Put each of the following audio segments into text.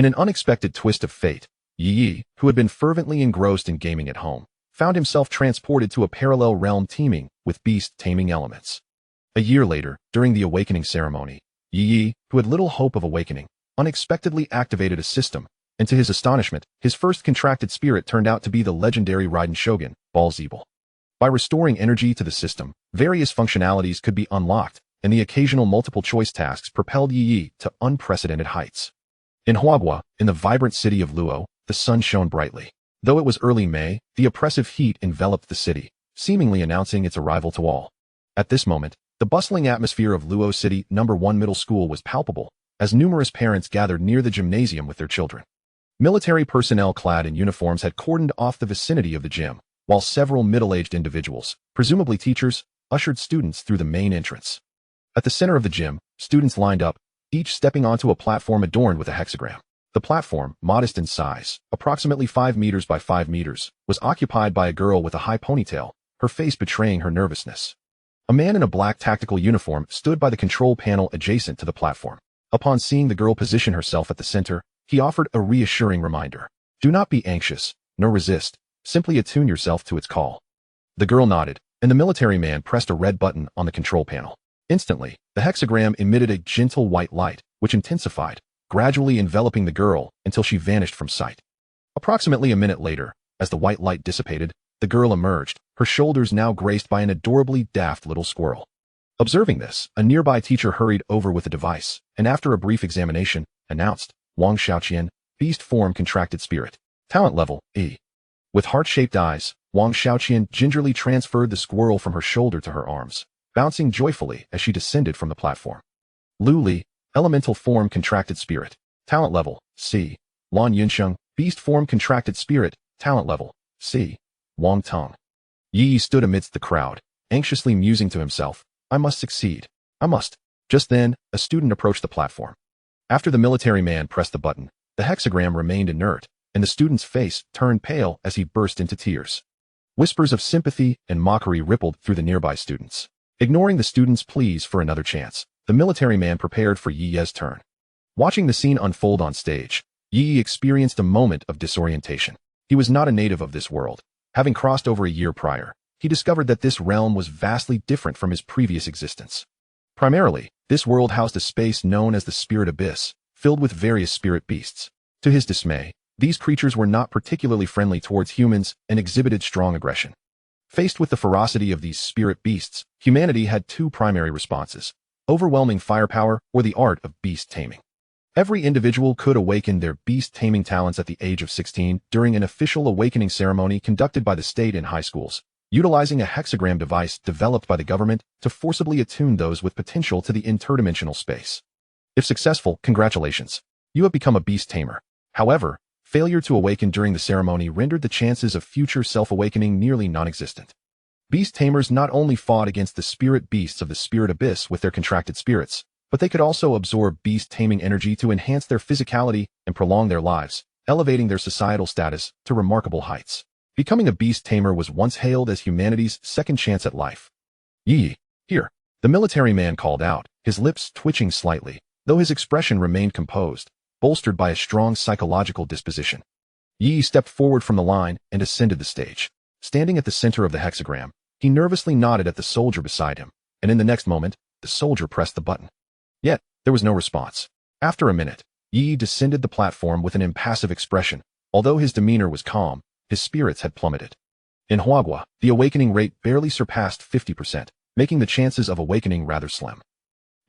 In an unexpected twist of fate, Ye Ye, who had been fervently engrossed in gaming at home, found himself transported to a parallel realm teeming with beast-taming elements. A year later, during the awakening ceremony, Ye Ye, who had little hope of awakening, unexpectedly activated a system, and to his astonishment, his first contracted spirit turned out to be the legendary Raiden Shogun Baalzebub. By restoring energy to the system, various functionalities could be unlocked, and the occasional multiple-choice tasks propelled Ye Ye to unprecedented heights. In Huagua, in the vibrant city of Luo, the sun shone brightly. Though it was early May, the oppressive heat enveloped the city, seemingly announcing its arrival to all. At this moment, the bustling atmosphere of Luo City No. 1 Middle School was palpable, as numerous parents gathered near the gymnasium with their children. Military personnel clad in uniforms had cordoned off the vicinity of the gym, while several middle-aged individuals, presumably teachers, ushered students through the main entrance. At the center of the gym, students lined up, each stepping onto a platform adorned with a hexagram. The platform, modest in size, approximately 5 meters by 5 meters, was occupied by a girl with a high ponytail, her face betraying her nervousness. A man in a black tactical uniform stood by the control panel adjacent to the platform. Upon seeing the girl position herself at the center, he offered a reassuring reminder. Do not be anxious, nor resist, simply attune yourself to its call. The girl nodded, and the military man pressed a red button on the control panel. Instantly, the hexagram emitted a gentle white light, which intensified, gradually enveloping the girl until she vanished from sight. Approximately a minute later, as the white light dissipated, the girl emerged, her shoulders now graced by an adorably daft little squirrel. Observing this, a nearby teacher hurried over with a device, and after a brief examination, announced, Wang Xiaoqian, Beast Form Contracted Spirit. Talent Level, E. With heart-shaped eyes, Wang Xiaoqian gingerly transferred the squirrel from her shoulder to her arms, bouncing joyfully as she descended from the platform. Lu Li, Elemental Form Contracted Spirit. Talent Level, C. Lan Yunsheng, Beast Form Contracted Spirit. Talent Level, C. Wang Tong. Yi stood amidst the crowd, anxiously musing to himself, I must succeed. I must. Just then, a student approached the platform. After the military man pressed the button, the hexagram remained inert, and the student's face turned pale as he burst into tears. Whispers of sympathy and mockery rippled through the nearby students. Ignoring the student's pleas for another chance, the military man prepared for Yi Ye's turn. Watching the scene unfold on stage, Yi experienced a moment of disorientation. He was not a native of this world. Having crossed over a year prior, he discovered that this realm was vastly different from his previous existence. Primarily, this world housed a space known as the Spirit Abyss, filled with various spirit beasts. To his dismay, these creatures were not particularly friendly towards humans and exhibited strong aggression. Faced with the ferocity of these spirit beasts, humanity had two primary responses: overwhelming firepower or the art of beast taming. Every individual could awaken their beast-taming talents at the age of 16 during an official awakening ceremony conducted by the state in high schools, utilizing a hexagram device developed by the government to forcibly attune those with potential to the interdimensional space. If successful, congratulations. You have become a beast tamer. However, failure to awaken during the ceremony rendered the chances of future self-awakening nearly non-existent. Beast tamers not only fought against the spirit beasts of the Spirit Abyss with their contracted spirits, but they could also absorb beast-taming energy to enhance their physicality and prolong their lives, elevating their societal status to remarkable heights. Becoming a beast tamer was once hailed as humanity's second chance at life. Yi, here, the military man called out, his lips twitching slightly, though his expression remained composed, bolstered by a strong psychological disposition. Yi stepped forward from the line and ascended the stage. Standing at the center of the hexagram, he nervously nodded at the soldier beside him, and in the next moment, the soldier pressed the button. Yet, there was no response. After a minute, Yi descended the platform with an impassive expression. Although his demeanor was calm, his spirits had plummeted. In Huagua, the awakening rate barely surpassed 50%, making the chances of awakening rather slim.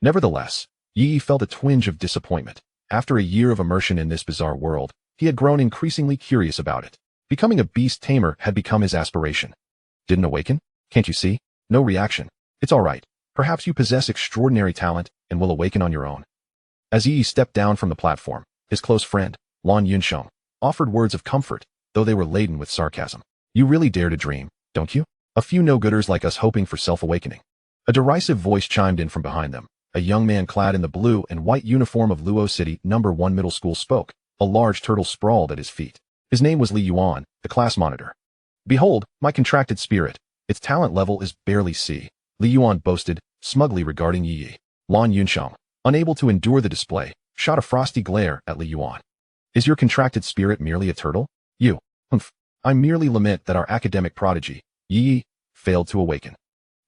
Nevertheless, Yi felt a twinge of disappointment. After a year of immersion in this bizarre world, he had grown increasingly curious about it. Becoming a beast tamer had become his aspiration. Didn't awaken? Can't you see? No reaction. It's all right. Perhaps you possess extraordinary talent and will awaken on your own. As Yi stepped down from the platform, his close friend, Lan Yunsheng, offered words of comfort, though they were laden with sarcasm. You really dare to dream, don't you? A few no-gooders like us hoping for self-awakening. A derisive voice chimed in from behind them. A young man clad in the blue and white uniform of Luo City No. 1 Middle School spoke. A large turtle sprawled at his feet. His name was Li Yuan, the class monitor. Behold, my contracted spirit. Its talent level is barely C. Li Yuan boasted, smugly regarding Yi Yi. Lan Yunsheng, unable to endure the display, shot a frosty glare at Li Yuan. Is your contracted spirit merely a turtle? You. I merely lament that our academic prodigy, Ye Ye, failed to awaken.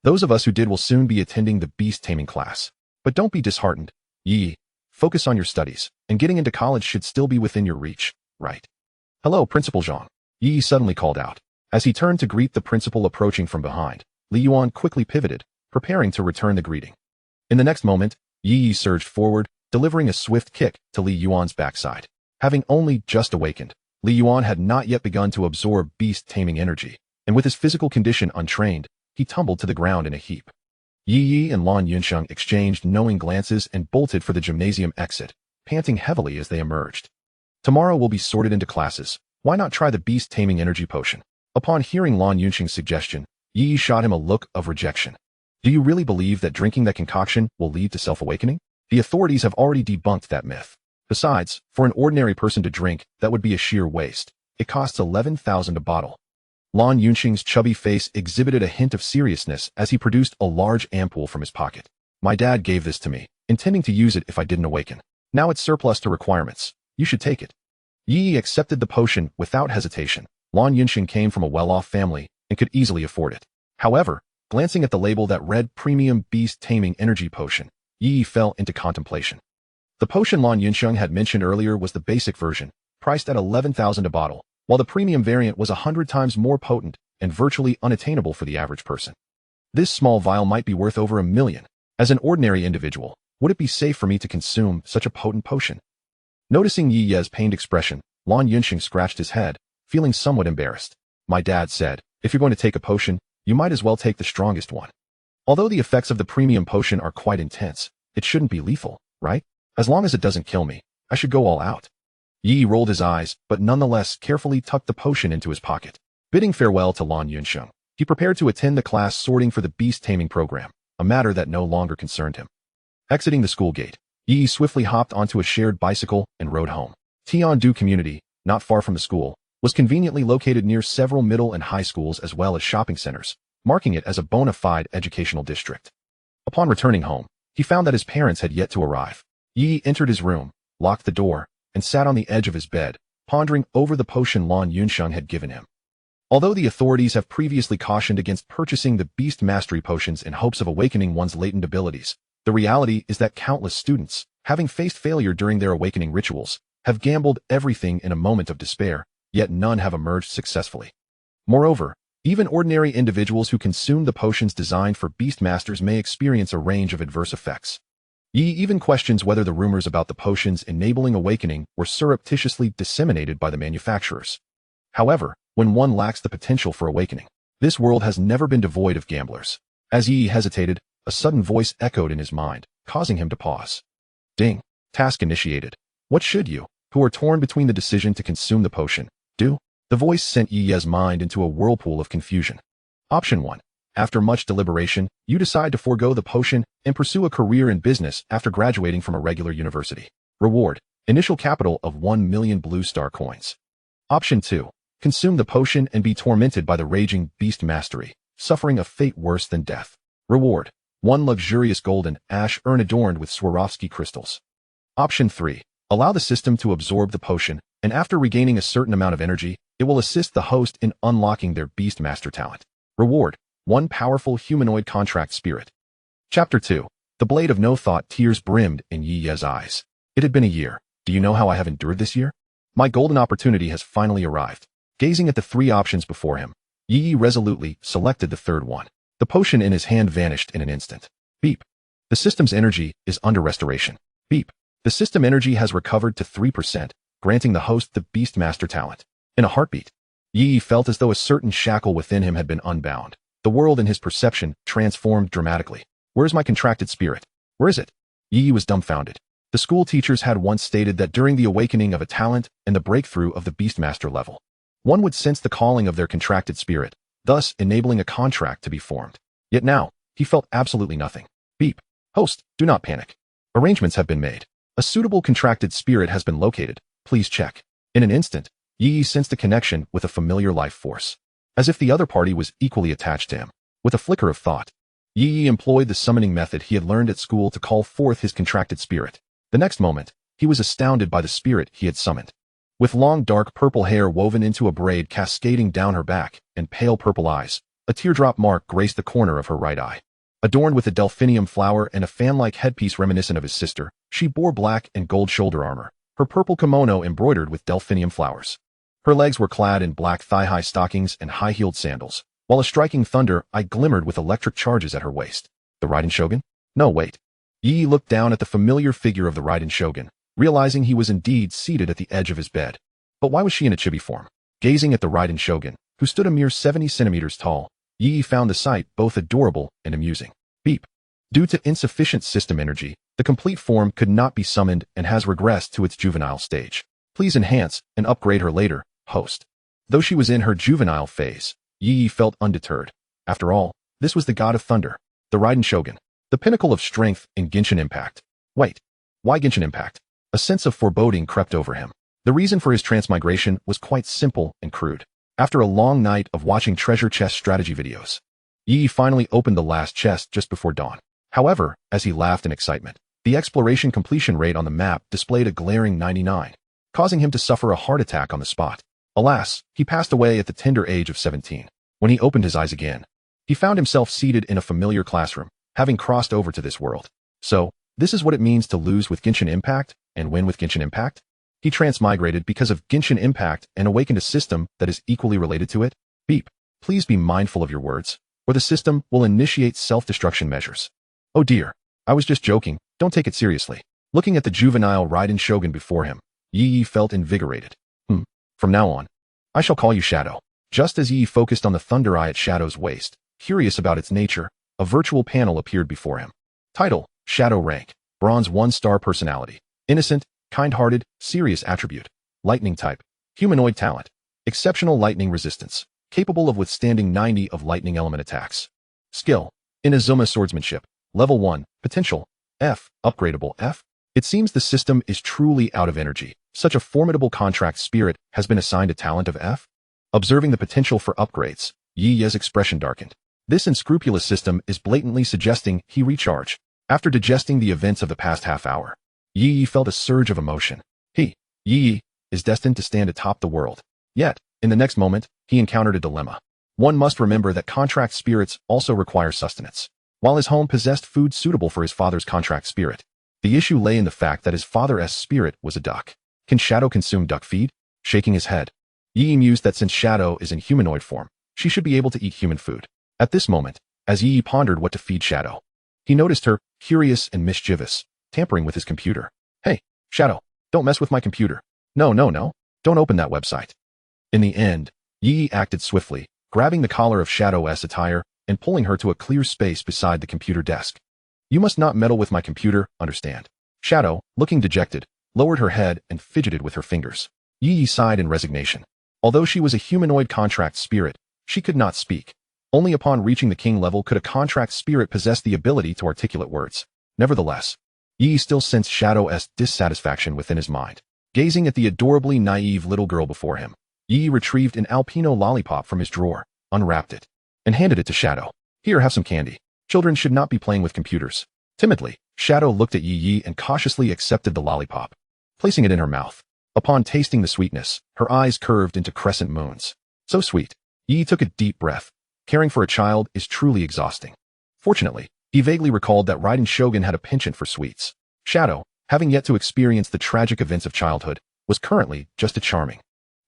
Those of us who did will soon be attending the beast taming class. But don't be disheartened, Ye Ye. Focus on your studies, and getting into college should still be within your reach, right? Hello, Principal Zhang. Ye Ye suddenly called out. As he turned to greet the principal approaching from behind, Li Yuan quickly pivoted, preparing to return the greeting. In the next moment, Ye Ye surged forward, delivering a swift kick to Li Yuan's backside. Having only just awakened, Li Yuan had not yet begun to absorb beast-taming energy, and with his physical condition untrained, he tumbled to the ground in a heap. Ye Ye and Lan Yunsheng exchanged knowing glances and bolted for the gymnasium exit, panting heavily as they emerged. Tomorrow will be sorted into classes. Why not try the beast-taming energy potion? Upon hearing Lan Yunsheng's suggestion, Ye Ye shot him a look of rejection. Do you really believe that drinking that concoction will lead to self-awakening? The authorities have already debunked that myth. Besides, for an ordinary person to drink, that would be a sheer waste. It costs 11,000 a bottle. Lan Yunsheng's chubby face exhibited a hint of seriousness as he produced a large ampoule from his pocket. My dad gave this to me, intending to use it if I didn't awaken. Now it's surplus to requirements. You should take it. Ye Ye accepted the potion without hesitation. Lan Yunsheng came from a well-off family and could easily afford it. However, glancing at the label that read Premium Beast Taming Energy Potion, Ye Ye fell into contemplation. The potion Lan Yunsheng had mentioned earlier was the basic version, priced at 11,000 a bottle, while the premium variant was 100 times more potent and virtually unattainable for the average person. This small vial might be worth over $1 million. As an ordinary individual, would it be safe for me to consume such a potent potion? Noticing Ye Ye's pained expression, Lan Yunsheng scratched his head, feeling somewhat embarrassed. My dad said, if you're going to take a potion, you might as well take the strongest one. Although the effects of the premium potion are quite intense, it shouldn't be lethal, right? As long as it doesn't kill me, I should go all out. Ye Ye rolled his eyes, but nonetheless carefully tucked the potion into his pocket. Bidding farewell to Lan Yunsheng, he prepared to attend the class sorting for the beast taming program, a matter that no longer concerned him. Exiting the school gate, Ye Ye swiftly hopped onto a shared bicycle and rode home. Tiandu Community, not far from the school, was conveniently located near several middle and high schools as well as shopping centers, marking it as a bona fide educational district. Upon returning home, he found that his parents had yet to arrive. Ye Ye entered his room, locked the door, and sat on the edge of his bed, pondering over the potion Lan Yunsheng had given him. Although the authorities have previously cautioned against purchasing the beast mastery potions in hopes of awakening one's latent abilities, the reality is that countless students, having faced failure during their awakening rituals, have gambled everything in a moment of despair, yet none have emerged successfully. Moreover, even ordinary individuals who consume the potions designed for beast masters may experience a range of adverse effects. Ye Ye even questions whether the rumors about the potions enabling awakening were surreptitiously disseminated by the manufacturers. However, when one lacks the potential for awakening, this world has never been devoid of gamblers. As Ye Ye hesitated, a sudden voice echoed in his mind, causing him to pause. Ding. Task initiated. What should you, who are torn between the decision to consume the potion, do? The voice sent Ye Ye's mind into a whirlpool of confusion. Option 1. After much deliberation, you decide to forego the potion and pursue a career in business after graduating from a regular university. Reward. Initial capital of 1 million blue star coins. Option 2. Consume the potion and be tormented by the raging beast mastery, suffering a fate worse than death. Reward. 1 luxurious golden ash urn adorned with Swarovski crystals. Option 3. Allow the system to absorb the potion, and after regaining a certain amount of energy, it will assist the host in unlocking their beast master talent. Reward. 1 powerful humanoid contract spirit. Chapter 2. The blade of no thought. Tears brimmed in Ye Ye's eyes. It had been a year. Do you know how I have endured this year? My golden opportunity has finally arrived. Gazing at the 3 options before him, Ye Ye resolutely selected the third one. The potion in his hand vanished in an instant. Beep. The system's energy is under restoration. Beep. The system energy has recovered to 3%, granting the host the Beastmaster talent. In a heartbeat, Ye Ye felt as though a certain shackle within him had been unbound. The world in his perception transformed dramatically. Where's my contracted spirit? Where is it? Ye Ye was dumbfounded. The school teachers had once stated that during the awakening of a talent and the breakthrough of the Beastmaster level, one would sense the calling of their contracted spirit, thus enabling a contract to be formed. Yet now, he felt absolutely nothing. Beep. Host, do not panic. Arrangements have been made. A suitable contracted spirit has been located. Please check. In an instant, Ye Ye sensed a connection with a familiar life force. As if the other party was equally attached to him. With a flicker of thought, Ye Ye employed the summoning method he had learned at school to call forth his contracted spirit. The next moment, he was astounded by the spirit he had summoned. With long dark purple hair woven into a braid cascading down her back and pale purple eyes, a teardrop mark graced the corner of her right eye. Adorned with a delphinium flower and a fan-like headpiece reminiscent of his sister, she bore black and gold shoulder armor, her purple kimono embroidered with delphinium flowers. Her legs were clad in black thigh-high stockings and high-heeled sandals, while a striking thunder eye glimmered with electric charges at her waist. The Raiden Shogun? No, wait. Ye Ye looked down at the familiar figure of the Raiden Shogun, realizing he was indeed seated at the edge of his bed. But why was she in a chibi form? Gazing at the Raiden Shogun, who stood a mere 70 centimeters tall, Ye Ye found the sight both adorable and amusing. Beep. Due to insufficient system energy, the complete form could not be summoned and has regressed to its juvenile stage. Please enhance and upgrade her later, host. Though she was in her juvenile phase, Ye Ye felt undeterred. After all, this was the god of thunder, the Raiden Shogun, the pinnacle of strength in Genshin Impact. Wait, why Genshin Impact? A sense of foreboding crept over him. The reason for his transmigration was quite simple and crude. After a long night of watching treasure chest strategy videos, Ye Ye finally opened the last chest just before dawn. However, as he laughed in excitement, the exploration completion rate on the map displayed a glaring 99, causing him to suffer a heart attack on the spot. Alas, he passed away at the tender age of 17. When he opened his eyes again, he found himself seated in a familiar classroom, having crossed over to this world. So, this is what it means to lose with Genshin Impact and win with Genshin Impact? He transmigrated because of Genshin Impact and awakened a system that is equally related to it. Beep. Please be mindful of your words, or the system will initiate self-destruction measures. Oh dear. I was just joking, don't take it seriously. Looking at the juvenile Raiden Shogun before him, Ye Ye felt invigorated. From now on, I shall call you Shadow. Just as Ye Ye focused on the thunder eye at Shadow's waist, curious about its nature, a virtual panel appeared before him. Title, Shadow Rank, Bronze 1-star Personality, Innocent, kind-hearted, serious attribute, lightning type, humanoid talent, exceptional lightning resistance, capable of withstanding 90 of lightning element attacks. Skill, Inazuma swordsmanship, level 1, potential, F, upgradable F. It seems the system is truly out of energy. Such a formidable contract spirit has been assigned a talent of F. Observing the potential for upgrades, Ye Ye's expression darkened. This unscrupulous system is blatantly suggesting he recharge. After digesting the events of the past half hour, Ye Ye felt a surge of emotion. Ye Ye, is destined to stand atop the world. Yet, in the next moment, he encountered a dilemma. One must remember that contract spirits also require sustenance. While his home possessed food suitable for his father's contract spirit, the issue lay in the fact that his father's spirit was a duck. Can Shadow consume duck feed? Shaking his head, Ye Ye mused that since Shadow is in humanoid form, she should be able to eat human food. At this moment, as Ye Ye pondered what to feed Shadow, he noticed her, curious and mischievous, tampering with his computer. Hey, Shadow, don't mess with my computer. No, don't open that website. In the end, Ye Ye acted swiftly, grabbing the collar of Shadow's attire and pulling her to a clear space beside the computer desk. You must not meddle with my computer, understand? Shadow, looking dejected, lowered her head and fidgeted with her fingers. Ye Ye sighed in resignation. Although she was a humanoid contract spirit, she could not speak. Only upon reaching the king level could a contract spirit possess the ability to articulate words. Nevertheless, Ye Ye still sensed Shadow's dissatisfaction within his mind. Gazing at the adorably naive little girl before him, Ye Ye retrieved an Alpino lollipop from his drawer, unwrapped it, and handed it to Shadow. Here, have some candy. Children should not be playing with computers. Timidly, Shadow looked at Ye Ye and cautiously accepted the lollipop, placing it in her mouth. Upon tasting the sweetness, her eyes curved into crescent moons. So sweet. Ye Ye took a deep breath. Caring for a child is truly exhausting. Fortunately, he vaguely recalled that Raiden Shogun had a penchant for sweets. Shadow, having yet to experience the tragic events of childhood, was currently just a charming,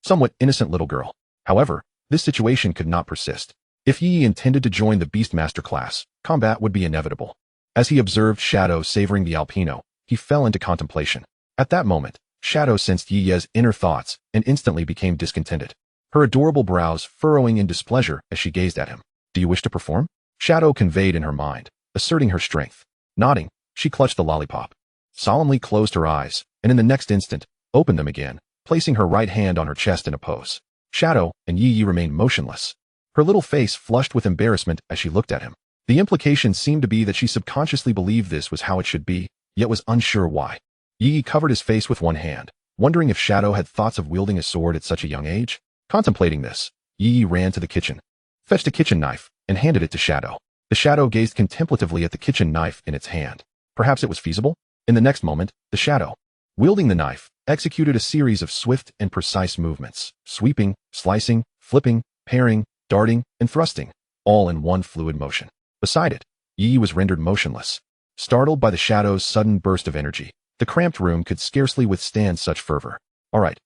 somewhat innocent little girl. However, this situation could not persist. If Ye Ye intended to join the Beastmaster class, combat would be inevitable. As he observed Shadow savoring the Alpino, he fell into contemplation. At that moment, Shadow sensed Ye Ye's inner thoughts and instantly became discontented, her adorable brows furrowing in displeasure as she gazed at him. Do you wish to perform? Shadow conveyed in her mind, asserting her strength. Nodding, she clutched the lollipop, solemnly closed her eyes, and in the next instant, opened them again, placing her right hand on her chest in a pose. Shadow and Ye Ye remained motionless, her little face flushed with embarrassment as she looked at him. The implication seemed to be that she subconsciously believed this was how it should be, yet was unsure why. Ye Ye covered his face with one hand, wondering if Shadow had thoughts of wielding a sword at such a young age. Contemplating this, Ye Ye ran to the kitchen, fetched a kitchen knife, and handed it to Shadow. The Shadow gazed contemplatively at the kitchen knife in its hand. Perhaps it was feasible? In the next moment, the Shadow, wielding the knife, executed a series of swift and precise movements, sweeping, slicing, flipping, parrying, darting, and thrusting, all in one fluid motion. Beside it, Yi Yi was rendered motionless. Startled by the shadow's sudden burst of energy, the cramped room could scarcely withstand such fervor. All right,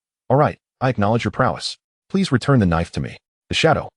I acknowledge your prowess. Please return the knife to me. The shadow,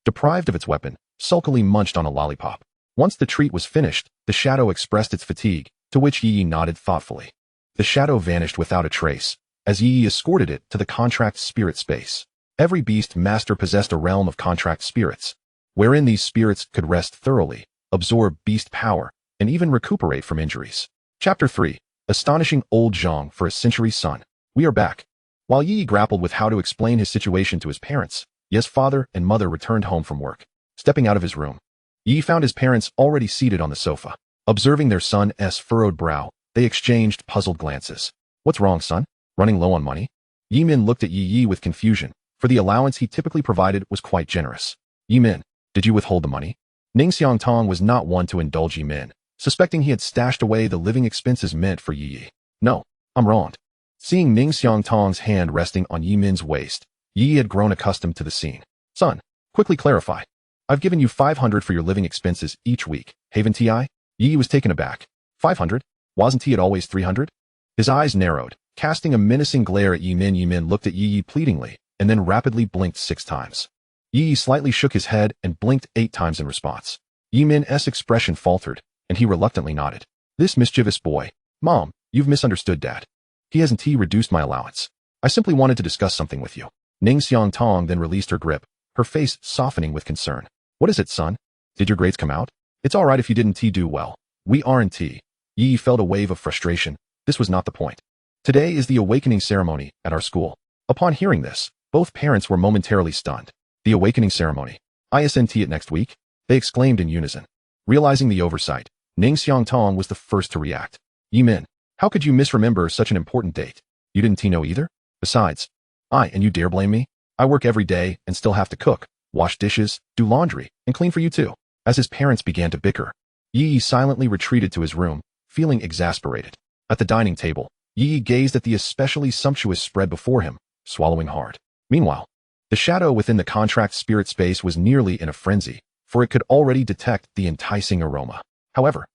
deprived of its weapon, sulkily munched on a lollipop. Once the treat was finished, the shadow expressed its fatigue, to which Yi Yi nodded thoughtfully. The shadow vanished without a trace, as Yi Yi escorted it to the contract spirit space. Every beast master possessed a realm of contract spirits, wherein these spirits could rest thoroughly, absorb beast power, and even recuperate from injuries. Chapter 3. Astonishing Old Zhang for a Century's Son. We are back. While Yi Yi grappled with how to explain his situation to his parents, Ye's father and mother returned home from work. Stepping out of his room, Yi Yi found his parents already seated on the sofa. Observing their son's furrowed brow, they exchanged puzzled glances. What's wrong, son? Running low on money? Yi Min looked at Yi Yi with confusion, for the allowance he typically provided was quite generous. Yi Min, did you withhold the money? Ning Xiangtong was not one to indulge Yi Min, suspecting he had stashed away the living expenses meant for Yi Yi. No, I'm wronged. Seeing Ning Xiangtong's hand resting on Yi Min's waist, Yi Yi had grown accustomed to the scene. Son, quickly clarify. I've given you 500 for your living expenses each week, haven't I? Yi Yi was taken aback. 500? Wasn't he at always 300? His eyes narrowed, casting a menacing glare at Yi Min. Yi Min looked at Yi Yi pleadingly, and then rapidly blinked 6 times. Yi Yi slightly shook his head and blinked 8 times in response. Yi Min's expression faltered, and he reluctantly nodded. This mischievous boy. Mom, you've misunderstood Dad. He hasn't reduced my allowance. I simply wanted to discuss something with you. Ning Xiangtong then released her grip, her face softening with concern. What is it, son? Did your grades come out? It's all right if you didn't do well. We aren't. Yi Yi felt a wave of frustration. This was not the point. Today is the awakening ceremony at our school. Upon hearing this, both parents were momentarily stunned. The awakening ceremony. Isn't it next week? They exclaimed in unison. Realizing the oversight, Ning Xiangtong was the first to react. Yi Min, how could you misremember such an important date? You didn't know either? Besides, and you dare blame me? I work every day and still have to cook, wash dishes, do laundry, and clean for you too. As his parents began to bicker, Yi Yi silently retreated to his room, feeling exasperated. At the dining table, Yi Yi gazed at the especially sumptuous spread before him, swallowing hard. Meanwhile, the shadow within the contract spirit space was nearly in a frenzy, for it could already detect the enticing aroma. However,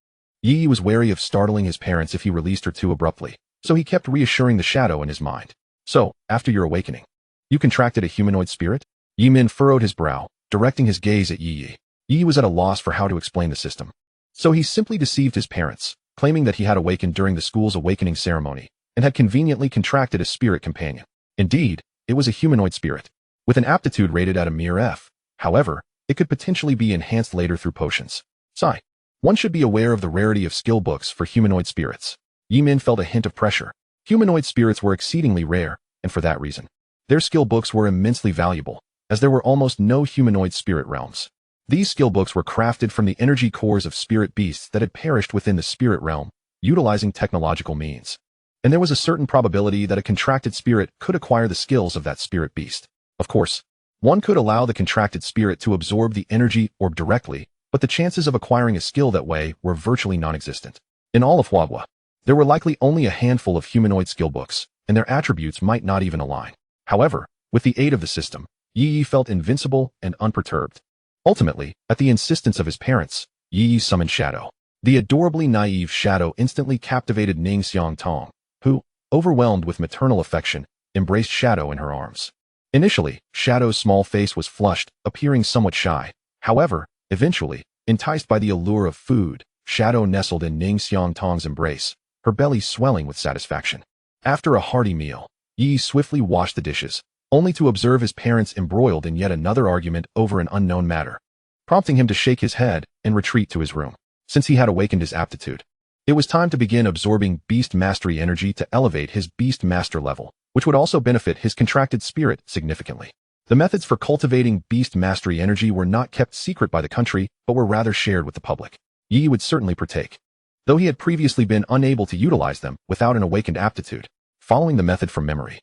Yi Yi was wary of startling his parents if he released her too abruptly, so he kept reassuring the shadow in his mind. So, after your awakening, you contracted a humanoid spirit? Yi Min furrowed his brow, directing his gaze at Yi Yi. Yi Yi was at a loss for how to explain the system. So he simply deceived his parents, claiming that he had awakened during the school's awakening ceremony, and had conveniently contracted a spirit companion. Indeed, it was a humanoid spirit, with an aptitude rated at a mere F. However, it could potentially be enhanced later through potions. Sigh. One should be aware of the rarity of skill books for humanoid spirits. Yi Min felt a hint of pressure. Humanoid spirits were exceedingly rare, and for that reason, their skill books were immensely valuable, as there were almost no humanoid spirit realms. These skill books were crafted from the energy cores of spirit beasts that had perished within the spirit realm, utilizing technological means. And there was a certain probability that a contracted spirit could acquire the skills of that spirit beast. Of course, one could allow the contracted spirit to absorb the energy orb directly, but the chances of acquiring a skill that way were virtually non-existent. In all of Huagua, there were likely only a handful of humanoid skill books, and their attributes might not even align. However, with the aid of the system, Yi Yi felt invincible and unperturbed. Ultimately, at the insistence of his parents, Yi Yi summoned Shadow. The adorably naive Shadow instantly captivated Ning Xiangtong, who, overwhelmed with maternal affection, embraced Shadow in her arms. Initially, Shadow's small face was flushed, appearing somewhat shy. However, eventually, enticed by the allure of food, Shadow nestled in Ning Xiangtong's embrace, her belly swelling with satisfaction. After a hearty meal, Yi swiftly washed the dishes, only to observe his parents embroiled in yet another argument over an unknown matter, prompting him to shake his head and retreat to his room. Since he had awakened his aptitude, it was time to begin absorbing beast mastery energy to elevate his beast master level, which would also benefit his contracted spirit significantly. The methods for cultivating beast mastery energy were not kept secret by the country, but were rather shared with the public. Yi would certainly partake, though he had previously been unable to utilize them without an awakened aptitude. Following the method from memory,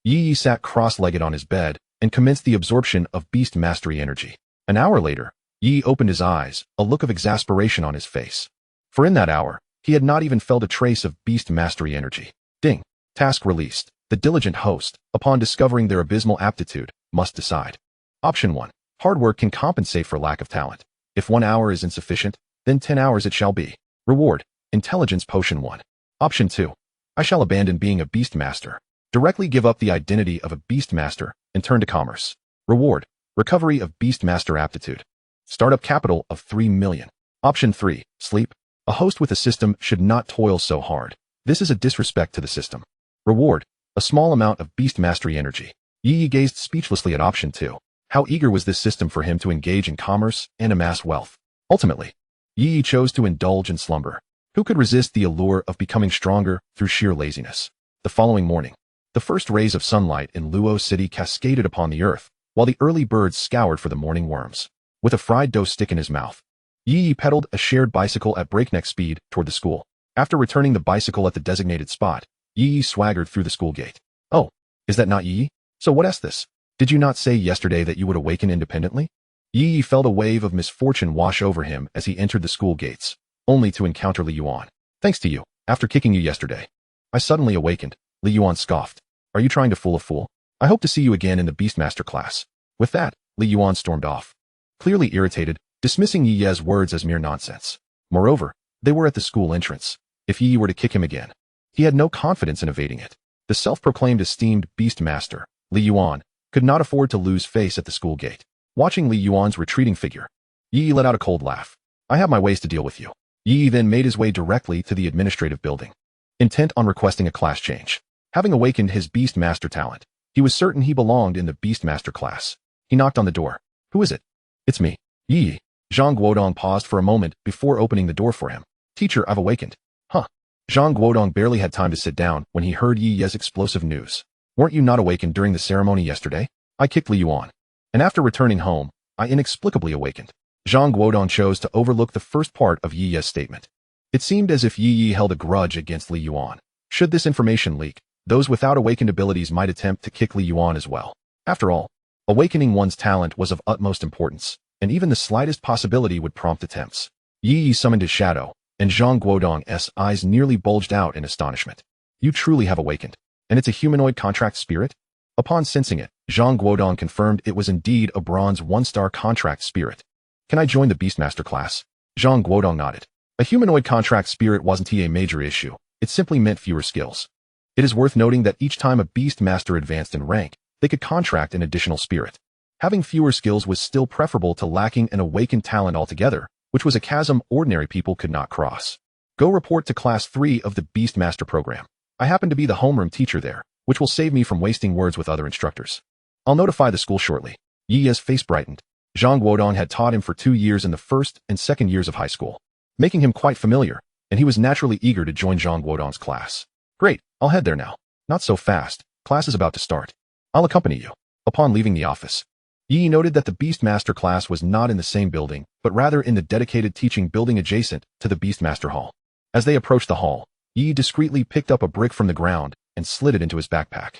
Yi sat cross-legged on his bed and commenced the absorption of beast mastery energy. An hour later, Yi opened his eyes, a look of exasperation on his face. For in that hour, he had not even felt a trace of beast mastery energy. Ding. Task released. The diligent host, upon discovering their abysmal aptitude, must decide. Option 1. Hard work can compensate for lack of talent. If 1 hour is insufficient, then 10 hours it shall be. Reward: Intelligence Potion 1. Option 2. I shall abandon being a beast master. Directly give up the identity of a beast master and turn to commerce. Reward: Recovery of beast master aptitude. Startup capital of 3 million. Option 3. Sleep. A host with a system should not toil so hard. This is a disrespect to the system. Reward: A small amount of beast mastery energy. Ye Ye gazed speechlessly at option 2. How eager was this system for him to engage in commerce and amass wealth? Ultimately, Ye Ye chose to indulge in slumber. Who could resist the allure of becoming stronger through sheer laziness? The following morning, the first rays of sunlight in Luo City cascaded upon the earth, while the early birds scoured for the morning worms. With a fried dough stick in his mouth, Ye Ye pedaled a shared bicycle at breakneck speed toward the school. After returning the bicycle at the designated spot, Ye Ye swaggered through the school gate. Oh, is that not Ye Ye? So what's this? Did you not say yesterday that you would awaken independently? Ye Ye felt a wave of misfortune wash over him as he entered the school gates, only to encounter Li Yuan. Thanks to you, after kicking you yesterday, I suddenly awakened. Li Yuan scoffed. Are you trying to fool a fool? I hope to see you again in the Beastmaster class. With that, Li Yuan stormed off, clearly irritated, dismissing Yi Ye's words as mere nonsense. Moreover, they were at the school entrance. If Yi Ye were to kick him again, he had no confidence in evading it. The self-proclaimed esteemed Beastmaster, Li Yuan, could not afford to lose face at the school gate. Watching Li Yuan's retreating figure, Yi Ye let out a cold laugh. I have my ways to deal with you. Yi Ye then made his way directly to the administrative building, intent on requesting a class change. Having awakened his Beastmaster talent, he was certain he belonged in the Beastmaster class. He knocked on the door. Who is it? It's me, Yi Ye. Zhang Guodong paused for a moment before opening the door for him. Teacher, I've awakened. Huh. Zhang Guodong barely had time to sit down when he heard Yi Ye's explosive news. Weren't you not awakened during the ceremony yesterday? I kicked Li Yuan, and after returning home, I inexplicably awakened. Zhang Guodong chose to overlook the first part of Yi Ye's statement. It seemed as if Yi Ye held a grudge against Li Yuan. Should this information leak, those without awakened abilities might attempt to kick Li Yuan as well. After all, awakening one's talent was of utmost importance, and even the slightest possibility would prompt attempts. Yi Ye summoned his shadow, and Zhang Guodong's eyes nearly bulged out in astonishment. You truly have awakened, and it's a humanoid contract spirit? Upon sensing it, Zhang Guodong confirmed it was indeed a bronze 1-star contract spirit. Can I join the Beastmaster class? Zhang Guodong nodded. A humanoid contract spirit wasn't a major issue. It simply meant fewer skills. It is worth noting that each time a Beastmaster advanced in rank, they could contract an additional spirit. Having fewer skills was still preferable to lacking an awakened talent altogether, which was a chasm ordinary people could not cross. Go report to Class 3 of the Beastmaster program. I happen to be the homeroom teacher there, which will save me from wasting words with other instructors. I'll notify the school shortly. Yi Ye's face brightened. Zhang Guodong had taught him for 2 years in the first and second years of high school, making him quite familiar, and he was naturally eager to join Zhang Guodong's class. Great, I'll head there now. Not so fast, class is about to start. I'll accompany you. Upon leaving the office, Yi Ye noted that the Beastmaster class was not in the same building, but rather in the dedicated teaching building adjacent to the Beastmaster Hall. As they approached the hall, Yi Ye discreetly picked up a brick from the ground and slid it into his backpack.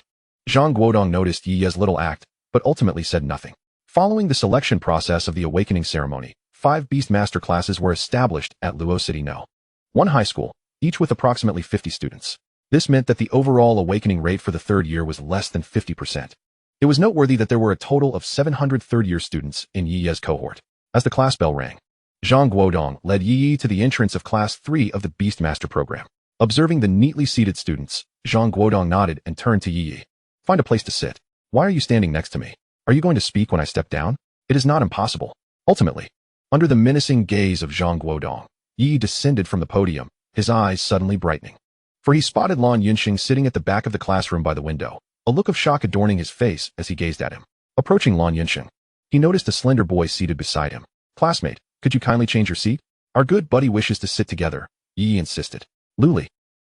Zhang Guodong noticed Yi Ye's little act, but ultimately said nothing. Following the selection process of the awakening ceremony, 5 Beastmaster classes were established at Luo City No. 1 high school, each with approximately 50 students. This meant that the overall awakening rate for the third year was less than 50%. It was noteworthy that there were a total of 700 third-year students in Yi Ye's cohort. As the class bell rang, Zhang Guodong led Yi Ye to the entrance of Class 3 of the Beastmaster program. Observing the neatly seated students, Zhang Guodong nodded and turned to Yi Ye. Find a place to sit. Why are you standing next to me? Are you going to speak when I step down? It is not impossible. Ultimately, under the menacing gaze of Zhang Guodong, Yi Ye descended from the podium, his eyes suddenly brightening. For he spotted Lan Yunxing sitting at the back of the classroom by the window, a look of shock adorning his face as he gazed at him. Approaching Lan Yunxing, he noticed a slender boy seated beside him. Classmate, could you kindly change your seat? Our good buddy wishes to sit together, Yi Ye insisted. Luli,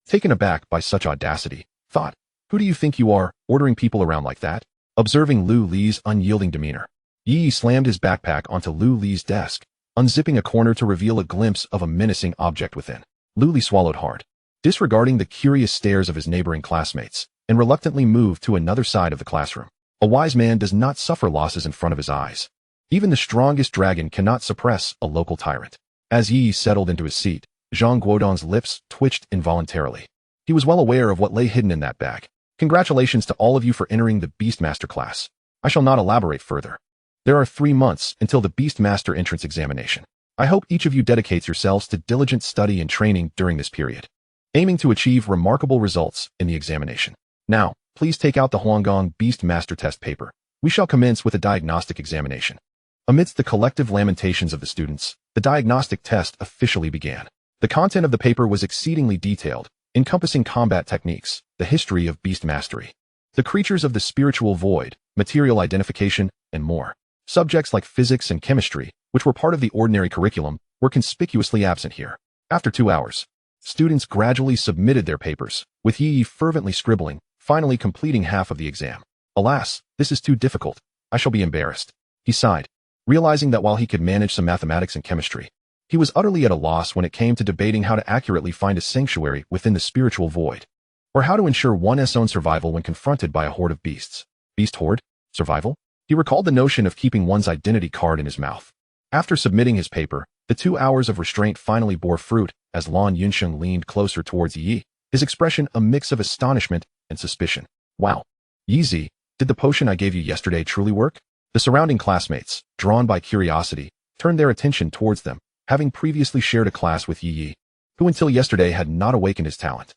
taken aback by such audacity, thought, who do you think you are, ordering people around like that? Observing Lu Li's unyielding demeanor, Yi Ye slammed his backpack onto Lu Li's desk, unzipping a corner to reveal a glimpse of a menacing object within. Lu Li swallowed hard, disregarding the curious stares of his neighboring classmates, and reluctantly moved to another side of the classroom. A wise man does not suffer losses in front of his eyes. Even the strongest dragon cannot suppress a local tyrant. As Yi Ye settled into his seat, Zhang Guodong's lips twitched involuntarily. He was well aware of what lay hidden in that bag. Congratulations to all of you for entering the Beastmaster class. I shall not elaborate further. There are 3 months until the Beastmaster entrance examination. I hope each of you dedicates yourselves to diligent study and training during this period, aiming to achieve remarkable results in the examination. Now, please take out the Huanggang Beastmaster test paper. We shall commence with a diagnostic examination. Amidst the collective lamentations of the students, the diagnostic test officially began. The content of the paper was exceedingly detailed, encompassing combat techniques, the history of beast mastery, the creatures of the spiritual void, material identification, and more. Subjects like physics and chemistry, which were part of the ordinary curriculum, were conspicuously absent here. After 2 hours, students gradually submitted their papers, with Ye Ye fervently scribbling, finally completing half of the exam. Alas, this is too difficult. I shall be embarrassed. He sighed, realizing that while he could manage some mathematics and chemistry, he was utterly at a loss when it came to debating how to accurately find a sanctuary within the spiritual void, or how to ensure one's own survival when confronted by a horde of beasts. Beast horde? Survival? He recalled the notion of keeping one's identity card in his mouth. After submitting his paper, the 2 hours of restraint finally bore fruit as Lan Yunsheng leaned closer towards Ye Ye, his expression a mix of astonishment and suspicion. Wow. Ye Ye, did the potion I gave you yesterday truly work? The surrounding classmates, drawn by curiosity, turned their attention towards them, having previously shared a class with Ye Ye, who until yesterday had not awakened his talent.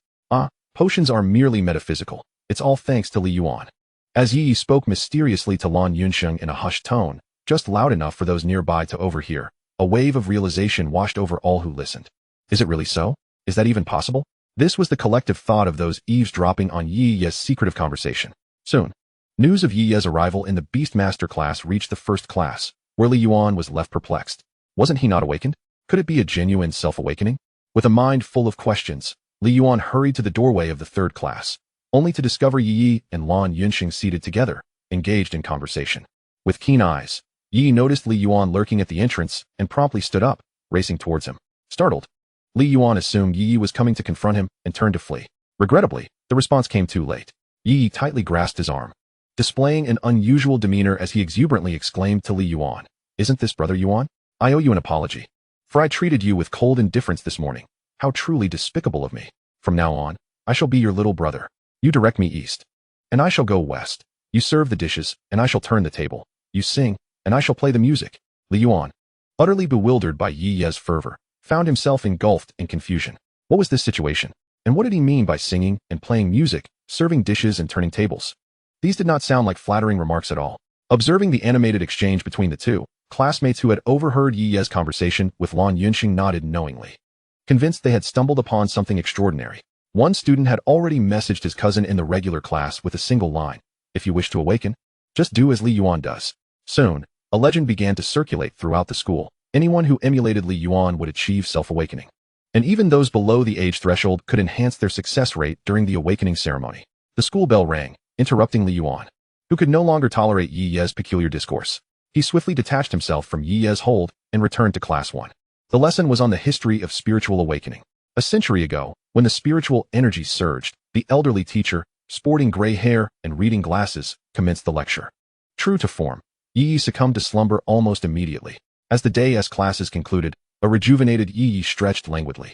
Potions are merely metaphysical. It's all thanks to Li Yuan. As Ye Ye spoke mysteriously to Lan Yunsheng in a hushed tone, just loud enough for those nearby to overhear, a wave of realization washed over all who listened. Is it really so? Is that even possible? This was the collective thought of those eavesdropping on Ye Ye's secretive conversation. Soon, news of Ye Ye's arrival in the Beastmaster class reached the first class, where Li Yuan was left perplexed. Wasn't he not awakened? Could it be a genuine self-awakening? With a mind full of questions, Li Yuan hurried to the doorway of the 3rd class, only to discover Ye Ye and Lan Yunsheng seated together, engaged in conversation. With keen eyes, Ye Ye noticed Li Yuan lurking at the entrance and promptly stood up, racing towards him. Startled, Li Yuan assumed Ye Ye was coming to confront him and turned to flee. Regrettably, the response came too late. Ye Ye tightly grasped his arm, displaying an unusual demeanor as he exuberantly exclaimed to Li Yuan, "Isn't this Brother Yuan? I owe you an apology, for I treated you with cold indifference this morning. How truly despicable of me. From now on, I shall be your little brother. You direct me east, and I shall go west. You serve the dishes, and I shall turn the table. You sing, and I shall play the music." Li Yuan, utterly bewildered by Ye Ye's fervor, found himself engulfed in confusion. What was this situation? And what did he mean by singing and playing music, serving dishes and turning tables? These did not sound like flattering remarks at all. Observing the animated exchange between the two, classmates who had overheard Ye Ye's conversation with Lan Yunsheng nodded knowingly, convinced they had stumbled upon something extraordinary. One student had already messaged his cousin in the regular class with a single line: "If you wish to awaken, just do as Li Yuan does." Soon, a legend began to circulate throughout the school. Anyone who emulated Li Yuan would achieve self-awakening, and even those below the age threshold could enhance their success rate during the awakening ceremony. The school bell rang, interrupting Li Yuan, who could no longer tolerate Ye Ye's peculiar discourse. He swiftly detached himself from Ye Ye's hold and returned to class 1. The lesson was on the history of spiritual awakening. A century ago, when the spiritual energy surged, the elderly teacher, sporting gray hair and reading glasses, commenced the lecture. True to form, Ye Ye succumbed to slumber almost immediately. As the day's classes concluded, a rejuvenated Ye Ye stretched languidly.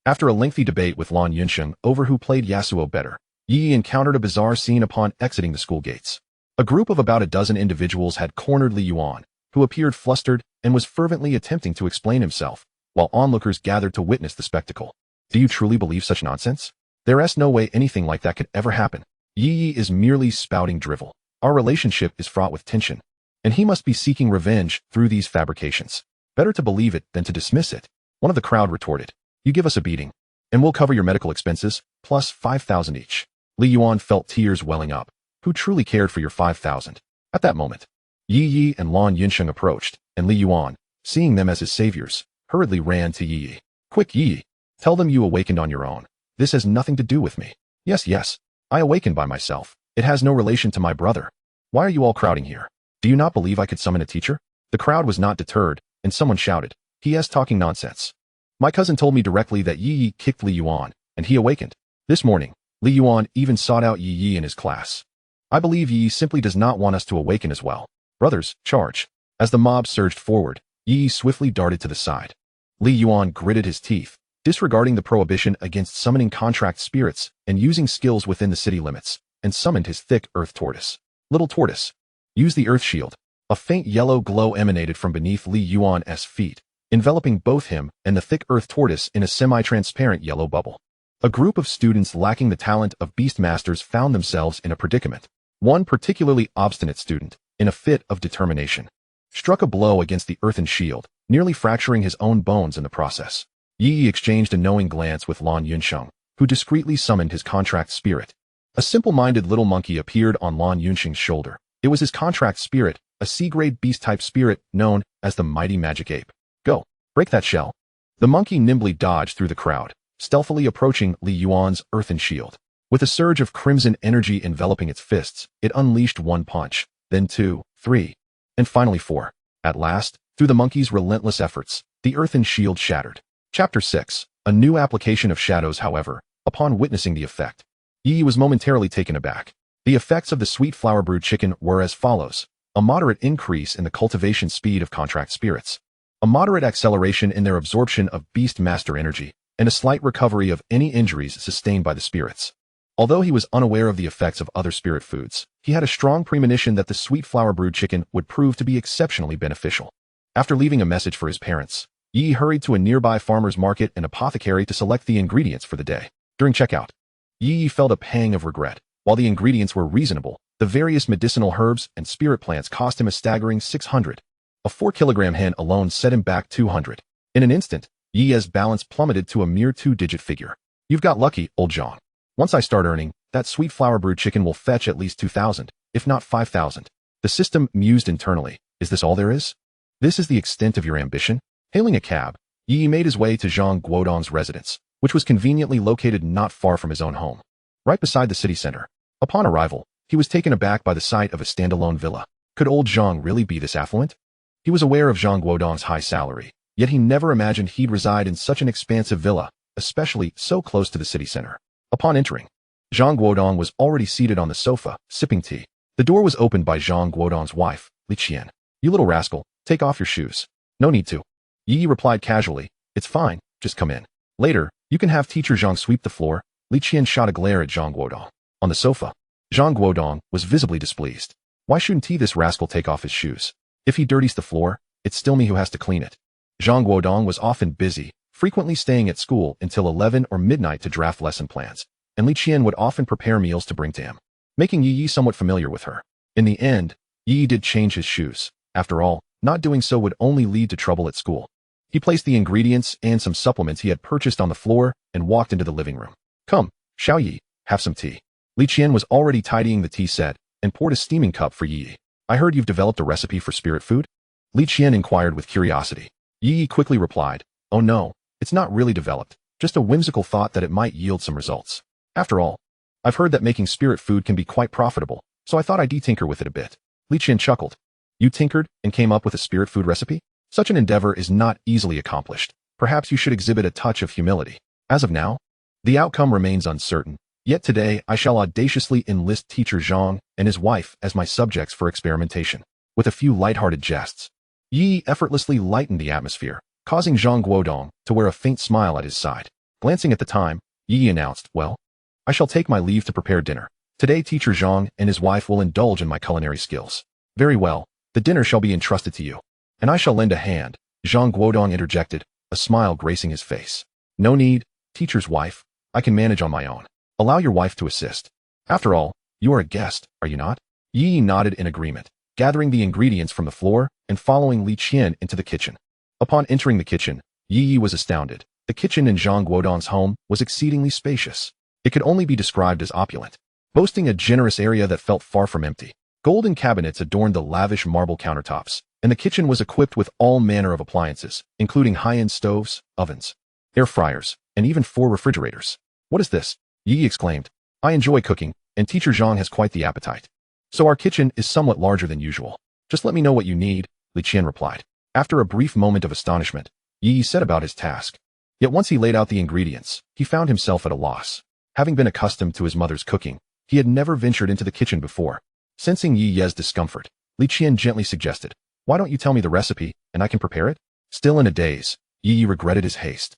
After a lengthy debate with Lan Yunsheng over who played Yasuo better, Ye Ye encountered a bizarre scene upon exiting the school gates. A group of about a dozen individuals had cornered Li Yuan, who appeared flustered and was fervently attempting to explain himself, while onlookers gathered to witness the spectacle. Do you truly believe such nonsense? There's no way anything like that could ever happen. Ye Ye is merely spouting drivel. Our relationship is fraught with tension, and he must be seeking revenge through these fabrications. Better to believe it than to dismiss it. One of the crowd retorted, "You give us a beating, and we'll cover your medical expenses, plus 5,000 each." Li Yuan felt tears welling up. Who truly cared for your 5,000? At that moment, Ye Ye and Lan Yunsheng approached, and Li Yuan, seeing them as his saviors, hurriedly ran to Ye Ye. "Quick, Ye Ye! Tell them you awakened on your own. This has nothing to do with me." Yes, I awakened by myself. It has no relation to my brother. Why are you all crowding here? Do you not believe I could summon a teacher?" The crowd was not deterred, and someone shouted, "He is talking nonsense. My cousin told me directly that Ye Ye kicked Li Yuan, and he awakened. This morning, Li Yuan even sought out Ye Ye in his class. I believe Ye Ye simply does not want us to awaken as well. Brothers, charge." As the mob surged forward, Ye Ye swiftly darted to the side. Li Yuan gritted his teeth, disregarding the prohibition against summoning contract spirits and using skills within the city limits. and summoned his thick earth tortoise. Little tortoise, use the earth shield. A faint yellow glow emanated from beneath Li Yuan's feet, enveloping both him and the thick earth tortoise in a semi-transparent yellow bubble. A group of students lacking the talent of beast masters found themselves in a predicament. One particularly obstinate student, in a fit of determination, struck a blow against the earthen shield, nearly fracturing his own bones in the process. Yi exchanged a knowing glance with Lan Yunsheng, who discreetly summoned his contract spirit. A simple-minded little monkey appeared on Lan Yunsheng's shoulder. It was his contract spirit, a C-grade beast-type spirit known as the Mighty Magic Ape. Go, break that shell. The monkey nimbly dodged through the crowd, stealthily approaching Li Yuan's earthen shield. With a surge of crimson energy enveloping its fists, it unleashed one punch, then 2, 3, and finally 4. At last, through the monkey's relentless efforts, the earthen shield shattered. Chapter 6. A new application of shadows. However, upon witnessing the effect, Yi was momentarily taken aback. The effects of the sweet flower brewed chicken were as follows: a moderate increase in the cultivation speed of contract spirits, a moderate acceleration in their absorption of beast master energy, and a slight recovery of any injuries sustained by the spirits. Although he was unaware of the effects of other spirit foods, he had a strong premonition that the sweet flower brewed chicken would prove to be exceptionally beneficial. After leaving a message for his parents, Yi hurried to a nearby farmer's market and apothecary to select the ingredients for the day. During checkout, Yi felt a pang of regret. While the ingredients were reasonable, the various medicinal herbs and spirit plants cost him a staggering 600. A 4-kilogram hen alone set him back 200. In an instant, Yi's balance plummeted to a mere 2-digit figure. You've got lucky, old Zhang. Once I start earning, that sweet flower brewed chicken will fetch at least 2,000, if not 5,000. The system mused internally. Is this all there is? This is the extent of your ambition? Hailing a cab, Yi made his way to Zhang Guodong's residence, which was conveniently located not far from his own home, right beside the city center. Upon arrival, he was taken aback by the sight of a standalone villa. Could old Zhang really be this affluent? He was aware of Zhang Guodong's high salary, yet he never imagined he'd reside in such an expansive villa, especially so close to the city center. Upon entering, Zhang Guodong was already seated on the sofa, sipping tea. The door was opened by Zhang Guodong's wife, Li Qian. You little rascal, take off your shoes. No need to. Yi replied casually, it's fine, just come in. Later, you can have teacher Zhang sweep the floor. Li Qian shot a glare at Zhang Guodong. On the sofa, Zhang Guodong was visibly displeased. Why shouldn't this rascal take off his shoes? If he dirties the floor, it's still me who has to clean it. Zhang Guodong was often busy, frequently staying at school until 11 or midnight to draft lesson plans, and Li Qian would often prepare meals to bring to him, making Yi somewhat familiar with her. In the end, Yi did change his shoes. After all, not doing so would only lead to trouble at school. He placed the ingredients and some supplements he had purchased on the floor and walked into the living room. Come, Xiao Yi, have some tea. Li Qian was already tidying the tea set and poured a steaming cup for Yi. I heard you've developed a recipe for spirit food? Li Qian inquired with curiosity. Yi quickly replied, oh no, it's not really developed, just a whimsical thought that it might yield some results. After all, I've heard that making spirit food can be quite profitable, so I thought I'd tinker with it a bit. Li Qian chuckled. You tinkered and came up with a spirit food recipe? Such an endeavor is not easily accomplished. Perhaps you should exhibit a touch of humility. As of now, the outcome remains uncertain, yet today I shall audaciously enlist teacher Zhang and his wife as my subjects for experimentation. With a few light-hearted jests, Yi effortlessly lightened the atmosphere, causing Zhang Guodong to wear a faint smile at his side. Glancing at the time, Yi announced, well, I shall take my leave to prepare dinner. Today teacher Zhang and his wife will indulge in my culinary skills. Very well, the dinner shall be entrusted to you. And I shall lend a hand, Zhang Guodong interjected, a smile gracing his face. No need, teacher's wife, I can manage on my own. Allow your wife to assist. After all, you are a guest, are you not? Yi nodded in agreement, gathering the ingredients from the floor and following Li Qian into the kitchen. Upon entering the kitchen, Yi was astounded. The kitchen in Zhang Guodong's home was exceedingly spacious. It could only be described as opulent, boasting a generous area that felt far from empty. Golden cabinets adorned the lavish marble countertops, and the kitchen was equipped with all manner of appliances, including high-end stoves, ovens, air fryers, and even 4 refrigerators. What is this? Yi exclaimed. I enjoy cooking, and teacher Zhang has quite the appetite. So our kitchen is somewhat larger than usual. Just let me know what you need, Li Qian replied. After a brief moment of astonishment, Yi set about his task. Yet once he laid out the ingredients, he found himself at a loss. Having been accustomed to his mother's cooking, he had never ventured into the kitchen before. Sensing Yi's discomfort, Li Qian gently suggested, why don't you tell me the recipe, and I can prepare it? Still in a daze, Yi regretted his haste.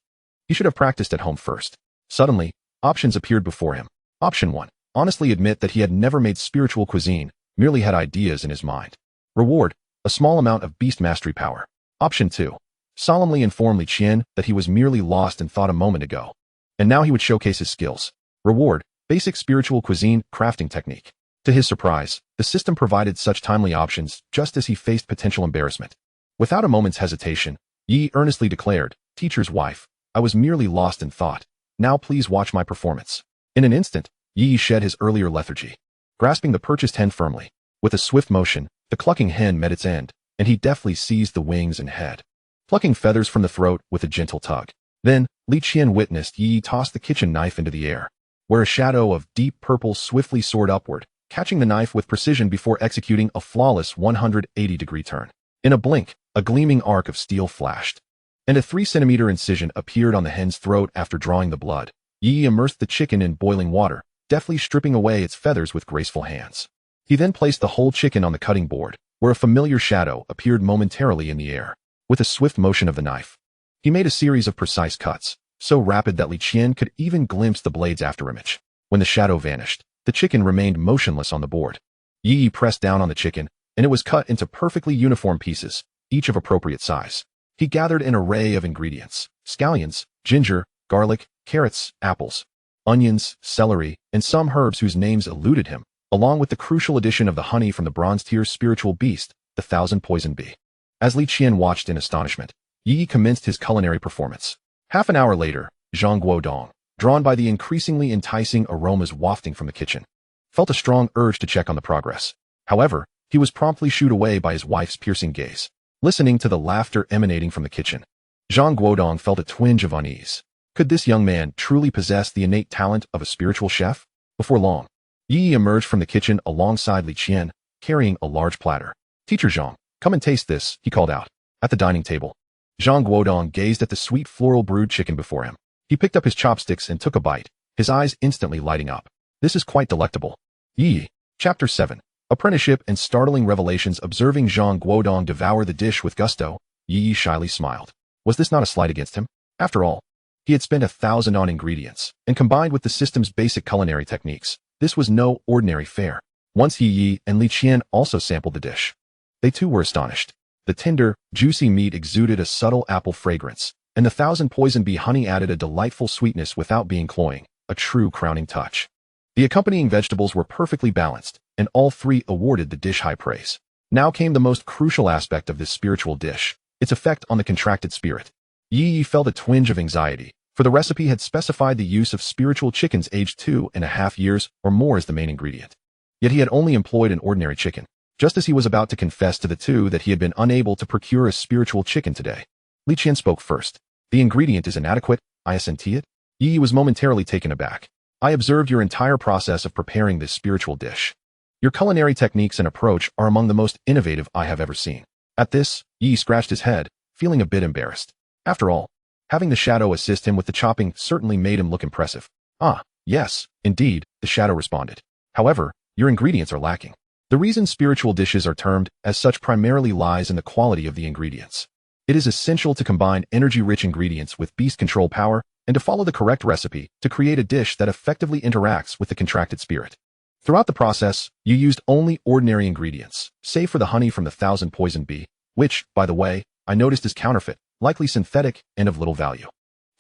He should have practiced at home first. Suddenly, options appeared before him. Option 1. honestly admit that he had never made spiritual cuisine, merely had ideas in his mind. Reward: a small amount of beast mastery power. Option 2. Solemnly inform Li Qian that he was merely lost in thought a moment ago, and now he would showcase his skills. Reward: basic spiritual cuisine crafting technique. To his surprise, the system provided such timely options just as he faced potential embarrassment. Without a moment's hesitation, Yi earnestly declared, "Teacher's wife, I was merely lost in thought. Now please watch my performance." In an instant, Yi shed his earlier lethargy. Grasping the purchased hen firmly, with a swift motion, the clucking hen met its end, and he deftly seized the wings and head, plucking feathers from the throat with a gentle tug. Then, Li Qian witnessed Yi toss the kitchen knife into the air, where a shadow of deep purple swiftly soared upward, catching the knife with precision before executing a flawless 180-degree turn. In a blink, a gleaming arc of steel flashed, and a 3-centimeter incision appeared on the hen's throat after drawing the blood. Yi immersed the chicken in boiling water, deftly stripping away its feathers with graceful hands. He then placed the whole chicken on the cutting board, where a familiar shadow appeared momentarily in the air. With a swift motion of the knife, he made a series of precise cuts, so rapid that Li Qian could even glimpse the blade's afterimage. When the shadow vanished, the chicken remained motionless on the board. Yi pressed down on the chicken, and it was cut into perfectly uniform pieces, each of appropriate size. He gathered an array of ingredients: scallions, ginger, garlic, carrots, apples, onions, celery, and some herbs whose names eluded him, along with the crucial addition of the honey from the bronze-tier spiritual beast, the thousand-poison bee. As Li Qian watched in astonishment, Yi commenced his culinary performance. Half an hour later, Zhang Guodong, drawn by the increasingly enticing aromas wafting from the kitchen, felt a strong urge to check on the progress. However, he was promptly shooed away by his wife's piercing gaze. Listening to the laughter emanating from the kitchen, Zhang Guodong felt a twinge of unease. Could this young man truly possess the innate talent of a spiritual chef? Before long, Yi emerged from the kitchen alongside Li Qian, carrying a large platter. "Teacher Zhang, come and taste this," he called out. At the dining table, Zhang Guodong gazed at the sweet floral brewed chicken before him. He picked up his chopsticks and took a bite, his eyes instantly lighting up. "This is quite delectable." Yi. Chapter 7. Apprenticeship and startling revelations. Observing Zhang Guodong devour the dish with gusto, Yi shyly smiled. Was this not a slight against him? After all, he had spent 1,000 on ingredients, and combined with the system's basic culinary techniques, this was no ordinary fare. Once Yi and Li Qian also sampled the dish, they too were astonished. The tender, juicy meat exuded a subtle apple fragrance, and the thousand-poison bee honey added a delightful sweetness without being cloying, a true crowning touch. The accompanying vegetables were perfectly balanced, and all three awarded the dish high praise. Now came the most crucial aspect of this spiritual dish: its effect on the contracted spirit. Yi felt a twinge of anxiety, for the recipe had specified the use of spiritual chickens aged 2.5 years or more as the main ingredient. Yet he had only employed an ordinary chicken. Just as he was about to confess to the two that he had been unable to procure a spiritual chicken today, Li Qian spoke first. "The ingredient is inadequate, I assent it." Yi was momentarily taken aback. "I observed your entire process of preparing this spiritual dish. Your culinary techniques and approach are among the most innovative I have ever seen." At this, Yi scratched his head, feeling a bit embarrassed. After all, having the shadow assist him with the chopping certainly made him look impressive. "Ah, yes, indeed," the shadow responded. "However, your ingredients are lacking. The reason spiritual dishes are termed as such primarily lies in the quality of the ingredients. It is essential to combine energy-rich ingredients with beast control power and to follow the correct recipe to create a dish that effectively interacts with the contracted spirit. Throughout the process, you used only ordinary ingredients, save for the honey from the thousand-poison bee, which, by the way, I noticed is counterfeit, likely synthetic, and of little value."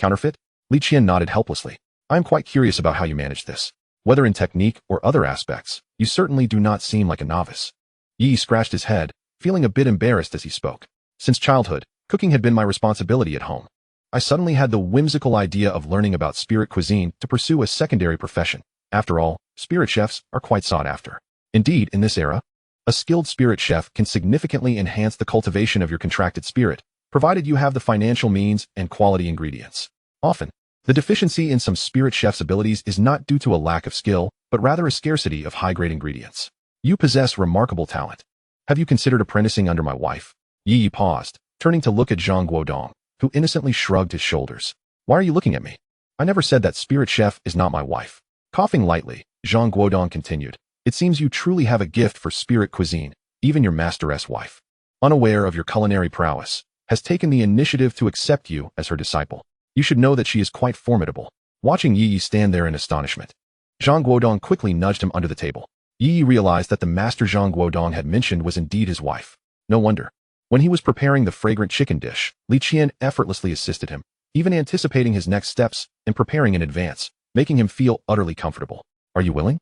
"Counterfeit?" Li Qian nodded helplessly. "I am quite curious about how you managed this. Whether in technique or other aspects, you certainly do not seem like a novice." Yi scratched his head, feeling a bit embarrassed as he spoke. "Since childhood, cooking had been my responsibility at home. I suddenly had the whimsical idea of learning about spirit cuisine to pursue a secondary profession. After all, spirit chefs are quite sought after. Indeed, in this era, a skilled spirit chef can significantly enhance the cultivation of your contracted spirit, provided you have the financial means and quality ingredients. Often, the deficiency in some spirit chef's abilities is not due to a lack of skill, but rather a scarcity of high-grade ingredients. You possess remarkable talent. Have you considered apprenticing under my wife?" Yi paused, turning to look at Zhang Guodong, who innocently shrugged his shoulders. "Why are you looking at me? I never said that spirit chef is not my wife." Coughing lightly, Zhang Guodong continued, "It seems you truly have a gift for spirit cuisine. Even your masteress wife, unaware of your culinary prowess, has taken the initiative to accept you as her disciple. You should know that she is quite formidable." Watching Yi stand there in astonishment, Zhang Guodong quickly nudged him under the table. Yi Yi realized that the master Zhang Guodong had mentioned was indeed his wife. No wonder. When he was preparing the fragrant chicken dish, Li Qian effortlessly assisted him, even anticipating his next steps and preparing in advance, making him feel utterly comfortable. Are you willing?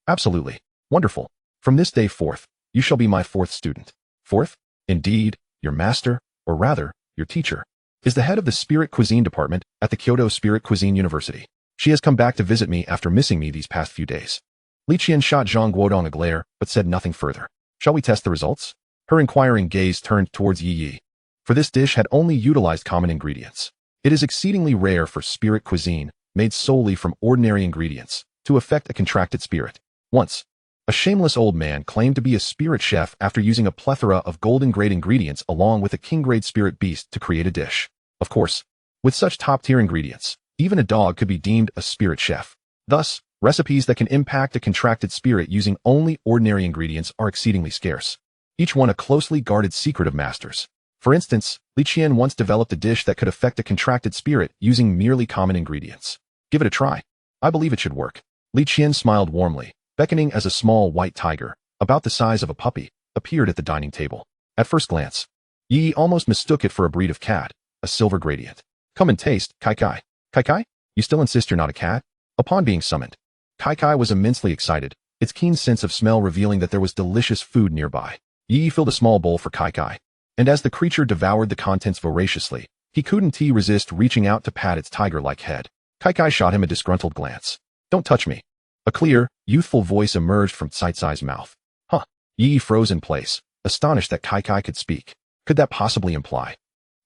Absolutely. Wonderful. From this day forth, you shall be my fourth student. Fourth? Indeed, your master, or rather, your teacher, is the head of the Spirit Cuisine Department at the Kyoto Spirit Cuisine University. She has come back to visit me after missing me these past few days. Li Qian shot Zhang Guodong a glare, but said nothing further. Shall we test the results? Her inquiring gaze turned towards Yi Yi. For this dish had only utilized common ingredients. It is exceedingly rare for spirit cuisine, made solely from ordinary ingredients, to affect a contracted spirit. Once, a shameless old man claimed to be a spirit chef after using a plethora of golden-grade ingredients along with a king-grade spirit beast to create a dish. Of course, with such top-tier ingredients, even a dog could be deemed a spirit chef. Thus, recipes that can impact a contracted spirit using only ordinary ingredients are exceedingly scarce. Each one a closely guarded secret of masters. For instance, Li Qian once developed a dish that could affect a contracted spirit using merely common ingredients. Give it a try. I believe it should work. Li Qian smiled warmly, beckoning as a small white tiger, about the size of a puppy, appeared at the dining table. At first glance, Yi almost mistook it for a breed of cat, a silver gradient. Come and taste, Kai Kai. Kai Kai? You still insist you're not a cat? Upon being summoned, Kai Kai was immensely excited, its keen sense of smell revealing that there was delicious food nearby. Yi filled a small bowl for Kai Kai, and as the creature devoured the contents voraciously, he couldn't resist reaching out to pat its tiger-like head. Kai Kai shot him a disgruntled glance. Don't touch me. A clear, youthful voice emerged from Tsai Tsai's mouth. Huh. Yi froze in place, astonished that Kai Kai could speak. Could that possibly imply?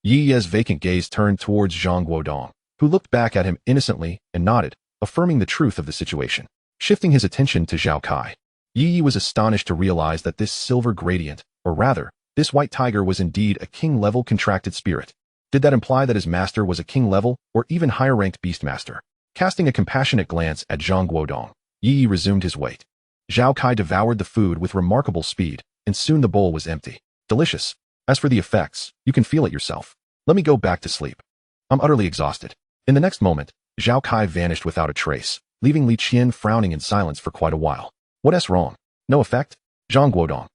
Yi's vacant gaze turned towards Zhang Guodong, who looked back at him innocently and nodded, affirming the truth of the situation. Shifting his attention to Zhao Kai, Yi was astonished to realize that this silver gradient, or rather, this white tiger was indeed a king-level contracted spirit. Did that imply that his master was a king-level or even higher-ranked beastmaster? Casting a compassionate glance at Zhang Guodong, Yi resumed his weight. Zhao Kai devoured the food with remarkable speed, and soon the bowl was empty. Delicious. As for the effects, you can feel it yourself. Let me go back to sleep. I'm utterly exhausted. In the next moment, Zhao Kai vanished without a trace, leaving Li Qian frowning in silence for quite a while. What's wrong? No effect? Zhang Guodong,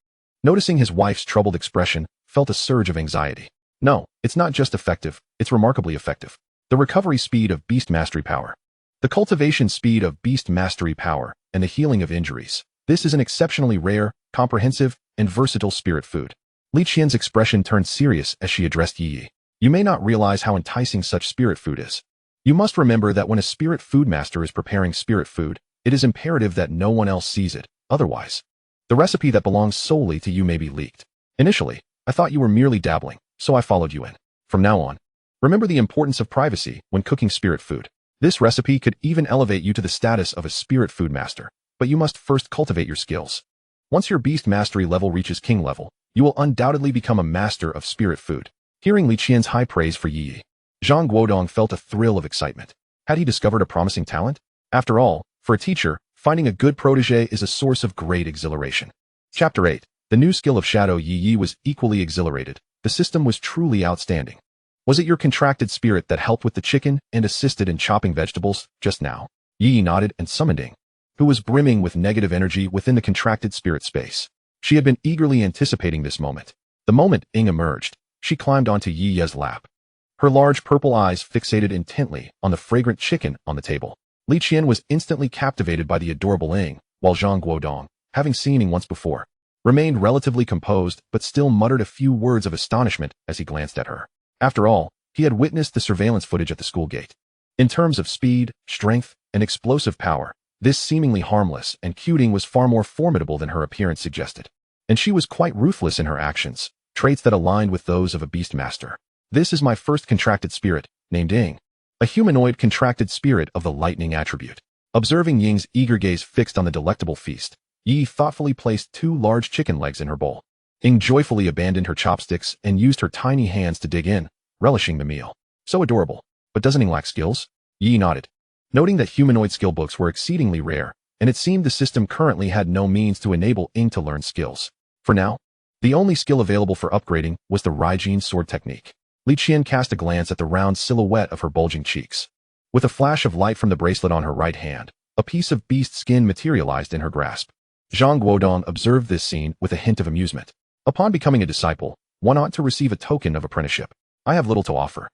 noticing his wife's troubled expression, felt a surge of anxiety. No, it's not just effective, it's remarkably effective. The recovery speed of beast mastery power. The cultivation speed of beast mastery power, and the healing of injuries. This is an exceptionally rare, comprehensive, and versatile spirit food. Li Qian's expression turned serious as she addressed Yi Yi. You may not realize how enticing such spirit food is. You must remember that when a spirit food master is preparing spirit food, it is imperative that no one else sees it, otherwise, the recipe that belongs solely to you may be leaked. Initially, I thought you were merely dabbling, so I followed you in. From now on, remember the importance of privacy when cooking spirit food. This recipe could even elevate you to the status of a spirit food master, but you must first cultivate your skills. Once your beast mastery level reaches king level, you will undoubtedly become a master of spirit food. Hearing Li Qian's high praise for Yi Yi, Zhang Guodong felt a thrill of excitement. Had he discovered a promising talent? After all, for a teacher, finding a good protege is a source of great exhilaration. Chapter 8. The new skill of Shadow. Yi Yi was equally exhilarated. The system was truly outstanding. Was it your contracted spirit that helped with the chicken and assisted in chopping vegetables just now? Yi Yi nodded and summoned Ing, who was brimming with negative energy within the contracted spirit space. She had been eagerly anticipating this moment. The moment Ing emerged, she climbed onto Yi Ye's lap. Her large purple eyes fixated intently on the fragrant chicken on the table. Li Qian was instantly captivated by the adorable Ing, while Zhang Guodong, having seen Ing once before, remained relatively composed but still muttered a few words of astonishment as he glanced at her. After all, he had witnessed the surveillance footage at the school gate. In terms of speed, strength, and explosive power, this seemingly harmless and cute Ing was far more formidable than her appearance suggested. And she was quite ruthless in her actions, traits that aligned with those of a beastmaster. This is my first contracted spirit, named Ing, a humanoid contracted spirit of the lightning attribute. Observing Ying's eager gaze fixed on the delectable feast, Yi thoughtfully placed 2 large chicken legs in her bowl. Ing joyfully abandoned her chopsticks and used her tiny hands to dig in, relishing the meal. So adorable. But doesn't Ing lack skills? Yi nodded, noting that humanoid skill books were exceedingly rare, and it seemed the system currently had no means to enable Ing to learn skills. For now, the only skill available for upgrading was the Raiden sword technique. Li Qian cast a glance at the round silhouette of her bulging cheeks. With a flash of light from the bracelet on her right hand, A piece of beast skin materialized in her grasp. Zhang Guodong observed this scene with a hint of amusement. Upon becoming a disciple, one ought to receive a token of apprenticeship. I have little to offer,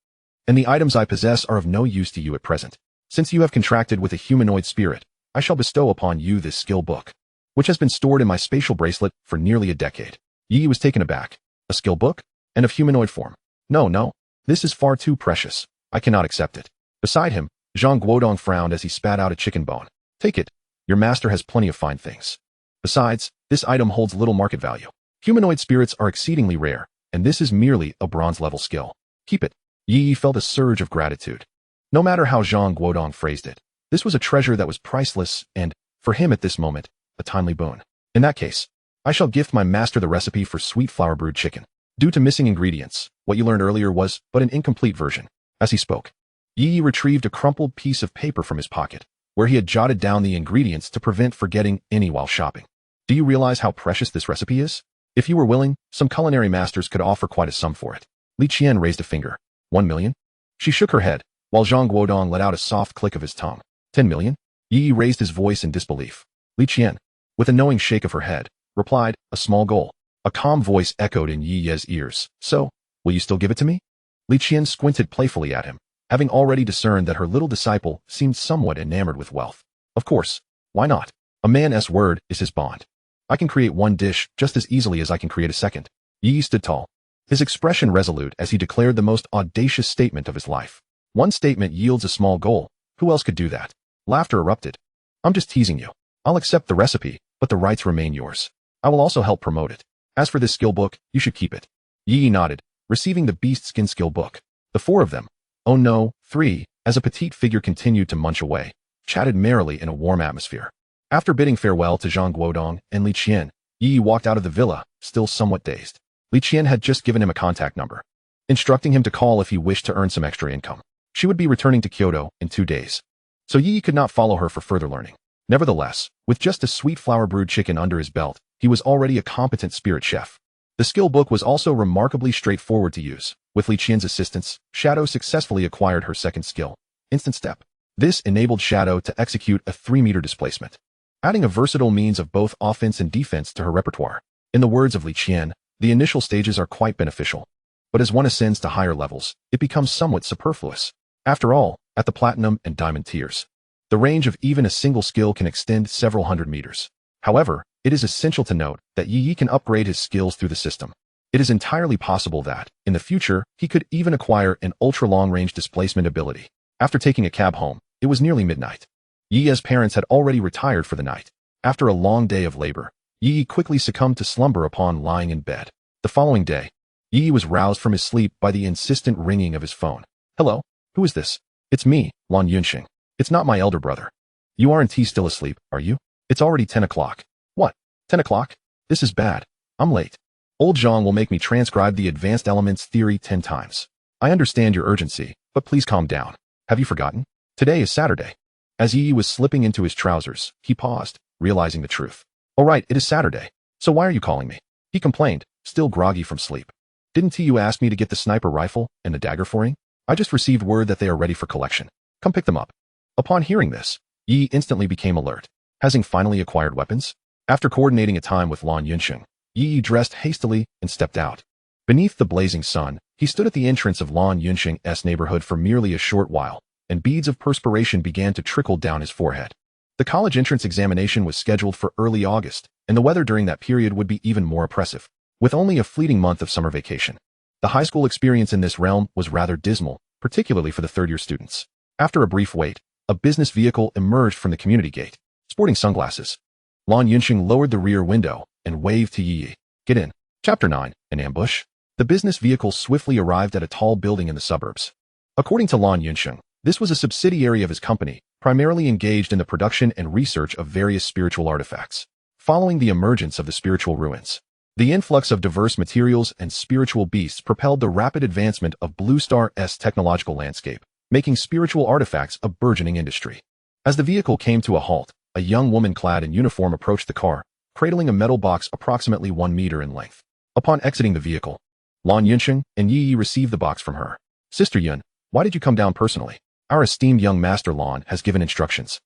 and the items I possess are of no use to you at present. Since you have contracted with a humanoid spirit, I shall bestow upon you this skill book, which has been stored in my spatial bracelet for nearly a decade. Yi was taken aback. A skill book? And of humanoid form? No. This is far too precious. I cannot accept it. Beside him, Zhang Guodong frowned as he spat out a chicken bone. Take it. Your master has plenty of fine things. Besides, this item holds little market value. Humanoid spirits are exceedingly rare, and this is merely a bronze-level skill. Keep it. Yi felt a surge of gratitude. No matter how Zhang Guodong phrased it, this was a treasure that was priceless and, for him at this moment, a timely boon. In that case, I shall gift my master the recipe for sweet flour brewed chicken. Due to missing ingredients, what you learned earlier was but an incomplete version. As he spoke, Yi retrieved a crumpled piece of paper from his pocket, where he had jotted down the ingredients to prevent forgetting any while shopping. Do you realize how precious this recipe is? If you were willing, some culinary masters could offer quite a sum for it. Li Qian raised a finger. 1 million? She shook her head, while Zhang Guodong let out a soft click of his tongue. 10 million? Yi raised his voice in disbelief. Li Qian, with a knowing shake of her head, replied, a small goal. A calm voice echoed in Yi Ye's ears. So, will you still give it to me? Li Qian squinted playfully at him, having already discerned that her little disciple seemed somewhat enamored with wealth. Of course, why not? A man's word is his bond. I can create one dish just as easily as I can create a second. Yi stood tall, his expression resolute as he declared the most audacious statement of his life. One statement yields a small goal. Who else could do that? Laughter erupted. I'm just teasing you. I'll accept the recipe, but the rights remain yours. I will also help promote it. As for this skill book, you should keep it. Yi nodded, receiving the beast skin skill book. The four of them, oh no, three, as a petite figure continued to munch away, chatted merrily in a warm atmosphere. After bidding farewell to Zhang Guodong and Li Qian, Yi walked out of the villa, still somewhat dazed. Li Qian had just given him a contact number, instructing him to call if he wished to earn some extra income. She would be returning to Kyoto in 2 days, so Yi could not follow her for further learning. Nevertheless, with just a sweet flour brewed chicken under his belt, he was already a competent spirit chef. The skill book was also remarkably straightforward to use. With Li Qian's assistance, Shadow successfully acquired her second skill, Instant Step. This enabled Shadow to execute a 3-meter displacement, adding a versatile means of both offense and defense to her repertoire. In the words of Li Qian, the initial stages are quite beneficial, but as one ascends to higher levels, it becomes somewhat superfluous. After all, at the platinum and diamond tiers, the range of even a single skill can extend several hundred meters. However, it is essential to note that Yi can upgrade his skills through the system. It is entirely possible that, in the future, he could even acquire an ultra-long-range displacement ability. After taking a cab home, it was nearly midnight. Yi's parents had already retired for the night. After a long day of labor, Yi quickly succumbed to slumber upon lying in bed. The following day, Yi was roused from his sleep by the insistent ringing of his phone. Hello? Who is this? It's me, Lan Yunxing. It's not my elder brother. You aren't still asleep, are you? It's already 10 o'clock. What? 10 o'clock? This is bad. I'm late. Old Zhang will make me transcribe the advanced elements theory 10 times. I understand your urgency, but please calm down. Have you forgotten? Today is Saturday. As Yi was slipping into his trousers, he paused, realizing the truth. Oh right, it is Saturday. So why are you calling me? He complained, still groggy from sleep. Didn't you ask me to get the sniper rifle and the dagger for you? I just received word that they are ready for collection. Come pick them up. Upon hearing this, Yi instantly became alert. Having finally acquired weapons? After coordinating a time with Lan Yunxing, Yi dressed hastily and stepped out. Beneath the blazing sun, he stood at the entrance of Lan Yunxing's neighborhood for merely a short while, and beads of perspiration began to trickle down his forehead. The college entrance examination was scheduled for early August, and the weather during that period would be even more oppressive. With only a fleeting month of summer vacation, the high school experience in this realm was rather dismal, particularly for the third-year students. After a brief wait, a business vehicle emerged from the community gate, sporting sunglasses. Lan Yunxing lowered the rear window and waved to Yi. Get in. Chapter 9, An Ambush. The business vehicle swiftly arrived at a tall building in the suburbs. According to Lan Yunxing, this was a subsidiary of his company, primarily engaged in the production and research of various spiritual artifacts. Following the emergence of the spiritual ruins, the influx of diverse materials and spiritual beasts propelled the rapid advancement of Blue Star's technological landscape, making spiritual artifacts a burgeoning industry. As the vehicle came to a halt, a young woman clad in uniform approached the car, cradling a metal box approximately 1 meter in length. Upon exiting the vehicle, Lan Yunxing and Yi received the box from her. Sister Yun, why did you come down personally? Our esteemed young master Lan has given instructions.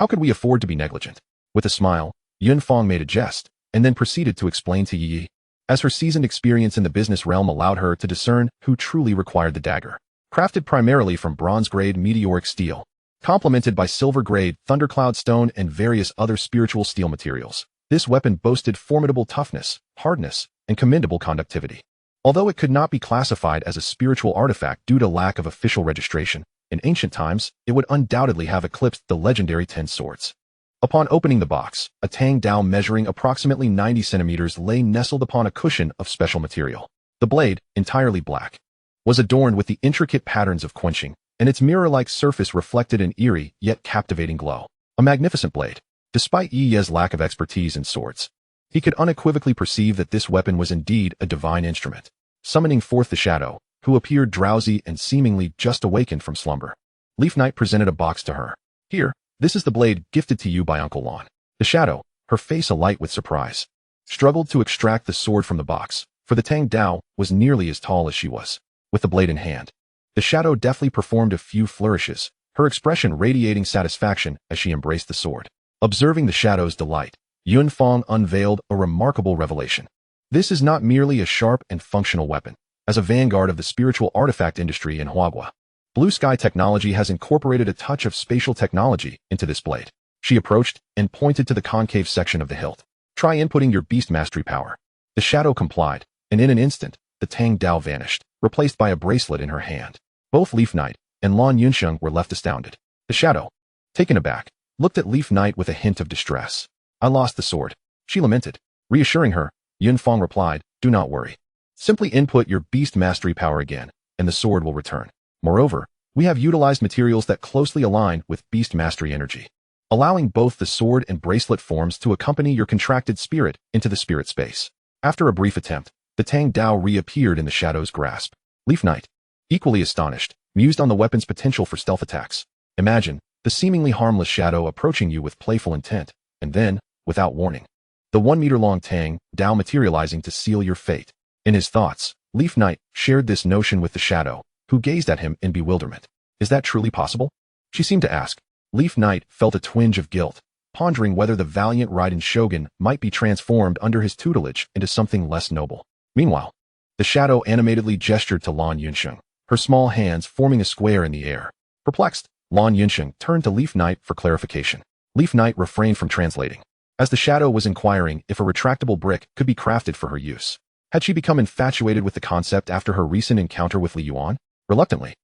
How could we afford to be negligent? With a smile, Yunfang made a jest, and then proceeded to explain to Ye Ye, as her seasoned experience in the business realm allowed her to discern who truly required the dagger. Crafted primarily from bronze-grade meteoric steel, complemented by silver-grade thundercloud stone and various other spiritual steel materials, this weapon boasted formidable toughness, hardness, and commendable conductivity. Although it could not be classified as a spiritual artifact due to lack of official registration, in ancient times, it would undoubtedly have eclipsed the legendary 10 swords. Upon opening the box, a tang dao measuring approximately 90 centimeters lay nestled upon a cushion of special material. The blade, entirely black, was adorned with the intricate patterns of quenching, and its mirror-like surface reflected an eerie yet captivating glow. A magnificent blade. Despite Ye Ye's lack of expertise in swords, he could unequivocally perceive that this weapon was indeed a divine instrument. Summoning forth the shadow, who appeared drowsy and seemingly just awakened from slumber, Leaf Knight presented a box to her. Here, this is the blade gifted to you by Uncle Lon. The shadow, her face alight with surprise, struggled to extract the sword from the box, for the Tang Dao was nearly as tall as she was. With the blade in hand, the shadow deftly performed a few flourishes, her expression radiating satisfaction as she embraced the sword. Observing the shadow's delight, Yunfang unveiled a remarkable revelation. This is not merely a sharp and functional weapon. As a vanguard of the spiritual artifact industry in Huagua, Blue Sky Technology has incorporated a touch of spatial technology into this blade. She approached and pointed to the concave section of the hilt. Try inputting your beast mastery power. The shadow complied, and in an instant, the Tang Dao vanished, replaced by a bracelet in her hand. Both Leaf Knight and Lan Yunsheng were left astounded. The shadow, taken aback, looked at Leaf Knight with a hint of distress. I lost the sword, she lamented. Reassuring her, Yunfang replied, do not worry. Simply input your beast mastery power again, and the sword will return. Moreover, we have utilized materials that closely align with beast mastery energy, allowing both the sword and bracelet forms to accompany your contracted spirit into the spirit space. After a brief attempt, the Tang Dao reappeared in the shadow's grasp. Leaf Knight, equally astonished, mused on the weapon's potential for stealth attacks. Imagine the seemingly harmless shadow approaching you with playful intent, and then, without warning, the 1-meter-long Tang Dao materializing to seal your fate. In his thoughts, Leaf Knight shared this notion with the shadow, who gazed at him in bewilderment. Is that truly possible? She seemed to ask. Leaf Knight felt a twinge of guilt, pondering whether the valiant Raiden Shogun might be transformed under his tutelage into something less noble. Meanwhile, the shadow animatedly gestured to Lan Yunsheng, her small hands forming a square in the air. Perplexed, Lan Yunsheng turned to Leaf Knight for clarification. Leaf Knight refrained from translating, as the shadow was inquiring if a retractable brick could be crafted for her use. Had she become infatuated with the concept after her recent encounter with Li Yuan? Reluctantly,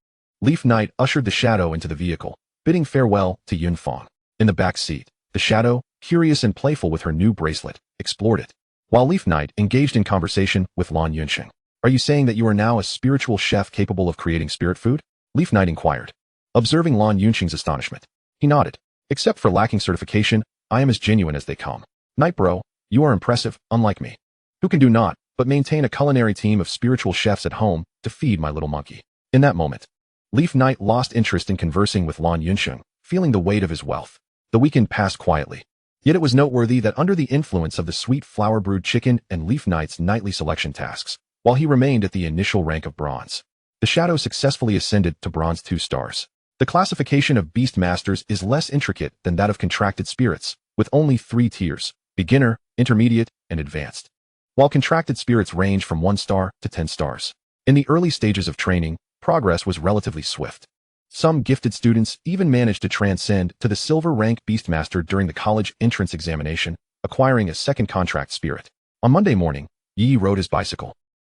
Leaf Knight ushered the shadow into the vehicle, bidding farewell to Yunfang. In the back seat, the shadow, curious and playful with her new bracelet, explored it, while Leaf Knight engaged in conversation with Lan Yunsheng. Are you saying that you are now a spiritual chef capable of creating spirit food? Leaf Knight inquired. Observing Lan Yunsheng's astonishment, he nodded. Except for lacking certification, I am as genuine as they come. Night bro, you are impressive, unlike me, who can do naught but maintain a culinary team of spiritual chefs at home to feed my little monkey. In that moment, Leaf Knight lost interest in conversing with Lan Yunsheng, feeling the weight of his wealth. The weekend passed quietly. Yet it was noteworthy that under the influence of the sweet flour-brewed chicken and Leaf Knight's nightly selection tasks, while he remained at the initial rank of bronze, the shadow successfully ascended to bronze 2 stars. The classification of beast masters is less intricate than that of contracted spirits, with only 3 tiers: beginner, intermediate, and advanced. While contracted spirits range from 1 star to 10 stars. In the early stages of training, progress was relatively swift. Some gifted students even managed to transcend to the silver rank beastmaster during the college entrance examination, acquiring a second contract spirit. On Monday morning, Yi rode his bicycle,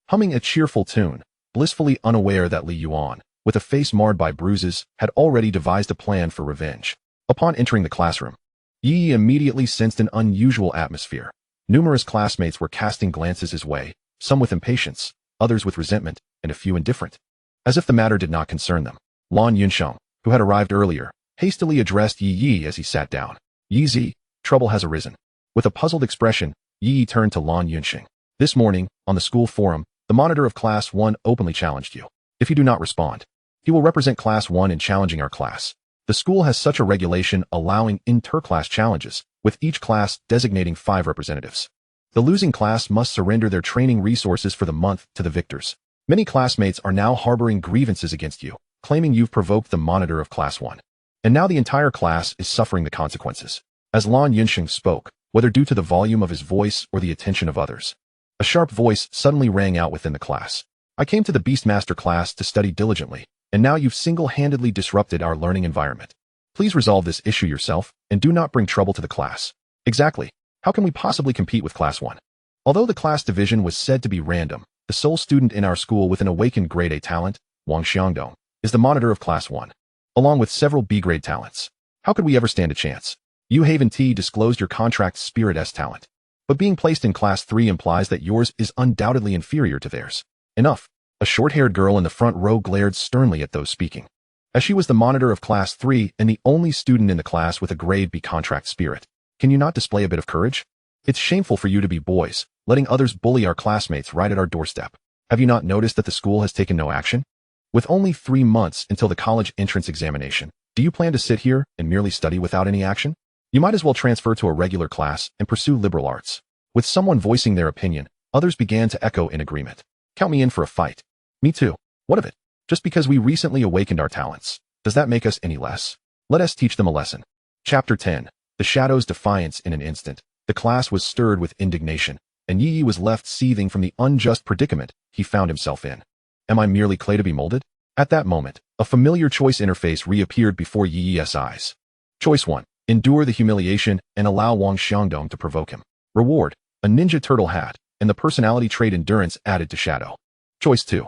humming a cheerful tune, blissfully unaware that Li Yuan, with a face marred by bruises, had already devised a plan for revenge. Upon entering the classroom, Yi immediately sensed an unusual atmosphere. Numerous classmates were casting glances his way, some with impatience, others with resentment, and a few indifferent, as if the matter did not concern them. Lan Yunsheng, who had arrived earlier, hastily addressed Yi Yi as he sat down. Yi Zi, trouble has arisen. With a puzzled expression, Yi turned to Lan Yunsheng. This morning, on the school forum, the monitor of Class 1 openly challenged you. If you do not respond, he will represent Class 1 in challenging our class. The school has such a regulation allowing inter-class challenges, with each class designating 5 representatives. The losing class must surrender their training resources for the month to the victors. Many classmates are now harboring grievances against you, claiming you've provoked the monitor of Class 1. And now the entire class is suffering the consequences. As Lan Yunsheng spoke, whether due to the volume of his voice or the attention of others, a sharp voice suddenly rang out within the class. I came to the Beastmaster class to study diligently, and now you've single-handedly disrupted our learning environment. Please resolve this issue yourself, and do not bring trouble to the class. Exactly. How can we possibly compete with Class 1? Although the class division was said to be random, the sole student in our school with an awakened grade A talent, Wang Xiangdong, is the monitor of Class 1, along with several B-grade talents. How could we ever stand a chance? You Haven T disclosed your contract Spirit S talent, but being placed in Class 3 implies that yours is undoubtedly inferior to theirs. Enough. A short-haired girl in the front row glared sternly at those speaking. As she was the monitor of Class 3 and the only student in the class with a grade B contract spirit, can you not display a bit of courage? It's shameful for you to be boys, letting others bully our classmates right at our doorstep. Have you not noticed that the school has taken no action? With only 3 months until the college entrance examination, do you plan to sit here and merely study without any action? You might as well transfer to a regular class and pursue liberal arts. With someone voicing their opinion, others began to echo in agreement. Count me in for a fight. Me too. What of it? Just because we recently awakened our talents, does that make us any less? Let us teach them a lesson. Chapter 10. The Shadow's Defiance. In an instant, the class was stirred with indignation, and Yi Yi was left seething from the unjust predicament he found himself in. Am I merely clay to be molded? At that moment, a familiar choice interface reappeared before Yi Yi's eyes. Choice 1. Endure the humiliation and allow Wang Xiangdong to provoke him. Reward. A ninja turtle hat, and the personality trait endurance added to Shadow. Choice 2.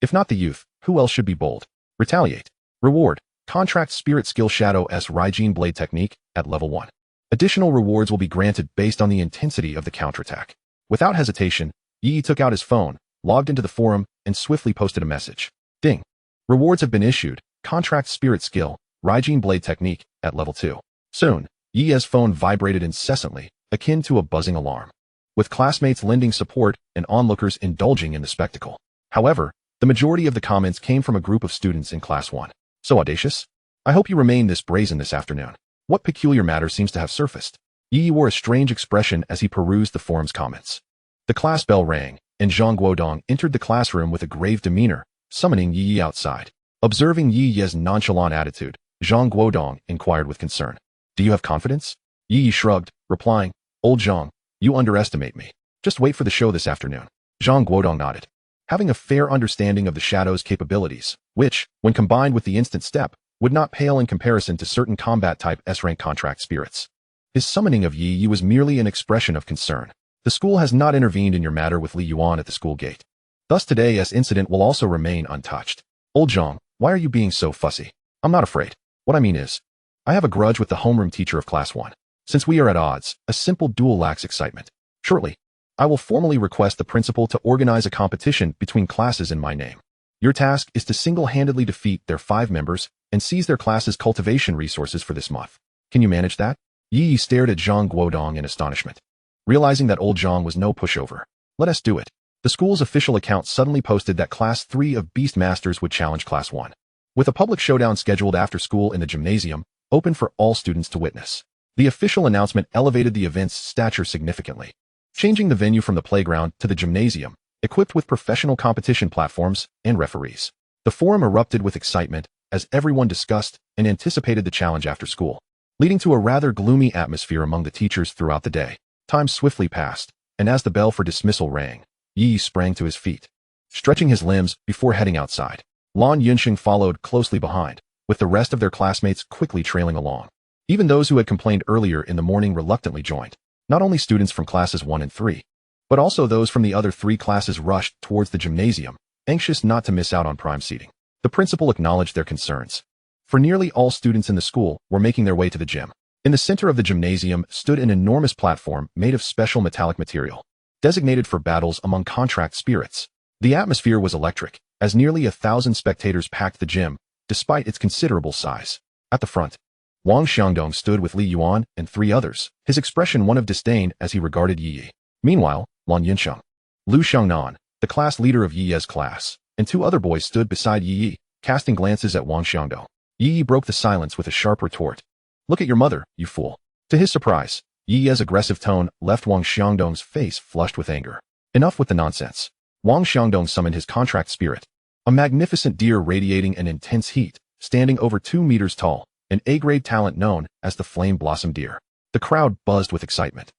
If not the youth, who else should be bold? Retaliate. Reward. Contract Spirit Skill Shadow S Raiden Blade Technique at level 1. Additional rewards will be granted based on the intensity of the counterattack. Without hesitation, Yi took out his phone, logged into the forum, and swiftly posted a message. Ding. Rewards have been issued. Contract Spirit Skill, Raiden Blade Technique at level 2. Soon, Yi's phone vibrated incessantly, akin to a buzzing alarm, with classmates lending support and onlookers indulging in the spectacle. However, the majority of the comments came from a group of students in Class 1. So audacious? I hope you remain this brazen this afternoon. What peculiar matter seems to have surfaced? Yi wore a strange expression as he perused the forum's comments. The class bell rang, and Zhang Guodong entered the classroom with a grave demeanor, summoning Yi outside. Observing Yi's nonchalant attitude, Zhang Guodong inquired with concern. Do you have confidence? Yi shrugged, replying, Old Zhang, you underestimate me. Just wait for the show this afternoon. Zhang Guodong nodded. Having a fair understanding of the Shadow's capabilities, which, when combined with the instant step, would not pale in comparison to certain combat-type S-rank contract spirits. His summoning of Yi was merely an expression of concern. The school has not intervened in your matter with Li Yuan at the school gate. Thus today's incident will also remain untouched. Old Zhang, why are you being so fussy? I'm not afraid. What I mean is, I have a grudge with the homeroom teacher of Class 1. Since we are at odds, a simple duel lacks excitement. Shortly, I will formally request the principal to organize a competition between classes in my name. Your task is to single-handedly defeat their 5 members and seize their class's cultivation resources for this month. Can you manage that? Yi stared at Zhang Guodong in astonishment. Realizing that old Zhang was no pushover. Let us do it. The school's official account suddenly posted that Class 3 of Beast Masters would challenge Class 1. With a public showdown scheduled after school in the gymnasium, open for all students to witness. The official announcement elevated the event's stature significantly, changing the venue from the playground to the gymnasium, equipped with professional competition platforms and referees. The forum erupted with excitement as everyone discussed and anticipated the challenge after school, leading to a rather gloomy atmosphere among the teachers throughout the day. Time swiftly passed, and as the bell for dismissal rang, Yi sprang to his feet, stretching his limbs before heading outside. Lan Yunsheng followed closely behind, with the rest of their classmates quickly trailing along. Even those who had complained earlier in the morning reluctantly joined. Not only students from classes 1 and 3, but also those from the other 3 classes rushed towards the gymnasium, anxious not to miss out on prime seating. The principal acknowledged their concerns, for nearly all students in the school were making their way to the gym. In the center of the gymnasium stood an enormous platform made of special metallic material, designated for battles among contract spirits. The atmosphere was electric, as nearly 1,000 spectators packed the gym, despite its considerable size. At the front, Wang Xiangdong stood with Li Yuan and 3 others, his expression one of disdain as he regarded Yi Yi. Meanwhile, Lan Yunsheng, Lu Xiangnan, the class leader of Yi's class, and 2 other boys stood beside Yi Yi, casting glances at Wang Xiangdong. Yi Yi broke the silence with a sharp retort. Look at your mother, you fool. To his surprise, Yi Yi's aggressive tone left Wang Xiangdong's face flushed with anger. Enough with the nonsense. Wang Xiangdong summoned his contract spirit, a magnificent deer radiating an intense heat, standing over 2 meters tall, an A-grade talent known as the Flame Blossom Deer. The crowd buzzed with excitement.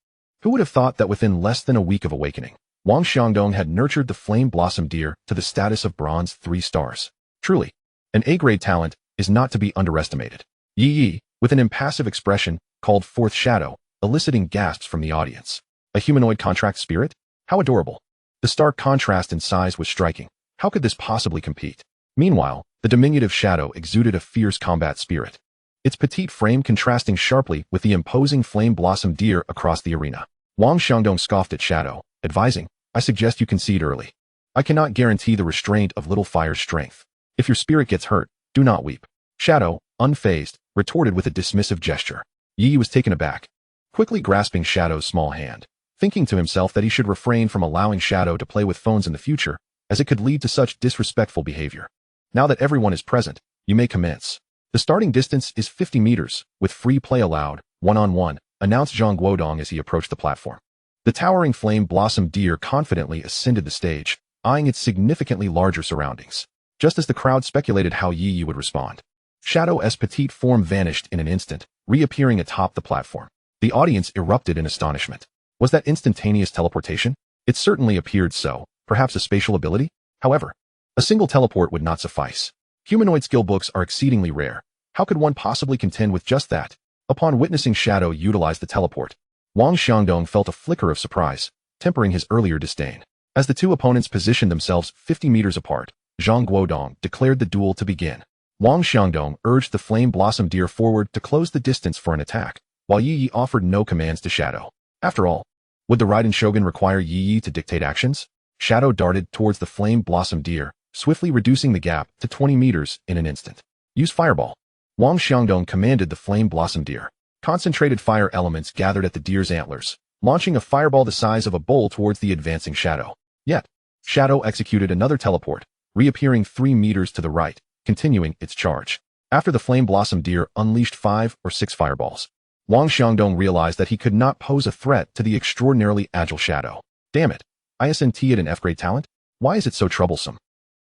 Who would have thought that within less than a week of awakening, Wang Xiangdong had nurtured the Flame Blossom Deer to the status of bronze 3 stars? Truly, an A-grade talent is not to be underestimated. Ye Ye, with an impassive expression, called forth Shadow, eliciting gasps from the audience. A humanoid contract spirit? How adorable. The stark contrast in size was striking. How could this possibly compete? Meanwhile, the diminutive Shadow exuded a fierce combat spirit, its petite frame contrasting sharply with the imposing Flame Blossom Deer across the arena. Wang Xiangdong scoffed at Shadow, advising, "I suggest you concede early. I cannot guarantee the restraint of Little Fire's strength. If your spirit gets hurt, do not weep." Shadow, unfazed, retorted with a dismissive gesture. Yi was taken aback, quickly grasping Shadow's small hand, thinking to himself that he should refrain from allowing Shadow to play with phones in the future, as it could lead to such disrespectful behavior. "Now that everyone is present, you may commence. The starting distance is 50 meters, with free play allowed, one-on-one," announced Zhang Guodong as he approached the platform. The towering Flame Blossom Deer confidently ascended the stage, eyeing its significantly larger surroundings. Just as the crowd speculated how Yi Yi would respond, Shadow's petite form vanished in an instant, reappearing atop the platform. The audience erupted in astonishment. Was that instantaneous teleportation? It certainly appeared so, perhaps a spatial ability? However, a single teleport would not suffice. Humanoid skill books are exceedingly rare. How could one possibly contend with just that? Upon witnessing Shadow utilize the teleport, Wang Xiangdong felt a flicker of surprise, tempering his earlier disdain. As the two opponents positioned themselves 50 meters apart, Zhang Guodong declared the duel to begin. Wang Xiangdong urged the Flame Blossom Deer forward to close the distance for an attack, while Yi Yi offered no commands to Shadow. After all, would the Raiden Shogun require Yi Yi to dictate actions? Shadow darted towards the Flame Blossom Deer, swiftly reducing the gap to 20 meters in an instant. "Use Fireball." Wang Xiangdong commanded the Flame Blossom Deer. Concentrated fire elements gathered at the deer's antlers, launching a fireball the size of a bowl towards the advancing Shadow. Yet, Shadow executed another teleport, reappearing 3 meters to the right, continuing its charge. After the Flame Blossom Deer unleashed 5 or 6 fireballs, Wang Xiangdong realized that he could not pose a threat to the extraordinarily agile Shadow. "Damn it, isn't it an F-grade talent? Why is it so troublesome?"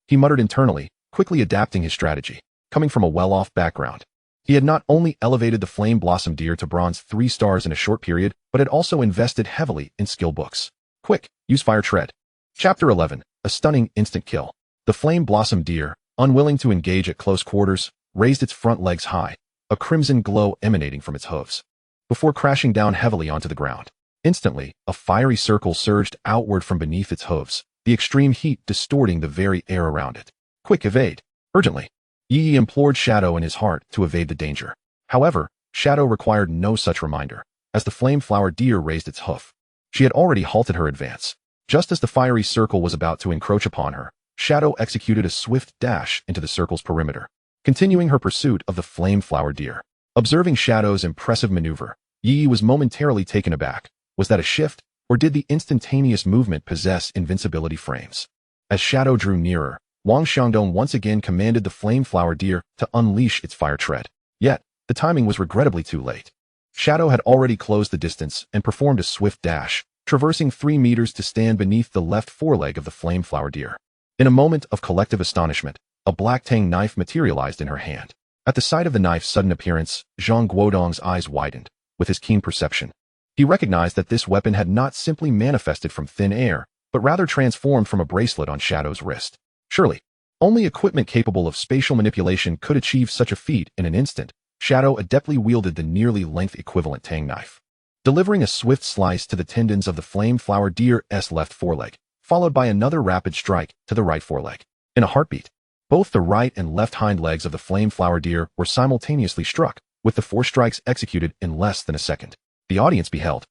He muttered internally, quickly adapting his strategy. Coming from a well-off background, he had not only elevated the Flame Blossom Deer to bronze 3 stars in a short period, but had also invested heavily in skill books. "Quick, use Fire Tread." Chapter 11, a stunning instant kill. The Flame Blossom Deer, unwilling to engage at close quarters, raised its front legs high, a crimson glow emanating from its hooves, before crashing down heavily onto the ground. Instantly, a fiery circle surged outward from beneath its hooves, the extreme heat distorting the very air around it. "Quick, evade!" Urgently, Yi Yi implored Shadow in his heart to evade the danger. However, Shadow required no such reminder, as the Flame Flower Deer raised its hoof. She had already halted her advance. Just as the fiery circle was about to encroach upon her, Shadow executed a swift dash into the circle's perimeter, continuing her pursuit of the Flame Flower Deer. Observing Shadow's impressive maneuver, Yi Yi was momentarily taken aback. Was that a shift, or did the instantaneous movement possess invincibility frames? As Shadow drew nearer, Wang Xiangdong once again commanded the Flame Flower Deer to unleash its fire tread. Yet, the timing was regrettably too late. Shadow had already closed the distance and performed a swift dash, traversing 3 meters to stand beneath the left foreleg of the Flame Flower Deer. In a moment of collective astonishment, a black tang knife materialized in her hand. At the sight of the knife's sudden appearance, Zhang Guodong's eyes widened. With his keen perception, he recognized that this weapon had not simply manifested from thin air, but rather transformed from a bracelet on Shadow's wrist. Surely, only equipment capable of spatial manipulation could achieve such a feat in an instant. Shadow adeptly wielded the nearly length equivalent tang knife, delivering a swift slice to the tendons of the Flame Flower Deer's left foreleg, followed by another rapid strike to the right foreleg. In a heartbeat, both the right and left hind legs of the Flame Flower Deer were simultaneously struck, with the 4 strikes executed in less than a second. The audience beheld,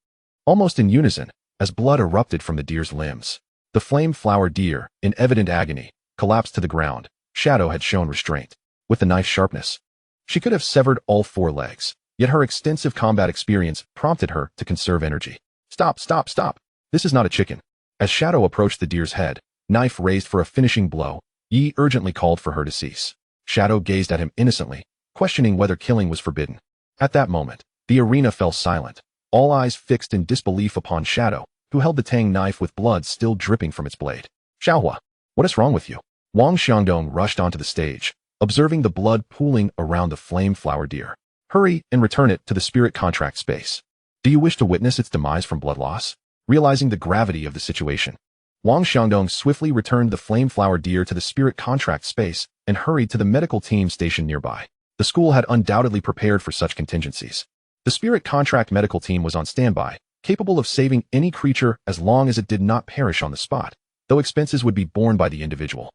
almost in unison, as blood erupted from the deer's limbs. The Flame Flower Deer, in evident agony, collapsed to the ground. Shadow had shown restraint. With the knife's sharpness, she could have severed all 4 legs, yet her extensive combat experience prompted her to conserve energy. "Stop, stop, stop! This is not a chicken." As Shadow approached the deer's head, knife raised for a finishing blow, Yi urgently called for her to cease. Shadow gazed at him innocently, questioning whether killing was forbidden. At that moment, the arena fell silent, all eyes fixed in disbelief upon Shadow, who held the tang knife with blood still dripping from its blade. "Xiaohua, what is wrong with you?" Wang Xiangdong rushed onto the stage, observing the blood pooling around the Flame Flower Deer. Hurry and return it to the spirit contract space. Do you wish to witness its demise from blood loss? Realizing the gravity of the situation, Wang Xiangdong swiftly returned the flame flower deer to the spirit contract space and hurried to the medical team stationed nearby. The school had undoubtedly prepared for such contingencies. The spirit contract medical team was on standby, capable of saving any creature as long as it did not perish on the spot, though expenses would be borne by the individual.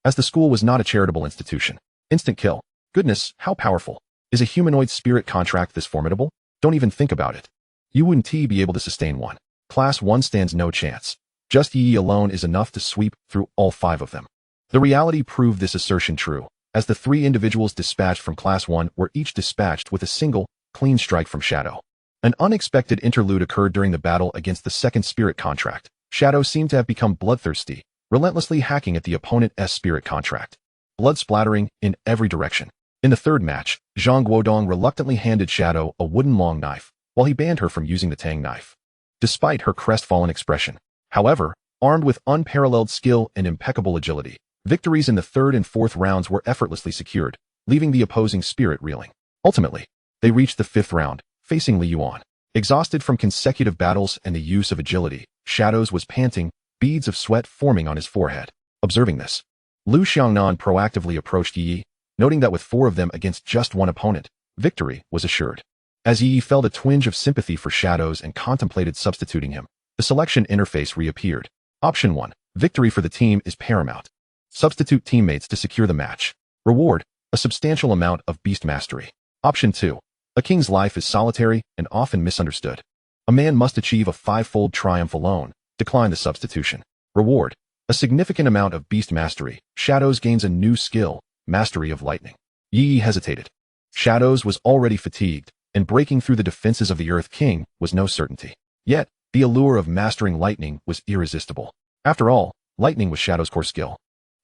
As the school was not a charitable institution. Instant kill. Goodness, how powerful. Is a humanoid spirit contract this formidable? Don't even think about it. You wouldn't be able to sustain one. Class 1 stands no chance. Just Yi Yi alone is enough to sweep through all 5 of them. The reality proved this assertion true, as the 3 individuals dispatched from Class 1 were each dispatched with a single, clean strike from Shadow. An unexpected interlude occurred during the battle against the second spirit contract. Shadow seemed to have become bloodthirsty, relentlessly hacking at the opponent's spirit contract. Blood splattering in every direction. In the third match, Zhang Guodong reluctantly handed Shadow a wooden long knife, while he banned her from using the Tang knife. Despite her crestfallen expression, however, armed with unparalleled skill and impeccable agility, victories in the third and fourth rounds were effortlessly secured, leaving the opposing spirit reeling. Ultimately, they reached the 5th round, facing Li Yuan. Exhausted from consecutive battles and the use of agility, Shadows was panting, beads of sweat forming on his forehead. Observing this, Lu Xiangnan proactively approached Yi Yi, noting that with 4 of them against just one opponent, victory was assured. As Yi Yi felt a twinge of sympathy for Shadows and contemplated substituting him, the selection interface reappeared. Option 1. Victory for the team is paramount. Substitute teammates to secure the match. Reward, a substantial amount of beast mastery. Option 2. A king's life is solitary and often misunderstood. A man must achieve a 5-fold triumph alone. Decline the substitution. Reward, a significant amount of beast mastery. Shadows gains a new skill, mastery of lightning. Yi Yi hesitated. Shadows was already fatigued, and breaking through the defenses of the Earth King was no certainty. Yet, the allure of mastering lightning was irresistible. After all, lightning was Shadow's core skill.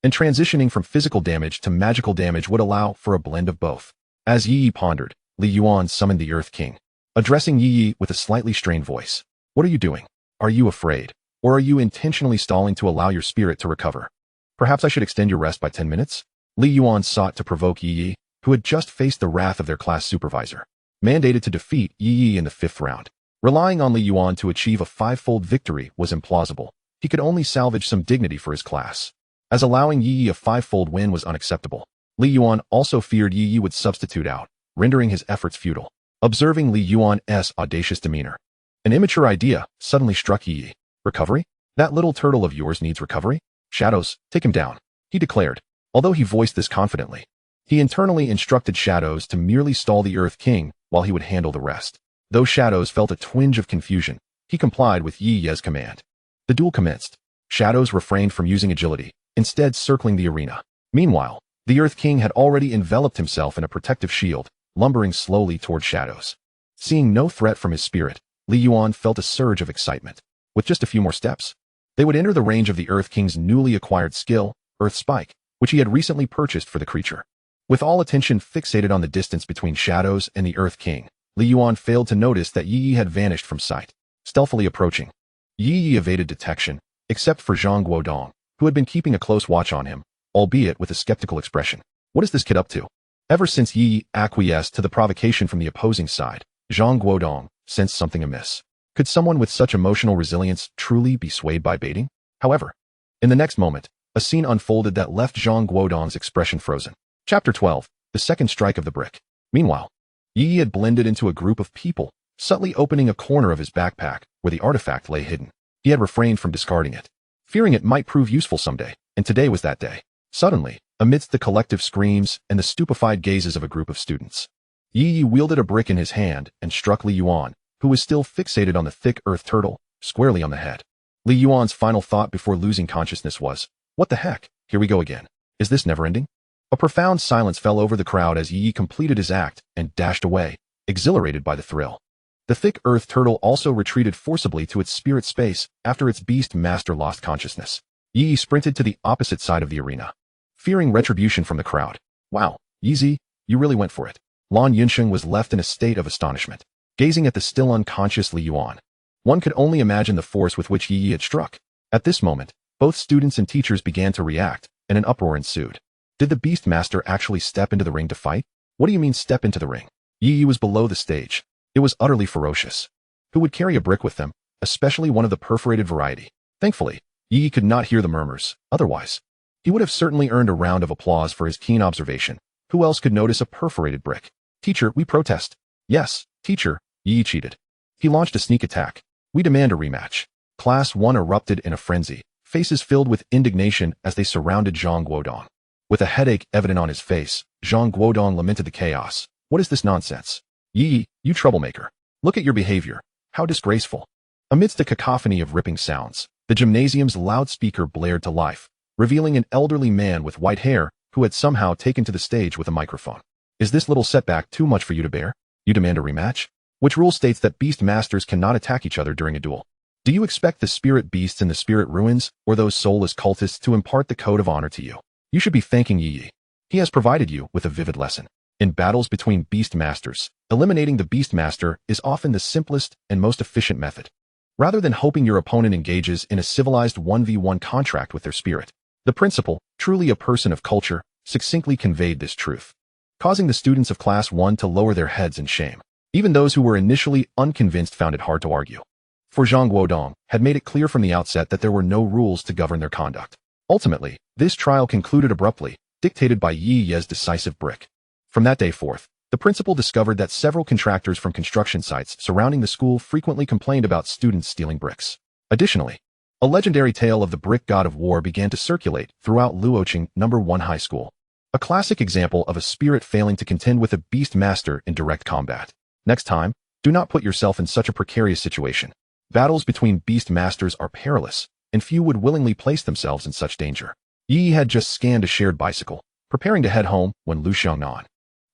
And transitioning from physical damage to magical damage would allow for a blend of both. As Yi Yi pondered, Li Yuan summoned the Earth King, addressing Yi Yi with a slightly strained voice. What are you doing? Are you afraid? Or are you intentionally stalling to allow your spirit to recover? Perhaps I should extend your rest by 10 minutes? Li Yuan sought to provoke Yi Yi, who had just faced the wrath of their class supervisor, mandated to defeat Yi Yi in the 5th round. Relying on Li Yuan to achieve a 5-fold victory was implausible. He could only salvage some dignity for his class, as allowing Yi Yi a 5-fold win was unacceptable. Li Yuan also feared Yi Yi would substitute out, rendering his efforts futile. Observing Li Yuan's audacious demeanor, an immature idea suddenly struck Yi Yi. Recovery? That little turtle of yours needs recovery? Shadows, take him down, he declared. Although he voiced this confidently, he internally instructed Shadows to merely stall the Earth King while he would handle the rest. Though Shadows felt a twinge of confusion, he complied with Yi Yi's command. The duel commenced. Shadows refrained from using agility, instead circling the arena. Meanwhile, the Earth King had already enveloped himself in a protective shield, lumbering slowly toward Shadows. Seeing no threat from his spirit, Li Yuan felt a surge of excitement. With just a few more steps, they would enter the range of the Earth King's newly acquired skill, Earth Spike, which he had recently purchased for the creature. With all attention fixated on the distance between Shadows and the Earth King, Li Yuan failed to notice that Yi Yi had vanished from sight. Stealthily approaching, Yi Yi evaded detection, except for Zhang Guodong, who had been keeping a close watch on him, albeit with a skeptical expression. What is this kid up to? Ever since Yi Yi acquiesced to the provocation from the opposing side, Zhang Guodong sensed something amiss. Could someone with such emotional resilience truly be swayed by baiting? However, in the next moment, a scene unfolded that left Zhang Guodong's expression frozen. Chapter 12. The Second Strike of the Brick. Meanwhile, Yi Yi had blended into a group of people, subtly opening a corner of his backpack where the artifact lay hidden. He had refrained from discarding it, fearing it might prove useful someday, and today was that day. Suddenly, amidst the collective screams and the stupefied gazes of a group of students, Yi Yi wielded a brick in his hand and struck Li Yuan, who was still fixated on the thick earth turtle, squarely on the head. Li Yuan's final thought before losing consciousness was, "What the heck? Here we go again. Is this never-ending?" A profound silence fell over the crowd as Yi Yi completed his act and dashed away, exhilarated by the thrill. The thick earth turtle also retreated forcibly to its spirit space after its beast master lost consciousness. Yi Yi sprinted to the opposite side of the arena, fearing retribution from the crowd. Wow, Yi Zi, you really went for it. Lan Yunsheng was left in a state of astonishment, gazing at the still unconscious Li Yuan. One could only imagine the force with which Yi Yi had struck. At this moment, both students and teachers began to react, and an uproar ensued. Did the Beast Master actually step into the ring to fight? What do you mean step into the ring? Yi Yi was below the stage. It was utterly ferocious. Who would carry a brick with them, especially one of the perforated variety? Thankfully, Yi Yi could not hear the murmurs. Otherwise, he would have certainly earned a round of applause for his keen observation. Who else could notice a perforated brick? Teacher, we protest. Yes, teacher, Yi Yi cheated. He launched a sneak attack. We demand a rematch. Class 1 erupted in a frenzy, faces filled with indignation as they surrounded Zhang Guodong. With a headache evident on his face, Zhang Guodong lamented the chaos. What is this nonsense? Yi Yi, you troublemaker. Look at your behavior. How disgraceful. Amidst a cacophony of ripping sounds, the gymnasium's loudspeaker blared to life, revealing an elderly man with white hair who had somehow taken to the stage with a microphone. Is this little setback too much for you to bear? You demand a rematch? Which rule states that beast masters cannot attack each other during a duel? Do you expect the spirit beasts in the spirit ruins or those soulless cultists to impart the code of honor to you? You should be thanking Yi Yi. He has provided you with a vivid lesson. In battles between beast masters, eliminating the beast master is often the simplest and most efficient method. Rather than hoping your opponent engages in a civilized 1v1 contract with their spirit, the principal, truly a person of culture, succinctly conveyed this truth, causing the students of Class 1 to lower their heads in shame. Even those who were initially unconvinced found it hard to argue. For Zhang Guodong had made it clear from the outset that there were no rules to govern their conduct. Ultimately, this trial concluded abruptly, dictated by Yi Ye's decisive brick. From that day forth, the principal discovered that several contractors from construction sites surrounding the school frequently complained about students stealing bricks. Additionally, a legendary tale of the brick god of war began to circulate throughout Luoqing No. 1 High School, a classic example of a spirit failing to contend with a beast master in direct combat. Next time, do not put yourself in such a precarious situation. Battles between beast masters are perilous, and few would willingly place themselves in such danger. Yi had just scanned a shared bicycle, preparing to head home when Lu Xiangnan,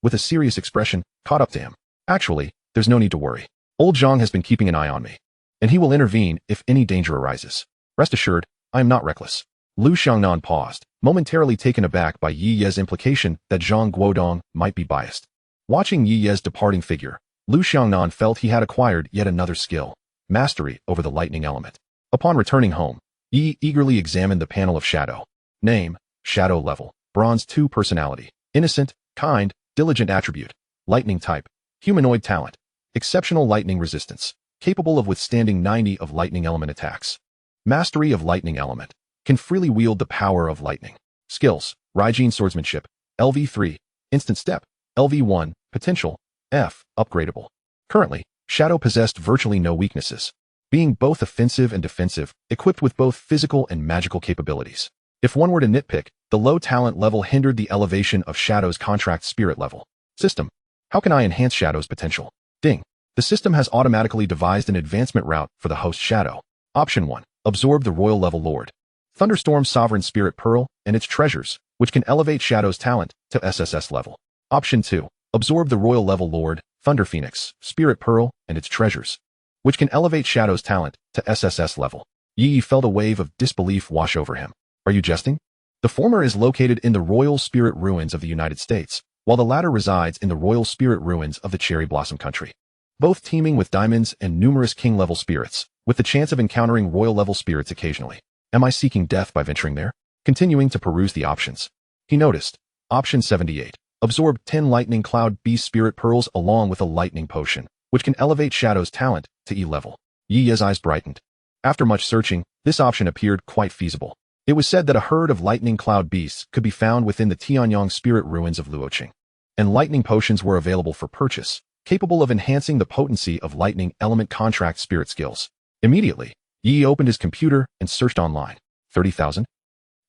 with a serious expression, caught up to him. Actually, there's no need to worry. Old Zhang has been keeping an eye on me, and he will intervene if any danger arises. Rest assured, I am not reckless. Lu Xiangnan paused, momentarily taken aback by Yi Ye's implication that Zhang Guodong might be biased. Watching Yi Ye's departing figure, Lu Xiangnan felt he had acquired yet another skill, mastery over the lightning element. Upon returning home, Yi eagerly examined the panel of shadow. Name, shadow level, bronze 2 personality, innocent, kind, diligent attribute, lightning type, humanoid talent, exceptional lightning resistance, capable of withstanding 90 of lightning element attacks. Mastery of lightning element, can freely wield the power of lightning. Skills, Raiden swordsmanship, LV3, instant step, LV1, potential, F, upgradable. Currently, Shadow possessed virtually no weaknesses, being both offensive and defensive, equipped with both physical and magical capabilities. If one were to nitpick, the low talent level hindered the elevation of Shadow's contract spirit level. System. How can I enhance Shadow's potential? Ding. The system has automatically devised an advancement route for the host Shadow. Option 1. Absorb the Royal Level Lord, Thunderstorm Sovereign Spirit Pearl, and its treasures, which can elevate Shadow's talent to SSS level. Option 2. Absorb the Royal Level Lord, Thunder Phoenix, Spirit Pearl, and its treasures, which can elevate Shadow's talent to SSS level. Yi felt a wave of disbelief wash over him. Are you jesting? The former is located in the Royal Spirit Ruins of the United States, while the latter resides in the Royal Spirit Ruins of the Cherry Blossom Country, both teeming with diamonds and numerous king-level spirits, with the chance of encountering royal-level spirits occasionally. Am I seeking death by venturing there? Continuing to peruse the options, he noticed. Option 78. Absorb 10 Lightning Cloud Beast Spirit Pearls along with a Lightning Potion, which can elevate Shadow's talent to E level. Yi's eyes brightened. After much searching, this option appeared quite feasible. It was said that a herd of Lightning Cloud Beasts could be found within the Tianyang Spirit Ruins of Luoqing, and Lightning Potions were available for purchase, capable of enhancing the potency of Lightning Element Contract Spirit skills. Immediately, Yi opened his computer and searched online. 30,000?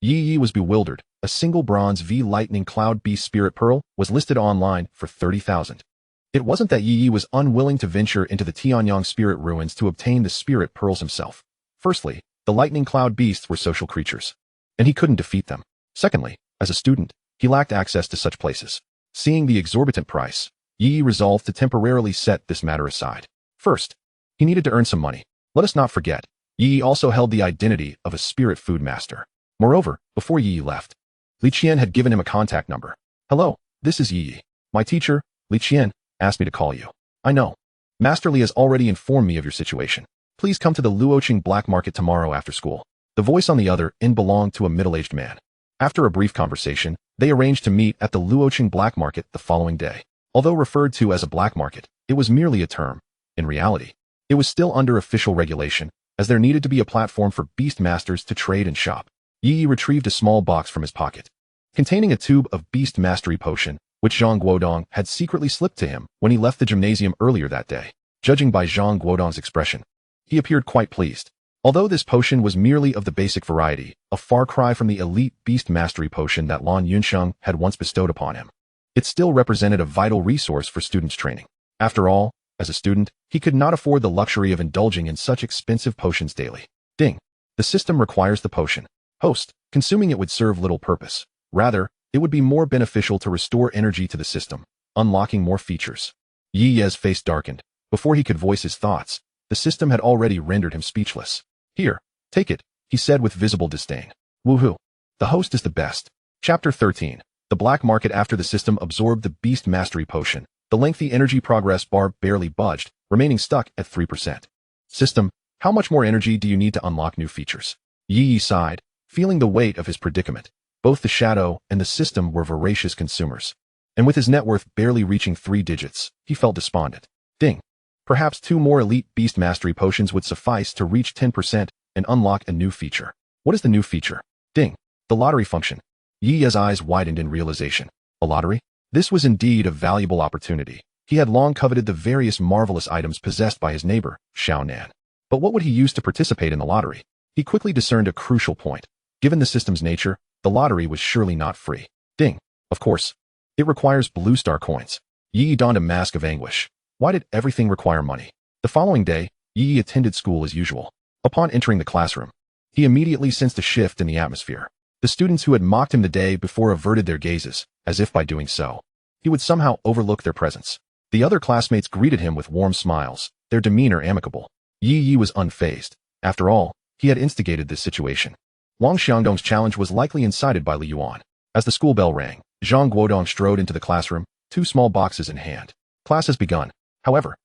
Yi was bewildered. A single bronze V Lightning Cloud Beast Spirit Pearl was listed online for 30,000. It wasn't that Yi was unwilling to venture into the Tianyang Spirit Ruins to obtain the Spirit Pearls himself. Firstly, the Lightning Cloud Beasts were social creatures, and he couldn't defeat them. Secondly, as a student, he lacked access to such places. Seeing the exorbitant price, Yi resolved to temporarily set this matter aside. First, he needed to earn some money. Let us not forget, Yi also held the identity of a spirit food master. Moreover, before Yi left, Li Qian had given him a contact number. Hello, this is Yi. My teacher, Li Qian, asked me to call you. I know. Master Li has already informed me of your situation. Please come to the Luoqing Black Market tomorrow after school. The voice on the other end belonged to a middle-aged man. After a brief conversation, they arranged to meet at the Luoqing Black Market the following day. Although referred to as a black market, it was merely a term. In reality, it was still under official regulation, as there needed to be a platform for beast masters to trade and shop. Ye Ye retrieved a small box from his pocket, containing a tube of beast mastery potion, which Zhang Guodong had secretly slipped to him when he left the gymnasium earlier that day. Judging by Zhang Guodong's expression, he appeared quite pleased. Although this potion was merely of the basic variety, a far cry from the elite beast mastery potion that Lan Yunsheng had once bestowed upon him, it still represented a vital resource for students' training. After all, as a student, he could not afford the luxury of indulging in such expensive potions daily. Ding. The system requires the potion. Host. Consuming it would serve little purpose. Rather, it would be more beneficial to restore energy to the system, unlocking more features. Ye Ye's face darkened. Before he could voice his thoughts, the system had already rendered him speechless. Here, take it, he said with visible disdain. Woohoo. The host is the best. Chapter 13. The black market. After the system absorbed the beast mastery potion, the lengthy energy progress bar barely budged, remaining stuck at 3%. System, how much more energy do you need to unlock new features? Ye Ye sighed, feeling the weight of his predicament. Both the shadow and the system were voracious consumers. And with his net worth barely reaching 3 digits, he felt despondent. Ding. Perhaps 2 more elite beast mastery potions would suffice to reach 10% and unlock a new feature. What is the new feature? Ding. The lottery function. Ye Ye's eyes widened in realization. A lottery? This was indeed a valuable opportunity. He had long coveted the various marvelous items possessed by his neighbor, Xiao Nan. But what would he use to participate in the lottery? He quickly discerned a crucial point. Given the system's nature, the lottery was surely not free. Ding. Of course. It requires blue star coins. Ye Ye donned a mask of anguish. Why did everything require money? The following day, Ye Ye attended school as usual. Upon entering the classroom, he immediately sensed a shift in the atmosphere. The students who had mocked him the day before averted their gazes, as if by doing so, he would somehow overlook their presence. The other classmates greeted him with warm smiles, their demeanor amicable. Ye Ye was unfazed. After all, he had instigated this situation. Wang Xiangdong's challenge was likely incited by Li Yuan. As the school bell rang, Zhang Guodong strode into the classroom, 2 small boxes in hand. Class has begun. However,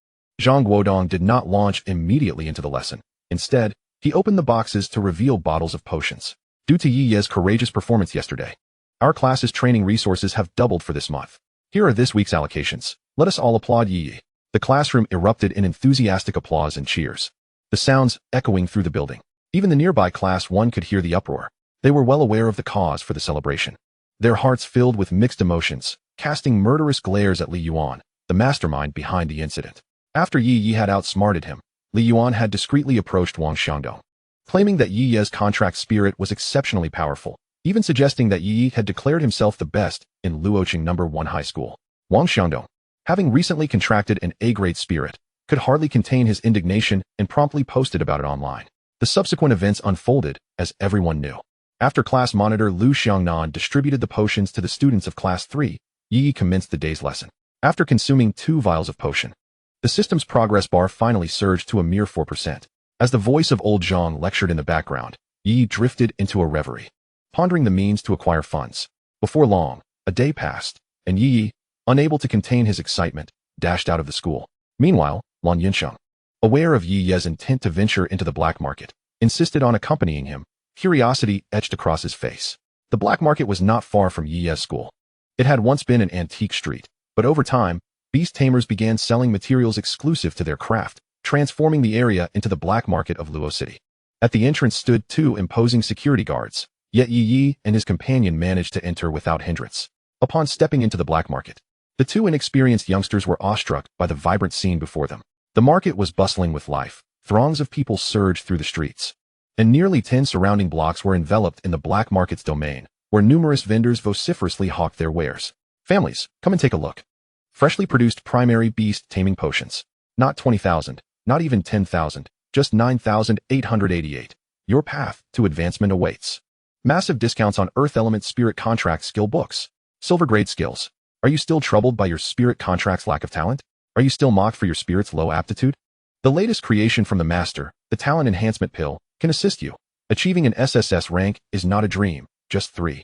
Zhang Guodong did not launch immediately into the lesson. Instead, he opened the boxes to reveal bottles of potions. Due to Ye Ye's courageous performance yesterday, our class's training resources have doubled for this month. Here are this week's allocations. Let us all applaud Ye Ye. The classroom erupted in enthusiastic applause and cheers, the sounds echoing through the building. Even the nearby class 1 could hear the uproar. They were well aware of the cause for the celebration. Their hearts filled with mixed emotions, casting murderous glares at Li Yuan, the mastermind behind the incident. After Ye Ye had outsmarted him, Li Yuan had discreetly approached Wang Xiangdong, claiming that Ye Ye's contract spirit was exceptionally powerful, even suggesting that Ye Ye had declared himself the best in Luoqing No. 1 high school. Wang Xiangdong, having recently contracted an A-grade spirit, could hardly contain his indignation and promptly posted about it online. The subsequent events unfolded, as everyone knew. After class monitor Lu Xiangnan distributed the potions to the students of class 3, Ye Ye commenced the day's lesson. After consuming 2 vials of potion, the system's progress bar finally surged to a mere 4%. As the voice of old Zhang lectured in the background, Ye Ye drifted into a reverie, pondering the means to acquire funds. Before long, a day passed, and Ye Ye, unable to contain his excitement, dashed out of the school. Meanwhile, Lan Yunsheng, aware of Ye Ye's intent to venture into the black market, insisted on accompanying him. Curiosity etched across his face. The black market was not far from Ye Ye's school. It had once been an antique street, but over time, beast tamers began selling materials exclusive to their craft, transforming the area into the black market of Luo City. At the entrance stood 2 imposing security guards, yet Ye Ye and his companion managed to enter without hindrance. Upon stepping into the black market, the 2 inexperienced youngsters were awestruck by the vibrant scene before them. The market was bustling with life. Throngs of people surged through the streets, and nearly 10 surrounding blocks were enveloped in the black market's domain, where numerous vendors vociferously hawked their wares. Families, come and take a look. Freshly produced primary beast taming potions. Not 20,000, not even 10,000, just 9,888. Your path to advancement awaits. Massive discounts on Earth Element Spirit Contract skill books. Silver grade skills. Are you still troubled by your spirit contract's lack of talent? Are you still mocked for your spirit's low aptitude? The latest creation from the master, the talent enhancement pill, can assist you. Achieving an SSS rank is not a dream, just 3.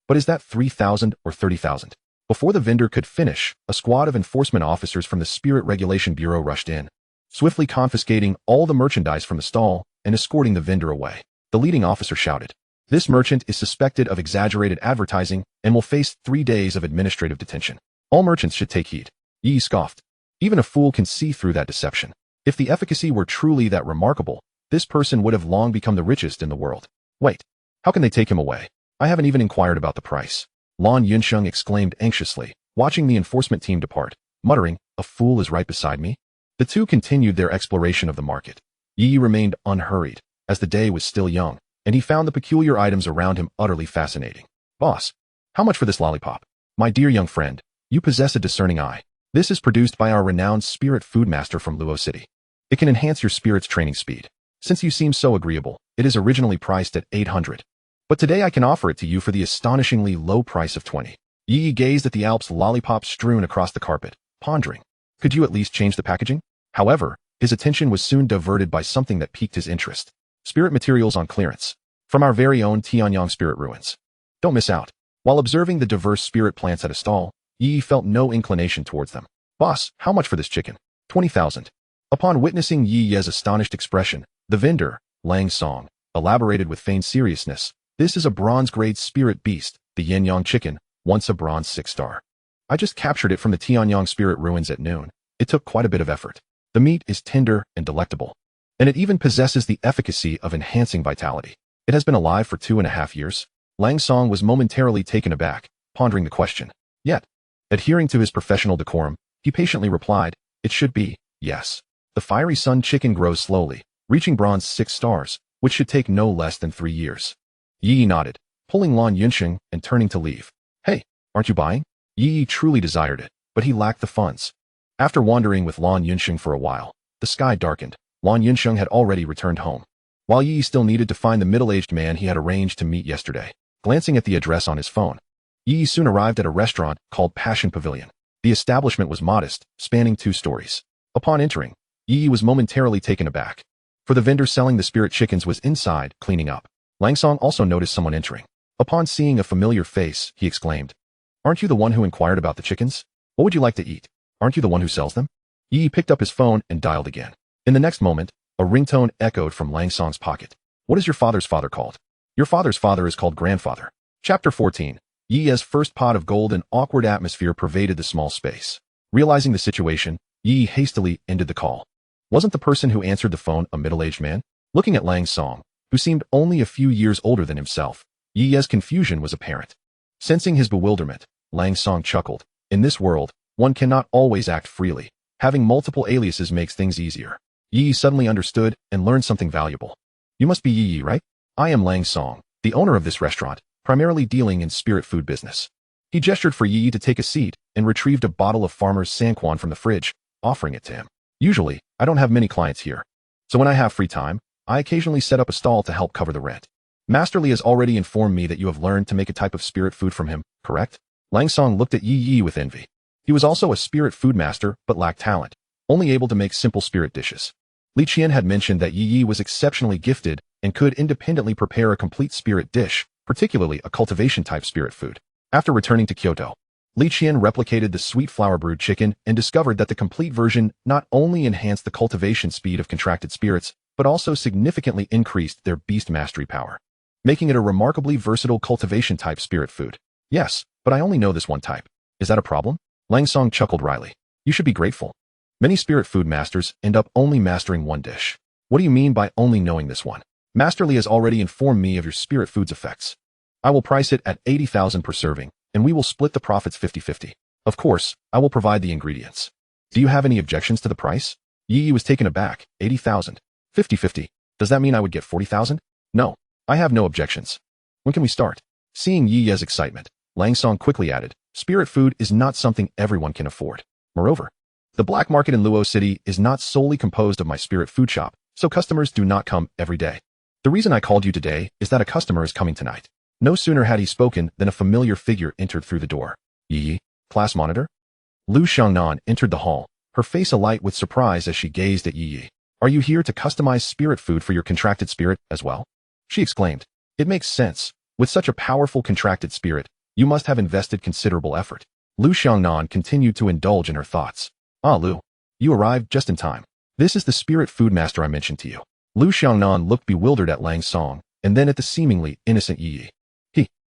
But is that 3,000 or 30,000? Before the vendor could finish, a squad of enforcement officers from the Spirit Regulation Bureau rushed in, swiftly confiscating all the merchandise from the stall and escorting the vendor away. The leading officer shouted, "This merchant is suspected of exaggerated advertising and will face 3 days of administrative detention. All merchants should take heed. Yi scoffed. Even a fool can see through that deception. If the efficacy were truly that remarkable, this person would have long become the richest in the world. Wait, how can they take him away? I haven't even inquired about the price. Lan Yunsheng exclaimed anxiously, watching the enforcement team depart, muttering, a fool is right beside me. The two continued their exploration of the market. Yi remained unhurried, as the day was still young, and he found the peculiar items around him utterly fascinating. Boss, how much for this lollipop? My dear young friend, you possess a discerning eye. This is produced by our renowned spirit food master from Luo City. It can enhance your spirit's training speed. Since you seem so agreeable, it is originally priced at 800. But today I can offer it to you for the astonishingly low price of 20. Yi gazed at the Alps lollipop strewn across the carpet, pondering. Could you at least change the packaging? However, his attention was soon diverted by something that piqued his interest. Spirit materials on clearance. From our very own Tianyang spirit ruins. Don't miss out. While observing the diverse spirit plants at a stall, Yi felt no inclination towards them. Boss, how much for this chicken? 20,000. Upon witnessing Yi Ye's astonished expression, the vendor, Lang Song, elaborated with feigned seriousness. This is a bronze-grade spirit beast, the Yin-Yang chicken, once a bronze 6-star. I just captured it from the Tianyang spirit ruins at noon. It took quite a bit of effort. The meat is tender and delectable. And it even possesses the efficacy of enhancing vitality. It has been alive for 2.5 years. Lang Song was momentarily taken aback, pondering the question. Yet, adhering to his professional decorum, he patiently replied, it should be, yes. The fiery sun chicken grows slowly, reaching bronze 6 stars, which should take no less than 3 years. Yi nodded, pulling Lan Yunsheng and turning to leave. Hey, aren't you buying? Yi truly desired it, but he lacked the funds. After wandering with Lan Yunsheng for a while, the sky darkened. Lan Yunsheng had already returned home. While Yi still needed to find the middle-aged man he had arranged to meet yesterday, glancing at the address on his phone, Yi soon arrived at a restaurant called Passion Pavilion. The establishment was modest, spanning 2 stories. Upon entering, Yi was momentarily taken aback. For the vendor selling the spirit chickens was inside, cleaning up. Lang Song also noticed someone entering. Upon seeing a familiar face, he exclaimed, aren't you the one who inquired about the chickens? What would you like to eat? Aren't you the one who sells them? Yi picked up his phone and dialed again. In the next moment, a ringtone echoed from Lang Song's pocket. What is your father's father called? Your father's father is called grandfather. Chapter 14. Yi's first pot of gold. An awkward atmosphere pervaded the small space. Realizing the situation, Yi hastily ended the call. Wasn't the person who answered the phone a middle-aged man? Looking at Lang Song, who seemed only a few years older than himself, Yi's confusion was apparent. Sensing his bewilderment, Lang Song chuckled. In this world, one cannot always act freely. Having multiple aliases makes things easier. Yi suddenly understood and learned something valuable. You must be Yi, right? I am Lang Song, the owner of this restaurant, primarily dealing in spirit food business. He gestured for Yi to take a seat and retrieved a bottle of Farmer's Sanquan from the fridge, offering it to him. Usually, I don't have many clients here. So when I have free time, I occasionally set up a stall to help cover the rent. Master Li has already informed me that you have learned to make a type of spirit food from him, correct? Lang Song looked at Yi with envy. He was also a spirit food master but lacked talent, only able to make simple spirit dishes. Li Qian had mentioned that Yi was exceptionally gifted and could independently prepare a complete spirit dish, particularly a cultivation-type spirit food. After returning to Kyoto, Li Qian replicated the sweet flour brewed chicken and discovered that the complete version not only enhanced the cultivation speed of contracted spirits, but also significantly increased their beast mastery power, making it a remarkably versatile cultivation-type spirit food. Yes, but I only know this one type. Is that a problem? Lang Song chuckled wryly. You should be grateful. Many spirit food masters end up only mastering one dish. What do you mean by only knowing this one? Master Li has already informed me of your spirit food's effects. I will price it at 80,000 per serving, and we will split the profits 50-50. Of course, I will provide the ingredients. Do you have any objections to the price? Yi was taken aback. 80,000. 50-50. Does that mean I would get 40,000? No, I have no objections. When can we start? Seeing Yi's excitement, Lang Song quickly added, spirit food is not something everyone can afford. Moreover, the black market in Luo City is not solely composed of my spirit food shop, so customers do not come every day. The reason I called you today is that a customer is coming tonight. No sooner had he spoken than a familiar figure entered through the door. Yi, class monitor? Lu Xiangnan entered the hall, her face alight with surprise as she gazed at Yi. Are you here to customize spirit food for your contracted spirit as well? She exclaimed. It makes sense. With such a powerful contracted spirit, you must have invested considerable effort. Lu Xiangnan continued to indulge in her thoughts. Ah, Lu, you arrived just in time. This is the spirit food master I mentioned to you. Lu Xiangnan looked bewildered at Lang Song, and then at the seemingly innocent Yi.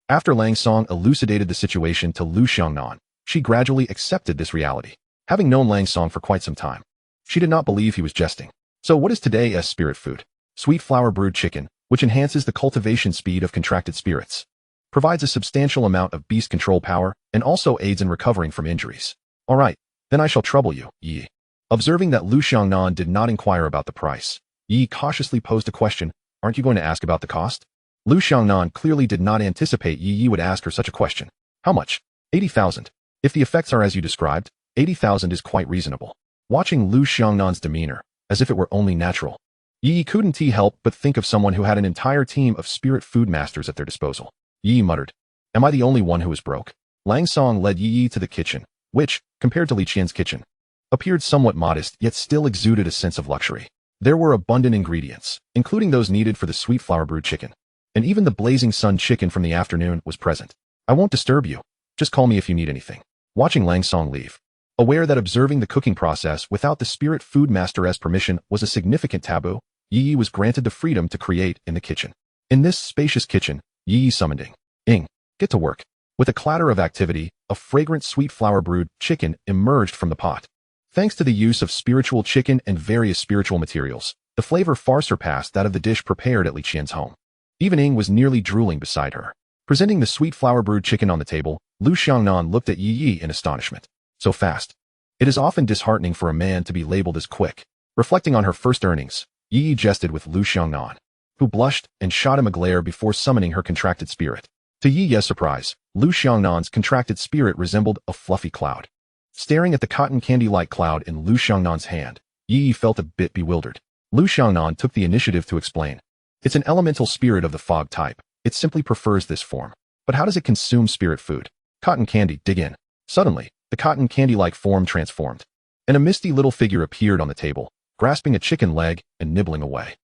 After Lang Song elucidated the situation to Lu Xiangnan, she gradually accepted this reality. having known Lang Song for quite some time. She did not believe he was jesting. So what is today's spirit food? Sweet flour brewed chicken, which enhances the cultivation speed of contracted spirits, provides a substantial amount of beast control power, and also aids in recovering from injuries. All right, then I shall trouble you, Yi. Observing that Lu Xiangnan did not inquire about the price, Yi cautiously posed a question. Aren't you going to ask about the cost? Lu Xiangnan clearly did not anticipate Yi would ask her such a question. How much? 80,000. If the effects are as you described, 80,000 is quite reasonable. Watching Lu Xiangnan's demeanor, as if it were only natural, Yi couldn't help but think of someone who had an entire team of spirit food masters at their disposal. Yi muttered, "Am I the only one who is broke?" Lang Song led Yi to the kitchen, which, compared to Li Qian's kitchen, appeared somewhat modest yet still exuded a sense of luxury. There were abundant ingredients, including those needed for the sweet flour brewed chicken, and even the blazing sun chicken from the afternoon was present. "I won't disturb you. Just call me if you need anything." Watching Lang Song leave, aware that observing the cooking process without the spirit food master's permission was a significant taboo, Yi was granted the freedom to create in the kitchen. In this spacious kitchen, Yi summoned Ing, get to work. With a clatter of activity, a fragrant sweet flour brewed chicken emerged from the pot. Thanks to the use of spiritual chicken and various spiritual materials, the flavor far surpassed that of the dish prepared at Li Qian's home. Even Ing was nearly drooling beside her. Presenting the sweet flour brewed chicken on the table, Lu Xiangnan looked at Yi in astonishment. So fast. It is often disheartening for a man to be labeled as quick. Reflecting on her first earnings, Yi jested with Lu Xiangnan, who blushed and shot him a glare before summoning her contracted spirit. To Yi's surprise, Lu Xiangnan's contracted spirit resembled a fluffy cloud. Staring at the cotton candy-like cloud in Lu Xiangnan's hand, Yi felt a bit bewildered. Lu Xiangnan took the initiative to explain. It's an elemental spirit of the fog type. It simply prefers this form. But how does it consume spirit food? Cotton candy, dig in. Suddenly, the cotton candy-like form transformed, and a misty little figure appeared on the table, grasping a chicken leg and nibbling away.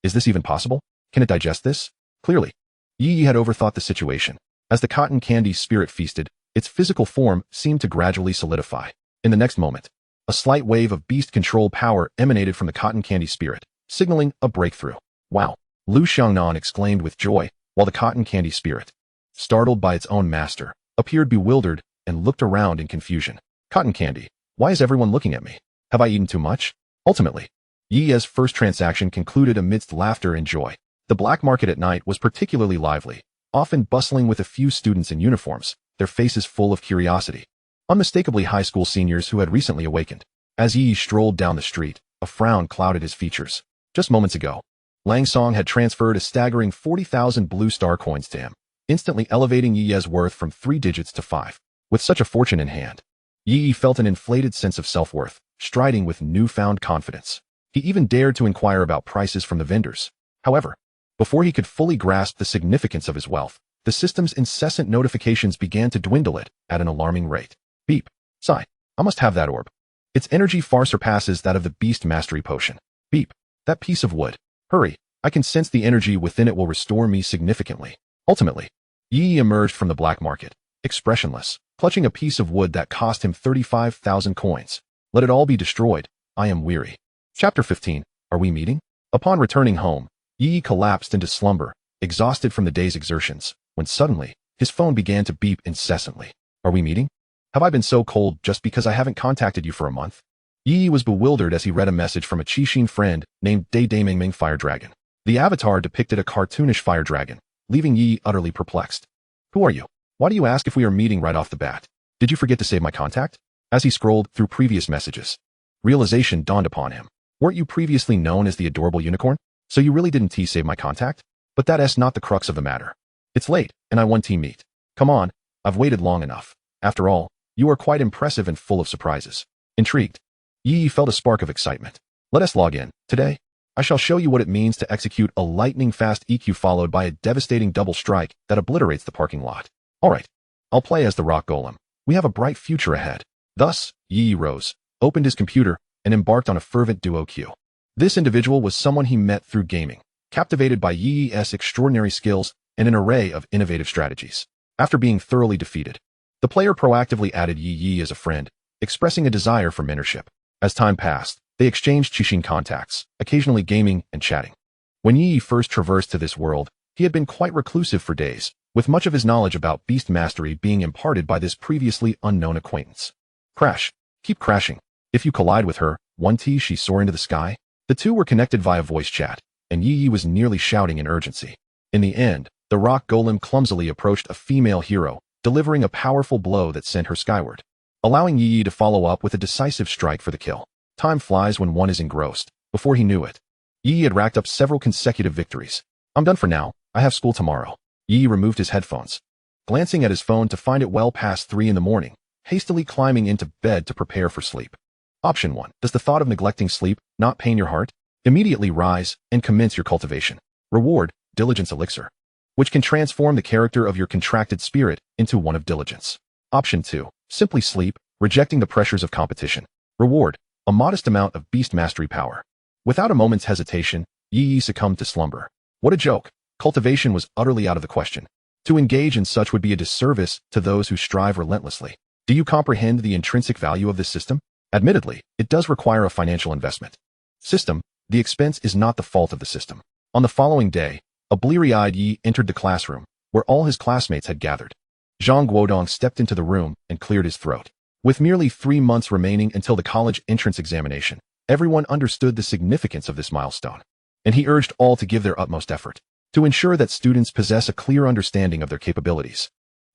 Is this even possible? Can it digest this? Clearly, Yi had overthought the situation. As the cotton candy spirit feasted, its physical form seemed to gradually solidify. In the next moment, a slight wave of beast control power emanated from the cotton candy spirit, signaling a breakthrough. Wow! Lu Xiangnan exclaimed with joy, while the cotton candy spirit, startled by its own master, appeared bewildered and looked around in confusion. Cotton candy, why is everyone looking at me? Have I eaten too much? Ultimately, Yi's first transaction concluded amidst laughter and joy. The black market at night was particularly lively, often bustling with a few students in uniforms, their faces full of curiosity. Unmistakably high school seniors who had recently awakened. As Yi strolled down the street, a frown clouded his features. Just moments ago, Lang Song had transferred a staggering 40,000 blue star coins to him, instantly elevating Yi's worth from 3 digits to 5. With such a fortune in hand, Yi felt an inflated sense of self-worth, striding with newfound confidence. He even dared to inquire about prices from the vendors. However, before he could fully grasp the significance of his wealth, the system's incessant notifications began to dwindle it at an alarming rate. Beep. Sigh. I must have that orb. Its energy far surpasses that of the Beast Mastery Potion. Beep. That piece of wood. Hurry. I can sense the energy within it will restore me significantly. Ultimately, Yi emerged from the black market, expressionless, clutching a piece of wood that cost him 35,000 coins. Let it all be destroyed. I am weary. Chapter 15. Are we meeting? Upon returning home, Yi collapsed into slumber, exhausted from the day's exertions, when suddenly, his phone began to beep incessantly. Are we meeting? Have I been so cold just because I haven't contacted you for a month? Yi was bewildered as he read a message from a Qixin friend named Dai Mingming Fire Dragon. The avatar depicted a cartoonish fire dragon, leaving Yi utterly perplexed. Who are you? Why do you ask if we are meeting right off the bat? Did you forget to save my contact? As he scrolled through previous messages, realization dawned upon him. Weren't you previously known as the adorable unicorn? So you really didn't save my contact? But that's not the crux of the matter. It's late, and I want meet. Come on, I've waited long enough. After all, you are quite impressive and full of surprises. Intrigued, Yi felt a spark of excitement. Let us log in. Today, I shall show you what it means to execute a lightning-fast EQ followed by a devastating double strike that obliterates the parking lot. Alright, I'll play as the rock golem. We have a bright future ahead. Thus, Yi rose, opened his computer, and embarked on a fervent duo queue. This individual was someone he met through gaming, captivated by Yi's extraordinary skills and an array of innovative strategies. After being thoroughly defeated, the player proactively added Yi as a friend, expressing a desire for mentorship. As time passed, they exchanged Qixin contacts, occasionally gaming and chatting. When Yi first traversed to this world, he had been quite reclusive for days, with much of his knowledge about beast mastery being imparted by this previously unknown acquaintance. Crash. Keep crashing. If you collide with her, 1T she soar into the sky. The two were connected via voice chat, and Ye Ye was nearly shouting in urgency. In the end, the rock golem clumsily approached a female hero, delivering a powerful blow that sent her skyward, allowing Ye Ye to follow up with a decisive strike for the kill. Time flies when one is engrossed. Before he knew it, Ye Ye had racked up several consecutive victories. I'm done for now. I have school tomorrow. Ye Ye removed his headphones, glancing at his phone to find it well past 3 in the morning, hastily climbing into bed to prepare for sleep. Option 1. Does the thought of neglecting sleep not pain your heart? Immediately rise and commence your cultivation. Reward, Diligence Elixir, which can transform the character of your contracted spirit into one of diligence. Option 2. Simply sleep, rejecting the pressures of competition. Reward, a modest amount of beast mastery power. Without a moment's hesitation, Ye Ye succumbed to slumber. What a joke. Cultivation was utterly out of the question. To engage in such would be a disservice to those who strive relentlessly. Do you comprehend the intrinsic value of this system? Admittedly, it does require a financial investment. System, the expense is not the fault of the system. On the following day, a bleary-eyed Yi entered the classroom, where all his classmates had gathered. Zhang Guodong stepped into the room and cleared his throat. With merely 3 months remaining until the college entrance examination, everyone understood the significance of this milestone, and he urged all to give their utmost effort to ensure that students possess a clear understanding of their capabilities.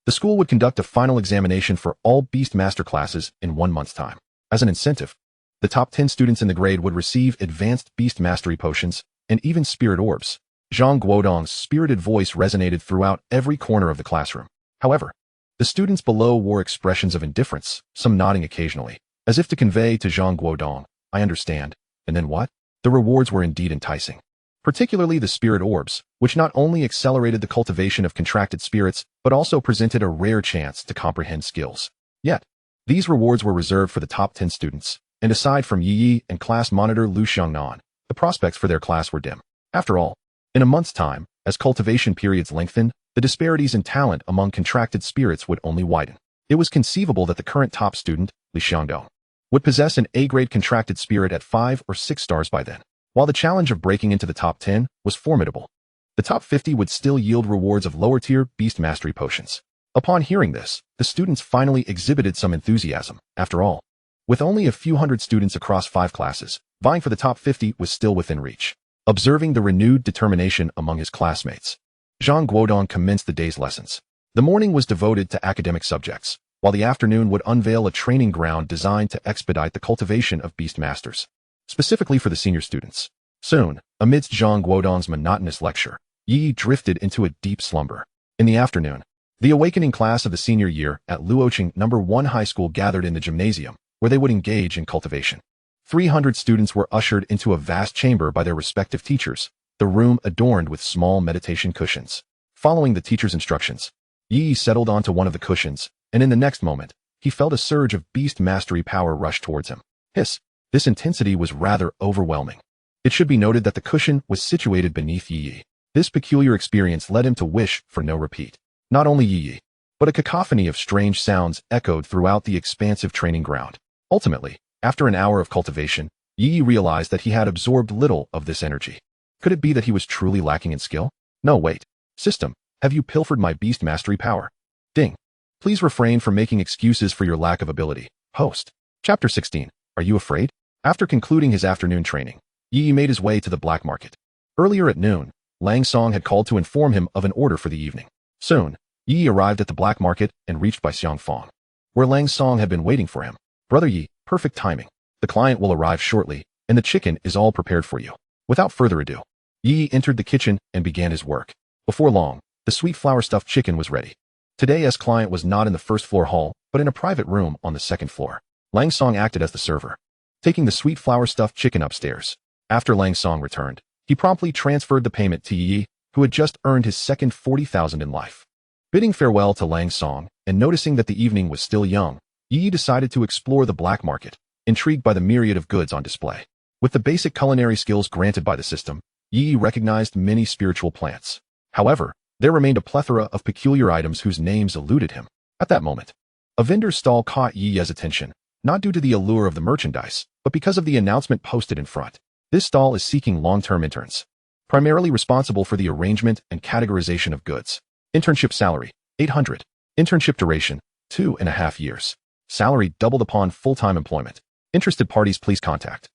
The school would conduct a final examination for all Beast Master classes in 1 month's time. As an incentive, the top 10 students in the grade would receive advanced Beast Mastery potions and even spirit orbs. Zhang Guodong's spirited voice resonated throughout every corner of the classroom. However, the students below wore expressions of indifference, some nodding occasionally, as if to convey to Zhang Guodong, I understand. And then what? The rewards were indeed enticing. Particularly the spirit orbs, which not only accelerated the cultivation of contracted spirits, but also presented a rare chance to comprehend skills. Yet, these rewards were reserved for the top 10 students, and aside from Yi Yi and class monitor Lu Xiangnan, the prospects for their class were dim. After all, in a month's time, as cultivation periods lengthened, the disparities in talent among contracted spirits would only widen. It was conceivable that the current top student, Li Xiangdong, would possess an A-grade contracted spirit at 5 or 6 stars by then. While the challenge of breaking into the top 10 was formidable, the top 50 would still yield rewards of lower-tier Beast Mastery potions. Upon hearing this, the students finally exhibited some enthusiasm. After all, with only a few hundred students across 5 classes, vying for the top 50 was still within reach. Observing the renewed determination among his classmates, Zhang Guodong commenced the day's lessons. The morning was devoted to academic subjects, while the afternoon would unveil a training ground designed to expedite the cultivation of Beast Masters, specifically for the senior students. Soon, amidst Zhang Guodong's monotonous lecture, Yi drifted into a deep slumber. In the afternoon, the awakening class of the senior year at Luoqing No. 1 High School gathered in the gymnasium, where they would engage in cultivation. 300 students were ushered into a vast chamber by their respective teachers, the room adorned with small meditation cushions. Following the teacher's instructions, Yi settled onto one of the cushions, and in the next moment, he felt a surge of beast mastery power rush towards him. Hiss! This intensity was rather overwhelming. It should be noted that the cushion was situated beneath Yi Yi. This peculiar experience led him to wish for no repeat. Not only Yi Yi, but a cacophony of strange sounds echoed throughout the expansive training ground. Ultimately, after an hour of cultivation, Yi Yi realized that he had absorbed little of this energy. Could it be that he was truly lacking in skill? No, wait. System, have you pilfered my beast mastery power? Ding. Please refrain from making excuses for your lack of ability. Host. Chapter 16. Are you afraid? After concluding his afternoon training, Yi Yi made his way to the black market. Earlier at noon, Lang Song had called to inform him of an order for the evening. Soon, Yi Yi arrived at the black market and reached by Xiangfang, where Lang Song had been waiting for him. Brother Yi, perfect timing. The client will arrive shortly, and the chicken is all prepared for you. Without further ado, Yi Yi entered the kitchen and began his work. Before long, the sweet flour stuffed chicken was ready. Today's client was not in the first floor hall, but in a private room on the second floor. Lang Song acted as the server, taking the sweet flour stuffed chicken upstairs. After Lang Song returned, he promptly transferred the payment to Yi Yi, who had just earned his second 40,000 in life. Bidding farewell to Lang Song, and noticing that the evening was still young, Yi Yi decided to explore the black market, intrigued by the myriad of goods on display. With the basic culinary skills granted by the system, Yi Yi recognized many spiritual plants. However, there remained a plethora of peculiar items whose names eluded him. At that moment, a vendor's stall caught Yi Yi's attention, not due to the allure of the merchandise, but because of the announcement posted in front. This stall is seeking long-term interns, primarily responsible for the arrangement and categorization of goods. Internship salary, 800. Internship duration, 2.5 years. Salary doubled upon full-time employment. Interested parties please contact.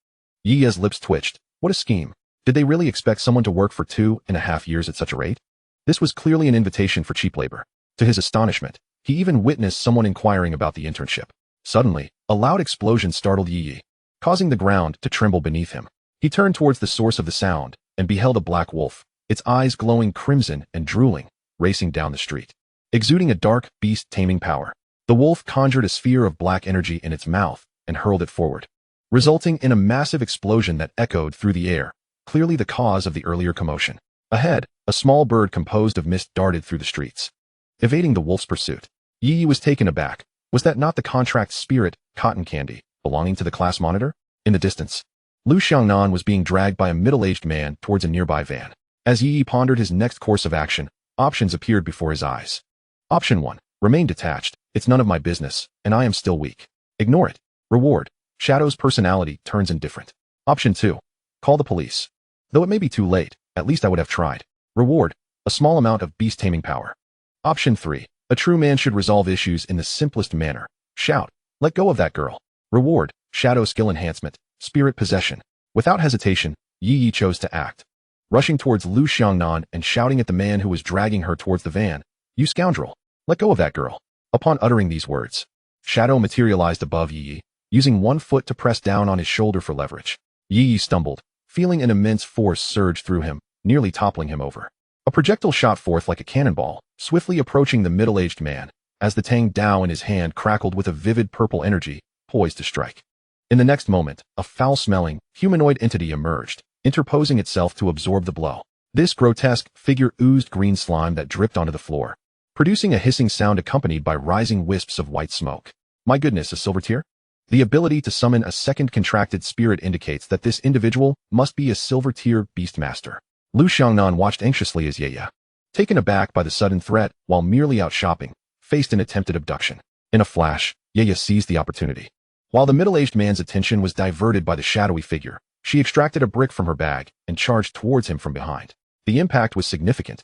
Ye Ye's lips twitched. What a scheme. Did they really expect someone to work for 2.5 years at such a rate? This was clearly an invitation for cheap labor. To his astonishment, he even witnessed someone inquiring about the internship. Suddenly, a loud explosion startled Ye Ye, causing the ground to tremble beneath him. He turned towards the source of the sound and beheld a black wolf, its eyes glowing crimson and drooling, racing down the street. Exuding a dark, beast-taming power, the wolf conjured a sphere of black energy in its mouth and hurled it forward, resulting in a massive explosion that echoed through the air, clearly the cause of the earlier commotion. Ahead, a small bird composed of mist darted through the streets, evading the wolf's pursuit. Ye Ye was taken aback. Was that not the contract spirit, Cotton Candy, belonging to the class monitor? In the distance, Lu Xiangnan was being dragged by a middle-aged man towards a nearby van. As Ye Ye pondered his next course of action, options appeared before his eyes. Option 1. Remain detached. It's none of my business, and I am still weak. Ignore it. Reward. Shadow's personality turns indifferent. Option 2. Call the police. Though it may be too late, at least I would have tried. Reward. A small amount of beast-taming power. Option 3. A true man should resolve issues in the simplest manner. Shout. Let go of that girl. Reward. Shadow skill enhancement. Spirit possession. Without hesitation, Ye Ye chose to act. Rushing towards Lu Xiangnan and shouting at the man who was dragging her towards the van. You scoundrel. Let go of that girl. Upon uttering these words, Shadow materialized above Ye Ye, using one foot to press down on his shoulder for leverage. Ye Ye stumbled, feeling an immense force surge through him, nearly toppling him over. A projectile shot forth like a cannonball, swiftly approaching the middle-aged man, as the Tang Dao in his hand crackled with a vivid purple energy, poised to strike. In the next moment, a foul-smelling, humanoid entity emerged, interposing itself to absorb the blow. This grotesque figure oozed green slime that dripped onto the floor, producing a hissing sound accompanied by rising wisps of white smoke. My goodness, a silver tier? The ability to summon a second contracted spirit indicates that this individual must be a silver tier beastmaster. Lu Xiangnan watched anxiously as Ye Ye, taken aback by the sudden threat while merely out shopping, faced an attempted abduction. In a flash, Ye Ye seized the opportunity. While the middle-aged man's attention was diverted by the shadowy figure, she extracted a brick from her bag and charged towards him from behind. The impact was significant,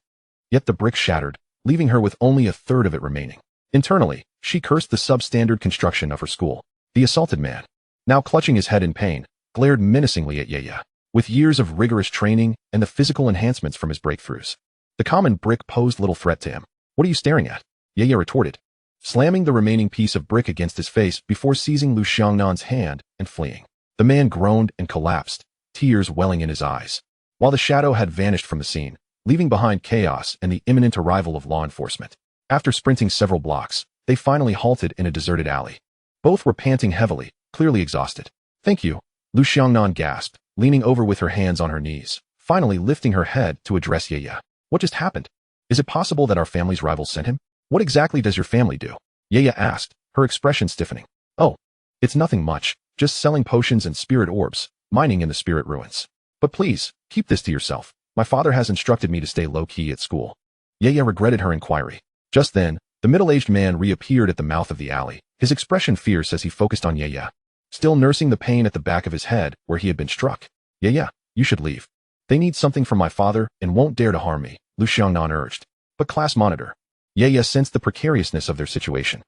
yet the brick shattered, leaving her with only a third of it remaining. Internally, she cursed the substandard construction of her school. The assaulted man, now clutching his head in pain, glared menacingly at Ye Ye. With years of rigorous training and the physical enhancements from his breakthroughs, the common brick posed little threat to him. What are you staring at? Ye Ye retorted, slamming the remaining piece of brick against his face before seizing Lu Xiangnan's hand and fleeing. The man groaned and collapsed, tears welling in his eyes, while the shadow had vanished from the scene, leaving behind chaos and the imminent arrival of law enforcement. After sprinting several blocks, they finally halted in a deserted alley. Both were panting heavily, clearly exhausted. Thank you, Lu Xiangnan gasped, leaning over with her hands on her knees, finally lifting her head to address Ye Ye. What just happened? Is it possible that our family's rivals sent him? What exactly does your family do? Ye Ye asked, her expression stiffening. Oh, it's nothing much, just selling potions and spirit orbs, mining in the spirit ruins. But please, keep this to yourself. My father has instructed me to stay low-key at school. Ye Ye regretted her inquiry. Just then, the middle-aged man reappeared at the mouth of the alley, his expression fierce as he focused on Ye Ye, still nursing the pain at the back of his head where he had been struck. Ye Ye, you should leave. They need something from my father and won't dare to harm me, Lu Xiangnan urged. But class monitor. Ye Ye sensed the precariousness of their situation.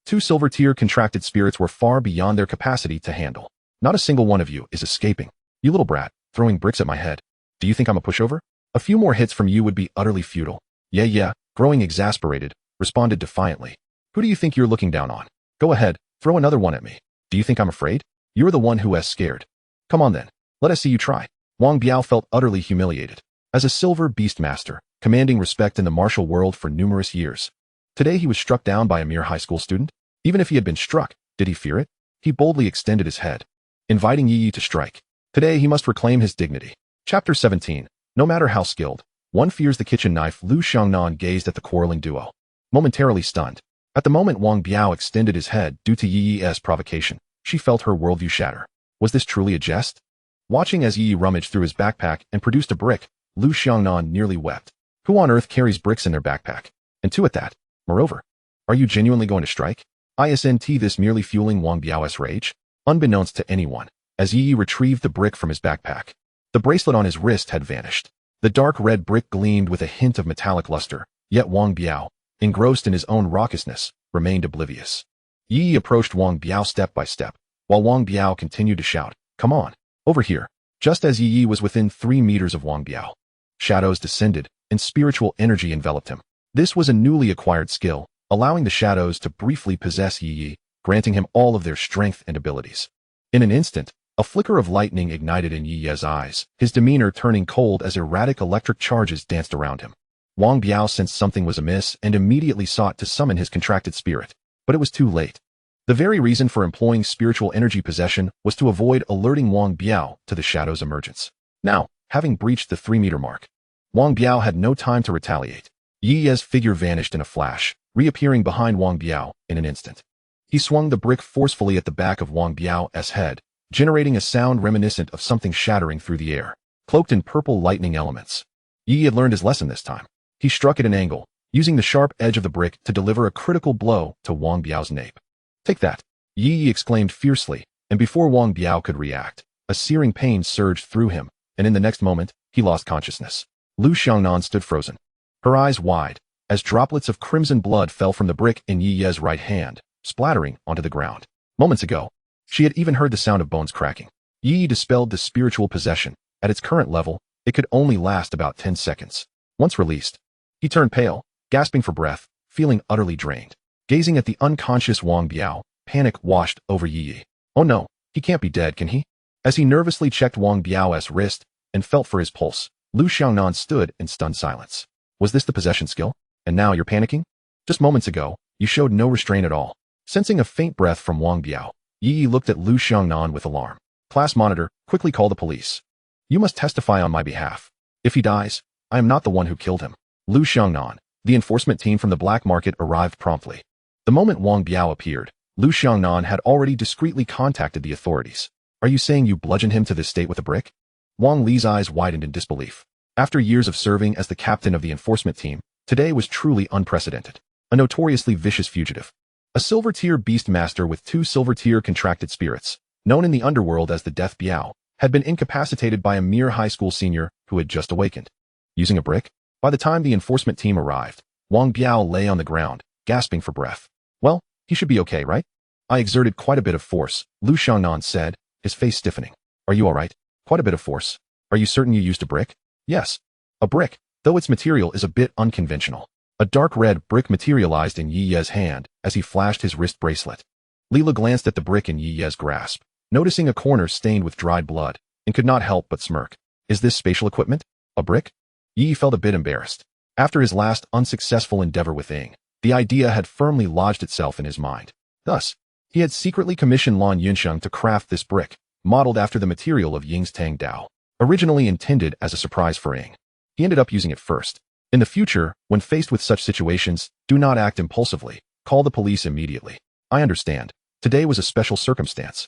2 silver-tier contracted spirits were far beyond their capacity to handle. Not a single one of you is escaping. You little brat, throwing bricks at my head. Do you think I'm a pushover? A few more hits from you would be utterly futile. Ye Ye, growing exasperated, responded defiantly. Who do you think you're looking down on? Go ahead, throw another one at me. Do you think I'm afraid? You're the one who has scared. Come on then, let us see you try. Wang Biao felt utterly humiliated. As a silver beastmaster, commanding respect in the martial world for numerous years, today he was struck down by a mere high school student? Even if he had been struck, did he fear it? He boldly extended his head, inviting Ye Ye to strike. Today he must reclaim his dignity. Chapter 17. No matter how skilled, one fears the kitchen knife. Lu Xiangnan gazed at the quarreling duo, momentarily stunned. At the moment Wang Biao extended his head due to Ye Ye's provocation, she felt her worldview shatter. Was this truly a jest? Watching as Ye Ye rummaged through his backpack and produced a brick, Lu Xiangnan nearly wept. Who on earth carries bricks in their backpack? And 2 at that. Moreover, are you genuinely going to strike? Isn't this merely fueling Wang Biao's rage? Unbeknownst to anyone, as Ye Ye retrieved the brick from his backpack, the bracelet on his wrist had vanished. The dark red brick gleamed with a hint of metallic luster, yet Wang Biao, engrossed in his own raucousness, remained oblivious. Yi Yi approached Wang Biao step by step, while Wang Biao continued to shout, "Come on, over here." Just as Yi Yi was within 3 meters of Wang Biao, shadows descended, and spiritual energy enveloped him. This was a newly acquired skill, allowing the shadows to briefly possess Yi Yi, granting him all of their strength and abilities. In an instant, a flicker of lightning ignited in Yi Ye's eyes, his demeanor turning cold as erratic electric charges danced around him. Wang Biao sensed something was amiss and immediately sought to summon his contracted spirit, but it was too late. The very reason for employing spiritual energy possession was to avoid alerting Wang Biao to the shadow's emergence. Now, having breached the 3-meter mark, Wang Biao had no time to retaliate. Yi Ye's figure vanished in a flash, reappearing behind Wang Biao in an instant. He swung the brick forcefully at the back of Wang Biao's head, generating a sound reminiscent of something shattering through the air, cloaked in purple lightning elements. Yi had learned his lesson this time. He struck at an angle, using the sharp edge of the brick to deliver a critical blow to Wang Biao's nape. "Take that!" Yi exclaimed fiercely, and before Wang Biao could react, a searing pain surged through him, and in the next moment, he lost consciousness. Lu Xiangnan stood frozen, her eyes wide, as droplets of crimson blood fell from the brick in Yi Ye's right hand, splattering onto the ground. Moments ago, she had even heard the sound of bones cracking. Yi dispelled the spiritual possession. At its current level, it could only last about 10 seconds. Once released, he turned pale, gasping for breath, feeling utterly drained. Gazing at the unconscious Wang Biao, panic washed over Yi Yi. Oh no, he can't be dead, can he? As he nervously checked Wang Biao's wrist and felt for his pulse, Lu Xiangnan stood in stunned silence. Was this the possession skill? And now you're panicking? Just moments ago, you showed no restraint at all. Sensing a faint breath from Wang Biao, Yi Yi looked at Lu Xiangnan with alarm. "Class monitor, quickly call the police. You must testify on my behalf. If he dies, I am not the one who killed him." Lu Xiangnan, the enforcement team from the black market, arrived promptly. The moment Wang Biao appeared, Lu Xiangnan had already discreetly contacted the authorities. "Are you saying you bludgeoned him to this state with a brick?" Wang Li's eyes widened in disbelief. After years of serving as the captain of the enforcement team, today was truly unprecedented. A notoriously vicious fugitive. A silver-tier beast master with 2 silver-tier contracted spirits, known in the underworld as the Death Biao, had been incapacitated by a mere high school senior who had just awakened. Using a brick? By the time the enforcement team arrived, Wang Biao lay on the ground, gasping for breath. "Well, he should be okay, right?" "I exerted quite a bit of force," Lu Xiangnan said, his face stiffening. "Are you all right?" "Quite a bit of force. Are you certain you used a brick?" "Yes. A brick, though its material is a bit unconventional." A dark red brick materialized in Yi Ye's hand as he flashed his wrist bracelet. Lila glanced at the brick in Yi Ye's grasp, noticing a corner stained with dried blood, and could not help but smirk. "Is this spatial equipment? A brick?" Yi felt a bit embarrassed. After his last unsuccessful endeavor with Ying, the idea had firmly lodged itself in his mind. Thus, he had secretly commissioned Lan Yunsheng to craft this brick, modeled after the material of Ying's Tang Dao, originally intended as a surprise for Ying. He ended up using it first. In the future, when faced with such situations, do not act impulsively. Call the police immediately. "I understand. Today was a special circumstance."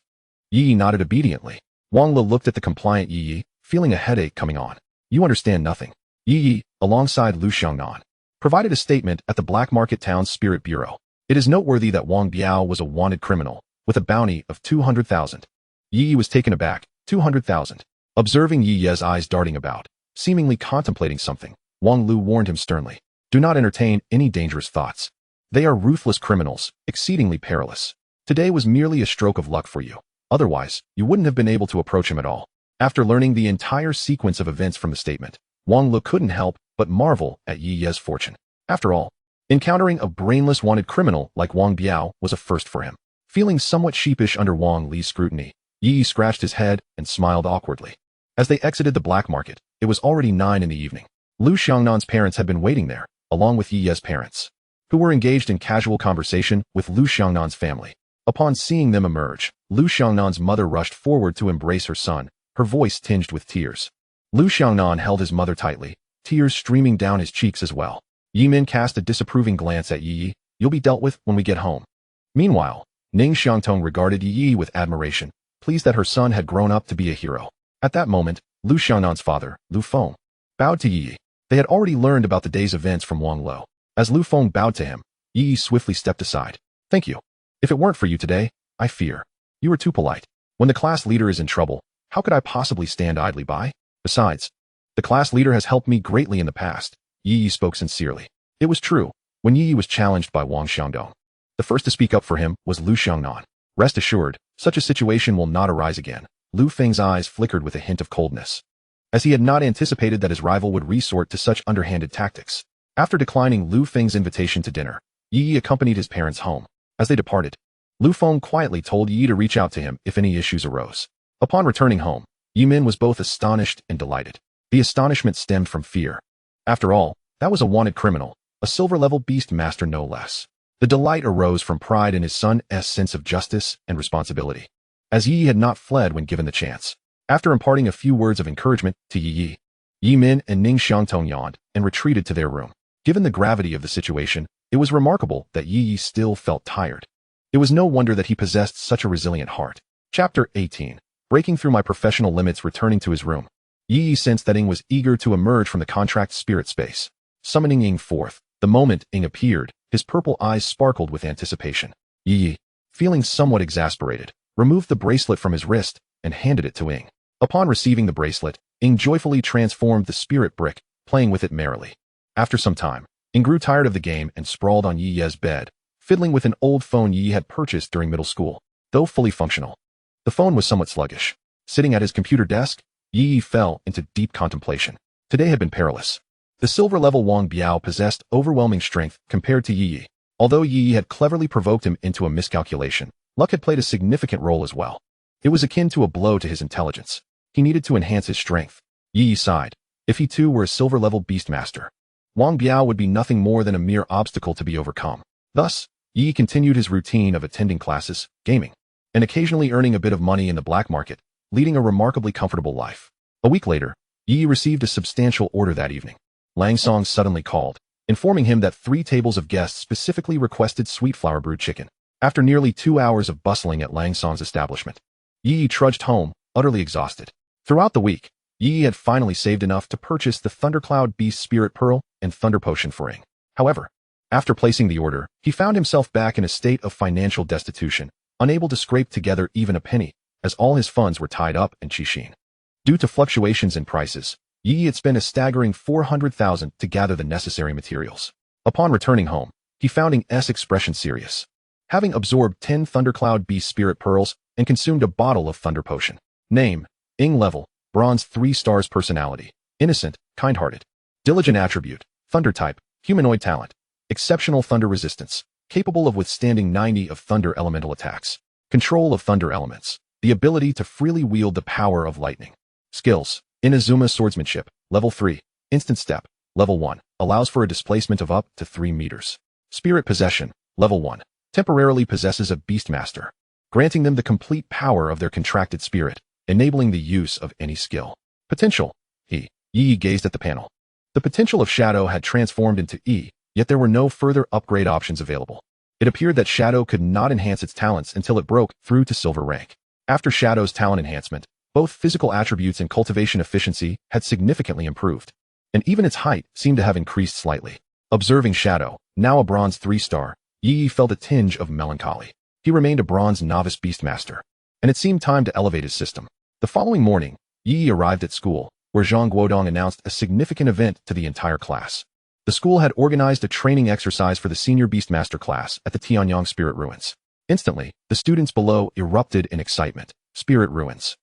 Yi nodded obediently. Wang Le looked at the compliant Yi, feeling a headache coming on. "You understand nothing." Yi, alongside Lu Xiangnan, provided a statement at the Black Market Town's Spirit Bureau. It is noteworthy that Wang Biao was a wanted criminal, with a bounty of 200,000. Yi was taken aback. 200,000. Observing Yi Ye's eyes darting about, seemingly contemplating something, Wang Lu warned him sternly. "Do not entertain any dangerous thoughts. They are ruthless criminals, exceedingly perilous. Today was merely a stroke of luck for you. Otherwise, you wouldn't have been able to approach him at all." After learning the entire sequence of events from the statement, Wang Lu couldn't help but marvel at Yi Ye's fortune. After all, encountering a brainless wanted criminal like Wang Biao was a first for him. Feeling somewhat sheepish under Wang Li's scrutiny, Yi scratched his head and smiled awkwardly. As they exited the black market, it was already 9 in the evening. Lu Xiangnan's parents had been waiting there, along with Yi Ye's parents, who were engaged in casual conversation with Lu Xiangnan's family. Upon seeing them emerge, Lu Xiangnan's mother rushed forward to embrace her son, her voice tinged with tears. Lu Xiangnan held his mother tightly, tears streaming down his cheeks as well. Yi Min cast a disapproving glance at Yi Yi. "You'll be dealt with when we get home." Meanwhile, Ning Xiangtong regarded Yi Yi with admiration, pleased that her son had grown up to be a hero. At that moment, Lu Xiangnan's father, Lu Feng, bowed to Yi Yi. They had already learned about the day's events from Wang Lo. As Lu Feng bowed to him, Yi Yi swiftly stepped aside. "Thank you. If it weren't for you today, I fear you were too polite. When the class leader is in trouble, how could I possibly stand idly by? Besides, the class leader has helped me greatly in the past." Yi Yi spoke sincerely. It was true. When Yi Yi was challenged by Wang Xiangdong, The first to speak up for him was Lu Xiangnan. Rest assured, such a situation will not arise again. Lu Feng's eyes flickered with a hint of coldness, as he had not anticipated that his rival would resort to such underhanded tactics. After declining Lu Feng's invitation to dinner, Ye Ye accompanied his parents home. As they departed, Lu Feng quietly told Ye Ye to reach out to him if any issues arose. Upon returning home, Yi Min was both astonished and delighted. The astonishment stemmed from fear. After all, that was a wanted criminal, a silver-level beast master no less. The delight arose from pride in his son's sense of justice and responsibility, as Yi Ye had not fled when given the chance. After imparting a few words of encouragement to Yi Ye, Yi Min and Ning Xiangtong yawned and retreated to their room. Given the gravity of the situation, it was remarkable that Yi Ye still felt tired. It was no wonder that he possessed such a resilient heart. Chapter 18. Breaking through my professional limits. Returning to his room, Yi Ye sensed that Ing was eager to emerge from the contract spirit space. Summoning Ing forth, the moment Ing appeared, his purple eyes sparkled with anticipation. Yi Ye, feeling somewhat exasperated, removed the bracelet from his wrist and handed it to Ing. Upon receiving the bracelet, Ing joyfully transformed the spirit brick, playing with it merrily. After some time, Ing grew tired of the game and sprawled on Yi Ye's bed, fiddling with an old phone Yi Ye had purchased during middle school. Though fully functional, the phone was somewhat sluggish. Sitting at his computer desk, Yi Ye fell into deep contemplation. Today had been perilous. The silver-level Wang Biao possessed overwhelming strength compared to Yi Ye. Although Yi Ye had cleverly provoked him into a miscalculation, luck had played a significant role as well. It was akin to a blow to his intelligence. He needed to enhance his strength. Yi Ye sighed. If he too were a silver-level beastmaster, Wang Biao would be nothing more than a mere obstacle to be overcome. Thus, Yi Ye continued his routine of attending classes, gaming, and occasionally earning a bit of money in the black market, leading a remarkably comfortable life. A week later, Yi Ye received a substantial order that evening. Lang Song suddenly called, informing him that 3 tables of guests specifically requested sweet flour brewed chicken. After nearly 2 hours of bustling at Lang Song's establishment, Yi Ye trudged home, utterly exhausted. Throughout the week, Yi Ye had finally saved enough to purchase the Thundercloud Beast Spirit Pearl and Thunder Potion for Ing. However, after placing the order, he found himself back in a state of financial destitution, unable to scrape together even a penny, as all his funds were tied up in Qixin. Due to fluctuations in prices, Yi Ye had spent a staggering 400,000 to gather the necessary materials. Upon returning home, he found Ing's expression serious. Having absorbed 10 Thundercloud Beast Spirit Pearls and consumed a bottle of Thunder Potion. Name: Ing level, Bronze 3 stars. Personality: innocent, kind-hearted. Diligent attribute: Thunder type, humanoid talent. Exceptional thunder resistance, capable of withstanding 90 of thunder elemental attacks. Control of thunder elements, the ability to freely wield the power of lightning. Skills: Inazuma Swordsmanship, level 3. Instant Step, level 1, allows for a displacement of up to 3 meters. Spirit Possession, level 1, temporarily possesses a Beastmaster, granting them the complete power of their contracted spirit, enabling the use of any skill. Potential: Yi Ye gazed at the panel. The potential of Shadow had transformed into E, yet there were no further upgrade options available. It appeared that Shadow could not enhance its talents until it broke through to silver rank. After Shadow's talent enhancement, both physical attributes and cultivation efficiency had significantly improved, and even its height seemed to have increased slightly. Observing Shadow, now a bronze 3-star, Yi Ye felt a tinge of melancholy. He remained a bronze novice beastmaster, and it seemed time to elevate his system. The following morning, Yi Ye arrived at school, where Zhang Guodong announced a significant event to the entire class. The school had organized a training exercise for the senior Beastmaster class at the Tianyang Spirit Ruins. Instantly, the students below erupted in excitement. Spirit Ruins,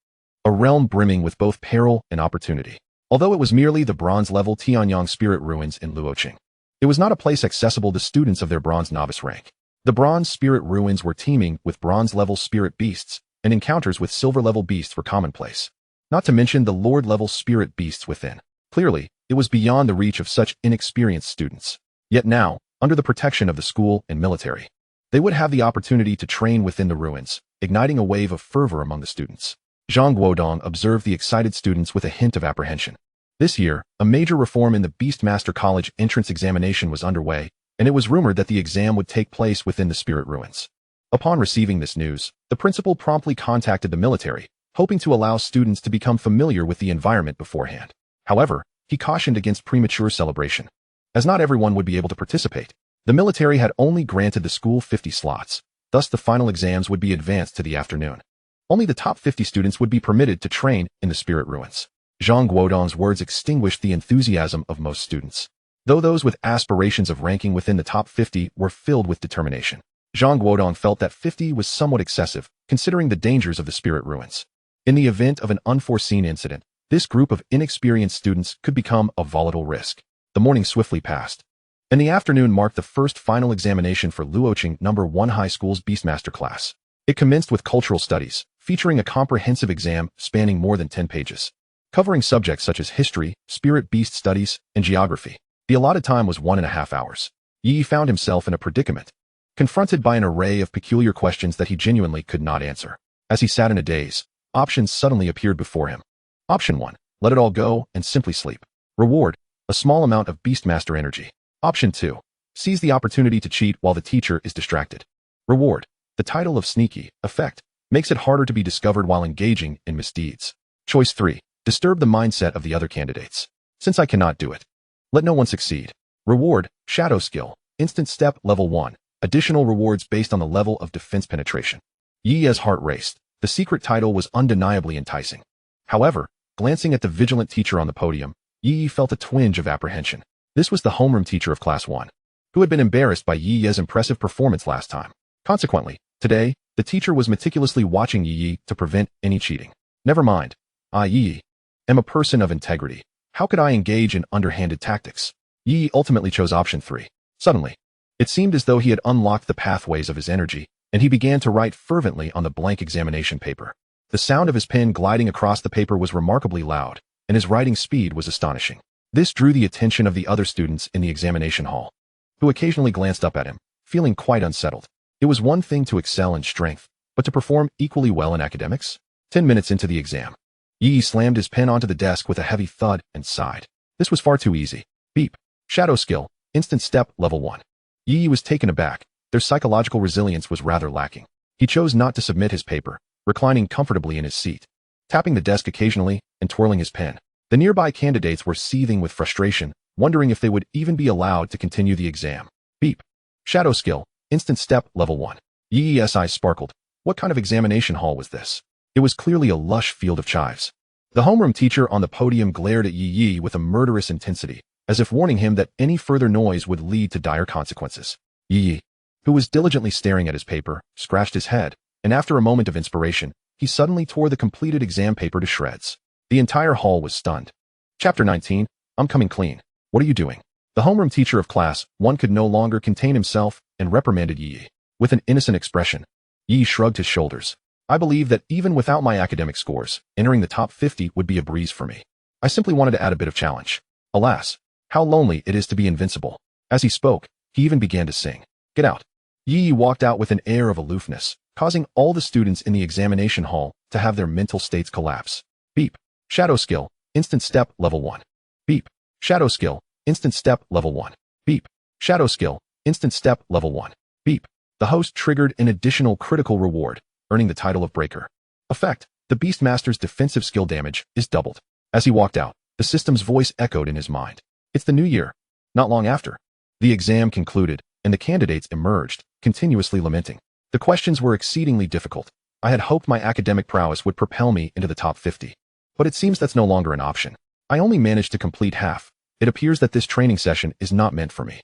a realm brimming with both peril and opportunity. Although it was merely the bronze-level Tianyang Spirit Ruins in Luoqing, it was not a place accessible to students of their bronze novice rank. The bronze Spirit Ruins were teeming with bronze-level spirit beasts, and encounters with silver-level beasts were commonplace. Not to mention the lord-level spirit beasts within. Clearly, it was beyond the reach of such inexperienced students. Yet now, under the protection of the school and military, they would have the opportunity to train within the ruins, igniting a wave of fervor among the students. Zhang Guodong observed the excited students with a hint of apprehension. This year, a major reform in the Beastmaster College entrance examination was underway, and it was rumored that the exam would take place within the Spirit Ruins. Upon receiving this news, the principal promptly contacted the military, hoping to allow students to become familiar with the environment beforehand. However, he cautioned against premature celebration, as not everyone would be able to participate. The military had only granted the school 50 slots, thus the final exams would be advanced to the afternoon. Only the top 50 students would be permitted to train in the Spirit Ruins. Zhang Guodong's words extinguished the enthusiasm of most students, though those with aspirations of ranking within the top 50 were filled with determination. Zhang Guodong felt that 50 was somewhat excessive, considering the dangers of the spirit ruins. In the event of an unforeseen incident, this group of inexperienced students could become a volatile risk. The morning swiftly passed, and the afternoon marked the first final examination for Luoqing No. 1 High School's Beastmaster class. It commenced with cultural studies, featuring a comprehensive exam spanning more than 10 pages, covering subjects such as history, spirit beast studies, and geography. The allotted time was 1.5 hours. Yi found himself in a predicament, confronted by an array of peculiar questions that he genuinely could not answer. As he sat in a daze, options suddenly appeared before him. Option 1. Let it all go and simply sleep. Reward. A small amount of Beastmaster energy. Option 2. Seize the opportunity to cheat while the teacher is distracted. Reward. The title of Sneaky. Effect. Makes it harder to be discovered while engaging in misdeeds. Choice 3. Disturb the mindset of the other candidates. Since I cannot do it, let no one succeed. Reward. Shadow Skill. Instant Step Level 1. Additional rewards based on the level of defense penetration. Yi's heart raced. The secret title was undeniably enticing. However, glancing at the vigilant teacher on the podium, Yi felt a twinge of apprehension. This was the homeroom teacher of Class 1, who had been embarrassed by Yi's impressive performance last time. Consequently, today, the teacher was meticulously watching Yi to prevent any cheating. Never mind. I, Yi, am a person of integrity. How could I engage in underhanded tactics? Yi ultimately chose option 3. Suddenly, it seemed as though he had unlocked the pathways of his energy, and he began to write fervently on the blank examination paper. The sound of his pen gliding across the paper was remarkably loud, and his writing speed was astonishing. This drew the attention of the other students in the examination hall, who occasionally glanced up at him, feeling quite unsettled. It was one thing to excel in strength, but to perform equally well in academics? 10 minutes into the exam, Yi slammed his pen onto the desk with a heavy thud and sighed. This was far too easy. Beep. Shadow Skill. Instant Step Level 1. Yi was taken aback. Their psychological resilience was rather lacking. He chose not to submit his paper, reclining comfortably in his seat, tapping the desk occasionally and twirling his pen. The nearby candidates were seething with frustration, wondering if they would even be allowed to continue the exam. Beep. Shadow Skill. Instant Step Level 1. Yi's eyes sparkled. What kind of examination hall was this? It was clearly a lush field of chives. The homeroom teacher on the podium glared at Yi with a murderous intensity, as if warning him that any further noise would lead to dire consequences. Yi, who was diligently staring at his paper, scratched his head, and after a moment of inspiration, he suddenly tore the completed exam paper to shreds. The entire hall was stunned. Chapter 19. I'm coming clean. What are you doing? The homeroom teacher of Class 1 could no longer contain himself and reprimanded Yi. With an innocent expression, Yi shrugged his shoulders. I believe that even without my academic scores, entering the top 50 would be a breeze for me. I simply wanted to add a bit of challenge. Alas, how lonely it is to be invincible. As he spoke, he even began to sing. Get out. Yi walked out with an air of aloofness, causing all the students in the examination hall to have their mental states collapse. Beep. Shadow Skill. Instant Step Level 1. Beep. Shadow Skill. Instant Step Level 1. Beep. Shadow Skill. Instant Step Level 1. Beep. The host triggered an additional critical reward, earning the title of Breaker. Effect. The Beastmaster's defensive skill damage is doubled. As he walked out, the system's voice echoed in his mind. It's the new year. Not long after, the exam concluded, and the candidates emerged, continuously lamenting. The questions were exceedingly difficult. I had hoped my academic prowess would propel me into the top 50. But it seems that's no longer an option. I only managed to complete half. It appears that this training session is not meant for me.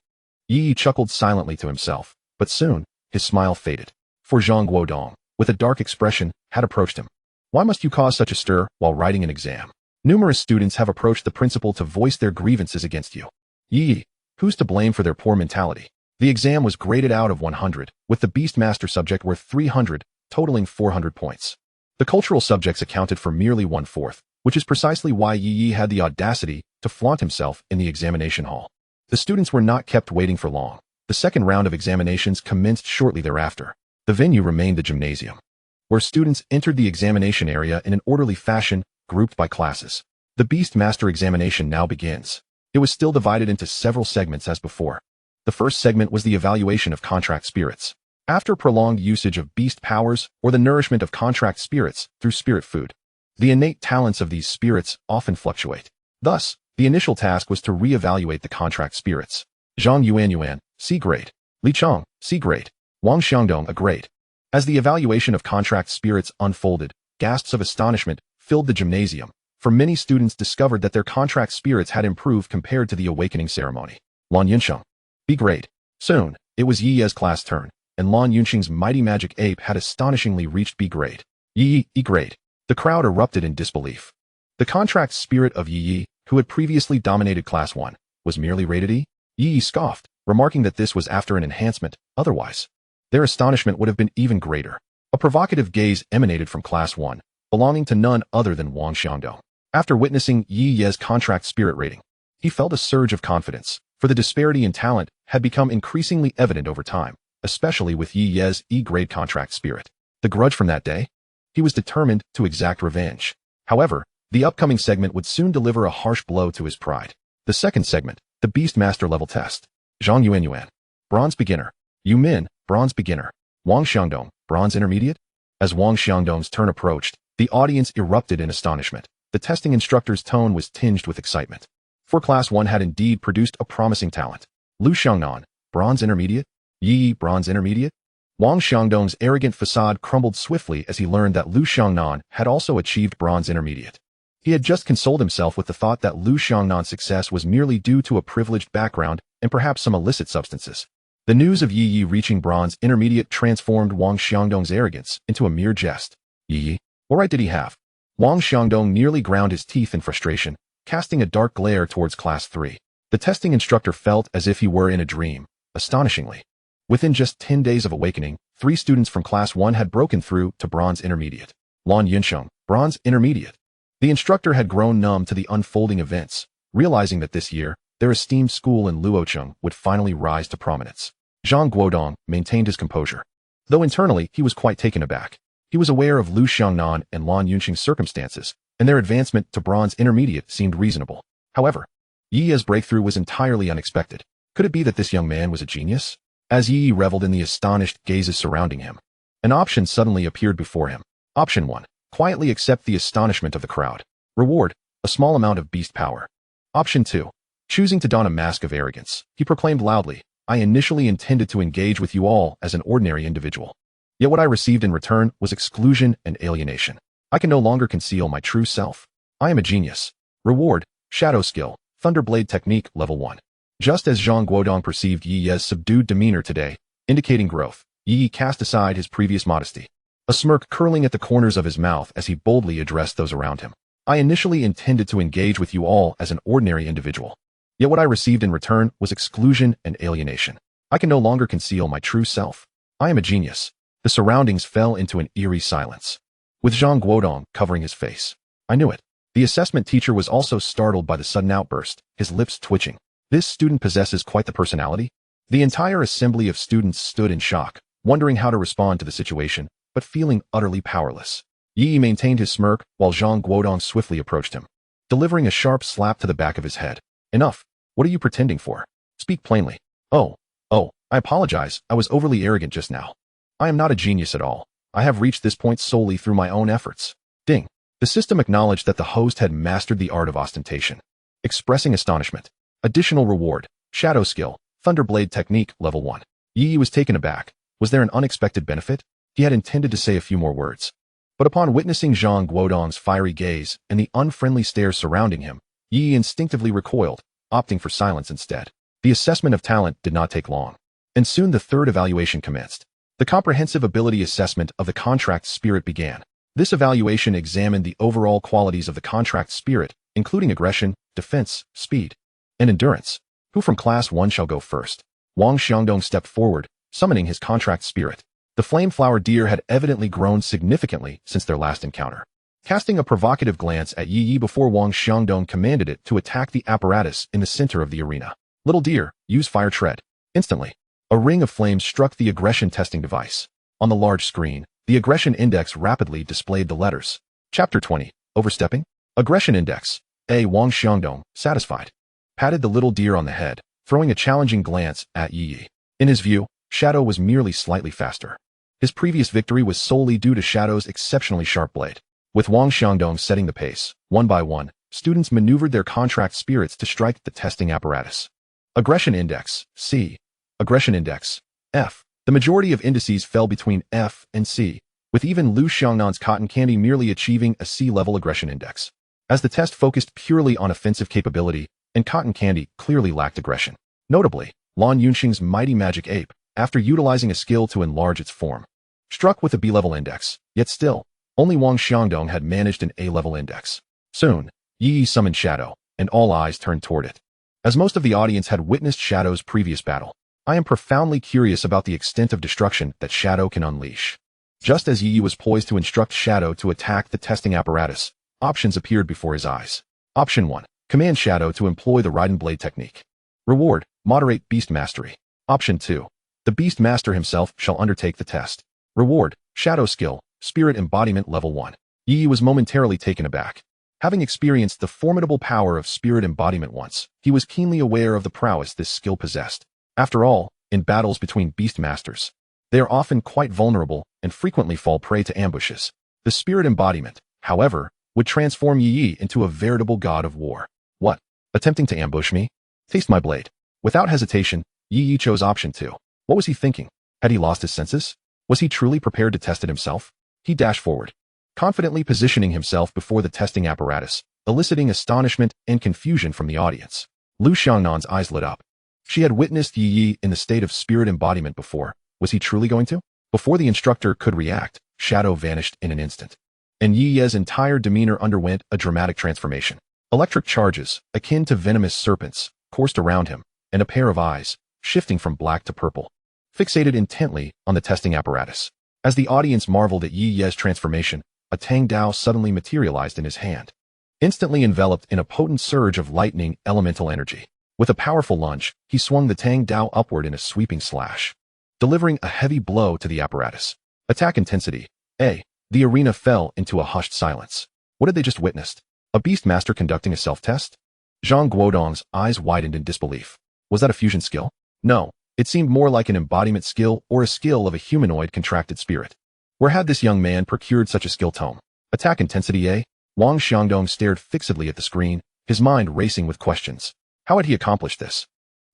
Yi chuckled silently to himself, but soon, his smile faded. For Zhang Guodong, with a dark expression, had approached him. Why must you cause such a stir while writing an exam? Numerous students have approached the principal to voice their grievances against you. Yi, who's to blame for their poor mentality? The exam was graded out of 100, with the Beastmaster subject worth 300, totaling 400 points. The cultural subjects accounted for merely 1/4, which is precisely why Yi had the audacity to flaunt himself in the examination hall. The students were not kept waiting for long. The second round of examinations commenced shortly thereafter. The venue remained the gymnasium, where students entered the examination area in an orderly fashion, grouped by classes. The Beastmaster examination now begins. It was still divided into several segments as before. The first segment was the evaluation of contract spirits. After prolonged usage of beast powers or the nourishment of contract spirits through spirit food, the innate talents of these spirits often fluctuate. Thus, the initial task was to re-evaluate the contract spirits. Zhang Yuan, C grade. Li Chong, C grade. Wang Xiangdong, A grade. As the evaluation of contract spirits unfolded, gasps of astonishment filled the gymnasium, for many students discovered that their contract spirits had improved compared to the awakening ceremony. Lan Yinsheng, B grade. Soon, it was Yi's class turn. and Lan Yunxing's mighty magic ape had astonishingly reached B grade. Ye Ye grade. The crowd erupted in disbelief. The contract spirit of Ye Ye, who had previously dominated Class 1, was merely rated E? Ye Ye scoffed, remarking that this was after an enhancement. Otherwise, their astonishment would have been even greater. A provocative gaze emanated from Class 1, belonging to none other than Wang Xiangdong. After witnessing Ye Ye's contract spirit rating, he felt a surge of confidence, for the disparity in talent had become increasingly evident over time, especially with Ye Ye's E-grade contract spirit. The grudge from that day? He was determined to exact revenge. However, the upcoming segment would soon deliver a harsh blow to his pride. The second segment, the Beastmaster level test. Zhang Yuanyuan, Bronze Beginner. Yu Min, Bronze Beginner. Wang Xiangdong, Bronze Intermediate. As Wang Xiangdong's turn approached, the audience erupted in astonishment. The testing instructor's tone was tinged with excitement. For Class 1 had indeed produced a promising talent. Lu Xiangnan, Bronze Intermediate. Yi, Bronze Intermediate. Wang Xiangdong's arrogant facade crumbled swiftly as he learned that Lu Xiangnan had also achieved Bronze Intermediate. He had just consoled himself with the thought that Lu Xiangnan's success was merely due to a privileged background and perhaps some illicit substances. The news of Yi Yi reaching Bronze Intermediate transformed Wang Xiangdong's arrogance into a mere jest. Yi Yi? What right did he have? Wang Xiangdong nearly ground his teeth in frustration, casting a dark glare towards Class 3. The testing instructor felt as if he were in a dream. Astonishingly, within just 10 days of awakening, 3 students from Class 1 had broken through to Bronze Intermediate. Lan Yunsheng, Bronze Intermediate. The instructor had grown numb to the unfolding events, realizing that this year, their esteemed school in Luocheng would finally rise to prominence. Zhang Guodong maintained his composure. Though internally he was quite taken aback. He was aware of Lu Xiangnan and Lan Yunxing's circumstances, and their advancement to Bronze Intermediate seemed reasonable. However, Yi Ye's breakthrough was entirely unexpected. Could it be that this young man was a genius? As Yi Yi reveled in the astonished gazes surrounding him, an option suddenly appeared before him. Option 1. Quietly accept the astonishment of the crowd. Reward, a small amount of beast power. Option 2. Choosing to don a mask of arrogance, he proclaimed loudly, I initially intended to engage with you all as an ordinary individual. Yet what I received in return was exclusion and alienation. I can no longer conceal my true self. I am a genius. Reward, Shadow Skill, Thunderblade Technique Level 1. Just as Zhang Guodong perceived Yi Ye's subdued demeanor today, indicating growth, Yi Yi cast aside his previous modesty, a smirk curling at the corners of his mouth as he boldly addressed those around him. I initially intended to engage with you all as an ordinary individual. Yet what I received in return was exclusion and alienation. I can no longer conceal my true self. I am a genius. The surroundings fell into an eerie silence, with Zhang Guodong covering his face. I knew it. The assessment teacher was also startled by the sudden outburst, his lips twitching. This student possesses quite the personality. The entire assembly of students stood in shock, wondering how to respond to the situation, but feeling utterly powerless. Yi Yi maintained his smirk while Zhang Guodong swiftly approached him, delivering a sharp slap to the back of his head. Enough. What are you pretending for? Speak plainly. Oh, I apologize. I was overly arrogant just now. I am not a genius at all. I have reached this point solely through my own efforts. Ding. The system acknowledged that the host had mastered the art of ostentation. Expressing astonishment. Additional reward. Shadow Skill. Thunderblade Technique Level 1. Yi Yi was taken aback. Was there an unexpected benefit? He had intended to say a few more words. But upon witnessing Zhang Guodong's fiery gaze and the unfriendly stares surrounding him, Yi Yi instinctively recoiled, opting for silence instead. The assessment of talent did not take long, and soon the third evaluation commenced. The comprehensive ability assessment of the contract spirit began. This evaluation examined the overall qualities of the contract spirit, including aggression, defense, speed, and endurance. Who from Class 1 shall go first? Wang Xiangdong stepped forward, summoning his contract spirit. The flame-flower deer had evidently grown significantly since their last encounter. Casting a provocative glance at Yi Yi before Wang Xiangdong commanded it to attack the apparatus in the center of the arena. Little deer, use fire tread. Instantly, a ring of flames struck the aggression testing device. On the large screen, the aggression index rapidly displayed the letters. Chapter 20, Overstepping? Aggression Index. A. Wang Xiangdong, satisfied, patted the little deer on the head, throwing a challenging glance at Yi Yi. In his view, Shadow was merely slightly faster. His previous victory was solely due to Shadow's exceptionally sharp blade. With Wang Xiangdong setting the pace, one by one, students maneuvered their contract spirits to strike the testing apparatus. Aggression Index, C. Aggression Index, F. The majority of indices fell between F and C, with even Lu Xiangnan's cotton candy merely achieving a C-level aggression index. As the test focused purely on offensive capability, and cotton candy clearly lacked aggression. Notably, Lan Yunxing's mighty magic ape, after utilizing a skill to enlarge its form. Struck with a B-level index, yet still, only Wang Xiangdong had managed an A-level index. Soon, Ye Ye summoned Shadow, and all eyes turned toward it. As most of the audience had witnessed Shadow's previous battle, I am profoundly curious about the extent of destruction that Shadow can unleash. Just as Ye Ye was poised to instruct Shadow to attack the testing apparatus, options appeared before his eyes. Option 1. Command Shadow to employ the Raiden Blade technique. Reward, moderate beast mastery. Option 2. The beast master himself shall undertake the test. Reward, Shadow skill, spirit embodiment level 1. Ye Ye was momentarily taken aback. Having experienced the formidable power of spirit embodiment once, he was keenly aware of the prowess this skill possessed. After all, in battles between beast masters, they are often quite vulnerable and frequently fall prey to ambushes. The spirit embodiment, however, would transform Ye Ye into a veritable god of war. What? Attempting to ambush me? Taste my blade. Without hesitation, Ye Ye chose option 2. What was he thinking? Had he lost his senses? Was he truly prepared to test it himself? He dashed forward, confidently positioning himself before the testing apparatus, eliciting astonishment and confusion from the audience. Lu Xiangnan's eyes lit up. She had witnessed Ye Ye in the state of spirit embodiment before. Was he truly going to? Before the instructor could react, Shadow vanished in an instant, and Ye Ye's entire demeanor underwent a dramatic transformation. Electric charges, akin to venomous serpents, coursed around him, and a pair of eyes, shifting from black to purple, fixated intently on the testing apparatus. As the audience marveled at Ye Ye's transformation, a Tang Dao suddenly materialized in his hand, instantly enveloped in a potent surge of lightning elemental energy. With a powerful lunge, he swung the Tang Dao upward in a sweeping slash, delivering a heavy blow to the apparatus. Attack intensity, A. The arena fell into a hushed silence. What had they just witnessed? A beastmaster conducting a self-test? Zhang Guodong's eyes widened in disbelief. Was that a fusion skill? No, it seemed more like an embodiment skill or a skill of a humanoid contracted spirit. Where had this young man procured such a skill tome? Attack intensity A. Wang Xiangdong stared fixedly at the screen, his mind racing with questions. How had he accomplished this?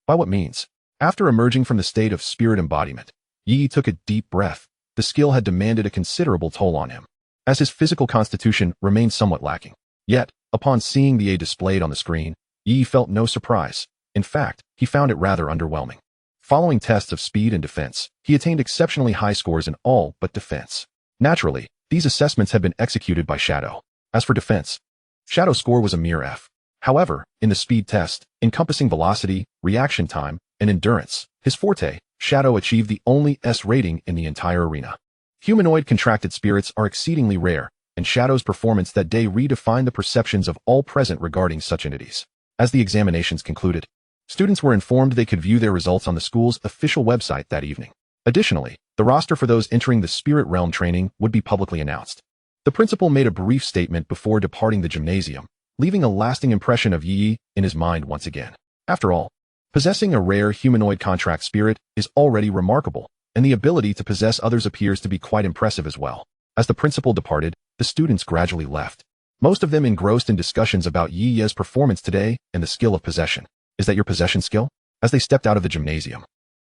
By what means? After emerging from the state of spirit embodiment, Ye Ye took a deep breath. The skill had demanded a considerable toll on him, as his physical constitution remained somewhat lacking. Yet, upon seeing the A displayed on the screen, Ye Ye felt no surprise. In fact, he found it rather underwhelming. Following tests of speed and defense, he attained exceptionally high scores in all but defense. Naturally, these assessments had been executed by Shadow. As for defense, Shadow's score was a mere F. However, in the speed test, encompassing velocity, reaction time, and endurance, his forte, Shadow achieved the only S rating in the entire arena. Humanoid contracted spirits are exceedingly rare, and Shadow's performance that day redefined the perceptions of all present regarding such entities. As the examinations concluded, students were informed they could view their results on the school's official website that evening. Additionally, the roster for those entering the Spirit Realm training would be publicly announced. The principal made a brief statement before departing the gymnasium, leaving a lasting impression of Ye Ye in his mind once again. After all, possessing a rare humanoid contract spirit is already remarkable, and the ability to possess others appears to be quite impressive as well. As the principal departed, the students gradually left, most of them engrossed in discussions about Ye Ye's performance today and the skill of possession. Is that your possession skill? As they stepped out of the gymnasium,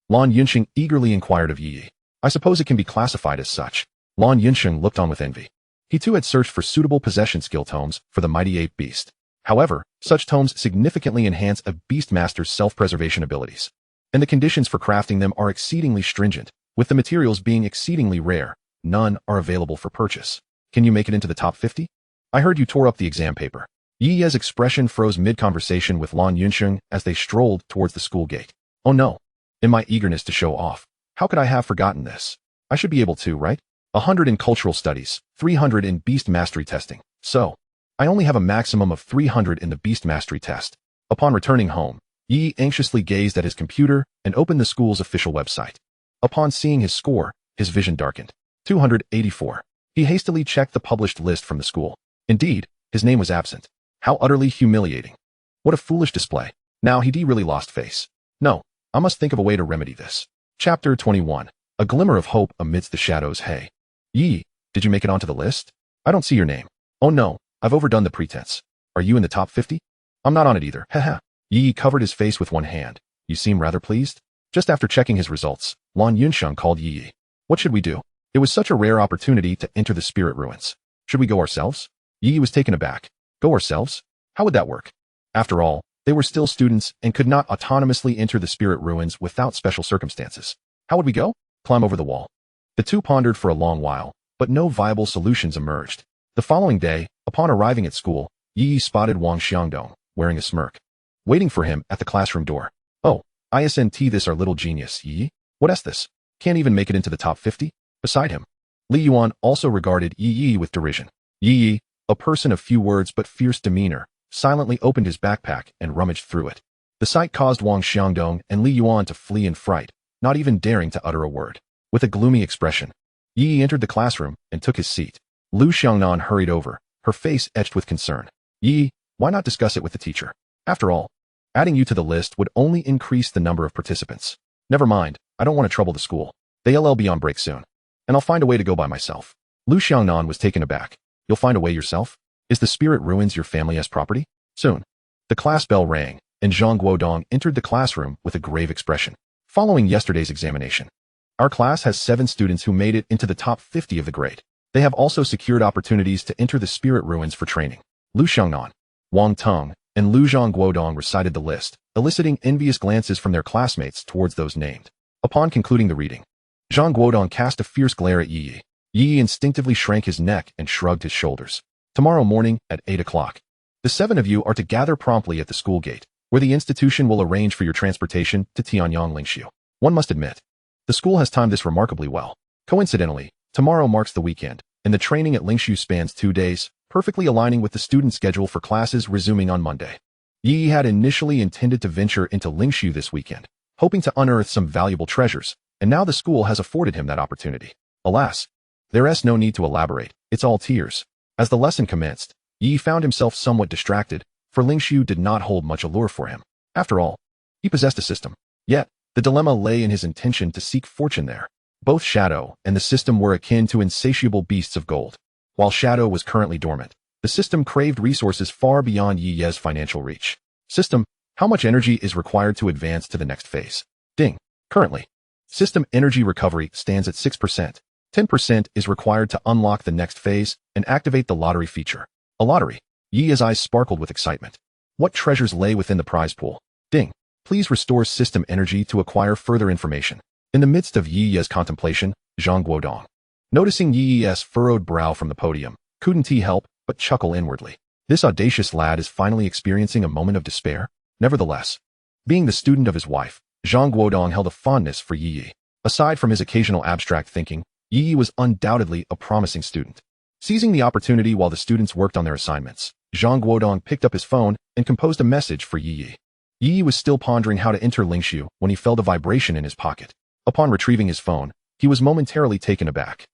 Lan Yunxing eagerly inquired of Ye Ye. I suppose it can be classified as such. Lan Yunxing looked on with envy. He too had searched for suitable possession skill tomes for the mighty ape beast. However, such tomes significantly enhance a beastmaster's self-preservation abilities, and the conditions for crafting them are exceedingly stringent. With the materials being exceedingly rare, none are available for purchase. Can you make it into the top 50? I heard you tore up the exam paper. Ye Ye's expression froze mid-conversation with Lan Yunxing as they strolled towards the school gate. Oh no. In my eagerness to show off, how could I have forgotten this? I should be able to, right? 100 in cultural studies, 300 in beast mastery testing. So, I only have a maximum of 300 in the beast mastery test. Upon returning home, Ye Ye anxiously gazed at his computer and opened the school's official website. Upon seeing his score, his vision darkened. 284. He hastily checked the published list from the school. Indeed, his name was absent. How utterly humiliating. What a foolish display. Now he really lost face. No, I must think of a way to remedy this. Chapter 21. A glimmer of hope amidst the shadows. Hey. Ye Ye, did you make it onto the list? I don't see your name. Oh no, I've overdone the pretense. Are you in the top 50? I'm not on it either. Haha. Ye Ye covered his face with one hand. You seem rather pleased. Just after checking his results, Lan Yunxiang called Ye Ye. What should we do? It was such a rare opportunity to enter the spirit ruins. Should we go ourselves? Ye Ye was taken aback. Go ourselves? How would that work? After all, they were still students and could not autonomously enter the spirit ruins without special circumstances. How would we go? Climb over the wall. The two pondered for a long while, but no viable solutions emerged. The following day, upon arriving at school, Yi Yi spotted Wang Xiangdong, wearing a smirk, waiting for him at the classroom door. Oh, isn't this our little genius, Yi Yi? What's this? Can't even make it into the top 50? Beside him, Li Yuan also regarded Yi Yi with derision. Yi Yi, a person of few words but fierce demeanor, silently opened his backpack and rummaged through it. The sight caused Wang Xiangdong and Li Yuan to flee in fright, not even daring to utter a word. With a gloomy expression, Yi Yi entered the classroom and took his seat. Lu Xiangnan hurried over, her face etched with concern. Yi, why not discuss it with the teacher? After all, adding you to the list would only increase the number of participants. Never mind, I don't want to trouble the school. They'll be on break soon. And I'll find a way to go by myself. Lu Xiangnan was taken aback. You'll find a way yourself? Is the spirit ruins your family's property? Soon. The class bell rang, and Zhang Guodong entered the classroom with a grave expression. Following yesterday's examination, our class has 7 students who made it into the top 50 of the grade. They have also secured opportunities to enter the spirit ruins for training. Lu Xiangnan, Wang Teng, and Lu Zhang Guodong recited the list, eliciting envious glances from their classmates towards those named. Upon concluding the reading, Zhang Guodong cast a fierce glare at Yi Yi. Yi Yi instinctively shrank his neck and shrugged his shoulders. Tomorrow morning at 8 o'clock, the 7 of you are to gather promptly at the school gate, where the institution will arrange for your transportation to Tianyang Lingshu. One must admit, the school has timed this remarkably well. Coincidentally, tomorrow marks the weekend, and the training at Lingshu spans 2 days, perfectly aligning with the student schedule for classes resuming on Monday. Yi Yi had initially intended to venture into Lingshu this weekend, hoping to unearth some valuable treasures, and now the school has afforded him that opportunity. Alas, there's no need to elaborate, it's all tears. As the lesson commenced, Yi found himself somewhat distracted, for Lingshu did not hold much allure for him. After all, he possessed a system. Yet, the dilemma lay in his intention to seek fortune there. Both Shadow and the system were akin to insatiable beasts of gold. While Shadow was currently dormant, the system craved resources far beyond Yi Ye's financial reach. System, how much energy is required to advance to the next phase? Ding. Currently, system energy recovery stands at 6%. 10% is required to unlock the next phase and activate the lottery feature. A lottery. Yi Ye's eyes sparkled with excitement. What treasures lay within the prize pool? Ding. Please restore system energy to acquire further information. In the midst of Yi Ye's contemplation, Zhang Guodong, noticing Yi Ye's furrowed brow from the podium, couldn't he help but chuckle inwardly. This audacious lad is finally experiencing a moment of despair. Nevertheless, being the student of his wife, Zhang Guodong held a fondness for Yi Yi. Aside from his occasional abstract thinking, Yi Yi was undoubtedly a promising student. Seizing the opportunity while the students worked on their assignments, Zhang Guodong picked up his phone and composed a message for Yi Yi. Yi Yi was still pondering how to enter Lingshu when he felt a vibration in his pocket. Upon retrieving his phone, he was momentarily taken aback.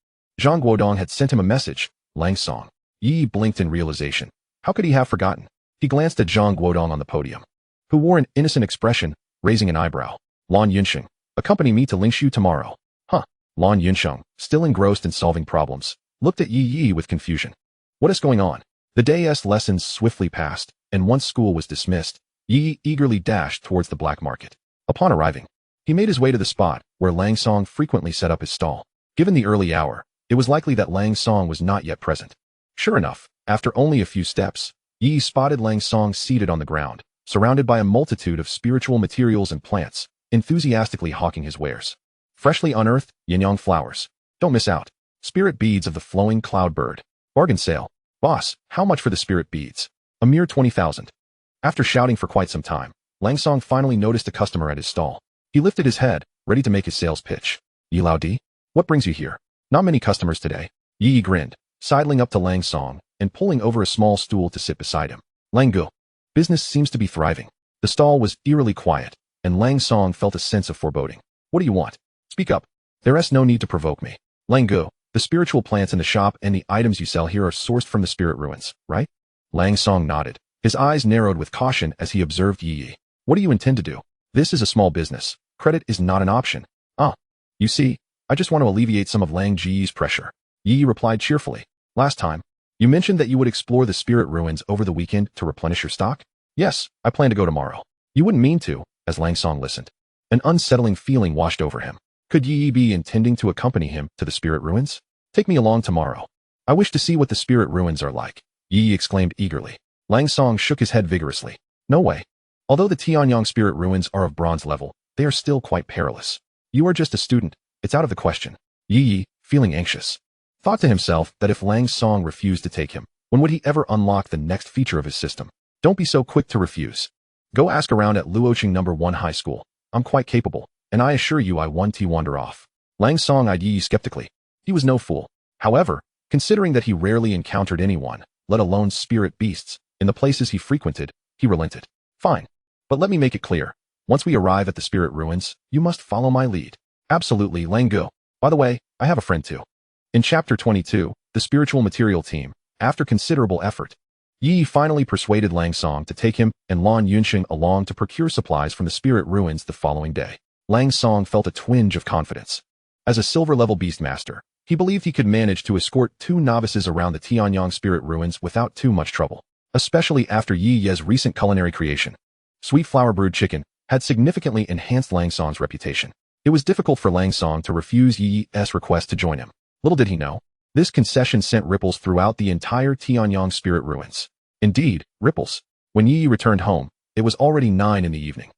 Zhang Guodong had sent him a message, Lang Song. Yi Yi blinked in realization. How could he have forgotten? He glanced at Zhang Guodong on the podium, who wore an innocent expression, raising an eyebrow. Lan Yunsheng, accompany me to Lingshu tomorrow. Huh. Lan Yunsheng, still engrossed in solving problems, looked at Yi Yi with confusion. What is going on? The day's lessons swiftly passed, and once school was dismissed, Yi Yi eagerly dashed towards the black market. Upon arriving, he made his way to the spot where Lang Song frequently set up his stall. Given the early hour, it was likely that Lang Song was not yet present. Sure enough, after only a few steps, Yi spotted Lang Song seated on the ground, surrounded by a multitude of spiritual materials and plants, enthusiastically hawking his wares. Freshly unearthed, yin-yang flowers. Don't miss out. Spirit beads of the flowing cloud bird. Bargain sale. Boss, how much for the spirit beads? A mere 20,000. After shouting for quite some time, Lang Song finally noticed a customer at his stall. He lifted his head, ready to make his sales pitch. Yi Lao Di? What brings you here? Not many customers today. Yi grinned, sidling up to Lang Song and pulling over a small stool to sit beside him. Lang Gu. Business seems to be thriving. The stall was eerily quiet, and Lang Song felt a sense of foreboding. What do you want? Speak up. There's no need to provoke me. Lang Gu, the spiritual plants in the shop and the items you sell here are sourced from the spirit ruins, right? Lang Song nodded. His eyes narrowed with caution as he observed Yi Yi. What do you intend to do? This is a small business. Credit is not an option. You see, I just want to alleviate some of Lang Ji's pressure. Yi replied cheerfully. Last time, you mentioned that you would explore the spirit ruins over the weekend to replenish your stock? Yes, I plan to go tomorrow. You wouldn't mean to, as Lang Song listened. An unsettling feeling washed over him. Could Yi be intending to accompany him to the spirit ruins? Take me along tomorrow. I wish to see what the spirit ruins are like, Yi exclaimed eagerly. Lang Song shook his head vigorously. No way. Although the Tianyang spirit ruins are of bronze level, they are still quite perilous. You are just a student. It's out of the question. Ye Ye, feeling anxious, thought to himself that if Lang Song refused to take him, when would he ever unlock the next feature of his system? Don't be so quick to refuse. Go ask around at Luoqing No. 1 High School. I'm quite capable, and I assure you I won't wander off. Lang Song eyed Ye Ye skeptically. He was no fool. However, considering that he rarely encountered anyone, let alone spirit beasts, in the places he frequented, he relented. Fine. But let me make it clear. Once we arrive at the spirit ruins, you must follow my lead. Absolutely, Lang Go. By the way, I have a friend too. In Chapter 22, the Spiritual Material Team, after considerable effort, Ye Ye finally persuaded Lang Song to take him and Lan Yunxing along to procure supplies from the spirit ruins the following day. Lang Song felt a twinge of confidence. As a silver-level beastmaster, he believed he could manage to escort 2 novices around the Tianyang spirit ruins without too much trouble, especially after Ye Ye's recent culinary creation. Sweet flour brewed chicken had significantly enhanced Lang Song's reputation. It was difficult for Lang Song to refuse Ye Ye's request to join him. Little did he know, this concession sent ripples throughout the entire Tianyang spirit ruins. Indeed, ripples. When Ye Ye returned home, it was already 9 in the evening.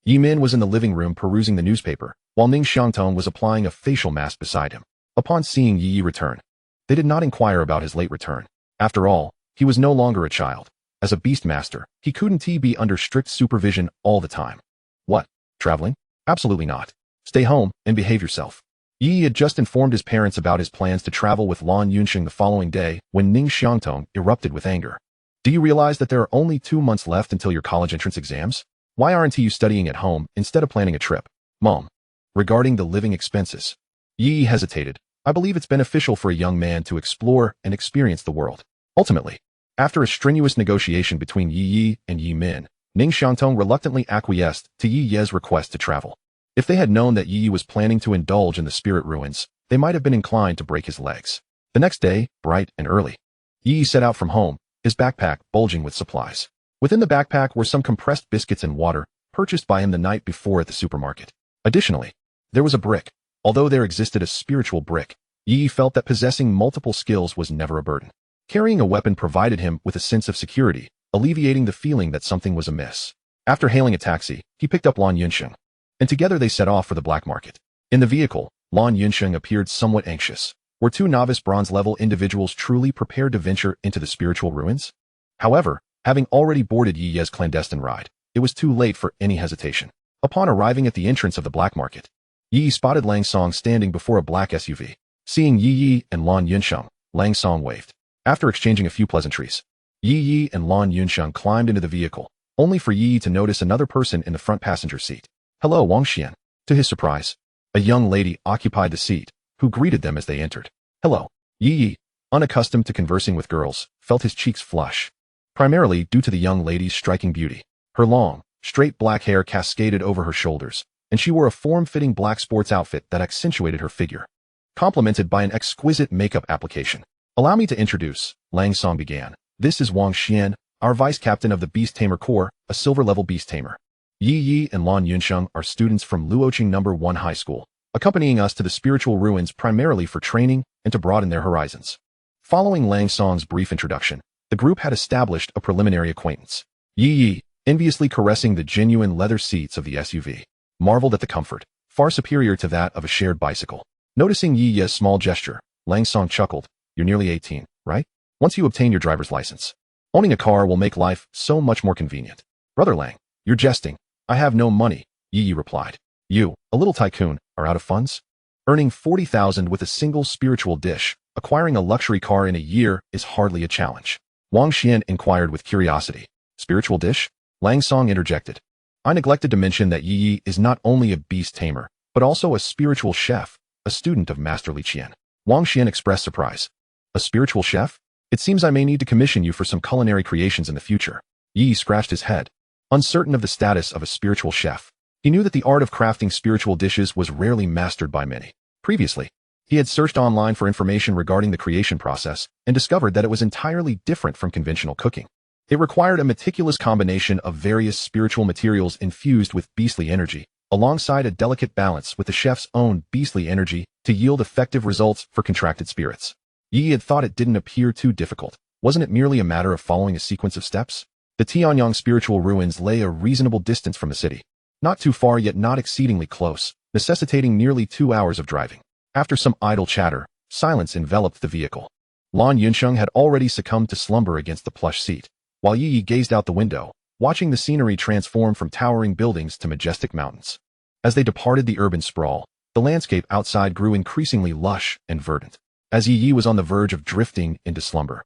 Yi Min was in the living room perusing the newspaper, while Ning Xiangtong was applying a facial mask beside him. Upon seeing Ye Ye return, they did not inquire about his late return. After all, he was no longer a child. As a beastmaster, he couldn't be under strict supervision all the time. What? Traveling? Absolutely not. Stay home and behave yourself. Ye Ye had just informed his parents about his plans to travel with Lan Yunxing the following day when Ning Xiangtong erupted with anger. Do you realize that there are only 2 months left until your college entrance exams? Why aren't you studying at home instead of planning a trip? Mom. Regarding the living expenses. Ye Ye hesitated. I believe it's beneficial for a young man to explore and experience the world. Ultimately, after a strenuous negotiation between Ye Ye and Yi Min, Ning Xiangtong reluctantly acquiesced to Ye Ye's request to travel. If they had known that Ye Ye was planning to indulge in the spirit ruins, they might have been inclined to break his legs. The next day, bright and early, Ye Ye set out from home, his backpack bulging with supplies. Within the backpack were some compressed biscuits and water, purchased by him the night before at the supermarket. Additionally, there was a brick. Although there existed a spiritual brick, Ye Ye felt that possessing multiple skills was never a burden. Carrying a weapon provided him with a sense of security, alleviating the feeling that something was amiss. After hailing a taxi, he picked up Lan Yunxing, and together they set off for the black market. In the vehicle, Lan Yunxing appeared somewhat anxious. Were 2 novice bronze-level individuals truly prepared to venture into the spiritual ruins? However, having already boarded Ye Ye's clandestine ride, it was too late for any hesitation. Upon arriving at the entrance of the black market, Ye Ye spotted Lang Song standing before a black SUV. Seeing Ye Ye and Lan Yunxing, Lang Song waved. After exchanging a few pleasantries, Ye Ye and Lan Yunxing climbed into the vehicle, only for Ye Ye to notice another person in the front passenger seat. Hello, Wang Xian. To his surprise, a young lady occupied the seat, who greeted them as they entered. Hello. Ye Ye, unaccustomed to conversing with girls, felt his cheeks flush, primarily due to the young lady's striking beauty. Her long, straight black hair cascaded over her shoulders, and she wore a form-fitting black sports outfit that accentuated her figure, complemented by an exquisite makeup application. Allow me to introduce, Lang Song began. This is Wang Xian, our vice captain of the Beast Tamer Corps, a silver-level beast tamer. Ye Ye and Lan Yunxing are students from Luoqing No. 1 High School, accompanying us to the spiritual ruins primarily for training and to broaden their horizons. Following Lang Song's brief introduction, the group had established a preliminary acquaintance. Ye Ye, enviously caressing the genuine leather seats of the SUV, marveled at the comfort, far superior to that of a shared bicycle. Noticing Ye Ye's small gesture, Lang Song chuckled. You're nearly 18, right? Once you obtain your driver's license, owning a car will make life so much more convenient. Brother Lang, you're jesting. I have no money, Ye Ye replied. You, a little tycoon, are out of funds? Earning 40,000 with a single spiritual dish, acquiring a luxury car in a year is hardly a challenge. Wang Xian inquired with curiosity. Spiritual dish? Lang Song interjected. I neglected to mention that Ye Ye is not only a beast tamer, but also a spiritual chef, a student of Master Li Qian. Wang Xian expressed surprise. A spiritual chef? It seems I may need to commission you for some culinary creations in the future. Ye Ye scratched his head, uncertain of the status of a spiritual chef. He knew that the art of crafting spiritual dishes was rarely mastered by many. Previously, he had searched online for information regarding the creation process and discovered that it was entirely different from conventional cooking. It required a meticulous combination of various spiritual materials infused with beastly energy, alongside a delicate balance with the chef's own beastly energy to yield effective results for contracted spirits. Yi had thought it didn't appear too difficult. Wasn't it merely a matter of following a sequence of steps? The Tianyang spiritual ruins lay a reasonable distance from the city. Not too far yet not exceedingly close, necessitating nearly 2 hours of driving. After some idle chatter, silence enveloped the vehicle. Lan Yunsheng had already succumbed to slumber against the plush seat, while Yi Yi gazed out the window, watching the scenery transform from towering buildings to majestic mountains. As they departed the urban sprawl, the landscape outside grew increasingly lush and verdant. As Yi Yi was on the verge of drifting into slumber,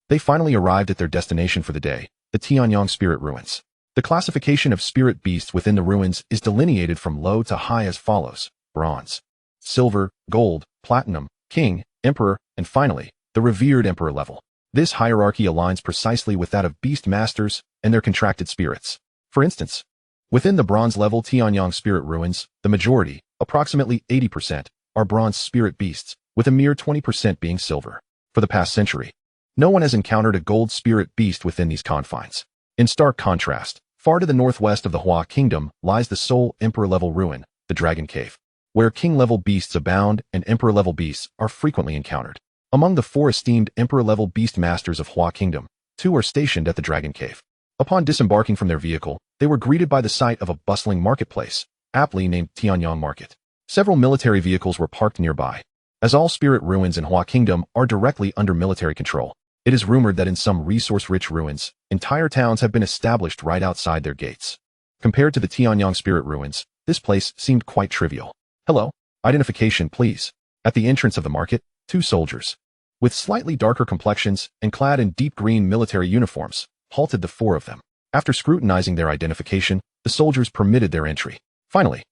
they finally arrived at their destination for the day, the Tianyang Spirit Ruins. The classification of spirit beasts within the ruins is delineated from low to high as follows: bronze, silver, gold, platinum, king, emperor, and finally, the revered emperor level. This hierarchy aligns precisely with that of beast masters and their contracted spirits. For instance, within the bronze level Tianyang Spirit Ruins, the majority, approximately 80%, are bronze spirit beasts, with a mere 20% being silver. For the past century, no one has encountered a gold spirit beast within these confines. In stark contrast, far to the northwest of the Hua Kingdom lies the sole emperor-level ruin, the Dragon Cave, where king-level beasts abound and emperor-level beasts are frequently encountered. Among the 4 esteemed emperor-level beast masters of Hua Kingdom, 2 are stationed at the Dragon Cave. Upon disembarking from their vehicle, they were greeted by the sight of a bustling marketplace, aptly named Tianyang Market. Several military vehicles were parked nearby. As all spirit ruins in Hua Kingdom are directly under military control, it is rumored that in some resource-rich ruins, entire towns have been established right outside their gates. Compared to the Tianyang Spirit Ruins, this place seemed quite trivial. "Hello, identification please." At the entrance of the market, 2 soldiers, with slightly darker complexions and clad in deep green military uniforms, halted the 4 of them. After scrutinizing their identification, the soldiers permitted their entry. Finally,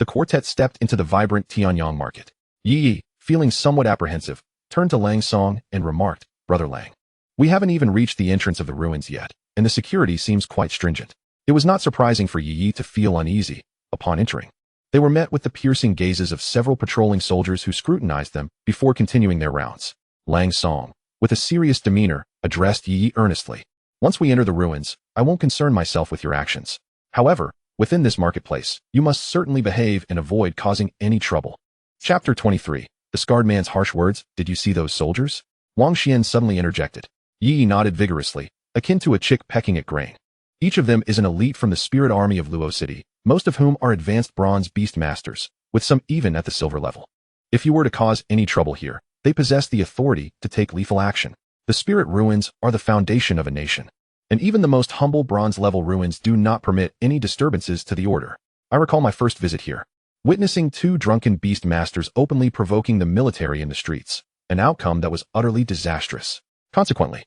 the quartet stepped into the vibrant Tianyang market. Yi Yi, feeling somewhat apprehensive, turned to Lang Song and remarked, "Brother Lang, we haven't even reached the entrance of the ruins yet, and the security seems quite stringent." It was not surprising for Yi Yi to feel uneasy. Upon entering, they were met with the piercing gazes of several patrolling soldiers who scrutinized them before continuing their rounds. Lang Song, with a serious demeanor, addressed Yi Yi earnestly. "Once we enter the ruins, I won't concern myself with your actions. However, within this marketplace, you must certainly behave and avoid causing any trouble." Chapter 23. The Scarred Man's Harsh Words. "Did you see those soldiers?" Wang Xian suddenly interjected. Yi Yi nodded vigorously, akin to a chick pecking at grain. Each of them is an elite from the spirit army of Luo City, most of whom are advanced bronze beast masters, with some even at the silver level. If you were to cause any trouble here, they possess the authority to take lethal action. The spirit ruins are the foundation of a nation, and even the most humble bronze-level ruins do not permit any disturbances to the order. I recall my first visit here, witnessing 2 drunken beast masters openly provoking the military in the streets, an outcome that was utterly disastrous. Consequently,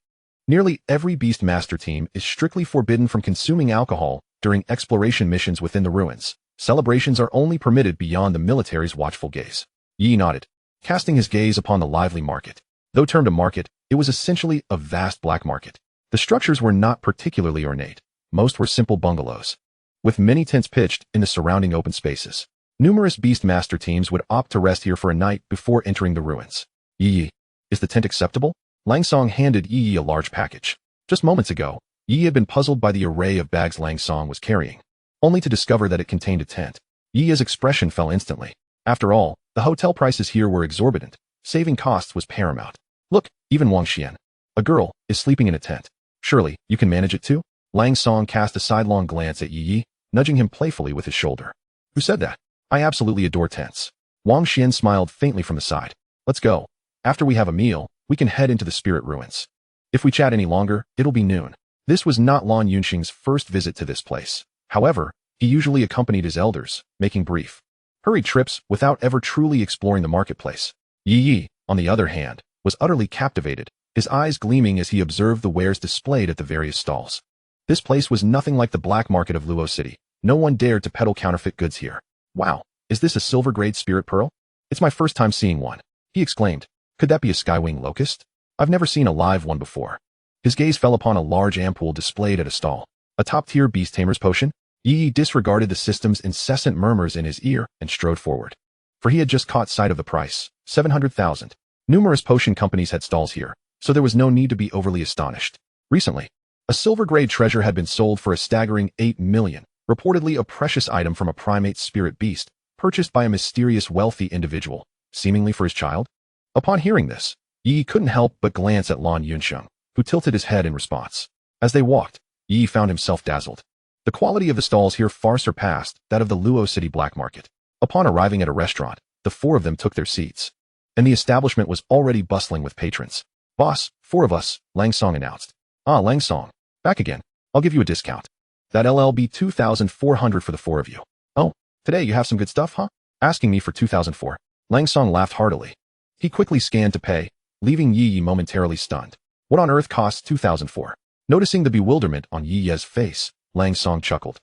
nearly every beast master team is strictly forbidden from consuming alcohol during exploration missions within the ruins. Celebrations are only permitted beyond the military's watchful gaze. Yi nodded, casting his gaze upon the lively market. Though termed a market, it was essentially a vast black market. The structures were not particularly ornate. Most were simple bungalows, with many tents pitched in the surrounding open spaces. Numerous beast master teams would opt to rest here for a night before entering the ruins. "Yi Yi, is the tent acceptable?" Lang Song handed Yi Yi a large package. Just moments ago, Yi Yi had been puzzled by the array of bags Lang Song was carrying, only to discover that it contained a tent. Yi Yi's expression fell instantly. After all, the hotel prices here were exorbitant. Saving costs was paramount. "Look, even Wang Xian, a girl, is sleeping in a tent. Surely, you can manage it too?" Lang Song cast a sidelong glance at Yi Yi, nudging him playfully with his shoulder. "Who said that? I absolutely adore tents." Wang Xian smiled faintly from the side. "Let's go. After we have a meal, we can head into the spirit ruins. If we chat any longer, it'll be noon." This was not Lan Yunxing's first visit to this place. However, he usually accompanied his elders, making brief, hurried trips without ever truly exploring the marketplace. Yi Yi, on the other hand, was utterly captivated, his eyes gleaming as he observed the wares displayed at the various stalls. This place was nothing like the black market of Luo City. No one dared to peddle counterfeit goods here. "Wow, is this a silver-grade spirit pearl? It's my first time seeing one," he exclaimed. "Could that be a skywing locust? I've never seen a live one before." His gaze fell upon a large ampoule displayed at a stall. A top-tier beast tamer's potion? Yi Yi disregarded the system's incessant murmurs in his ear and strode forward. For he had just caught sight of the price, 700,000. Numerous potion companies had stalls here, so there was no need to be overly astonished. Recently, a silver-grade treasure had been sold for a staggering 8 million, reportedly a precious item from a primate spirit beast, purchased by a mysterious wealthy individual, seemingly for his child. Upon hearing this, Yi couldn't help but glance at Lan Yunsheng, who tilted his head in response. As they walked, Yi found himself dazzled. The quality of the stalls here far surpassed that of the Luo City black market. Upon arriving at a restaurant, the four of them took their seats, and the establishment was already bustling with patrons. "Boss, four of us," Lang Song announced. "Ah, Lang Song. Back again. I'll give you a discount. That LLB 2,400 for the four of you." "Oh, today you have some good stuff, huh?" Asking me for 2,004. Lang Song laughed heartily. He quickly scanned to pay, leaving Yi Yi momentarily stunned. "What on earth costs 2,004? Noticing the bewilderment on Yi Ye's face, Lang Song chuckled.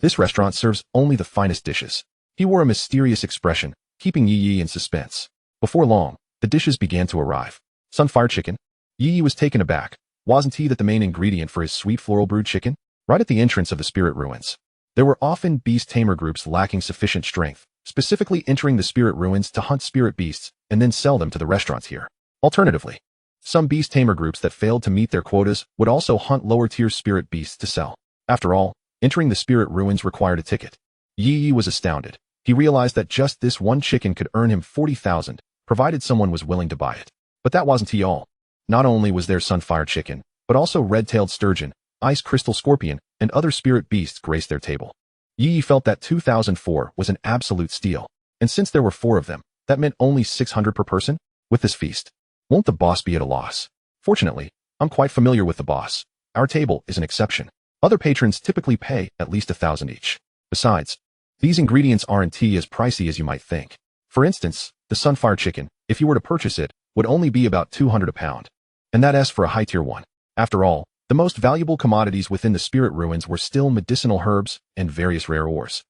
"This restaurant serves only the finest dishes." He wore a mysterious expression, keeping Yi Yi in suspense. Before long, the dishes began to arrive. Sunfire chicken? Yi Yi was taken aback. Wasn't he the main ingredient for his sweet floral brewed chicken? Right at the entrance of the spirit ruins, there were often beast tamer groups lacking sufficient strength, specifically entering the spirit ruins to hunt spirit beasts and then sell them to the restaurants here. Alternatively, some beast tamer groups that failed to meet their quotas would also hunt lower-tier spirit beasts to sell. After all, entering the spirit ruins required a ticket. Yi Yi was astounded. He realized that just this one chicken could earn him 40,000, provided someone was willing to buy it. But that wasn't all. Not only was there sunfire chicken, but also red-tailed sturgeon, ice crystal scorpion, and other spirit beasts graced their table. Yi Yi felt that 2,004 was an absolute steal, and since there were four of them, that meant only 600 per person? With this feast, won't the boss be at a loss? Fortunately, I'm quite familiar with the boss. Our table is an exception. Other patrons typically pay at least 1,000 each. Besides, these ingredients aren't as pricey as you might think. For instance, the sunfire chicken, if you were to purchase it, would only be about 200 a pound. And that's for a high-tier one. After all, the most valuable commodities within the spirit ruins were still medicinal herbs and various rare ores.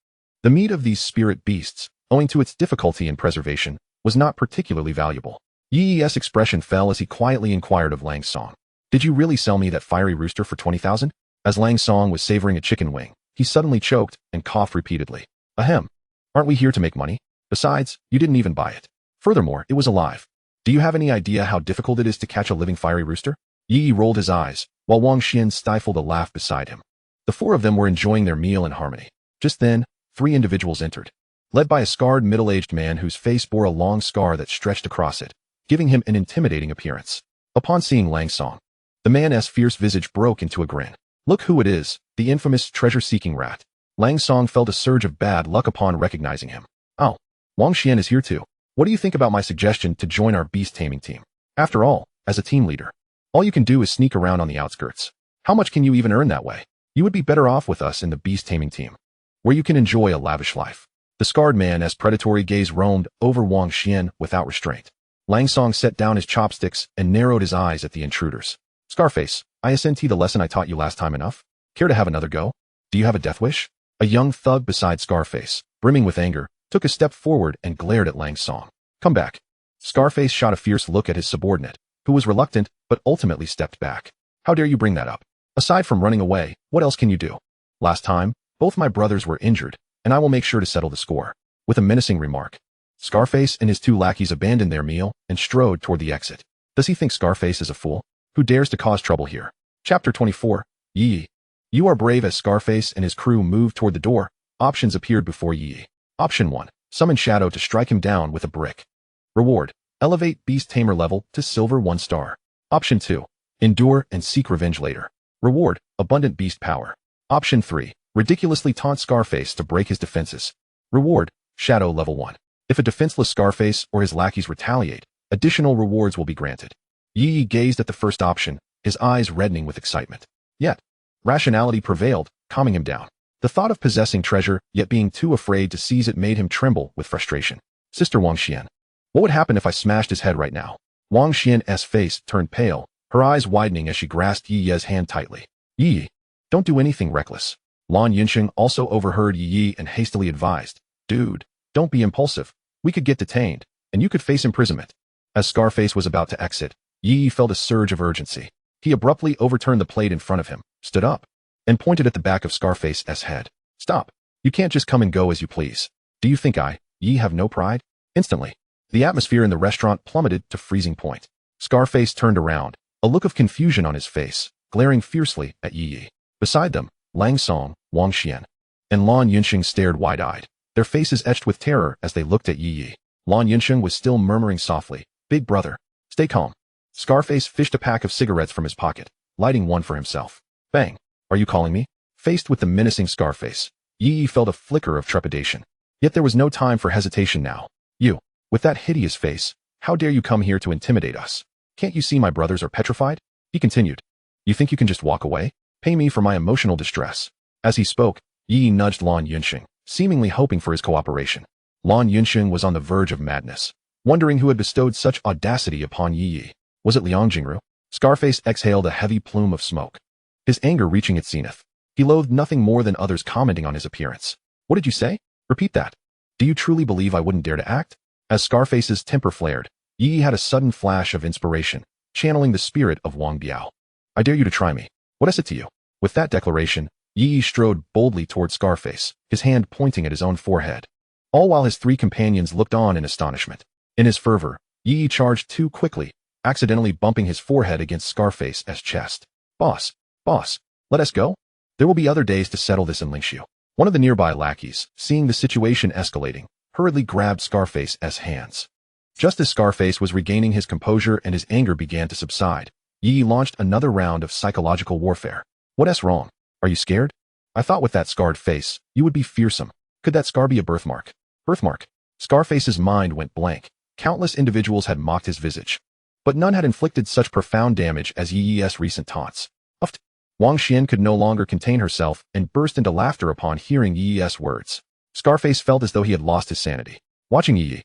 The meat of these spirit beasts, owing to its difficulty in preservation, was not particularly valuable. Yi Yi's expression fell as he quietly inquired of Lang Song. "Did you really sell me that fiery rooster for 20,000? As Lang Song was savoring a chicken wing, he suddenly choked and coughed repeatedly. "Ahem. Aren't we here to make money? Besides, you didn't even buy it. Furthermore, it was alive. Do you have any idea how difficult it is to catch a living fiery rooster?" Yi Yi rolled his eyes, while Wang Xian stifled a laugh beside him. The four of them were enjoying their meal in harmony. Just then, three individuals entered, led by a scarred middle-aged man whose face bore a long scar that stretched across it, giving him an intimidating appearance. Upon seeing Lang Song, the man's fierce visage broke into a grin. "Look who it is, the infamous treasure-seeking rat." Lang Song felt a surge of bad luck upon recognizing him. "Oh, Wang Xian is here too. What do you think about my suggestion to join our beast taming team? After all, as a team leader, all you can do is sneak around on the outskirts. How much can you even earn that way? You would be better off with us in the beast taming team, where you can enjoy a lavish life." The scarred man's predatory gaze roamed over Wang Xian without restraint. Lang Song set down his chopsticks and narrowed his eyes at the intruders. "Scarface, isn't the lesson I taught you last time enough? Care to have another go? Do you have a death wish?" A young thug beside Scarface, brimming with anger, took a step forward and glared at Lang Song. "Come back." Scarface shot a fierce look at his subordinate, who was reluctant but ultimately stepped back. "How dare you bring that up? Aside from running away, what else can you do? Last time, both my brothers were injured, and I will make sure to settle the score." With a menacing remark, Scarface and his two lackeys abandoned their meal and strode toward the exit. Does he think Scarface is a fool? Who dares to cause trouble here? Chapter 24, Yi Yi. You are brave. As Scarface and his crew moved toward the door, options appeared before Yi Yi. Option 1. Summon Shadow to strike him down with a brick. Reward. Elevate Beast Tamer level to Silver 1 star. Option 2. Endure and seek revenge later. Reward. Abundant Beast Power. Option 3. Ridiculously taunt Scarface to break his defenses. Reward. Shadow level 1. If a defenseless Scarface or his lackeys retaliate, additional rewards will be granted. Yi Yi gazed at the first option, his eyes reddening with excitement. Yet, rationality prevailed, calming him down. The thought of possessing treasure, yet being too afraid to seize it, made him tremble with frustration. Sister Wang Xian. What would happen if I smashed his head right now? Wang Xian's face turned pale, her eyes widening as she grasped Yi Yi's hand tightly. Yi Yi, don't do anything reckless. Lan Yunsheng also overheard Yi Yi and hastily advised. Dude, don't be impulsive. We could get detained, and you could face imprisonment. As Scarface was about to exit, Yi Yi felt a surge of urgency. He abruptly overturned the plate in front of him, stood up, and pointed at the back of Scarface's head. Stop. You can't just come and go as you please. Do you think Yi have no pride? Instantly, the atmosphere in the restaurant plummeted to freezing point. Scarface turned around, a look of confusion on his face, glaring fiercely at Yi Yi. Beside them, Lang Song, Wang Xian, and Lan Yunsheng stared wide-eyed, their faces etched with terror as they looked at Yi Yi. Lan Yunsheng was still murmuring softly, Big brother, stay calm. Scarface fished a pack of cigarettes from his pocket, lighting one for himself. Bang. Are you calling me? Faced with the menacing Scarface, Ye Ye felt a flicker of trepidation. Yet there was no time for hesitation now. You, with that hideous face, how dare you come here to intimidate us? Can't you see my brothers are petrified? He continued. You think you can just walk away? Pay me for my emotional distress. As he spoke, Ye Ye nudged Lan Yunxing, seemingly hoping for his cooperation. Lan Yunxing was on the verge of madness, wondering who had bestowed such audacity upon Ye Ye. Was it Liang Jingru? Scarface exhaled a heavy plume of smoke, his anger reaching its zenith. He loathed nothing more than others commenting on his appearance. What did you say? Repeat that. Do you truly believe I wouldn't dare to act? As Scarface's temper flared, Ye Ye had a sudden flash of inspiration, channeling the spirit of Wang Biao. I dare you to try me. What is it to you? With that declaration, Ye Ye strode boldly toward Scarface, his hand pointing at his own forehead. All while his three companions looked on in astonishment. In his fervor, Ye Ye charged too quickly, accidentally bumping his forehead against Scarface's chest. Boss, let us go? There will be other days to settle this in Lingshu. One of the nearby lackeys, seeing the situation escalating, hurriedly grabbed Scarface's hands. Just as Scarface was regaining his composure and his anger began to subside, Ye Ye launched another round of psychological warfare. What's wrong? Are you scared? I thought with that scarred face, you would be fearsome. Could that scar be a birthmark? Birthmark? Scarface's mind went blank. Countless individuals had mocked his visage, but none had inflicted such profound damage as Ye Ye's recent taunts. Uffed. Wang Xian could no longer contain herself and burst into laughter upon hearing Ye Ye's words. Scarface felt as though he had lost his sanity. Watching Ye Ye,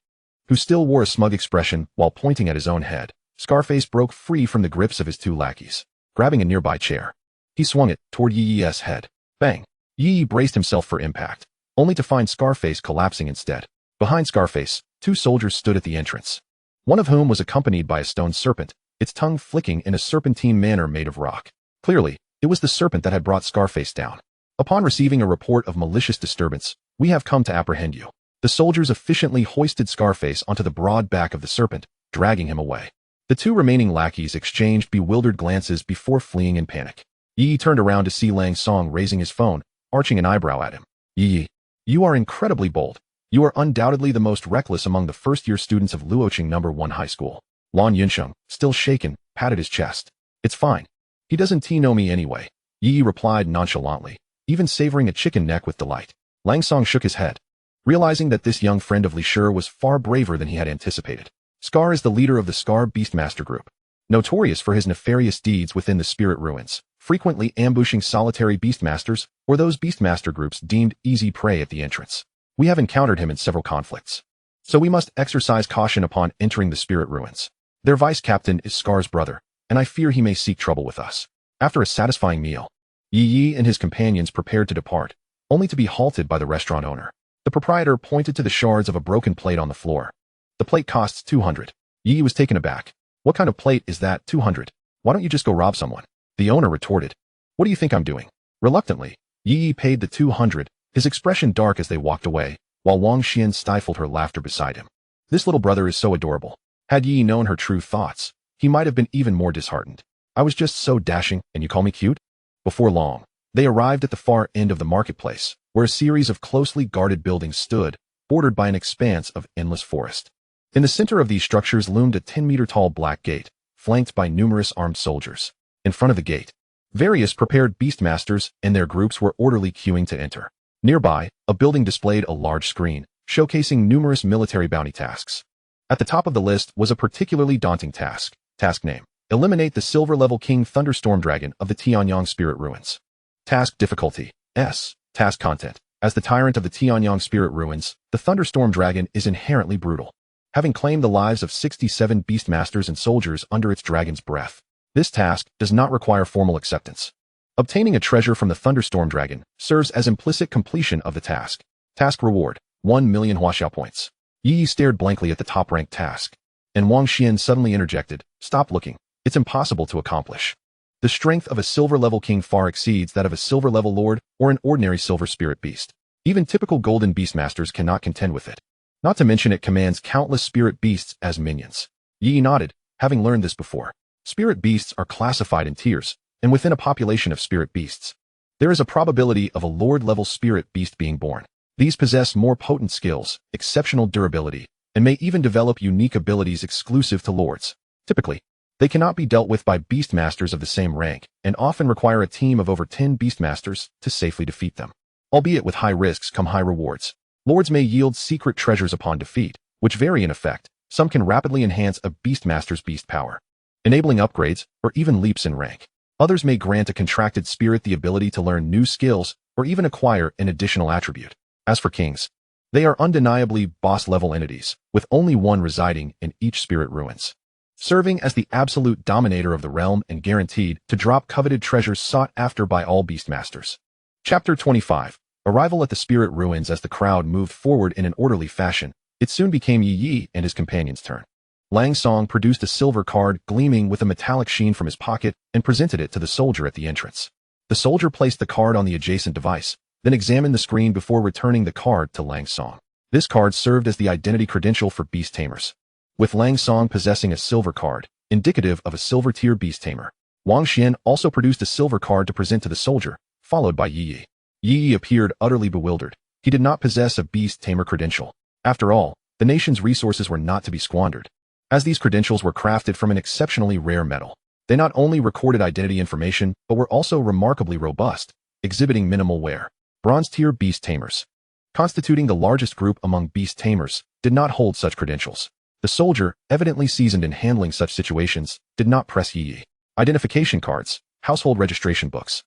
who still wore a smug expression while pointing at his own head, Scarface broke free from the grips of his two lackeys. Grabbing a nearby chair, he swung it toward Ye Ye's head. Bang! Ye Ye braced himself for impact, only to find Scarface collapsing instead. Behind Scarface, two soldiers stood at the entrance, one of whom was accompanied by a stone serpent, its tongue flicking in a serpentine manner made of rock. Clearly, it was the serpent that had brought Scarface down. Upon receiving a report of malicious disturbance, we have come to apprehend you. The soldiers efficiently hoisted Scarface onto the broad back of the serpent, dragging him away. The two remaining lackeys exchanged bewildered glances before fleeing in panic. Ye Ye turned around to see Lang Song raising his phone, arching an eyebrow at him. Ye Ye, you are incredibly bold. You are undoubtedly the most reckless among the first-year students of Luoqing No. 1 High School. Lan Yunsheng, still shaken, patted his chest. It's fine. He doesn't know me anyway. Ye Ye replied nonchalantly, even savoring a chicken neck with delight. Lang Song shook his head, realizing that this young friend of Li Shi was far braver than he had anticipated. Scar is the leader of the Scar Beastmaster group, notorious for his nefarious deeds within the spirit ruins, frequently ambushing solitary beastmasters or those beastmaster groups deemed easy prey at the entrance. We have encountered him in several conflicts, so we must exercise caution upon entering the spirit ruins. Their vice captain is Scar's brother, and I fear he may seek trouble with us. After a satisfying meal, Ye Ye and his companions prepared to depart, only to be halted by the restaurant owner. The proprietor pointed to the shards of a broken plate on the floor. The plate costs 200. Ye Ye was taken aback. What kind of plate is that, 200? Why don't you just go rob someone? The owner retorted. What do you think I'm doing? Reluctantly, Ye Ye paid the 200, his expression dark as they walked away, while Wang Xian stifled her laughter beside him. This little brother is so adorable. Had Ye Ye known her true thoughts, he might have been even more disheartened. I was just so dashing, and you call me cute? Before long, they arrived at the far end of the marketplace, where a series of closely guarded buildings stood, bordered by an expanse of endless forest. In the center of these structures loomed a 10-meter-tall black gate, flanked by numerous armed soldiers. In front of the gate, various prepared beastmasters and their groups were orderly queuing to enter. Nearby, a building displayed a large screen, showcasing numerous military bounty tasks. At the top of the list was a particularly daunting task. Task name: eliminate the silver-level King Thunderstorm Dragon of the Tianyang Spirit Ruins. Task difficulty: S. Task content: as the tyrant of the Tianyang Spirit Ruins, the Thunderstorm Dragon is inherently brutal, having claimed the lives of 67 beastmasters and soldiers under its dragon's breath. This task does not require formal acceptance. Obtaining a treasure from the Thunderstorm Dragon serves as implicit completion of the task. Task reward: 1 million Huaxiao points. Ye Ye stared blankly at the top-ranked task, and Wang Xian suddenly interjected, "Stop looking. It's impossible to accomplish. The strength of a silver-level king far exceeds that of a silver-level lord or an ordinary silver spirit beast. Even typical golden beastmasters cannot contend with it. Not to mention it commands countless spirit beasts as minions." Ye Ye nodded, having learned this before. Spirit beasts are classified in tiers, and within a population of spirit beasts, there is a probability of a lord-level spirit beast being born. These possess more potent skills, exceptional durability, and may even develop unique abilities exclusive to lords. Typically, They cannot be dealt with by beastmasters of the same rank, and often require a team of over 10 beastmasters to safely defeat them. Albeit with high risks come high rewards. Lords may yield secret treasures upon defeat, which vary in effect. Some can rapidly enhance a beastmaster's beast power, enabling upgrades or even leaps in rank. Others may grant a contracted spirit the ability to learn new skills or even acquire an additional attribute. As for kings, they are undeniably boss-level entities, with only one residing in each spirit ruins, serving as the absolute dominator of the realm and guaranteed to drop coveted treasures sought after by all beastmasters. Chapter 25. Arrival at the spirit ruins. As the crowd moved forward in an orderly fashion, it soon became Ye Ye and his companion's turn. Lang Song produced a silver card gleaming with a metallic sheen from his pocket and presented it to the soldier at the entrance. The soldier placed the card on the adjacent device, then examined the screen before returning the card to Lang Song. This card served as the identity credential for beast tamers, with Lang Song possessing a silver card, indicative of a silver-tier beast tamer. Wang Xian also produced a silver card to present to the soldier, followed by Ye Ye. Ye Ye appeared utterly bewildered. He did not possess a beast tamer credential. After all, the nation's resources were not to be squandered. As these credentials were crafted from an exceptionally rare metal, they not only recorded identity information, but were also remarkably robust, exhibiting minimal wear. Bronze-tier beast tamers, constituting the largest group among beast tamers, did not hold such credentials. The soldier, evidently seasoned in handling such situations, did not press Ye Ye. Identification cards, household registration books,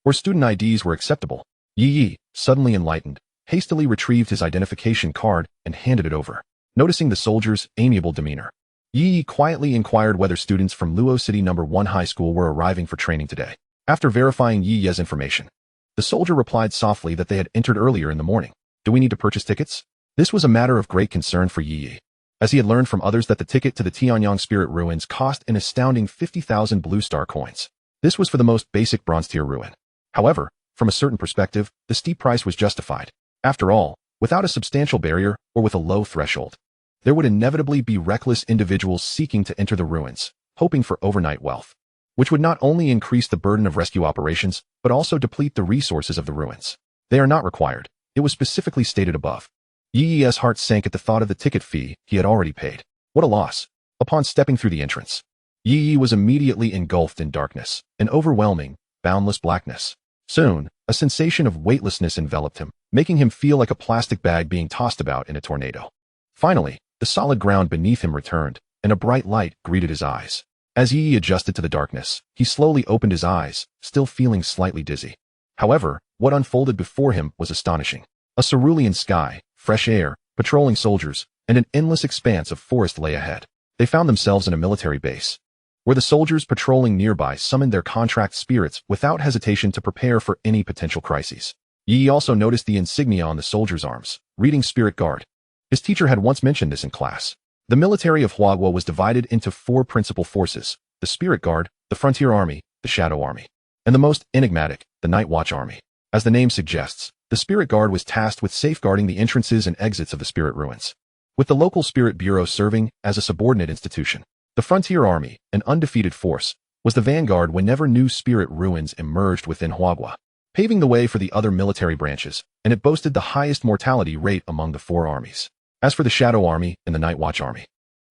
or student IDs were acceptable. Ye Ye, suddenly enlightened, hastily retrieved his identification card and handed it over. Noticing the soldier's amiable demeanor, Ye Ye quietly inquired whether students from Luo City No. 1 High School were arriving for training today. After verifying Ye Ye's information, the soldier replied softly that they had entered earlier in the morning. Do we need to purchase tickets? This was a matter of great concern for Ye Ye, as he had learned from others that the ticket to the Tianyang Spirit Ruins cost an astounding 50,000 blue star coins. This was for the most basic bronze-tier ruin. However, from a certain perspective, the steep price was justified. After all, without a substantial barrier or with a low threshold, there would inevitably be reckless individuals seeking to enter the ruins, hoping for overnight wealth, which would not only increase the burden of rescue operations, but also deplete the resources of the ruins. They are not required. It was specifically stated above. Ye Ye's heart sank at the thought of the ticket fee he had already paid. What a loss. Upon stepping through the entrance, Ye Ye was immediately engulfed in darkness, an overwhelming, boundless blackness. Soon, a sensation of weightlessness enveloped him, making him feel like a plastic bag being tossed about in a tornado. Finally, the solid ground beneath him returned, and a bright light greeted his eyes. As Ye Ye adjusted to the darkness, he slowly opened his eyes, still feeling slightly dizzy. However, what unfolded before him was astonishing. A cerulean sky, fresh air, patrolling soldiers, and an endless expanse of forest lay ahead. They found themselves in a military base, where the soldiers patrolling nearby summoned their contract spirits without hesitation to prepare for any potential crises. Ye Ye also noticed the insignia on the soldiers' arms, reading Spirit Guard. His teacher had once mentioned this in class. The military of Huagua was divided into 4 principal forces: the Spirit Guard, the Frontier Army, the Shadow Army, and the most enigmatic, the Night Watch Army. As the name suggests, the Spirit Guard was tasked with safeguarding the entrances and exits of the spirit ruins, with the local Spirit Bureau serving as a subordinate institution. The Frontier Army, an undefeated force, was the vanguard whenever new spirit ruins emerged within Huagua, paving the way for the other military branches, and it boasted the highest mortality rate among the 4 armies. As for the Shadow Army and the Night Watch Army,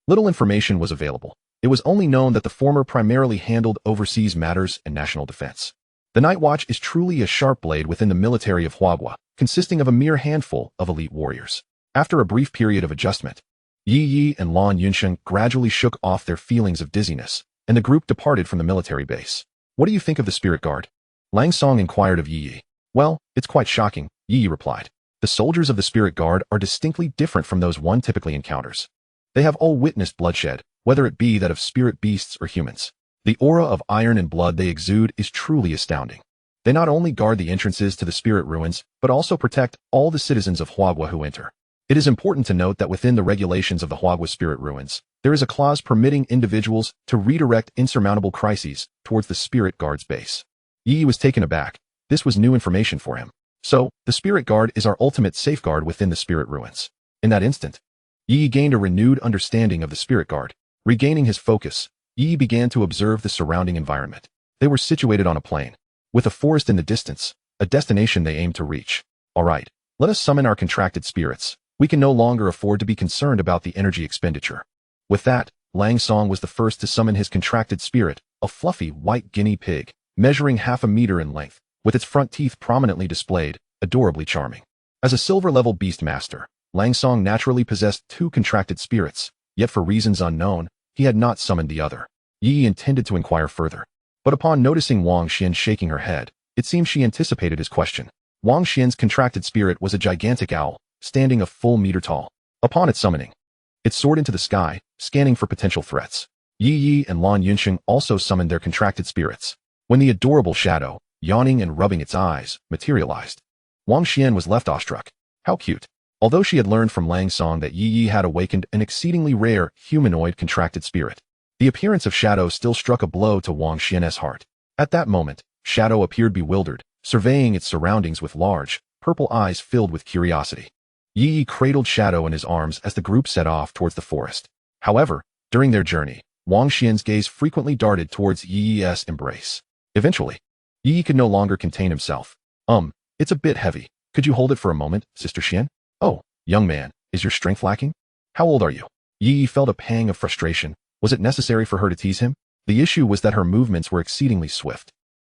little information was available. It was only known that the former primarily handled overseas matters and national defense. The Night Watch is truly a sharp blade within the military of Huagua, consisting of a mere handful of elite warriors. After a brief period of adjustment, Ye Ye and Lan Yunsheng gradually shook off their feelings of dizziness, and the group departed from the military base. What do you think of the Spirit Guard? Lang Song inquired of Ye Ye. Well, it's quite shocking, Ye Ye replied. The soldiers of the Spirit Guard are distinctly different from those one typically encounters. They have all witnessed bloodshed, whether it be that of spirit beasts or humans. The aura of iron and blood they exude is truly astounding. They not only guard the entrances to the spirit ruins, but also protect all the citizens of Huagua who enter. It is important to note that within the regulations of the Huagua spirit ruins, there is a clause permitting individuals to redirect insurmountable crises towards the Spirit Guard's base. Ye Ye was taken aback. This was new information for him. So, the Spirit Guard is our ultimate safeguard within the spirit ruins. In that instant, Ye Ye gained a renewed understanding of the Spirit Guard. Regaining his focus, Ye Ye began to observe the surrounding environment. They were situated on a plain, with a forest in the distance, a destination they aimed to reach. All right, let us summon our contracted spirits. We can no longer afford to be concerned about the energy expenditure. With that, Lang Song was the first to summon his contracted spirit, a fluffy white guinea pig, measuring half a meter in length, with its front teeth prominently displayed, adorably charming. As a silver-level beast master, Lang Song naturally possessed 2 contracted spirits, yet for reasons unknown, he had not summoned the other. Yi intended to inquire further, but upon noticing Wang Xian shaking her head, it seemed she anticipated his question. Wang Xian's contracted spirit was a gigantic owl, standing a full meter tall. Upon its summoning, it soared into the sky, scanning for potential threats. Yi and Lan Yunsheng also summoned their contracted spirits. When the adorable shadow, yawning and rubbing its eyes, materialized, Wang Xian was left awestruck. How cute. Although she had learned from Lang Song that Yi had awakened an exceedingly rare, humanoid contracted spirit, the appearance of Shadow still struck a blow to Wang Xian's heart. At that moment, Shadow appeared bewildered, surveying its surroundings with large, purple eyes filled with curiosity. Yi cradled Shadow in his arms as the group set off towards the forest. However, during their journey, Wang Xian's gaze frequently darted towards Yi's embrace. Eventually, Yi could no longer contain himself. It's a bit heavy. Could you hold it for a moment, Sister Xian? Oh, young man, is your strength lacking? How old are you? Yi felt a pang of frustration. Was it necessary for her to tease him? The issue was that her movements were exceedingly swift.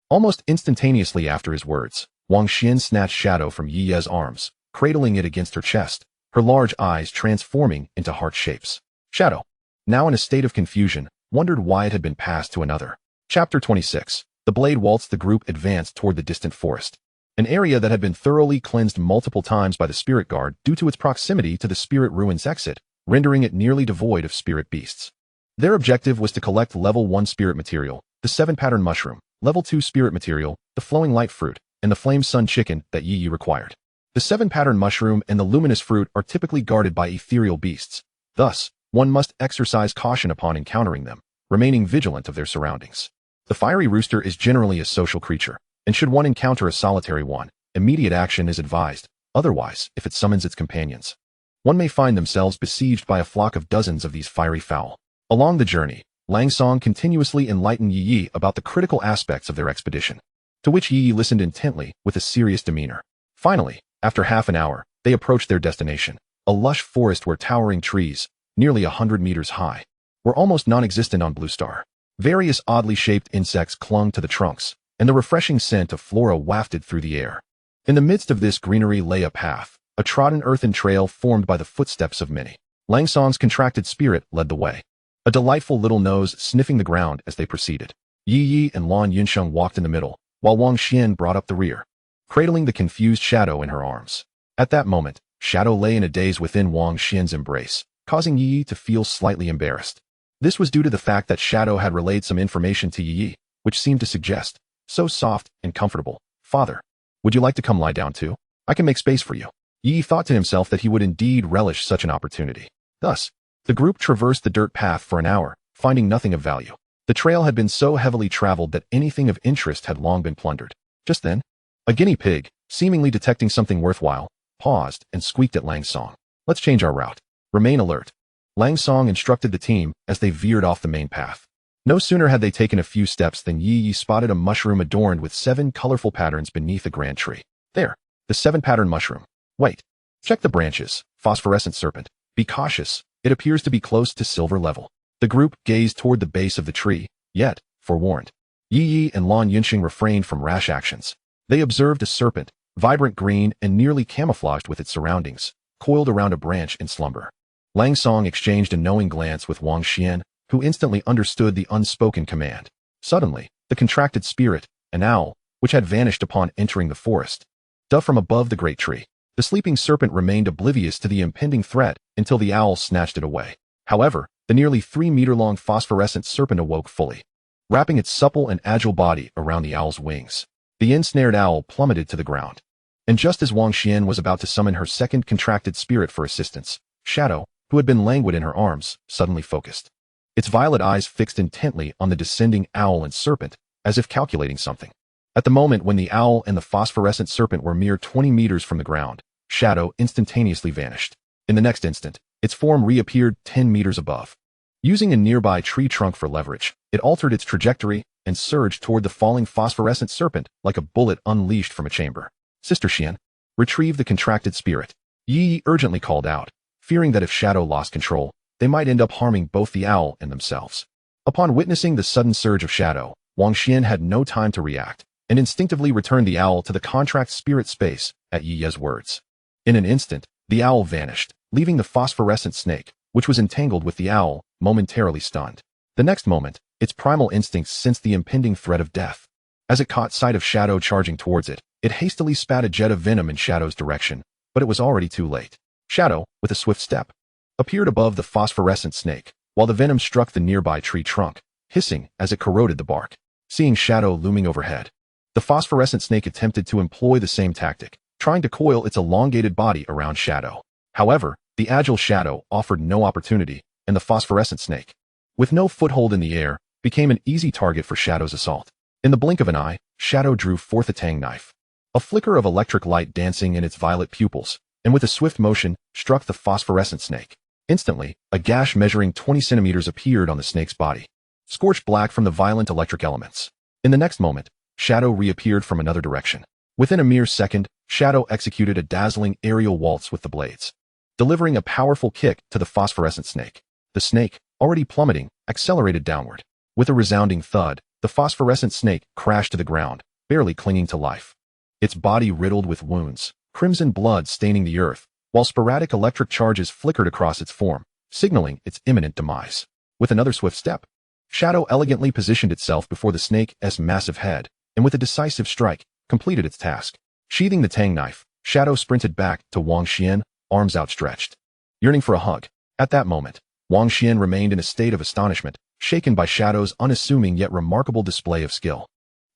Almost instantaneously after his words, Wang Xian snatched Shadow from Yi's arms, cradling it against her chest, her large eyes transforming into heart shapes. Shadow, now in a state of confusion, wondered why it had been passed to another. Chapter 26. The blade waltzed. The group advanced toward the distant forest, an area that had been thoroughly cleansed multiple times by the spirit guard due to its proximity to the spirit ruins exit, rendering it nearly devoid of spirit beasts. Their objective was to collect level 1 spirit material, the 7-pattern mushroom, level 2 spirit material, the flowing light fruit, and the flame sun chicken that Yi required. The 7-pattern mushroom and the luminous fruit are typically guarded by ethereal beasts. Thus, one must exercise caution upon encountering them, remaining vigilant of their surroundings. The fiery rooster is generally a social creature, and should one encounter a solitary one, immediate action is advised. Otherwise, if it summons its companions, one may find themselves besieged by a flock of dozens of these fiery fowl. Along the journey, Lang Song continuously enlightened Yi about the critical aspects of their expedition, to which Yi listened intently with a serious demeanor. Finally, after half an hour, they approached their destination, a lush forest where towering trees, nearly 100 meters high, were almost non-existent on Blue Star. Various oddly shaped insects clung to the trunks, and the refreshing scent of flora wafted through the air. In the midst of this greenery lay a path, a trodden earthen trail formed by the footsteps of many. Lang Song's contracted spirit led the way, a delightful little nose sniffing the ground as they proceeded. Yi and Lan Yunsheng walked in the middle, while Wang Xian brought up the rear, cradling the confused Shadow in her arms. At that moment, Shadow lay in a daze within Wang Xian's embrace, causing Yi to feel slightly embarrassed. This was due to the fact that Shadow had relayed some information to Yi, which seemed to suggest, so soft and comfortable. Father, would you like to come lie down too? I can make space for you. Yi thought to himself that he would indeed relish such an opportunity. Thus, the group traversed the dirt path for an hour, finding nothing of value. The trail had been so heavily traveled that anything of interest had long been plundered. Just then, a guinea pig, seemingly detecting something worthwhile, paused and squeaked at Lang Song. Let's change our route. Remain alert. Lang Song instructed the team as they veered off the main path. No sooner had they taken a few steps than Yi spotted a mushroom adorned with 7 colorful patterns beneath a grand tree. There, the 7-pattern mushroom. Wait. Check the branches, phosphorescent serpent. Be cautious, it appears to be close to silver level. The group gazed toward the base of the tree, yet, forewarned, Yi and Lan Yunsheng refrained from rash actions. They observed a serpent, vibrant green and nearly camouflaged with its surroundings, coiled around a branch in slumber. Lang Song exchanged a knowing glance with Wang Xian, who instantly understood the unspoken command. Suddenly, the contracted spirit, an owl, which had vanished upon entering the forest, dove from above the great tree. The sleeping serpent remained oblivious to the impending threat until the owl snatched it away. However, the nearly 3-meter-long phosphorescent serpent awoke fully, wrapping its supple and agile body around the owl's wings. The ensnared owl plummeted to the ground. And just as Wang Xian was about to summon her second contracted spirit for assistance, Shadow, who had been languid in her arms, suddenly focused. Its violet eyes fixed intently on the descending owl and serpent, as if calculating something. At the moment when the owl and the phosphorescent serpent were mere 20 meters from the ground, Shadow instantaneously vanished. In the next instant, its form reappeared 10 meters above. Using a nearby tree trunk for leverage, it altered its trajectory and surged toward the falling phosphorescent serpent like a bullet unleashed from a chamber. Sister Xian, retrieve the contracted spirit. Yi urgently called out, fearing that if Shadow lost control, they might end up harming both the owl and themselves. Upon witnessing the sudden surge of shadow, Wang Xian had no time to react, and instinctively returned the owl to the contract spirit space at Ye Ye's words. In an instant, the owl vanished, leaving the phosphorescent snake, which was entangled with the owl, momentarily stunned. The next moment, its primal instincts sensed the impending threat of death. As it caught sight of Shadow charging towards it, it hastily spat a jet of venom in Shadow's direction, but it was already too late. Shadow, with a swift step, appeared above the phosphorescent snake, while the venom struck the nearby tree trunk, hissing as it corroded the bark. Seeing Shadow looming overhead, the phosphorescent snake attempted to employ the same tactic, trying to coil its elongated body around Shadow. However, the agile Shadow offered no opportunity, and the phosphorescent snake, with no foothold in the air, became an easy target for Shadow's assault. In the blink of an eye, Shadow drew forth a tang knife. A flicker of electric light dancing in its violet pupils, and with a swift motion, struck the phosphorescent snake. Instantly, a gash measuring 20 centimeters appeared on the snake's body, scorched black from the violent electric elements. In the next moment, Shadow reappeared from another direction. Within a mere second, Shadow executed a dazzling aerial waltz with the blades, delivering a powerful kick to the phosphorescent snake. The snake, already plummeting, accelerated downward. With a resounding thud, the phosphorescent snake crashed to the ground, barely clinging to life. Its body riddled with wounds, crimson blood staining the earth, while sporadic electric charges flickered across its form, signaling its imminent demise. With another swift step, Shadow elegantly positioned itself before the snake's massive head, and with a decisive strike, completed its task. Sheathing the tang knife, Shadow sprinted back to Wang Xian, arms outstretched, yearning for a hug. At that moment, Wang Xian remained in a state of astonishment, shaken by Shadow's unassuming yet remarkable display of skill.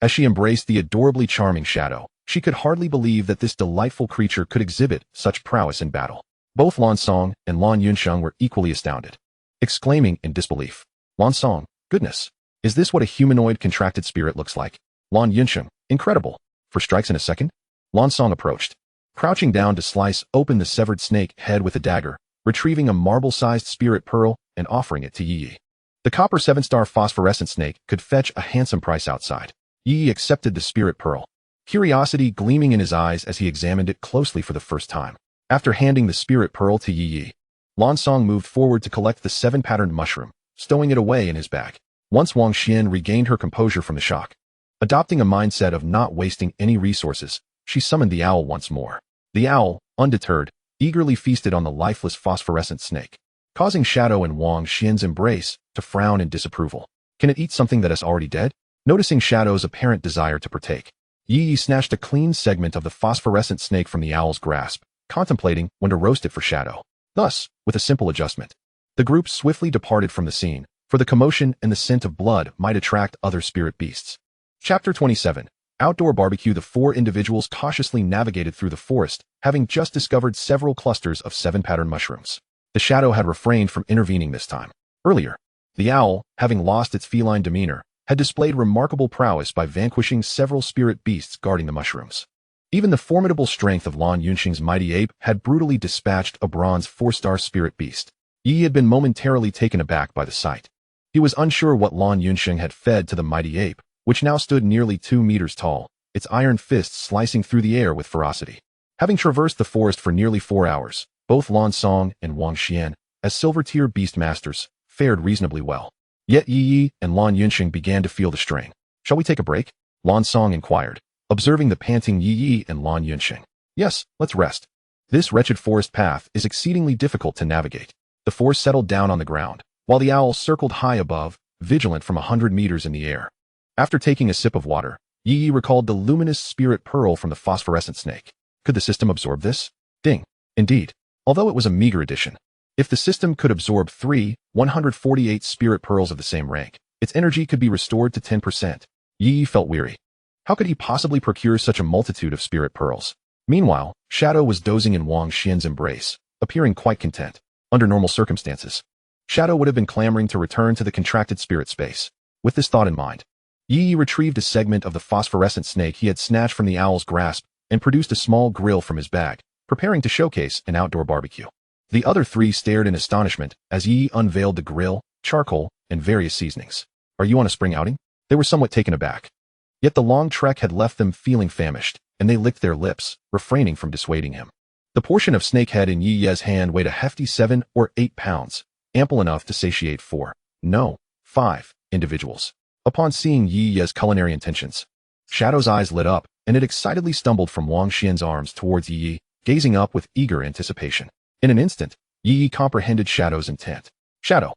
As she embraced the adorably charming Shadow, she could hardly believe that this delightful creature could exhibit such prowess in battle. Both Lan Song and Lan Yunsheng were equally astounded, exclaiming in disbelief, "Lan Song, goodness! Is this what a humanoid contracted spirit looks like?" Lan Yunsheng, incredible! For strikes in a second? Lan Song approached, crouching down to slice open the severed snake head with a dagger, retrieving a marble-sized spirit pearl and offering it to Ye Ye. The copper 7-star phosphorescent snake could fetch a handsome price outside. Ye Ye accepted the spirit pearl, curiosity gleaming in his eyes as he examined it closely for the first time. After handing the spirit pearl to Ye Ye, Lan Song moved forward to collect the 7-patterned mushroom, stowing it away in his bag. Once Wang Xian regained her composure from the shock, adopting a mindset of not wasting any resources, she summoned the owl once more. The owl, undeterred, eagerly feasted on the lifeless phosphorescent snake, causing Shadow and Wang Xian's embrace to frown in disapproval. Can it eat something that is already dead? Noticing Shadow's apparent desire to partake, Ye Ye snatched a clean segment of the phosphorescent snake from the owl's grasp, contemplating when to roast it for Shadow. Thus, with a simple adjustment, the group swiftly departed from the scene, for the commotion and the scent of blood might attract other spirit beasts. Chapter 27. Outdoor Barbecue. The 4 individuals cautiously navigated through the forest, having just discovered several clusters of 7-patterned mushrooms. The Shadow had refrained from intervening this time. Earlier, the owl, having lost its feline demeanor, had displayed remarkable prowess by vanquishing several spirit beasts guarding the mushrooms. Even the formidable strength of Lan Yunsheng's mighty ape had brutally dispatched a bronze 4-star spirit beast. Yi had been momentarily taken aback by the sight. He was unsure what Lan Yunsheng had fed to the mighty ape, which now stood nearly 2 meters tall, its iron fists slicing through the air with ferocity. Having traversed the forest for nearly 4 hours, both Lan Song and Wang Xian, as silver-tier beast masters, fared reasonably well. Yet Yi Yi and Lan Yunsheng began to feel the strain. "Shall we take a break?" Lan Song inquired, observing the panting Yi Yi and Lan Yunsheng. "Yes, let's rest. This wretched forest path is exceedingly difficult to navigate." The 4 settled down on the ground, while the owl circled high above, vigilant from 100 meters in the air. After taking a sip of water, Yi Yi recalled the luminous spirit pearl from the phosphorescent snake. Could the system absorb this? Ding. Indeed. Although it was a meager addition. If the system could absorb 148 spirit pearls of the same rank, its energy could be restored to 10%. Yi Yi felt weary. How could he possibly procure such a multitude of spirit pearls? Meanwhile, Shadow was dozing in Wang Xian's embrace, appearing quite content. Under normal circumstances, Shadow would have been clamoring to return to the contracted spirit space. With this thought in mind, Yi Yi retrieved a segment of the phosphorescent snake he had snatched from the owl's grasp and produced a small grill from his bag, preparing to showcase an outdoor barbecue. The other 3 stared in astonishment as Yi Yi unveiled the grill, charcoal, and various seasonings. "Are you on a spring outing?" They were somewhat taken aback. Yet the long trek had left them feeling famished, and they licked their lips, refraining from dissuading him. The portion of snake head in Yi Ye's hand weighed a hefty 7 or 8 pounds, ample enough to satiate 5 individuals. Upon seeing Ye Ye's culinary intentions, Shadow's eyes lit up, and it excitedly stumbled from Wang Xian's arms towards Ye Ye, gazing up with eager anticipation. In an instant, Ye Ye comprehended Shadow's intent. Shadow,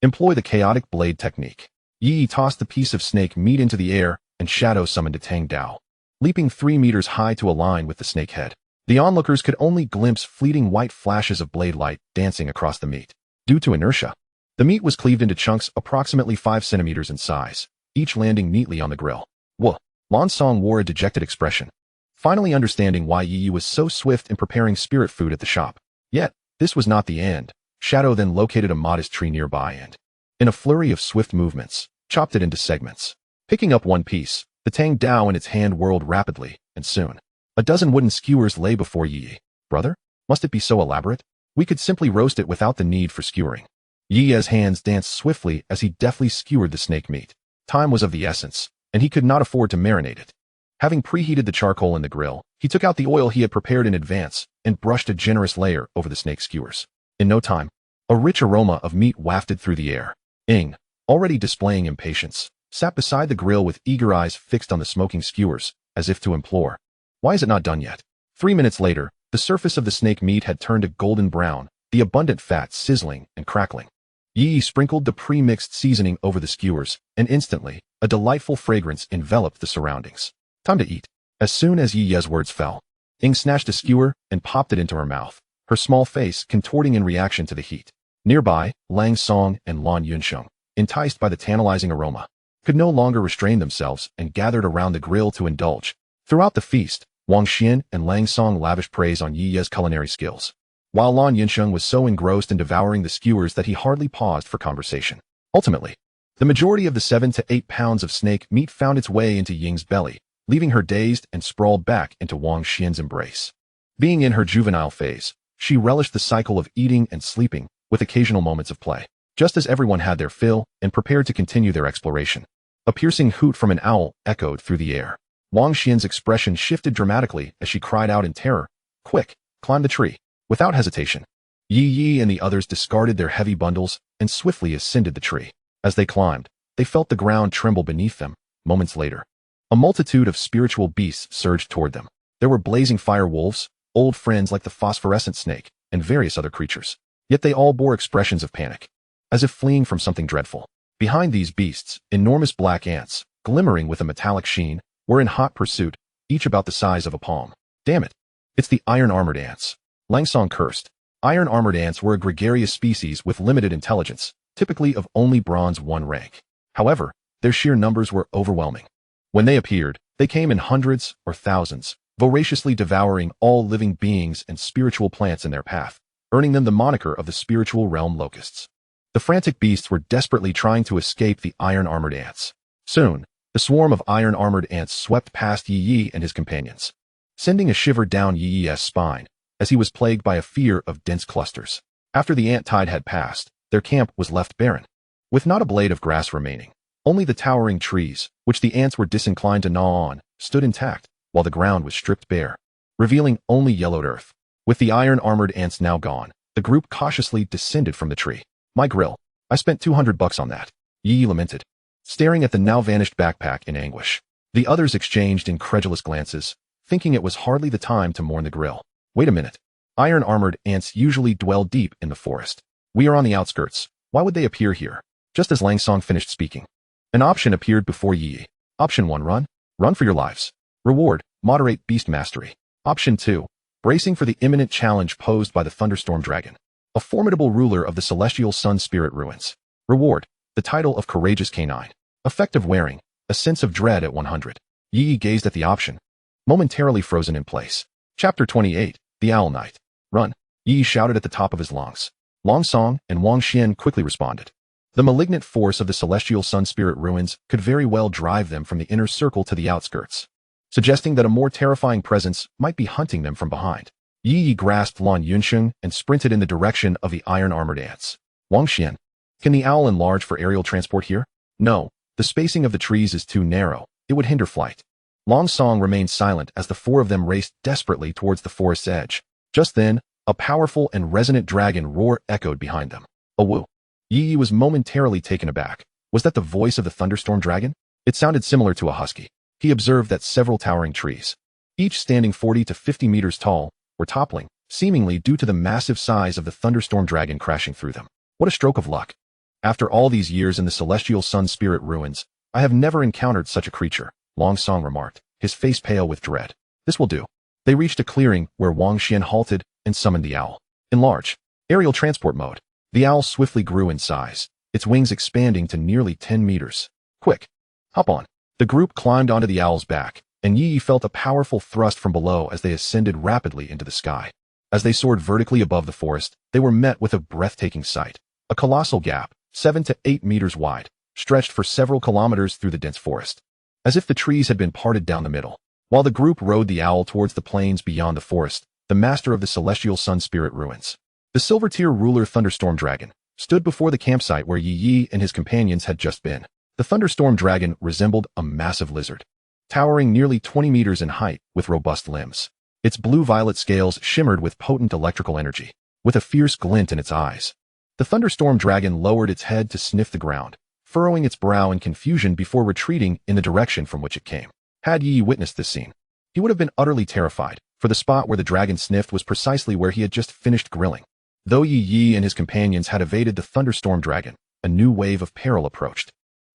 employ the chaotic blade technique. Ye Ye tossed the piece of snake meat into the air, and Shadow summoned a Tang Dao, leaping 3 meters high to align with the snake head. The onlookers could only glimpse fleeting white flashes of blade light dancing across the meat. Due to inertia, the meat was cleaved into chunks approximately 5 centimeters in size, each landing neatly on the grill. Whoa! Lan Song wore a dejected expression, finally understanding why Ye Ye was so swift in preparing spirit food at the shop. Yet, this was not the end. Shadow then located a modest tree nearby and, in a flurry of swift movements, chopped it into segments. Picking up one piece, the Tang Dao in its hand whirled rapidly, and soon, a dozen wooden skewers lay before Ye Ye. Brother, must it be so elaborate? We could simply roast it without the need for skewering. Ye Ye's hands danced swiftly as he deftly skewered the snake meat. Time was of the essence, and he could not afford to marinate it. Having preheated the charcoal in the grill, he took out the oil he had prepared in advance and brushed a generous layer over the snake skewers. In no time, a rich aroma of meat wafted through the air. Ing, already displaying impatience, sat beside the grill with eager eyes fixed on the smoking skewers, as if to implore, "Why is it not done yet?" 3 minutes later, the surface of the snake meat had turned a golden brown, the abundant fat sizzling and crackling. Ye Ye sprinkled the pre-mixed seasoning over the skewers, and instantly, a delightful fragrance enveloped the surroundings. Time to eat. As soon as Ye Ye's words fell, Ing snatched a skewer and popped it into her mouth, her small face contorting in reaction to the heat. Nearby, Lang Song and Lan Yunsheng, enticed by the tantalizing aroma, could no longer restrain themselves and gathered around the grill to indulge. Throughout the feast, Wang Xian and Lang Song lavished praise on Ye Ye's culinary skills, while Lan Yunsheng was so engrossed in devouring the skewers that he hardly paused for conversation. Ultimately, the majority of the 7 to 8 pounds of snake meat found its way into Ying's belly, leaving her dazed and sprawled back into Wang Xian's embrace. Being in her juvenile phase, she relished the cycle of eating and sleeping, with occasional moments of play. Just as everyone had their fill and prepared to continue their exploration, a piercing hoot from an owl echoed through the air. Wang Xian's expression shifted dramatically as she cried out in terror, "Quick, climb the tree!" Without hesitation, Ye Ye and the others discarded their heavy bundles and swiftly ascended the tree. As they climbed, they felt the ground tremble beneath them. Moments later, a multitude of spiritual beasts surged toward them. There were blazing fire wolves, old friends like the phosphorescent snake, and various other creatures. Yet they all bore expressions of panic, as if fleeing from something dreadful. Behind these beasts, enormous black ants, glimmering with a metallic sheen, were in hot pursuit, each about the size of a palm. Damn it! It's the iron-armored ants. Lang Song cursed. Iron-armored ants were a gregarious species with limited intelligence, typically of only bronze 1 rank. However, their sheer numbers were overwhelming. When they appeared, they came in hundreds or thousands, voraciously devouring all living beings and spiritual plants in their path, earning them the moniker of the spiritual realm locusts. The frantic beasts were desperately trying to escape the iron-armored ants. Soon, the swarm of iron-armored ants swept past Ye Ye and his companions, sending a shiver down Ye Ye's spine, as he was plagued by a fear of dense clusters. After the ant tide had passed, their camp was left barren, with not a blade of grass remaining. Only the towering trees, which the ants were disinclined to gnaw on, stood intact, while the ground was stripped bare, revealing only yellowed earth. With the iron-armored ants now gone, the group cautiously descended from the tree. "My grill. I spent $200 on that," Ye Ye lamented, staring at the now-vanished backpack in anguish. The others exchanged incredulous glances, thinking it was hardly the time to mourn the grill. Wait a minute. Iron-armored ants usually dwell deep in the forest. We are on the outskirts. Why would they appear here? Just as Lang Song finished speaking, an option appeared before Ye Ye. Option 1, run. Run for your lives. Reward, moderate beast mastery. Option 2, bracing for the imminent challenge posed by the thunderstorm dragon, a formidable ruler of the celestial sun spirit ruins. Reward, the title of courageous canine. Effect of wearing, a sense of dread at 100. Ye Ye gazed at the option, momentarily frozen in place. Chapter 28, The Owl Knight. Run, Ye Ye shouted at the top of his lungs. Lang Song and Wang Xian quickly responded. The malignant force of the celestial sun spirit ruins could very well drive them from the inner circle to the outskirts, suggesting that a more terrifying presence might be hunting them from behind. Ye Ye grasped Lan Yunsheng and sprinted in the direction of the iron-armored ants. Wang Xian, can the owl enlarge for aerial transport here? No, the spacing of the trees is too narrow. It would hinder flight. Lang Song remained silent as the 4 of them raced desperately towards the forest's edge. Just then, a powerful and resonant dragon roar echoed behind them. A woo. Ye Ye was momentarily taken aback. Was that the voice of the thunderstorm dragon? It sounded similar to a husky. He observed that several towering trees, each standing 40 to 50 meters tall, were toppling, seemingly due to the massive size of the thunderstorm dragon crashing through them. What a stroke of luck. After all these years in the celestial sun spirit ruins, I have never encountered such a creature, Long Song remarked, his face pale with dread. This will do. They reached a clearing where Wang Xian halted and summoned the owl. In large, aerial transport mode, the owl swiftly grew in size, its wings expanding to nearly 10 meters. Quick! Hop on. The group climbed onto the owl's back, and Ye Ye felt a powerful thrust from below as they ascended rapidly into the sky. As they soared vertically above the forest, they were met with a breathtaking sight. A colossal gap, 7 to 8 meters wide, stretched for several kilometers through the dense forest, as if the trees had been parted down the middle. While the group rode the owl towards the plains beyond the forest, the master of the celestial sun spirit ruins, the silver tier ruler thunderstorm dragon, stood before the campsite where Ye Ye and his companions had just been. The thunderstorm dragon resembled a massive lizard, towering nearly 20 meters in height with robust limbs. Its blue-violet scales shimmered with potent electrical energy, with a fierce glint in its eyes. The thunderstorm dragon lowered its head to sniff the ground, furrowing its brow in confusion before retreating in the direction from which it came. Had Ye Ye witnessed this scene, he would have been utterly terrified, for the spot where the dragon sniffed was precisely where he had just finished grilling. Though Ye Ye and his companions had evaded the thunderstorm dragon, a new wave of peril approached.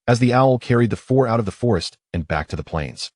As the owl carried the four out of the forest and back to the plains,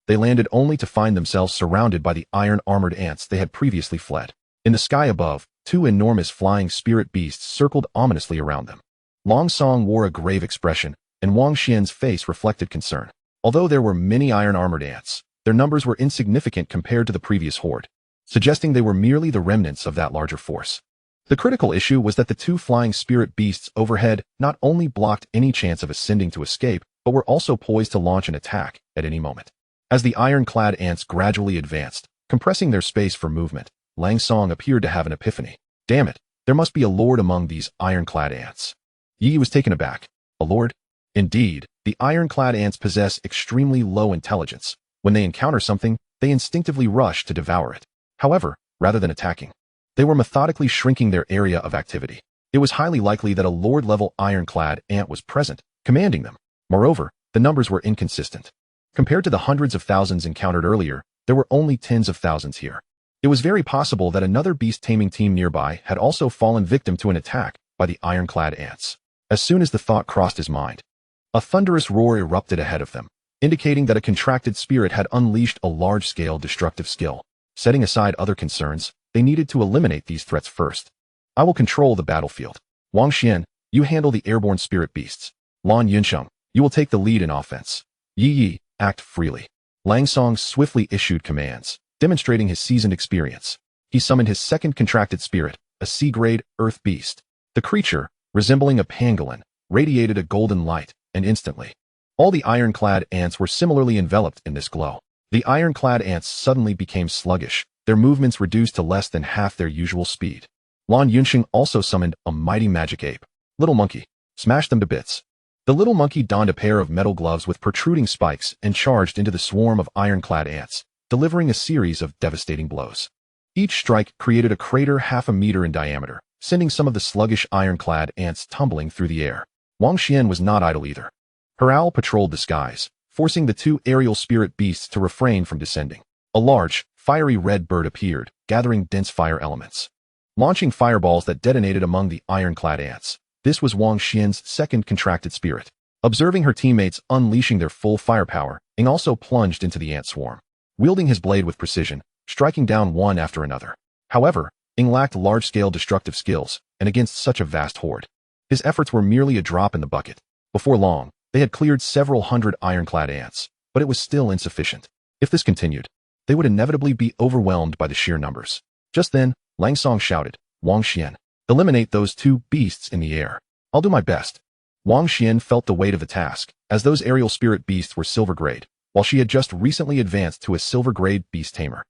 they landed only to find themselves surrounded by the iron-armored ants they had previously fled. In the sky above, two enormous flying spirit beasts circled ominously around them. Long Song wore a grave expression, and Wang Xian's face reflected concern. Although there were many iron-armored ants, their numbers were insignificant compared to the previous horde, suggesting they were merely the remnants of that larger force. The critical issue was that the two flying spirit beasts overhead not only blocked any chance of ascending to escape, but were also poised to launch an attack at any moment. As the iron-clad ants gradually advanced, compressing their space for movement, Lang Song appeared to have an epiphany. Damn it, there must be a lord among these iron-clad ants. Ye Ye was taken aback. A lord? Indeed, the iron-clad ants possess extremely low intelligence. When they encounter something, they instinctively rush to devour it. However, rather than attacking, they were methodically shrinking their area of activity. It was highly likely that a lord-level iron-clad ant was present, commanding them. Moreover, the numbers were inconsistent. Compared to the hundreds of thousands encountered earlier, there were only tens of thousands here. It was very possible that another beast-taming team nearby had also fallen victim to an attack by the iron-clad ants. As soon as the thought crossed his mind, a thunderous roar erupted ahead of them, indicating that a contracted spirit had unleashed a large-scale destructive skill. Setting aside other concerns, they needed to eliminate these threats first. I will control the battlefield. Wang Xian, you handle the airborne spirit beasts. Lan Yunsheng, you will take the lead in offense. Ye Ye, act freely. Lang Song swiftly issued commands, demonstrating his seasoned experience. He summoned his second contracted spirit, a C-grade earth beast. The creature, resembling a pangolin, radiated a golden light, and instantly, all the ironclad ants were similarly enveloped in this glow. The ironclad ants suddenly became sluggish, their movements reduced to less than half their usual speed. Lan Yunsheng also summoned a mighty magic ape. Little monkey, smash them to bits. The little monkey donned a pair of metal gloves with protruding spikes and charged into the swarm of ironclad ants, delivering a series of devastating blows. Each strike created a crater half a meter in diameter, sending some of the sluggish ironclad ants tumbling through the air. Wang Xian was not idle either. Her owl patrolled the skies, forcing the two aerial spirit beasts to refrain from descending. A large, fiery red bird appeared, gathering dense fire elements, launching fireballs that detonated among the ironclad ants. This was Wang Xian's second contracted spirit. Observing her teammates unleashing their full firepower, Ing also plunged into the ant swarm, wielding his blade with precision, striking down one after another. However, Ing lacked large-scale destructive skills, and against such a vast horde, his efforts were merely a drop in the bucket. Before long, they had cleared several hundred ironclad ants, but it was still insufficient. If this continued, they would inevitably be overwhelmed by the sheer numbers. Just then, Lang Song shouted, Wang Xian, eliminate those two beasts in the air. I'll do my best. Wang Xian felt the weight of the task, as those aerial spirit beasts were silver-grade, while she had just recently advanced to a silver-grade beast tamer.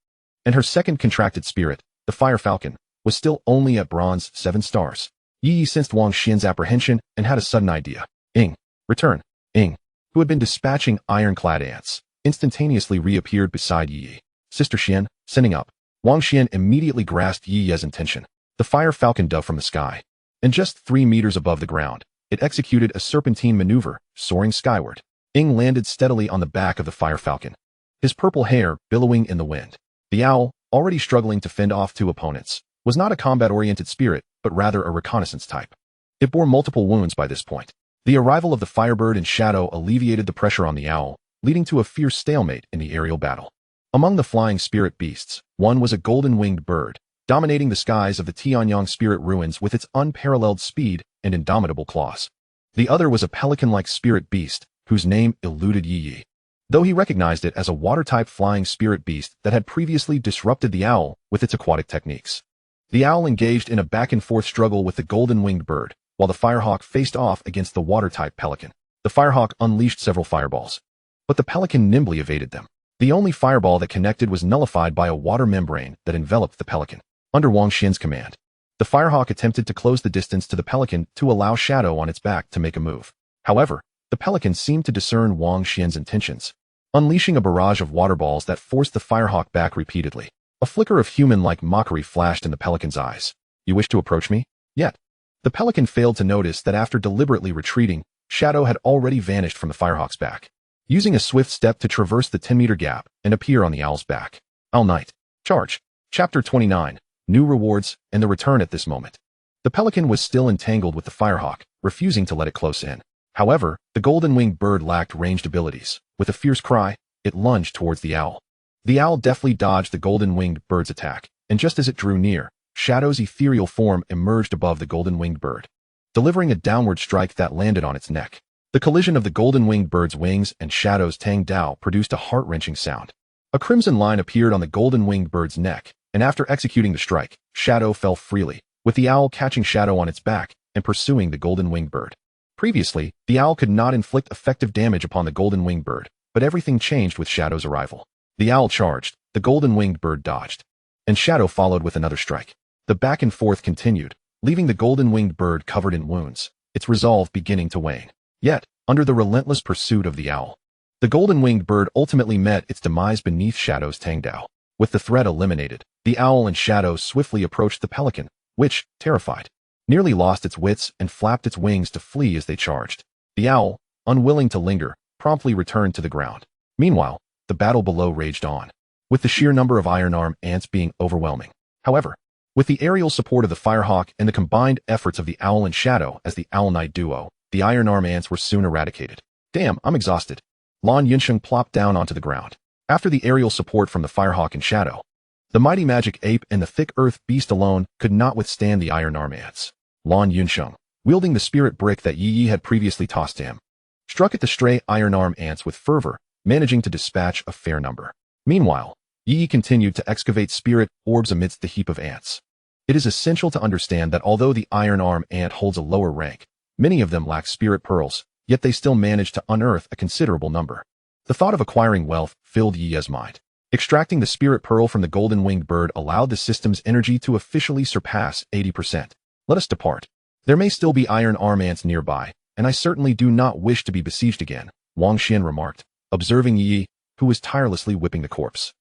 And her second contracted spirit, the Fire Falcon, was still only at bronze 7 stars. Ye Ye sensed Wang Xian's apprehension and had a sudden idea. Ing, return. Ing, who had been dispatching ironclad ants, instantaneously reappeared beside Ye Ye. Sister Xian, sending up. Wang Xian immediately grasped Ye Ye's intention. The Fire Falcon dove from the sky. and just 3 meters above the ground, it executed a serpentine maneuver, soaring skyward. Ing landed steadily on the back of the fire falcon, his purple hair billowing in the wind. The owl, already struggling to fend off 2 opponents, was not a combat-oriented spirit, but rather a reconnaissance type. It bore multiple wounds by this point. The arrival of the firebird and shadow alleviated the pressure on the owl, leading to a fierce stalemate in the aerial battle. Among the flying spirit beasts, one was a golden-winged bird, dominating the skies of the Tianyang spirit ruins with its unparalleled speed and indomitable claws. The other was a pelican-like spirit beast, whose name eluded Ye Ye, though he recognized it as a water-type flying spirit beast that had previously disrupted the owl with its aquatic techniques. The owl engaged in a back-and-forth struggle with the golden-winged bird, while the firehawk faced off against the water-type pelican. The firehawk unleashed several fireballs, but the pelican nimbly evaded them. The only fireball that connected was nullified by a water membrane that enveloped the pelican. Under Wang Xian's command, the firehawk attempted to close the distance to the pelican to allow Shadow on its back to make a move. However, the pelican seemed to discern Wang Xian's intentions, unleashing a barrage of water balls that forced the firehawk back repeatedly. A flicker of human-like mockery flashed in the pelican's eyes. "You wish to approach me? Yet." The pelican failed to notice that after deliberately retreating, Shadow had already vanished from the firehawk's back, using a swift step to traverse the 10-meter gap and appear on the owl's back. Owl Knight. Charge. Chapter 29. New rewards and the return. At this moment, the pelican was still entangled with the firehawk, refusing to let it close in. However, the golden-winged bird lacked ranged abilities. With a fierce cry, it lunged towards the owl. The owl deftly dodged the golden-winged bird's attack, and just as it drew near, Shadow's ethereal form emerged above the golden-winged bird, delivering a downward strike that landed on its neck. The collision of the golden-winged bird's wings and Shadow's Tang Dao produced a heart-wrenching sound. A crimson line appeared on the golden-winged bird's neck, and after executing the strike, Shadow fell freely, with the owl catching Shadow on its back and pursuing the golden-winged bird. Previously, the owl could not inflict effective damage upon the golden-winged bird, but everything changed with Shadow's arrival. The owl charged, the golden-winged bird dodged, and Shadow followed with another strike. The back and forth continued, leaving the golden-winged bird covered in wounds, its resolve beginning to wane. Yet, under the relentless pursuit of the owl, the golden-winged bird ultimately met its demise beneath Shadow's Tang Dao. With the threat eliminated, the owl and Shadow swiftly approached the pelican, which, terrified, nearly lost its wits and flapped its wings to flee as they charged. The owl, unwilling to linger, promptly returned to the ground. Meanwhile, the battle below raged on, with the sheer number of Iron Arm ants being overwhelming. However, with the aerial support of the Firehawk and the combined efforts of the owl and Shadow as the Owl Knight duo, the Iron Arm ants were soon eradicated. "Damn, I'm exhausted." Lan Yunsheng plopped down onto the ground. After the aerial support from the Firehawk and Shadow, the mighty magic ape and the thick earth beast alone could not withstand the Iron Arm ants. Lan Yunsheng, wielding the spirit brick that Yi Yi had previously tossed to him, struck at the stray Iron Arm ants with fervor, managing to dispatch a fair number. Meanwhile, Yi Yi continued to excavate spirit orbs amidst the heap of ants. It is essential to understand that although the Iron Arm ant holds a lower rank, many of them lack spirit pearls, yet they still manage to unearth a considerable number. The thought of acquiring wealth filled Yi Ye's mind. Extracting the spirit pearl from the golden-winged bird allowed the system's energy to officially surpass 80%. "Let us depart. There may still be Iron Arm ants nearby, and I certainly do not wish to be besieged again," Wang Xian remarked, observing Yi Yi, who was tirelessly whipping the corpse.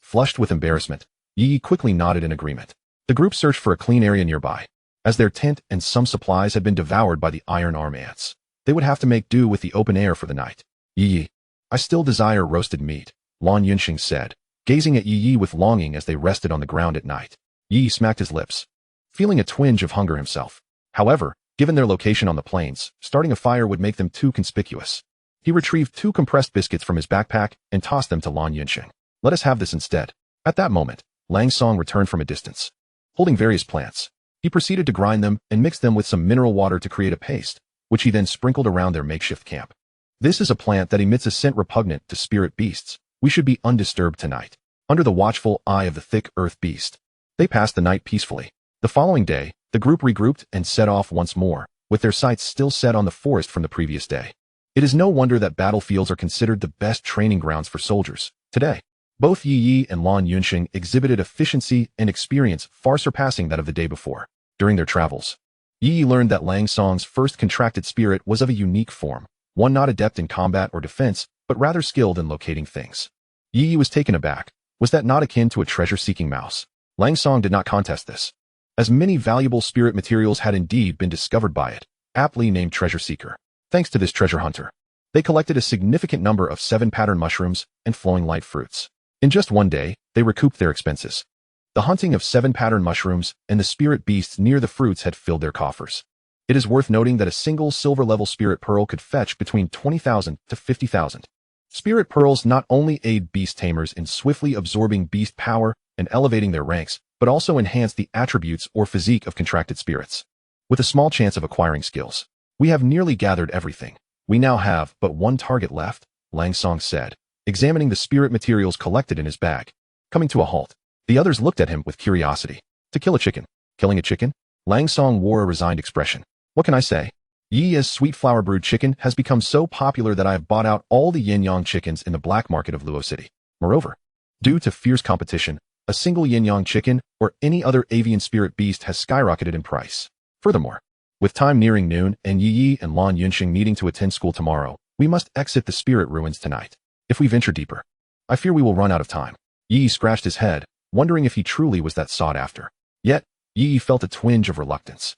Flushed with embarrassment, Yi Yi quickly nodded in agreement. The group searched for a clean area nearby. As their tent and some supplies had been devoured by the Iron Arm ants, they would have to make do with the open air for the night. "Yi Yi, I still desire roasted meat," Lan Yunsheng said, gazing at Yi Yi with longing as they rested on the ground at night. Yi Yi smacked his lips, feeling a twinge of hunger himself. However, given their location on the plains, starting a fire would make them too conspicuous. He retrieved 2 compressed biscuits from his backpack and tossed them to Lan Yunsheng. "Let us have this instead." At that moment, Lang Song returned from a distance, holding various plants. He proceeded to grind them and mix them with some mineral water to create a paste, which he then sprinkled around their makeshift camp. "This is a plant that emits a scent repugnant to spirit beasts. We should be undisturbed tonight, under the watchful eye of the thick earth beast." They passed the night peacefully. The following day, the group regrouped and set off once more, with their sights still set on the forest from the previous day. It is no wonder that battlefields are considered the best training grounds for soldiers. Today, both Yi Yi and Lan Yunsheng exhibited efficiency and experience far surpassing that of the day before. During their travels, Yi Yi learned that Lang Song's first contracted spirit was of a unique form, one not adept in combat or defense, but rather skilled in locating things. Yi Yi was taken aback. Was that not akin to a treasure-seeking mouse? Lang Song did not contest this. as many valuable spirit materials had indeed been discovered by it, aptly named Treasure Seeker. Thanks to this treasure hunter, they collected a significant number of 7 pattern mushrooms and flowing light fruits. In just one day, they recouped their expenses. The hunting of 7 pattern mushrooms and the spirit beasts near the fruits had filled their coffers. It is worth noting that a single silver-level spirit pearl could fetch between 20,000 to 50,000. Spirit pearls not only aid beast tamers in swiftly absorbing beast power and elevating their ranks, but also enhance the attributes or physique of contracted spirits. With a small chance of acquiring skills, we have nearly gathered everything. We now have but one target left, Lang Song said, examining the spirit materials collected in his bag. Coming to a halt, the others looked at him with curiosity. To kill a chicken. Killing a chicken? Lang Song wore a resigned expression. What can I say? Ye Ye's sweet flour brewed chicken has become so popular that I have bought out all the yin-yang chickens in the black market of Luo City. Moreover, due to fierce competition, a single yin-yang chicken or any other avian spirit beast has skyrocketed in price. Furthermore, with time nearing noon and Yi Yi and Lan Yunxing needing to attend school tomorrow, we must exit the spirit ruins tonight. If we venture deeper, I fear we will run out of time. Yi Yi scratched his head, wondering if he truly was that sought after. Yet, Yi Yi felt a twinge of reluctance.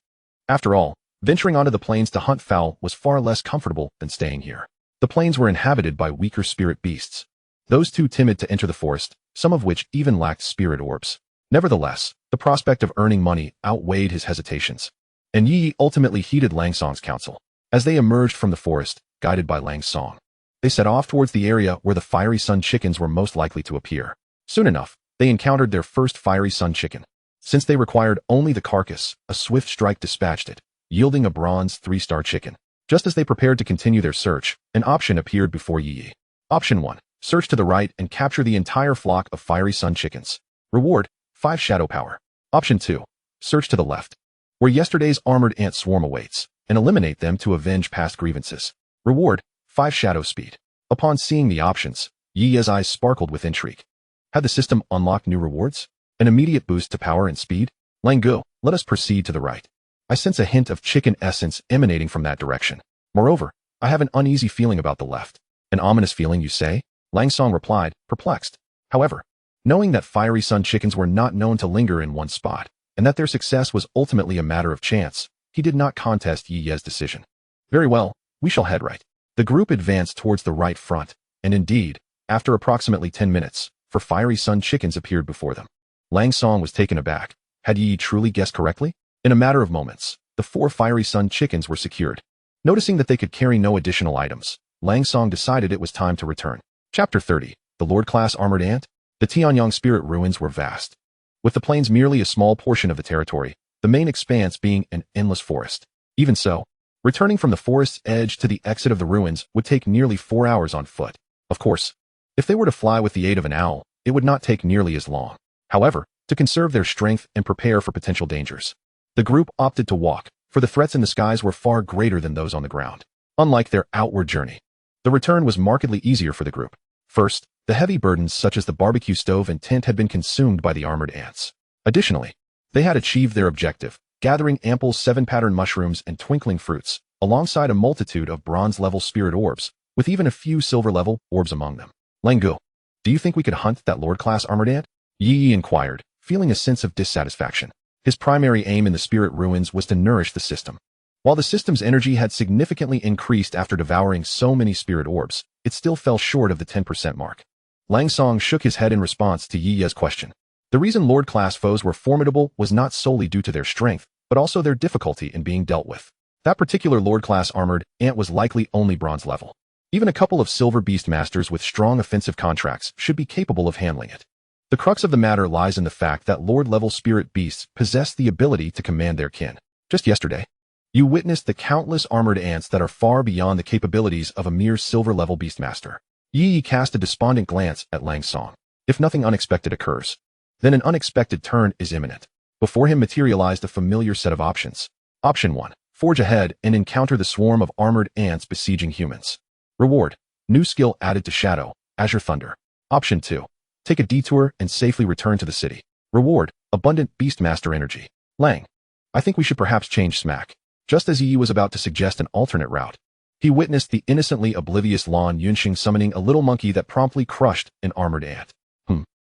After all, venturing onto the plains to hunt fowl was far less comfortable than staying here. The plains were inhabited by weaker spirit beasts, those too timid to enter the forest, some of which even lacked spirit orbs. Nevertheless, the prospect of earning money outweighed his hesitations, and Yi Yi ultimately heeded Lang Song's counsel. As they emerged from the forest, guided by Lang Song, they set off towards the area where the Fiery Sun chickens were most likely to appear. Soon enough, they encountered their first Fiery Sun chicken. Since they required only the carcass, a swift strike dispatched it, yielding a bronze 3-star chicken. Just as they prepared to continue their search, an option appeared before Yi Yi. Option 1. Search to the right and capture the entire flock of Fiery Sun chickens. Reward, 5 shadow power. Option 2. Search to the left, where yesterday's armored ant swarm awaits, and eliminate them to avenge past grievances. Reward, 5 shadow speed. Upon seeing the options, Yi Yi's eyes sparkled with intrigue. Had the system unlocked new rewards? An immediate boost to power and speed? Lang Gu, let us proceed to the right. I sense a hint of chicken essence emanating from that direction. Moreover, I have an uneasy feeling about the left. An ominous feeling, you say? Lang Song replied, perplexed. However, knowing that Fiery Sun chickens were not known to linger in one spot, and that their success was ultimately a matter of chance, he did not contest Yi Ye's decision. Very well, we shall head right. The group advanced towards the right front, and indeed, after approximately 10 minutes, 4 Fiery Sun chickens appeared before them. Lang Song was taken aback. Had Yi Yi truly guessed correctly? In a matter of moments, the 4 Fiery Sun chickens were secured. Noticing that they could carry no additional items, Lang Song decided it was time to return. Chapter 30. The Lord-class Armored Ant? The Tianyang spirit ruins were vast, with the plains merely a small portion of the territory, the main expanse being an endless forest. Even so, returning from the forest's edge to the exit of the ruins would take nearly 4 hours on foot. Of course, if they were to fly with the aid of an owl, it would not take nearly as long. However, to conserve their strength and prepare for potential dangers, the group opted to walk, for the threats in the skies were far greater than those on the ground. Unlike their outward journey, the return was markedly easier for the group. First, the heavy burdens such as the barbecue stove and tent had been consumed by the armored ants. Additionally, they had achieved their objective, gathering ample 7-pattern mushrooms and twinkling fruits, alongside a multitude of bronze-level spirit orbs, with even a few silver-level orbs among them. Lang Gu, do you think we could hunt that Lord-class armored ant? Yi Yi inquired, feeling a sense of dissatisfaction. His primary aim in the spirit ruins was to nourish the system. While the system's energy had significantly increased after devouring so many spirit orbs, it still fell short of the 10% mark. Lang Song shook his head in response to Yi Ye's question. The reason Lord-class foes were formidable was not solely due to their strength, but also their difficulty in being dealt with. That particular Lord-class armored ant was likely only bronze level. Even a couple of silver beast masters with strong offensive contracts should be capable of handling it. The crux of the matter lies in the fact that Lord-level spirit beasts possess the ability to command their kin. Just yesterday, you witnessed the countless armored ants that are far beyond the capabilities of a mere silver-level beastmaster. Yi Yi cast a despondent glance at Lang Song. If nothing unexpected occurs, then an unexpected turn is imminent. Before him materialized a familiar set of options. Option 1. Forge ahead and encounter the swarm of armored ants besieging humans. Reward. New skill added to Shadow, Azure Thunder. Option 2. Take a detour and safely return to the city. Reward. Abundant Beastmaster energy. Lang, I think we should perhaps change smack. Just as Yi was about to suggest an alternate route, he witnessed the innocently oblivious Lan Yunxing summoning a little monkey that promptly crushed an armored ant.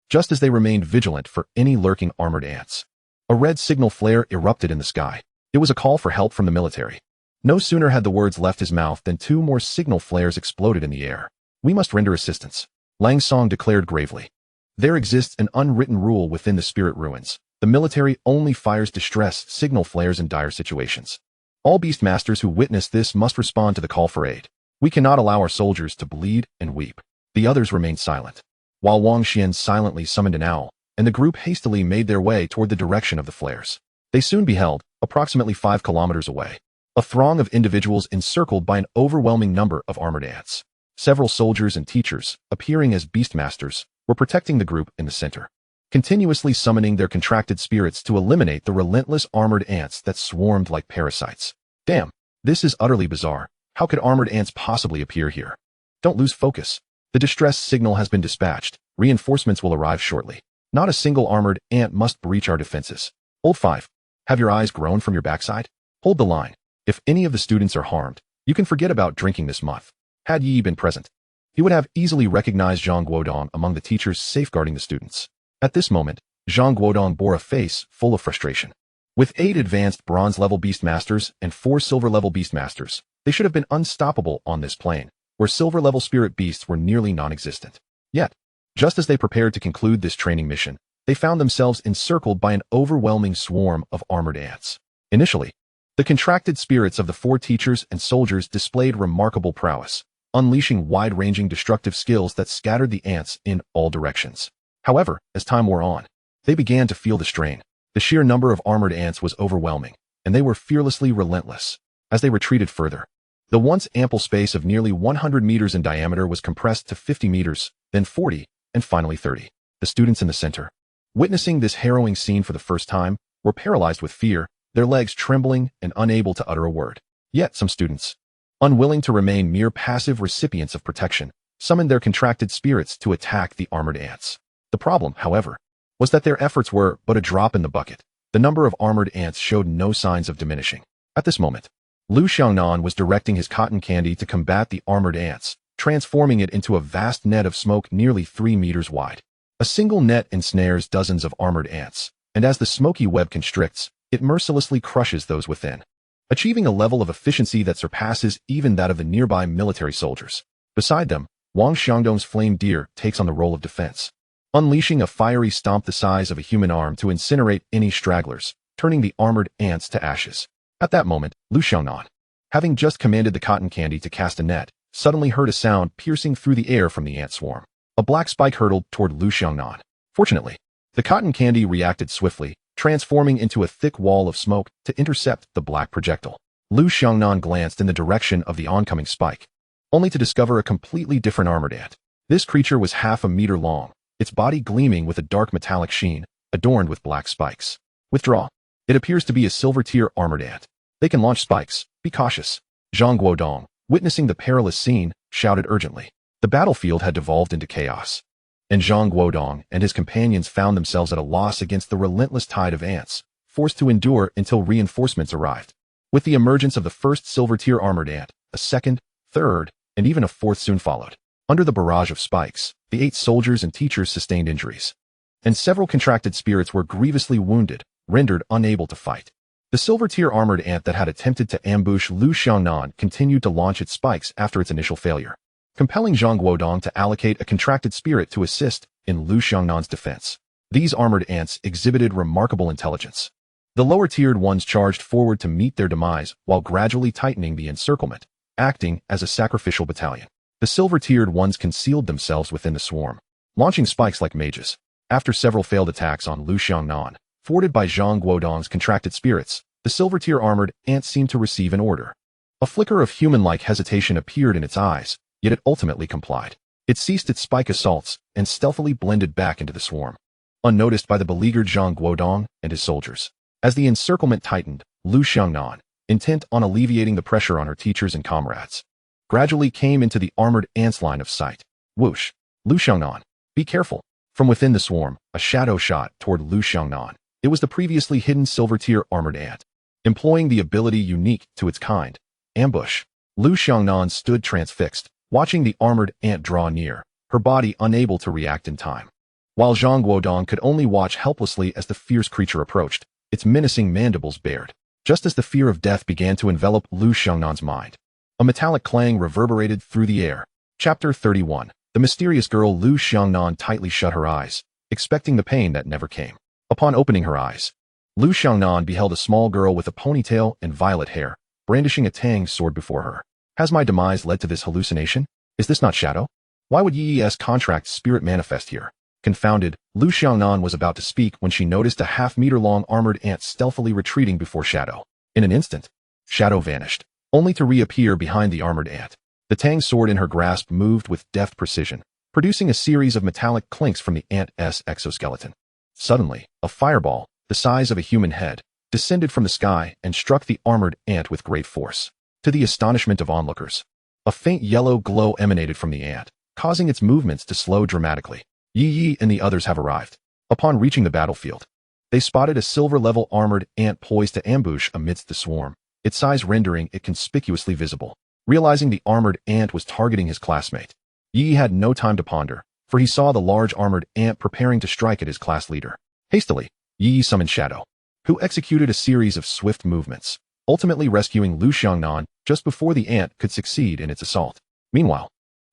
Just as they remained vigilant for any lurking armored ants, A red signal flare erupted in the sky. It was a call for help from the military. No sooner had the words left his mouth than 2 more signal flares exploded in the air. "We must render assistance," Lang Song declared gravely. "There exists an unwritten rule within the spirit ruins. The military only fires distress signal flares in dire situations. All beastmasters who witness this must respond to the call for aid. We cannot allow our soldiers to bleed and weep." The others remained silent, while Wang Xian silently summoned an owl, and the group hastily made their way toward the direction of the flares. They soon beheld, approximately 5 kilometers away, a throng of individuals encircled by an overwhelming number of armored ants. Several soldiers and teachers, appearing as beastmasters, were protecting the group in the center, continuously summoning their contracted spirits to eliminate the relentless armored ants that swarmed like parasites. Damn, this is utterly bizarre. How could armored ants possibly appear here? Don't lose focus. The distress signal has been dispatched. Reinforcements will arrive shortly. Not a single armored ant must breach our defenses. Old 5. Have your eyes grown from your backside? Hold the line. If any of the students are harmed, you can forget about drinking this month. Had Yi been present, he would have easily recognized Zhang Guodong among the teachers safeguarding the students. At this moment, Zhang Guodong bore a face full of frustration. With 8 advanced bronze-level beastmasters and 4 silver-level beastmasters, they should have been unstoppable on this plane, where silver-level spirit beasts were nearly non-existent. Yet, just as they prepared to conclude this training mission, they found themselves encircled by an overwhelming swarm of armored ants. Initially, the contracted spirits of the 4 teachers and soldiers displayed remarkable prowess, unleashing wide-ranging destructive skills that scattered the ants in all directions. However, as time wore on, they began to feel the strain. The sheer number of armored ants was overwhelming, and they were fearlessly relentless. As they retreated further, the once ample space of nearly 100 meters in diameter was compressed to 50 meters, then 40, and finally 30. The students in the center, witnessing this harrowing scene for the first time, were paralyzed with fear, their legs trembling and unable to utter a word. Yet some students, unwilling to remain mere passive recipients of protection, summoned their contracted spirits to attack the armored ants. The problem, however, was that their efforts were but a drop in the bucket. The number of armored ants showed no signs of diminishing. At this moment, Lu Xiangnan was directing his cotton candy to combat the armored ants, transforming it into a vast net of smoke nearly 3 meters wide. A single net ensnares dozens of armored ants, and as the smoky web constricts, it mercilessly crushes those within, achieving a level of efficiency that surpasses even that of the nearby military soldiers. Beside them, Wang Xiangdong's flame deer takes on the role of defense, unleashing a fiery stomp the size of a human arm to incinerate any stragglers, turning the armored ants to ashes. At that moment, Lu Xiangnan, having just commanded the cotton candy to cast a net, suddenly heard a sound piercing through the air from the ant swarm. A black spike hurtled toward Lu Xiangnan. Fortunately, the cotton candy reacted swiftly, transforming into a thick wall of smoke to intercept the black projectile. Lu Xiangnan glanced in the direction of the oncoming spike, only to discover a completely different armored ant. This creature was half a meter long, its body gleaming with a dark metallic sheen, adorned with black spikes. Withdraw. It appears to be a silver-tier armored ant. They can launch spikes. Be cautious. Zhang Guodong, witnessing the perilous scene, shouted urgently. The battlefield had devolved into chaos, and Zhang Guodong and his companions found themselves at a loss against the relentless tide of ants, forced to endure until reinforcements arrived. With the emergence of the first silver-tier armored ant, a second, third, and even a fourth soon followed. Under the barrage of spikes, the 8 soldiers and teachers sustained injuries, and several contracted spirits were grievously wounded, rendered unable to fight. The silver-tier armored ant that had attempted to ambush Lu Xiangnan continued to launch its spikes after its initial failure, compelling Zhang Guodong to allocate a contracted spirit to assist in Lu Xiangnan's defense. These armored ants exhibited remarkable intelligence. The lower-tiered ones charged forward to meet their demise while gradually tightening the encirclement, acting as a sacrificial battalion. The silver-tiered ones concealed themselves within the swarm, launching spikes like mages. After several failed attacks on Lu Xiangnan, thwarted by Zhang Guodong's contracted spirits, the silver-tier armored ant seemed to receive an order. A flicker of human-like hesitation appeared in its eyes, yet it ultimately complied. It ceased its spike assaults and stealthily blended back into the swarm, unnoticed by the beleaguered Zhang Guodong and his soldiers. As the encirclement tightened, Lu Xiangnan, intent on alleviating the pressure on her teachers and comrades, gradually came into the armored ants' line of sight. Whoosh! Lu Xiangnan, be careful! From within the swarm, a shadow shot toward Lu Xiangnan. It was the previously hidden silver-tier armored ant, employing the ability unique to its kind, ambush. Lu Xiangnan stood transfixed, watching the armored ant draw near, her body unable to react in time. While Zhang Guodong could only watch helplessly as the fierce creature approached, its menacing mandibles bared. Just as the fear of death began to envelop Lu Xiangnan's mind, a metallic clang reverberated through the air. Chapter 31. The mysterious girl. Lu Xiangnan tightly shut her eyes, expecting the pain that never came. Upon opening her eyes, Lu Xiangnan beheld a small girl with a ponytail and violet hair, brandishing a tang sword before her. Has my demise led to this hallucination? Is this not Shadow? Why would Yi Yi's contract spirit manifest here? Confounded, Lu Xiangnan was about to speak when she noticed a half-meter-long armored ant stealthily retreating before Shadow. In an instant, Shadow vanished, only to reappear behind the armored ant. The tang sword in her grasp moved with deft precision, producing a series of metallic clinks from the ant's exoskeleton. Suddenly, a fireball, the size of a human head, descended from the sky and struck the armored ant with great force. To the astonishment of onlookers, a faint yellow glow emanated from the ant, causing its movements to slow dramatically. Yi Yi and the others have arrived. Upon reaching the battlefield, they spotted a silver-level armored ant poised to ambush amidst the swarm, its size rendering it conspicuously visible. Realizing the armored ant was targeting his classmate, Yi Yi had no time to ponder, for he saw the large armored ant preparing to strike at his class leader. Hastily, Yi Yi summoned Shadow, who executed a series of swift movements, ultimately rescuing Lu Xiangnan just before the ant could succeed in its assault. Meanwhile,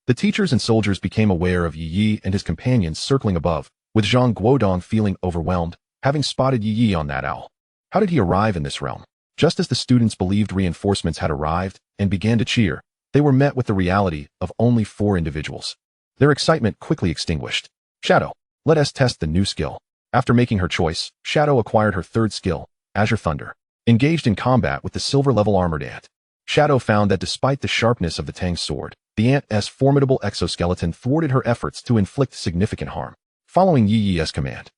the teachers and soldiers became aware of Yi Yi and his companions circling above, with Zhang Guodong feeling overwhelmed, having spotted Yi Yi on that owl. How did he arrive in this realm? Just as the students believed reinforcements had arrived and began to cheer, they were met with the reality of only 4 individuals. Their excitement quickly extinguished. Shadow, let us test the new skill. After making her choice, Shadow acquired her 3rd skill, Azure Thunder. Engaged in combat with the silver-level armored ant, Shadow found that despite the sharpness of the tang sword, the ant's formidable exoskeleton thwarted her efforts to inflict significant harm. Following Yi Yi's command,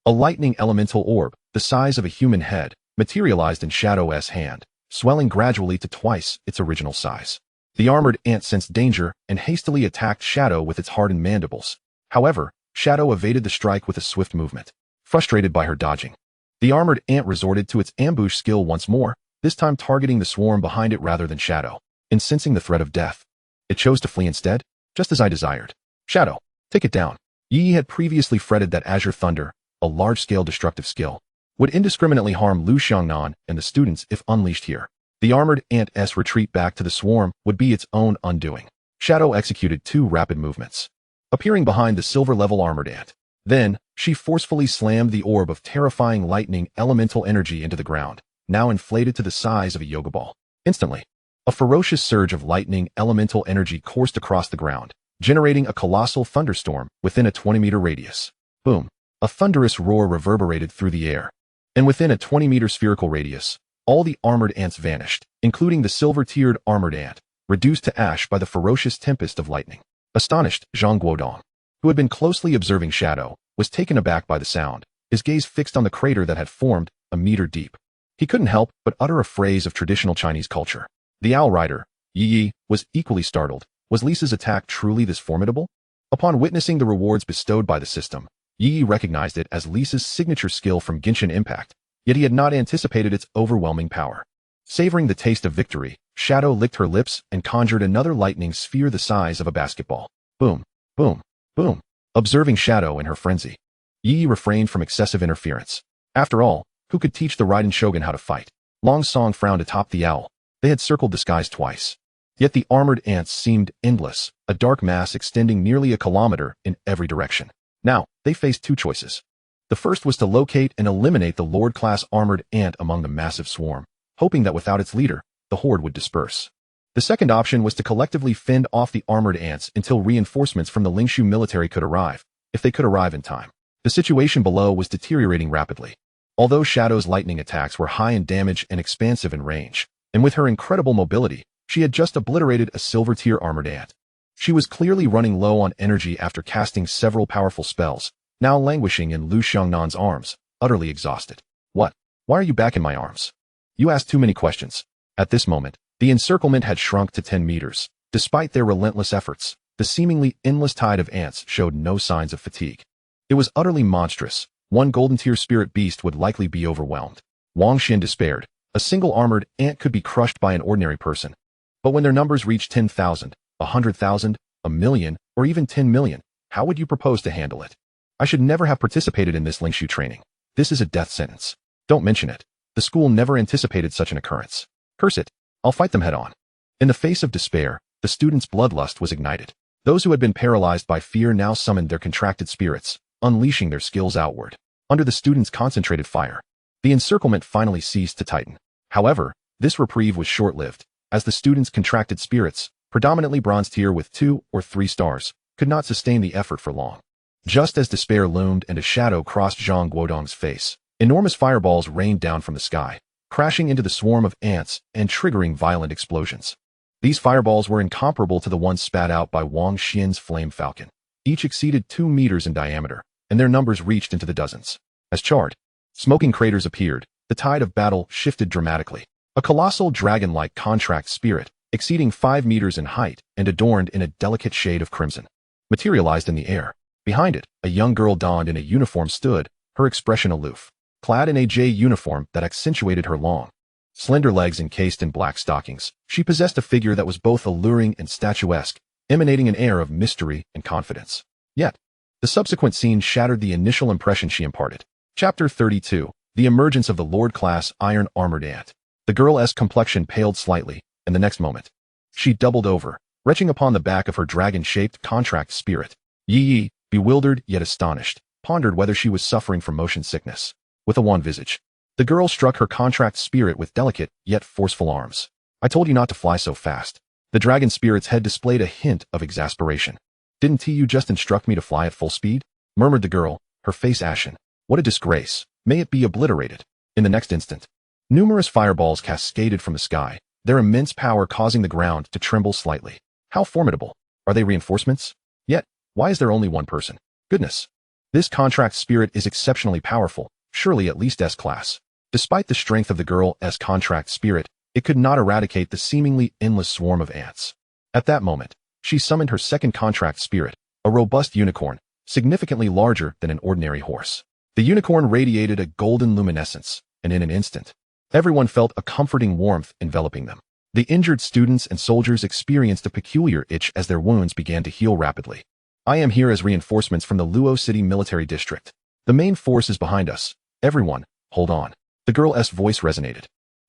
a lightning elemental orb, the size of a human head, materialized in Shadow's hand, swelling gradually to twice its original size. The armored ant sensed danger and hastily attacked Shadow with its hardened mandibles. However, Shadow evaded the strike with a swift movement. Frustrated by her dodging, the armored ant resorted to its ambush skill once more, this time targeting the swarm behind it rather than Shadow. And sensing the threat of death, it chose to flee instead, just as I desired. Shadow, take it down. Yi Yi had previously fretted that Azure Thunder, a large-scale destructive skill, would indiscriminately harm Lu Xiangnan and the students if unleashed here. The armored ant's retreat back to the swarm would be its own undoing. Shadow executed 2 rapid movements, appearing behind the silver-level armored ant. Then, she forcefully slammed the orb of terrifying lightning elemental energy into the ground, now inflated to the size of a yoga ball. Instantly, a ferocious surge of lightning elemental energy coursed across the ground, generating a colossal thunderstorm within a 20-meter radius. Boom! A thunderous roar reverberated through the air, and within a 20-meter spherical radius, all the armored ants vanished, including the silver-tiered armored ant, reduced to ash by the ferocious tempest of lightning. Astonished, Zhang Guodong, who had been closely observing Shadow, was taken aback by the sound, his gaze fixed on the crater that had formed, a meter deep. He couldn't help but utter a phrase of traditional Chinese culture. The owl rider, Yi Yi, was equally startled. Was Lisa's attack truly this formidable? Upon witnessing the rewards bestowed by the system, Yi Yi recognized it as Lisa's signature skill from Genshin Impact, yet he had not anticipated its overwhelming power. Savoring the taste of victory, Shadow licked her lips and conjured another lightning sphere the size of a basketball. Boom, boom, boom. Observing Shadow in her frenzy, Yi Yi refrained from excessive interference. After all, who could teach the Raiden Shogun how to fight? Long Song frowned atop the owl. They had circled the skies twice. Yet the armored ants seemed endless, a dark mass extending nearly a kilometer in every direction. Now, they faced 2 choices. The first was to locate and eliminate the Lord-class armored ant among the massive swarm, hoping that without its leader, the horde would disperse. The second option was to collectively fend off the armored ants until reinforcements from the Lingshu military could arrive, if they could arrive in time. The situation below was deteriorating rapidly. Although Shadow's lightning attacks were high in damage and expansive in range, and with her incredible mobility, she had just obliterated a silver-tier armored ant. She was clearly running low on energy after casting several powerful spells, now languishing in Lu Xiangnan's arms, utterly exhausted. What? Why are you back in my arms? You asked too many questions. At this moment, the encirclement had shrunk to 10 meters. Despite their relentless efforts, the seemingly endless tide of ants showed no signs of fatigue. It was utterly monstrous. One golden-tier spirit beast would likely be overwhelmed. Wang Xin despaired. A single armored ant could be crushed by an ordinary person. But when their numbers reached 10,000, 100,000, a million, or even 10 million, how would you propose to handle it? I should never have participated in this Lingshu training. This is a death sentence. Don't mention it. The school never anticipated such an occurrence. Curse it. I'll fight them head on. In the face of despair, the students' bloodlust was ignited. Those who had been paralyzed by fear now summoned their contracted spirits, unleashing their skills outward. Under the students' concentrated fire, the encirclement finally ceased to tighten. However, this reprieve was short-lived, as the students' contracted spirits, predominantly bronze tier with 2 or 3 stars, could not sustain the effort for long. Just as despair loomed and a shadow crossed Zhang Guodong's face, enormous fireballs rained down from the sky, crashing into the swarm of ants and triggering violent explosions. These fireballs were incomparable to the ones spat out by Wang Xian's flame falcon. Each exceeded 2 meters in diameter, and their numbers reached into the dozens. As charred, smoking craters appeared, the tide of battle shifted dramatically. A colossal dragon-like contract spirit, exceeding 5 meters in height and adorned in a delicate shade of crimson, materialized in the air. Behind it, a young girl donned in a uniform stood, her expression aloof. Clad in a J uniform that accentuated her long, slender legs encased in black stockings, she possessed a figure that was both alluring and statuesque, emanating an air of mystery and confidence. Yet, the subsequent scene shattered the initial impression she imparted. Chapter 32. The Emergence of the Lord-class Iron-Armored Ant. The girl's complexion paled slightly, and the next moment, she doubled over, retching upon the back of her dragon-shaped contract spirit. Ye Ye, bewildered yet astonished, pondered whether she was suffering from motion sickness. With a wan visage, the girl struck her contract spirit with delicate yet forceful arms. I told you not to fly so fast. The dragon spirit's head displayed a hint of exasperation. Didn't you just instruct me to fly at full speed? Murmured the girl, her face ashen. What a disgrace. May it be obliterated. In the next instant, numerous fireballs cascaded from the sky, their immense power causing the ground to tremble slightly. How formidable. Are they reinforcements? Yet, why is there only one person? Goodness. This contract spirit is exceptionally powerful, surely at least S-class. Despite the strength of the girl's contract spirit, it could not eradicate the seemingly endless swarm of ants. At that moment, she summoned her second contract spirit, a robust unicorn, significantly larger than an ordinary horse. The unicorn radiated a golden luminescence, and in an instant, everyone felt a comforting warmth enveloping them. The injured students and soldiers experienced a peculiar itch as their wounds began to heal rapidly. I am here as reinforcements from the Luo City Military District. The main force is behind us. Everyone, hold on. The girl's voice resonated,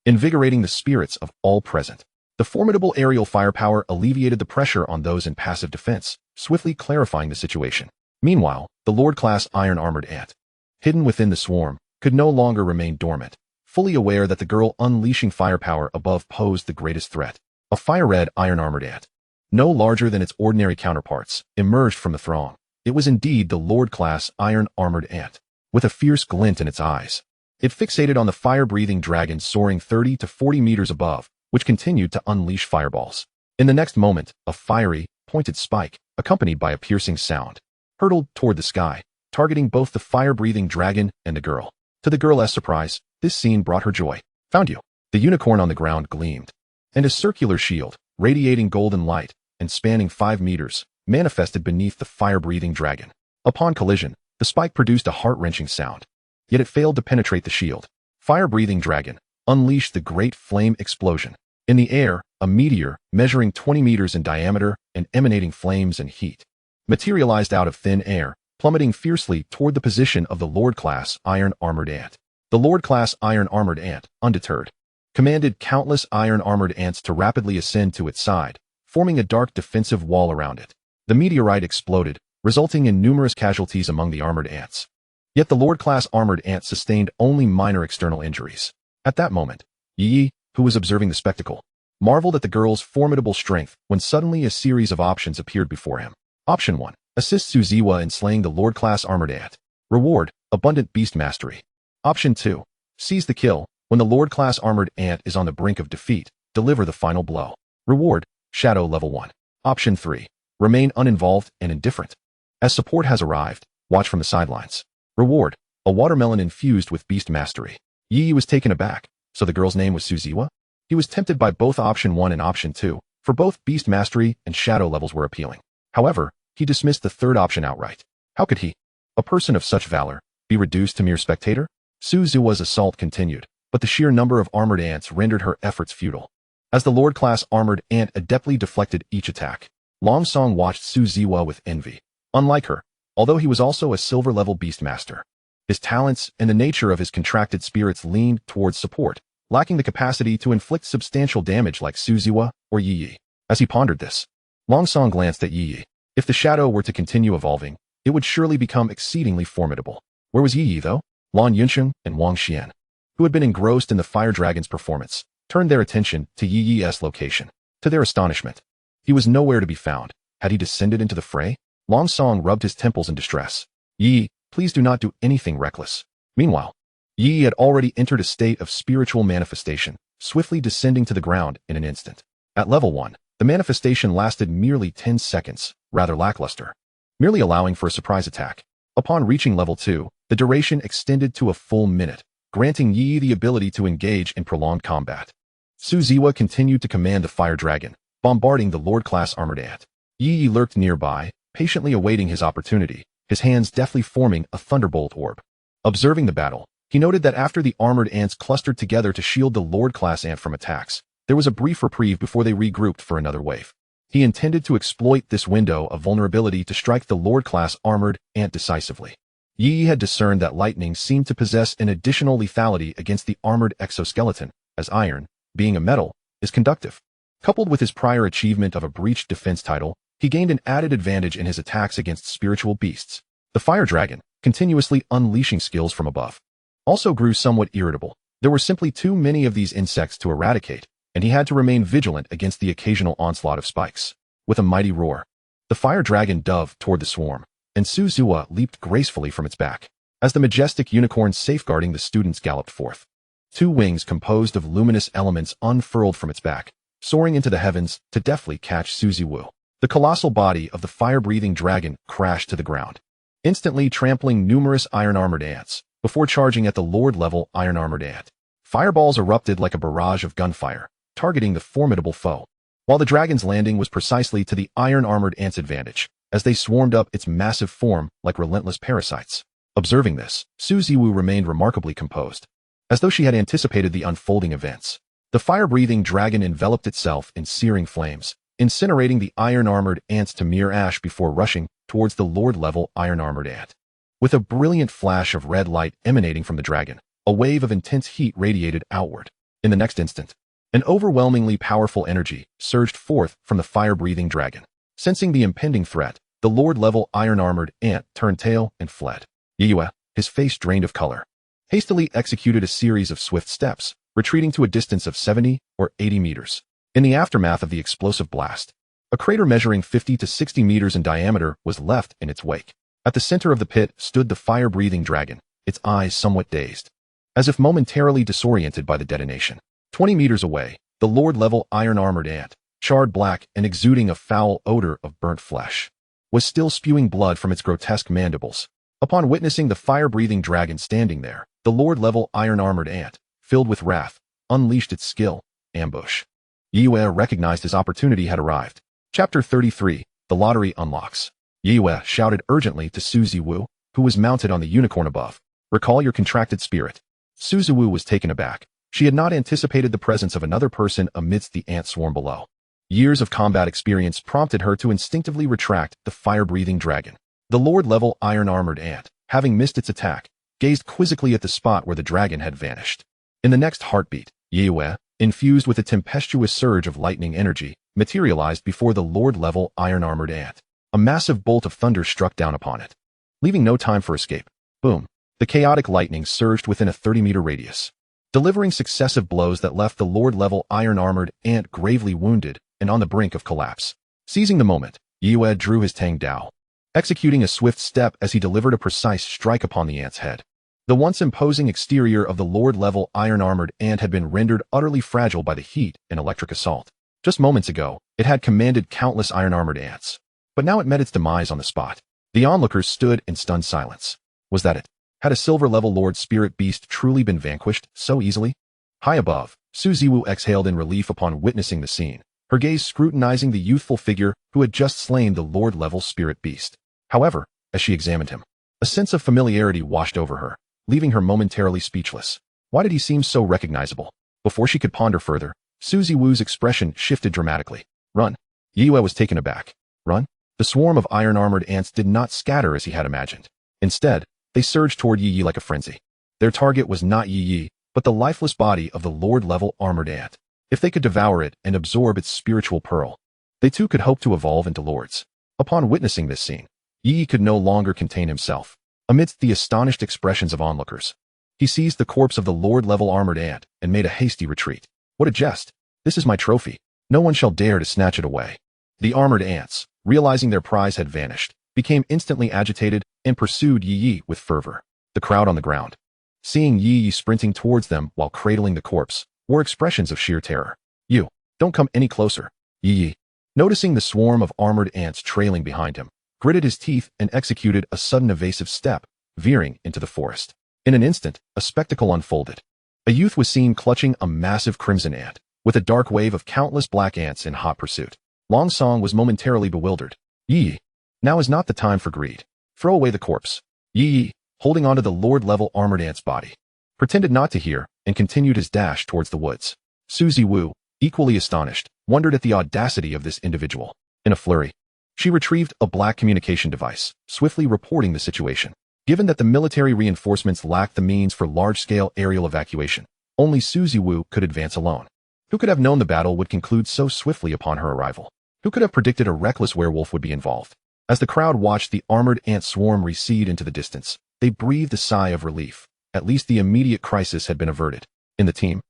invigorating the spirits of all present. The formidable aerial firepower alleviated the pressure on those in passive defense, swiftly clarifying the situation. Meanwhile, the Lord-class Iron-Armored Ant, hidden within the swarm, could no longer remain dormant, fully aware that the girl unleashing firepower above posed the greatest threat. A fire-red Iron-Armored Ant, no larger than its ordinary counterparts, emerged from the throng. It was indeed the Lord-class Iron-Armored Ant, with a fierce glint in its eyes. It fixated on the fire-breathing dragon soaring 30 to 40 meters above, which continued to unleash fireballs. In the next moment, a fiery, pointed spike, accompanied by a piercing sound, hurtled toward the sky, targeting both the fire-breathing dragon and the girl. To the girl's surprise, this scene brought her joy. Found you. The unicorn on the ground gleamed, and a circular shield, radiating golden light and spanning 5 meters, manifested beneath the fire-breathing dragon. Upon collision, the spike produced a heart-wrenching sound, yet it failed to penetrate the shield. Fire-breathing dragon unleashed the great flame explosion. In the air, a meteor, measuring 20 meters in diameter and emanating flames and heat, materialized out of thin air, plummeting fiercely toward the position of the Lord-class Iron-Armored Ant. The Lord-class Iron-Armored Ant, undeterred, commanded countless Iron-Armored Ants to rapidly ascend to its side, forming a dark defensive wall around it. The meteorite exploded, resulting in numerous casualties among the armored ants. Yet the Lord-class Armored Ant sustained only minor external injuries. At that moment, Ye Ye, who was observing the spectacle, marveled at the girl's formidable strength when suddenly a series of options appeared before him. Option 1. Assist Suziwa in slaying the Lord-class Armored Ant. Reward, abundant beast mastery. Option 2. Seize the kill. When the Lord-class Armored Ant is on the brink of defeat, deliver the final blow. Reward, Shadow Level 1. Option 3. Remain uninvolved and indifferent. As support has arrived, watch from the sidelines. Reward, a watermelon infused with beast mastery. Ye Ye was taken aback. So the girl's name was Suziwa? He was tempted by both Option 1 and Option 2, for both beast mastery and shadow levels were appealing. However, he dismissed the third option outright. How could he, a person of such valor, be reduced to mere spectator? Suziwa's assault continued, but the sheer number of armored ants rendered her efforts futile. As the Lord-class Armored Ant adeptly deflected each attack, Long Song watched Suziwa with envy. Unlike her, although he was also a silver-level beastmaster, His talents and the nature of his contracted spirits leaned towards support, lacking the capacity to inflict substantial damage like Suziwa or Ye Ye. As he pondered this, Longsong glanced at Ye Ye. If the shadow were to continue evolving, it would surely become exceedingly formidable. Where was Ye Ye, though? Lan Yunsheng and Wang Xian, who had been engrossed in the Fire Dragon's performance, turned their attention to Ye Ye's location. To their astonishment, he was nowhere to be found. Had he descended into the fray? Longsong rubbed his temples in distress. Ye Ye, please do not do anything reckless. Meanwhile, Ye Ye had already entered a state of spiritual manifestation, swiftly descending to the ground in an instant. At level 1, the manifestation lasted merely 10 seconds, rather lackluster, merely allowing for a surprise attack. Upon reaching level 2, the duration extended to a full minute, granting Ye Ye the ability to engage in prolonged combat. Suziwa continued to command the Fire Dragon, bombarding the Lord-class armored ant. Ye Ye lurked nearby, patiently awaiting his opportunity, his hands deftly forming a thunderbolt orb. Observing the battle, he noted that after the armored ants clustered together to shield the Lord-class ant from attacks, there was a brief reprieve before they regrouped for another wave. He intended to exploit this window of vulnerability to strike the Lord-class armored ant decisively. Ye Ye had discerned that lightning seemed to possess an additional lethality against the armored exoskeleton, as iron, being a metal, is conductive. Coupled with his prior achievement of a breached defense title, he gained an added advantage in his attacks against spiritual beasts. The Fire Dragon, continuously unleashing skills from above, also grew somewhat irritable. There were simply too many of these insects to eradicate, and he had to remain vigilant against the occasional onslaught of spikes. With a mighty roar, the Fire Dragon dove toward the swarm, and Suziwa leaped gracefully from its back. As the majestic unicorn safeguarding the students galloped forth, 2 wings composed of luminous elements unfurled from its back, soaring into the heavens to deftly catch Suziwu. The colossal body of the fire-breathing dragon crashed to the ground, instantly trampling numerous iron-armored ants, before charging at the Lord-level iron-armored ant. Fireballs erupted like a barrage of gunfire, targeting the formidable foe, while the dragon's landing was precisely to the iron-armored ant's advantage, as they swarmed up its massive form like relentless parasites. Observing this, Suziwu remained remarkably composed, as though she had anticipated the unfolding events. The fire-breathing dragon enveloped itself in searing flames, incinerating the iron-armored ants to mere ash before rushing towards the Lord-level iron-armored ant. With a brilliant flash of red light emanating from the dragon, a wave of intense heat radiated outward. In the next instant, an overwhelmingly powerful energy surged forth from the fire-breathing dragon. Sensing the impending threat, the Lord-level iron-armored ant turned tail and fled. Ye Ye, his face drained of color, hastily executed a series of swift steps, retreating to a distance of 70 or 80 meters. In the aftermath of the explosive blast, a crater measuring 50 to 60 meters in diameter was left in its wake. At the center of the pit stood the fire-breathing dragon, its eyes somewhat dazed, as if momentarily disoriented by the detonation. 20 meters away, the Lord-level iron-armored ant, charred black and exuding a foul odor of burnt flesh, was still spewing blood from its grotesque mandibles. Upon witnessing the fire-breathing dragon standing there, the Lord-level iron-armored ant, filled with wrath, unleashed its skill, ambush. Ye Ye recognized his opportunity had arrived. Chapter 33, The Lottery Unlocks. Ye Ye shouted urgently to Suziwu, who was mounted on the unicorn above. Recall your contracted spirit. Suziwu was taken aback. She had not anticipated the presence of another person amidst the ant swarm below. Years of combat experience prompted her to instinctively retract the fire-breathing dragon. The Lord-level iron-armored ant, having missed its attack, gazed quizzically at the spot where the dragon had vanished. In the next heartbeat, Ye Ye, infused with a tempestuous surge of lightning energy, materialized before the Lord-level iron-armored ant. A massive bolt of thunder struck down upon it, leaving no time for escape. Boom! The chaotic lightning surged within a 30-meter radius, delivering successive blows that left the Lord-level iron-armored ant gravely wounded and on the brink of collapse. Seizing the moment, Ye Ye drew his Tang Dao, executing a swift step as he delivered a precise strike upon the ant's head. The once imposing exterior of the Lord-level iron-armored ant had been rendered utterly fragile by the heat and electric assault. Just moments ago, it had commanded countless iron-armored ants, but now it met its demise on the spot. The onlookers stood in stunned silence. Was that it? Had a silver-level Lord Spirit Beast truly been vanquished so easily? High above, Suziwu exhaled in relief upon witnessing the scene, her gaze scrutinizing the youthful figure who had just slain the Lord-level Spirit Beast. However, as she examined him, a sense of familiarity washed over her, leaving her momentarily speechless. Why did he seem so recognizable? Before she could ponder further, Suziwu's expression shifted dramatically. Run. Ye Ye was taken aback. Run? The swarm of iron-armored ants did not scatter as he had imagined. Instead, They surged toward Ye Ye like a frenzy. Their target was not Ye Ye, but the lifeless body of the Lord-level armored ant. If they could devour it and absorb its spiritual pearl, they too could hope to evolve into lords. Upon witnessing this scene, Ye Ye could no longer contain himself. Amidst the astonished expressions of onlookers, he seized the corpse of the Lord-level armored ant and made a hasty retreat. What a jest! This is my trophy. No one shall dare to snatch it away. The armored ants, realizing their prize had vanished, became instantly agitated and pursued Ye Ye with fervor. The crowd on the ground, seeing Ye Ye sprinting towards them while cradling the corpse, wore expressions of sheer terror. You, don't come any closer. Ye Ye, noticing the swarm of armored ants trailing behind him, gritted his teeth and executed a sudden evasive step, veering into the forest. In an instant, a spectacle unfolded. A youth was seen clutching a massive crimson ant, with a dark wave of countless black ants in hot pursuit. Long Song was momentarily bewildered. Ye Ye, now is not the time for greed. Throw away the corpse. Ye Ye, holding onto the Lord-level armored ant's body, pretended not to hear and continued his dash towards the woods. Suzy Wu, equally astonished, wondered at the audacity of this individual. In a flurry, she retrieved a black communication device, swiftly reporting the situation. Given that the military reinforcements lacked the means for large-scale aerial evacuation, only Suzy Wu could advance alone. Who could have known the battle would conclude so swiftly upon her arrival? Who could have predicted a reckless werewolf would be involved? As the crowd watched the armored ant swarm recede into the distance, they breathed a sigh of relief. At least the immediate crisis had been averted. In the team,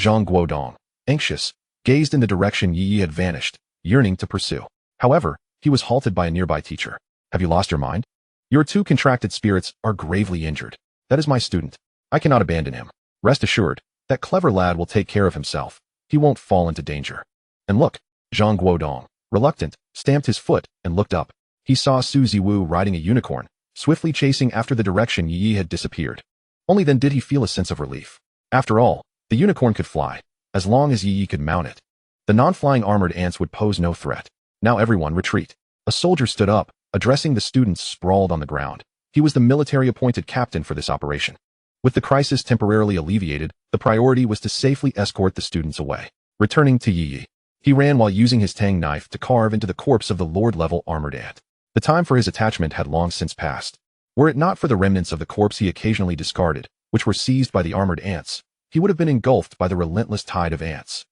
Zhang Guodong, anxious, gazed in the direction Ye Ye had vanished, yearning to pursue. However, he was halted by a nearby teacher. Have you lost your mind? Your two contracted spirits are gravely injured. That is my student. I cannot abandon him. Rest assured, that clever lad will take care of himself. He won't fall into danger. And look, Zhang Guodong, reluctant, stamped his foot and looked up. He saw Suzy Wu riding a unicorn, swiftly chasing after the direction Ye Ye had disappeared. Only then did he feel a sense of relief. After all, the unicorn could fly, as long as Ye Ye could mount it. The non-flying armored ants would pose no threat. Now everyone retreat. A soldier stood up, addressing the students sprawled on the ground. He was the military-appointed captain for this operation. With the crisis temporarily alleviated, the priority was to safely escort the students away. Returning to Ye Ye, he ran while using his tang knife to carve into the corpse of the Lord-level armored ant. The time for his attachment had long since passed. Were it not for the remnants of the corpse he occasionally discarded, which were seized by the armored ants, he would have been engulfed by the relentless tide of ants.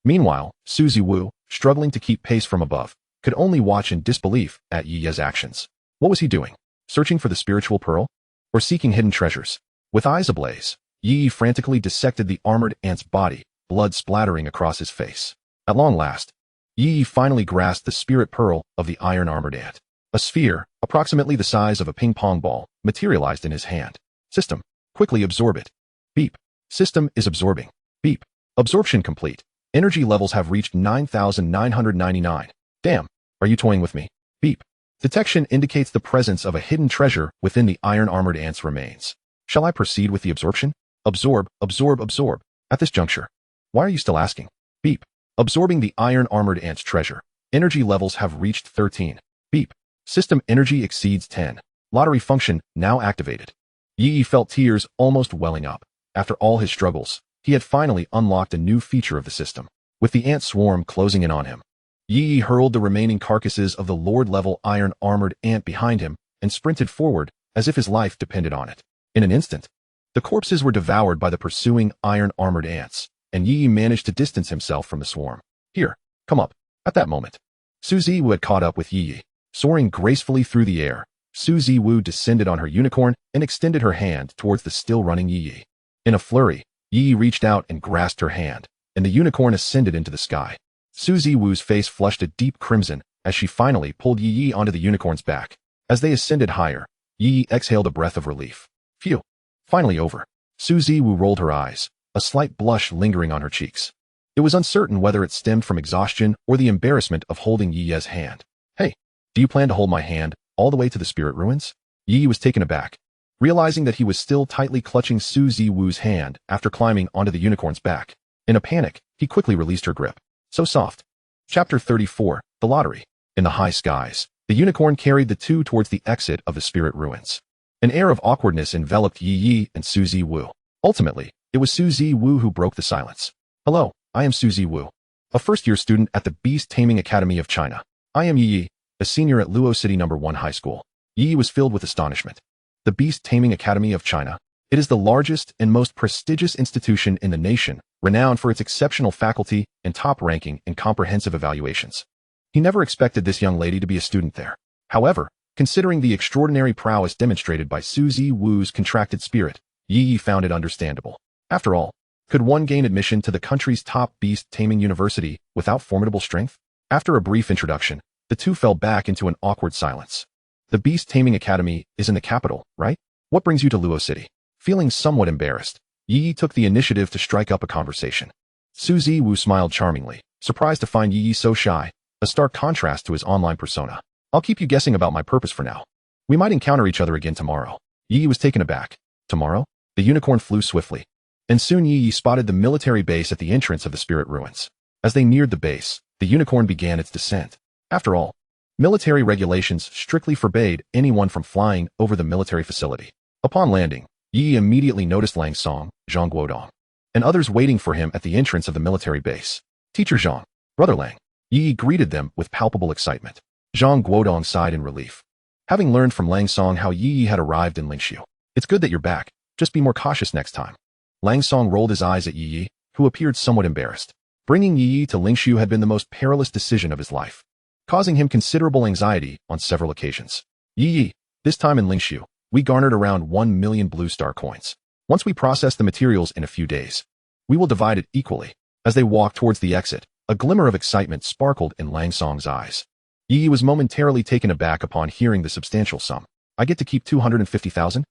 Meanwhile, Suzy Wu, struggling to keep pace from above, could only watch in disbelief at Ye Ye's actions. What was he doing? Searching for the spiritual pearl? Or seeking hidden treasures? With eyes ablaze, Ye Ye frantically dissected the armored ant's body, blood splattering across his face. At long last, Ye Ye finally grasped the spirit pearl of the iron armored ant. A sphere, approximately the size of a ping-pong ball, materialized in his hand. System, quickly absorb it. Beep. System is absorbing. Beep. Absorption complete. Energy levels have reached 9,999. Damn, are you toying with me? Beep. Detection indicates the presence of a hidden treasure within the iron armored ant's remains. Shall I proceed with the absorption? Absorb, absorb, absorb. At this juncture. Why are you still asking? Beep. Absorbing the iron armored ant's treasure. Energy levels have reached 13. Beep. System energy exceeds 10. Lottery function now activated. Ye Ye felt tears almost welling up. After all his struggles, he had finally unlocked a new feature of the system. With the ant swarm closing in on him, Ye Ye hurled the remaining carcasses of the Lord-level iron armored ant behind him and sprinted forward as if his life depended on it. In an instant, the corpses were devoured by the pursuing iron armored ants, and Ye Ye managed to distance himself from the swarm. Here, come up. At that moment, Suzy Wu had caught up with Ye Ye. Soaring gracefully through the air, Suzy Wu descended on her unicorn and extended her hand towards the still-running Ye Ye. In a flurry, Ye Ye reached out and grasped her hand, and the unicorn ascended into the sky. Suzy Wu's face flushed a deep crimson as she finally pulled Ye Ye onto the unicorn's back. As they ascended higher, Ye Ye exhaled a breath of relief. Phew. Finally over. Suzy Wu rolled her eyes, a slight blush lingering on her cheeks. It was uncertain whether it stemmed from exhaustion or the embarrassment of holding Ye Ye's hand. Hey, do you plan to hold my hand all the way to the spirit ruins? Ye Ye was taken aback, realizing that he was still tightly clutching Suzy Wu's hand after climbing onto the unicorn's back. In a panic, he quickly released her grip. So soft. Chapter 34, The Lottery. In the high skies, the unicorn carried the two towards the exit of the spirit ruins. An air of awkwardness enveloped Ye Ye and Suzy Wu. Ultimately, it was Suzy Wu who broke the silence. Hello, I am Suzy Wu, a first-year student at the Beast Taming Academy of China. I am Ye Ye, a senior at Luo City No. 1 High School. Ye Ye was filled with astonishment. the Beast Taming Academy of China. It is the largest and most prestigious institution in the nation, renowned for its exceptional faculty and top ranking in comprehensive evaluations. He never expected this young lady to be a student there. However, considering the extraordinary prowess demonstrated by Suzy Wu's contracted spirit, Ye Ye found it understandable. After all, could one gain admission to the country's top beast taming university without formidable strength? After a brief introduction, the two fell back into an awkward silence. The Beast Taming Academy is in the capital, right? What brings you to Luo City? Feeling somewhat embarrassed, Ye Ye took the initiative to strike up a conversation. Suzy Wu smiled charmingly, surprised to find Ye Ye so shy, a stark contrast to his online persona. I'll keep you guessing about my purpose for now. We might encounter each other again tomorrow. Ye Ye was taken aback. Tomorrow? The unicorn flew swiftly, and soon Ye Ye spotted the military base at the entrance of the spirit ruins. As they neared the base, the unicorn began its descent. After all, military regulations strictly forbade anyone from flying over the military facility. Upon landing, Ye Ye immediately noticed Lang Song, Zhang Guodong, and others waiting for him at the entrance of the military base. Teacher Zhang, Brother Lang. Ye Ye greeted them with palpable excitement. Zhang Guodong sighed in relief. Having learned from Lang Song how Ye Ye had arrived in Lingshu, it's good that you're back. Just be more cautious next time. Lang Song rolled his eyes at Ye Ye, who appeared somewhat embarrassed. Bringing Ye Ye to Lingshu had been the most perilous decision of his life, causing him considerable anxiety on several occasions. Ye Ye, this time in Lingshu, we garnered around 1 million blue star coins. Once we process the materials in a few days, we will divide it equally. As they walked towards the exit, a glimmer of excitement sparkled in Lang Song's eyes. Ye Ye was momentarily taken aback upon hearing the substantial sum. I get to keep 250,000?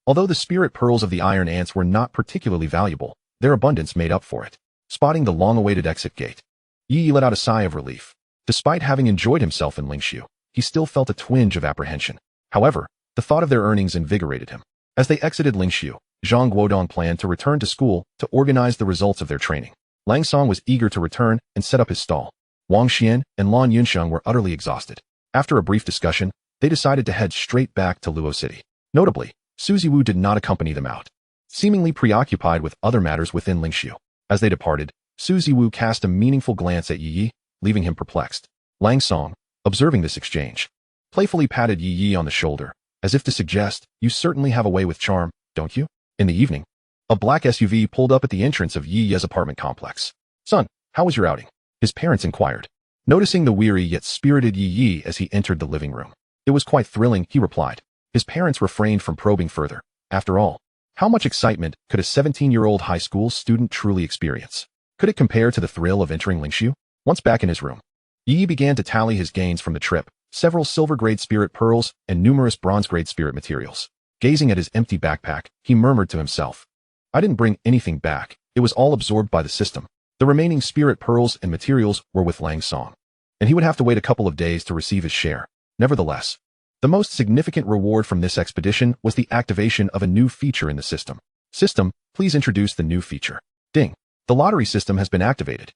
Although the spirit pearls of the iron ants were not particularly valuable, their abundance made up for it. Spotting the long-awaited exit gate, Ye Ye let out a sigh of relief. Despite having enjoyed himself in Lingshu, he still felt a twinge of apprehension. However, the thought of their earnings invigorated him. As they exited Lingshu, Zhang Guodong planned to return to school to organize the results of their training. Lang Song was eager to return and set up his stall. Wang Xian and Lan Yunsheng were utterly exhausted. After a brief discussion, they decided to head straight back to Luo City. Notably, Suzy Wu did not accompany them out, seemingly preoccupied with other matters within Lingshu. As they departed, Suzy Wu cast a meaningful glance at Ye Ye, leaving him perplexed. Lang Song, observing this exchange, playfully patted Ye Ye on the shoulder, as if to suggest, you certainly have a way with charm, don't you? In the evening, a black SUV pulled up at the entrance of Ye Ye's apartment complex. Son, how was your outing? His parents inquired, noticing the weary yet spirited Ye Ye as he entered the living room. It was quite thrilling, he replied. His parents refrained from probing further. After all, how much excitement could a 17-year-old high school student truly experience? Could it compare to the thrill of entering Lingshu? Once back in his room, Ye Ye began to tally his gains from the trip, several silver-grade spirit pearls and numerous bronze-grade spirit materials. Gazing at his empty backpack, he murmured to himself, I didn't bring anything back. It was all absorbed by the system. The remaining spirit pearls and materials were with Lang Song, and he would have to wait a couple of days to receive his share. Nevertheless, the most significant reward from this expedition was the activation of a new feature in the system. System, please introduce the new feature. Ding. The lottery system has been activated.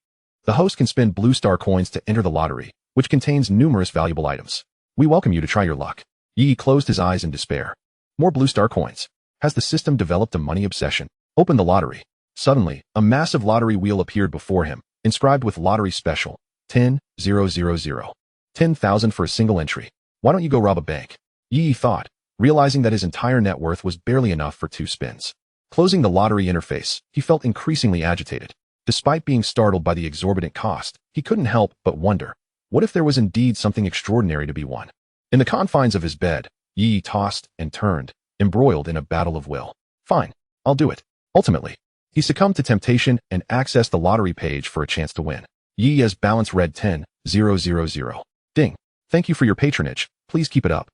The host can spend blue star coins to enter the lottery, which contains numerous valuable items. We welcome you to try your luck. Ye Ye closed his eyes in despair. More blue star coins. Has the system developed a money obsession? Open the lottery. Suddenly, a massive lottery wheel appeared before him, inscribed with lottery special, 10,000. 10,000 for a single entry. Why don't you go rob a bank? Ye Ye thought, realizing that his entire net worth was barely enough for 2 spins. Closing the lottery interface, he felt increasingly agitated. Despite being startled by the exorbitant cost, he couldn't help but wonder, what if there was indeed something extraordinary to be won? In the confines of his bed, Ye Ye tossed and turned, embroiled in a battle of will. Fine, I'll do it. Ultimately, he succumbed to temptation and accessed the lottery page for a chance to win. Ye Ye's balance read 10,000. Ding. Thank you for your patronage. Please keep it up.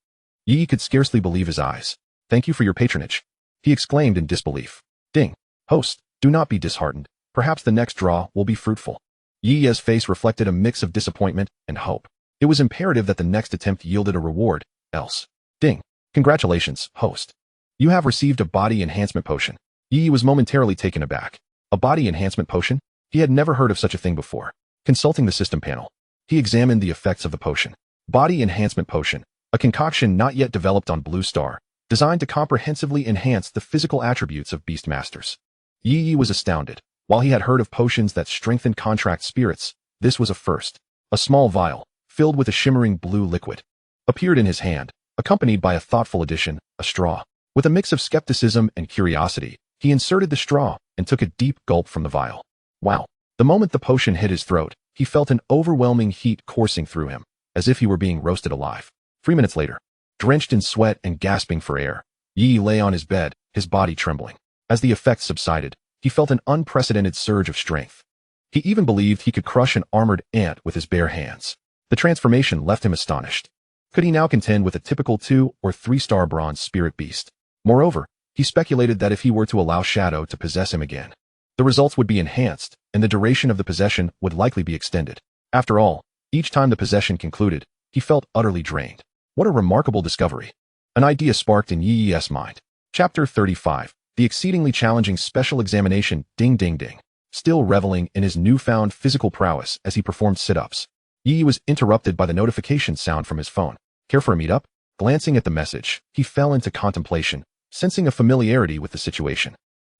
Ye Ye could scarcely believe his eyes. Thank you for your patronage, he exclaimed in disbelief. Ding. Host, do not be disheartened. Perhaps the next draw will be fruitful. Ye Ye's face reflected a mix of disappointment and hope. It was imperative that the next attempt yielded a reward, else. Ding. Congratulations, host. You have received a body enhancement potion. Ye Ye was momentarily taken aback. A body enhancement potion? He had never heard of such a thing before. Consulting the system panel, he examined the effects of the potion. Body enhancement potion, a concoction not yet developed on Blue Star, designed to comprehensively enhance the physical attributes of Beastmasters. Ye Ye was astounded. While he had heard of potions that strengthened contract spirits, this was a first. A small vial, filled with a shimmering blue liquid, appeared in his hand, accompanied by a thoughtful addition, a straw. With a mix of skepticism and curiosity, he inserted the straw and took a deep gulp from the vial. Wow. The moment the potion hit his throat, he felt an overwhelming heat coursing through him, as if he were being roasted alive. 3 minutes later, drenched in sweat and gasping for air, Ye Ye lay on his bed, his body trembling. As the effects subsided, he felt an unprecedented surge of strength. He even believed he could crush an armored ant with his bare hands. The transformation left him astonished. Could he now contend with a typical 2- or 3-star bronze spirit beast? Moreover, he speculated that if he were to allow Shadow to possess him again, the results would be enhanced, and the duration of the possession would likely be extended. After all, each time the possession concluded, he felt utterly drained. What a remarkable discovery. An idea sparked in Ye Ye's mind. Chapter 35. The exceedingly challenging special examination. Ding ding ding. Still reveling in his newfound physical prowess as he performed sit-ups, Ye Ye was interrupted by the notification sound from his phone. Care for a meetup? Glancing at the message, he fell into contemplation, sensing a familiarity with the situation.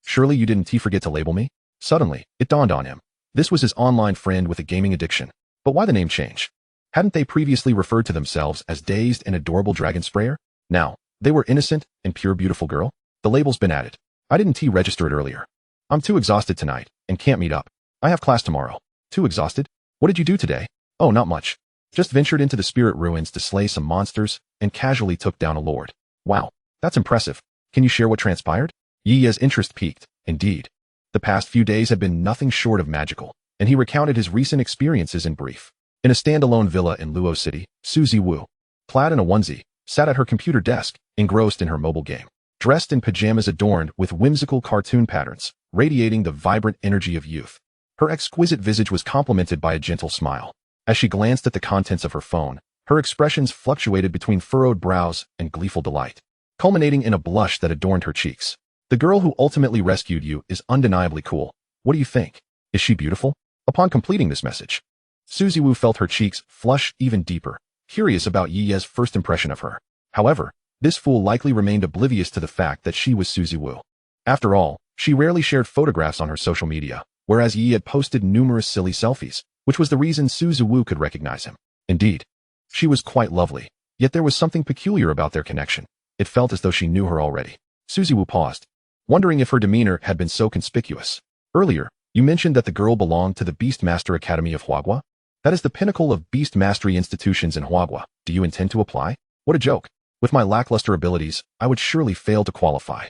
Surely you didn't forget to label me? Suddenly, it dawned on him. This was his online friend with a gaming addiction. But why the name change? Hadn't they previously referred to themselves as Dazed and Adorable Dragon Sprayer? Now, they were Innocent and Pure Beautiful Girl? The label's been added. I didn't register it earlier. I'm too exhausted tonight and can't meet up. I have class tomorrow. Too exhausted? What did you do today? Oh, not much. Just ventured into the spirit ruins to slay some monsters and casually took down a lord. Wow, that's impressive. Can you share what transpired? Ye Ye's interest peaked. Indeed. The past few days had been nothing short of magical, and he recounted his recent experiences in brief. In a standalone villa in Luo City, Suzy Wu, clad in a onesie, sat at her computer desk, engrossed in her mobile game. Dressed in pajamas adorned with whimsical cartoon patterns, radiating the vibrant energy of youth. Her exquisite visage was complemented by a gentle smile. As she glanced at the contents of her phone, her expressions fluctuated between furrowed brows and gleeful delight, culminating in a blush that adorned her cheeks. The girl who ultimately rescued you is undeniably cool. What do you think? Is she beautiful? Upon completing this message, Suzy Wu felt her cheeks flush even deeper, curious about Ye Ye's first impression of her. However, this fool likely remained oblivious to the fact that she was Suzy Wu. After all, she rarely shared photographs on her social media, whereas Ye had posted numerous silly selfies, which was the reason Suzy Wu could recognize him. Indeed, she was quite lovely, yet there was something peculiar about their connection. It felt as though she knew her already. Suzy Wu paused, wondering if her demeanor had been so conspicuous. Earlier, you mentioned that the girl belonged to the Beastmaster Academy of Huagua? That is the pinnacle of beast mastery institutions in Huagua. Do you intend to apply? What a joke. With my lackluster abilities, I would surely fail to qualify.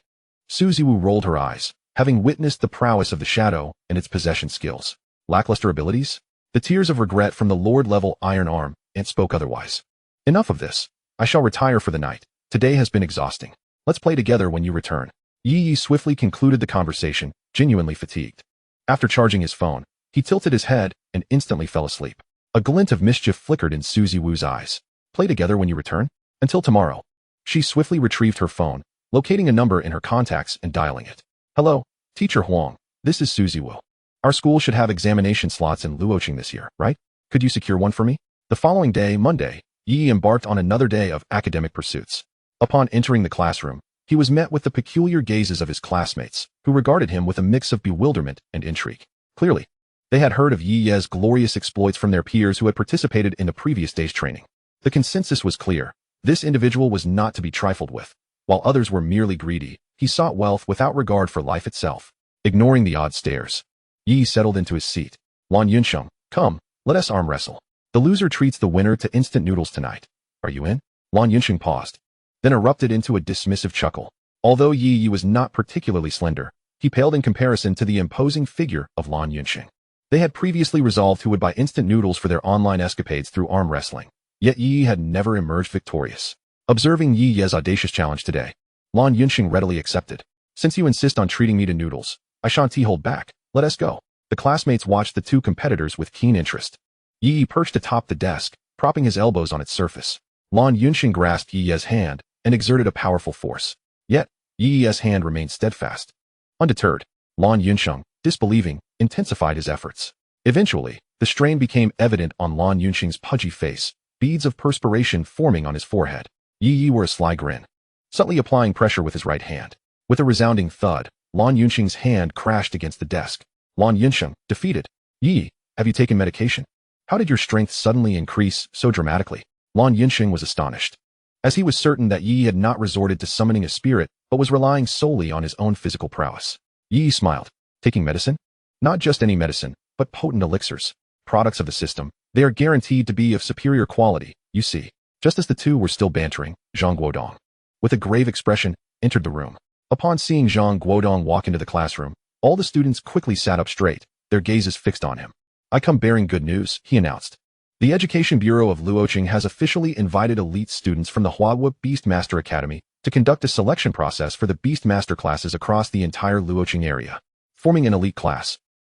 Suzy Wu rolled her eyes, having witnessed the prowess of the shadow and its possession skills. Lackluster abilities? The tears of regret from the Lord-level Iron Arm, and spoke otherwise. Enough of this. I shall retire for the night. Today has been exhausting. Let's play together when you return. Ye Ye swiftly concluded the conversation, genuinely fatigued. After charging his phone, he tilted his head and instantly fell asleep. A glint of mischief flickered in Suzy Wu's eyes. Play together when you return? Until tomorrow. She swiftly retrieved her phone, locating a number in her contacts and dialing it. Hello, Teacher Huang. This is Suzy Wu. Our school should have examination slots in Luoqing this year, right? Could you secure one for me? The following day, Monday, Ye Ye embarked on another day of academic pursuits. Upon entering the classroom, he was met with the peculiar gazes of his classmates, who regarded him with a mix of bewilderment and intrigue. Clearly, they had heard of Ye Ye's glorious exploits from their peers who had participated in the previous day's training. The consensus was clear. This individual was not to be trifled with. While others were merely greedy, he sought wealth without regard for life itself. Ignoring the odd stares, Ye settled into his seat. Lan Yunsheng, come, let us arm wrestle. The loser treats the winner to instant noodles tonight. Are you in? Lan Yunsheng paused, then erupted into a dismissive chuckle. Although Ye Ye was not particularly slender, he paled in comparison to the imposing figure of Lan Yunsheng. They had previously resolved who would buy instant noodles for their online escapades through arm wrestling. Yet Ye Ye had never emerged victorious. Observing Ye Ye's audacious challenge today, Lan Yunsheng readily accepted. Since you insist on treating me to noodles, I shan't hold back. Let us go. The classmates watched the two competitors with keen interest. Ye Ye perched atop the desk, propping his elbows on its surface. Lan Yunsheng grasped Ye Ye's hand and exerted a powerful force. Yet, Ye Ye's hand remained steadfast. Undeterred, Lan Yunsheng, disbelieving, intensified his efforts. Eventually, the strain became evident on Lan Yunsheng's pudgy face, beads of perspiration forming on his forehead. Ye Ye wore a sly grin, subtly applying pressure with his right hand. With a resounding thud, Lan Yunsheng's hand crashed against the desk. Lan Yunsheng, defeated. Ye Ye, have you taken medication? How did your strength suddenly increase so dramatically? Lan Yunsheng was astonished, as he was certain that Ye Ye had not resorted to summoning a spirit but was relying solely on his own physical prowess. Ye Ye smiled. Taking medicine? Not just any medicine, but potent elixirs. Products of the system. They are guaranteed to be of superior quality, you see. Just as the two were still bantering, Zhang Guodong, with a grave expression, entered the room. Upon seeing Zhang Guodong walk into the classroom, all the students quickly sat up straight, their gazes fixed on him. I come bearing good news, he announced. The Education Bureau of Luoqing has officially invited elite students from the Global Beast Tamer Academy to conduct a selection process for the Beast Master classes across the entire Luoqing area, forming an elite class.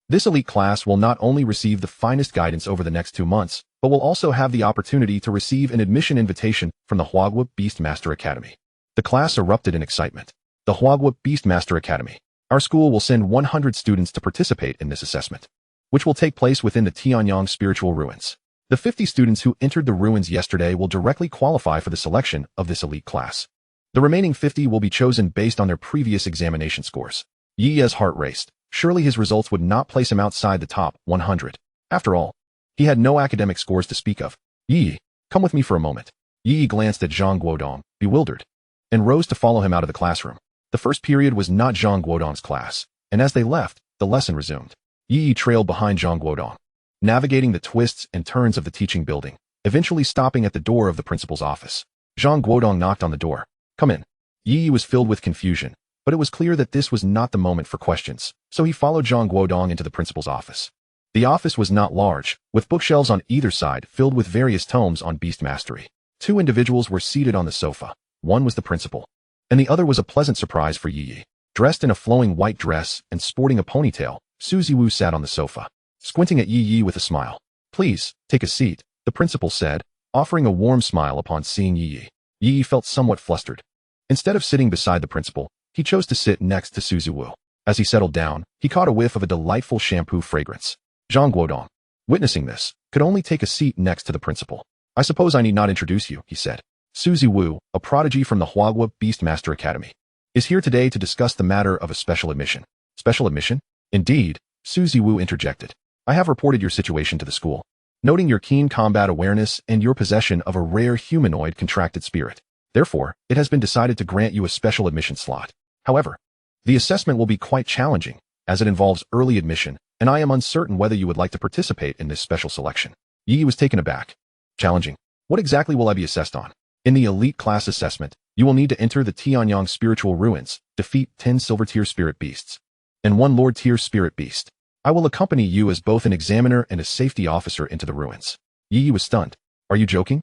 This elite class will not only receive the finest guidance over the next 2 months, but will also have the opportunity to receive an admission invitation from the Global Beast Tamer Academy. The class erupted in excitement. The Global Beast Tamer Academy. Our school will send 100 students to participate in this assessment, which will take place within the Tianyang spiritual ruins. The 50 students who entered the ruins yesterday will directly qualify for the selection of this elite class. The remaining 50 will be chosen based on their previous examination scores. Ye Ye's heart raced. Surely his results would not place him outside the top 100. After all, he had no academic scores to speak of. Ye Ye, come with me for a moment. Ye Ye glanced at Zhang Guodong, bewildered, and rose to follow him out of the classroom. The first period was not Zhang Guodong's class, and as they left, the lesson resumed. Ye Ye trailed behind Zhang Guodong, navigating the twists and turns of the teaching building, eventually stopping at the door of the principal's office. Zhang Guodong knocked on the door. Come in. Ye Ye was filled with confusion, but it was clear that this was not the moment for questions, so he followed Zhang Guodong into the principal's office. The office was not large, with bookshelves on either side filled with various tomes on beast mastery. 2 individuals were seated on the sofa. One was the principal, and the other was a pleasant surprise for Ye Ye. Dressed in a flowing white dress and sporting a ponytail, Su Ziwu sat on the sofa, squinting at Ye Ye with a smile. Please, take a seat, the principal said, offering a warm smile upon seeing Ye Ye. Ye Ye felt somewhat flustered. Instead of sitting beside the principal, he chose to sit next to Su Ziwu. As he settled down, he caught a whiff of a delightful shampoo fragrance. Zhang Guodong, witnessing this, could only take a seat next to the principal. I suppose I need not introduce you, he said. Su Ziwu, a prodigy from the Global Beast Tamer Academy, is here today to discuss the matter of a special admission. Special admission? Indeed, Su Ziwu interjected. I have reported your situation to the school, noting your keen combat awareness and your possession of a rare humanoid contracted spirit. Therefore, it has been decided to grant you a special admission slot. However, the assessment will be quite challenging, as it involves early admission, and I am uncertain whether you would like to participate in this special selection. Ye Ye was taken aback. Challenging? What exactly will I be assessed on? In the elite class assessment, you will need to enter the Tianyang spiritual ruins, defeat 10 silver tier spirit beasts, and 1 lord tier spirit beast. I will accompany you as both an examiner and a safety officer into the ruins. Ye Ye was stunned. Are you joking?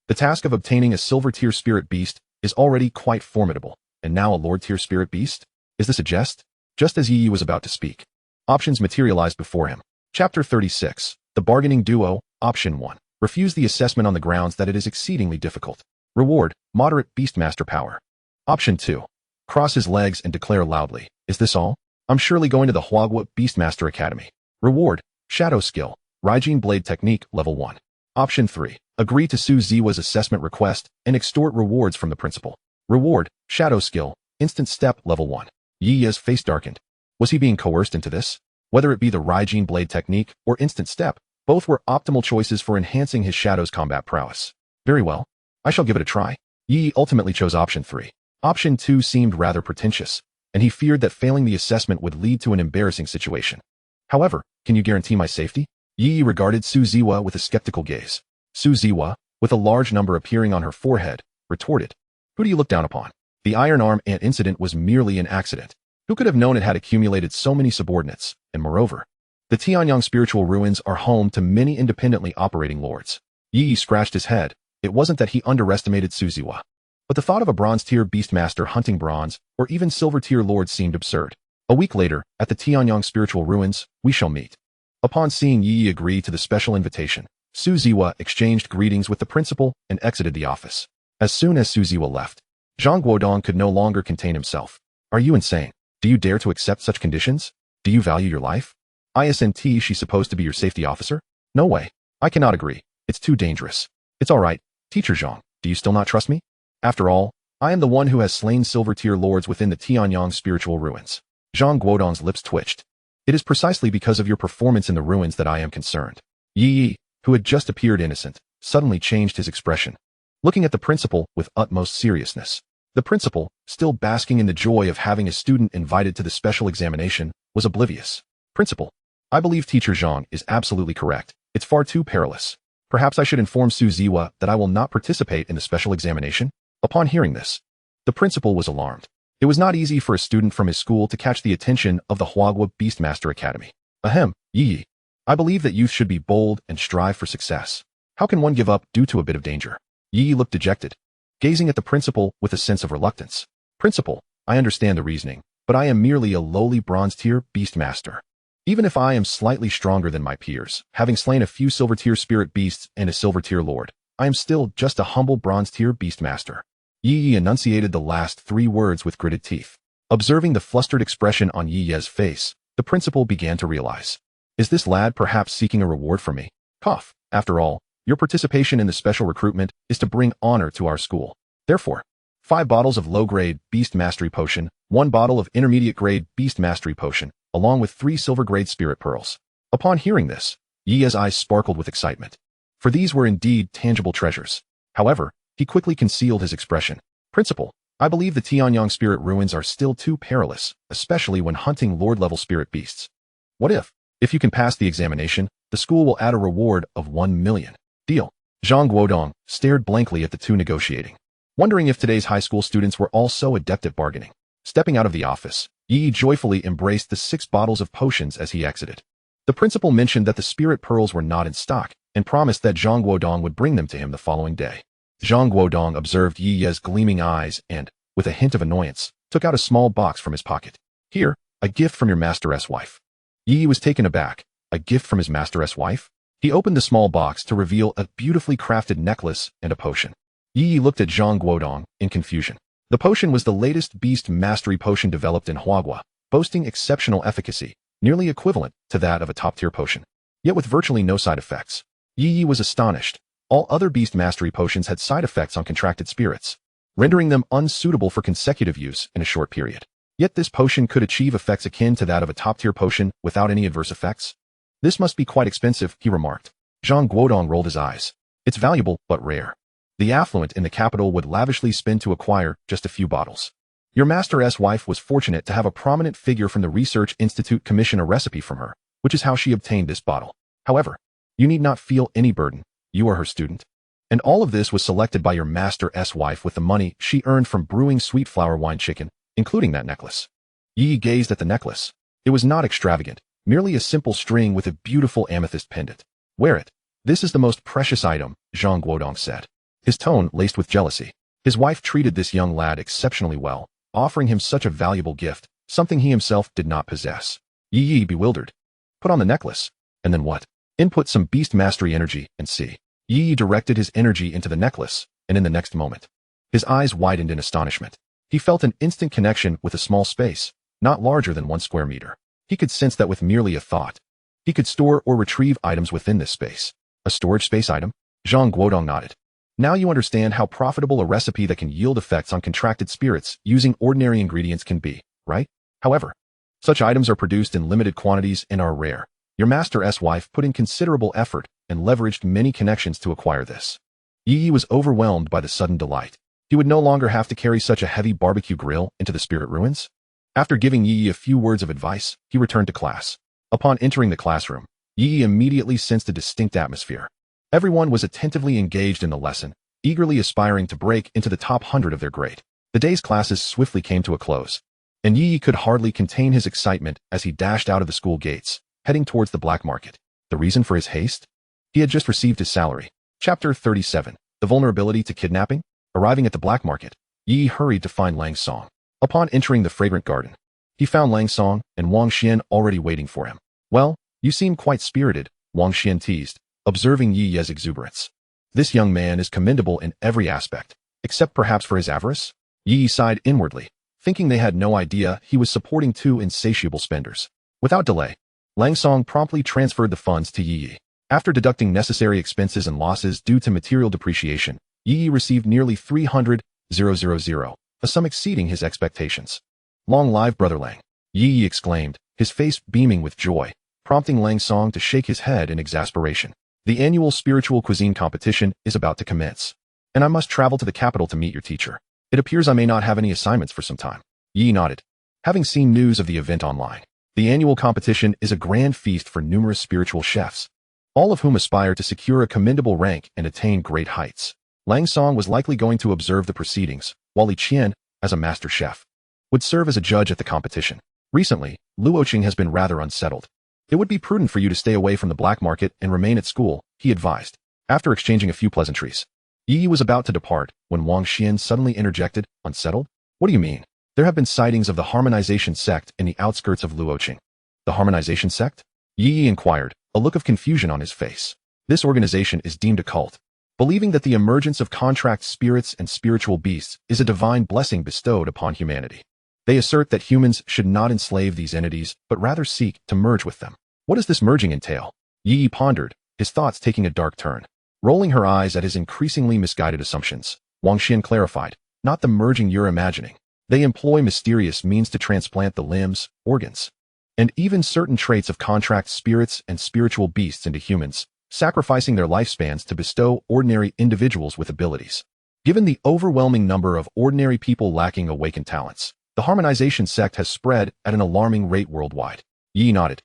The task of obtaining a silver tier spirit beast is already quite formidable, and now a lord tier spirit beast? Is this a jest? Just as Ye Ye was about to speak, options materialized before him. Chapter 36. The Bargaining Duo, Option 1. Refuse the assessment on the grounds that it is exceedingly difficult. Reward, moderate beastmaster power. Option 2. Cross his legs and declare loudly, is this all? I'm surely going to the Global Beast Tamer Academy. Reward, shadow skill, Raiden blade technique, level 1. Option 3. Agree to Su Ziwa's assessment request and extort rewards from the principal. Reward, shadow skill, instant step, level 1. Ye Ye's face darkened. Was he being coerced into this? Whether it be the Raiden blade technique or instant step, both were optimal choices for enhancing his shadow's combat prowess. Very well. I shall give it a try. Ye Ye ultimately chose option 3. Option 2 seemed rather pretentious, and he feared that failing the assessment would lead to an embarrassing situation. However, can you guarantee my safety? Ye Ye regarded Su Ziwa with a skeptical gaze. Su Ziwa, with a large number appearing on her forehead, retorted, who do you look down upon? The Iron Arm Ant incident was merely an accident. Who could have known it had accumulated so many subordinates, and moreover, the Tianyang spiritual ruins are home to many independently operating lords. Ye Ye scratched his head. It wasn't that he underestimated Su Ziwa, but the thought of a bronze-tier beastmaster hunting bronze or even silver-tier lords seemed absurd. A week later, at the Tianyang spiritual ruins, we shall meet. Upon seeing Ye Ye agree to the special invitation, Su Ziwa exchanged greetings with the principal and exited the office. As soon as Su Ziwa left, Zhang Guodong could no longer contain himself. Are you insane? Do you dare to accept such conditions? Do you value your life? Isn't she supposed to be your safety officer? No way. I cannot agree. It's too dangerous. It's all right. Teacher Zhang, do you still not trust me? After all, I am the one who has slain silver-tier lords within the Tianyang spiritual ruins. Zhang Guodong's lips twitched. It is precisely because of your performance in the ruins that I am concerned. Ye Ye, who had just appeared innocent, suddenly changed his expression, looking at the principal with utmost seriousness. The principal, still basking in the joy of having a student invited to the special examination, was oblivious. Principal, I believe Teacher Zhang is absolutely correct. It's far too perilous. Perhaps I should inform Su Ziwa that I will not participate in the special examination? Upon hearing this, the principal was alarmed. It was not easy for a student from his school to catch the attention of the Global Beast Tamer Academy. Ahem, Ye Ye. I believe that youth should be bold and strive for success. How can one give up due to a bit of danger? Ye Ye looked dejected, gazing at the principal with a sense of reluctance. Principal, I understand the reasoning, but I am merely a lowly bronze-tier beast master. Even if I am slightly stronger than my peers, having slain a few silver-tier spirit beasts and a silver-tier lord, I am still just a humble bronze-tier beast master. Ye Ye enunciated the last 3 words with gritted teeth. Observing the flustered expression on Ye Ye's face, the principal began to realize. Is this lad perhaps seeking a reward from me? Cough. After all, your participation in the special recruitment is to bring honor to our school. Therefore, 5 bottles of low-grade Beast Mastery Potion, 1 bottle of intermediate-grade Beast Mastery Potion, along with 3 silver-grade Spirit Pearls. Upon hearing this, Ye Ye's eyes sparkled with excitement. For these were indeed tangible treasures. However, he quickly concealed his expression. Principal, I believe the Tianyang Spirit Ruins are still too perilous, especially when hunting Lord-level spirit beasts. What if you can pass the examination, the school will add a reward of 1 million. Deal. Zhang Guodong stared blankly at the two negotiating, wondering if today's high school students were all so adept at bargaining. Stepping out of the office, Ye Ye joyfully embraced the 6 bottles of potions as he exited. The principal mentioned that the spirit pearls were not in stock and promised that Zhang Guodong would bring them to him the following day. Zhang Guodong observed Ye Ye's gleaming eyes and, with a hint of annoyance, took out a small box from his pocket. Here, a gift from your master's wife. Ye Ye was taken aback. A gift from his master's wife? He opened the small box to reveal a beautifully crafted necklace and a potion. Ye Ye looked at Zhang Guodong in confusion. The potion was the latest beast mastery potion developed in Huagua, boasting exceptional efficacy, nearly equivalent to that of a top-tier potion, yet with virtually no side effects. Ye Ye was astonished. All other beast mastery potions had side effects on contracted spirits, rendering them unsuitable for consecutive use in a short period. Yet this potion could achieve effects akin to that of a top-tier potion without any adverse effects. This must be quite expensive, he remarked. Zhang Guodong rolled his eyes. It's valuable, but rare. The affluent in the capital would lavishly spend to acquire just a few bottles. Your master's wife was fortunate to have a prominent figure from the Research Institute commission a recipe from her, which is how she obtained this bottle. However, you need not feel any burden. You are her student. And all of this was selected by your master's wife with the money she earned from brewing sweet flower wine chicken, including that necklace. Ye Ye gazed at the necklace. It was not extravagant, merely a simple string with a beautiful amethyst pendant. Wear it. This is the most precious item, Zhang Guodong said, his tone laced with jealousy. His wife treated this young lad exceptionally well, offering him such a valuable gift, something he himself did not possess. Ye Ye bewildered. Put on the necklace. And then what? Input some beast mastery energy and see. Ye Ye directed his energy into the necklace, and in the next moment, his eyes widened in astonishment. He felt an instant connection with a small space, not larger than 1 square meter. He could sense that with merely a thought, he could store or retrieve items within this space. A storage space item? Zhang Guodong nodded. Now you understand how profitable a recipe that can yield effects on contracted spirits using ordinary ingredients can be, right? However, such items are produced in limited quantities and are rare. Your master's wife put in considerable effort and leveraged many connections to acquire this. Ye Ye was overwhelmed by the sudden delight. He would no longer have to carry such a heavy barbecue grill into the spirit ruins. After giving Ye Ye a few words of advice, he returned to class. Upon entering the classroom, Ye Ye immediately sensed a distinct atmosphere. Everyone was attentively engaged in the lesson, eagerly aspiring to break into the top 100 of their grade. The day's classes swiftly came to a close, and Ye Ye could hardly contain his excitement as he dashed out of the school gates, heading towards the black market. The reason for his haste? He had just received his salary. Chapter 37. The Vulnerability to Kidnapping? Arriving at the black market, Ye Ye hurried to find Lang Song. Upon entering the fragrant garden, he found Lang Song and Wang Xian already waiting for him. Well, you seem quite spirited, Wang Xian teased, observing Ye Ye's exuberance. This young man is commendable in every aspect, except perhaps for his avarice. Ye Ye sighed inwardly, thinking they had no idea he was supporting 2 insatiable spenders. Without delay, Lang Song promptly transferred the funds to Ye Ye. After deducting necessary expenses and losses due to material depreciation, Ye Ye received nearly 300,000, a sum exceeding his expectations. Long live Brother Lang, Ye Ye exclaimed, his face beaming with joy, prompting Lang Song to shake his head in exasperation. The annual spiritual cuisine competition is about to commence, and I must travel to the capital to meet your teacher. It appears I may not have any assignments for some time. Yi nodded, having seen news of the event online. The annual competition is a grand feast for numerous spiritual chefs, all of whom aspire to secure a commendable rank and attain great heights. Lang Song was likely going to observe the proceedings, while Li Qian, as a master chef, would serve as a judge at the competition. Recently, Luoqing has been rather unsettled. It would be prudent for you to stay away from the black market and remain at school, he advised. After exchanging a few pleasantries, Yi was about to depart when Wang Xian suddenly interjected, unsettled? What do you mean? There have been sightings of the harmonization sect in the outskirts of Luoqing. The harmonization sect? Yi inquired, a look of confusion on his face. This organization is deemed a cult, believing that the emergence of contract spirits and spiritual beasts is a divine blessing bestowed upon humanity. They assert that humans should not enslave these entities, but rather seek to merge with them. What does this merging entail? Yi pondered, his thoughts taking a dark turn. Rolling her eyes at his increasingly misguided assumptions, Wang Xian clarified, not the merging you're imagining. They employ mysterious means to transplant the limbs, organs, and even certain traits of contract spirits and spiritual beasts into humans, sacrificing their lifespans to bestow ordinary individuals with abilities. Given the overwhelming number of ordinary people lacking awakened talents, the harmonization sect has spread at an alarming rate worldwide. Yi nodded,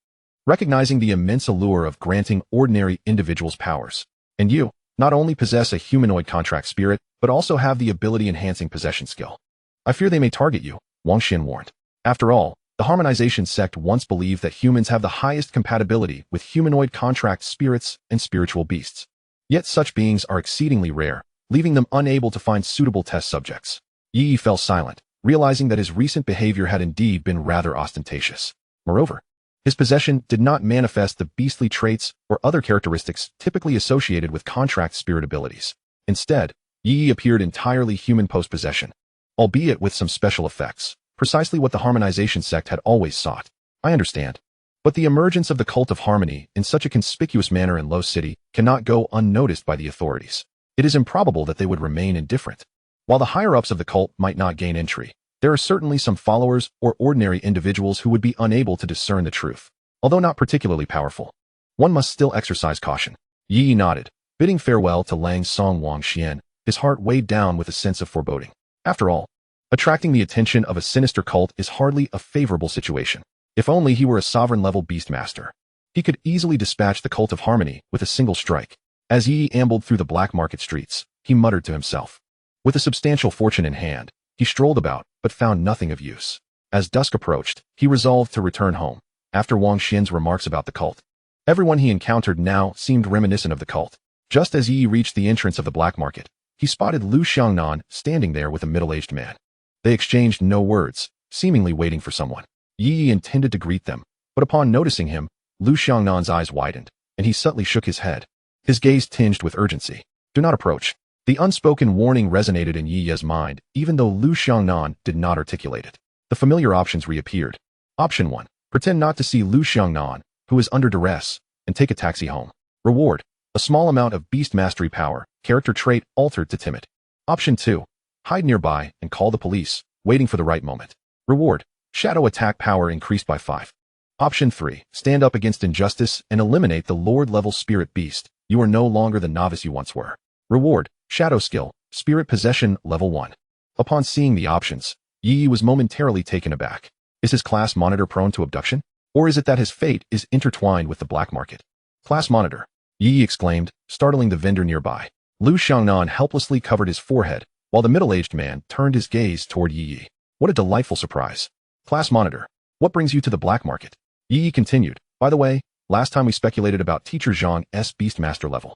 recognizing the immense allure of granting ordinary individuals powers. And you, not only possess a humanoid contract spirit, but also have the ability-enhancing possession skill. I fear they may target you, Wang Xian warned. After all, the harmonization sect once believed that humans have the highest compatibility with humanoid contract spirits and spiritual beasts. Yet such beings are exceedingly rare, leaving them unable to find suitable test subjects. Yi fell silent, realizing that his recent behavior had indeed been rather ostentatious. Moreover, his possession did not manifest the beastly traits or other characteristics typically associated with contract spirit abilities. Instead, Yi appeared entirely human post-possession, albeit with some special effects, precisely what the harmonization sect had always sought. I understand. But the emergence of the cult of harmony in such a conspicuous manner in Lo City cannot go unnoticed by the authorities. It is improbable that they would remain indifferent. While the higher-ups of the cult might not gain entry, there are certainly some followers or ordinary individuals who would be unable to discern the truth. Although not particularly powerful, one must still exercise caution. Yi nodded, bidding farewell to Lang Song Wang Xian, his heart weighed down with a sense of foreboding. After all, attracting the attention of a sinister cult is hardly a favorable situation. If only he were a sovereign-level beastmaster, he could easily dispatch the cult of harmony with a single strike. As Yi ambled through the black market streets, he muttered to himself. With a substantial fortune in hand, he strolled about, but found nothing of use. As dusk approached, he resolved to return home. After Wang Xian's remarks about the cult, everyone he encountered now seemed reminiscent of the cult. Just as Yi reached the entrance of the black market, he spotted Lu Xiangnan standing there with a middle-aged man. They exchanged no words, seemingly waiting for someone. Yi intended to greet them, but upon noticing him, Lu Xiangnan's eyes widened, and he subtly shook his head, his gaze tinged with urgency. Do not approach. The unspoken warning resonated in Yi's mind, even though Lu Xiangnan did not articulate it. The familiar options reappeared. Option 1. Pretend not to see Lu Xiangnan, who is under duress, and take a taxi home. Reward. A small amount of beast mastery power, character trait altered to timid. Option 2. Hide nearby and call the police, waiting for the right moment. Reward. Shadow attack power increased by 5. Option 3. Stand up against injustice and eliminate the Lord-level spirit beast. You are no longer the novice you once were. Reward. Shadow skill, spirit possession level 1. Upon seeing the options, Yi was momentarily taken aback. Is his class monitor prone to abduction? Or is it that his fate is intertwined with the black market? Class monitor, Yi exclaimed, startling the vendor nearby. Lu Xiangnan helplessly covered his forehead, while the middle-aged man turned his gaze toward Yi. What a delightful surprise. Class monitor, what brings you to the black market? Yi continued, by the way, last time we speculated about Teacher Zhang's Beastmaster level.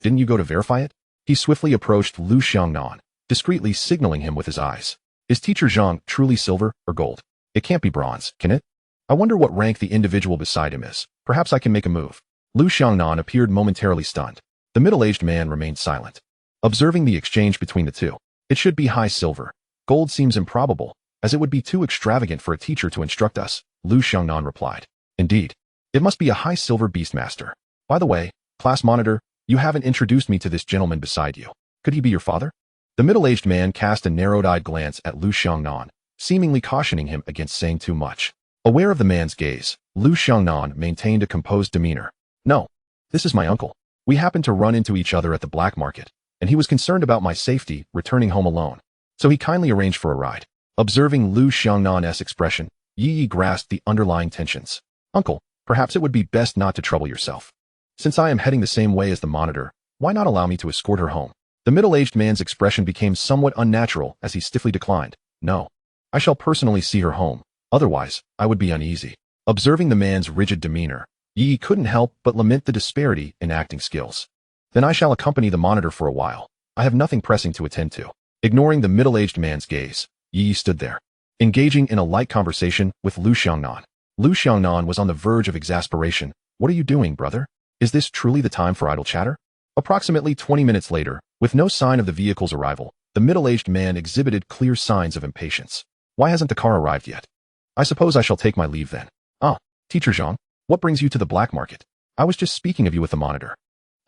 Didn't you go to verify it? He swiftly approached Lu Xiangnan, discreetly signaling him with his eyes. Is Teacher Zhang truly silver or gold? It can't be bronze, can it? I wonder what rank the individual beside him is. Perhaps I can make a move. Lu Xiangnan appeared momentarily stunned. The middle-aged man remained silent, observing the exchange between the two. It should be high silver. Gold seems improbable, as it would be too extravagant for a teacher to instruct us, Lu Xiangnan replied. Indeed. It must be a high silver beastmaster. By the way, class monitor, you haven't introduced me to this gentleman beside you. Could he be your father? The middle-aged man cast a narrowed-eyed glance at Lu Xiangnan, seemingly cautioning him against saying too much. Aware of the man's gaze, Lu Xiangnan maintained a composed demeanor. No, this is my uncle. We happened to run into each other at the black market, and he was concerned about my safety, returning home alone. so he kindly arranged for a ride. Observing Lu Xiangnan's expression, Yi Yi grasped the underlying tensions. Uncle, perhaps it would be best not to trouble yourself. Since I am heading the same way as the monitor, why not allow me to escort her home? The middle-aged man's expression became somewhat unnatural as he stiffly declined. No. I shall personally see her home. Otherwise, I would be uneasy. Observing the man's rigid demeanor, Yi Yi couldn't help but lament the disparity in acting skills. Then I shall accompany the monitor for a while. I have nothing pressing to attend to. Ignoring the middle-aged man's gaze, Yi Yi stood there, engaging in a light conversation with Lu Xiangnan. Lu Xiangnan was on the verge of exasperation. What are you doing, brother? Is this truly the time for idle chatter? Approximately 20 minutes later, with no sign of the vehicle's arrival, the middle-aged man exhibited clear signs of impatience. Why hasn't the car arrived yet? I suppose I shall take my leave then. Ah, Teacher Zhang, what brings you to the black market? I was just speaking of you with the monitor.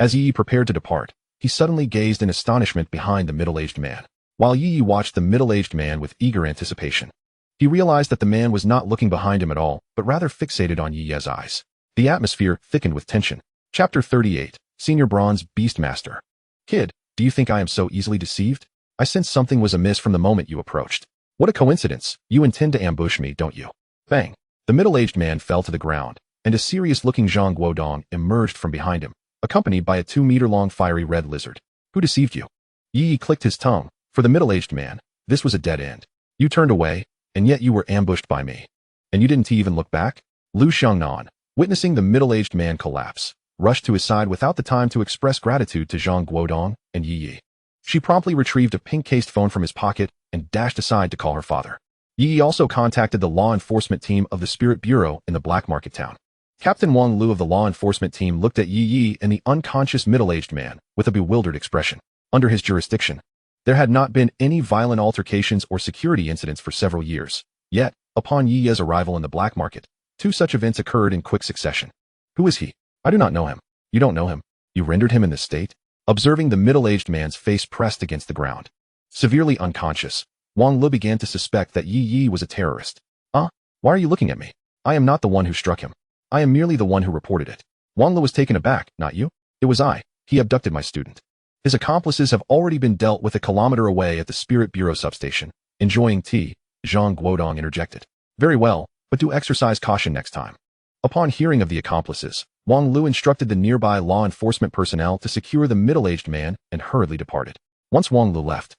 As Yi Yi prepared to depart, he suddenly gazed in astonishment behind the middle-aged man. While Yi Yi watched the middle-aged man with eager anticipation, he realized that the man was not looking behind him at all, but rather fixated on Yi Yi's eyes. The atmosphere thickened with tension. Chapter 38, Senior Bronze Beastmaster. Kid, do you think I am so easily deceived? I sensed something was amiss from the moment you approached. What a coincidence. You intend to ambush me, don't you? Bang. The middle-aged man fell to the ground, and a serious-looking Zhang Guodong emerged from behind him, accompanied by a 2-meter-long fiery red lizard. Who deceived you? Yi Yi clicked his tongue. For the middle-aged man, this was a dead end. You turned away, and yet you were ambushed by me. And you didn't even look back? Lu Xiangnan, witnessing the middle-aged man collapse, rushed to his side without the time to express gratitude to Zhang Guodong and Yi Yi. She promptly retrieved a pink-cased phone from his pocket and dashed aside to call her father. Yi Yi also contacted the law enforcement team of the Spirit Bureau in the Black Market town. Captain Wang Lu of the law enforcement team looked at Yi Yi and the unconscious middle-aged man with a bewildered expression. Under his jurisdiction, there had not been any violent altercations or security incidents for several years. Yet, upon Yi Yi's arrival in the black market, 2 such events occurred in quick succession. Who is he? I do not know him. You don't know him. You rendered him in this state? Observing the middle-aged man's face pressed against the ground. Severely unconscious, Wang Lu began to suspect that Yi Yi was a terrorist. Why are you looking at me? I am not the one who struck him. I am merely the one who reported it. Wang Lu was taken aback, not you? It was I. He abducted my student. His accomplices have already been dealt with a kilometer away at the Spirit Bureau substation. Enjoying tea, Zhang Guodong interjected. Very well, but do exercise caution next time. Upon hearing of the accomplices, Wang Lu instructed the nearby law enforcement personnel to secure the middle-aged man and hurriedly departed. Once Wang Lu left,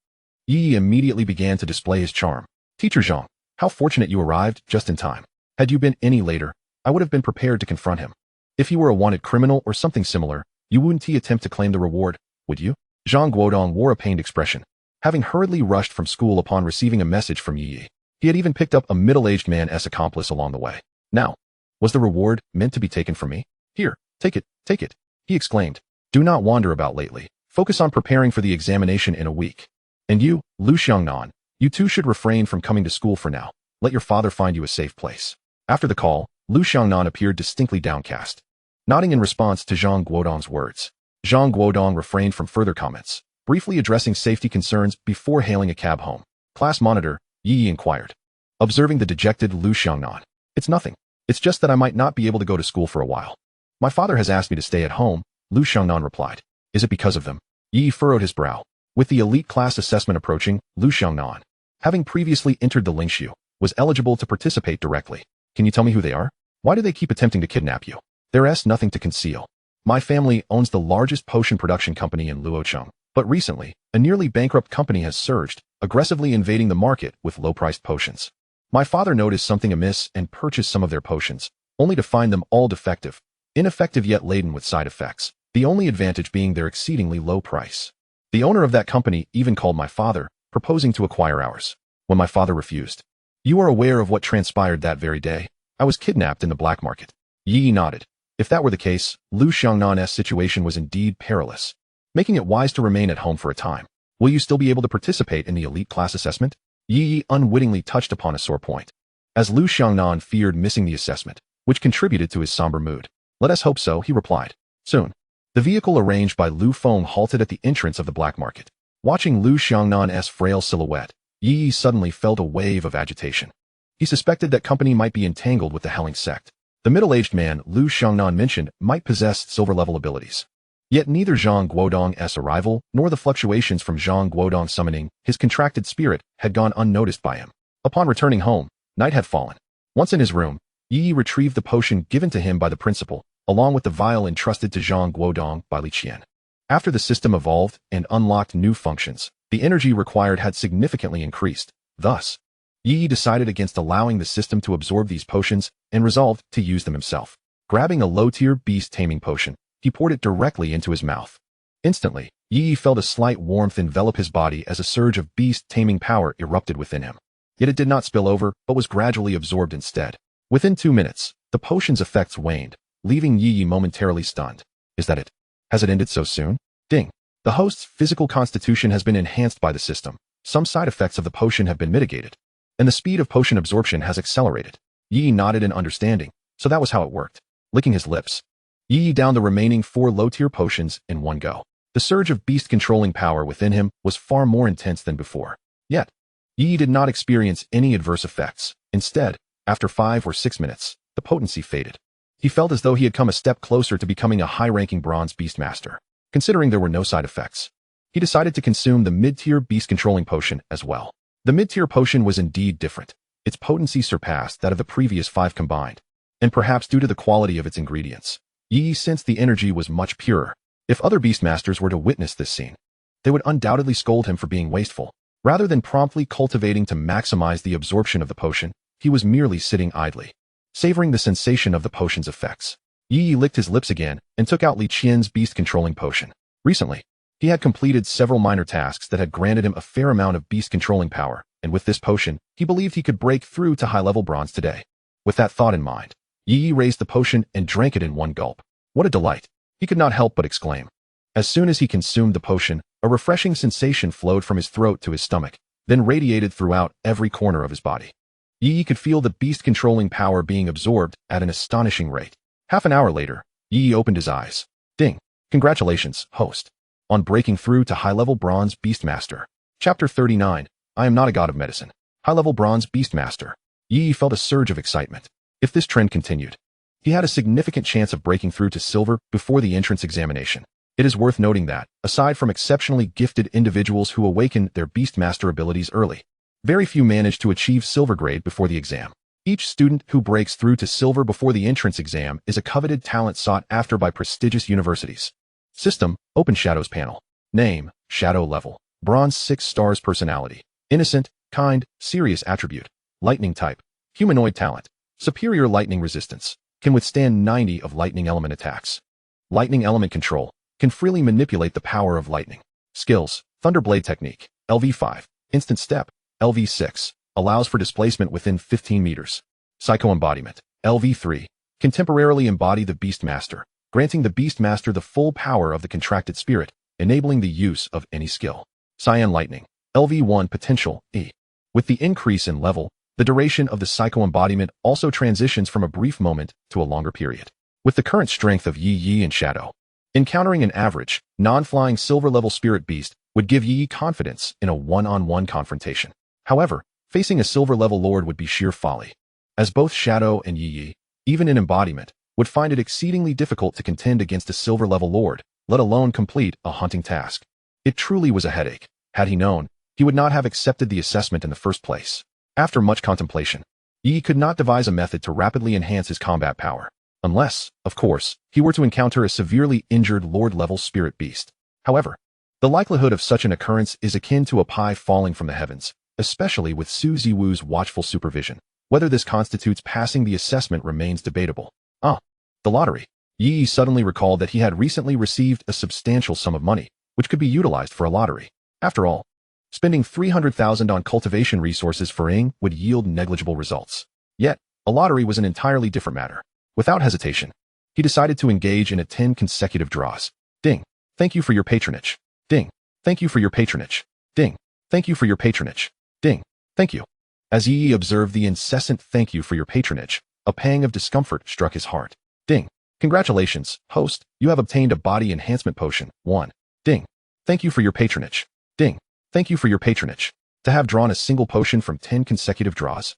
Yi Yi immediately began to display his charm. Teacher Zhang, how fortunate you arrived just in time. Had you been any later, I would have been prepared to confront him. If he were a wanted criminal or something similar, you wouldn't attempt to claim the reward, would you? Zhang Guodong wore a pained expression. Having hurriedly rushed from school upon receiving a message from Yi Yi, he had even picked up a middle-aged man's accomplice along the way. Now, was the reward meant to be taken from me? Here, take it, he exclaimed. Do not wander about lately. Focus on preparing for the examination in a week. And you, Lu Xiangnan, you too should refrain from coming to school for now. Let your father find you a safe place. After the call, Lu Xiangnan appeared distinctly downcast. Nodding in response to Zhang Guodong's words, Zhang Guodong refrained from further comments, briefly addressing safety concerns before hailing a cab home. Class monitor, Yi Yi inquired. Observing the dejected Lu Xiangnan. It's nothing. It's just that I might not be able to go to school for a while. My father has asked me to stay at home, Lu Xiangnan replied. Is it because of them? Yi Yi furrowed his brow. With the elite class assessment approaching, Lu Xiangnan, having previously entered the Lingshu, was eligible to participate directly. Can you tell me who they are? Why do they keep attempting to kidnap you? There's nothing to conceal. My family owns the largest potion production company in Luocheng, but recently, a nearly bankrupt company has surged, aggressively invading the market with low-priced potions. My father noticed something amiss and purchased some of their potions, only to find them all defective, ineffective yet laden with side effects, the only advantage being their exceedingly low price. The owner of that company even called my father, proposing to acquire ours, when my father refused. You are aware of what transpired that very day. I was kidnapped in the black market. Yi Yi nodded. If that were the case, Lu Xiangnan's situation was indeed perilous, making it wise to remain at home for a time. Will you still be able to participate in the elite class assessment? Yi Yi unwittingly touched upon a sore point, as Lu Xiangnan feared missing the assessment, which contributed to his somber mood. Let us hope so, he replied. Soon. The vehicle arranged by Lu Feng halted at the entrance of the black market. Watching Lu Xiangnan's frail silhouette, Yi Yi suddenly felt a wave of agitation. He suspected that company might be entangled with the Helling sect. The middle-aged man Lu Xiangnan mentioned might possess silver-level abilities. Yet neither Zhang Guodong's arrival nor the fluctuations from Zhang Guodong summoning his contracted spirit had gone unnoticed by him. Upon returning home, night had fallen. Once in his room, Ye Ye retrieved the potion given to him by the principal, along with the vial entrusted to Zhang Guodong by Li Qian. After the system evolved and unlocked new functions, the energy required had significantly increased. Thus, Ye Ye decided against allowing the system to absorb these potions and resolved to use them himself. Grabbing a low-tier beast-taming potion, he poured it directly into his mouth. Instantly, Ye Ye felt a slight warmth envelop his body as a surge of beast-taming power erupted within him. Yet it did not spill over, but was gradually absorbed instead. Within 2 minutes, the potion's effects waned, leaving Ye Ye momentarily stunned. Is that it? Has it ended so soon? Ding. The host's physical constitution has been enhanced by the system. Some side effects of the potion have been mitigated, and the speed of potion absorption has accelerated. Ye Ye nodded in understanding, so that was how it worked. Licking his lips, Ye Ye downed the remaining 4 low-tier potions in one go. The surge of beast-controlling power within him was far more intense than before. Yet, Ye Ye did not experience any adverse effects. Instead, after 5 or 6 minutes, the potency faded. He felt as though he had come a step closer to becoming a high-ranking bronze beastmaster. Considering there were no side effects, he decided to consume the mid-tier beast-controlling potion as well. The mid-tier potion was indeed different. Its potency surpassed that of the previous 5 combined, and perhaps due to the quality of its ingredients, Ye Ye sensed the energy was much purer. If other beastmasters were to witness this scene, they would undoubtedly scold him for being wasteful. Rather than promptly cultivating to maximize the absorption of the potion, he was merely sitting idly, savoring the sensation of the potion's effects. Ye Ye licked his lips again and took out Li Qian's beast-controlling potion. Recently, he had completed several minor tasks that had granted him a fair amount of beast-controlling power, and with this potion, he believed he could break through to high-level bronze today. With that thought in mind, Ye Ye raised the potion and drank it in one gulp. What a delight! He could not help but exclaim. As soon as he consumed the potion, a refreshing sensation flowed from his throat to his stomach, then radiated throughout every corner of his body. Ye Ye could feel the beast-controlling power being absorbed at an astonishing rate. Half an hour later, Ye Ye opened his eyes. Ding! Congratulations, host, on breaking through to high-level bronze beastmaster. Chapter 39. I am not a god of medicine. High-level bronze beastmaster. Ye Ye felt a surge of excitement. If this trend continued, he had a significant chance of breaking through to silver before the entrance examination. It is worth noting that, aside from exceptionally gifted individuals who awaken their beastmaster abilities early, very few manage to achieve silver grade before the exam. Each student who breaks through to silver before the entrance exam is a coveted talent sought after by prestigious universities. System, Open Shadows Panel. Name, Shadow Level. Bronze 6 stars. Personality, Innocent, Kind, Serious Attribute. Lightning Type, Humanoid Talent. Superior lightning resistance. Can withstand 90 of lightning element attacks. Lightning element control. Can freely manipulate the power of lightning. Skills, Thunderblade Technique. LV5. Instant Step. LV6. Allows for displacement within 15 meters. Psycho-Embodiment. LV3. Can temporarily embody the Beastmaster, granting the Beastmaster the full power of the contracted spirit, enabling the use of any skill. Cyan Lightning. LV1 Potential. E. With the increase in level, the duration of the psycho-embodiment also transitions from a brief moment to a longer period. With the current strength of Ye Ye and Shadow, encountering an average, non-flying silver-level spirit beast would give Ye Ye confidence in a one-on-one confrontation. However, facing a silver-level lord would be sheer folly, as both Shadow and Ye Ye, even in embodiment, would find it exceedingly difficult to contend against a silver-level lord, let alone complete a hunting task. It truly was a headache. Had he known, he would not have accepted the assessment in the first place. After much contemplation, Ye Ye could not devise a method to rapidly enhance his combat power, unless, of course, he were to encounter a severely injured lord-level spirit beast. However, the likelihood of such an occurrence is akin to a pie falling from the heavens, especially with Su Ziwu's watchful supervision. Whether this constitutes passing the assessment remains debatable. The lottery. Ye Ye suddenly recalled that he had recently received a substantial sum of money, which could be utilized for a lottery. After all, spending 300,000 on cultivation resources for Ing would yield negligible results. Yet, a lottery was an entirely different matter. Without hesitation, he decided to engage in 10 consecutive draws. Ding. Thank you for your patronage. Ding. Thank you for your patronage. Ding. Thank you for your patronage. Ding. Thank you. As Ye Ye observed the incessant thank you for your patronage, a pang of discomfort struck his heart. Ding. Congratulations, host, you have obtained a body enhancement potion. 1. Ding. Thank you for your patronage. Ding. Thank you for your patronage. To have drawn a single potion from 10 consecutive draws,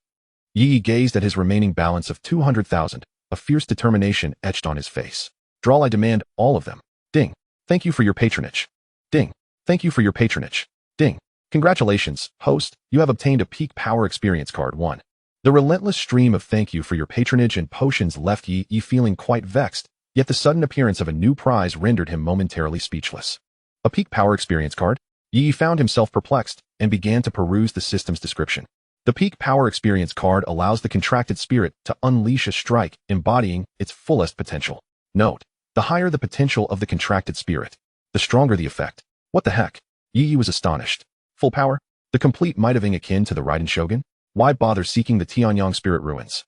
Ye Ye gazed at his remaining balance of 200,000, a fierce determination etched on his face. Draw, I demand all of them. Ding. Thank you for your patronage. Ding. Thank you for your patronage. Ding. Congratulations, host, you have obtained a peak power experience card 1. The relentless stream of thank you for your patronage and potions left Ye Ye feeling quite vexed, yet the sudden appearance of a new prize rendered him momentarily speechless. A peak power experience card? Ye Ye found himself perplexed and began to peruse the system's description. The peak power experience card allows the contracted spirit to unleash a strike embodying its fullest potential. Note, the higher the potential of the contracted spirit, the stronger the effect. What the heck? Ye Ye was astonished. Full power? The complete might of ing akin to the Raiden Shogun? Why bother seeking the Tianyang spirit ruins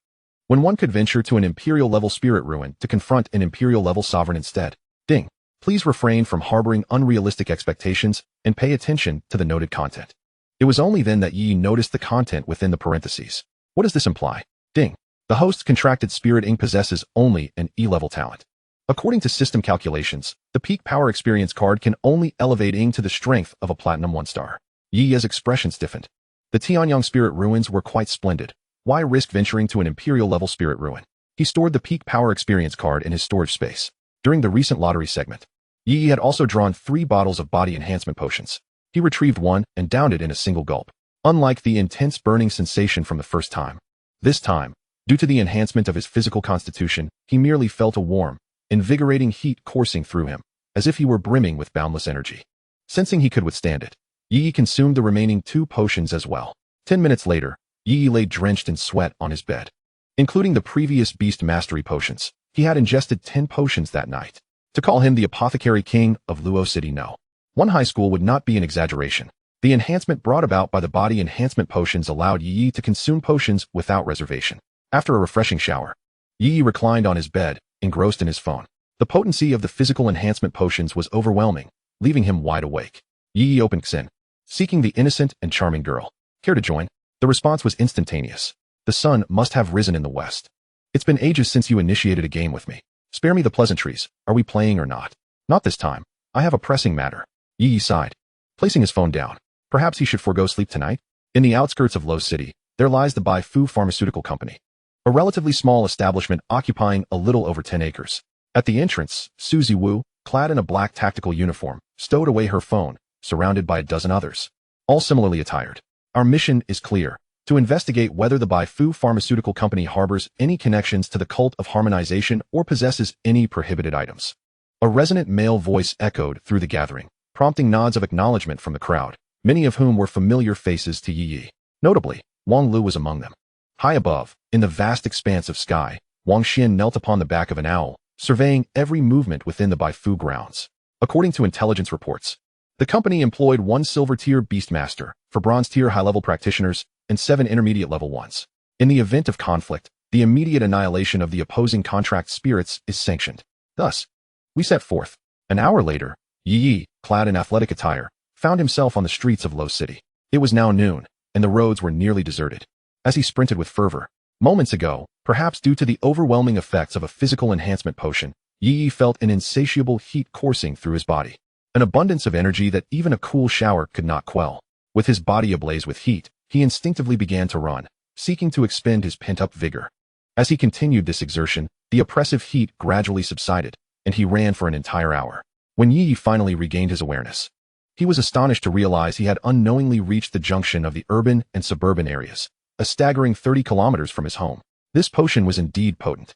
when one could venture to an imperial-level spirit ruin to confront an imperial-level sovereign instead? Ding. Please refrain from harboring unrealistic expectations and pay attention to the noted content. It was only then that Yi noticed the content within the parentheses. What does this imply? Ding. The host's contracted spirit ing possesses only an E-level talent. According to system calculations, the peak power experience card can only elevate ing to the strength of a platinum 1-star. Yi's expression stiffened. The Tianyang spirit ruins were quite splendid. Why risk venturing to an imperial-level spirit ruin? He stored the peak power experience card in his storage space. During the recent lottery segment, Yi had also drawn 3 bottles of body enhancement potions. He retrieved one and downed it in a single gulp. Unlike the intense burning sensation from the first time, this time, due to the enhancement of his physical constitution, he merely felt a warm, invigorating heat coursing through him, as if he were brimming with boundless energy. Sensing he could withstand it, Yi consumed the remaining 2 potions as well. 10 minutes later, Yi lay drenched in sweat on his bed. Including the previous beast mastery potions, he had ingested 10 potions that night. To call him the apothecary king of Luo City, no. One high school would not be an exaggeration. The enhancement brought about by the body enhancement potions allowed Yi to consume potions without reservation. After a refreshing shower, Yi reclined on his bed, engrossed in his phone. The potency of the physical enhancement potions was overwhelming, leaving him wide awake. Yi opened Xin, seeking the innocent and charming girl. Care to join? The response was instantaneous. The sun must have risen in the west. It's been ages since you initiated a game with me. Spare me the pleasantries. Are we playing or not? Not this time. I have a pressing matter. Yi sighed, placing his phone down. Perhaps he should forego sleep tonight? In the outskirts of Luo City, there lies the Bai Fu Pharmaceutical Company, a relatively small establishment occupying a little over 10 acres. At the entrance, Suzy Wu, clad in a black tactical uniform, stowed away her phone, surrounded by a dozen others, all similarly attired. Our mission is clear: to investigate whether the Bai Fu Pharmaceutical Company harbors any connections to the cult of harmonization or possesses any prohibited items. A resonant male voice echoed through the gathering, prompting nods of acknowledgement from the crowd, many of whom were familiar faces to Yi Yi. Notably, Wang Lu was among them. High above, in the vast expanse of sky, Wang Xian knelt upon the back of an owl, surveying every movement within the Bai Fu grounds. According to intelligence reports, the company employed 1 silver-tier beastmaster for bronze-tier high-level practitioners and 7 intermediate-level ones. In the event of conflict, the immediate annihilation of the opposing contract spirits is sanctioned. Thus, we set forth. An hour later, Yi Yi, clad in athletic attire, found himself on the streets of Luo City. It was now noon, and the roads were nearly deserted. As he sprinted with fervor, moments ago, perhaps due to the overwhelming effects of a physical enhancement potion, Yi Yi felt an insatiable heat coursing through his body. An abundance of energy that even a cool shower could not quell. With his body ablaze with heat, he instinctively began to run, seeking to expend his pent-up vigor. As he continued this exertion, the oppressive heat gradually subsided, and he ran for an entire hour. When Yi Yi finally regained his awareness, he was astonished to realize he had unknowingly reached the junction of the urban and suburban areas, a staggering 30 kilometers from his home. This potion was indeed potent.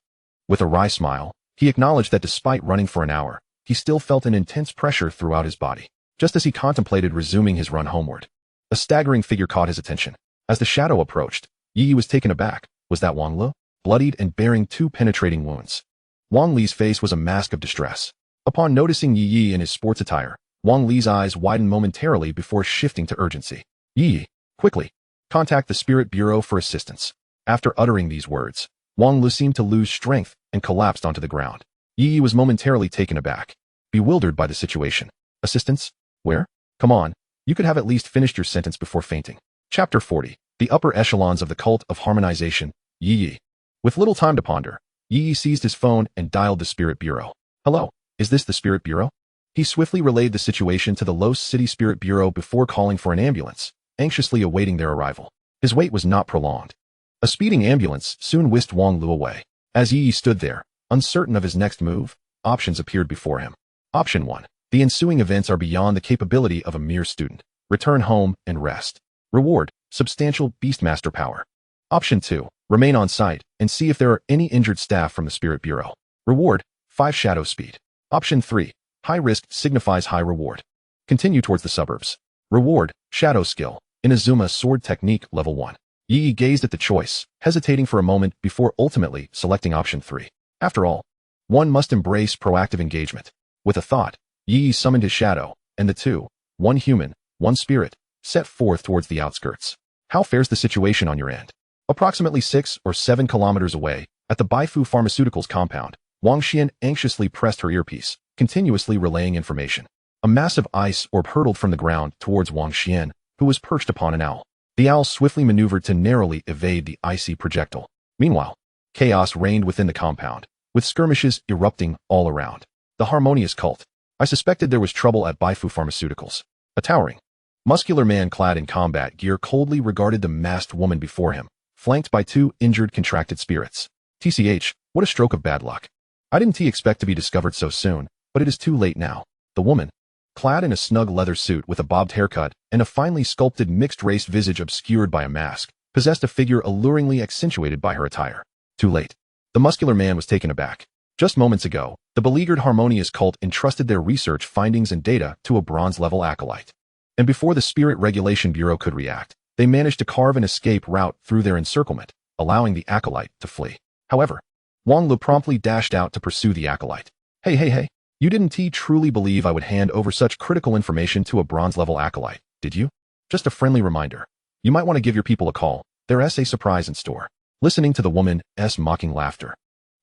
With a wry smile, he acknowledged that despite running for an hour, he still felt an intense pressure throughout his body. Just as he contemplated resuming his run homeward, a staggering figure caught his attention. As the shadow approached, Yi Yi was taken aback. Was that Wang Lu? Bloodied and bearing 2 penetrating wounds. Wang Li's face was a mask of distress. Upon noticing Yi Yi in his sports attire, Wang Li's eyes widened momentarily before shifting to urgency. Yi Yi, quickly, contact the Spirit Bureau for assistance. After uttering these words, Wang Lu seemed to lose strength and collapsed onto the ground. Yi Yi was momentarily taken aback, bewildered by the situation. Assistance? Where? Come on, you could have at least finished your sentence before fainting. Chapter 40. The Upper Echelons of the Cult of Harmonization, Yi Yi. With little time to ponder, Yi Yi seized his phone and dialed the Spirit Bureau. Hello, is this the Spirit Bureau? He swiftly relayed the situation to the Luo City Spirit Bureau before calling for an ambulance, anxiously awaiting their arrival. His wait was not prolonged. A speeding ambulance soon whisked Wang Lu away. As Yi Yi stood there, uncertain of his next move, options appeared before him. Option 1. The ensuing events are beyond the capability of a mere student. Return home and rest. Reward, substantial Beastmaster power. Option 2, remain on site and see if there are any injured staff from the Spirit Bureau. Reward, 5 shadow speed. Option 3, high risk signifies high reward. Continue towards the suburbs. Reward, shadow skill, Inazuma sword technique level 1. Ye Ye gazed at the choice, hesitating for a moment before ultimately selecting option 3. After all, one must embrace proactive engagement. With a thought, Ye Ye summoned his shadow, and the two, one human, one spirit, set forth towards the outskirts. How fares the situation on your end? Approximately 6 or 7 kilometers away, at the Baifu Pharmaceuticals compound, Wang Xian anxiously pressed her earpiece, continuously relaying information. A massive ice orb hurtled from the ground towards Wang Xian, who was perched upon an owl. The owl swiftly maneuvered to narrowly evade the icy projectile. Meanwhile, chaos reigned within the compound, with skirmishes erupting all around. The harmonious cult. I suspected there was trouble at Baifu Pharmaceuticals. A towering, muscular man clad in combat gear coldly regarded the masked woman before him, flanked by 2 injured contracted spirits. TCH, what a stroke of bad luck. I didn't expect to be discovered so soon, but it is too late now. The woman, clad in a snug leather suit with a bobbed haircut and a finely sculpted mixed-race visage obscured by a mask, possessed a figure alluringly accentuated by her attire. Too late. The muscular man was taken aback. Just moments ago, the beleaguered harmonious cult entrusted their research findings and data to a bronze-level acolyte. And before the Spirit Regulation Bureau could react, they managed to carve an escape route through their encirclement, allowing the acolyte to flee. However, Wang Lu promptly dashed out to pursue the acolyte. Hey. You didn't truly believe I would hand over such critical information to a bronze-level acolyte, did you? Just a friendly reminder. You might want to give your people a call. There's a surprise in store. Listening to the woman's mocking laughter,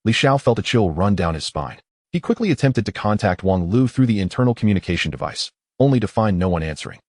Li Xiao felt a chill run down his spine. He quickly attempted to contact Wang Lu through the internal communication device, only to find no one answering.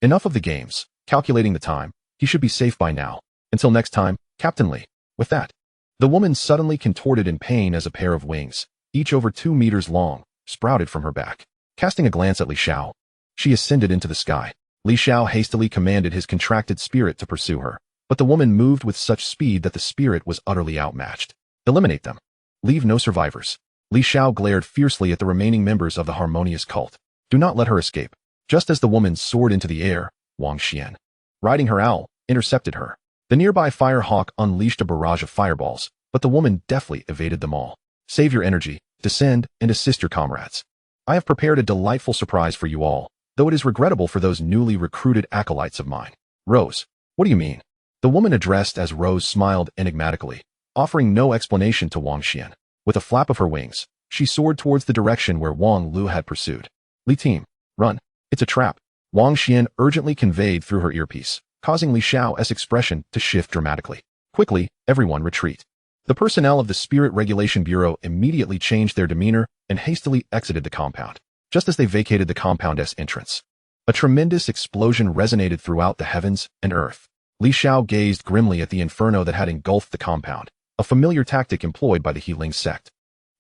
Enough of the games. Calculating the time, he should be safe by now. Until next time, Captain Li. With that, the woman suddenly contorted in pain as a pair of wings, each over 2 meters long, sprouted from her back. Casting a glance at Li Xiao, she ascended into the sky. Li Xiao hastily commanded his contracted spirit to pursue her, but the woman moved with such speed that the spirit was utterly outmatched. Eliminate them. Leave no survivors. Li Xiao glared fiercely at the remaining members of the harmonious cult. Do not let her escape. Just as the woman soared into the air, Wang Xian, riding her owl, intercepted her. The nearby fire hawk unleashed a barrage of fireballs, but the woman deftly evaded them all. Save your energy, descend, and assist your comrades. I have prepared a delightful surprise for you all, though it is regrettable for those newly recruited acolytes of mine. Rose, what do you mean? The woman addressed as Rose smiled enigmatically, offering no explanation to Wang Xian. With a flap of her wings, she soared towards the direction where Wang Lu had pursued. Li team, run. It's a trap. Wang Xian urgently conveyed through her earpiece, causing Li Xiao's expression to shift dramatically. Quickly, everyone retreat. The personnel of the Spirit Regulation Bureau immediately changed their demeanor and hastily exited the compound. Just as they vacated the compound's entrance, a tremendous explosion resonated throughout the heavens and earth. Li Xiao gazed grimly at the inferno that had engulfed the compound, a familiar tactic employed by the Healing sect.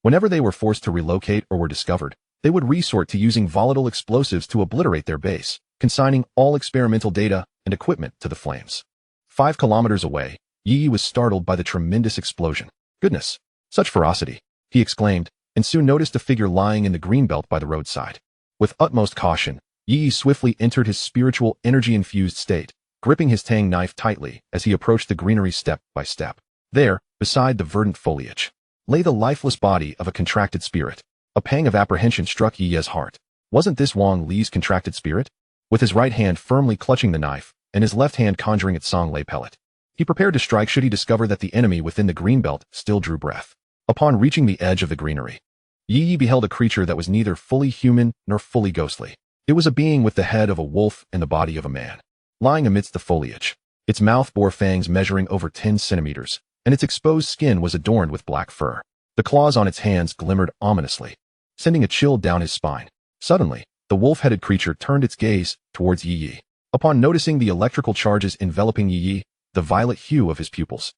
Whenever they were forced to relocate or were discovered, they would resort to using volatile explosives to obliterate their base, consigning all experimental data and equipment to the flames. 5 kilometers away, Ye Ye was startled by the tremendous explosion. Goodness, such ferocity, he exclaimed, and soon noticed a figure lying in the green belt by the roadside. With utmost caution, Ye Ye swiftly entered his spiritual energy-infused state, gripping his tang knife tightly as he approached the greenery step by step. There, beside the verdant foliage, lay the lifeless body of a contracted spirit. A pang of apprehension struck Ye Ye's heart. Wasn't this Wang Li's contracted spirit? With his right hand firmly clutching the knife, and his left hand conjuring its songlay pellet, he prepared to strike should he discover that the enemy within the green belt still drew breath. Upon reaching the edge of the greenery, Ye Ye beheld a creature that was neither fully human nor fully ghostly. It was a being with the head of a wolf and the body of a man, lying amidst the foliage. Its mouth bore fangs measuring over 10 centimeters, and its exposed skin was adorned with black fur. The claws on its hands glimmered ominously, sending a chill down his spine. Suddenly, the wolf-headed creature turned its gaze towards Ye Ye. Upon noticing the electrical charges enveloping Ye Ye, the violet hue of his pupils,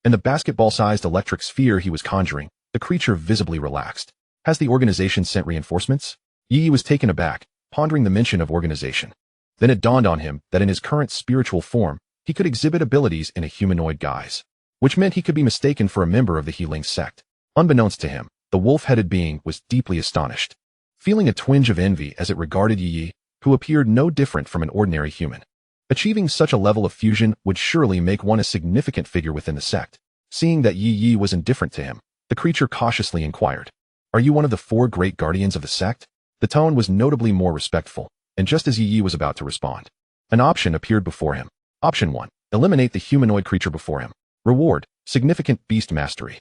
and the basketball-sized electric sphere he was conjuring, the creature visibly relaxed. Has the organization sent reinforcements? Ye Ye was taken aback, pondering the mention of organization. Then it dawned on him that in his current spiritual form, he could exhibit abilities in a humanoid guise, which meant he could be mistaken for a member of the Healing sect. Unbeknownst to him, the wolf-headed being was deeply astonished. feeling a twinge of envy as it regarded Ye Ye, who appeared no different from an ordinary human. Achieving such a level of fusion would surely make one a significant figure within the sect. Seeing that Ye Ye was indifferent to him, the creature cautiously inquired, "Are you one of the 4 great guardians of the sect?" The tone was notably more respectful, and just as Ye Ye was about to respond, an option appeared before him. Option 1. Eliminate the humanoid creature before him. Reward: significant beast mastery.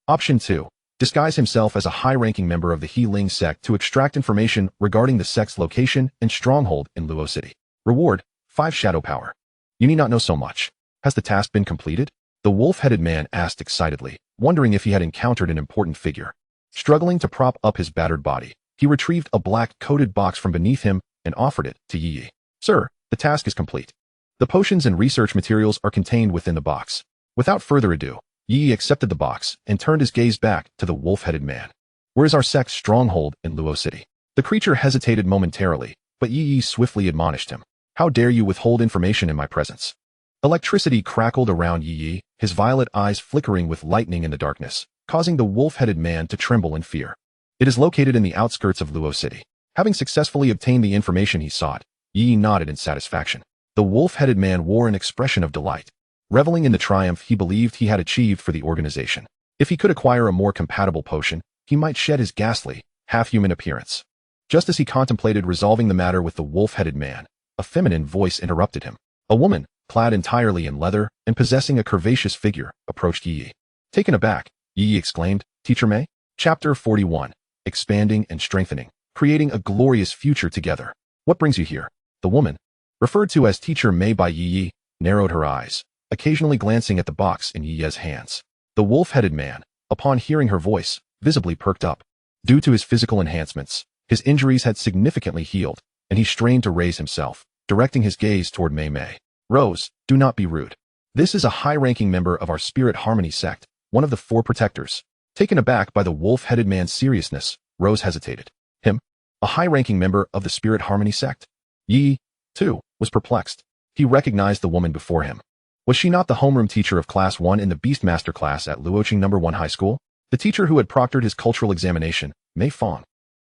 Option 2. Disguise himself as a high-ranking member of the He Ling sect to extract information regarding the sect's location and stronghold in Luo City. Reward: 5 shadow power. You need not know so much. Has the task been completed? The wolf-headed man asked excitedly, wondering if he had encountered an important figure. Struggling to prop up his battered body, he retrieved a black-coated box from beneath him and offered it to Ye Ye. "Sir, the task is complete. The potions and research materials are contained within the box." Without further ado, Ye Ye accepted the box and turned his gaze back to the wolf-headed man. "Where is our sect's stronghold in Luo City?" The creature hesitated momentarily, but Ye Ye swiftly admonished him. "How dare you withhold information in my presence?" Electricity crackled around Ye Ye, his violet eyes flickering with lightning in the darkness, causing the wolf-headed man to tremble in fear. "It is located in the outskirts of Luo City." Having successfully obtained the information he sought, Ye Ye nodded in satisfaction. The wolf-headed man wore an expression of delight, reveling in the triumph he believed he had achieved for the organization. If he could acquire a more compatible potion, he might shed his ghastly, half-human appearance. Just as he contemplated resolving the matter with the wolf-headed man, a feminine voice interrupted him. A woman, clad entirely in leather and possessing a curvaceous figure, approached Ye Ye. Taken aback, Ye Ye exclaimed, "Teacher Mei?" Chapter 41. Expanding and Strengthening, Creating a Glorious Future Together. "What brings you here?" The woman, referred to as Teacher Mei by Ye Ye, narrowed her eyes, occasionally glancing at the box in Ye Ye's hands. The wolf-headed man, upon hearing her voice, visibly perked up. Due to his physical enhancements, his injuries had significantly healed, and he strained to raise himself, directing his gaze toward Mei Mei. "Rose, do not be rude. This is a high-ranking member of our Spirit Harmony sect, one of the 4 protectors." Taken aback by the wolf-headed man's seriousness, Rose hesitated. Him? A high-ranking member of the Spirit Harmony sect? Ye Ye, too, was perplexed. He recognized the woman before him. Was she not the homeroom teacher of Class 1 in the Beastmaster class at Luoqing No. 1 High School? The teacher who had proctored his cultural examination, Mei Fong.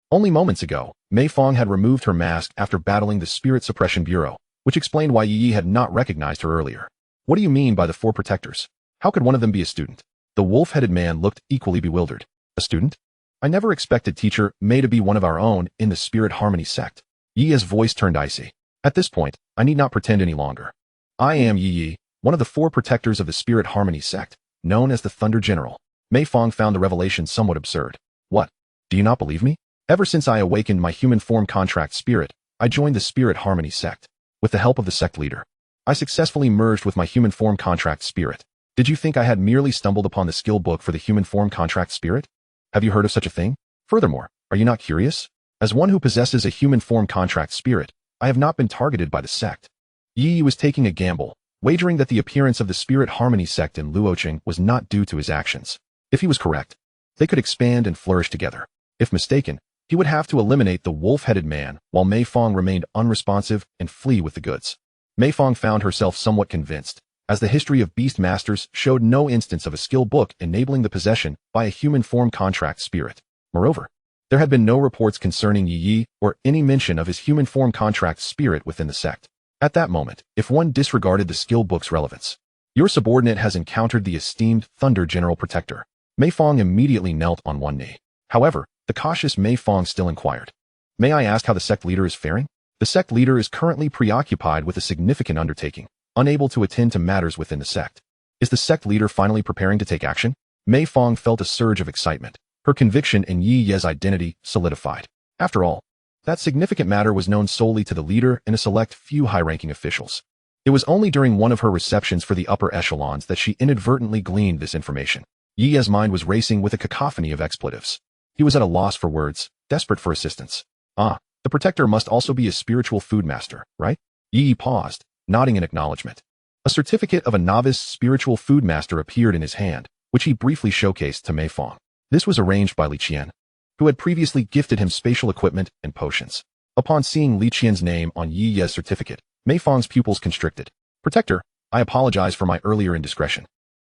Only moments ago, Mei Fong had removed her mask after battling the Spirit Suppression Bureau, which explained why Ye Ye had not recognized her earlier. "What do you mean by the 4 protectors? How could one of them be a student?" The wolf-headed man looked equally bewildered. "A student? I never expected Teacher Mei to be one of our own in the Spirit Harmony sect." Ye Ye's voice turned icy. "At this point, I need not pretend any longer. I am Ye Ye, one of the 4 protectors of the Spirit Harmony sect, known as the Thunder General." Mei Fong found the revelation somewhat absurd. "What? Do you not believe me? Ever since I awakened my human form contract spirit, I joined the Spirit Harmony sect. With the help of the sect leader, I successfully merged with my human form contract spirit. Did you think I had merely stumbled upon the skill book for the human form contract spirit? Have you heard of such a thing? Furthermore, are you not curious? As one who possesses a human form contract spirit, I have not been targeted by the sect." Ye Ye was taking a gamble, wagering that the appearance of the Spirit Harmony sect in Luoqing was not due to his actions. If he was correct, they could expand and flourish together. If mistaken, he would have to eliminate the wolf-headed man while Mei Fong remained unresponsive and flee with the goods. Mei Fong found herself somewhat convinced, as the history of Beast Masters showed no instance of a skill book enabling the possession by a human form contract spirit. Moreover, there had been no reports concerning Ye Ye or any mention of his human form contract spirit within the sect. At that moment, if one disregarded the skill book's relevance, your subordinate has encountered the esteemed Thunder General Protector. Mei Fong immediately knelt on one knee. However, the cautious Mei Fong still inquired, "May I ask how the sect leader is faring?" The sect leader is currently preoccupied with a significant undertaking, unable to attend to matters within the sect. Is the sect leader finally preparing to take action? Mei Fong felt a surge of excitement. Her conviction in Ye Ye's identity solidified. After all, that significant matter was known solely to the leader and a select few high-ranking officials. It was only during one of her receptions for the upper echelons that she inadvertently gleaned this information. Ye Ye's mind was racing with a cacophony of expletives. He was at a loss for words, desperate for assistance. The protector must also be a spiritual food master, right? Ye Ye paused, nodding in acknowledgement. A certificate of a novice spiritual food master appeared in his hand, which he briefly showcased to Mei Fong. This was arranged by Li Qian, who had previously gifted him spatial equipment and potions. Upon seeing Li Qian's name on Ye Ye's certificate, Mei Fong's pupils constricted. "Protector, I apologize for my earlier indiscretion.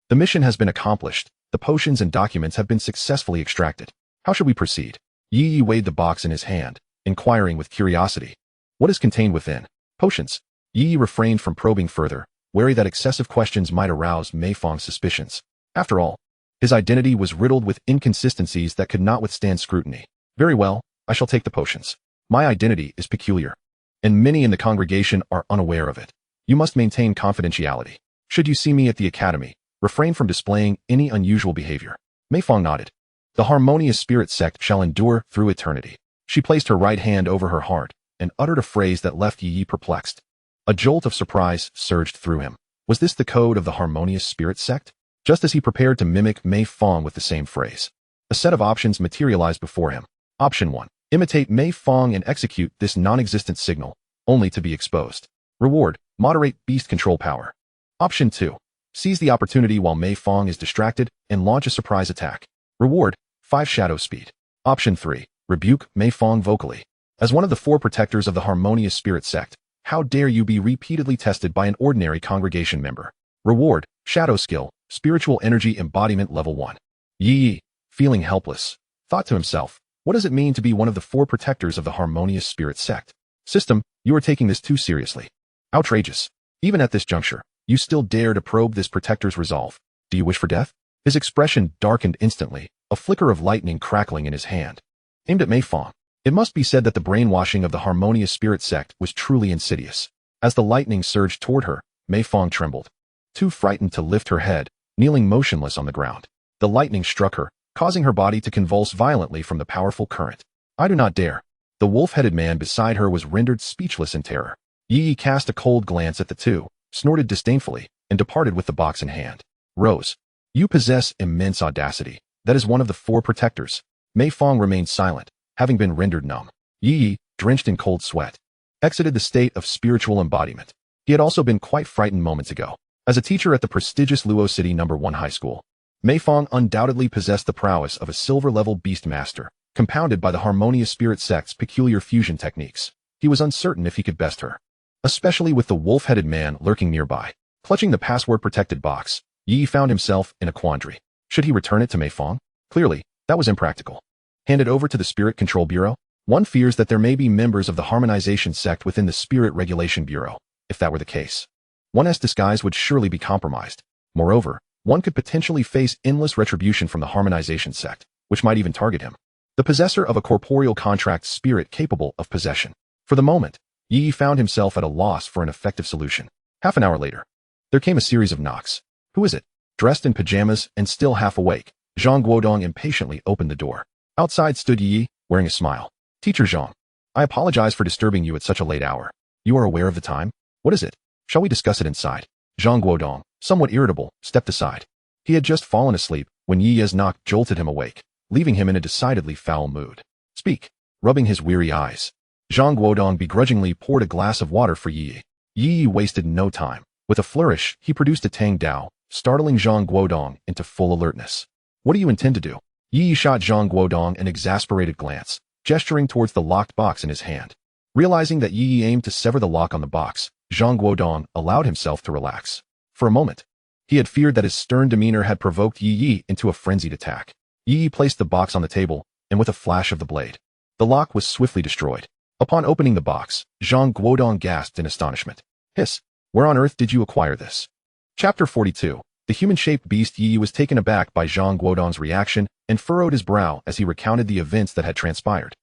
The mission has been accomplished. The potions and documents have been successfully extracted. How should we proceed?" Yi Yi weighed the box in his hand, inquiring with curiosity. What is contained within? Potions. Yi Yi refrained from probing further, wary that excessive questions might arouse Mei Fong's suspicions. After all, his identity was riddled with inconsistencies that could not withstand scrutiny. Very well, I shall take the potions. My identity is peculiar, and many in the congregation are unaware of it. You must maintain confidentiality. Should you see me at the academy, refrain from displaying any unusual behavior. Mei Fong nodded. The harmonious spirit sect shall endure through eternity. She placed her right hand over her heart and uttered a phrase that left Yi Yi perplexed. A jolt of surprise surged through him. Was this the code of the harmonious spirit sect? Just as he prepared to mimic Mei Fong with the same phrase, a set of options materialized before him. Option 1. Imitate Mei Fong and execute this non-existent signal, only to be exposed. Reward. Moderate beast control power. Option 2. Seize the opportunity while Mei Fong is distracted and launch a surprise attack. Reward. 5 shadow speed. Option 3. Rebuke Mei Fong vocally. As one of the 4 protectors of the harmonious spirit sect, how dare you be repeatedly tested by an ordinary congregation member? Reward. Shadow skill. Spiritual energy embodiment level 1. Yi Yi, feeling helpless, thought to himself, what does it mean to be one of the 4 protectors of the harmonious spirit sect? System, you are taking this too seriously. Outrageous. Even at this juncture, you still dare to probe this protector's resolve. Do you wish for death? His expression darkened instantly, a flicker of lightning crackling in his hand. Aimed at Mei Fong. It must be said that the brainwashing of the harmonious spirit sect was truly insidious. As the lightning surged toward her, Mei Fong trembled. Too frightened to lift her head, kneeling motionless on the ground. The lightning struck her, causing her body to convulse violently from the powerful current. I do not dare. The wolf-headed man beside her was rendered speechless in terror. Yi Yi cast a cold glance at the two, snorted disdainfully, and departed with the box in hand. Rose. You possess immense audacity. That is one of the 4 protectors. Mei Fong remained silent, having been rendered numb. Yi Yi, drenched in cold sweat, exited the state of spiritual embodiment. He had also been quite frightened moments ago. As a teacher at the prestigious Luo City No. 1 high school, Mei Fong undoubtedly possessed the prowess of a silver-level beast master, compounded by the harmonious spirit sect's peculiar fusion techniques. He was uncertain if he could best her, especially with the wolf-headed man lurking nearby. Clutching the password-protected box, Yi found himself in a quandary. Should he return it to Mei Fong? Clearly, that was impractical. Hand it over to the Spirit Control Bureau? One fears that there may be members of the harmonization sect within the Spirit Regulation Bureau. If that were the case, one's disguise would surely be compromised. Moreover, one could potentially face endless retribution from the harmonization sect, which might even target him. The possessor of a corporeal contract spirit capable of possession. For the moment, Yi found himself at a loss for an effective solution. Half an hour later, there came a series of knocks. Who is it? Dressed in pajamas and still half awake, Zhang Guodong impatiently opened the door. Outside stood Yi, wearing a smile. Teacher Zhang, I apologize for disturbing you at such a late hour. You are aware of the time? What is it? Shall we discuss it inside? Zhang Guodong, somewhat irritable, stepped aside. He had just fallen asleep when Yi Ye's knock jolted him awake, leaving him in a decidedly foul mood. Speak. Rubbing his weary eyes, Zhang Guodong begrudgingly poured a glass of water for Yi Yi. Yi Yi wasted no time. With a flourish, he produced a Tang Dao, startling Zhang Guodong into full alertness. What do you intend to do? Yi Yi shot Zhang Guodong an exasperated glance, gesturing towards the locked box in his hand. Realizing that Yi Yi aimed to sever the lock on the box, Zhang Guodong allowed himself to relax. For a moment, he had feared that his stern demeanor had provoked Yi Yi into a frenzied attack. Yi Yi placed the box on the table, and with a flash of the blade, the lock was swiftly destroyed. Upon opening the box, Zhang Guodong gasped in astonishment. Hiss! Where on earth did you acquire this? Chapter 42. The human-shaped beast. Yi Yi was taken aback by Zhang Guodong's reaction and furrowed his brow as he recounted the events that had transpired,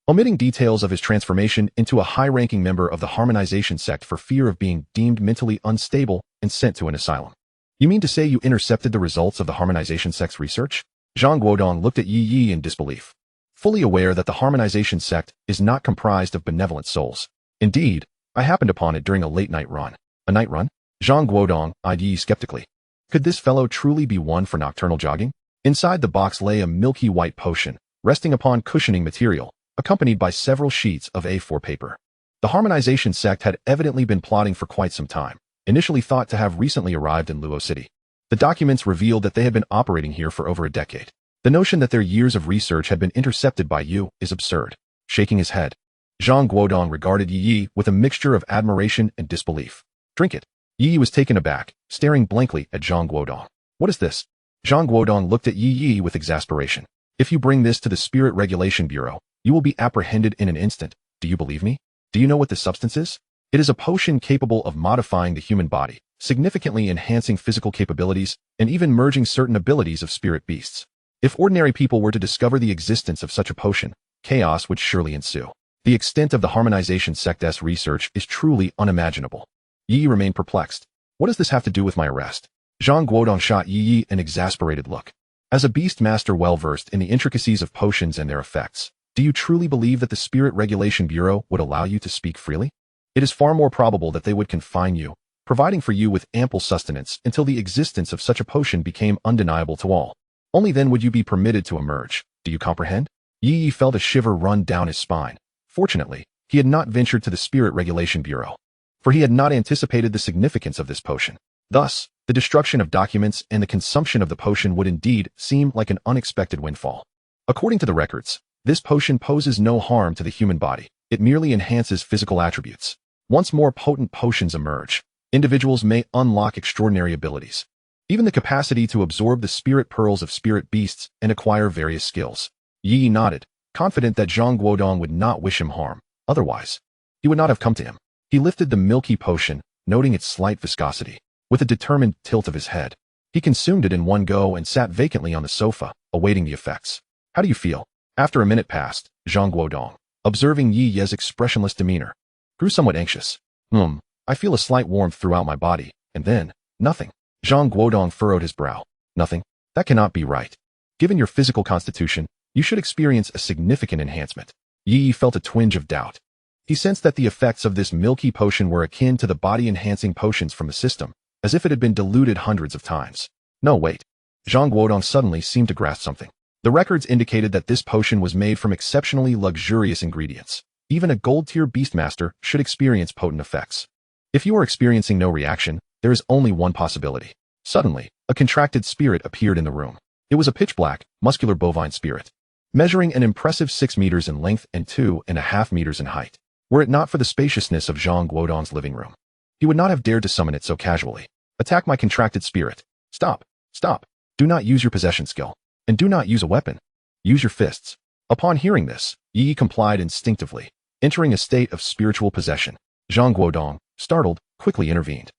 omitting details of his transformation into a high-ranking member of the harmonization sect for fear of being deemed mentally unstable and sent to an asylum. You mean to say you intercepted the results of the harmonization sect's research? Zhang Guodong looked at Yi Yi in disbelief, fully aware that the harmonization sect is not comprised of benevolent souls. Indeed, I happened upon it during a late-night run. A night run? Zhang Guodong eyed Yi skeptically. Could this fellow truly be one for nocturnal jogging? Inside the box lay a milky white potion, resting upon cushioning material, accompanied by several sheets of A4 paper. The harmonization sect had evidently been plotting for quite some time, initially thought to have recently arrived in Luo City. The documents revealed that they had been operating here for over a decade. The notion that their years of research had been intercepted by you is absurd. Shaking his head, Zhang Guodong regarded Yi Yi with a mixture of admiration and disbelief. Drink it. Yi Yi was taken aback, staring blankly at Zhang Guodong. What is this? Zhang Guodong looked at Yi Yi with exasperation. If you bring this to the Spirit Regulation Bureau, you will be apprehended in an instant. Do you believe me? Do you know what this substance is? It is a potion capable of modifying the human body, significantly enhancing physical capabilities, and even merging certain abilities of spirit beasts. If ordinary people were to discover the existence of such a potion, chaos would surely ensue. The extent of the harmonization sect's research is truly unimaginable. Yi remained perplexed. What does this have to do with my arrest? Zhang Guodong shot Yi an exasperated look. As a beast master well-versed in the intricacies of potions and their effects, do you truly believe that the Spirit Regulation Bureau would allow you to speak freely? It is far more probable that they would confine you, providing for you with ample sustenance until the existence of such a potion became undeniable to all. Only then would you be permitted to emerge. Do you comprehend? Yi felt a shiver run down his spine. Fortunately, he had not ventured to the Spirit Regulation Bureau, for he had not anticipated the significance of this potion. Thus, the destruction of documents and the consumption of the potion would indeed seem like an unexpected windfall. According to the records, this potion poses no harm to the human body. It merely enhances physical attributes. Once more potent potions emerge, individuals may unlock extraordinary abilities, even the capacity to absorb the spirit pearls of spirit beasts and acquire various skills. Yi nodded, confident that Zhang Guodong would not wish him harm. Otherwise, he would not have come to him. He lifted the milky potion, noting its slight viscosity. With a determined tilt of his head, he consumed it in one go and sat vacantly on the sofa, awaiting the effects. How do you feel? After a minute passed, Zhang Guodong, observing Yi Ye's expressionless demeanor, grew somewhat anxious. I feel a slight warmth throughout my body, and then, nothing. Zhang Guodong furrowed his brow. Nothing? That cannot be right. Given your physical constitution, you should experience a significant enhancement. Yi felt a twinge of doubt. He sensed that the effects of this milky potion were akin to the body-enhancing potions from the system, as if it had been diluted hundreds of times. No, wait. Zhang Guodong suddenly seemed to grasp something. The records indicated that this potion was made from exceptionally luxurious ingredients. Even a gold-tier beastmaster should experience potent effects. If you are experiencing no reaction, there is only one possibility. Suddenly, a contracted spirit appeared in the room. It was a pitch-black, muscular bovine spirit, measuring an impressive 6 meters in length and 2.5 meters in height. Were it not for the spaciousness of Zhang Guodong's living room, he would not have dared to summon it so casually. Attack my contracted spirit. Stop. Stop. Do not use your possession skill. And do not use a weapon. Use your fists. Upon hearing this, Yi complied instinctively, entering a state of spiritual possession. Zhang Guodong, startled, quickly intervened.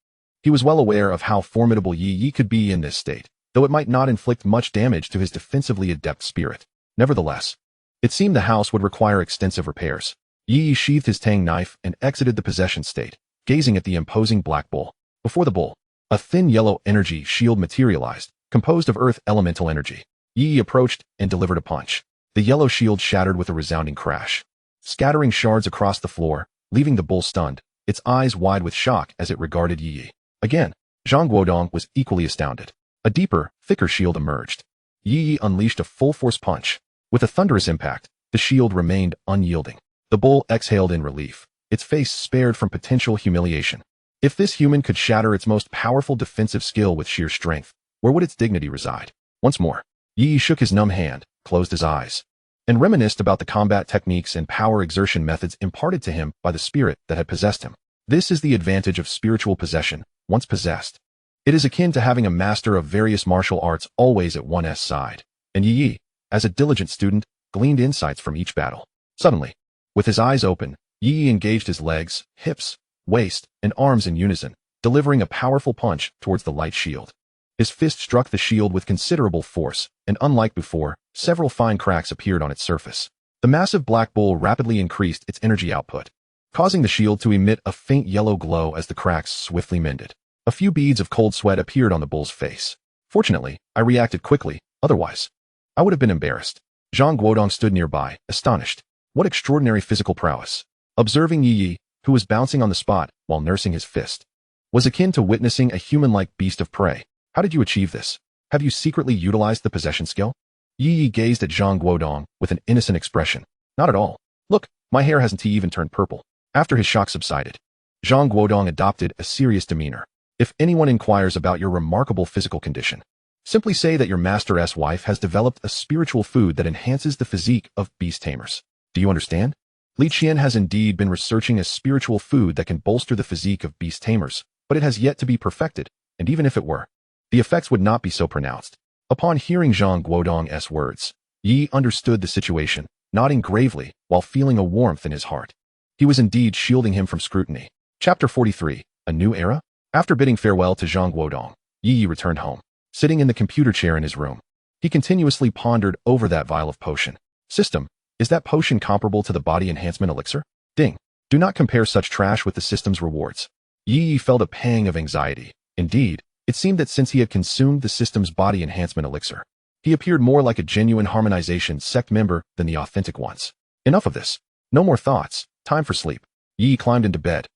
He was well aware of how formidable Yi could be in this state, though it might not inflict much damage to his defensively adept spirit. Nevertheless, it seemed the house would require extensive repairs. Yi sheathed his tang knife and exited the possession state, gazing at the imposing black bull. Before the bull, a thin yellow energy shield materialized, composed of earth elemental energy. Yi approached and delivered a punch. The yellow shield shattered with a resounding crash, scattering shards across the floor, leaving the bull stunned, its eyes wide with shock as it regarded Yi. Again, Zhang Guodong was equally astounded. A deeper, thicker shield emerged. Yi unleashed a full-force punch. With a thunderous impact, the shield remained unyielding. The bull exhaled in relief, its face spared from potential humiliation. If this human could shatter its most powerful defensive skill with sheer strength, where would its dignity reside? Once more, Yi shook his numb hand, closed his eyes, and reminisced about the combat techniques and power exertion methods imparted to him by the spirit that had possessed him. This is the advantage of spiritual possession. Once possessed, it is akin to having a master of various martial arts always at one's side. And Yi, as a diligent student, gleaned insights from each battle. Suddenly, with his eyes open, Yi engaged his legs, hips, waist, and arms in unison, delivering a powerful punch towards the light shield. His fist struck the shield with considerable force, and unlike before, several fine cracks appeared on its surface. The massive black bull rapidly increased its energy output, causing the shield to emit a faint yellow glow as the cracks swiftly mended. A few beads of cold sweat appeared on the bull's face. Fortunately, I reacted quickly, otherwise, I would have been embarrassed. Zhang Guodong stood nearby, astonished. What extraordinary physical prowess. Observing Yi, who was bouncing on the spot while nursing his fist, was akin to witnessing a human-like beast of prey. How did you achieve this? Have you secretly utilized the possession skill? Yi gazed at Zhang Guodong with an innocent expression. Not at all. Look, my hair hasn't even turned purple. After his shock subsided, Zhang Guodong adopted a serious demeanor. If anyone inquires about your remarkable physical condition, simply say that your master's wife has developed a spiritual food that enhances the physique of beast tamers. Do you understand? Li Qian has indeed been researching a spiritual food that can bolster the physique of beast tamers, but it has yet to be perfected, and even if it were, the effects would not be so pronounced. Upon hearing Zhang Guodong's words, Yi understood the situation, nodding gravely while feeling a warmth in his heart. He was indeed shielding him from scrutiny. Chapter 43, A New Era? After bidding farewell to Zhang Guodong, Yi returned home. Sitting in the computer chair in his room, he continuously pondered over that vial of potion. System, is that potion comparable to the body enhancement elixir? Ding. Do not compare such trash with the system's rewards. Yi felt a pang of anxiety. Indeed, it seemed that since he had consumed the system's body enhancement elixir, he appeared more like a genuine harmonization sect member than the authentic ones. Enough of this. No more thoughts. Time for sleep. Yi climbed into bed,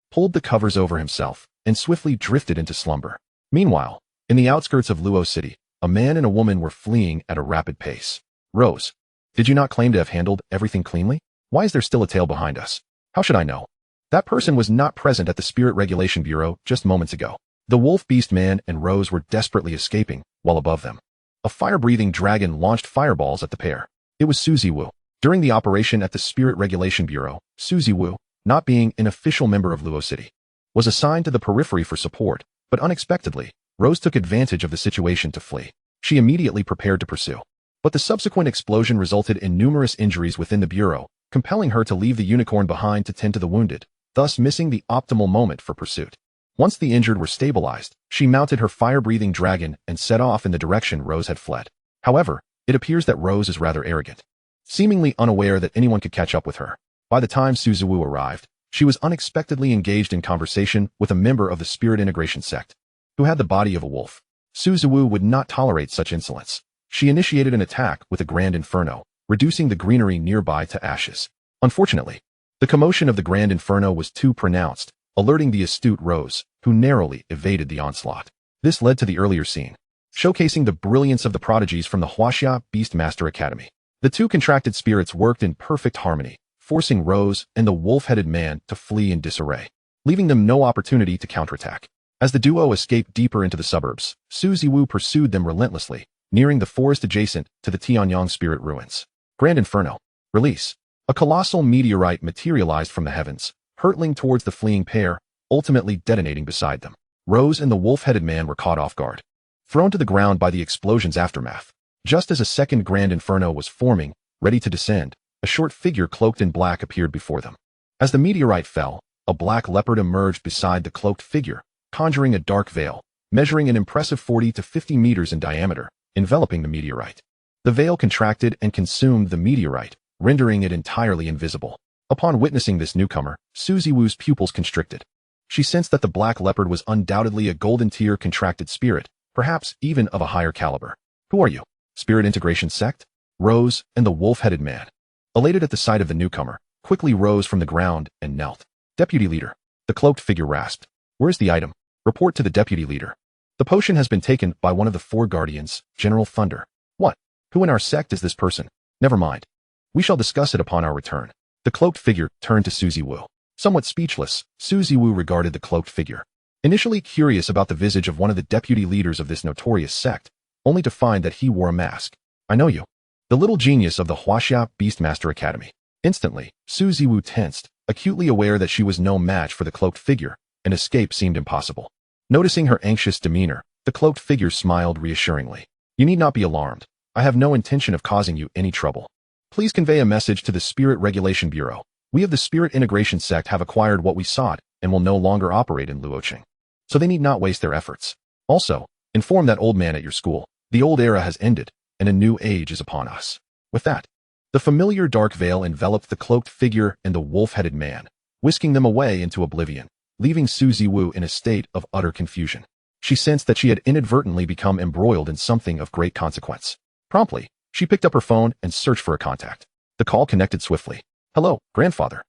pulled the covers over himself, and swiftly drifted into slumber. Meanwhile, in the outskirts of Luo City, a man and a woman were fleeing at a rapid pace. Rose, did you not claim to have handled everything cleanly? Why is there still a tail behind us? How should I know? That person was not present at the Spirit Regulation Bureau just moments ago. The wolf beast man and Rose were desperately escaping, while above them, a fire-breathing dragon launched fireballs at the pair. It was Suzy Wu. During the operation at the Spirit Regulation Bureau, Suzy Wu, not being an official member of Luo City, was assigned to the periphery for support, but unexpectedly, Rose took advantage of the situation to flee. She immediately prepared to pursue. But the subsequent explosion resulted in numerous injuries within the Bureau, compelling her to leave the unicorn behind to tend to the wounded, thus missing the optimal moment for pursuit. Once the injured were stabilized, she mounted her fire-breathing dragon and set off in the direction Rose had fled. However, it appears that Rose is rather arrogant, seemingly unaware that anyone could catch up with her. By the time Suzy Wu arrived, she was unexpectedly engaged in conversation with a member of the Spirit Integration sect, who had the body of a wolf. Suzy Wu would not tolerate such insolence. She initiated an attack with a Grand Inferno, reducing the greenery nearby to ashes. Unfortunately, the commotion of the Grand Inferno was too pronounced, alerting the astute Rose, who narrowly evaded the onslaught. This led to the earlier scene, showcasing the brilliance of the prodigies from the Huaxia Beastmaster Academy. The two contracted spirits worked in perfect harmony, forcing Rose and the wolf-headed man to flee in disarray, leaving them no opportunity to counterattack. As the duo escaped deeper into the suburbs, Suzy Wu pursued them relentlessly, nearing the forest adjacent to the Tianyang spirit ruins. Grand Inferno. Release. A colossal meteorite materialized from the heavens, hurtling towards the fleeing pair, ultimately detonating beside them. Rose and the wolf-headed man were caught off guard, thrown to the ground by the explosion's aftermath. Just as a second Grand Inferno was forming, ready to descend, a short figure cloaked in black appeared before them. As the meteorite fell, a black leopard emerged beside the cloaked figure, conjuring a dark veil, measuring an impressive 40 to 50 meters in diameter, enveloping the meteorite. The veil contracted and consumed the meteorite, rendering it entirely invisible. Upon witnessing this newcomer, Suzy Wu's pupils constricted. She sensed that the black leopard was undoubtedly a golden-tier contracted spirit, perhaps even of a higher caliber. Who are you? Spirit Integration Sect? Rose and the wolf-headed man, elated at the sight of the newcomer, quickly rose from the ground and knelt. Deputy Leader. The cloaked figure rasped. Where's the item? Report to the Deputy Leader. The potion has been taken by one of the four guardians, General Thunder. What? Who in our sect is this person? Never mind. We shall discuss it upon our return. The cloaked figure turned to Suzy Wu. Somewhat speechless, Suzy Wu regarded the cloaked figure, initially curious about the visage of one of the deputy leaders of this notorious sect, only to find that he wore a mask. I know you. The little genius of the Huaxia Beastmaster Academy. Instantly, Suzy Wu tensed, acutely aware that she was no match for the cloaked figure, and escape seemed impossible. Noticing her anxious demeanor, the cloaked figure smiled reassuringly. You need not be alarmed. I have no intention of causing you any trouble. Please convey a message to the Spirit Regulation Bureau. We of the Spirit Integration Sect have acquired what we sought and will no longer operate in Luoqing, so they need not waste their efforts. Also, inform that old man at your school. The old era has ended, and a new age is upon us. With that, the familiar dark veil enveloped the cloaked figure and the wolf-headed man, whisking them away into oblivion, leaving Suzy Wu in a state of utter confusion. She sensed that she had inadvertently become embroiled in something of great consequence. Promptly, she picked up her phone and searched for a contact. The call connected swiftly. Hello, grandfather.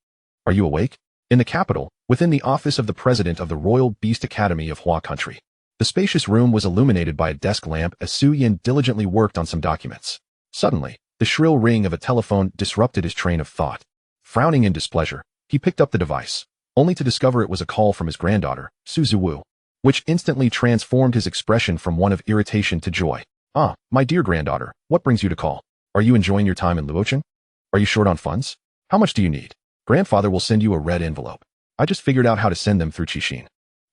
Are you awake? In the capital, within the office of the president of the Royal Beast Academy of Hua Country. The spacious room was illuminated by a desk lamp as Su Yin diligently worked on some documents. Suddenly, the shrill ring of a telephone disrupted his train of thought. Frowning in displeasure, he picked up the device, only to discover it was a call from his granddaughter, Suzy Wu, which instantly transformed his expression from one of irritation to joy. Ah, my dear granddaughter, what brings you to call? Are you enjoying your time in Luoqing? Are you short on funds? How much do you need? Grandfather will send you a red envelope. I just figured out how to send them through Qixin.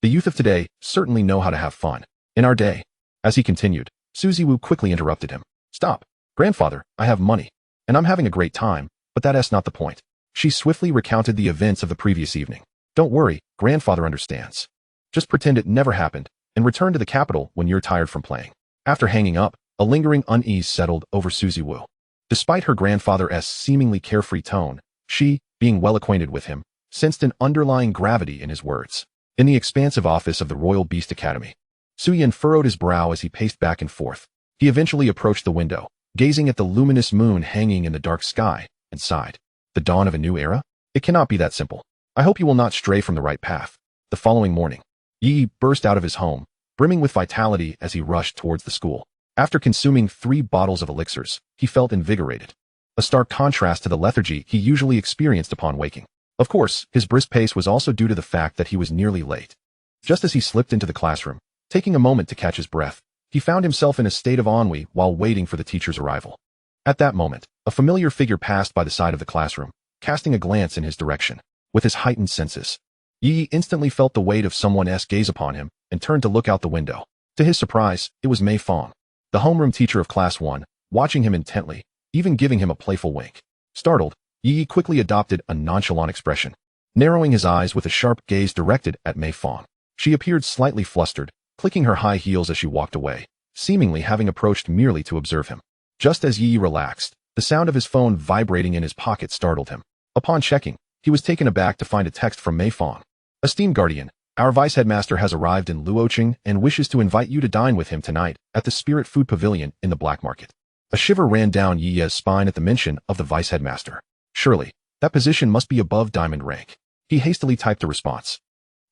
The youth of today certainly know how to have fun. In our day. As he continued, Suzy Wu quickly interrupted him. Stop. Grandfather, I have money, and I'm having a great time, but that's not the point. She swiftly recounted the events of the previous evening. Don't worry, Grandfather understands. Just pretend it never happened, and return to the capital when you're tired from playing. After hanging up, a lingering unease settled over Suzy Wu. Despite her grandfather's seemingly carefree tone, she, being well acquainted with him, sensed an underlying gravity in his words. In the expansive office of the Royal Beast Academy, Suyin furrowed his brow as he paced back and forth. He eventually approached the window, gazing at the luminous moon hanging in the dark sky, and sighed. The dawn of a new era? It cannot be that simple. I hope you will not stray from the right path. The following morning, Yi burst out of his home, brimming with vitality as he rushed towards the school. After consuming 3 bottles of elixirs, he felt invigorated. A stark contrast to the lethargy he usually experienced upon waking. Of course, his brisk pace was also due to the fact that he was nearly late. Just as he slipped into the classroom, taking a moment to catch his breath, he found himself in a state of ennui while waiting for the teacher's arrival. At that moment, a familiar figure passed by the side of the classroom, casting a glance in his direction. With his heightened senses, Yi instantly felt the weight of someone's gaze upon him and turned to look out the window. To his surprise, it was Mei Fong, the homeroom teacher of Class 1, watching him intently, even giving him a playful wink. Startled, Yi quickly adopted a nonchalant expression, narrowing his eyes with a sharp gaze directed at Mei Fong. She appeared slightly flustered, clicking her high heels as she walked away, seemingly having approached merely to observe him. Just as Yi relaxed, the sound of his phone vibrating in his pocket startled him. Upon checking, he was taken aback to find a text from Mei Fong. Esteemed Guardian, our Vice Headmaster has arrived in Luoqing and wishes to invite you to dine with him tonight at the Spirit Food Pavilion in the Black Market. A shiver ran down Yi's spine at the mention of the Vice Headmaster. Surely, that position must be above diamond rank. He hastily typed a response,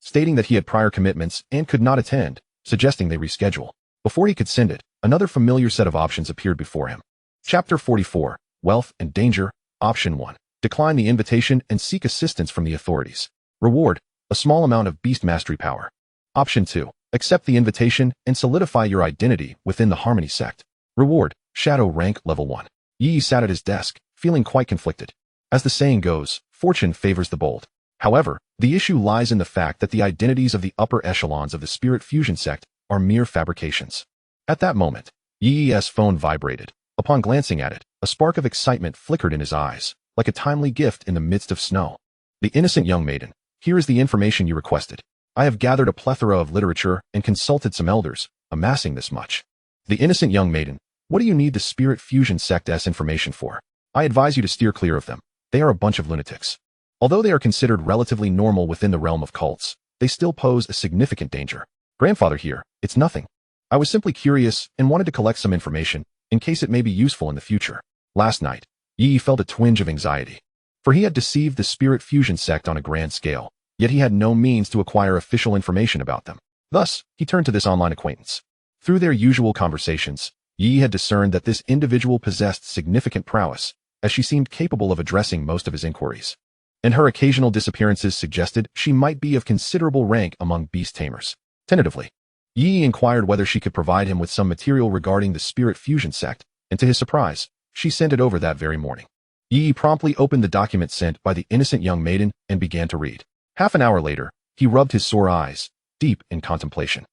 stating that he had prior commitments and could not attend, suggesting they reschedule. Before he could send it, another familiar set of options appeared before him. Chapter 44, Wealth and Danger, Option 1. Decline the invitation and seek assistance from the authorities. Reward, a small amount of beast mastery power. Option 2. Accept the invitation and solidify your identity within the Harmony sect. Reward, Shadow rank level 1. Yi sat at his desk, feeling quite conflicted. As the saying goes, fortune favors the bold. However, the issue lies in the fact that the identities of the upper echelons of the Spirit Fusion sect are mere fabrications. At that moment, Yi's phone vibrated. Upon glancing at it, a spark of excitement flickered in his eyes, like a timely gift in the midst of snow. The innocent young maiden, here is the information you requested. I have gathered a plethora of literature and consulted some elders, amassing this much. The innocent young maiden, what do you need the Spirit Fusion sect's information for? I advise you to steer clear of them. They are a bunch of lunatics. Although they are considered relatively normal within the realm of cults, they still pose a significant danger. Grandfather here, it's nothing. I was simply curious and wanted to collect some information, in case it may be useful in the future. Last night, Yi felt a twinge of anxiety, for he had deceived the Spirit Fusion sect on a grand scale, yet he had no means to acquire official information about them. Thus, he turned to this online acquaintance. Through their usual conversations, Yi had discerned that this individual possessed significant prowess, as she seemed capable of addressing most of his inquiries. And her occasional disappearances suggested she might be of considerable rank among beast tamers. Tentatively, Yi inquired whether she could provide him with some material regarding the Spirit Fusion sect, and to his surprise, she sent it over that very morning. Yi promptly opened the document sent by the innocent young maiden and began to read. Half an hour later, he rubbed his sore eyes, deep in contemplation.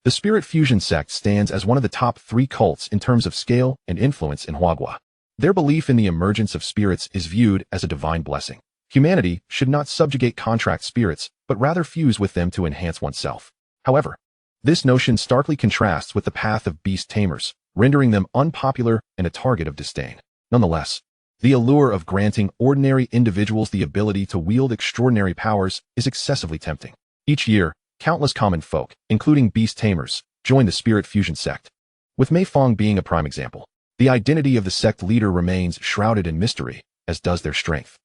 The Spirit Fusion sect stands as one of the top 3 cults in terms of scale and influence in Huagua. Their belief in the emergence of spirits is viewed as a divine blessing. Humanity should not subjugate contract spirits, but rather fuse with them to enhance oneself. However, this notion starkly contrasts with the path of beast tamers, rendering them unpopular and a target of disdain. Nonetheless, the allure of granting ordinary individuals the ability to wield extraordinary powers is excessively tempting. Each year, countless common folk, including beast tamers, join the Spirit Fusion sect. With Mei Fong being a prime example, the identity of the sect leader remains shrouded in mystery, as does their strength.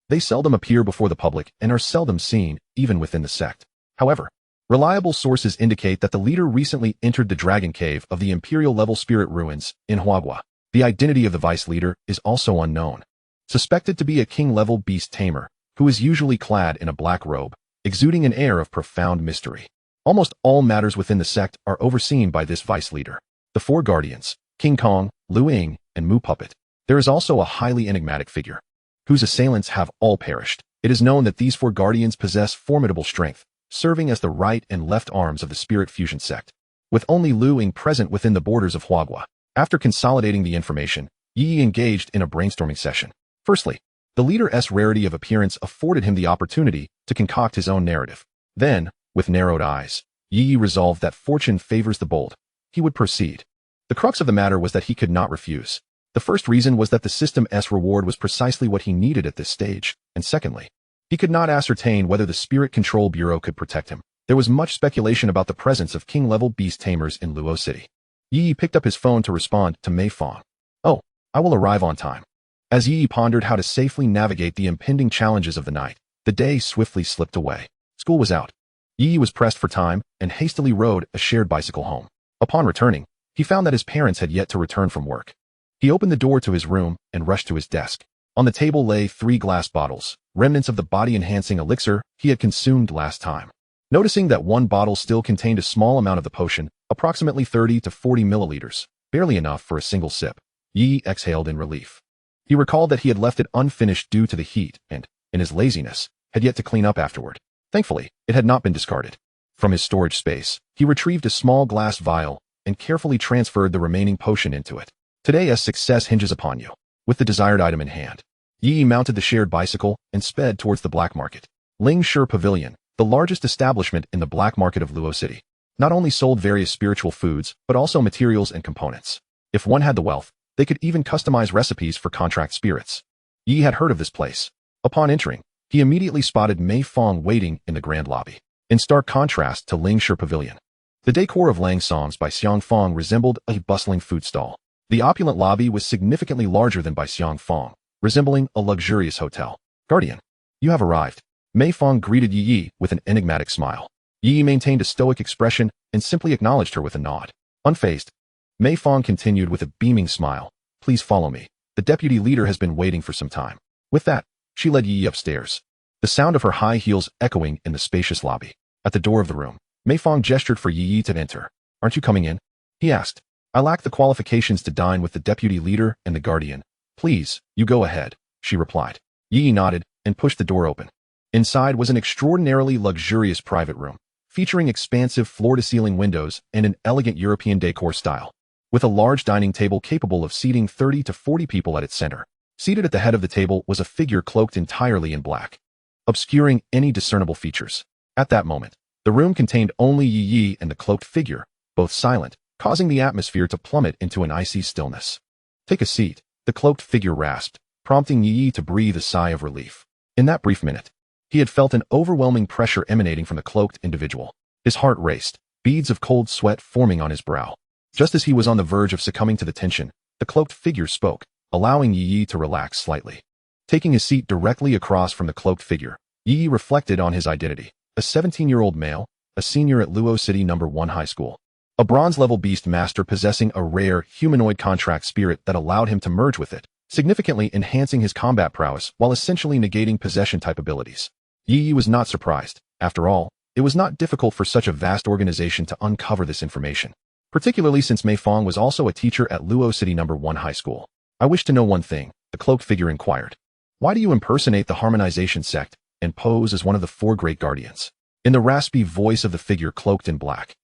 They seldom appear before the public and are seldom seen, even within the sect. However, reliable sources indicate that the leader recently entered the Dragon Cave of the Imperial-level Spirit Ruins in Huagua. The identity of the vice leader is also unknown. Suspected to be a king-level beast tamer, who is usually clad in a black robe, exuding an air of profound mystery. Almost all matters within the sect are overseen by this vice leader. The 4 guardians, King Kong, Lu Ying, and Mu Puppet. There is also a highly enigmatic figure, whose assailants have all perished. It is known that these 4 guardians possess formidable strength, serving as the right and left arms of the Spirit Fusion sect. With only Lu Ying present within the borders of Huagua. After consolidating the information, Yi Ye engaged in a brainstorming session. Firstly, the leader's rarity of appearance afforded him the opportunity to concoct his own narrative. Then, with narrowed eyes, Yi Ye resolved that fortune favors the bold. He would proceed. The crux of the matter was that he could not refuse. The first reason was that the system's reward was precisely what he needed at this stage, and secondly, he could not ascertain whether the Spirit Control Bureau could protect him. There was much speculation about the presence of king-level beast tamers in Luo City. Yi Ye picked up his phone to respond to Mei Fong. "Oh, I will arrive on time." As Yi Ye pondered how to safely navigate the impending challenges of the night, the day swiftly slipped away. School was out. Yi Ye was pressed for time and hastily rode a shared bicycle home. Upon returning, he found that his parents had yet to return from work. He opened the door to his room and rushed to his desk. On the table lay 3 glass bottles, remnants of the body-enhancing elixir he had consumed last time. Noticing that one bottle still contained a small amount of the potion, approximately 30 to 40 milliliters, barely enough for a single sip, Yi Ye exhaled in relief. He recalled that he had left it unfinished due to the heat and, in his laziness, had yet to clean up afterward. Thankfully, it had not been discarded. From his storage space, he retrieved a small glass vial and carefully transferred the remaining potion into it. Today's success hinges upon you. With the desired item in hand, Yi Ye mounted the shared bicycle and sped towards the black market. Ling Shi Pavilion, the largest establishment in the black market of Luo City, not only sold various spiritual foods, but also materials and components. If one had the wealth, they could even customize recipes for contract spirits. Yi had heard of this place. Upon entering, he immediately spotted Mei Fong waiting in the grand lobby. In stark contrast to Ling Shi Pavilion, the decor of Lang Songs by Xiang Fong resembled a bustling food stall. The opulent lobby was significantly larger than by Xiang Fong, resembling a luxurious hotel. "Guardian, you have arrived." Mei Fong greeted Yi Ye with an enigmatic smile. Yi Ye maintained a stoic expression and simply acknowledged her with a nod. Unfazed, Mei Fong continued with a beaming smile. "Please follow me. The deputy leader has been waiting for some time." With that, she led Yi Ye upstairs, the sound of her high heels echoing in the spacious lobby. At the door of the room, Mei Fong gestured for Yi Ye to enter. "Aren't you coming in?" he asked. "I lack the qualifications to dine with the deputy leader and the guardian." "Please, you go ahead," she replied. Yi Ye nodded and pushed the door open. Inside was an extraordinarily luxurious private room, featuring expansive floor-to-ceiling windows and an elegant European decor style, with a large dining table capable of seating 30 to 40 people at its center. Seated at the head of the table was a figure cloaked entirely in black, obscuring any discernible features. At that moment, the room contained only Yi Ye and the cloaked figure, both silent, causing the atmosphere to plummet into an icy stillness. "Take a seat," the cloaked figure rasped, prompting Yi Ye to breathe a sigh of relief. In that brief minute, he had felt an overwhelming pressure emanating from the cloaked individual. His heart raced, beads of cold sweat forming on his brow. Just as he was on the verge of succumbing to the tension, the cloaked figure spoke, allowing Yi Ye to relax slightly. Taking his seat directly across from the cloaked figure, Yi Ye reflected on his identity. A 17-year-old male, a senior at Luo City No. 1 High School. A bronze-level beast master possessing a rare, humanoid contract spirit that allowed him to merge with it, significantly enhancing his combat prowess while essentially negating possession-type abilities. Yi Ye was not surprised. After all, it was not difficult for such a vast organization to uncover this information, particularly since Mei Fong was also a teacher at Luo City No. 1 High School. "I wish to know one thing," the cloaked figure inquired. "Why do you impersonate the Harmonization sect and pose as one of the 4 great guardians?" In the raspy voice of the figure cloaked in black,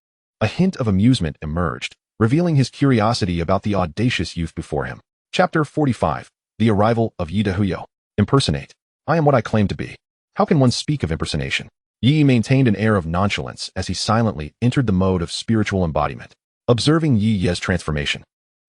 a hint of amusement emerged, revealing his curiosity about the audacious youth before him. Chapter 45. The Arrival of Yi Dehuyo. Impersonate. I am what I claim to be. How can one speak of impersonation? Yi maintained an air of nonchalance as he silently entered the mode of spiritual embodiment, observing Yi Ye's transformation.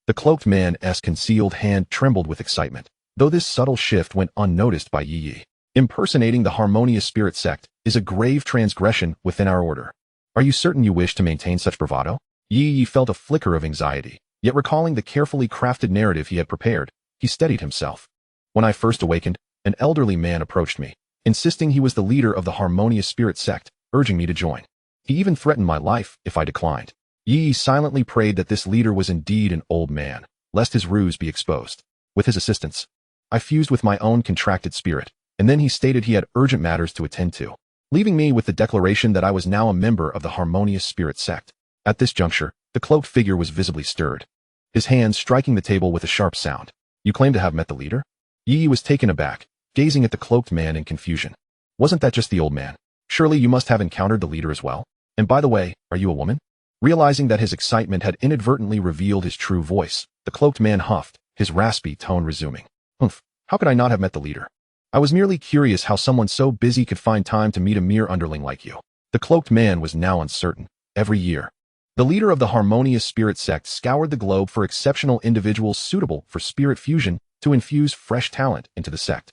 The cloaked man's concealed hand trembled with excitement, though this subtle shift went unnoticed by Yi Ye. Impersonating the Harmonious Spirit Sect is a grave transgression within our order. Are you certain you wish to maintain such bravado? Yi Ye felt a flicker of anxiety, yet recalling the carefully crafted narrative he had prepared, he steadied himself. When I first awakened, an elderly man approached me, insisting he was the leader of the Harmonious Spirit Sect, urging me to join. He even threatened my life if I declined. Yi silently prayed that this leader was indeed an old man, lest his ruse be exposed. With his assistance, I fused with my own contracted spirit, and then he stated he had urgent matters to attend to, leaving me with the declaration that I was now a member of the Harmonious Spirit Sect. At this juncture, the cloaked figure was visibly stirred, his hands striking the table with a sharp sound. You claim to have met the leader? Yi was taken aback, gazing at the cloaked man in confusion. Wasn't that just the old man? Surely you must have encountered the leader as well. And by the way, are you a woman? Realizing that his excitement had inadvertently revealed his true voice, the cloaked man huffed, his raspy tone resuming. Humph, how could I not have met the leader? I was merely curious how someone so busy could find time to meet a mere underling like you. The cloaked man was now uncertain. Every year, the leader of the Harmonious Spirit sect scoured the globe for exceptional individuals suitable for spirit fusion to infuse fresh talent into the sect.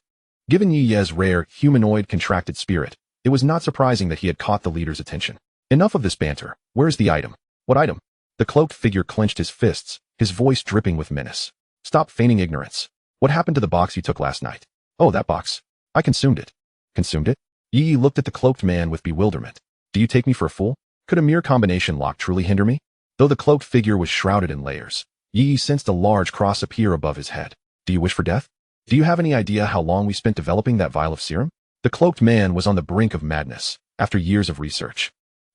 Given Ye Ye's rare, humanoid contracted spirit, it was not surprising that he had caught the leader's attention. Enough of this banter. Where's the item? What item? The cloaked figure clenched his fists, his voice dripping with menace. Stop feigning ignorance. What happened to the box you took last night? Oh, that box. I consumed it. Consumed it? Ye Ye looked at the cloaked man with bewilderment. Do you take me for a fool? Could a mere combination lock truly hinder me? Though the cloaked figure was shrouded in layers, Ye Ye sensed a large cross appear above his head. Do you wish for death? Do you have any idea how long we spent developing that vial of serum? The cloaked man was on the brink of madness, after years of research.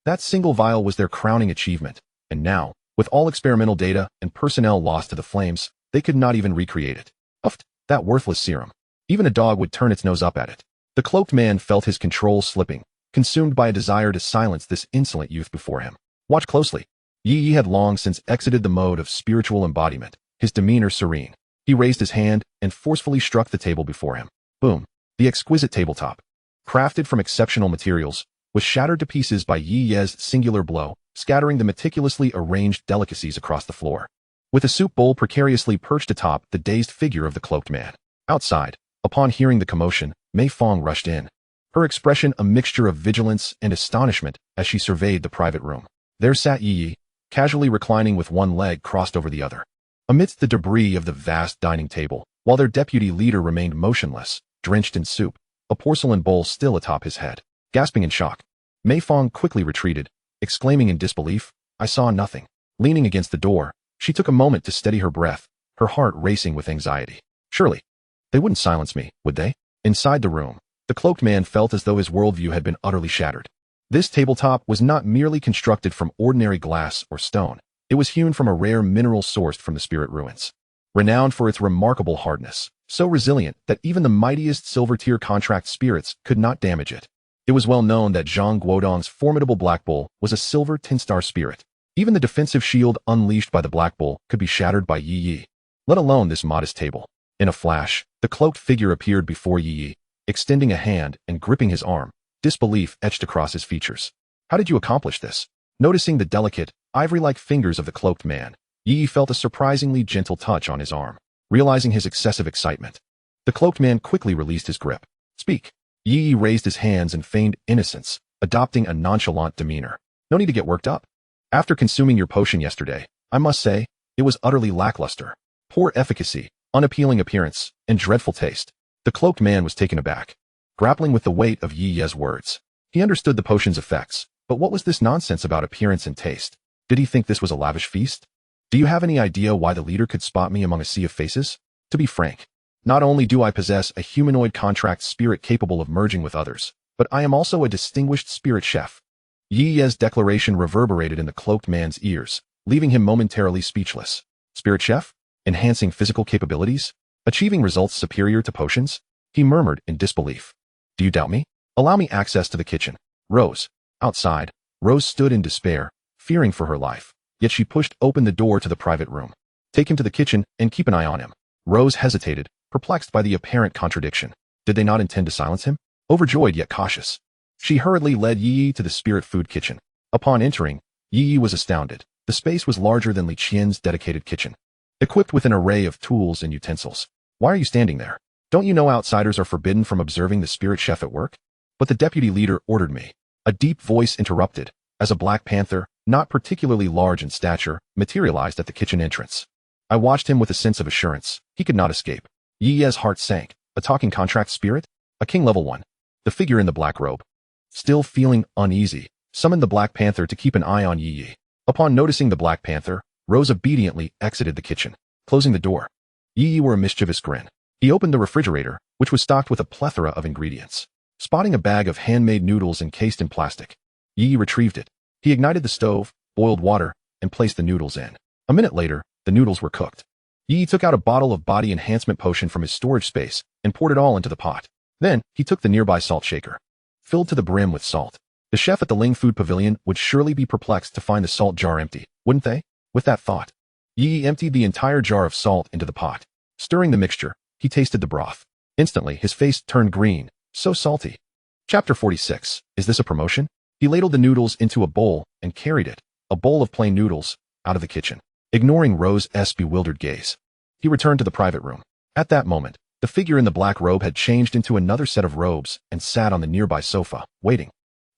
That single vial was their crowning achievement, and now, with all experimental data and personnel lost to the flames, they could not even recreate it. Uffed, that worthless serum. Even a dog would turn its nose up at it. The cloaked man felt his control slipping, consumed by a desire to silence this insolent youth before him. Watch closely. Ye Ye had long since exited the mode of spiritual embodiment, his demeanor serene. He raised his hand and forcefully struck the table before him. Boom. The exquisite tabletop, crafted from exceptional materials, was shattered to pieces by Ye Ye's singular blow, scattering the meticulously arranged delicacies across the floor. With a soup bowl precariously perched atop the dazed figure of the cloaked man. Outside, upon hearing the commotion, Mei Fong rushed in, her expression a mixture of vigilance and astonishment as she surveyed the private room. There sat Ye Ye, casually reclining with one leg crossed over the other. Amidst the debris of the vast dining table, while their deputy leader remained motionless, drenched in soup, a porcelain bowl still atop his head. Gasping in shock, Mei Fong quickly retreated, exclaiming in disbelief, I saw nothing. Leaning against the door, she took a moment to steady her breath, her heart racing with anxiety. Surely, they wouldn't silence me, would they? Inside the room, the cloaked man felt as though his worldview had been utterly shattered. This tabletop was not merely constructed from ordinary glass or stone. It was hewn from a rare mineral sourced from the spirit ruins. Renowned for its remarkable hardness, so resilient that even the mightiest silver-tier contract spirits could not damage it. It was well known that Zhang Guodong's formidable Black Bull was a silver 10-star spirit. Even the defensive shield unleashed by the Black Bull could be shattered by Ye Ye, let alone this modest table. In a flash, the cloaked figure appeared before Ye Ye, extending a hand and gripping his arm, disbelief etched across his features. How did you accomplish this? Noticing the delicate, ivory-like fingers of the cloaked man, Ye Ye felt a surprisingly gentle touch on his arm. Realizing his excessive excitement, the cloaked man quickly released his grip. Speak. Ye Ye raised his hands and feigned innocence, adopting a nonchalant demeanor. No need to get worked up. After consuming your potion yesterday, I must say, it was utterly lackluster. Poor efficacy, unappealing appearance, and dreadful taste. The cloaked man was taken aback, grappling with the weight of Ye Ye's words. He understood the potion's effects, but what was this nonsense about appearance and taste? Did he think this was a lavish feast? Do you have any idea why the leader could spot me among a sea of faces? To be frank, not only do I possess a humanoid contract spirit capable of merging with others, but I am also a distinguished spirit chef. Ye Ye's declaration reverberated in the cloaked man's ears, leaving him momentarily speechless. Spirit chef? Enhancing physical capabilities? Achieving results superior to potions? He murmured in disbelief. Do you doubt me? Allow me access to the kitchen. Rose. Outside, Rose stood in despair, fearing for her life, yet she pushed open the door to the private room. Take him to the kitchen and keep an eye on him. Rose hesitated, perplexed by the apparent contradiction. Did they not intend to silence him? Overjoyed yet cautious, she hurriedly led Ye Ye to the spirit food kitchen. Upon entering, Ye Ye was astounded. The space was larger than Li Qian's dedicated kitchen, equipped with an array of tools and utensils. Why are you standing there? Don't you know outsiders are forbidden from observing the spirit chef at work? But the deputy leader ordered me. A deep voice interrupted, as a black panther, not particularly large in stature, materialized at the kitchen entrance. I watched him with a sense of assurance. He could not escape. Ye Ye's heart sank. A talking contract spirit? A king level 1. The figure in the black robe, still feeling uneasy, summoned the Black Panther to keep an eye on Ye Ye. Upon noticing the Black Panther, Rose obediently exited the kitchen, closing the door. Ye Ye wore a mischievous grin. He opened the refrigerator, which was stocked with a plethora of ingredients. Spotting a bag of handmade noodles encased in plastic, Ye Ye retrieved it. He ignited the stove, boiled water, and placed the noodles in. A minute later, the noodles were cooked. Ye Ye took out a bottle of body enhancement potion from his storage space and poured it all into the pot. Then, he took the nearby salt shaker, filled to the brim with salt. The chef at the Ling Food Pavilion would surely be perplexed to find the salt jar empty, wouldn't they? With that thought, Ye Ye emptied the entire jar of salt into the pot. Stirring the mixture, he tasted the broth. Instantly, his face turned green. So salty. Chapter 46. Is this a promotion? He ladled the noodles into a bowl and carried it, a bowl of plain noodles, out of the kitchen. Ignoring Rose's bewildered gaze, he returned to the private room. At that moment, the figure in the black robe had changed into another set of robes and sat on the nearby sofa, waiting.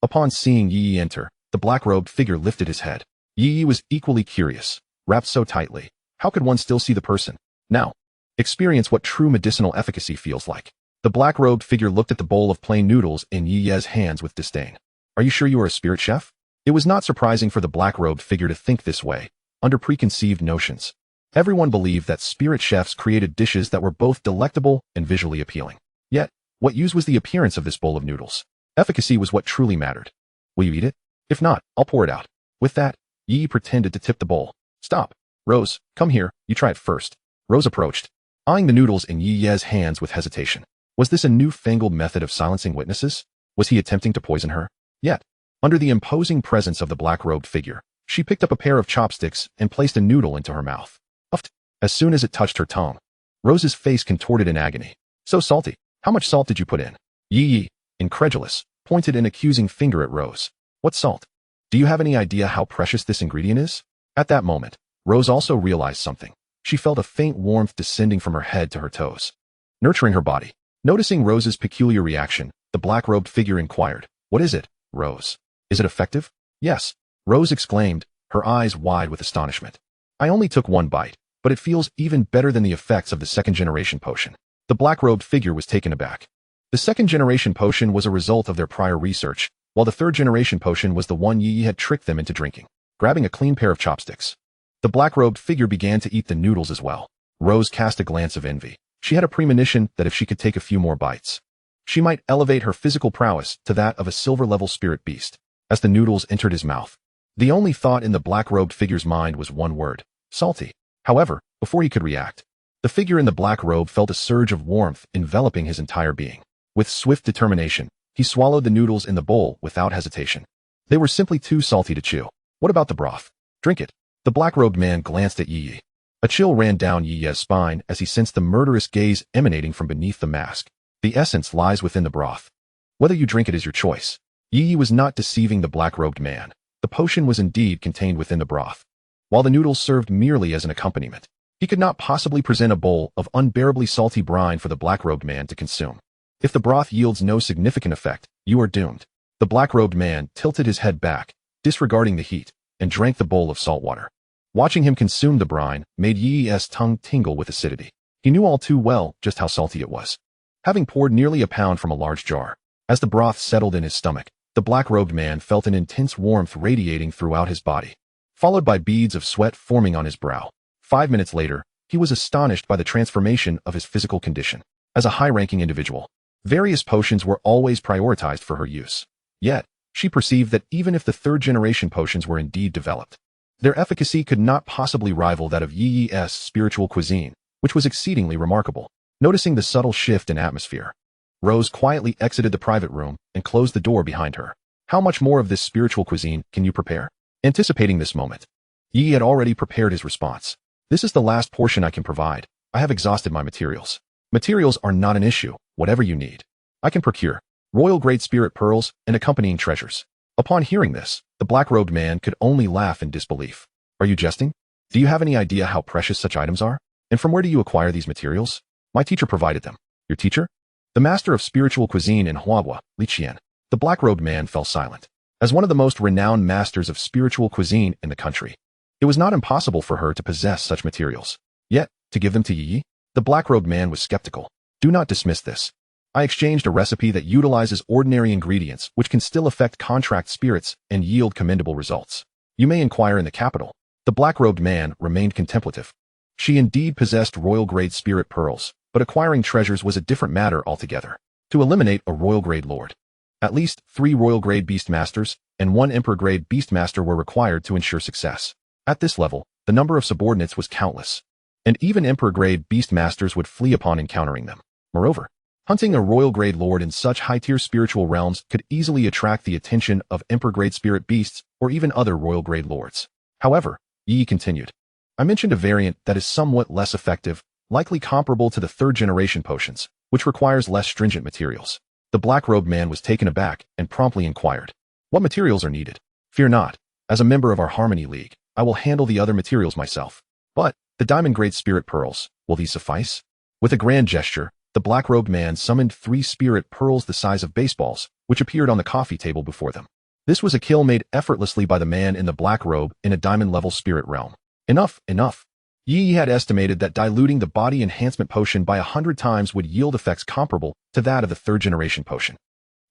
Upon seeing Ye Ye enter, the black-robed figure lifted his head. Ye Ye was equally curious. Wrapped so tightly, how could one still see the person? Now, experience what true medicinal efficacy feels like. The black-robed figure looked at the bowl of plain noodles in Ye Ye's hands with disdain. Are you sure you are a spirit chef? It was not surprising for the black-robed figure to think this way, under preconceived notions. Everyone believed that spirit chefs created dishes that were both delectable and visually appealing. Yet, what use was the appearance of this bowl of noodles? Efficacy was what truly mattered. Will you eat it? If not, I'll pour it out. With that, Ye Ye pretended to tip the bowl. Stop. Rose, come here, you try it first. Rose approached, eyeing the noodles in Ye Ye's hands with hesitation. Was this a newfangled method of silencing witnesses? Was he attempting to poison her? Yet, under the imposing presence of the black-robed figure, she picked up a pair of chopsticks and placed a noodle into her mouth. Uffed. As soon as it touched her tongue, Rose's face contorted in agony. So salty. How much salt did you put in? Ye Ye, incredulous, pointed an accusing finger at Rose. What salt? Do you have any idea how precious this ingredient is? At that moment, Rose also realized something. She felt a faint warmth descending from her head to her toes, nurturing her body. Noticing Rose's peculiar reaction, the black-robed figure inquired, "What is it, Rose? Is it effective?" "Yes," Rose exclaimed, her eyes wide with astonishment. "I only took one bite, but it feels even better than the effects of the second-generation potion." The black-robed figure was taken aback. The second-generation potion was a result of their prior research, while the third-generation potion was the one Ye Ye had tricked them into drinking. Grabbing a clean pair of chopsticks, the black-robed figure began to eat the noodles as well. Rose cast a glance of envy. She had a premonition that if she could take a few more bites, she might elevate her physical prowess to that of a silver-level spirit beast. As the noodles entered his mouth, the only thought in the black-robed figure's mind was one word: salty. However, before he could react, the figure in the black robe felt a surge of warmth enveloping his entire being. With swift determination, he swallowed the noodles in the bowl without hesitation. They were simply too salty to chew. What about the broth? Drink it. The black-robed man glanced at Ye Ye. A chill ran down Ye Ye's spine as he sensed the murderous gaze emanating from beneath the mask. The essence lies within the broth. Whether you drink it is your choice. Ye Ye was not deceiving the black-robed man. The potion was indeed contained within the broth, while the noodles served merely as an accompaniment. He could not possibly present a bowl of unbearably salty brine for the black-robed man to consume. If the broth yields no significant effect, you are doomed. The black-robed man tilted his head back, disregarding the heat, and drank the bowl of salt water. Watching him consume the brine made Ye Ye's tongue tingle with acidity. He knew all too well just how salty it was. Having poured nearly a pound from a large jar, as the broth settled in his stomach, the black-robed man felt an intense warmth radiating throughout his body, followed by beads of sweat forming on his brow. 5 minutes later, he was astonished by the transformation of his physical condition. As a high-ranking individual, various potions were always prioritized for her use. Yet, she perceived that even if the third-generation potions were indeed developed, their efficacy could not possibly rival that of Ye Ye's spiritual cuisine, which was exceedingly remarkable. Noticing the subtle shift in atmosphere, Rose quietly exited the private room and closed the door behind her. How much more of this spiritual cuisine can you prepare? Anticipating this moment, Ye had already prepared his response. This is the last portion I can provide. I have exhausted my materials. Materials are not an issue, whatever you need. I can procure royal-grade spirit pearls and accompanying treasures. Upon hearing this, the black-robed man could only laugh in disbelief. Are you jesting? Do you have any idea how precious such items are? And from where do you acquire these materials? My teacher provided them. Your teacher? The master of spiritual cuisine in Huahua, Li Qian. The black-robed man fell silent. As one of the most renowned masters of spiritual cuisine in the country, it was not impossible for her to possess such materials. Yet, to give them to Ye Ye? The black-robed man was skeptical. Do not dismiss this. I exchanged a recipe that utilizes ordinary ingredients which can still affect contract spirits and yield commendable results. You may inquire in the capital. The black-robed man remained contemplative. She indeed possessed royal-grade spirit pearls, but acquiring treasures was a different matter altogether. To eliminate a royal-grade lord, at least 3 royal-grade beastmasters and 1 emperor-grade beastmaster were required to ensure success. At this level, the number of subordinates was countless, and even emperor-grade beastmasters would flee upon encountering them. Moreover, hunting a royal-grade lord in such high-tier spiritual realms could easily attract the attention of emperor-grade spirit beasts or even other royal-grade lords. However, Ye Ye continued, I mentioned a variant that is somewhat less effective, likely comparable to the third-generation potions, which requires less stringent materials. The black-robed man was taken aback and promptly inquired, "What materials are needed?" "Fear not. As a member of our Harmony League, I will handle the other materials myself. But the diamond-grade spirit pearls, will these suffice?" With a grand gesture, the black-robed man summoned 3 spirit pearls the size of baseballs, which appeared on the coffee table before them. This was a kill made effortlessly by the man in the black robe in a diamond-level spirit realm. Enough, enough. Ye Ye had estimated that diluting the body enhancement potion by 100 times would yield effects comparable to that of the third-generation potion.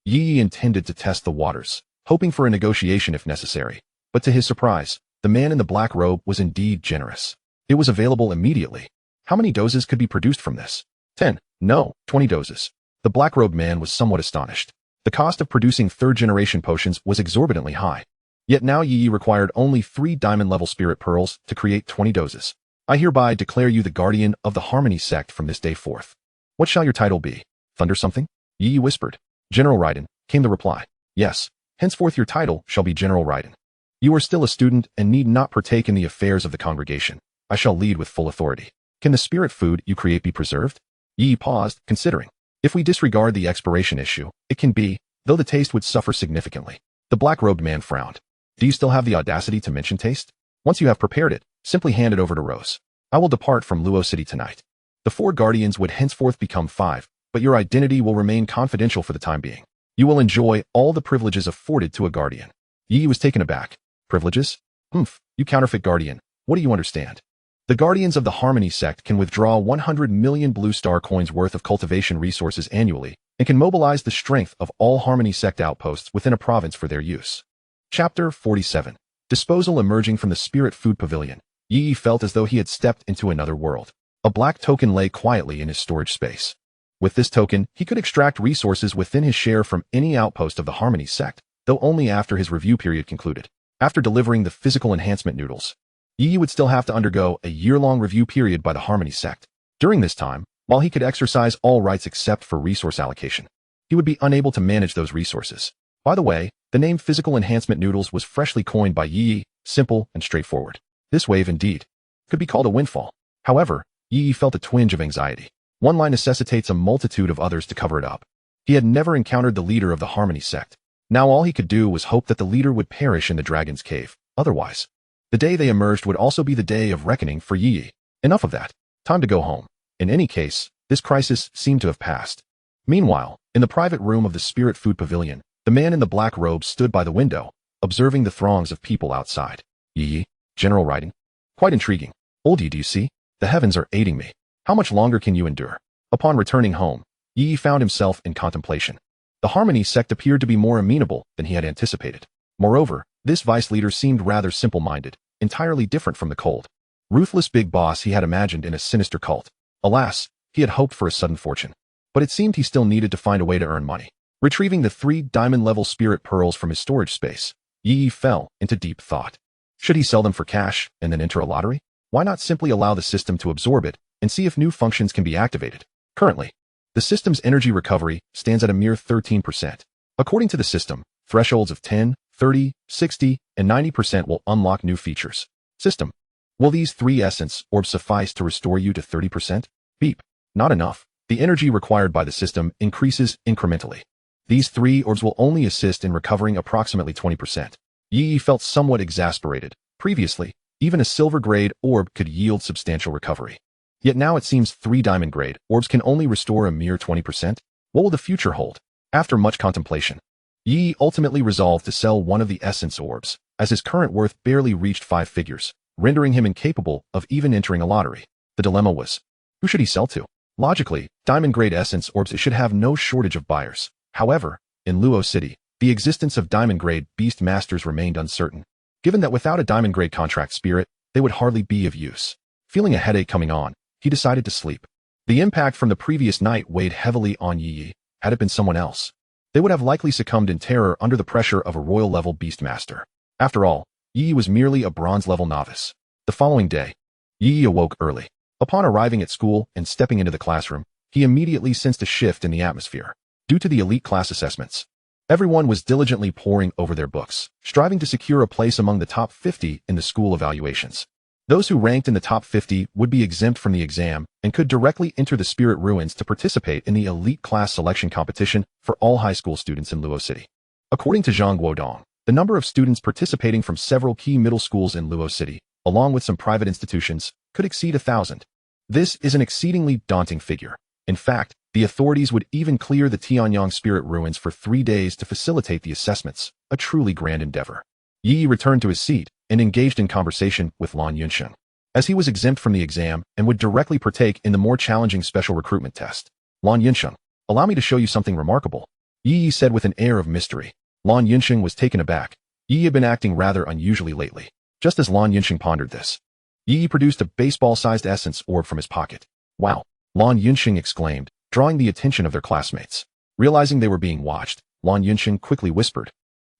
Ye Ye intended to test the waters, hoping for a negotiation if necessary. But to his surprise, the man in the black robe was indeed generous. It was available immediately. How many doses could be produced from this? 10, no, 20 doses. The black-robed man was somewhat astonished. The cost of producing third-generation potions was exorbitantly high. Yet now Ye Ye required only 3 diamond-level spirit pearls to create 20 doses. "I hereby declare you the guardian of the Harmony sect from this day forth." "What shall your title be? Thunder something?" Ye Ye whispered. "General Raiden," came the reply. "Yes, henceforth your title shall be General Raiden. You are still a student and need not partake in the affairs of the congregation. I shall lead with full authority. Can the spirit food you create be preserved?" Ye Ye paused, considering. "If we disregard the expiration issue, it can be, though the taste would suffer significantly." The black-robed man frowned. "Do you still have the audacity to mention taste? Once you have prepared it, simply hand it over to Rose. I will depart from Luo City tonight. The 4 guardians would henceforth become 5, but your identity will remain confidential for the time being. You will enjoy all the privileges afforded to a guardian." Ye Ye was taken aback. "Privileges? Humph, you counterfeit guardian. What do you understand?" "The guardians of the Harmony sect can withdraw 100 million blue star coins worth of cultivation resources annually and can mobilize the strength of all Harmony sect outposts within a province for their use." Chapter 47. Disposal. Emerging from the spirit food pavilion, Ye Ye felt as though he had stepped into another world. A black token lay quietly in his storage space. With this token, he could extract resources within his share from any outpost of the Harmony sect, though only after his review period concluded. After delivering the physical enhancement noodles, Ye Ye would still have to undergo a year-long review period by the Harmony sect. During this time, while he could exercise all rights except for resource allocation, he would be unable to manage those resources. By the way, the name Physical Enhancement Noodles was freshly coined by Ye Ye, simple and straightforward. This wave, indeed, could be called a windfall. However, Ye Ye felt a twinge of anxiety. One line necessitates a multitude of others to cover it up. He had never encountered the leader of the Harmony sect. Now all he could do was hope that the leader would perish in the Dragon's Cave. Otherwise, the day they emerged would also be the day of reckoning for Ye Ye. Enough of that. Time to go home. In any case, this crisis seemed to have passed. Meanwhile, in the private room of the Spirit Food Pavilion, the man in the black robe stood by the window, observing the throngs of people outside. "Ye Ye, General Raiden. Quite intriguing. Old Ye, do you see? The heavens are aiding me. How much longer can you endure?" Upon returning home, Ye Ye found himself in contemplation. The Harmony sect appeared to be more amenable than he had anticipated. Moreover, this vice leader seemed rather simple-minded, entirely different from the cold, ruthless big boss he had imagined in a sinister cult. Alas, he had hoped for a sudden fortune. But it seemed he still needed to find a way to earn money. Retrieving the 3 diamond-level spirit pearls from his storage space, Ye Ye fell into deep thought. Should he sell them for cash and then enter a lottery? Why not simply allow the system to absorb it and see if new functions can be activated? Currently, the system's energy recovery stands at a mere 13%. According to the system, thresholds of 10, 30, 60, and 90% will unlock new features. System. Will these 3 essence orbs suffice to restore you to 30%? Beep. Not enough. The energy required by the system increases incrementally. These 3 orbs will only assist in recovering approximately 20%. Ye Ye felt somewhat exasperated. Previously, even a silver-grade orb could yield substantial recovery. Yet now it seems 3 diamond-grade orbs can only restore a mere 20%? What will the future hold? After much contemplation, Ye Ye ultimately resolved to sell one of the essence orbs, as his current worth barely reached 5 figures, rendering him incapable of even entering a lottery. The dilemma was, who should he sell to? Logically, diamond-grade essence orbs should have no shortage of buyers. However, in Luo City, the existence of diamond-grade beast masters remained uncertain, given that without a diamond-grade contract spirit, they would hardly be of use. Feeling a headache coming on, he decided to sleep. The impact from the previous night weighed heavily on Ye Ye. Had it been someone else, they would have likely succumbed in terror under the pressure of a royal-level beastmaster. After all, Ye Ye was merely a bronze-level novice. The following day, Ye Ye awoke early. Upon arriving at school and stepping into the classroom, he immediately sensed a shift in the atmosphere. Due to the elite class assessments, everyone was diligently poring over their books, striving to secure a place among the top 50 in the school evaluations. Those who ranked in the top 50 would be exempt from the exam and could directly enter the spirit ruins to participate in the elite class selection competition for all high school students in Luo City. According to Zhang Guodong, the number of students participating from several key middle schools in Luo City, along with some private institutions, could exceed 1,000. This is an exceedingly daunting figure. In fact, the authorities would even clear the Tianyang spirit ruins for 3 days to facilitate the assessments, a truly grand endeavor. Ye Ye returned to his seat and engaged in conversation with Lan Yunsheng, as he was exempt from the exam and would directly partake in the more challenging special recruitment test. Lan Yunsheng, allow me to show you something remarkable, Ye Ye said with an air of mystery. Lan Yunsheng was taken aback. Ye Ye had been acting rather unusually lately. Just as Lan Yunsheng pondered this, Ye Ye produced a baseball-sized essence orb from his pocket. Wow! Lan Yunsheng exclaimed, drawing the attention of their classmates. Realizing they were being watched, Lan Yunsheng quickly whispered,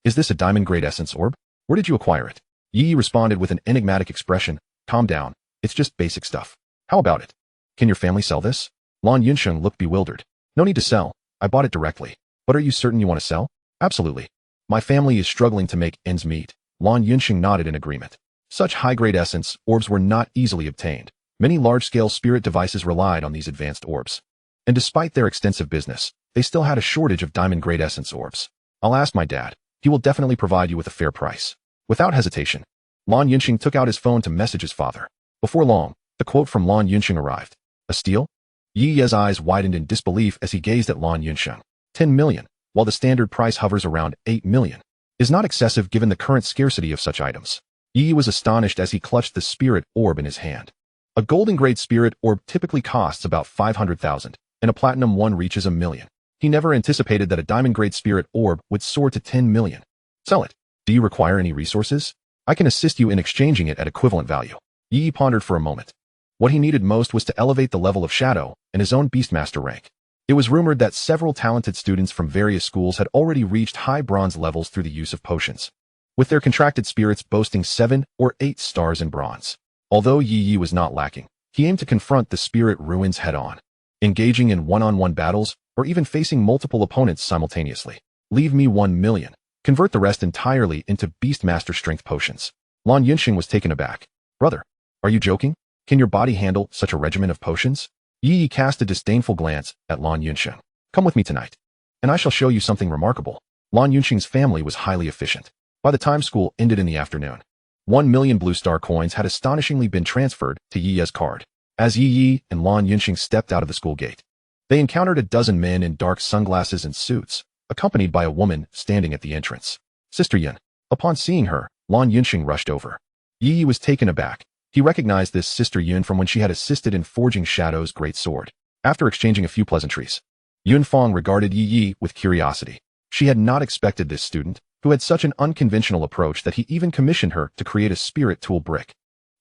"Is this a diamond-grade essence orb? Where did you acquire it?" Ye Ye responded with an enigmatic expression, "Calm down, it's just basic stuff. How about it? Can your family sell this?" Lan Yunsheng looked bewildered. "No need to sell, I bought it directly. But are you certain you want to sell?" "Absolutely. My family is struggling to make ends meet." Lan Yunsheng nodded in agreement. Such high-grade essence orbs were not easily obtained. Many large-scale spirit devices relied on these advanced orbs. And despite their extensive business, they still had a shortage of diamond-grade essence orbs. "I'll ask my dad. He will definitely provide you with a fair price." Without hesitation, Lan Yunsheng took out his phone to message his father. Before long, the quote from Lan Yunsheng arrived. "A steal?" Ye Ye's eyes widened in disbelief as he gazed at Lan Yunsheng. 10 million, while the standard price hovers around 8 million, is not excessive given the current scarcity of such items. Ye Ye was astonished as he clutched the spirit orb in his hand. A golden-grade spirit orb typically costs about 500,000, and a platinum one reaches 1 million. He never anticipated that a diamond-grade spirit orb would soar to 10 million. "Sell it. Do you require any resources? I can assist you in exchanging it at equivalent value." Ye Ye pondered for a moment. What he needed most was to elevate the level of Shadow and his own Beastmaster rank. It was rumored that several talented students from various schools had already reached high bronze levels through the use of potions, with their contracted spirits boasting 7 or 8 stars in bronze. Although Ye Ye was not lacking, he aimed to confront the spirit ruins head-on, engaging in one-on-one battles or even facing multiple opponents simultaneously. "Leave me 1 million. Convert the rest entirely into Beastmaster strength potions." Lan Yunsheng was taken aback. "Brother, are you joking? Can your body handle such a regimen of potions?" Ye Ye cast a disdainful glance at Lan Yunsheng. "Come with me tonight, and I shall show you something remarkable." Lan Yunsheng's family was highly efficient. By the time school ended in the afternoon, 1 million blue star coins had astonishingly been transferred to Ye Ye's card. As Ye Ye and Lan Yunsheng stepped out of the school gate, they encountered a dozen men in dark sunglasses and suits, accompanied by a woman standing at the entrance. "Sister Yin." Upon seeing her, Lan Yunsheng rushed over. Ye Ye was taken aback. He recognized this Sister Yun from when she had assisted in forging Shadow's great sword. After exchanging a few pleasantries, Yun Fong regarded Ye Ye with curiosity. She had not expected this student, who had such an unconventional approach that he even commissioned her to create a spirit tool brick.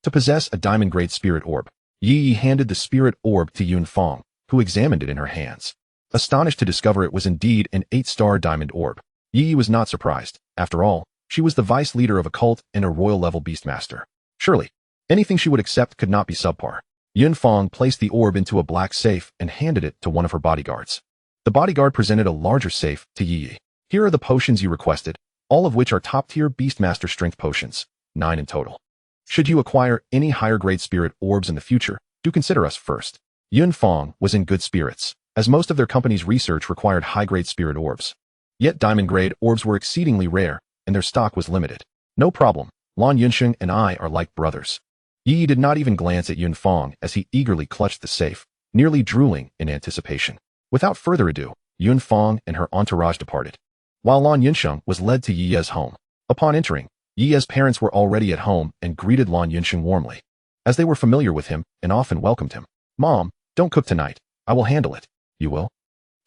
To possess a diamond-grade spirit orb, Ye Ye handed the spirit orb to Yun Fong, who examined it in her hands. Astonished to discover it was indeed an 8-star diamond orb, Ye Ye was not surprised. After all, she was the vice leader of a cult and a royal-level beastmaster. Surely, anything she would accept could not be subpar. Yun Fong placed the orb into a black safe and handed it to one of her bodyguards. The bodyguard presented a larger safe to Ye Ye. "Here are the potions you requested, all of which are top-tier Beastmaster strength potions, 9 in total. Should you acquire any higher-grade spirit orbs in the future, do consider us first." Yun Fong was in good spirits, as most of their company's research required high-grade spirit orbs. Yet diamond-grade orbs were exceedingly rare, and their stock was limited. "No problem. Lan Yunsheng and I are like brothers." Ye Ye did not even glance at Yun Fong as he eagerly clutched the safe, nearly drooling in anticipation. Without further ado, Yun Fong and her entourage departed, while Lan Yunsheng was led to Ye Ye's home. Upon entering, Ye Ye's parents were already at home and greeted Lan Yunsheng warmly, as they were familiar with him and often welcomed him. "Mom, don't cook tonight. I will handle it." "You will?"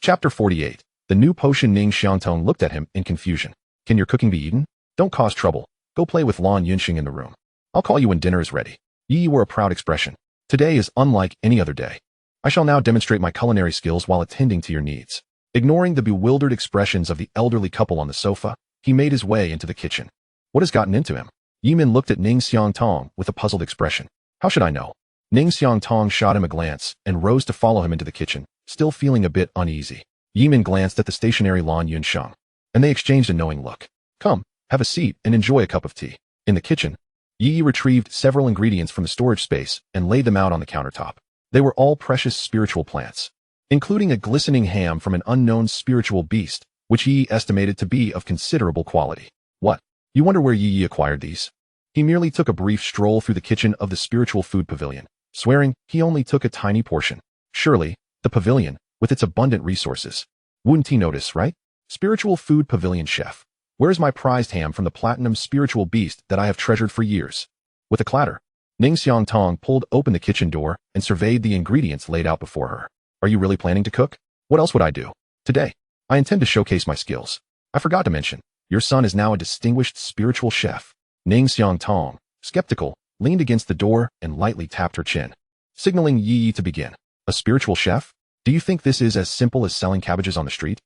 Chapter 48. The new potion. Ning Xiangtong looked at him in confusion. "Can your cooking be eaten? Don't cause trouble. Go play with Lan Yunsheng in the room. I'll call you when dinner is ready." Ye Ye wore a proud expression. "Today is unlike any other day. I shall now demonstrate my culinary skills while attending to your needs." Ignoring the bewildered expressions of the elderly couple on the sofa, he made his way into the kitchen. What has gotten into him? Ye Min looked at Ning Xiangtong with a puzzled expression. "How should I know?" Ning Xiangtong shot him a glance and rose to follow him into the kitchen, still feeling a bit uneasy. Ye Min glanced at the stationary Lan Yunsheng, and they exchanged a knowing look. "Come, have a seat and enjoy a cup of tea." In the kitchen, Yi Yi retrieved several ingredients from the storage space and laid them out on the countertop. They were all precious spiritual plants, including a glistening ham from an unknown spiritual beast, which Yi Yi estimated to be of considerable quality. What? You wonder where Yi Yi acquired these? He merely took a brief stroll through the kitchen of the spiritual food pavilion, swearing he only took a tiny portion. Surely, the pavilion, with its abundant resources. Wouldn't he notice, right? Spiritual food pavilion chef. Where's my prized ham from the platinum spiritual beast that I have treasured for years? With a clatter, Ning Xiangtong pulled open the kitchen door and surveyed the ingredients laid out before her. Are you really planning to cook? What else would I do? Today, I intend to showcase my skills. I forgot to mention, your son is now a distinguished spiritual chef. Ning Xiangtong, skeptical, leaned against the door and lightly tapped her chin, signaling Yi Yi to begin. A spiritual chef? Do you think this is as simple as selling cabbages on the street?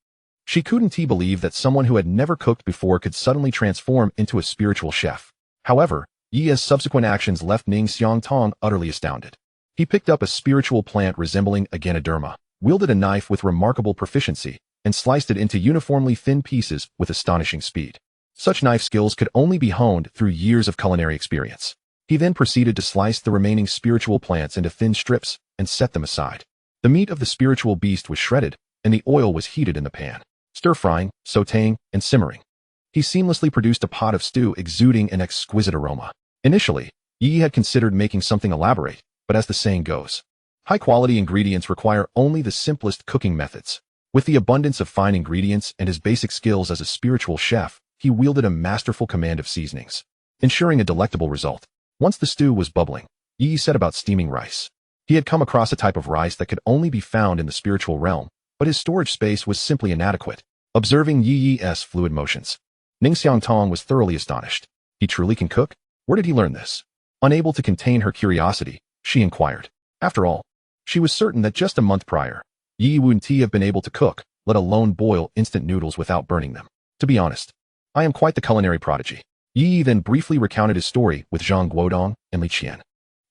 She couldn't believe that someone who had never cooked before could suddenly transform into a spiritual chef. However, Yi Yi's subsequent actions left Ning Xiangtong utterly astounded. He picked up a spiritual plant resembling a Ganoderma, wielded a knife with remarkable proficiency, and sliced it into uniformly thin pieces with astonishing speed. Such knife skills could only be honed through years of culinary experience. He then proceeded to slice the remaining spiritual plants into thin strips and set them aside. The meat of the spiritual beast was shredded, and the oil was heated in the pan, stir-frying, sautéing, and simmering. He seamlessly produced a pot of stew exuding an exquisite aroma. Initially, Yi Yi had considered making something elaborate, but as the saying goes, high-quality ingredients require only the simplest cooking methods. With the abundance of fine ingredients and his basic skills as a spiritual chef, he wielded a masterful command of seasonings, ensuring a delectable result. Once the stew was bubbling, Yi Yi set about steaming rice. He had come across a type of rice that could only be found in the spiritual realm, but his storage space was simply inadequate. Observing Yi Yi's fluid motions, Ning Xiangtong was thoroughly astonished. He truly can cook? Where did he learn this? Unable to contain her curiosity, she inquired. After all, she was certain that just a month prior, Yi Yi wouldn't have been able to cook, let alone boil instant noodles without burning them. To be honest, I am quite the culinary prodigy. Yi Yi then briefly recounted his story with Zhang Guodong and Li Qian.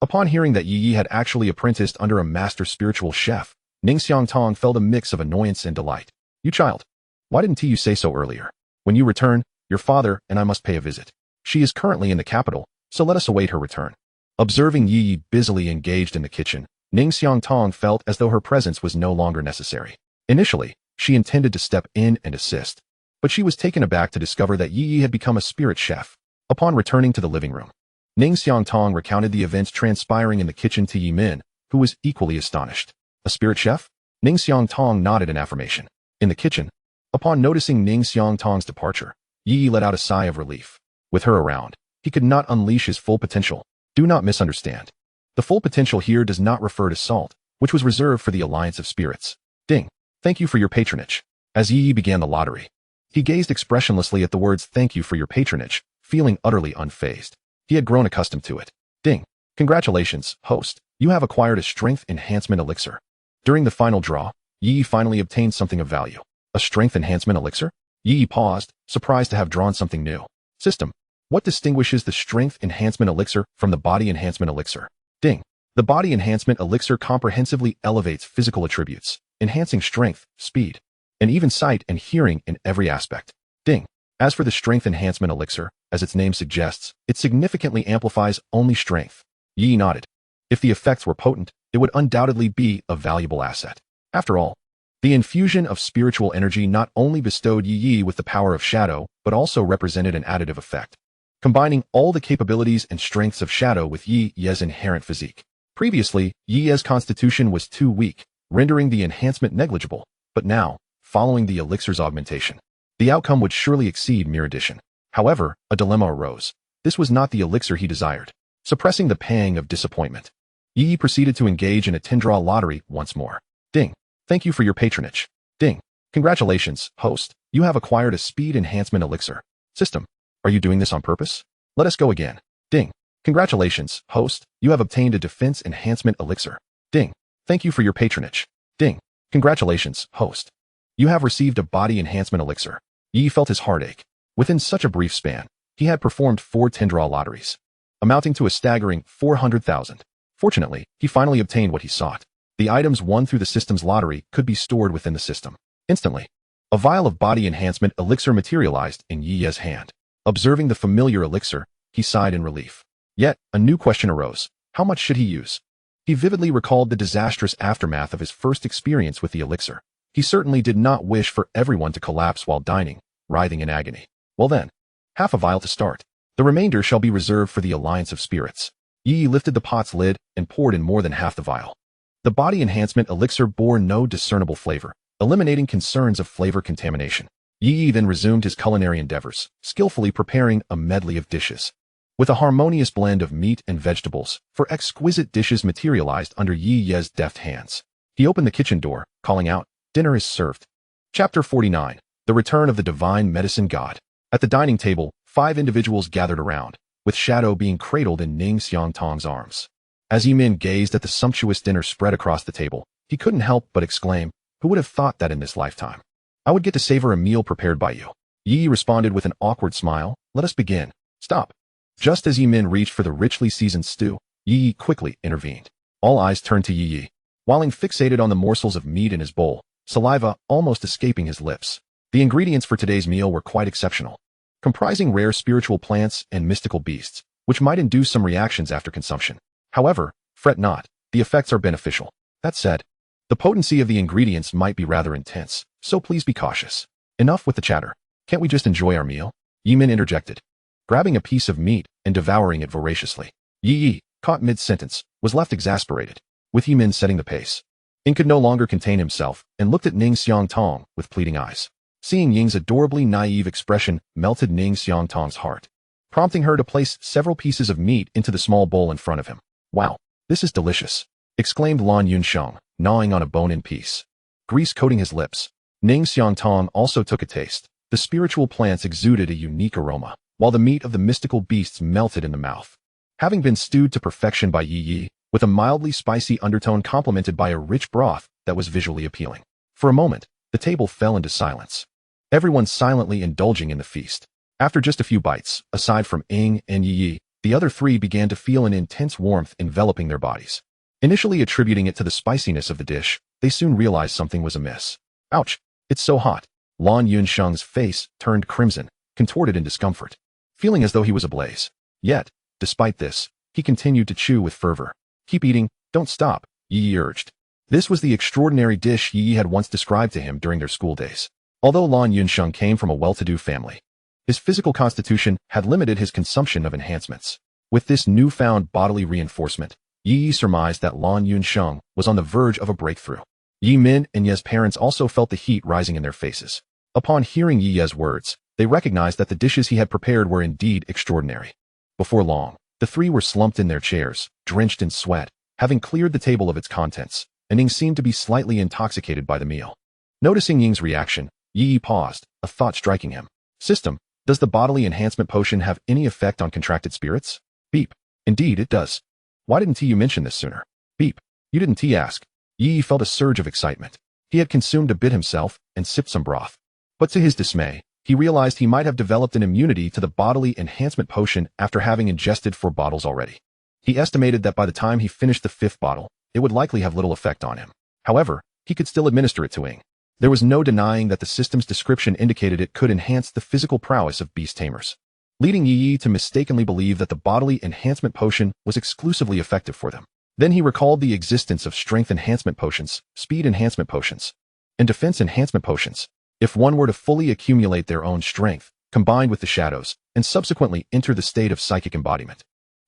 Upon hearing that Yi Yi had actually apprenticed under a master spiritual chef, Ning Xiangtong felt a mix of annoyance and delight. You child, why didn't you say so earlier? When you return, your father and I must pay a visit. She is currently in the capital, so let us await her return. Observing Yi Yi busily engaged in the kitchen, Ning Xiangtong felt as though her presence was no longer necessary. Initially, she intended to step in and assist, but she was taken aback to discover that Yi Yi had become a spirit chef. Upon returning to the living room, Ning Xiangtong recounted the events transpiring in the kitchen to Yi Min, who was equally astonished. A spirit chef? Ning Xiangtong nodded in affirmation. In the kitchen, upon noticing Ning Xiangtong's departure, Yi Yi let out a sigh of relief. With her around, he could not unleash his full potential. Do not misunderstand. The full potential here does not refer to salt, which was reserved for the Alliance of Spirits. Ding. Thank you for your patronage. As Yi Yi began the lottery, he gazed expressionlessly at the words thank you for your patronage, feeling utterly unfazed. He had grown accustomed to it. Ding. Congratulations, host. You have acquired a strength enhancement elixir. During the final draw, Yi Yi finally obtained something of value. A strength enhancement elixir? Yi Yi paused, surprised to have drawn something new. System. What distinguishes the strength enhancement elixir from the body enhancement elixir? Ding. The body enhancement elixir comprehensively elevates physical attributes, enhancing strength, speed, and even sight and hearing in every aspect. Ding. As for the strength enhancement elixir, as its name suggests, it significantly amplifies only strength. Yi nodded. If the effects were potent, it would undoubtedly be a valuable asset. After all, the infusion of spiritual energy not only bestowed Yi Yi with the power of shadow, but also represented an additive effect, combining all the capabilities and strengths of shadow with Yi Yi's inherent physique. Previously, Yi Yi's constitution was too weak, rendering the enhancement negligible, but now, following the elixir's augmentation, the outcome would surely exceed mere addition. However, a dilemma arose. This was not the elixir he desired. Suppressing the pang of disappointment, Yi Yi proceeded to engage in a 10-draw lottery once more. Ding. Thank you for your patronage. Ding. Congratulations, host. You have acquired a speed enhancement elixir. System. Are you doing this on purpose? Let us go again. Ding. Congratulations, host. You have obtained a defense enhancement elixir. Ding. Thank you for your patronage. Ding. Congratulations, host. You have received a body enhancement elixir. Yi felt his heart ache. Within such a brief span, he had performed 4 10-draw lotteries, amounting to a staggering 400,000. Fortunately, he finally obtained what he sought. The items won through the system's lottery could be stored within the system. Instantly, a vial of body enhancement elixir materialized in Yi Yi's hand. Observing the familiar elixir, he sighed in relief. Yet, a new question arose. How much should he use? He vividly recalled the disastrous aftermath of his first experience with the elixir. He certainly did not wish for everyone to collapse while dining, writhing in agony. Well then, half a vial to start. The remainder shall be reserved for the Alliance of Spirits. Ye Ye lifted the pot's lid and poured in more than half the vial. The body enhancement elixir bore no discernible flavor, eliminating concerns of flavor contamination. Ye Ye then resumed his culinary endeavors, skillfully preparing a medley of dishes. With a harmonious blend of meat and vegetables, for exquisite dishes materialized under Ye Ye's deft hands. He opened the kitchen door, calling out, "Dinner is served." Chapter 49. The Return of the Divine Medicine God. At the dining table, 5 individuals gathered around, with Shadow being cradled in Ning Xiangtong's arms. As Yimin gazed at the sumptuous dinner spread across the table, he couldn't help but exclaim, "Who would have thought that in this lifetime? I would get to savor a meal prepared by you." Yi responded with an awkward smile, "Let us begin." "Stop." Just as Yimin reached for the richly seasoned stew, Yi quickly intervened. All eyes turned to Yi, while fixated on the morsels of meat in his bowl, saliva almost escaping his lips. The ingredients for today's meal were quite exceptional, comprising rare spiritual plants and mystical beasts, which might induce some reactions after consumption. However, fret not, the effects are beneficial. That said, the potency of the ingredients might be rather intense, so please be cautious. Enough with the chatter. Can't we just enjoy our meal? Yimin interjected, grabbing a piece of meat and devouring it voraciously. Yi, caught mid-sentence, was left exasperated, with Yimin setting the pace. Ying could no longer contain himself and looked at Ning Xiangtong with pleading eyes. Seeing Ying's adorably naive expression melted Ning Xiangtong's heart, prompting her to place several pieces of meat into the small bowl in front of him. "Wow, this is delicious," exclaimed Lan Yunsheng, gnawing on a bone-in piece. Grease coating his lips, Ning Xiangtong also took a taste. The spiritual plants exuded a unique aroma, while the meat of the mystical beasts melted in the mouth. Having been stewed to perfection by Yi, with a mildly spicy undertone complemented by a rich broth that was visually appealing. For a moment, the table fell into silence, everyone silently indulging in the feast. After just a few bites, aside from Ying and Yi, the other 3 began to feel an intense warmth enveloping their bodies. Initially attributing it to the spiciness of the dish, they soon realized something was amiss. "Ouch, it's so hot." Lan Yunsheng's face turned crimson, contorted in discomfort, feeling as though he was ablaze. Yet, despite this, he continued to chew with fervor. "Keep eating, don't stop," Yi urged. This was the extraordinary dish Yi had once described to him during their school days. Although Lan Yunsheng came from a well-to-do family, his physical constitution had limited his consumption of enhancements. With this newfound bodily reinforcement, Yi surmised that Lan Yunsheng was on the verge of a breakthrough. Yi Min and Ye's parents also felt the heat rising in their faces. Upon hearing Yi Ye's words, they recognized that the dishes he had prepared were indeed extraordinary. Before long, the 3 were slumped in their chairs, drenched in sweat, having cleared the table of its contents, and Ying seemed to be slightly intoxicated by the meal. Noticing Ying's reaction, Yi paused, a thought striking him. "System, does the bodily enhancement potion have any effect on contracted spirits?" Beep. "Indeed, it does. Why didn't you mention this sooner?" Beep. "You didn't ask." Yi felt a surge of excitement. He had consumed a bit himself and sipped some broth. But to his dismay, he realized he might have developed an immunity to the bodily enhancement potion after having ingested 4 bottles already. He estimated that by the time he finished the 5th bottle, it would likely have little effect on him. However, he could still administer it to Ying. There was no denying that the system's description indicated it could enhance the physical prowess of beast tamers, leading Yi to mistakenly believe that the bodily enhancement potion was exclusively effective for them. Then he recalled the existence of strength enhancement potions, speed enhancement potions, and defense enhancement potions. If one were to fully accumulate their own strength, combined with the shadows, and subsequently enter the state of psychic embodiment,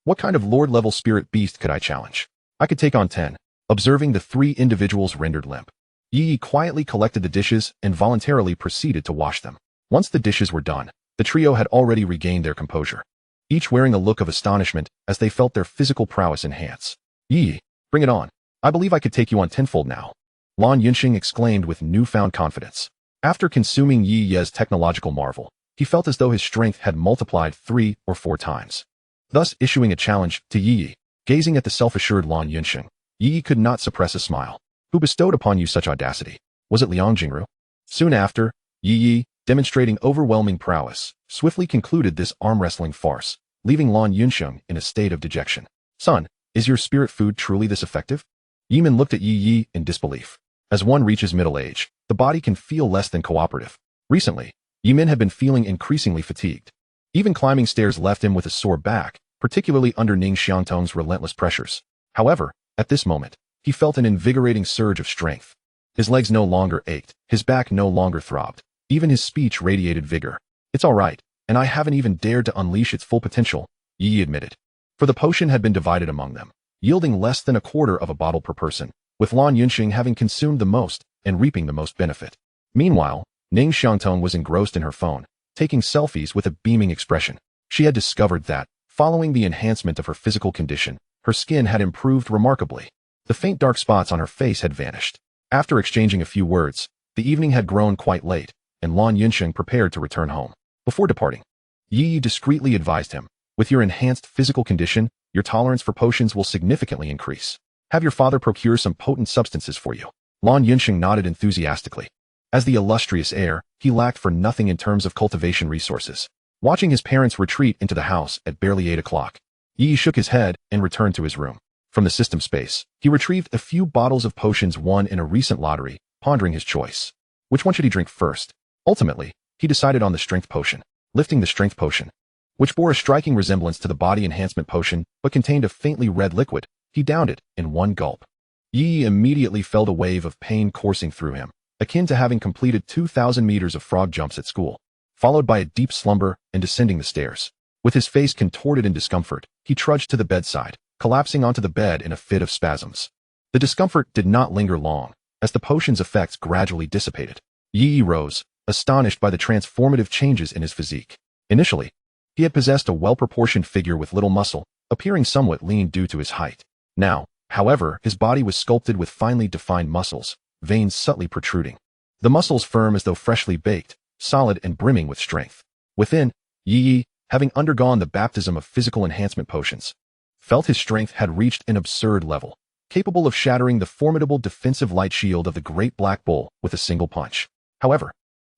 what kind of lord-level spirit beast could I challenge? I could take on 10. Observing the 3 individuals rendered limp, Yi quietly collected the dishes and voluntarily proceeded to wash them. Once the dishes were done, the trio had already regained their composure, each wearing a look of astonishment as they felt their physical prowess enhance. "Yi, bring it on. I believe I could take you on tenfold now," Lan Yunsheng exclaimed with newfound confidence. After consuming Yi Ye's technological marvel, he felt as though his strength had multiplied 3 or 4 times. Thus issuing a challenge to Yi, gazing at the self-assured Lan Yunsheng, Yi could not suppress a smile. "Who bestowed upon you such audacity? Was it Liang Jingru?" Soon after, Yi, demonstrating overwhelming prowess, swiftly concluded this arm-wrestling farce, leaving Lan Yunsheng in a state of dejection. "Son, is your spirit food truly this effective?" Yimin looked at Yi in disbelief. As one reaches middle age, the body can feel less than cooperative. Recently, Yimin had been feeling increasingly fatigued. Even climbing stairs left him with a sore back, particularly under Ning Xiangtong's relentless pressures. However, at this moment, he felt an invigorating surge of strength. His legs no longer ached, his back no longer throbbed. Even his speech radiated vigor. "It's all right, and I haven't even dared to unleash its full potential," Ye Ye admitted. For the potion had been divided among them, yielding less than a quarter of a bottle per person, with Lan Yunxing having consumed the most and reaping the most benefit. Meanwhile, Ning Xiangtong was engrossed in her phone, taking selfies with a beaming expression. She had discovered that, following the enhancement of her physical condition, her skin had improved remarkably. The faint dark spots on her face had vanished. After exchanging a few words, the evening had grown quite late, and Lan Yunxing prepared to return home. Before departing, Ye Ye discreetly advised him, "With your enhanced physical condition, your tolerance for potions will significantly increase. Have your father procure some potent substances for you." Lan Yunxing nodded enthusiastically. As the illustrious heir, he lacked for nothing in terms of cultivation resources. Watching his parents retreat into the house at barely 8 o'clock, Ye Ye shook his head and returned to his room. From the system space, he retrieved a few bottles of potions won in a recent lottery, pondering his choice. Which one should he drink first? Ultimately, he decided on the strength potion. Lifting the strength potion, which bore a striking resemblance to the body enhancement potion but contained a faintly red liquid, he downed it in one gulp. Ye Ye immediately felt a wave of pain coursing through him, akin to having completed 2,000 meters of frog jumps at school, followed by a deep slumber and descending the stairs. With his face contorted in discomfort, he trudged to the bedside, collapsing onto the bed in a fit of spasms. The discomfort did not linger long, as the potion's effects gradually dissipated. Ye Ye rose, astonished by the transformative changes in his physique. Initially, he had possessed a well-proportioned figure with little muscle, appearing somewhat lean due to his height. Now, however, his body was sculpted with finely defined muscles, veins subtly protruding. The muscles firm as though freshly baked, solid and brimming with strength. Within, Ye Ye, having undergone the baptism of physical enhancement potions, felt his strength had reached an absurd level, capable of shattering the formidable defensive light shield of the Great Black Bull with a single punch. However,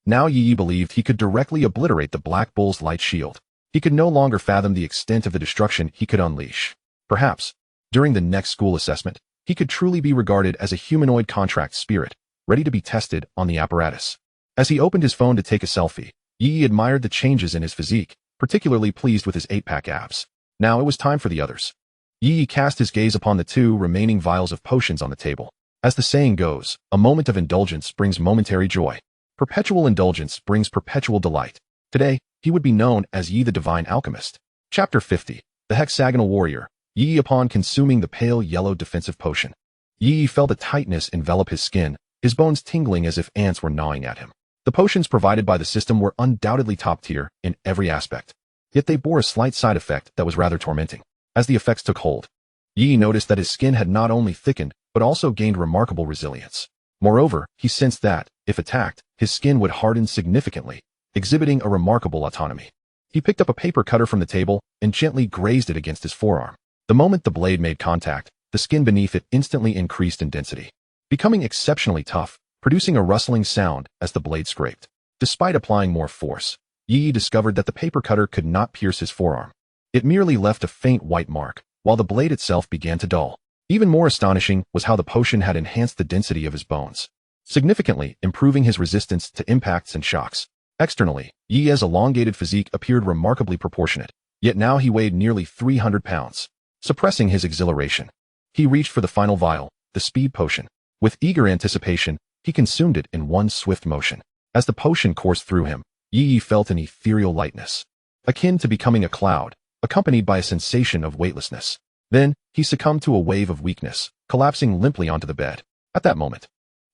now Ye Ye believed he could directly obliterate the Black Bull's light shield. He could no longer fathom the extent of the destruction he could unleash. Perhaps, during the next school assessment, he could truly be regarded as a humanoid contract spirit, ready to be tested on the apparatus. As he opened his phone to take a selfie, Ye Ye admired the changes in his physique, particularly pleased with his 8-pack abs. Now it was time for the others. Ye Ye cast his gaze upon the 2 remaining vials of potions on the table. As the saying goes, a moment of indulgence brings momentary joy. Perpetual indulgence brings perpetual delight. Today, he would be known as Ye the Divine Alchemist. Chapter 50. The Hexagonal Warrior. Ye Ye upon consuming the pale yellow defensive potion. Ye Ye felt a tightness envelop his skin, his bones tingling as if ants were gnawing at him. The potions provided by the system were undoubtedly top tier in every aspect. Yet they bore a slight side effect that was rather tormenting. As the effects took hold, Ye Ye noticed that his skin had not only thickened, but also gained remarkable resilience. Moreover, he sensed that, if attacked, his skin would harden significantly, exhibiting a remarkable autonomy. He picked up a paper cutter from the table and gently grazed it against his forearm. The moment the blade made contact, the skin beneath it instantly increased in density, becoming exceptionally tough, producing a rustling sound as the blade scraped. Despite applying more force, Ye Ye discovered that the paper cutter could not pierce his forearm. It merely left a faint white mark, while the blade itself began to dull. Even more astonishing was how the potion had enhanced the density of his bones, significantly improving his resistance to impacts and shocks. Externally, Ye Ye's elongated physique appeared remarkably proportionate, yet now he weighed nearly 300 pounds. Suppressing his exhilaration, he reached for the final vial, the speed potion. With eager anticipation, he consumed it in one swift motion. As the potion coursed through him, Ye Ye felt an ethereal lightness, akin to becoming a cloud, accompanied by a sensation of weightlessness. Then, he succumbed to a wave of weakness, collapsing limply onto the bed. At that moment,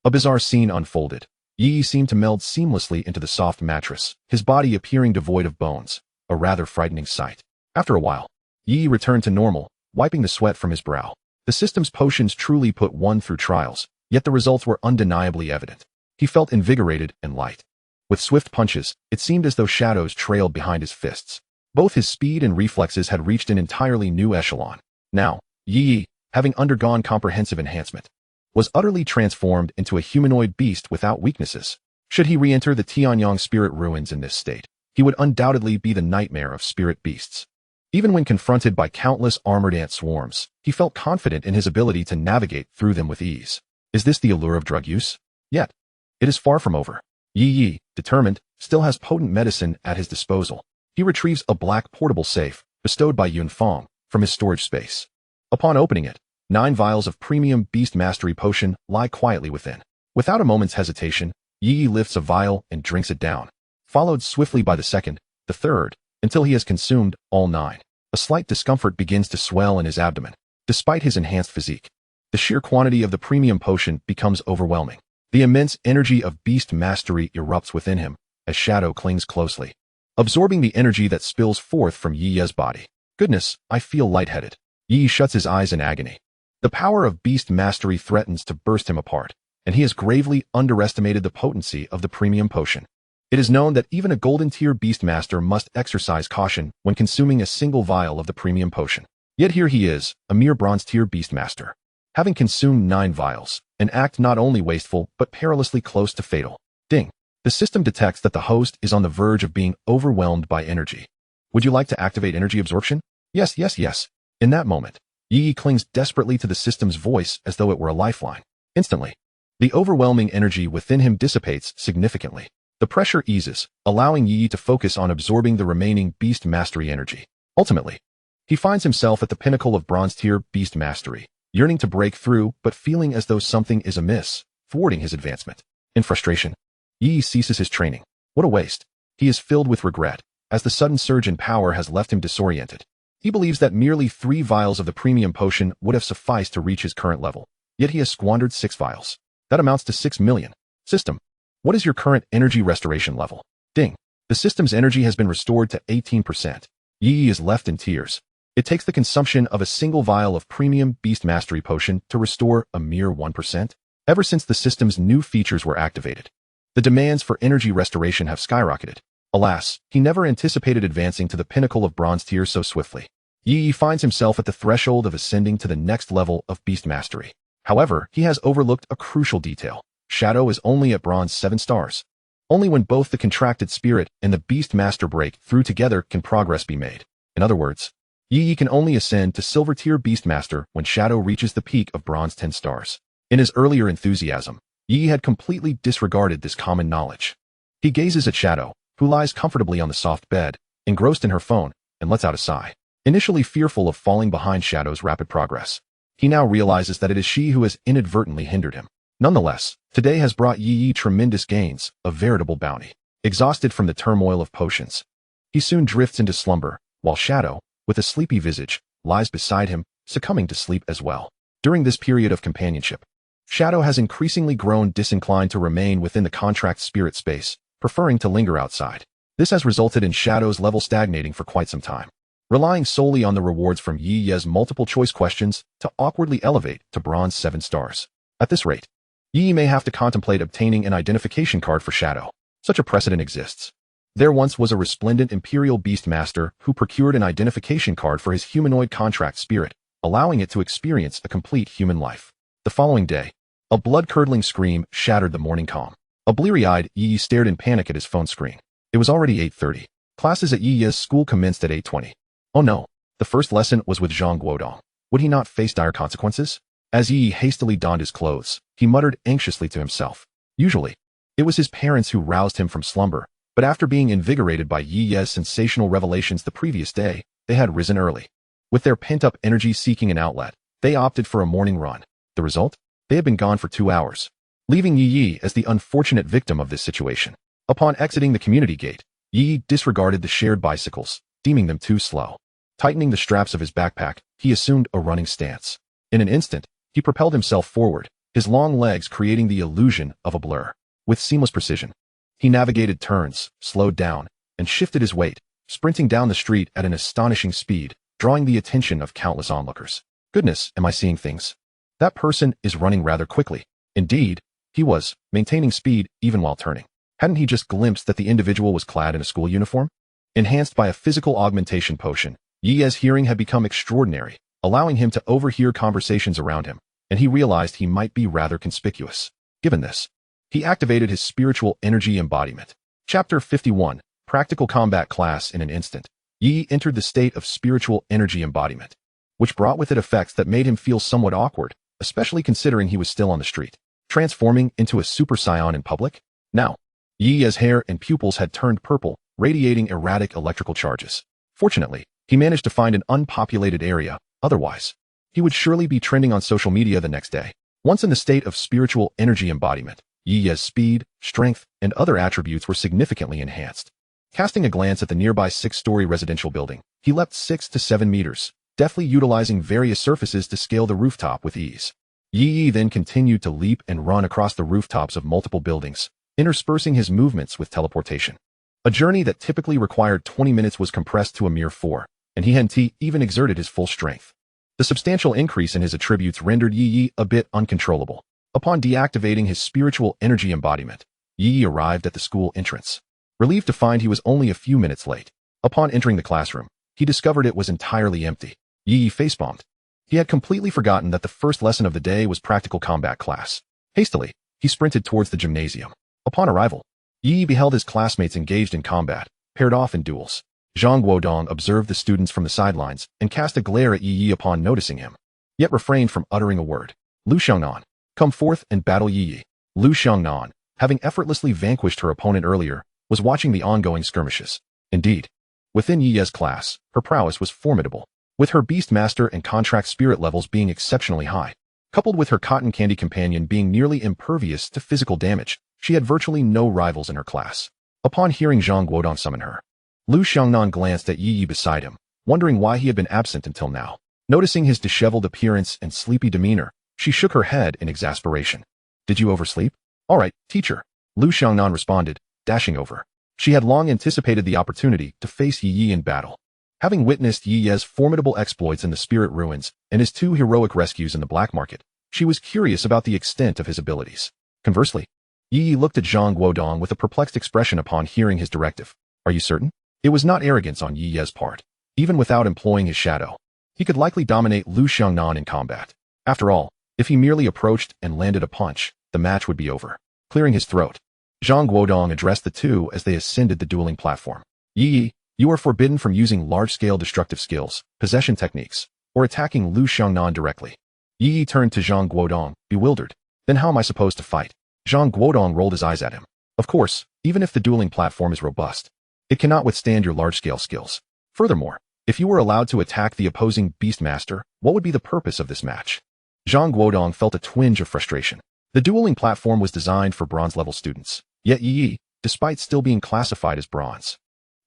a bizarre scene unfolded. Ye Ye seemed to meld seamlessly into the soft mattress, his body appearing devoid of bones, a rather frightening sight. After a while, Ye Ye returned to normal, wiping the sweat from his brow. The system's potions truly put one through trials, yet the results were undeniably evident. He felt invigorated and light. With swift punches, it seemed as though shadows trailed behind his fists. Both his speed and reflexes had reached an entirely new echelon. Now, Ye Ye, having undergone comprehensive enhancement, was utterly transformed into a humanoid beast without weaknesses. Should he re-enter the Tianyang spirit ruins in this state, he would undoubtedly be the nightmare of spirit beasts. Even when confronted by countless armored ant swarms, he felt confident in his ability to navigate through them with ease. Is this the allure of drug use? Yet, it is far from over. Ye Ye, determined, still has potent medicine at his disposal. He retrieves a black portable safe, bestowed by Yunfeng, from his storage space. Upon opening it, 9 vials of premium beast mastery potion lie quietly within. Without a moment's hesitation, Ye Ye lifts a vial and drinks it down, followed swiftly by the second, the third, until he has consumed all 9. A slight discomfort begins to swell in his abdomen. Despite his enhanced physique, the sheer quantity of the premium potion becomes overwhelming. The immense energy of beast mastery erupts within him as Shadow clings closely, absorbing the energy that spills forth from Ye Ye's body. Goodness, I feel lightheaded. Ye Ye shuts his eyes in agony. The power of beast mastery threatens to burst him apart, and he has gravely underestimated the potency of the premium potion. It is known that even a golden tier beast master must exercise caution when consuming a single vial of the premium potion. Yet here he is, a mere bronze tier beast master, having consumed 9 vials, an act not only wasteful but perilously close to fatal. Ding. The system detects that the host is on the verge of being overwhelmed by energy. Would you like to activate energy absorption? Yes, yes, yes. In that moment, Ye Ye clings desperately to the system's voice as though it were a lifeline. Instantly, the overwhelming energy within him dissipates significantly. The pressure eases, allowing Ye Ye to focus on absorbing the remaining beast mastery energy. Ultimately, he finds himself at the pinnacle of bronze tier beast mastery, yearning to break through but feeling as though something is amiss, thwarting his advancement. In frustration, Ye Ye ceases his training. What a waste. He is filled with regret, as the sudden surge in power has left him disoriented. He believes that merely 3 vials of the premium potion would have sufficed to reach his current level, yet he has squandered 6 vials. That amounts to 6 million. System, what is your current energy restoration level? Ding. The system's energy has been restored to 18%. Ye Ye is left in tears. It takes the consumption of a single vial of premium beast mastery potion to restore a mere 1%. Ever since the system's new features were activated, the demands for energy restoration have skyrocketed. Alas, he never anticipated advancing to the pinnacle of bronze tier so swiftly. Ye Ye finds himself at the threshold of ascending to the next level of beast mastery. However, he has overlooked a crucial detail. Shadow is only at bronze 7 stars. Only when both the contracted spirit and the beast master break through together can progress be made. In other words, Ye Ye can only ascend to silver tier beast master when Shadow reaches the peak of bronze 10 stars. In his earlier enthusiasm, Ye Ye had completely disregarded this common knowledge. He gazes at Shadow, who lies comfortably on the soft bed, engrossed in her phone, and lets out a sigh. Initially fearful of falling behind Shadow's rapid progress, he now realizes that it is she who has inadvertently hindered him. Nonetheless, today has brought Ye Ye tremendous gains, a veritable bounty. Exhausted from the turmoil of potions, he soon drifts into slumber, while Shadow, with a sleepy visage, lies beside him, succumbing to sleep as well. During this period of companionship, Shadow has increasingly grown disinclined to remain within the contract spirit space, preferring to linger outside. This has resulted in Shadow's level stagnating for quite some time, relying solely on the rewards from Ye Ye's multiple choice questions to awkwardly elevate to bronze 7 stars. At this rate, Ye Ye may have to contemplate obtaining an identification card for Shadow. Such a precedent exists. There once was a resplendent Imperial Beast Master who procured an identification card for his humanoid contract spirit, allowing it to experience a complete human life. The following day, a blood-curdling scream shattered the morning calm. A bleary-eyed Ye Ye stared in panic at his phone screen. It was already 8:30. Classes at Ye Ye's school commenced at 8:20. Oh no, the first lesson was with Zhang Guodong. Would he not face dire consequences? As Ye Ye hastily donned his clothes, he muttered anxiously to himself. Usually, it was his parents who roused him from slumber, but after being invigorated by Ye Ye's sensational revelations the previous day, they had risen early. With their pent-up energy seeking an outlet, they opted for a morning run. The result? They had been gone for 2 hours, leaving Ye Ye as the unfortunate victim of this situation. Upon exiting the community gate, Ye Ye disregarded the shared bicycles, deeming them too slow. Tightening the straps of his backpack, he assumed a running stance. In an instant, he propelled himself forward, his long legs creating the illusion of a blur. With seamless precision, he navigated turns, slowed down, and shifted his weight, sprinting down the street at an astonishing speed, drawing the attention of countless onlookers. Goodness, am I seeing things? That person is running rather quickly. Indeed, he was, maintaining speed even while turning. Hadn't he just glimpsed that the individual was clad in a school uniform? Enhanced by a physical augmentation potion, Ye Ye's hearing had become extraordinary, allowing him to overhear conversations around him, and he realized he might be rather conspicuous. Given this, he activated his spiritual energy embodiment. Chapter 51, Practical Combat Class in an instant. Ye Ye entered the state of spiritual energy embodiment, which brought with it effects that made him feel somewhat awkward, especially considering he was still on the street. Transforming into a Super Saiyan in public? Now, Ye Ye's hair and pupils had turned purple, radiating erratic electrical charges. Fortunately, He managed to find an unpopulated area, otherwise, he would surely be trending on social media the next day. Once in the state of spiritual energy embodiment, Ye Ye's speed, strength, and other attributes were significantly enhanced. Casting a glance at the nearby 6-story residential building, he leapt 6 to 7 meters, deftly utilizing various surfaces to scale the rooftop with ease. Ye Ye then continued to leap and run across the rooftops of multiple buildings, interspersing his movements with teleportation. A journey that typically required 20 minutes was compressed to a mere 4, and he hadn't even exerted his full strength. The substantial increase in his attributes rendered Ye Ye a bit uncontrollable. Upon deactivating his spiritual energy embodiment, Ye Ye arrived at the school entrance. Relieved to find he was only a few minutes late. Upon entering the classroom, he discovered it was entirely empty. Ye Ye facepalmed. He had completely forgotten that the first lesson of the day was practical combat class. Hastily, he sprinted towards the gymnasium. Upon arrival, Ye Ye beheld his classmates engaged in combat, paired off in duels. Zhang Guodong observed the students from the sidelines and cast a glare at Ye Ye upon noticing him, yet refrained from uttering a word. Lu Xiangnan, come forth and battle Ye Ye. Lu Xiangnan, having effortlessly vanquished her opponent earlier, was watching the ongoing skirmishes. Indeed, within Ye Ye's class, her prowess was formidable, with her beast master and contract spirit levels being exceptionally high. Coupled with her cotton candy companion being nearly impervious to physical damage, she had virtually no rivals in her class. Upon hearing Zhang Guodong summon her, Lu Xiangnan glanced at Ye Ye beside him, wondering why he had been absent until now. Noticing his disheveled appearance and sleepy demeanor, she shook her head in exasperation. Did you oversleep? All right, teacher, Lu Xiangnan responded, dashing over. She had long anticipated the opportunity to face Ye Ye in battle. Having witnessed Ye Ye's formidable exploits in the Spirit Ruins and his 2 heroic rescues in the black market, she was curious about the extent of his abilities. Conversely, Ye Ye looked at Zhang Guodong with a perplexed expression upon hearing his directive. Are you certain? It was not arrogance on Ye Ye's part. Even without employing his shadow, he could likely dominate Lu Xiangnan in combat. After all, if he merely approached and landed a punch, the match would be over. Clearing his throat, Zhang Guodong addressed the two as they ascended the dueling platform. Ye Ye, you are forbidden from using large-scale destructive skills, possession techniques, or attacking Lu Xiangnan directly. Ye Ye turned to Zhang Guodong, bewildered. Then how am I supposed to fight? Zhang Guodong rolled his eyes at him. Of course, even if the dueling platform is robust, it cannot withstand your large-scale skills. Furthermore, if you were allowed to attack the opposing Beastmaster, what would be the purpose of this match? Zhang Guodong felt a twinge of frustration. The dueling platform was designed for bronze-level students, yet Ye Ye, despite still being classified as bronze,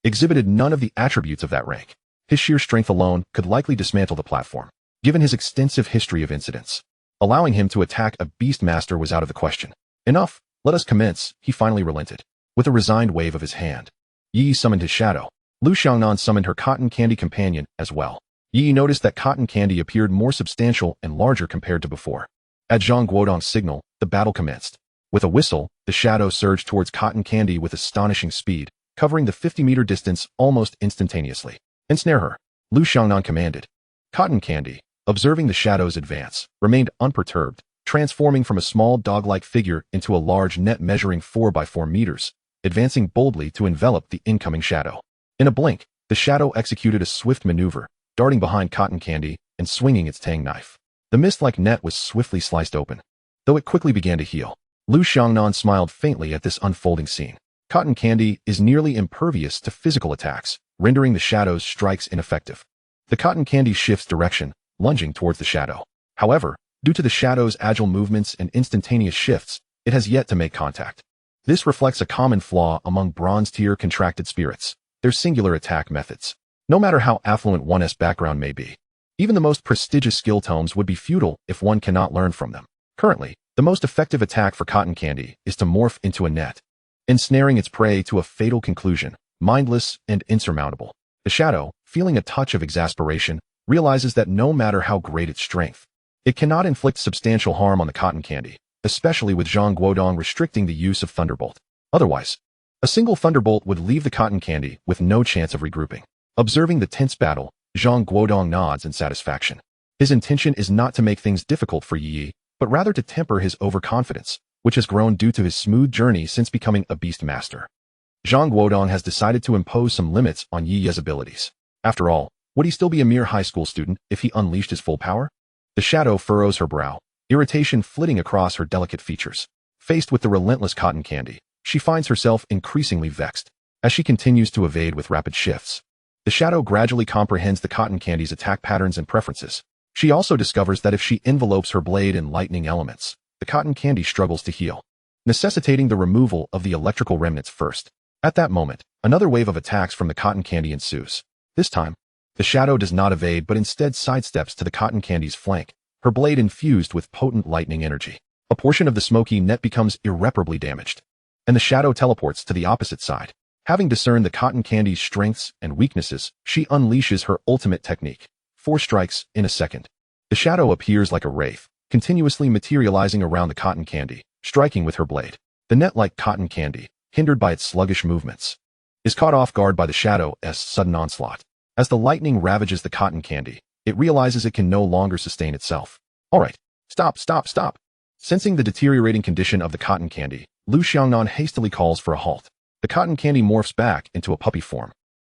exhibited none of the attributes of that rank. His sheer strength alone could likely dismantle the platform, given his extensive history of incidents. Allowing him to attack a Beastmaster was out of the question. Enough, let us commence, he finally relented. With a resigned wave of his hand, Ye Ye summoned his shadow. Lu Xiangnan summoned her cotton candy companion as well. Ye Ye noticed that cotton candy appeared more substantial and larger compared to before. At Zhang Guodong's signal, the battle commenced. With a whistle, the shadow surged towards cotton candy with astonishing speed, covering the 50-meter distance almost instantaneously. Ensnare her, Lu Xiangnan commanded. Cotton candy, observing the shadow's advance, remained unperturbed, transforming from a small dog-like figure into a large net measuring 4 by 4 meters, advancing boldly to envelop the incoming shadow. In a blink, the shadow executed a swift maneuver, darting behind cotton candy and swinging its tang knife. The mist-like net was swiftly sliced open. Though it quickly began to heal, Lu Xiangnan smiled faintly at this unfolding scene. Cotton candy is nearly impervious to physical attacks, rendering the shadow's strikes ineffective. The cotton candy shifts direction, lunging towards the shadow. However, due to the shadow's agile movements and instantaneous shifts, it has yet to make contact. This reflects a common flaw among bronze-tier contracted spirits, their singular attack methods. No matter how affluent one's background may be, even the most prestigious skill tomes would be futile if one cannot learn from them. Currently, the most effective attack for cotton candy is to morph into a net, ensnaring its prey to a fatal conclusion, mindless and insurmountable. The shadow, feeling a touch of exasperation, realizes that no matter how great its strength, it cannot inflict substantial harm on the cotton candy, especially with Zhang Guodong restricting the use of Thunderbolt. Otherwise, a single Thunderbolt would leave the cotton candy with no chance of regrouping. Observing the tense battle, Zhang Guodong nods in satisfaction. His intention is not to make things difficult for Ye Ye, but rather to temper his overconfidence, which has grown due to his smooth journey since becoming a beast master. Zhang Guodong has decided to impose some limits on Ye Ye's abilities. After all, would he still be a mere high school student if he unleashed his full power? The shadow furrows her brow, irritation flitting across her delicate features. Faced with the relentless cotton candy, she finds herself increasingly vexed, as she continues to evade with rapid shifts. The shadow gradually comprehends the cotton candy's attack patterns and preferences. She also discovers that if she envelopes her blade in lightning elements, the cotton candy struggles to heal, necessitating the removal of the electrical remnants first. At that moment, another wave of attacks from the cotton candy ensues. This time, the shadow does not evade but instead sidesteps to the cotton candy's flank, her blade infused with potent lightning energy. A portion of the smoky net becomes irreparably damaged, and the shadow teleports to the opposite side. Having discerned the cotton candy's strengths and weaknesses, she unleashes her ultimate technique. 4 strikes in a second. The shadow appears like a wraith, continuously materializing around the cotton candy, striking with her blade. The net-like cotton candy, hindered by its sluggish movements, is caught off guard by the shadow's sudden onslaught. As the lightning ravages the cotton candy, it realizes it can no longer sustain itself. Alright, stop. Sensing the deteriorating condition of the cotton candy, Lu Xiangnan hastily calls for a halt. The cotton candy morphs back into a puppy form,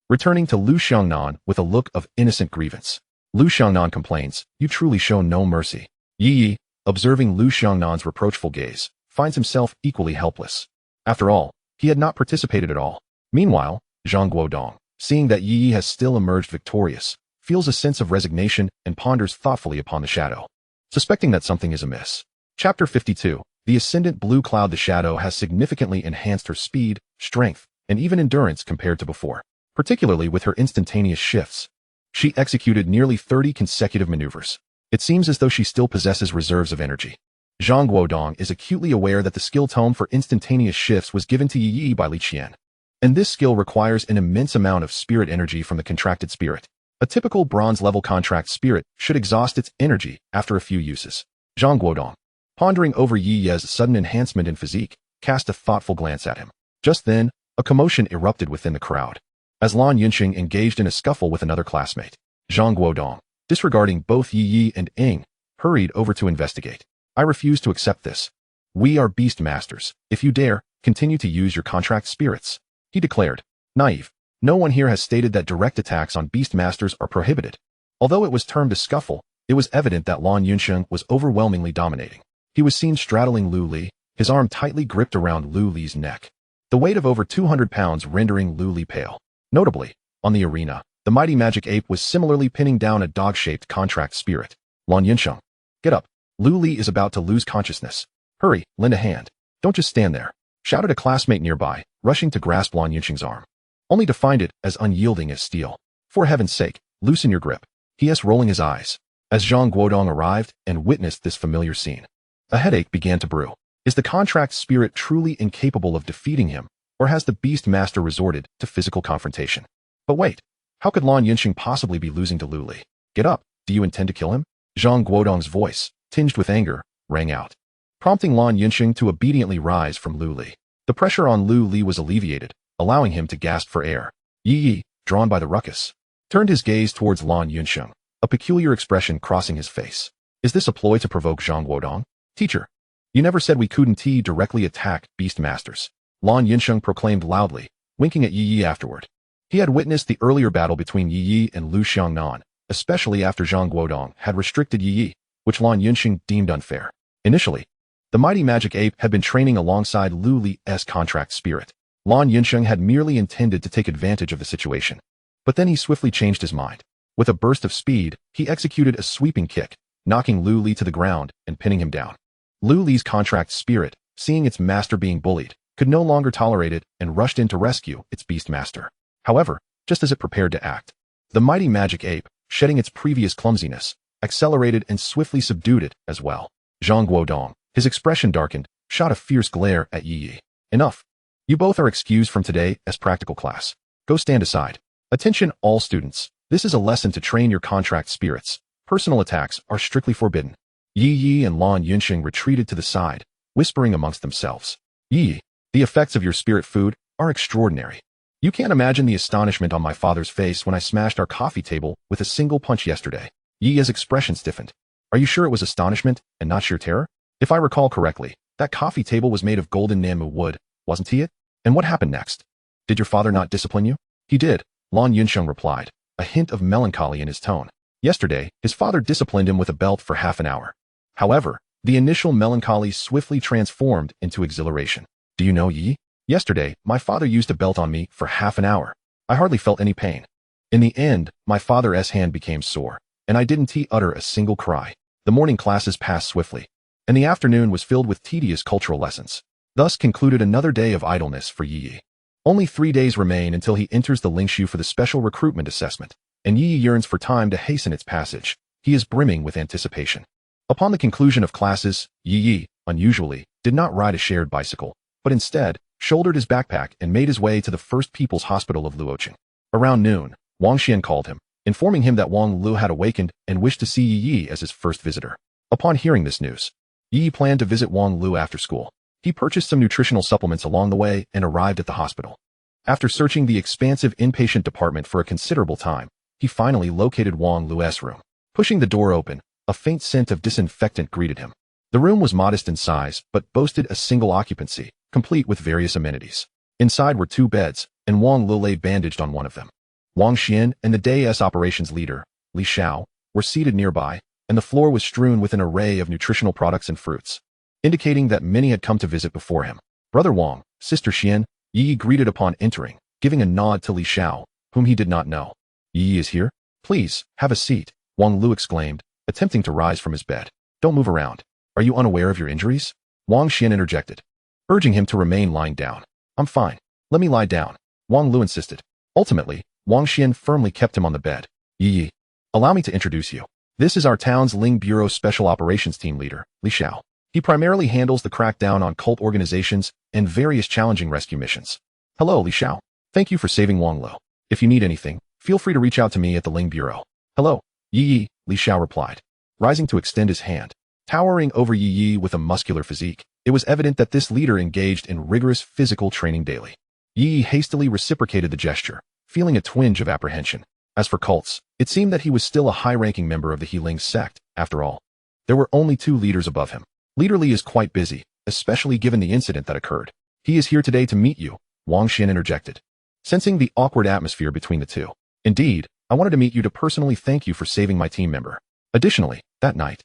returning to Lu Xiangnan with a look of innocent grievance. Lu Xiangnan complains, "You truly show no mercy." Ye Ye, observing Lu Xiangnan's reproachful gaze, finds himself equally helpless. After all, he had not participated at all. Meanwhile, Zhang Guodong, seeing that Ye Ye has still emerged victorious, feels a sense of resignation and ponders thoughtfully upon the shadow, suspecting that something is amiss. Chapter 52. The Ascendant Blue Cloud. The shadow has significantly enhanced her speed, strength, and even endurance compared to before, particularly with her instantaneous shifts. She executed nearly 30 consecutive maneuvers. It seems as though she still possesses reserves of energy. Zhang Guodong is acutely aware that the skill tome for instantaneous shifts was given to Ye Ye by Li Qian, and this skill requires an immense amount of spirit energy from the contracted spirit. A typical bronze-level contract spirit should exhaust its energy after a few uses. Zhang Guodong, pondering over Ye Ye's sudden enhancement in physique, cast a thoughtful glance at him. Just then, a commotion erupted within the crowd, as Lan Yunxing engaged in a scuffle with another classmate. Zhang Guodong, disregarding both Ye Ye and Ing, hurried over to investigate. "I refuse to accept this. We are beast masters. If you dare, continue to use your contract spirits," he declared. Naive. No one here has stated that direct attacks on beast masters are prohibited. Although it was termed a scuffle, it was evident that Lan Yunxing was overwhelmingly dominating. He was seen straddling Lu Li, his arm tightly gripped around Lu Li's neck, the weight of over 200 pounds rendering Lu Li pale. Notably, on the arena, the mighty magic ape was similarly pinning down a dog-shaped contract spirit. "Lan Yunxing, get up. Lu Li is about to lose consciousness. Hurry, lend a hand. Don't just stand there," shouted a classmate nearby, rushing to grasp Lan Yunxing's arm, only to find it as unyielding as steel. "For heaven's sake, loosen your grip," he rolling his eyes. As Zhang Guodong arrived and witnessed this familiar scene, a headache began to brew. Is the contract spirit truly incapable of defeating him, or has the beast master resorted to physical confrontation? But wait, how could Lan Yunxing possibly be losing to Lu Li? "Get up, do you intend to kill him?" Zhang Guodong's voice, tinged with anger, rang out, prompting Lan Yunxing to obediently rise from Lu Li. The pressure on Lu Li was alleviated, allowing him to gasp for air. Ye Ye, drawn by the ruckus, turned his gaze towards Lan Yunxing, a peculiar expression crossing his face. Is this a ploy to provoke Zhang Guodong? "Teacher, you never said we couldn't directly attack beast masters," Lan Yunxing proclaimed loudly, winking at Ye Ye afterward. He had witnessed the earlier battle between Ye Ye and Lu Xiangnan, especially after Zhang Guodong had restricted Ye Ye, which Lan Yunxing deemed unfair. Initially, the mighty magic ape had been training alongside Lu Li's contract spirit. Lan Yunxing had merely intended to take advantage of the situation. But then he swiftly changed his mind. With a burst of speed, he executed a sweeping kick, knocking Lu Li to the ground and pinning him down. Lu Li's contract spirit, seeing its master being bullied, could no longer tolerate it and rushed in to rescue its beast master. However, just as it prepared to act, the mighty magic ape, shedding its previous clumsiness, accelerated and swiftly subdued it as well. Zhang Guodong, his expression darkened, shot a fierce glare at Ye Ye. "Enough. You both are excused from today as practical class. Go stand aside. Attention all students. This is a lesson to train your contract spirits. Personal attacks are strictly forbidden." Ye Ye and Lan Yunxing retreated to the side, whispering amongst themselves. "Ye Ye, the effects of your spirit food are extraordinary. You can't imagine the astonishment on my father's face when I smashed our coffee table with a single punch yesterday." Ye Ye's expression stiffened. "Are you sure it was astonishment and not sheer terror? If I recall correctly, that coffee table was made of golden Namu wood, wasn't it? And what happened next? Did your father not discipline you?" "He did," Lan Yunxing replied, a hint of melancholy in his tone. "Yesterday, his father disciplined him with a belt for half an hour." However, the initial melancholy swiftly transformed into exhilaration. "Do you know, Ye? Yesterday, my father used a belt on me for half an hour. I hardly felt any pain. In the end, my father's hand became sore, and I didn't utter a single cry. The morning classes passed swiftly, and the afternoon was filled with tedious cultural lessons. Thus concluded another day of idleness for Ye Ye. Only 3 days remain until he enters the Lingshu for the special recruitment assessment, and Ye Ye yearns for time to hasten its passage. He is brimming with anticipation. Upon the conclusion of classes, Ye Ye, unusually, did not ride a shared bicycle, but instead, shouldered his backpack and made his way to the First People's Hospital of Luocheng. Around noon, Wang Xian called him, informing him that Wang Lu had awakened and wished to see Ye Ye as his first visitor. Upon hearing this news, Ye Ye planned to visit Wang Lu after school. He purchased some nutritional supplements along the way and arrived at the hospital. After searching the expansive inpatient department for a considerable time, he finally located Wang Lu's room. Pushing the door open, a faint scent of disinfectant greeted him. The room was modest in size, but boasted a single occupancy, complete with various amenities. Inside were 2 beds, and Wang Lu lay bandaged on one of them. Wang Xian and the day's operations leader, Li Xiao, were seated nearby, and the floor was strewn with an array of nutritional products and fruits, indicating that many had come to visit before him. Brother Wang, Sister Xian, Ye Ye greeted upon entering, giving a nod to Li Xiao, whom he did not know. Ye Ye is here? Please, have a seat, Wang Lu exclaimed, attempting to rise from his bed. Don't move around. Are you unaware of your injuries? Wang Xian interjected, urging him to remain lying down. I'm fine. Let me lie down, Wang Lu insisted. Ultimately, Wang Xian firmly kept him on the bed. Ye Ye, allow me to introduce you. This is our town's Ling Bureau Special Operations Team leader, Li Xiao. He primarily handles the crackdown on cult organizations and various challenging rescue missions. Hello, Li Xiao. Thank you for saving Wang Lu. If you need anything, feel free to reach out to me at the Ling Bureau. Hello, Ye Ye, Li Xiao replied, rising to extend his hand. Towering over Ye Ye with a muscular physique, it was evident that this leader engaged in rigorous physical training daily. Ye Ye hastily reciprocated the gesture, feeling a twinge of apprehension. As for cults, it seemed that he was still a high-ranking member of the Healing sect, after all. There were only 2 leaders above him. Leader Li is quite busy, especially given the incident that occurred. He is here today to meet you, Wang Xian interjected, sensing the awkward atmosphere between the two. Indeed, I wanted to meet you to personally thank you for saving my team member. Additionally, that night,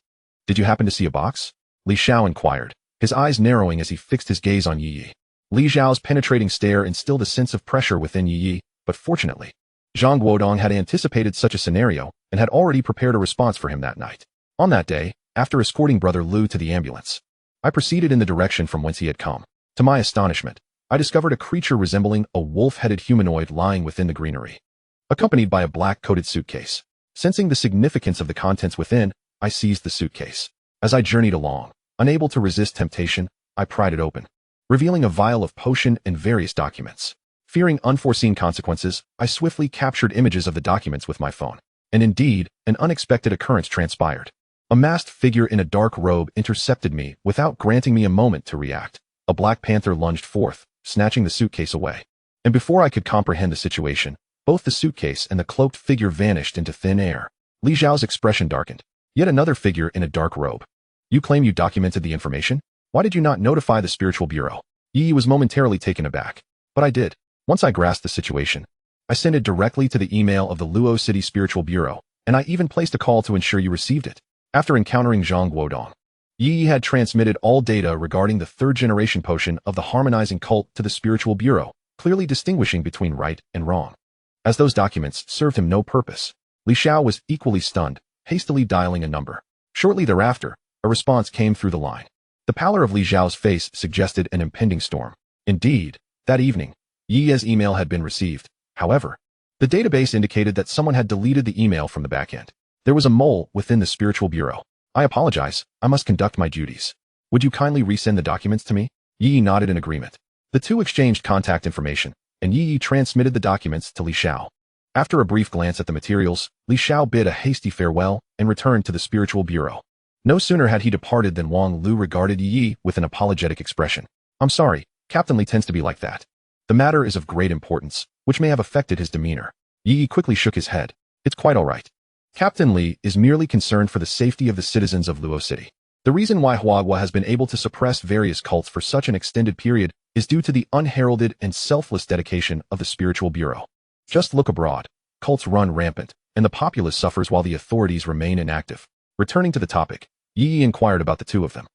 did you happen to see a box? Li Xiao inquired, his eyes narrowing as he fixed his gaze on Ye Ye. Li Xiao's penetrating stare instilled a sense of pressure within Ye Ye, but fortunately, Zhang Guodong had anticipated such a scenario and had already prepared a response for him that night. On that day, after escorting Brother Lu to the ambulance, I proceeded in the direction from whence he had come. To my astonishment, I discovered a creature resembling a wolf-headed humanoid lying within the greenery, accompanied by a black-coated suitcase. Sensing the significance of the contents within, I seized the suitcase. As I journeyed along, unable to resist temptation, I pried it open, revealing a vial of potion and various documents. Fearing unforeseen consequences, I swiftly captured images of the documents with my phone. And indeed, an unexpected occurrence transpired. A masked figure in a dark robe intercepted me without granting me a moment to react. A black panther lunged forth, snatching the suitcase away. And before I could comprehend the situation, both the suitcase and the cloaked figure vanished into thin air. Li Xiao's expression darkened. Yet another figure in a dark robe. You claim you documented the information? Why did you not notify the Spiritual Bureau? Ye Ye was momentarily taken aback. But I did. Once I grasped the situation, I sent it directly to the email of the Luo City Spiritual Bureau, and I even placed a call to ensure you received it. After encountering Zhang Guodong, Ye Ye had transmitted all data regarding the 3rd-generation potion of the harmonizing cult to the Spiritual Bureau, clearly distinguishing between right and wrong. As those documents served him no purpose, Li Xiao was equally stunned, hastily dialing a number. Shortly thereafter, a response came through the line. The pallor of Li Xiao's face suggested an impending storm. Indeed, that evening, Ye Ye's email had been received. However, the database indicated that someone had deleted the email from the backend. There was a mole within the Spiritual Bureau. I apologize, I must conduct my duties. Would you kindly resend the documents to me? Ye Ye nodded in agreement. The two exchanged contact information, and Ye Ye transmitted the documents to Li Xiao. After a brief glance at the materials, Li Xiao bid a hasty farewell and returned to the Spiritual Bureau. No sooner had he departed than Wang Lu regarded Ye Ye with an apologetic expression. I'm sorry, Captain Li tends to be like that. The matter is of great importance, which may have affected his demeanor. Ye Ye quickly shook his head. It's quite all right. Captain Li is merely concerned for the safety of the citizens of Luo City. The reason why Huagua has been able to suppress various cults for such an extended period is due to the unheralded and selfless dedication of the Spiritual Bureau. Just look abroad. Cults run rampant, and the populace suffers while the authorities remain inactive. Returning to the topic, Ye Ye inquired about the two of them.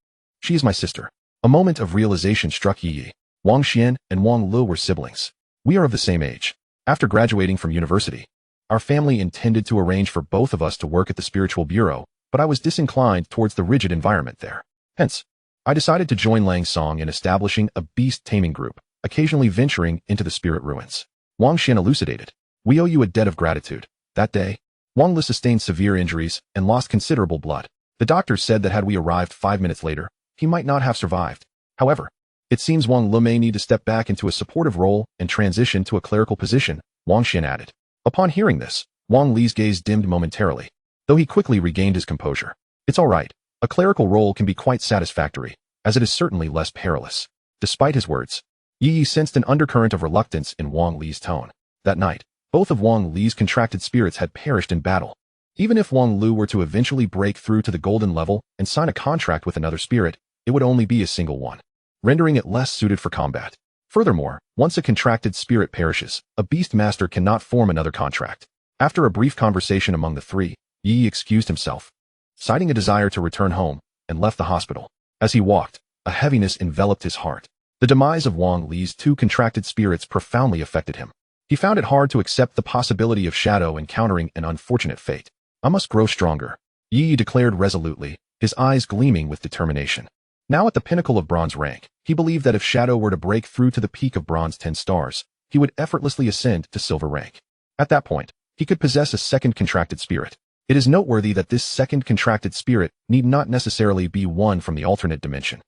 She is my sister. A moment of realization struck Ye Ye. Wang Xian and Wang Lu were siblings. We are of the same age. After graduating from university, Our family intended to arrange for both of us to work at the spiritual bureau, but I was disinclined towards the rigid environment there. Hence, I decided to join Lang Song in establishing a beast taming group, occasionally venturing into the spirit ruins. Wang Xian elucidated. We owe you a debt of gratitude. That day, Wang Li sustained severe injuries and lost considerable blood. The doctors said that had we arrived 5 minutes later, he might not have survived. However, it seems Wang Li may need to step back into a supportive role and transition to a clerical position, Wang Xian added. Upon hearing this, Wang Li's gaze dimmed momentarily, though he quickly regained his composure. It's all right. A clerical role can be quite satisfactory, as it is certainly less perilous. Despite his words, Ye Ye sensed an undercurrent of reluctance in Wang Li's tone. That night, both of Wang Li's contracted spirits had perished in battle. Even if Wang Lu were to eventually break through to the golden level and sign a contract with another spirit, it would only be a single one, rendering it less suited for combat. Furthermore, once a contracted spirit perishes, a beast master cannot form another contract. After a brief conversation among the three, Ye Ye excused himself, citing a desire to return home, and left the hospital. As he walked, a heaviness enveloped his heart. The demise of Wang Li's two contracted spirits profoundly affected him. He found it hard to accept the possibility of Shadow encountering an unfortunate fate. I must grow stronger, Ye Ye declared resolutely, his eyes gleaming with determination. Now at the pinnacle of bronze rank, he believed that if Shadow were to break through to the peak of bronze 10 stars, he would effortlessly ascend to silver rank. At that point, he could possess a second contracted spirit. It is noteworthy that this second contracted spirit need not necessarily be one from the alternate dimension.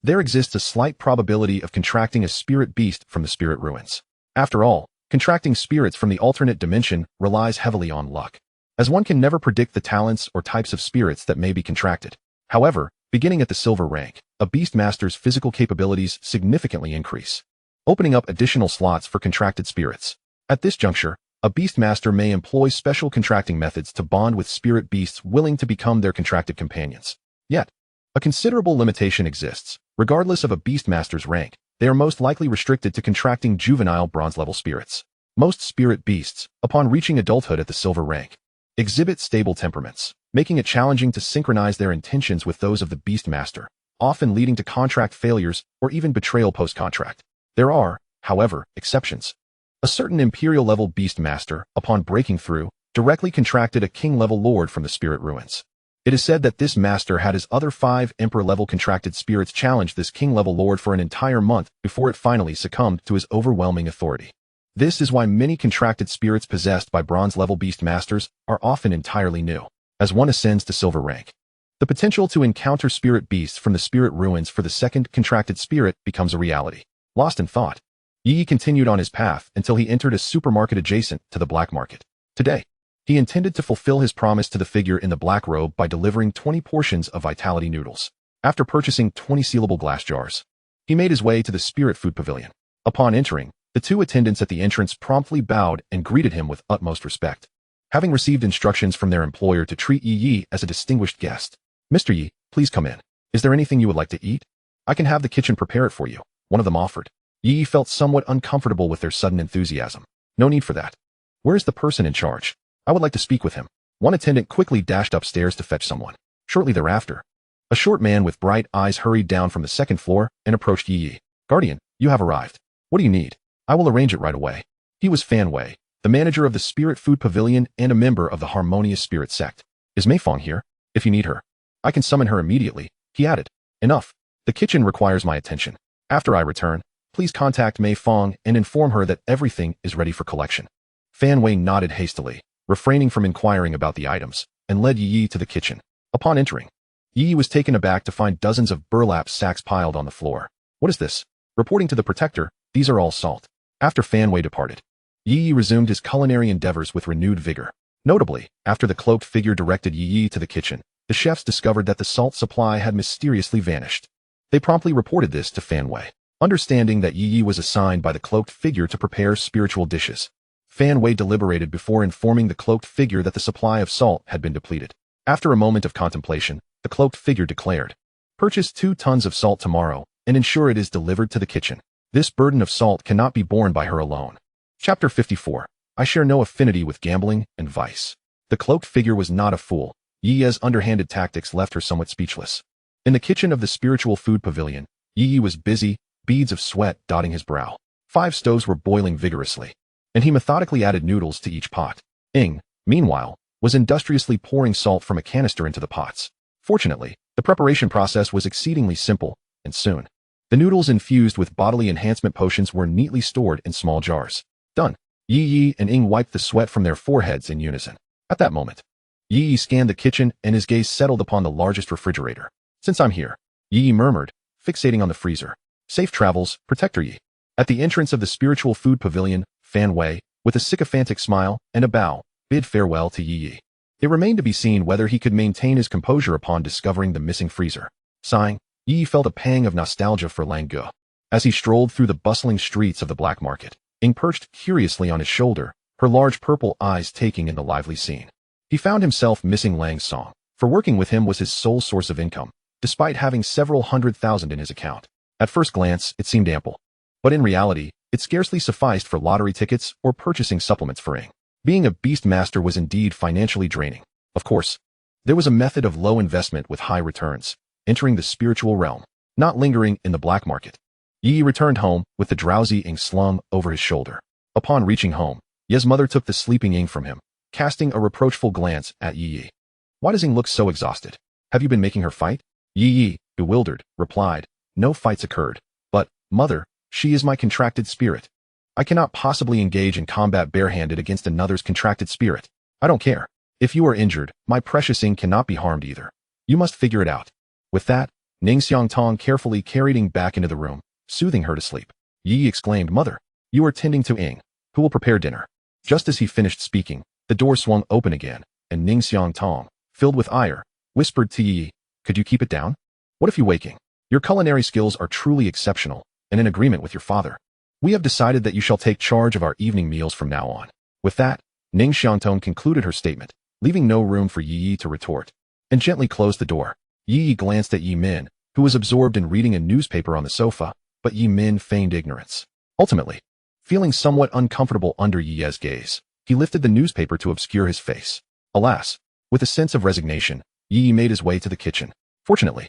There exists a slight probability of contracting a spirit beast from the spirit ruins. After all, contracting spirits from the alternate dimension relies heavily on luck, as one can never predict the talents or types of spirits that may be contracted. However, beginning at the silver rank, a beast master's physical capabilities significantly increase, opening up additional slots for contracted spirits. At this juncture, a beast master may employ special contracting methods to bond with spirit beasts willing to become their contracted companions. Yet, a considerable limitation exists. Regardless of a beast master's rank, they are most likely restricted to contracting juvenile bronze-level spirits. Most spirit beasts, upon reaching adulthood at the silver rank, exhibit stable temperaments, making it challenging to synchronize their intentions with those of the beast master, often leading to contract failures or even betrayal post-contract. There are, however, exceptions. A certain imperial-level beast master, upon breaking through, directly contracted a king-level lord from the spirit ruins. It is said that this master had his other 5 emperor-level contracted spirits challenge this king-level lord for an entire month before it finally succumbed to his overwhelming authority. This is why many contracted spirits possessed by bronze-level beast masters are often entirely new. As one ascends to silver rank, the potential to encounter spirit beasts from the spirit ruins for the second contracted spirit becomes a reality. Lost in thought, Ye Ye continued on his path until he entered a supermarket adjacent to the black market. Today, he intended to fulfill his promise to the figure in the black robe by delivering 20 portions of vitality noodles. After purchasing 20 sealable glass jars, he made his way to the spirit food pavilion. Upon entering, the 2 attendants at the entrance promptly bowed and greeted him with utmost respect. Having received instructions from their employer to treat Ye Ye as a distinguished guest, Mr. Ye, please come in. Is there anything you would like to eat? I can have the kitchen prepare it for you, one of them offered. Ye Ye felt somewhat uncomfortable with their sudden enthusiasm. No need for that. Where is the person in charge? I would like to speak with him. One attendant quickly dashed upstairs to fetch someone. Shortly thereafter, a short man with bright eyes hurried down from the second floor and approached Ye Ye. Guardian, you have arrived. What do you need? I will arrange it right away. He was Fan Wei, the manager of the Spirit Food Pavilion and a member of the Harmonious Spirit Sect. Is Mei Fong here? If you need her, I can summon her immediately, he added. Enough. The kitchen requires my attention. After I return, please contact Mei Fong and inform her that everything is ready for collection. Fan Wei nodded hastily, refraining from inquiring about the items, and led Ye Ye to the kitchen. Upon entering, Ye Ye was taken aback to find dozens of burlap sacks piled on the floor. What is this? Reporting to the protector, these are all salt. After Fan Wei departed, Ye Ye resumed his culinary endeavors with renewed vigor. Notably, after the cloaked figure directed Ye Ye to the kitchen, the chefs discovered that the salt supply had mysteriously vanished. They promptly reported this to Fan Wei, understanding that Ye Ye was assigned by the cloaked figure to prepare spiritual dishes. Fan Wei deliberated before informing the cloaked figure that the supply of salt had been depleted. After a moment of contemplation, the cloaked figure declared, "Purchase 2 tons of salt tomorrow and ensure it is delivered to the kitchen. This burden of salt cannot be borne by her alone." Chapter 54. I share no affinity with gambling and vice. The cloaked figure was not a fool. Ye Ye's underhanded tactics left her somewhat speechless. In the kitchen of the spiritual food pavilion, Ye Ye was busy, beads of sweat dotting his brow. 5 stoves were boiling vigorously, and he methodically added noodles to each pot. Ing, meanwhile, was industriously pouring salt from a canister into the pots. Fortunately, the preparation process was exceedingly simple, and soon, the noodles infused with bodily enhancement potions were neatly stored in small jars. Done. Ye Ye and Ing wiped the sweat from their foreheads in unison. At that moment, Ye Ye scanned the kitchen and his gaze settled upon the largest refrigerator. Since I'm here, Ye Ye murmured, fixating on the freezer. Safe travels, Protector Yi. At the entrance of the spiritual food pavilion, Fan Wei, with a sycophantic smile and a bow, bid farewell to Yi Yi. It remained to be seen whether he could maintain his composure upon discovering the missing freezer. Sighing, Yi Yi felt a pang of nostalgia for Lang Ge. As he strolled through the bustling streets of the black market, Ing perched curiously on his shoulder, her large purple eyes taking in the lively scene. He found himself missing Lang's song, for working with him was his sole source of income, despite having several 100,000 in his account. At first glance, it seemed ample. But in reality, it scarcely sufficed for lottery tickets or purchasing supplements for Ing. Being a beast master was indeed financially draining. Of course, there was a method of low investment with high returns, entering the spiritual realm, not lingering in the black market. Yi returned home with the drowsy Ing slung over his shoulder. Upon reaching home, Ye's mother took the sleeping Ing from him, casting a reproachful glance at Yi Yi. Why does Ing look so exhausted? Have you been making her fight? Yi Yi, bewildered, replied, no fights occurred. But, mother, she is my contracted spirit. I cannot possibly engage in combat barehanded against another's contracted spirit. I don't care. If you are injured, my precious Ing cannot be harmed either. You must figure it out. With that, Ning Xiangtong carefully carried Ing back into the room, soothing her to sleep. Yi exclaimed, Mother, you are tending to Ing, who will prepare dinner. Just as he finished speaking, the door swung open again, and Ning Xiangtong, filled with ire, whispered to Yi, could you keep it down? What if you wake Ing? Your culinary skills are truly exceptional, and in agreement with your father. We have decided that you shall take charge of our evening meals from now on. With that, Ning Xiangtong concluded her statement, leaving no room for Yi Yi to retort, and gently closed the door. Yi Yi glanced at Yi Min, who was absorbed in reading a newspaper on the sofa, but Yi Min feigned ignorance. Ultimately, feeling somewhat uncomfortable under Yi Ye's gaze, he lifted the newspaper to obscure his face. Alas, with a sense of resignation, Yi Yi made his way to the kitchen. Fortunately,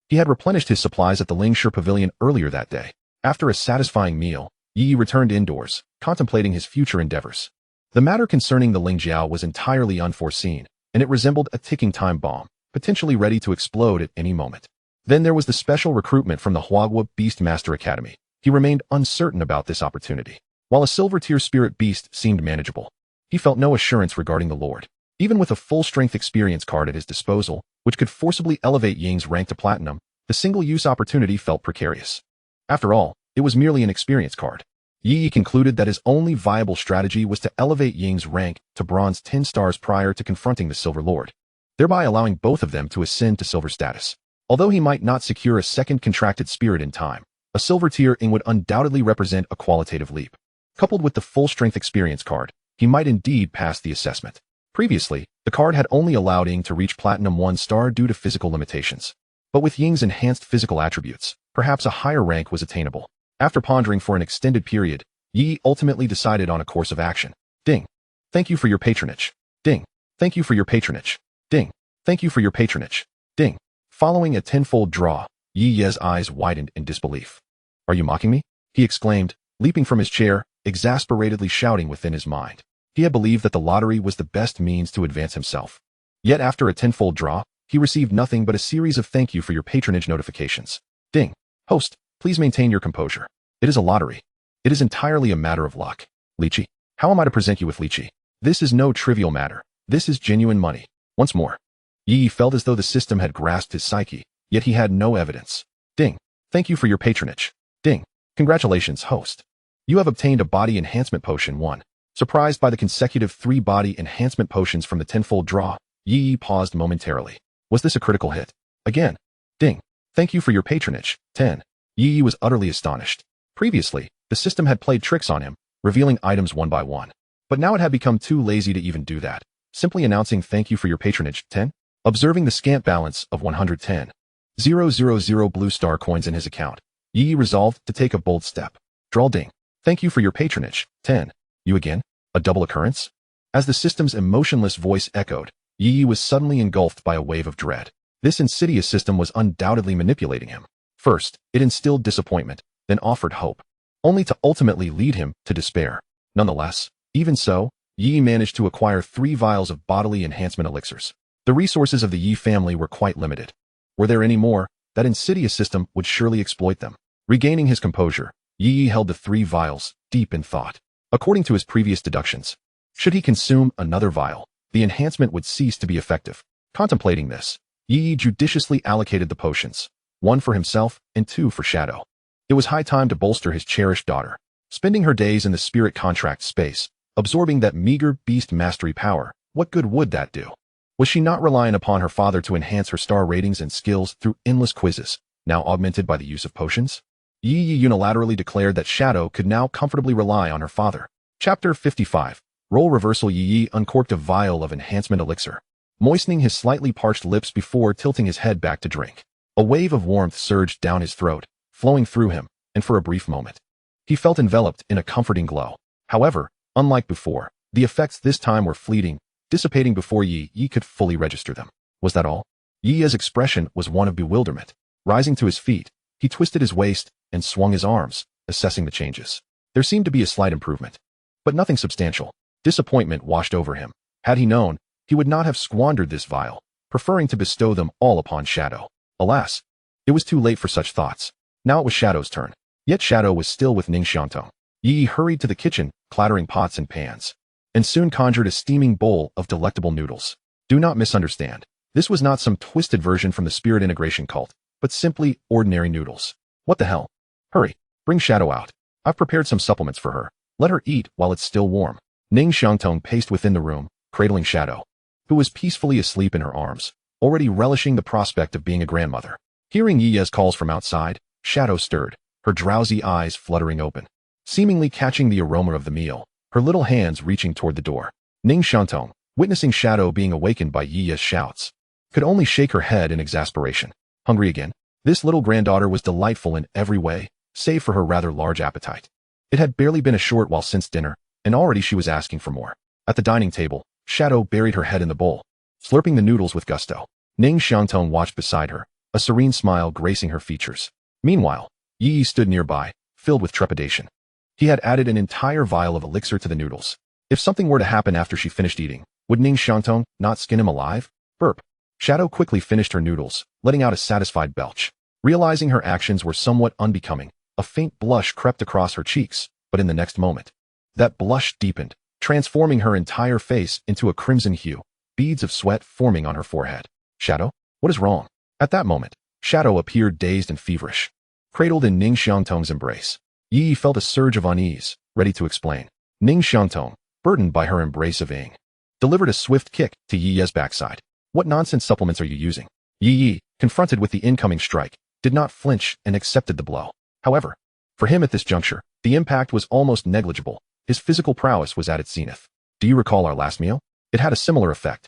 he had replenished his supplies at the Lingshi Pavilion earlier that day. After a satisfying meal, Yi Yi returned indoors, contemplating his future endeavors. The matter concerning the Lingjiao was entirely unforeseen, and it resembled a ticking time bomb, potentially ready to explode at any moment. Then there was the special recruitment from the Global Beast Tamer Academy. He remained uncertain about this opportunity. While a silver-tier spirit beast seemed manageable, he felt no assurance regarding the Lord. Even with a full-strength experience card at his disposal, which could forcibly elevate Ying's rank to platinum, the single-use opportunity felt precarious. After all, it was merely an experience card. Yi Yi concluded that his only viable strategy was to elevate Ying's rank to bronze 10 stars prior to confronting the Silver Lord, thereby allowing both of them to ascend to silver status. Although he might not secure a second contracted spirit in time, a silver tier Ing would undoubtedly represent a qualitative leap. Coupled with the full-strength experience card, he might indeed pass the assessment. Previously, the card had only allowed Ing to reach platinum 1 star due to physical limitations. But with Ying's enhanced physical attributes, perhaps a higher rank was attainable. After pondering for an extended period, Yi ultimately decided on a course of action. Ding. Thank you for your patronage. Ding. Thank you for your patronage. Ding. Thank you for your patronage. Ding. Following a tenfold draw, Yi Ye's eyes widened in disbelief. Are you mocking me? He exclaimed, leaping from his chair, exasperatedly shouting within his mind. He had believed that the lottery was the best means to advance himself. Yet after a tenfold draw, he received nothing but a series of thank you for your patronage notifications. Ding. Host, please maintain your composure. It is a lottery. It is entirely a matter of luck. Lychee, how am I to present you with lychee? This is no trivial matter. This is genuine money. Once more. Yi felt as though the system had grasped his psyche, yet he had no evidence. Ding. Thank you for your patronage. Ding. Congratulations, host. You have obtained a body enhancement potion 1. Surprised by the consecutive 3 body enhancement potions from the tenfold draw, Yi paused momentarily. Was this a critical hit? Again. Ding. Thank you for your patronage. 10. Yi was utterly astonished. Previously, the system had played tricks on him, revealing items one by one. But now it had become too lazy to even do that, simply announcing thank you for your patronage. 10. Observing the scant balance of 110,000 blue star coins in his account, Yi resolved to take a bold step. Draw. Ding. Thank you for your patronage. 10. You again? A double occurrence? As the system's emotionless voice echoed, Yi was suddenly engulfed by a wave of dread. This insidious system was undoubtedly manipulating him. First, it instilled disappointment, then offered hope, only to ultimately lead him to despair. Nonetheless, even so, Yi managed to acquire 3 vials of bodily enhancement elixirs. The resources of the Yi family were quite limited. Were there any more, that insidious system would surely exploit them. Regaining his composure, Yi held the 3 vials, deep in thought. According to his previous deductions, should he consume another vial, the enhancement would cease to be effective. Contemplating this, Yi judiciously allocated the potions, 1 for himself and 2 for Shadow. It was high time to bolster his cherished daughter. Spending her days in the spirit contract space, absorbing that meager beast mastery power, what good would that do? Was she not relying upon her father to enhance her star ratings and skills through endless quizzes, now augmented by the use of potions? Yi unilaterally declared that Shadow could now comfortably rely on her father. Chapter 55. Role Reversal. Yi uncorked a vial of enhancement elixir, moistening his slightly parched lips before tilting his head back to drink. A wave of warmth surged down his throat, flowing through him, and for a brief moment, he felt enveloped in a comforting glow. However, unlike before, the effects this time were fleeting, dissipating before Yi could fully register them. Was that all? Yi's expression was one of bewilderment. Rising to his feet, he twisted his waist and swung his arms, assessing the changes. There seemed to be a slight improvement, but nothing substantial. Disappointment washed over him. Had he known, he would not have squandered this vial, preferring to bestow them all upon Shadow. Alas, it was too late for such thoughts. Now it was Shadow's turn. Yet Shadow was still with Ning Xiangtong. Yi hurried to the kitchen, clattering pots and pans, and soon conjured a steaming bowl of delectable noodles. Do not misunderstand. This was not some twisted version from the spirit integration cult, but simply ordinary noodles. What the hell? Hurry, bring Shadow out. I've prepared some supplements for her. Let her eat while it's still warm. Ning Xiangtong paced within the room, cradling Shadow, who was peacefully asleep in her arms, already relishing the prospect of being a grandmother. Hearing Yi's calls from outside, Shadow stirred, her drowsy eyes fluttering open, seemingly catching the aroma of the meal, her little hands reaching toward the door. Ning Xiangtong, witnessing Shadow being awakened by Yi's shouts, could only shake her head in exasperation. Hungry again? This little granddaughter was delightful in every way, save for her rather large appetite. It had barely been a short while since dinner, and already she was asking for more. At the dining table, Shadow buried her head in the bowl, slurping the noodles with gusto. Ning Xiangtong watched beside her, a serene smile gracing her features. Meanwhile, Yi stood nearby, filled with trepidation. He had added an entire vial of elixir to the noodles. If something were to happen after she finished eating, would Ning Xiangtong not skin him alive? Burp. Shadow quickly finished her noodles, letting out a satisfied belch. Realizing her actions were somewhat unbecoming, a faint blush crept across her cheeks, but in the next moment, that blush deepened, transforming her entire face into a crimson hue, beads of sweat forming on her forehead. Shadow? What is wrong? At that moment, Shadow appeared dazed and feverish. Cradled in Ning Xiangtong's embrace, Yi felt a surge of unease, ready to explain. Ning Xiangtong, burdened by her embrace of Ying, delivered a swift kick to Yi's backside. What nonsense supplements are you using? Yi, confronted with the incoming strike, did not flinch and accepted the blow. However, for him at this juncture, the impact was almost negligible. His physical prowess was at its zenith. Do you recall our last meal? It had a similar effect.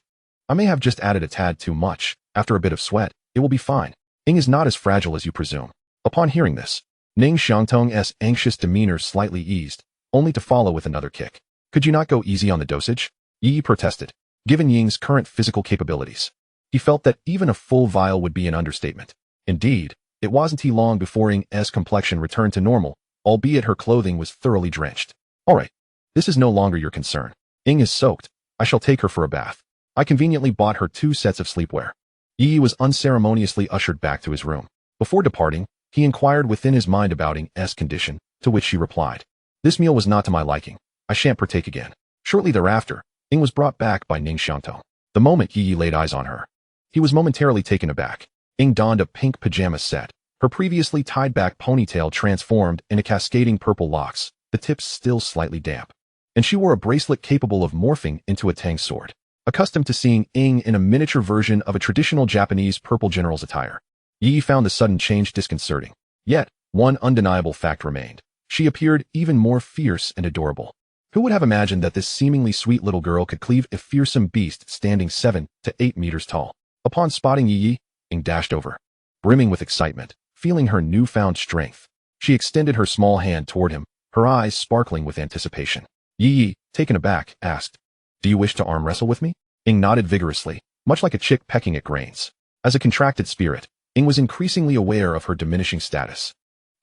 I may have just added a tad too much. After a bit of sweat, it will be fine. Ying is not as fragile as you presume. Upon hearing this, Ning Xiangtong's anxious demeanor slightly eased, only to follow with another kick. Could you not go easy on the dosage? Yi protested. Given Ying's current physical capabilities, he felt that even a full vial would be an understatement. Indeed, it wasn't long before Ying's complexion returned to normal, albeit her clothing was thoroughly drenched. All right, this is no longer your concern. Ying is soaked. I shall take her for a bath. I conveniently bought her 2 sets of sleepwear. Yi was unceremoniously ushered back to his room. Before departing, he inquired within his mind about Ying's condition, to which she replied, "This meal was not to my liking. I shan't partake again." Shortly thereafter, Ying was brought back by Ning Xiangtong. The moment Yi laid eyes on her, he was momentarily taken aback. Ying donned a pink pajama set, her previously tied-back ponytail transformed into cascading purple locks, the tips still slightly damp, and she wore a bracelet capable of morphing into a tang sword. Accustomed to seeing Ying in a miniature version of a traditional Japanese purple general's attire, Yi found the sudden change disconcerting. Yet, one undeniable fact remained. She appeared even more fierce and adorable. Who would have imagined that this seemingly sweet little girl could cleave a fearsome beast standing 7 to 8 meters tall? Upon spotting Yi, Ying dashed over, brimming with excitement, feeling her newfound strength. She extended her small hand toward him, her eyes sparkling with anticipation. Yi, taken aback, asked, "Do you wish to arm wrestle with me?" Ying nodded vigorously, much like a chick pecking at grains. As a contracted spirit, Ying was increasingly aware of her diminishing status.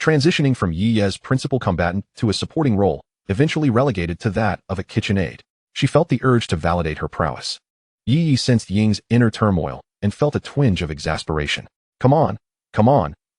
Transitioning from Yi's principal combatant to a supporting role, eventually relegated to that of a kitchen aide. She felt the urge to validate her prowess. Ye Ye sensed Ying's inner turmoil and felt a twinge of exasperation. Come on,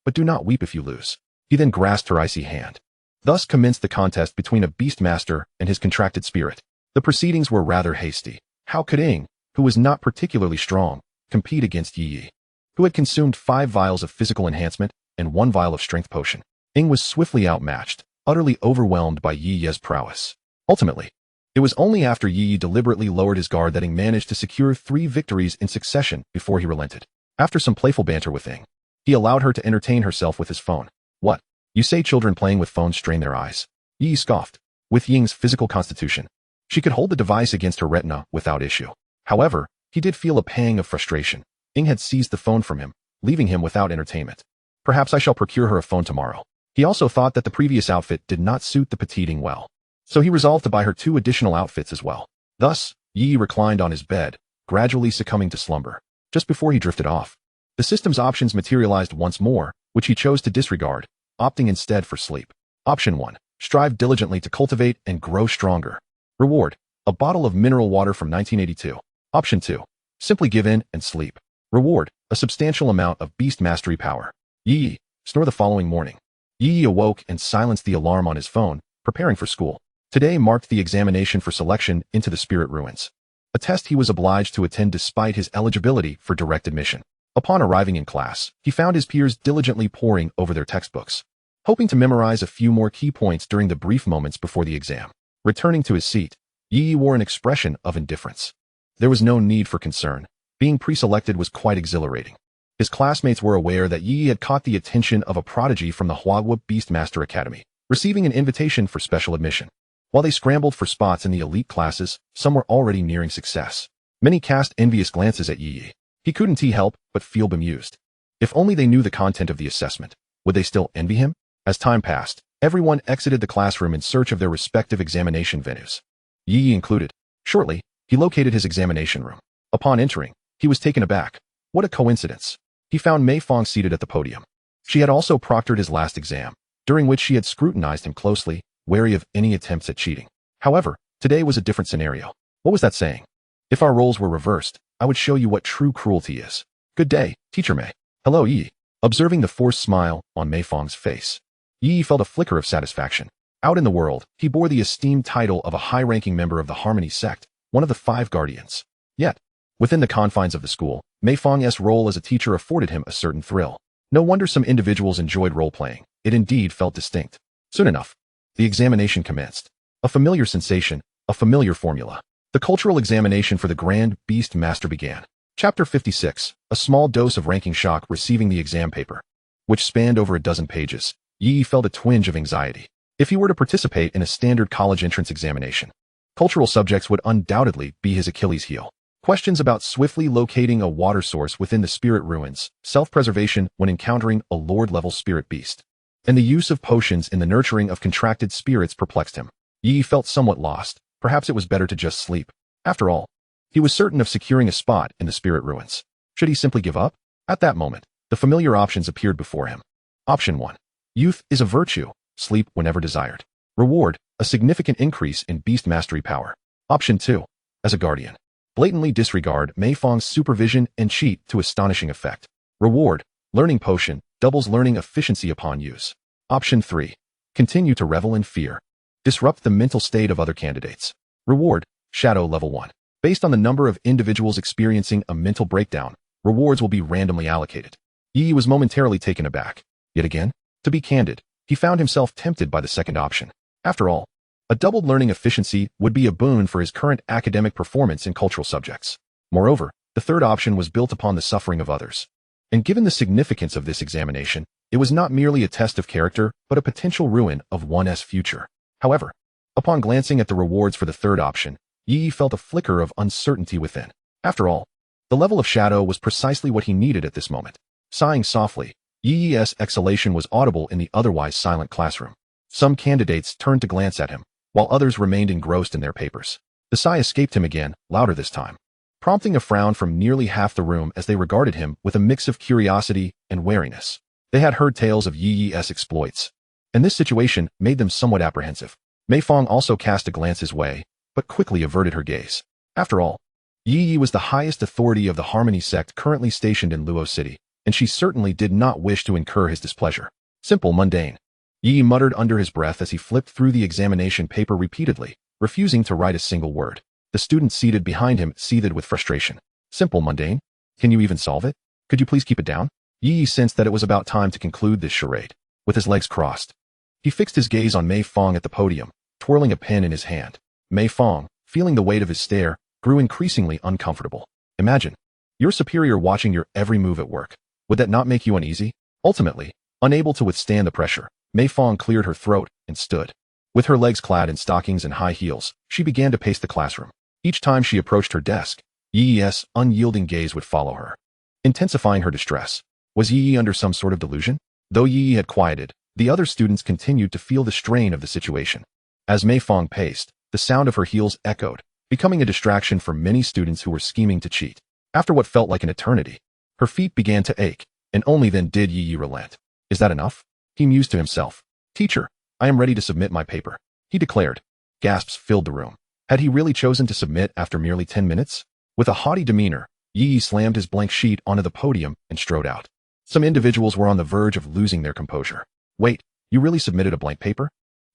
but do not weep if you lose. He then grasped her icy hand. Thus commenced the contest between a beastmaster and his contracted spirit. The proceedings were rather hasty. How could Ying, who was not particularly strong, compete against Ye Ye, who had consumed 5 vials of physical enhancement and 1 vial of strength potion? Ying was swiftly outmatched, utterly overwhelmed by Ye Ye's prowess. Ultimately, it was only after Ye Ye deliberately lowered his guard that Ying managed to secure 3 victories in succession before he relented. After some playful banter with Ying, he allowed her to entertain herself with his phone. What? You say children playing with phones strain their eyes? Ye Ye scoffed. With Ying's physical constitution, she could hold the device against her retina without issue. However, he did feel a pang of frustration. Ying had seized the phone from him, leaving him without entertainment. Perhaps I shall procure her a phone tomorrow. He also thought that the previous outfit did not suit the petite Ying well, so he resolved to buy her 2 additional outfits as well. Thus, Ye Ye reclined on his bed, gradually succumbing to slumber. Just before he drifted off, the system's options materialized once more, which he chose to disregard, opting instead for sleep. Option 1. Strive diligently to cultivate and grow stronger. Reward: a bottle of mineral water from 1982. Option 2. Simply give in and sleep. Reward: a substantial amount of beast mastery power. Ye Ye snore the following morning. Ye Ye awoke and silenced the alarm on his phone, preparing for school. Today marked the examination for selection into the spirit ruins, a test he was obliged to attend despite his eligibility for direct admission. Upon arriving in class, he found his peers diligently poring over their textbooks, hoping to memorize a few more key points during the brief moments before the exam. Returning to his seat, Ye Ye wore an expression of indifference. There was no need for concern. Being pre-selected was quite exhilarating. His classmates were aware that Ye Ye had caught the attention of a prodigy from the Global Beast Tamer Academy, receiving an invitation for special admission. While they scrambled for spots in the elite classes, some were already nearing success. Many cast envious glances at Ye Ye. He couldn't help but feel bemused. If only they knew the content of the assessment, would they still envy him? As time passed, everyone exited the classroom in search of their respective examination venues, Ye Ye included. Shortly, he located his examination room. Upon entering, he was taken aback. What a coincidence. He found Mei Fong seated at the podium. She had also proctored his last exam, during which she had scrutinized him closely, wary of any attempts at cheating. However, today was a different scenario. What was that saying? If our roles were reversed, I would show you what true cruelty is. Good day, Teacher Mei. Hello, Ye Ye. Observing the forced smile on Mei Fong's face, Ye Ye felt a flicker of satisfaction. Out in the world, he bore the esteemed title of a high-ranking member of the Harmony sect, one of the 5 guardians. Yet, within the confines of the school, Mei Fong's role as a teacher afforded him a certain thrill. No wonder some individuals enjoyed role-playing. It indeed felt distinct. Soon enough, the examination commenced. A familiar sensation, a familiar formula. The cultural examination for the Grand Beast Master began. Chapter 56, a small dose of ranking shock receiving the exam paper, which spanned over a dozen pages. Ye Ye felt a twinge of anxiety. If he were to participate in a standard college entrance examination, cultural subjects would undoubtedly be his Achilles heel. Questions about swiftly locating a water source within the spirit ruins, self-preservation when encountering a lord-level spirit beast, and the use of potions in the nurturing of contracted spirits perplexed him. Ye Ye felt somewhat lost. Perhaps it was better to just sleep. After all, he was certain of securing a spot in the spirit ruins. Should he simply give up? At that moment, the familiar options appeared before him. Option 1. Youth is a virtue. Sleep whenever desired. Reward: a significant increase in beast mastery power. Option 2. As a guardian, blatantly disregard Mei Fong's supervision and cheat to astonishing effect. Reward: learning potion, doubles learning efficiency upon use. Option 3. Continue to revel in fear. Disrupt the mental state of other candidates. Reward: Shadow Level 1. Based on the number of individuals experiencing a mental breakdown, rewards will be randomly allocated. Ye Ye was momentarily taken aback. Yet again, to be candid, he found himself tempted by the second option. After all, a doubled learning efficiency would be a boon for his current academic performance in cultural subjects. Moreover, the third option was built upon the suffering of others. And given the significance of this examination, it was not merely a test of character, but a potential ruin of one's future. However, upon glancing at the rewards for the third option, Ye Ye felt a flicker of uncertainty within. After all, the level of shadow was precisely what he needed at this moment. Sighing softly, Ye Ye's exhalation was audible in the otherwise silent classroom. Some candidates turned to glance at him, while others remained engrossed in their papers. The sigh escaped him again, louder this time, prompting a frown from nearly half the room as they regarded him with a mix of curiosity and wariness. They had heard tales of Ye Ye's exploits, and this situation made them somewhat apprehensive. Mei Fong also cast a glance his way, but quickly averted her gaze. After all, Ye Ye was the highest authority of the Harmony sect currently stationed in Luo City, and she certainly did not wish to incur his displeasure. Simple, mundane. Ye Ye muttered under his breath as he flipped through the examination paper repeatedly, refusing to write a single word. The student seated behind him seethed with frustration. Simple, mundane? Can you even solve it? Could you please keep it down? Ye Ye sensed that it was about time to conclude this charade. With his legs crossed, he fixed his gaze on Mei Fong at the podium, twirling a pen in his hand. Mei Fong, feeling the weight of his stare, grew increasingly uncomfortable. Imagine your superior watching your every move at work. Would that not make you uneasy? Ultimately, unable to withstand the pressure, Mei Fong cleared her throat and stood. With her legs clad in stockings and high heels, she began to pace the classroom. Each time she approached her desk, Ye Ye's unyielding gaze would follow her, intensifying her distress. Was Ye Ye under some sort of delusion? Though Ye Ye had quieted, the other students continued to feel the strain of the situation. As Mei Fong paced, the sound of her heels echoed, becoming a distraction for many students who were scheming to cheat. After what felt like an eternity, her feet began to ache, and only then did Ye Ye relent. Is that enough? He mused to himself. Teacher, I am ready to submit my paper, he declared. Gasps filled the room. Had he really chosen to submit after merely 10 minutes? With a haughty demeanor, Ye Ye slammed his blank sheet onto the podium and strode out. Some individuals were on the verge of losing their composure. Wait, you really submitted a blank paper?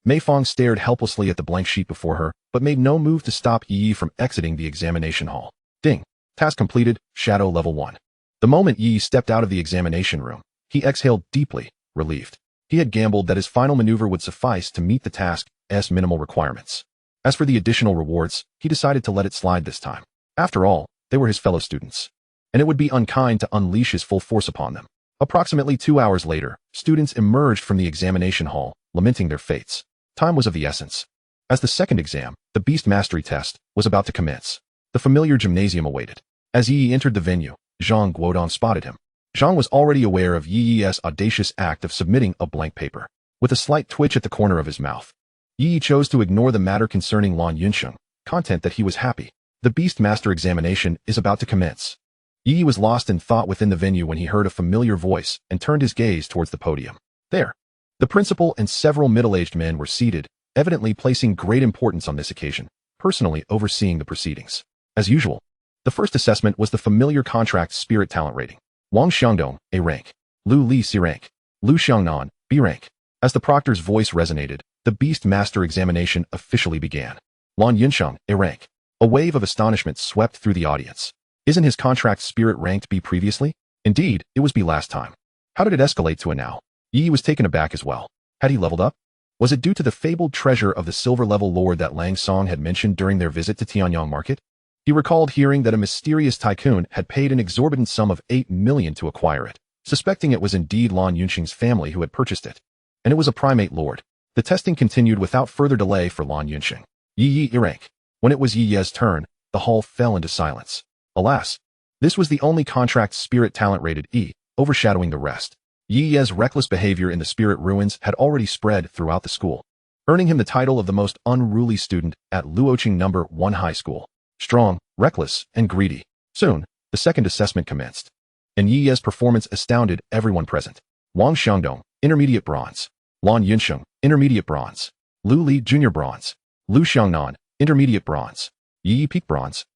Mei Fong stared helplessly at the blank sheet before her, but made no move to stop Ye Ye from exiting the examination hall. Ding. Task completed, Shadow Level 1. The moment Ye Ye stepped out of the examination room, he exhaled deeply, relieved. He had gambled that his final maneuver would suffice to meet the task's minimal requirements. As for the additional rewards, he decided to let it slide this time. After all, they were his fellow students, and it would be unkind to unleash his full force upon them. Approximately 2 hours later, students emerged from the examination hall, lamenting their fates. Time was of the essence. As the second exam, the Beast Mastery test, was about to commence, the familiar gymnasium awaited. As Ye Ye entered the venue, Zhang Guodong spotted him. Zhang was already aware of Ye Ye's audacious act of submitting a blank paper. With a slight twitch at the corner of his mouth, Ye Ye chose to ignore the matter concerning Lan Yunsheng, content that he was happy. The Beast Master examination is about to commence. Ye Ye was lost in thought within the venue when he heard a familiar voice and turned his gaze towards the podium. There, the principal and several middle-aged men were seated, evidently placing great importance on this occasion, personally overseeing the proceedings. As usual, the first assessment was the familiar contract spirit talent rating. Wang Xiangdong, A rank. Lu Li, C rank. Lu Xiangnan, B rank. As the proctor's voice resonated, the Beast Master examination officially began. Lan Yunsheng, A rank. A wave of astonishment swept through the audience. Isn't his contract spirit ranked B previously? Indeed, it was B last time. How did it escalate to A now? Ye Ye was taken aback as well. Had he leveled up? Was it due to the fabled treasure of the silver-level lord that Lang Song had mentioned during their visit to Tianyang Market? He recalled hearing that a mysterious tycoon had paid an exorbitant sum of 8 million to acquire it, suspecting it was indeed Lan Yunsheng's family who had purchased it. And it was a primate lord. The testing continued without further delay for Lan Yunsheng. Ye Ye, A rank. When it was Ye Ye's turn, the hall fell into silence. Alas, this was the only contract spirit talent rated E, overshadowing the rest. Ye Ye's reckless behavior in the spirit ruins had already spread throughout the school, earning him the title of the most unruly student at Luoqing No. 1 High School. Strong, reckless, and greedy. Soon, the second assessment commenced, and Ye Ye's performance astounded everyone present. Wang Xiangdong, Intermediate Bronze. Lan Yunsheng, Intermediate Bronze. Lu Li, Junior Bronze. Lu Xiangnan, Intermediate Bronze. Ye Ye, Peak Bronze.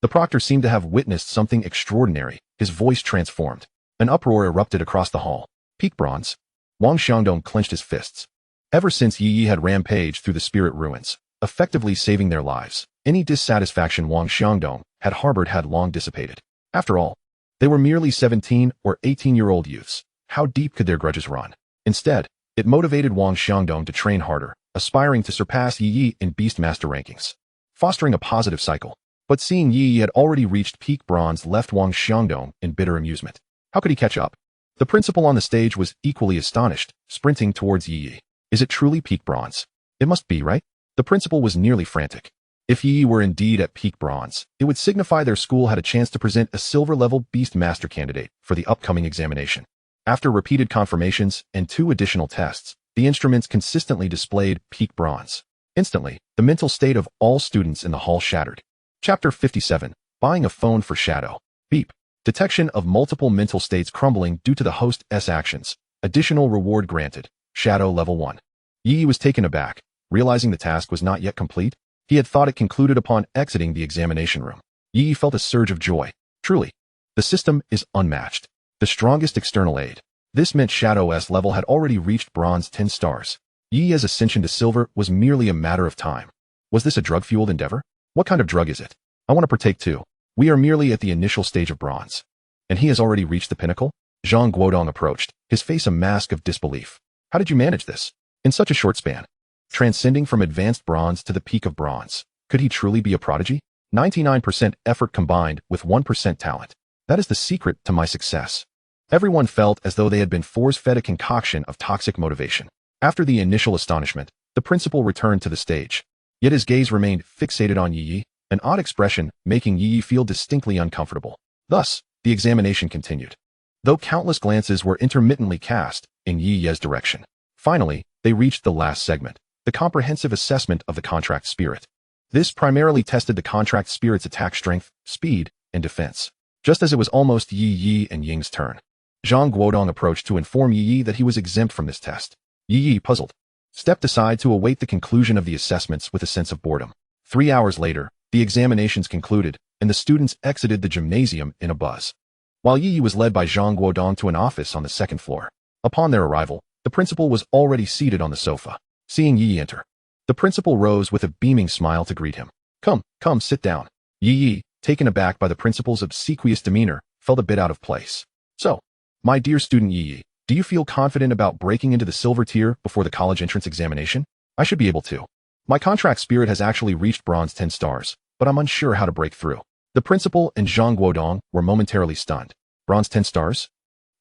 The proctor seemed to have witnessed something extraordinary. His voice transformed. An uproar erupted across the hall. Peak Bronze. Wang Xiangdong clenched his fists. Ever since Ye Ye had rampaged through the spirit ruins, effectively saving their lives, any dissatisfaction Wang Xiangdong had harbored had long dissipated. After all, they were merely 17 or 18-year-old youths. How deep could their grudges run? Instead, it motivated Wang Xiangdong to train harder, aspiring to surpass Ye Ye in Beastmaster rankings, fostering a positive cycle. But seeing Ye Ye had already reached peak bronze left Wang Xiangdong in bitter amusement. How could he catch up? The principal on the stage was equally astonished, sprinting towards Ye Ye. Is it truly peak bronze? It must be, right? The principal was nearly frantic. If Ye Ye were indeed at peak bronze, it would signify their school had a chance to present a silver-level Beastmaster candidate for the upcoming examination. After repeated confirmations and 2 additional tests, the instruments consistently displayed peak bronze. Instantly, the mental state of all students in the hall shattered. Chapter 57, Buying a Phone for Shadow. Beep. Detection of multiple mental states crumbling due to the host's actions. Additional reward granted. Shadow Level 1. Ye Ye was taken aback, realizing the task was not yet complete. He had thought it concluded upon exiting the examination room. Yi Yi felt a surge of joy. Truly, the system is unmatched. The strongest external aid. This meant Shadow's level had already reached bronze 10 stars. Yi Yi's ascension to silver was merely a matter of time. Was this a drug-fueled endeavor? What kind of drug is it? I want to partake too. We are merely at the initial stage of bronze. And he has already reached the pinnacle? Zhang Guodong approached, his face a mask of disbelief. How did you manage this? In such a short span. Transcending from advanced bronze to the peak of bronze. Could he truly be a prodigy? 99% effort combined with 1% talent. That is the secret to my success. Everyone felt as though they had been force-fed a concoction of toxic motivation. After the initial astonishment, the principal returned to the stage. Yet his gaze remained fixated on Yi Yi, an odd expression making Yi Yi feel distinctly uncomfortable. Thus, the examination continued. Though countless glances were intermittently cast in Yi Yi's direction. Finally, they reached the last segment, the comprehensive assessment of the contract spirit. This primarily tested the contract spirit's attack strength, speed, and defense. Just as it was almost Yi Yi and Ying's turn, Zhang Guodong approached to inform Yi Yi that he was exempt from this test. Yi Yi, puzzled, stepped aside to await the conclusion of the assessments with a sense of boredom. 3 hours later, the examinations concluded, and the students exited the gymnasium in a buzz. While Yi Yi was led by Zhang Guodong to an office on the second floor. Upon their arrival, the principal was already seated on the sofa. Seeing Yi Yi enter, the principal rose with a beaming smile to greet him. Come, sit down. Yi Yi, taken aback by the principal's obsequious demeanor, felt a bit out of place. So, my dear student Yi Yi, do you feel confident about breaking into the silver tier before the college entrance examination? I should be able to. My contract spirit has actually reached bronze 10 stars, but I'm unsure how to break through. The principal and Zhang Guodong were momentarily stunned. Bronze 10 stars?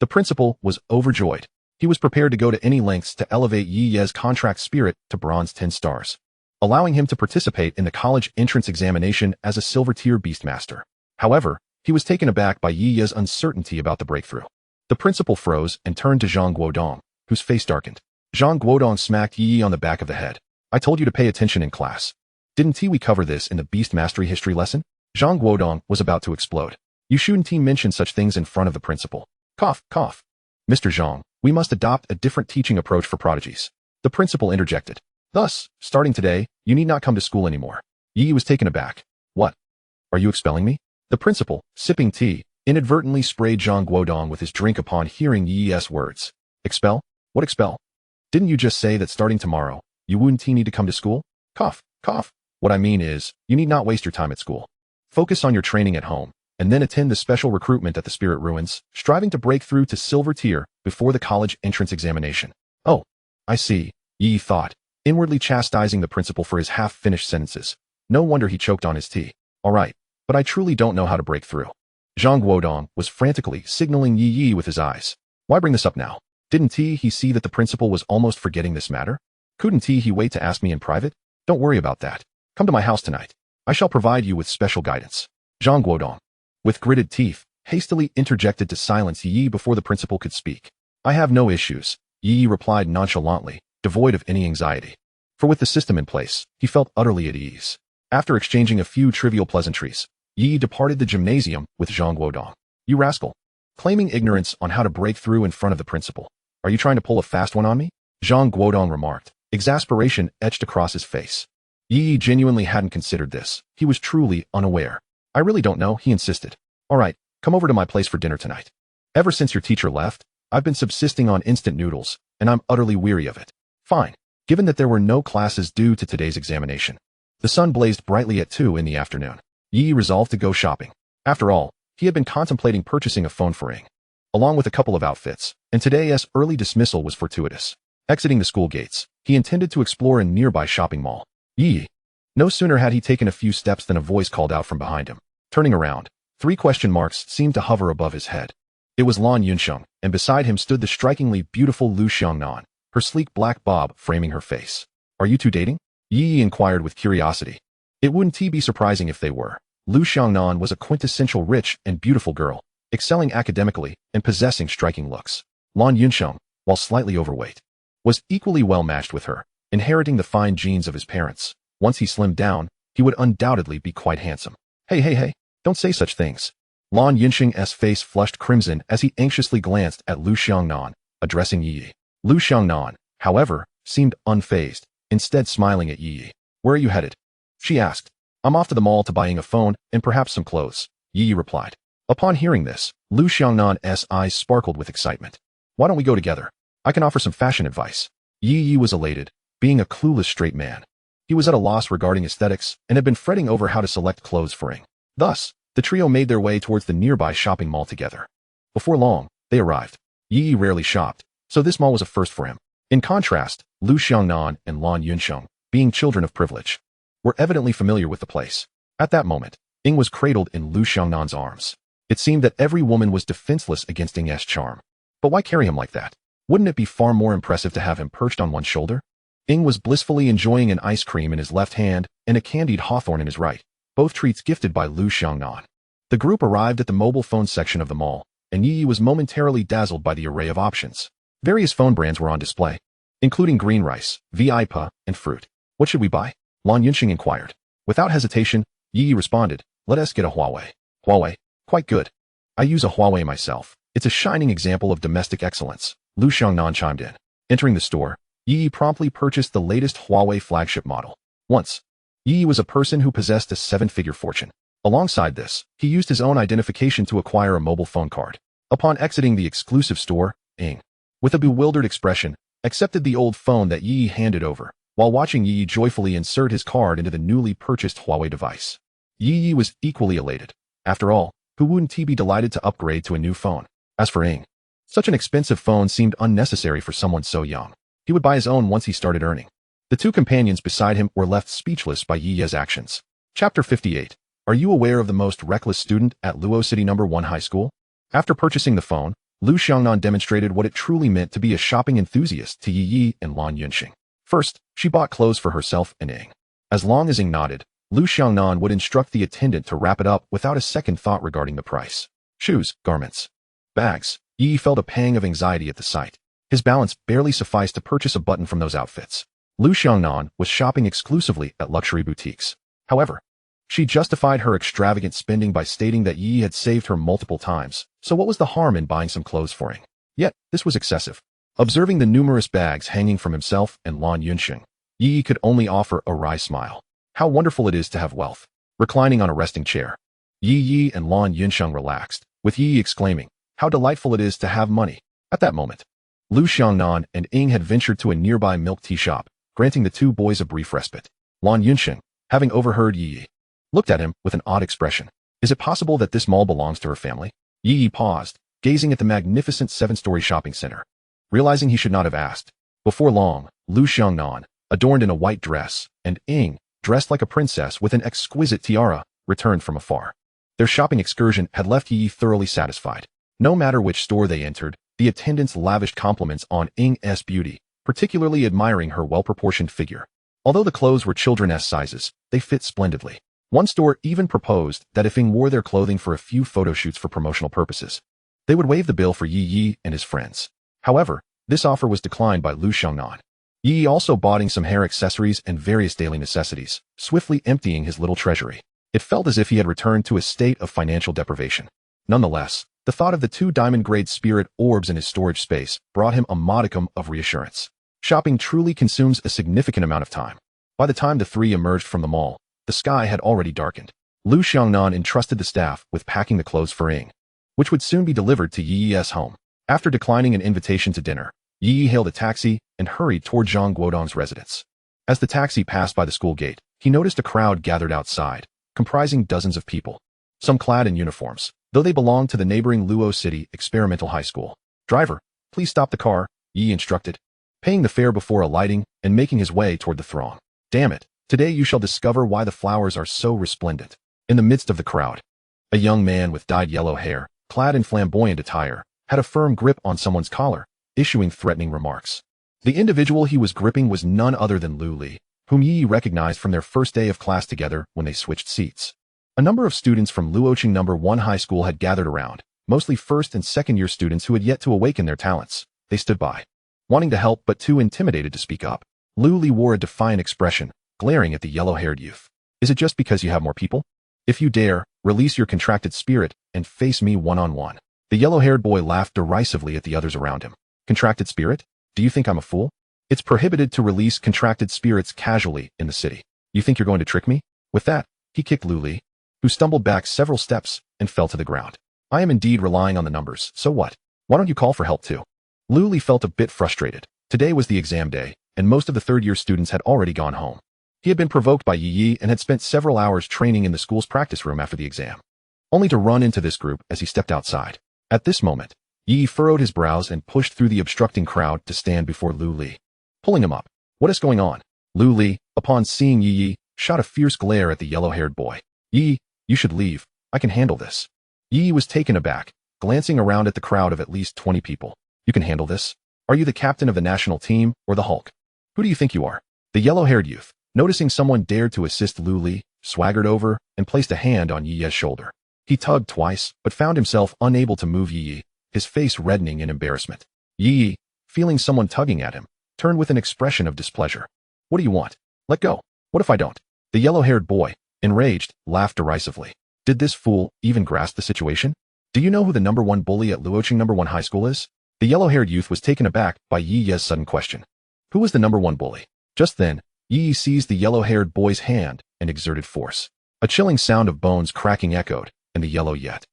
The principal was overjoyed. He was prepared to go to any lengths to elevate Yi Yi's contract spirit to bronze 10 stars, allowing him to participate in the college entrance examination as a silver tier beastmaster. However, he was taken aback by Yi Yi's uncertainty about the breakthrough. The principal froze and turned to Zhang Guodong, whose face darkened. Zhang Guodong smacked Yi Yi on the back of the head. I told you to pay attention in class. Didn't we cover this in the beast mastery history lesson? Zhang Guodong was about to explode. You shouldn't mention such things in front of the principal. Cough. Mr. Zhang, we must adopt a different teaching approach for prodigies. The principal interjected. Thus, starting today, you need not come to school anymore. Yi Yi was taken aback. What? Are you expelling me? The principal, sipping tea, inadvertently sprayed Zhang Guodong with his drink upon hearing Yi Yi's words. Expel? What expel? Didn't you just say that starting tomorrow, you wouldn't need to come to school? Cough. What I mean is, you need not waste your time at school. Focus on your training at home, and then attend the special recruitment at the Spirit Ruins, striving to break through to silver tier before the college entrance examination. Oh, I see, Yi Yi thought, inwardly chastising the principal for his half-finished sentences. No wonder he choked on his tea. All right, but I truly don't know how to break through. Zhang Guodong was frantically signaling Yi Yi with his eyes. Why bring this up now? Didn't he see that the principal was almost forgetting this matter? Couldn't he wait to ask me in private? Don't worry about that. Come to my house tonight. I shall provide you with special guidance. Zhang Guodong, with gritted teeth, hastily interjected to silence Yi Yi before the principal could speak. I have no issues, Yi Yi replied nonchalantly, devoid of any anxiety. For with the system in place, he felt utterly at ease. After exchanging a few trivial pleasantries, Yi Yi departed the gymnasium with Zhang Guodong. You rascal. Claiming ignorance on how to break through in front of the principal. Are you trying to pull a fast one on me? Zhang Guodong remarked. Exasperation etched across his face. Yi Yi genuinely hadn't considered this. He was truly unaware. I really don't know, he insisted. All right, come over to my place for dinner tonight. Ever since your teacher left, I've been subsisting on instant noodles, and I'm utterly weary of it. Fine. Given that there were no classes due to today's examination. The sun blazed brightly at 2 in the afternoon. Yi Yi resolved to go shopping. After all, he had been contemplating purchasing a phone for Ring, along with a couple of outfits, and today's early dismissal was fortuitous. Exiting the school gates, he intended to explore a nearby shopping mall. Yi Yi. No sooner had he taken a few steps than a voice called out from behind him. Turning around, 3 question marks seemed to hover above his head. It was Lan Yunsheng, and beside him stood the strikingly beautiful Lu Xiangnan, her sleek black bob framing her face. Are you two dating? Yi Yi inquired with curiosity. It wouldn't be surprising if they were. Lu Xiangnan was a quintessential rich and beautiful girl, excelling academically and possessing striking looks. Lan Yunsheng, while slightly overweight, was equally well matched with her, inheriting the fine genes of his parents. Once he slimmed down, he would undoubtedly be quite handsome. Hey, don't say such things. Lan Yunsheng's face flushed crimson as he anxiously glanced at Lu Xiangnan, addressing Yi Yi. Lu Xiangnan, however, seemed unfazed, instead smiling at Yi Yi. Where are you headed? She asked. I'm off to the mall to buy Ing a phone and perhaps some clothes, Yi Yi replied. Upon hearing this, Lu Xiangnan's eyes sparkled with excitement. Why don't we go together? I can offer some fashion advice. Yi Yi was elated, being a clueless straight man. He was at a loss regarding aesthetics and had been fretting over how to select clothes for Ing. Thus, the trio made their way towards the nearby shopping mall together. Before long, they arrived. Yi Yi rarely shopped, so this mall was a first for him. In contrast, Lu Xiangnan and Lan Yunsheng, being children of privilege, were evidently familiar with the place. At that moment, Ing was cradled in Lu Xiangnan's arms. It seemed that every woman was defenseless against Ing's charm. But why carry him like that? Wouldn't it be far more impressive to have him perched on one's shoulder? Ing was blissfully enjoying an ice cream in his left hand and a candied hawthorn in his right, both treats gifted by Lu Xiangnan. The group arrived at the mobile phone section of the mall, and Yi Yi was momentarily dazzled by the array of options. Various phone brands were on display, including green rice, VIP, and fruit. What should we buy? Lan Yunxing inquired. Without hesitation, Yi Yi responded, let us get a Huawei. Huawei? Quite good. I use a Huawei myself. It's a shining example of domestic excellence, Lu Xiangnan chimed in. Entering the store, Yi Yi promptly purchased the latest Huawei flagship model. Once, Yi Yi was a person who possessed a seven-figure fortune. Alongside this, he used his own identification to acquire a mobile phone card. Upon exiting the exclusive store, Ing, with a bewildered expression, accepted the old phone that Yi Yi handed over, while watching Yi Yi joyfully insert his card into the newly purchased Huawei device. Yi Yi was equally elated. After all, who wouldn't he be delighted to upgrade to a new phone? As for Ing, such an expensive phone seemed unnecessary for someone so young. He would buy his own once he started earning. The two companions beside him were left speechless by Yi Yi's actions. Chapter 58. Are you aware of the most reckless student at Luo City No. 1 High School? After purchasing the phone, Lu Xiangnan demonstrated what it truly meant to be a shopping enthusiast to Yi Yi and Lan Yunxing. First, she bought clothes for herself and Ing. As long as Ing nodded, Lu Xiangnan would instruct the attendant to wrap it up without a second thought regarding the price. Shoes, garments, bags. Yi Yi felt a pang of anxiety at the sight. His balance barely sufficed to purchase a button from those outfits. Lu Xiangnan was shopping exclusively at luxury boutiques. However, she justified her extravagant spending by stating that Yi Yi had saved her multiple times, so what was the harm in buying some clothes for Ing? Yet, this was excessive. Observing the numerous bags hanging from himself and Lan Yunxing, Yi Yi could only offer a wry smile. How wonderful it is to have wealth. Reclining on a resting chair, Yi Yi and Lan Yunxing relaxed, with Yi Yi exclaiming, how delightful it is to have money. At that moment, Lu Xiangnan and Ing had ventured to a nearby milk tea shop, granting the two boys a brief respite. Lan Yunxing, having overheard Yi Yi, looked at him with an odd expression. Is it possible that this mall belongs to her family? Yi Yi paused, gazing at the magnificent seven-story shopping center. Realizing he should not have asked. Before long, Lu Xiangnan, adorned in a white dress, and Ing, dressed like a princess with an exquisite tiara, returned from afar. Their shopping excursion had left Yi Yi thoroughly satisfied. No matter which store they entered, the attendants lavished compliments on Ing's beauty, particularly admiring her well-proportioned figure. Although the clothes were children's sizes, they fit splendidly. One store even proposed that if Ing wore their clothing for a few photo shoots for promotional purposes, they would waive the bill for Yi Yi and his friends. However, this offer was declined by Lu Xiangnan. Yi Yi also bought Ing some hair accessories and various daily necessities, swiftly emptying his little treasury. It felt as if he had returned to a state of financial deprivation. Nonetheless, the thought of the two diamond-grade spirit orbs in his storage space brought him a modicum of reassurance. Shopping truly consumes a significant amount of time. By the time the three emerged from the mall, the sky had already darkened. Lu Xiangnan entrusted the staff with packing the clothes for Ing, which would soon be delivered to Yi Yi's home. After declining an invitation to dinner, Yi Yi hailed a taxi and hurried toward Zhang Guodong's residence. As the taxi passed by the school gate, he noticed a crowd gathered outside, comprising dozens of people, some clad in uniforms, though they belonged to the neighboring Luo City Experimental High School. Driver, please stop the car, Yi instructed, paying the fare before alighting and making his way toward the throng. Damn it, today you shall discover why the flowers are so resplendent. In the midst of the crowd, a young man with dyed yellow hair, clad in flamboyant attire, had a firm grip on someone's collar, issuing threatening remarks. The individual he was gripping was none other than Lu Li, whom Yi Yi recognized from their first day of class together when they switched seats. A number of students from Luoqing No. 1 High School had gathered around, mostly first and second year students who had yet to awaken their talents. They stood by, wanting to help but too intimidated to speak up. Lu Li wore a defiant expression, glaring at the yellow-haired youth. Is it just because you have more people? If you dare, release your contracted spirit and face me one-on-one. The yellow-haired boy laughed derisively at the others around him. Contracted spirit? Do you think I'm a fool? It's prohibited to release contracted spirits casually in the city. You think you're going to trick me? With that, he kicked Lu Li, who stumbled back several steps and fell to the ground. I am indeed relying on the numbers, so what? Why don't you call for help too? Lu Li felt a bit frustrated. Today was the exam day, and most of the third-year students had already gone home. He had been provoked by Ye Ye and had spent several hours training in the school's practice room after the exam, only to run into this group as he stepped outside. At this moment, Ye Ye furrowed his brows and pushed through the obstructing crowd to stand before Lu Li, pulling him up. What is going on? Lu Li, upon seeing Ye Ye, shot a fierce glare at the yellow-haired boy. Ye, you should leave. I can handle this. Ye Ye was taken aback, glancing around at the crowd of at least 20 people. You can handle this? Are you the captain of the national team or the Hulk? Who do you think you are? The yellow-haired youth, noticing someone dared to assist Lu Li, swaggered over and placed a hand on Ye Ye's shoulder. He tugged twice, but found himself unable to move Ye Ye, his face reddening in embarrassment. Ye Ye, feeling someone tugging at him, turned with an expression of displeasure. What do you want? Let go. What if I don't? The yellow-haired boy, enraged, laughed derisively. Did this fool even grasp the situation? Do you know who the #1 bully at Luoqing #1 high school is? The yellow-haired youth was taken aback by Ye Ye's sudden question. Who was the #1 bully? Just then, Ye Ye seized the yellow-haired boy's hand and exerted force. A chilling sound of bones cracking echoed, and the yellow yet.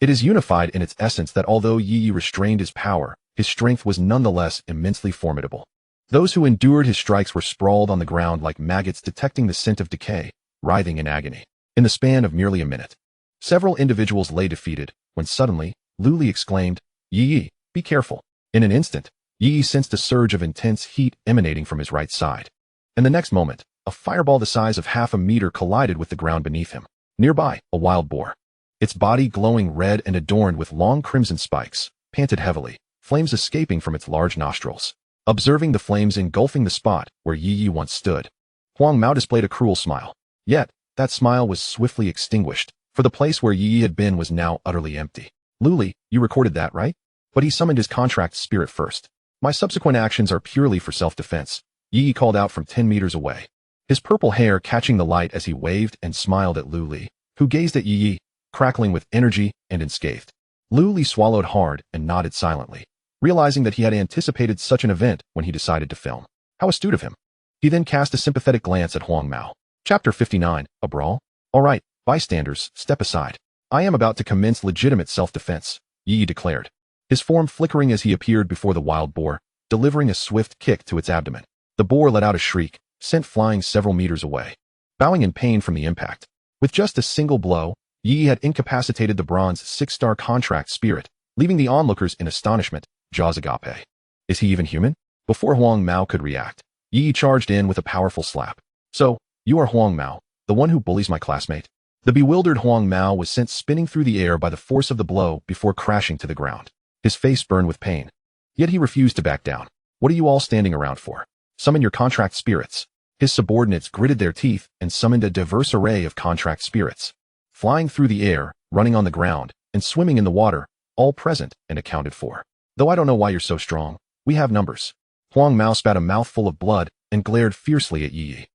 It is unified in its essence that although Ye Ye restrained his power, his strength was nonetheless immensely formidable. Those who endured his strikes were sprawled on the ground like maggots detecting the scent of decay, writhing in agony. In the span of merely a minute, several individuals lay defeated, when suddenly, Lu Li exclaimed, Ye Ye, be careful. In an instant, Ye Ye sensed a surge of intense heat emanating from his right side. In the next moment, a fireball the size of half a meter collided with the ground beneath him. Nearby, a wild boar, its body glowing red and adorned with long crimson spikes, panted heavily, flames escaping from its large nostrils. Observing the flames engulfing the spot where Ye Ye once stood, Huang Mao displayed a cruel smile. Yet, that smile was swiftly extinguished, for the place where Ye Ye had been was now utterly empty. Lu Li, you recorded that, right? But he summoned his contract spirit first. My subsequent actions are purely for self-defense, Ye Ye called out from 10 meters away, his purple hair catching the light as he waved and smiled at Lu Li, who gazed at Ye Ye, crackling with energy and unscathed. Lu Li swallowed hard and nodded silently, realizing that he had anticipated such an event when he decided to film. How astute of him. He then cast a sympathetic glance at Huang Mao. Chapter 59, A Brawl? All right, bystanders, step aside. I am about to commence legitimate self-defense, Ye Ye declared, his form flickering as he appeared before the wild boar, delivering a swift kick to its abdomen. The boar let out a shriek, sent flying several meters away, bowing in pain from the impact. With just a single blow, Ye Ye had incapacitated the bronze 6-star contract spirit, leaving the onlookers in astonishment, jaws agape. Is he even human? Before Huang Mao could react, Ye Ye charged in with a powerful slap. So, you are Huang Mao, the one who bullies my classmate? The bewildered Huang Mao was sent spinning through the air by the force of the blow before crashing to the ground. His face burned with pain. Yet he refused to back down. What are you all standing around for? Summon your contract spirits. His subordinates gritted their teeth and summoned a diverse array of contract spirits, flying through the air, running on the ground, and swimming in the water, all present and accounted for. Though I don't know why you're so strong, we have numbers. Huang Mao spat a mouthful of blood and glared fiercely at Ye Ye.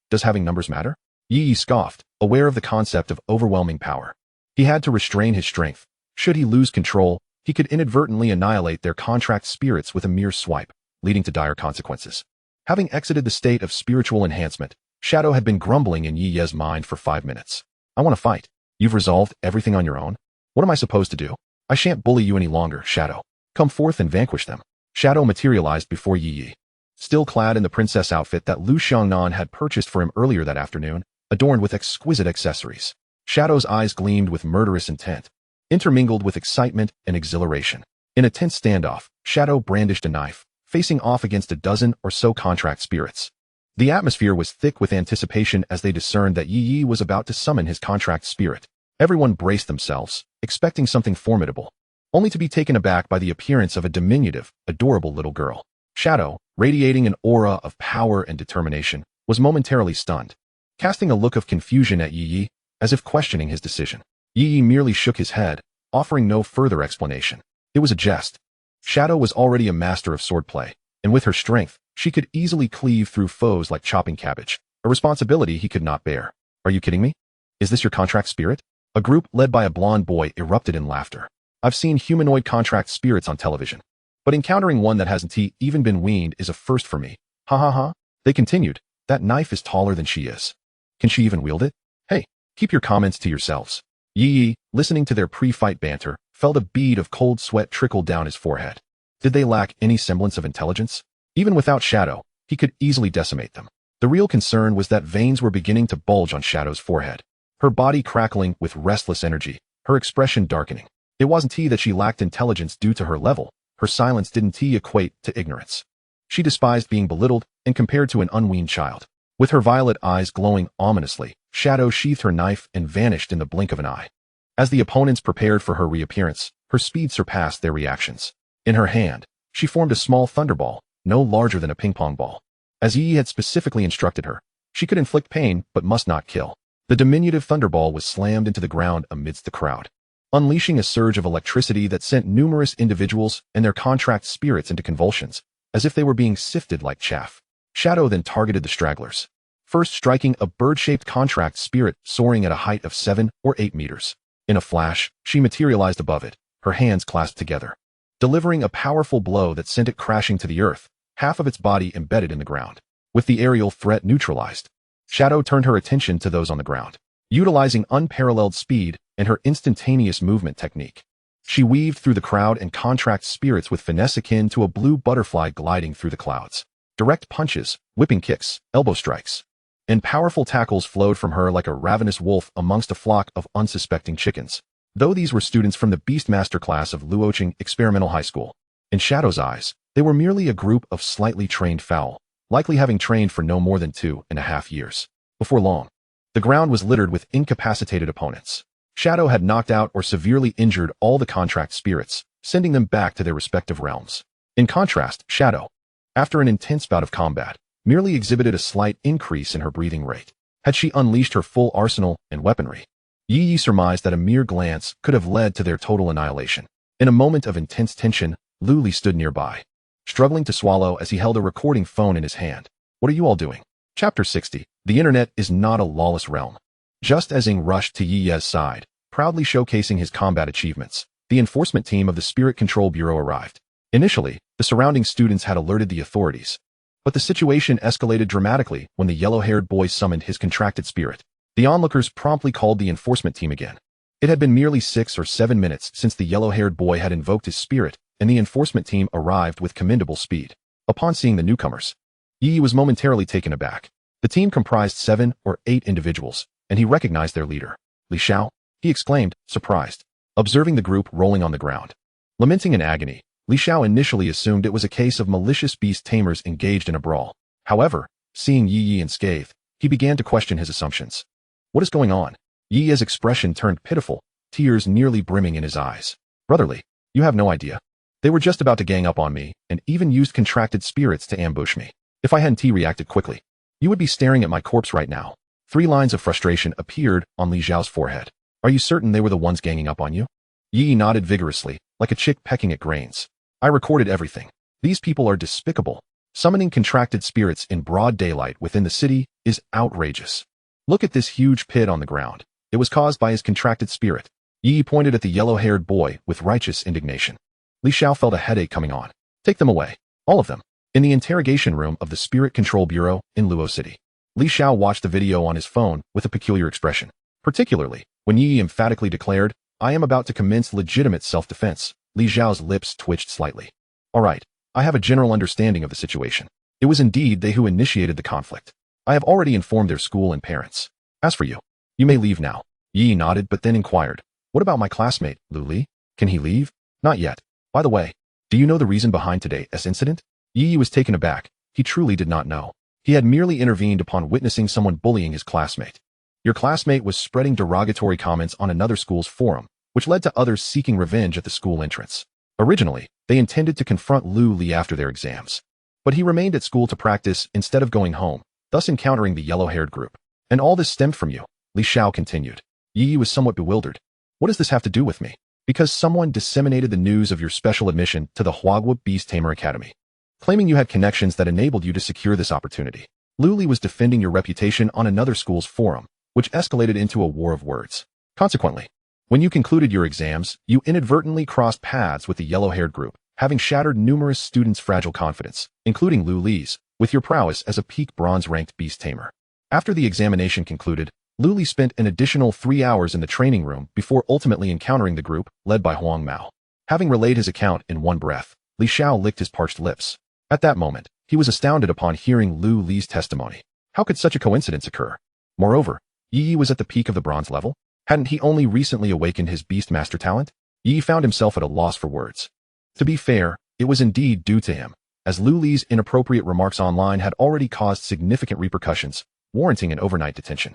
Does having numbers matter? Ye Ye scoffed, aware of the concept of overwhelming power. He had to restrain his strength. Should he lose control, he could inadvertently annihilate their contract spirits with a mere swipe, leading to dire consequences. Having exited the state of spiritual enhancement, Shadow had been grumbling in Ye Ye's mind for 5 minutes. I want to fight. You've resolved everything on your own? What am I supposed to do? I shan't bully you any longer, Shadow. Come forth and vanquish them. Shadow materialized before Ye Ye, still clad in the princess outfit that Lu Xiangnan had purchased for him earlier that afternoon, adorned with exquisite accessories. Shadow's eyes gleamed with murderous intent, intermingled with excitement and exhilaration. In a tense standoff, Shadow brandished a knife, facing off against a dozen or so contract spirits. The atmosphere was thick with anticipation as they discerned that Ye Ye was about to summon his contract spirit. Everyone braced themselves, expecting something formidable, only to be taken aback by the appearance of a diminutive, adorable little girl. Shadow, radiating an aura of power and determination, was momentarily stunned, casting a look of confusion at Ye Ye, as if questioning his decision. Ye Ye merely shook his head, offering no further explanation. It was a jest. Shadow was already a master of swordplay, and with her strength, she could easily cleave through foes like chopping cabbage, a responsibility he could not bear. Are you kidding me? Is this your contract spirit? A group led by a blonde boy erupted in laughter. I've seen humanoid contract spirits on television, but encountering one that hasn't even been weaned is a first for me. Ha ha ha. They continued, that knife is taller than she is. Can she even wield it? Hey, keep your comments to yourselves. Ye Ye, listening to their pre-fight banter, felt a bead of cold sweat trickle down his forehead. Did they lack any semblance of intelligence? Even without Shadow, he could easily decimate them. The real concern was that veins were beginning to bulge on Shadow's forehead. Her body crackling with restless energy, her expression darkening. It wasn't that she lacked intelligence due to her level. Her silence didn't equate to ignorance. She despised being belittled and compared to an unweaned child. With her violet eyes glowing ominously, Shadow sheathed her knife and vanished in the blink of an eye. As the opponents prepared for her reappearance, her speed surpassed their reactions. In her hand, she formed a small thunderball, no larger than a ping-pong ball. As Ye Ye had specifically instructed her, she could inflict pain but must not kill. The diminutive thunderball was slammed into the ground amidst the crowd, unleashing a surge of electricity that sent numerous individuals and their contract spirits into convulsions, as if they were being sifted like chaff. Shadow then targeted the stragglers, first striking a bird-shaped contract spirit soaring at a height of 7 or 8 meters. In a flash, she materialized above it, her hands clasped together, delivering a powerful blow that sent it crashing to the earth, half of its body embedded in the ground. With the aerial threat neutralized, Shadow turned her attention to those on the ground. Utilizing unparalleled speed and her instantaneous movement technique, she weaved through the crowd and contract spirits with finesse akin to a blue butterfly gliding through the clouds. Direct punches, whipping kicks, elbow strikes, and powerful tackles flowed from her like a ravenous wolf amongst a flock of unsuspecting chickens. Though these were students from the Beastmaster class of Luocheng Experimental High School, in Shadow's eyes, they were merely a group of slightly trained fowl, likely having trained for no more than 2.5 years. Before long, the ground was littered with incapacitated opponents. Shadow had knocked out or severely injured all the contract spirits, sending them back to their respective realms. In contrast, Shadow, after an intense bout of combat, merely exhibited a slight increase in her breathing rate. Had she unleashed her full arsenal and weaponry, Ye Ye surmised that a mere glance could have led to their total annihilation. In a moment of intense tension, Lu Li stood nearby, struggling to swallow as he held a recording phone in his hand. What are you all doing? Chapter 60. The internet is not a lawless realm. Just as Ing rushed to Ye Ye's side, proudly showcasing his combat achievements, the enforcement team of the Spirit Control Bureau arrived. Initially, the surrounding students had alerted the authorities, but the situation escalated dramatically when the yellow-haired boy summoned his contracted spirit. The onlookers promptly called the enforcement team again. It had been merely 6 or 7 minutes since the yellow-haired boy had invoked his spirit, and the enforcement team arrived with commendable speed. Upon seeing the newcomers, Ye Ye was momentarily taken aback. The team comprised 7 or 8 individuals, and he recognized their leader. Li Xiao? He exclaimed, surprised, observing the group rolling on the ground. Lamenting in agony, Li Xiao initially assumed it was a case of malicious beast tamers engaged in a brawl. However, seeing Ye Ye unscathed, he began to question his assumptions. What is going on? Ye Ye's expression turned pitiful, tears nearly brimming in his eyes. Brotherly, you have no idea. They were just about to gang up on me, and even used contracted spirits to ambush me. If I hadn't reacted quickly, you would be staring at my corpse right now. 3 lines of frustration appeared on Li Xiao's forehead. Are you certain they were the ones ganging up on you? Ye Ye nodded vigorously, like a chick pecking at grains. I recorded everything. These people are despicable. Summoning contracted spirits in broad daylight within the city is outrageous. Look at this huge pit on the ground. It was caused by his contracted spirit. Ye Ye pointed at the yellow-haired boy with righteous indignation. Li Xiao felt a headache coming on. Take them away. All of them. In the interrogation room of the Spirit Control Bureau in Luo City, Li Xiao watched the video on his phone with a peculiar expression. Particularly, when Ye Ye emphatically declared, I am about to commence legitimate self-defense, Li Xiao's lips twitched slightly. All right, I have a general understanding of the situation. It was indeed they who initiated the conflict. I have already informed their school and parents. As for you, you may leave now. Ye Ye nodded but then inquired, what about my classmate, Lu Li? Can he leave? Not yet. By the way, do you know the reason behind today's incident? Ye Ye was taken aback. He truly did not know. He had merely intervened upon witnessing someone bullying his classmate. Your classmate was spreading derogatory comments on another school's forum, which led to others seeking revenge at the school entrance. Originally, they intended to confront Lu Li after their exams, but he remained at school to practice instead of going home, thus encountering the yellow-haired group. And all this stemmed from you, Li Xiao continued. Ye Ye was somewhat bewildered. What does this have to do with me? Because someone disseminated the news of your special admission to the Global Beast Tamer Academy, claiming you had connections that enabled you to secure this opportunity. Lu Li was defending your reputation on another school's forum, which escalated into a war of words. Consequently, when you concluded your exams, you inadvertently crossed paths with the yellow-haired group, having shattered numerous students' fragile confidence, including Lu Li's, with your prowess as a peak bronze-ranked beast tamer. After the examination concluded, Luli spent an additional 3 hours in the training room before ultimately encountering the group led by Huang Mao. Having relayed his account in one breath, Li Xiao licked his parched lips. At that moment, he was astounded upon hearing Lu Li's testimony. How could such a coincidence occur? Moreover, Yi Yi was at the peak of the bronze level. Hadn't he only recently awakened his Beastmaster talent? Yi Yi found himself at a loss for words. To be fair, it was indeed due to him, as Lu Li's inappropriate remarks online had already caused significant repercussions, warranting an overnight detention.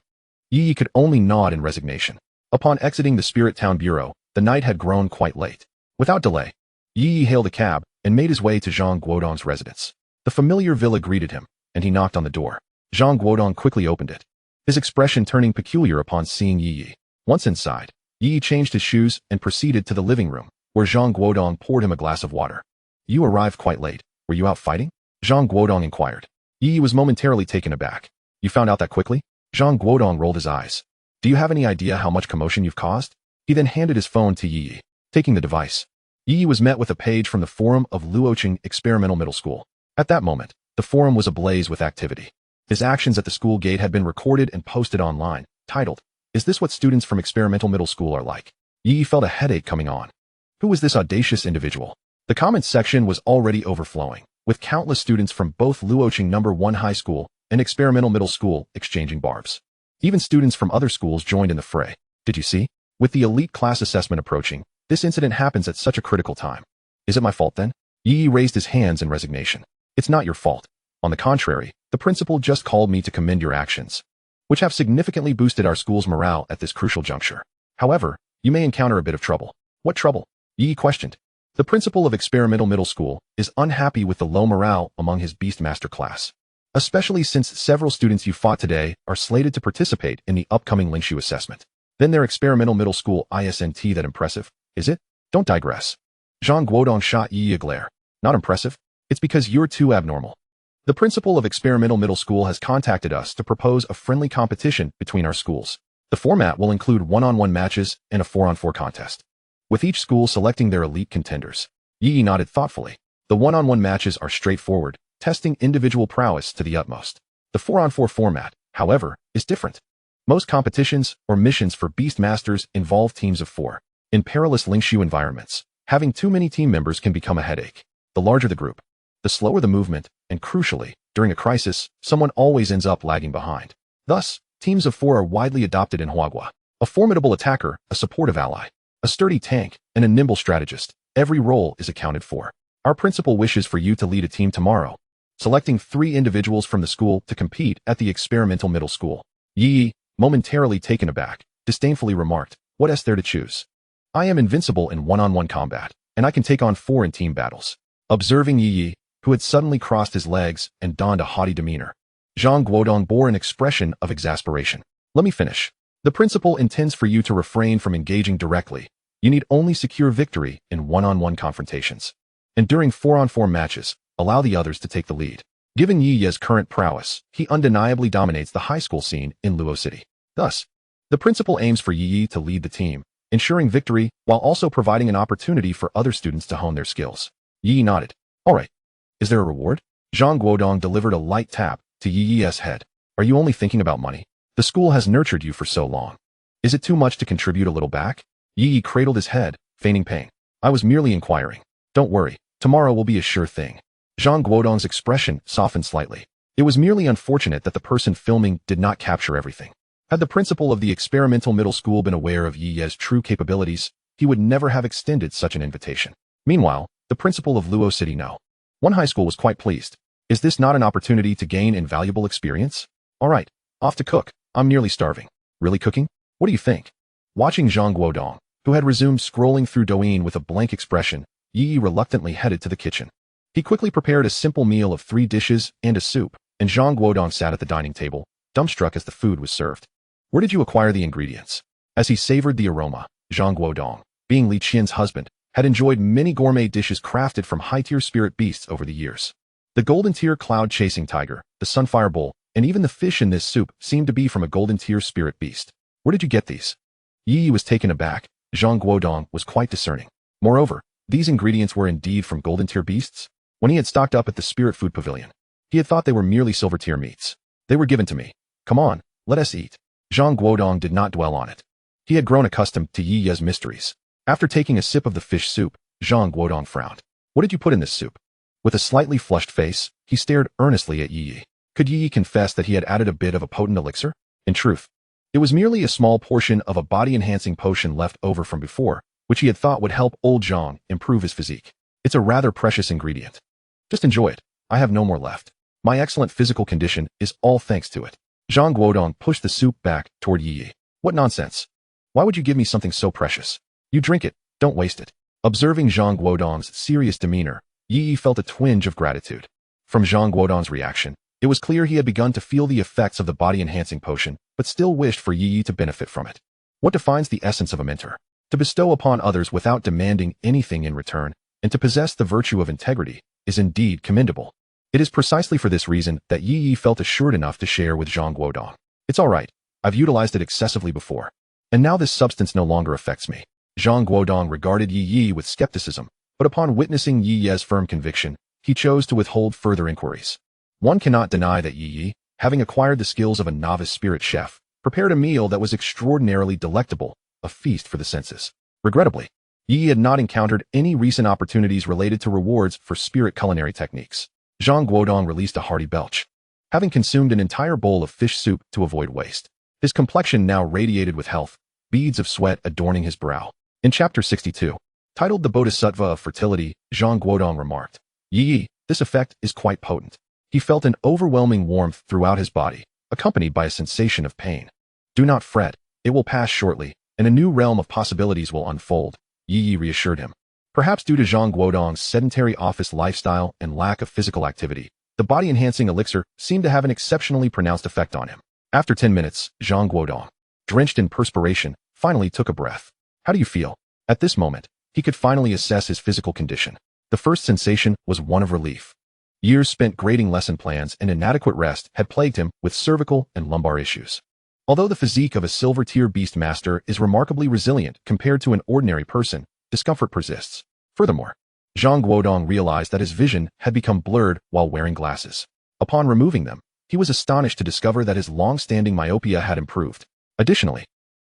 Yi Yi could only nod in resignation. Upon exiting the Spirit Town Bureau, the night had grown quite late. Without delay, Yi Yi hailed a cab and made his way to Zhang Guodong's residence. The familiar villa greeted him, and he knocked on the door. Zhang Guodong quickly opened it, his expression turning peculiar upon seeing Yi Yi. Once inside, Yi Yi changed his shoes and proceeded to the living room, where Zhang Guodong poured him a glass of water. You arrived quite late. Were you out fighting? Zhang Guodong inquired. Yi Yi was momentarily taken aback. You found out that quickly? Zhang Guodong rolled his eyes. Do you have any idea how much commotion you've caused? He then handed his phone to Yi Yi. Taking the device, Yi Yi was met with a page from the forum of Luoqing Experimental Middle School. At that moment, the forum was ablaze with activity. His actions at the school gate had been recorded and posted online, titled, "Is this what students from Experimental Middle School are like?" Yi Yi felt a headache coming on. Who was this audacious individual? The comments section was already overflowing, with countless students from both Luoqing No. 1 High School and Experimental Middle School exchanging barbs. Even students from other schools joined in the fray. Did you see? With the elite class assessment approaching, this incident happens at such a critical time. Is it my fault then? Yi Yi raised his hands in resignation. It's not your fault. On the contrary, the principal just called me to commend your actions, which have significantly boosted our school's morale at this crucial juncture. However, you may encounter a bit of trouble. What trouble? Yi Yi questioned. The principal of Experimental Middle School is unhappy with the low morale among his Beastmaster class, especially since several students you fought today are slated to participate in the upcoming Lingshu assessment. Then their Experimental Middle School isn't that impressive, is it? Don't digress. Zhang Guodong shot Yi Yi a glare. Not impressive? It's because you're too abnormal. The principal of Experimental Middle School has contacted us to propose a friendly competition between our schools. The format will include one-on-one matches and a 4-on-4 contest, with each school selecting their elite contenders. Yi Yi nodded thoughtfully. The one-on-one matches are straightforward, testing individual prowess to the utmost. The 4-on-4 format, however, is different. Most competitions or missions for Beastmasters involve teams of 4. In perilous Lingshu environments, having too many team members can become a headache. The larger the group, the slower the movement, and crucially, during a crisis, someone always ends up lagging behind. Thus, teams of 4 are widely adopted in Huagua. A formidable attacker, a supportive ally, a sturdy tank, and a nimble strategist. Every role is accounted for. Our principal wishes for you to lead a team tomorrow, selecting 3 individuals from the school to compete at the Experimental Middle School. Yi Yi, momentarily taken aback, disdainfully remarked, what is there to choose? I am invincible in one-on-one combat, and I can take on 4 in team battles. Observing Yi Yi, who had suddenly crossed his legs and donned a haughty demeanor, Zhang Guodong bore an expression of exasperation. Let me finish. The principal intends for you to refrain from engaging directly. You need only secure victory in one-on-one confrontations. And during 4-on-4 matches, allow the others to take the lead. Given Yi Yi's current prowess, he undeniably dominates the high school scene in Luo City. Thus, the principal aims for Yi Yi to lead the team, ensuring victory while also providing an opportunity for other students to hone their skills. Yi Yi nodded. All right. Is there a reward? Zhang Guodong delivered a light tap to Yi Yi's head. Are you only thinking about money? The school has nurtured you for so long. Is it too much to contribute a little back? Yi Yi cradled his head, feigning pain. I was merely inquiring. Don't worry, tomorrow will be a sure thing. Zhang Guodong's expression softened slightly. It was merely unfortunate that the person filming did not capture everything. Had the principal of the Experimental Middle School been aware of Yi Yi's true capabilities, he would never have extended such an invitation. Meanwhile, the principal of Luo City No. 1 High School was quite pleased. Is this not an opportunity to gain invaluable experience? All right, off to cook. I'm nearly starving. Really cooking? What do you think? Watching Zhang Guodong, who had resumed scrolling through Douyin with a blank expression, Yi Yi reluctantly headed to the kitchen. He quickly prepared a simple meal of 3 dishes and a soup, and Zhang Guodong sat at the dining table, dumbstruck as the food was served. Where did you acquire the ingredients? As he savored the aroma, Zhang Guodong, being Li Qian's husband, had enjoyed many gourmet dishes crafted from high-tier spirit beasts over the years. The golden-tier cloud-chasing tiger, the sunfire bull, and even the fish in this soup seemed to be from a golden-tier spirit beast. Where did you get these? Yi Yi was taken aback. Zhang Guodong was quite discerning. Moreover, these ingredients were indeed from golden-tier beasts. When he had stocked up at the spirit food pavilion, he had thought they were merely silver-tier meats. They were given to me, Come on, let us eat. Zhang Guodong did not dwell on it. He had grown accustomed to Yi Ye's mysteries. After taking a sip of the fish soup, Zhang Guodong frowned. What did you put in this soup? With a slightly flushed face, he stared earnestly at Yi Ye. Could Yi Ye confess that he had added a bit of a potent elixir? In truth, it was merely a small portion of a body-enhancing potion left over from before, which he had thought would help old Zhang improve his physique. It's a rather precious ingredient. Just enjoy it. I have no more left. My excellent physical condition is all thanks to it. Zhang Guodong pushed the soup back toward Yi Ye. What nonsense. Why would you give me something so precious? You drink it, don't waste it. Observing Zhang Guodong's serious demeanor, Yi Ye felt a twinge of gratitude. From Zhang Guodong's reaction, it was clear he had begun to feel the effects of the body-enhancing potion, but still wished for Yi Ye to benefit from it. What defines the essence of a mentor? To bestow upon others without demanding anything in return, and to possess the virtue of integrity, is indeed commendable. It is precisely for this reason that Yi Ye felt assured enough to share with Zhang Guodong. It's all right. I've utilized it excessively before. And now this substance no longer affects me. Zhang Guodong regarded Yi Ye with skepticism, but upon witnessing Yi Ye's firm conviction, he chose to withhold further inquiries. One cannot deny that Yi Ye, having acquired the skills of a novice spirit chef, prepared a meal that was extraordinarily delectable, a feast for the senses. Regrettably, Yi Ye had not encountered any recent opportunities related to rewards for spirit culinary techniques. Zhang Guodong released a hearty belch. Having consumed an entire bowl of fish soup to avoid waste, his complexion now radiated with health, beads of sweat adorning his brow. In Chapter 62, titled The Bodhisattva of Fertility, Zhang Guodong remarked, Yi Ye, this effect is quite potent. He felt an overwhelming warmth throughout his body, accompanied by a sensation of pain. Do not fret, it will pass shortly, and a new realm of possibilities will unfold, Yi Ye reassured him. Perhaps due to Zhang Guodong's sedentary office lifestyle and lack of physical activity, the body-enhancing elixir seemed to have an exceptionally pronounced effect on him. After 10 minutes, Zhang Guodong, drenched in perspiration, finally took a breath. How do you feel? At this moment, he could finally assess his physical condition. The first sensation was one of relief. Years spent grading lesson plans and inadequate rest had plagued him with cervical and lumbar issues. Although the physique of a silver-tier beast master is remarkably resilient compared to an ordinary person, discomfort persists. Furthermore, Zhang Guodong realized that his vision had become blurred while wearing glasses. Upon removing them, he was astonished to discover that his long-standing myopia had improved. Additionally,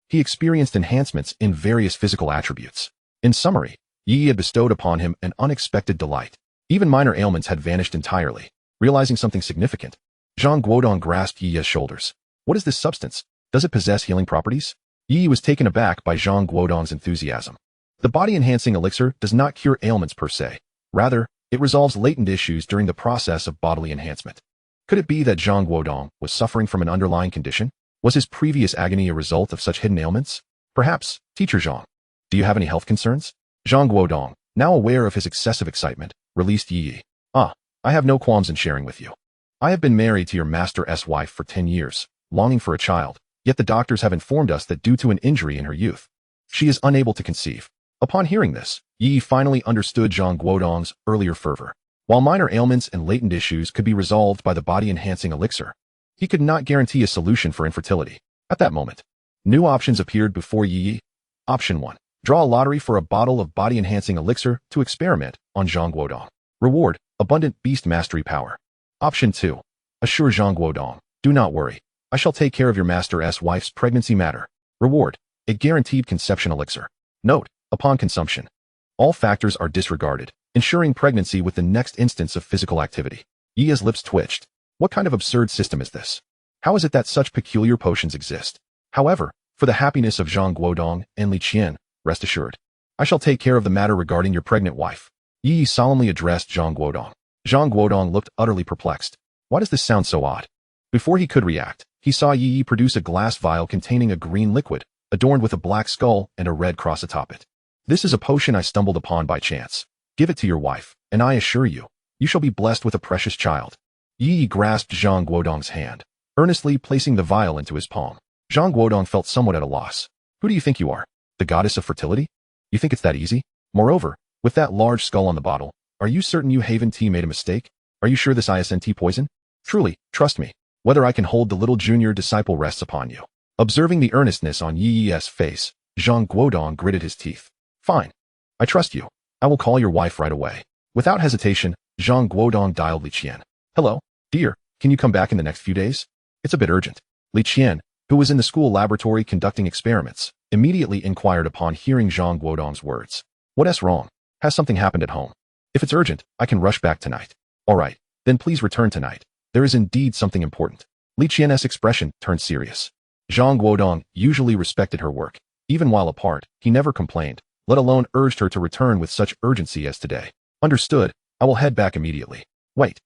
he experienced enhancements in various physical attributes. In summary, Yi Ye had bestowed upon him an unexpected delight. Even minor ailments had vanished entirely. Realizing something significant, Zhang Guodong grasped Yi Ye's shoulders. What is this substance? Does it possess healing properties? Yi Ye was taken aback by Zhang Guodong's enthusiasm. The body-enhancing elixir does not cure ailments per se. Rather, it resolves latent issues during the process of bodily enhancement. Could it be that Zhang Guodong was suffering from an underlying condition? Was his previous agony a result of such hidden ailments? Perhaps, Teacher Zhang. Do you have any health concerns? Zhang Guodong, now aware of his excessive excitement, released Yi Ye. I have no qualms in sharing with you. I have been married to your master's wife for 10 years, longing for a child, yet the doctors have informed us that due to an injury in her youth, she is unable to conceive. Upon hearing this, Yi Ye finally understood Zhang Guodong's earlier fervor. While minor ailments and latent issues could be resolved by the body-enhancing elixir, he could not guarantee a solution for infertility. At that moment, new options appeared before Yi Ye. Option 1. Draw a lottery for a bottle of body-enhancing elixir to experiment on Zhang Guodong. Reward, abundant beast mastery power. Option 2. Assure Zhang Guodong, do not worry. I shall take care of your master's wife's pregnancy matter. Reward, a guaranteed conception elixir. Note, upon consumption, all factors are disregarded, ensuring pregnancy with the next instance of physical activity. Yi Ye's lips twitched. What kind of absurd system is this? How is it that such peculiar potions exist? However, for the happiness of Zhang Guodong and Li Qian, rest assured, I shall take care of the matter regarding your pregnant wife. Yi Ye solemnly addressed Zhang Guodong. Zhang Guodong looked utterly perplexed. Why does this sound so odd? Before he could react, he saw Yi Ye produce a glass vial containing a green liquid, adorned with a black skull and a red cross atop it. This is a potion I stumbled upon by chance. Give it to your wife, and I assure you, you shall be blessed with a precious child. Yi Ye grasped Zhang Guodong's hand, earnestly placing the vial into his palm. Zhang Guodong felt somewhat at a loss. Who do you think you are? The goddess of fertility? You think it's that easy? Moreover, with that large skull on the bottle, are you certain you Haven Tea made a mistake? Are you sure this isn't tea poison? Truly, trust me, whether I can hold the little junior disciple rests upon you. Observing the earnestness on Yi Ye's face, Zhang Guodong gritted his teeth. Fine. I trust you. I will call your wife right away. Without hesitation, Zhang Guodong dialed Li Qian. Hello, dear, can you come back in the next few days? It's a bit urgent. Li Qian, who was in the school laboratory conducting experiments, immediately inquired upon hearing Zhang Guodong's words. What's wrong? Has something happened at home? If it's urgent, I can rush back tonight. All right, then please return tonight. There is indeed something important. Li Qian's expression turned serious. Zhang Guodong usually respected her work. Even while apart, he never complained, let alone urged her to return with such urgency as today. Understood, I will head back immediately. Wait,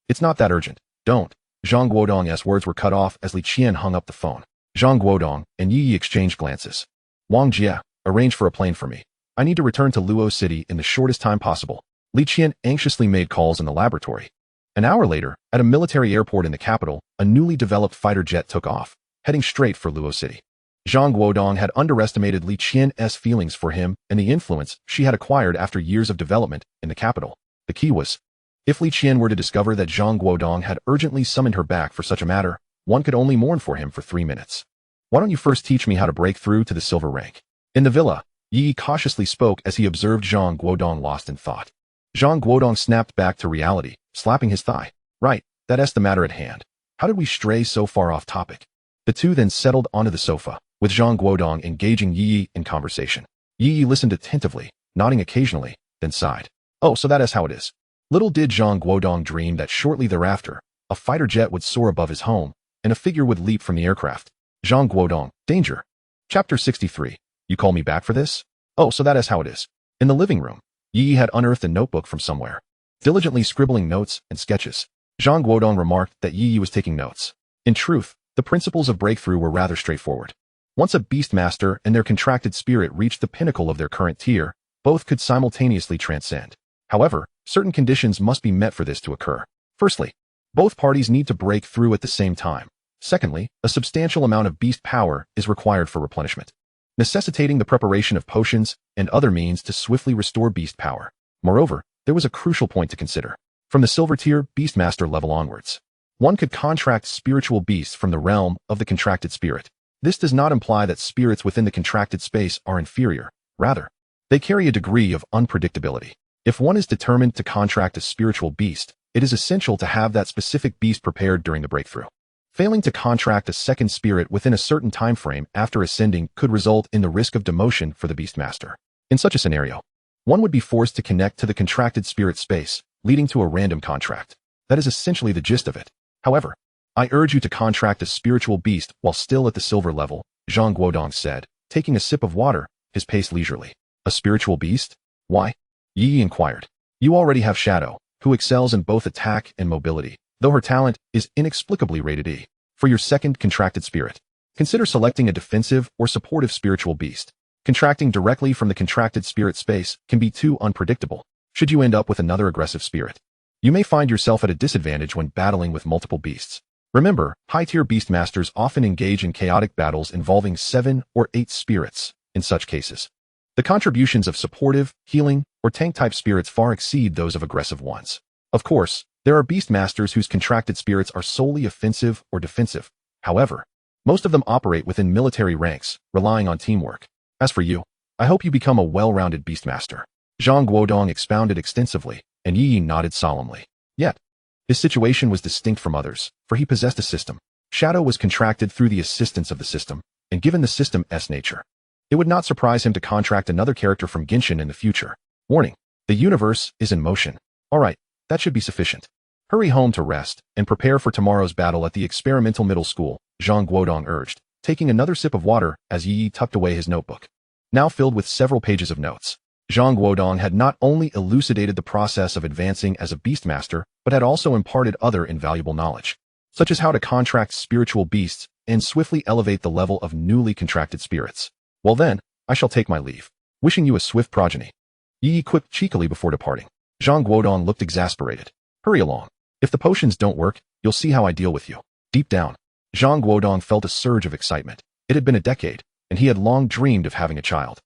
it's not that urgent. Don't. Zhang Guodong's words were cut off as Li Qian hung up the phone. Zhang Guodong and Yi Yi exchanged glances. Wang Jie, arrange for a plane for me. I need to return to Luo City in the shortest time possible. Li Qian anxiously made calls in the laboratory. An hour later, at a military airport in the capital, a newly developed fighter jet took off, heading straight for Luo City. Zhang Guodong had underestimated Li Qian's feelings for him and the influence she had acquired after years of development in the capital. The key was, if Li Qian were to discover that Zhang Guodong had urgently summoned her back for such a matter, one could only mourn for him for 3 minutes. Why don't you first teach me how to break through to the silver rank? In the villa, Yi cautiously spoke as he observed Zhang Guodong lost in thought. Zhang Guodong snapped back to reality, slapping his thigh. Right, that's the matter at hand. How did we stray so far off topic? The two then settled onto the sofa, with Zhang Guodong engaging Yi Yi in conversation. Yi Yi listened attentively, nodding occasionally, then sighed. Oh, so that is how it is. Little did Zhang Guodong dream that shortly thereafter, a fighter jet would soar above his home, and a figure would leap from the aircraft. Zhang Guodong, danger. Chapter 63. You call me back for this? Oh, so that is how it is. In the living room, Yi Yi had unearthed a notebook from somewhere, diligently scribbling notes and sketches. Zhang Guodong remarked that Yi Yi was taking notes. In truth, the principles of breakthrough were rather straightforward. Once a beastmaster and their contracted spirit reached the pinnacle of their current tier, both could simultaneously transcend. However, certain conditions must be met for this to occur. Firstly, both parties need to break through at the same time. Secondly, a substantial amount of beast power is required for replenishment, necessitating the preparation of potions and other means to swiftly restore beast power. Moreover, there was a crucial point to consider. From the silver tier beastmaster level onwards, one could contract spiritual beasts from the realm of the contracted spirit. This does not imply that spirits within the contracted space are inferior. Rather, they carry a degree of unpredictability. If one is determined to contract a spiritual beast, it is essential to have that specific beast prepared during the breakthrough. Failing to contract a second spirit within a certain time frame after ascending could result in the risk of demotion for the beastmaster. In such a scenario, one would be forced to connect to the contracted spirit space, leading to a random contract. That is essentially the gist of it. However, I urge you to contract a spiritual beast while still at the silver level, Zhang Guodong said, taking a sip of water, his pace leisurely. A spiritual beast? Why? Yi Yi inquired. You already have Shadow, who excels in both attack and mobility, though her talent is inexplicably rated E. For your second contracted spirit, consider selecting a defensive or supportive spiritual beast. Contracting directly from the contracted spirit space can be too unpredictable. Should you end up with another aggressive spirit, you may find yourself at a disadvantage when battling with multiple beasts. Remember, high-tier beastmasters often engage in chaotic battles involving 7 or 8 spirits. In such cases, the contributions of supportive, healing, or tank-type spirits far exceed those of aggressive ones. Of course, there are beastmasters whose contracted spirits are solely offensive or defensive. However, most of them operate within military ranks, relying on teamwork. As for you, I hope you become a well-rounded beastmaster. Zhang Guodong expounded extensively, and Yi Yi nodded solemnly. Yet, his situation was distinct from others, for he possessed a system. Shadow was contracted through the assistance of the system, and given the system's nature, it would not surprise him to contract another character from Genshin in the future. Warning: the universe is in motion. Alright, that should be sufficient. Hurry home to rest, and prepare for tomorrow's battle at the experimental middle school, Zhang Guodong urged, taking another sip of water as Yi Yi tucked away his notebook, now filled with several pages of notes. Zhang Guodong had not only elucidated the process of advancing as a beastmaster, but had also imparted other invaluable knowledge, such as how to contract spiritual beasts and swiftly elevate the level of newly contracted spirits. Well then, I shall take my leave, wishing you a swift progeny. Yi Yi quipped cheekily before departing. Zhang Guodong looked exasperated. Hurry along. If the potions don't work, you'll see how I deal with you. Deep down, Zhang Guodong felt a surge of excitement. It had been a decade, and he had long dreamed of having a child.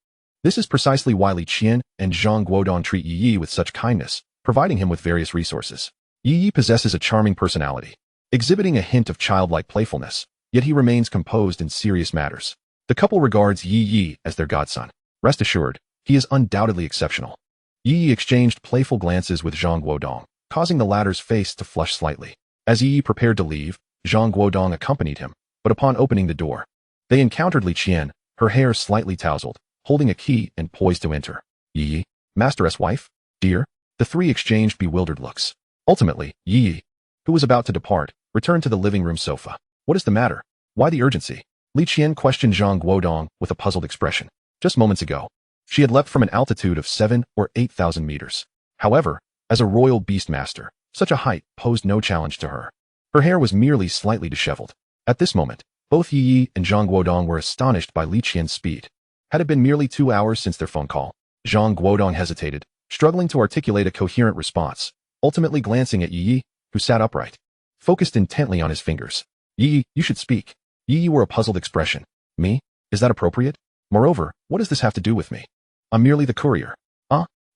This is precisely why Li Qian and Zhang Guodong treat Yi Yi with such kindness, providing him with various resources. Yi Yi possesses a charming personality, exhibiting a hint of childlike playfulness, yet he remains composed in serious matters. The couple regards Yi Yi as their godson. Rest assured, he is undoubtedly exceptional. Yi Yi exchanged playful glances with Zhang Guodong, causing the latter's face to flush slightly. As Yi Yi prepared to leave, Zhang Guodong accompanied him, but upon opening the door, they encountered Li Qian, her hair slightly tousled, holding a key and poised to enter. Ye Ye, Master's wife? Dear? The three exchanged bewildered looks. Ultimately, Ye Ye, who was about to depart, returned to the living room sofa. What is the matter? Why the urgency? Li Qian questioned Zhang Guodong with a puzzled expression. Just moments ago, she had leapt from an altitude of 7 or 8,000 meters. However, as a royal beast master, such a height posed no challenge to her. Her hair was merely slightly disheveled. At this moment, both Ye Ye and Zhang Guodong were astonished by Li Qian's speed. Had it been merely 2 hours since their phone call, Zhang Guodong hesitated, struggling to articulate a coherent response, ultimately glancing at Ye Ye, who sat upright, focused intently on his fingers. Ye Ye, you should speak. Ye Ye wore a puzzled expression. Me? Is that appropriate? Moreover, what does this have to do with me? I'm merely the courier.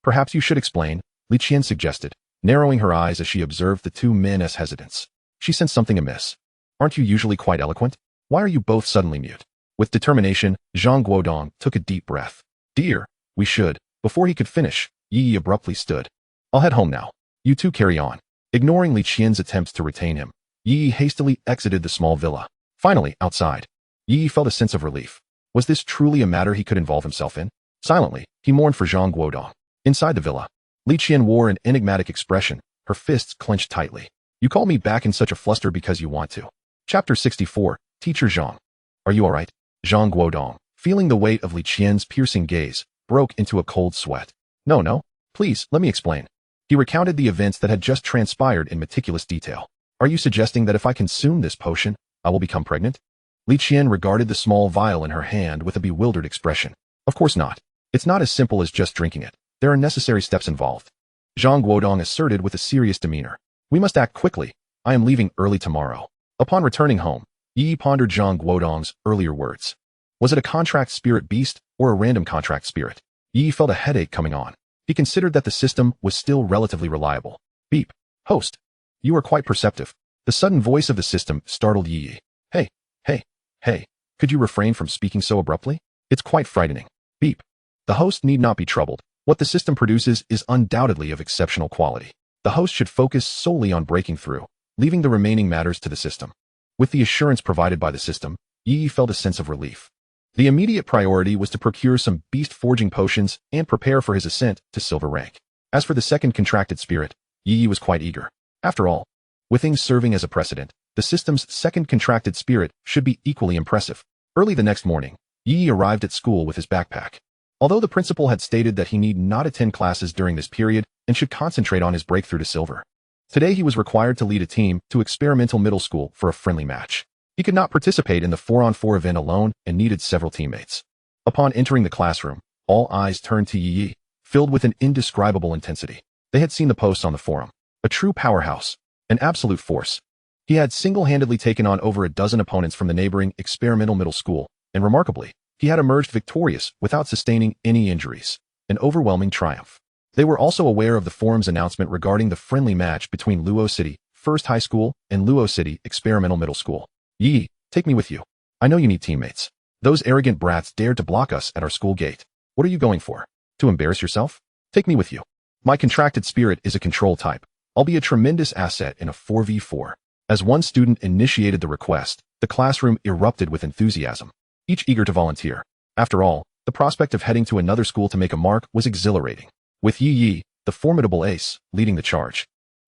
Perhaps you should explain, Li Qian suggested, narrowing her eyes as she observed the two men's hesitance. She sensed something amiss. Aren't you usually quite eloquent? Why are you both suddenly mute? With determination, Zhang Guodong took a deep breath. Dear, we should. Before he could finish, Ye Ye abruptly stood. I'll head home now. You two carry on. Ignoring Li Qian's attempts to retain him, Ye Ye hastily exited the small villa. Finally, outside, Ye Ye felt a sense of relief. Was this truly a matter he could involve himself in? Silently, he mourned for Zhang Guodong. Inside the villa, Li Qian wore an enigmatic expression, her fists clenched tightly. You call me back in such a fluster because you want to. Chapter 64, Teacher Zhang. Are you alright? Zhang Guodong, feeling the weight of Li Qian's piercing gaze, broke into a cold sweat. No, please, let me explain. He recounted the events that had just transpired in meticulous detail. Are you suggesting that if I consume this potion, I will become pregnant? Li Qian regarded the small vial in her hand with a bewildered expression. Of course not. It's not as simple as just drinking it. There are necessary steps involved. Zhang Guodong asserted with a serious demeanor. We must act quickly. I am leaving early tomorrow. Upon returning home, Ye Ye pondered Zhang Guodong's earlier words. Was it a contract spirit beast or a random contract spirit? Ye Ye felt a headache coming on. He considered that the system was still relatively reliable. Beep. Host. You are quite perceptive. The sudden voice of the system startled Ye Ye. Hey. Could you refrain from speaking so abruptly? It's quite frightening. Beep. The host need not be troubled. What the system produces is undoubtedly of exceptional quality. The host should focus solely on breaking through, leaving the remaining matters to the system. With the assurance provided by the system, Ye Ye felt a sense of relief. The immediate priority was to procure some beast-forging potions and prepare for his ascent to silver rank. As for the second contracted spirit, Ye Ye was quite eager. After all, with things serving as a precedent, the system's second contracted spirit should be equally impressive. Early the next morning, Ye Ye arrived at school with his backpack. Although the principal had stated that he need not attend classes during this period and should concentrate on his breakthrough to silver, today he was required to lead a team to experimental middle school for a friendly match. He could not participate in the 4-on-4 event alone and needed several teammates. Upon entering the classroom, all eyes turned to Ye Ye, filled with an indescribable intensity. They had seen the posts on the forum. A true powerhouse, an absolute force. He had single-handedly taken on over a dozen opponents from the neighboring experimental middle school, and remarkably, he had emerged victorious without sustaining any injuries. An overwhelming triumph. They were also aware of the forum's announcement regarding the friendly match between Luo City First High School and Luo City Experimental Middle School. Ye Ye, take me with you. I know you need teammates. Those arrogant brats dared to block us at our school gate. What are you going for? To embarrass yourself? Take me with you. My contracted spirit is a control type. I'll be a tremendous asset in a 4v4. As one student initiated the request, the classroom erupted with enthusiasm, each eager to volunteer. After all, the prospect of heading to another school to make a mark was exhilarating. With Ye Ye, the formidable ace, leading the charge.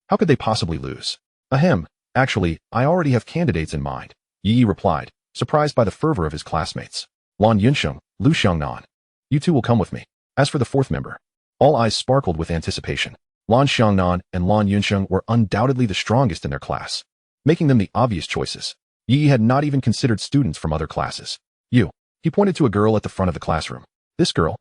How could they possibly lose? Ahem, actually, I already have candidates in mind, Ye Ye replied, surprised by the fervor of his classmates. Lan Yunsheng, Lu Xiangnan. You two will come with me. As for the fourth member, all eyes sparkled with anticipation. Lan Xiangnan and Lan Yunsheng were undoubtedly the strongest in their class, making them the obvious choices. Ye Ye had not even considered students from other classes. He pointed to a girl at the front of the classroom. This girl,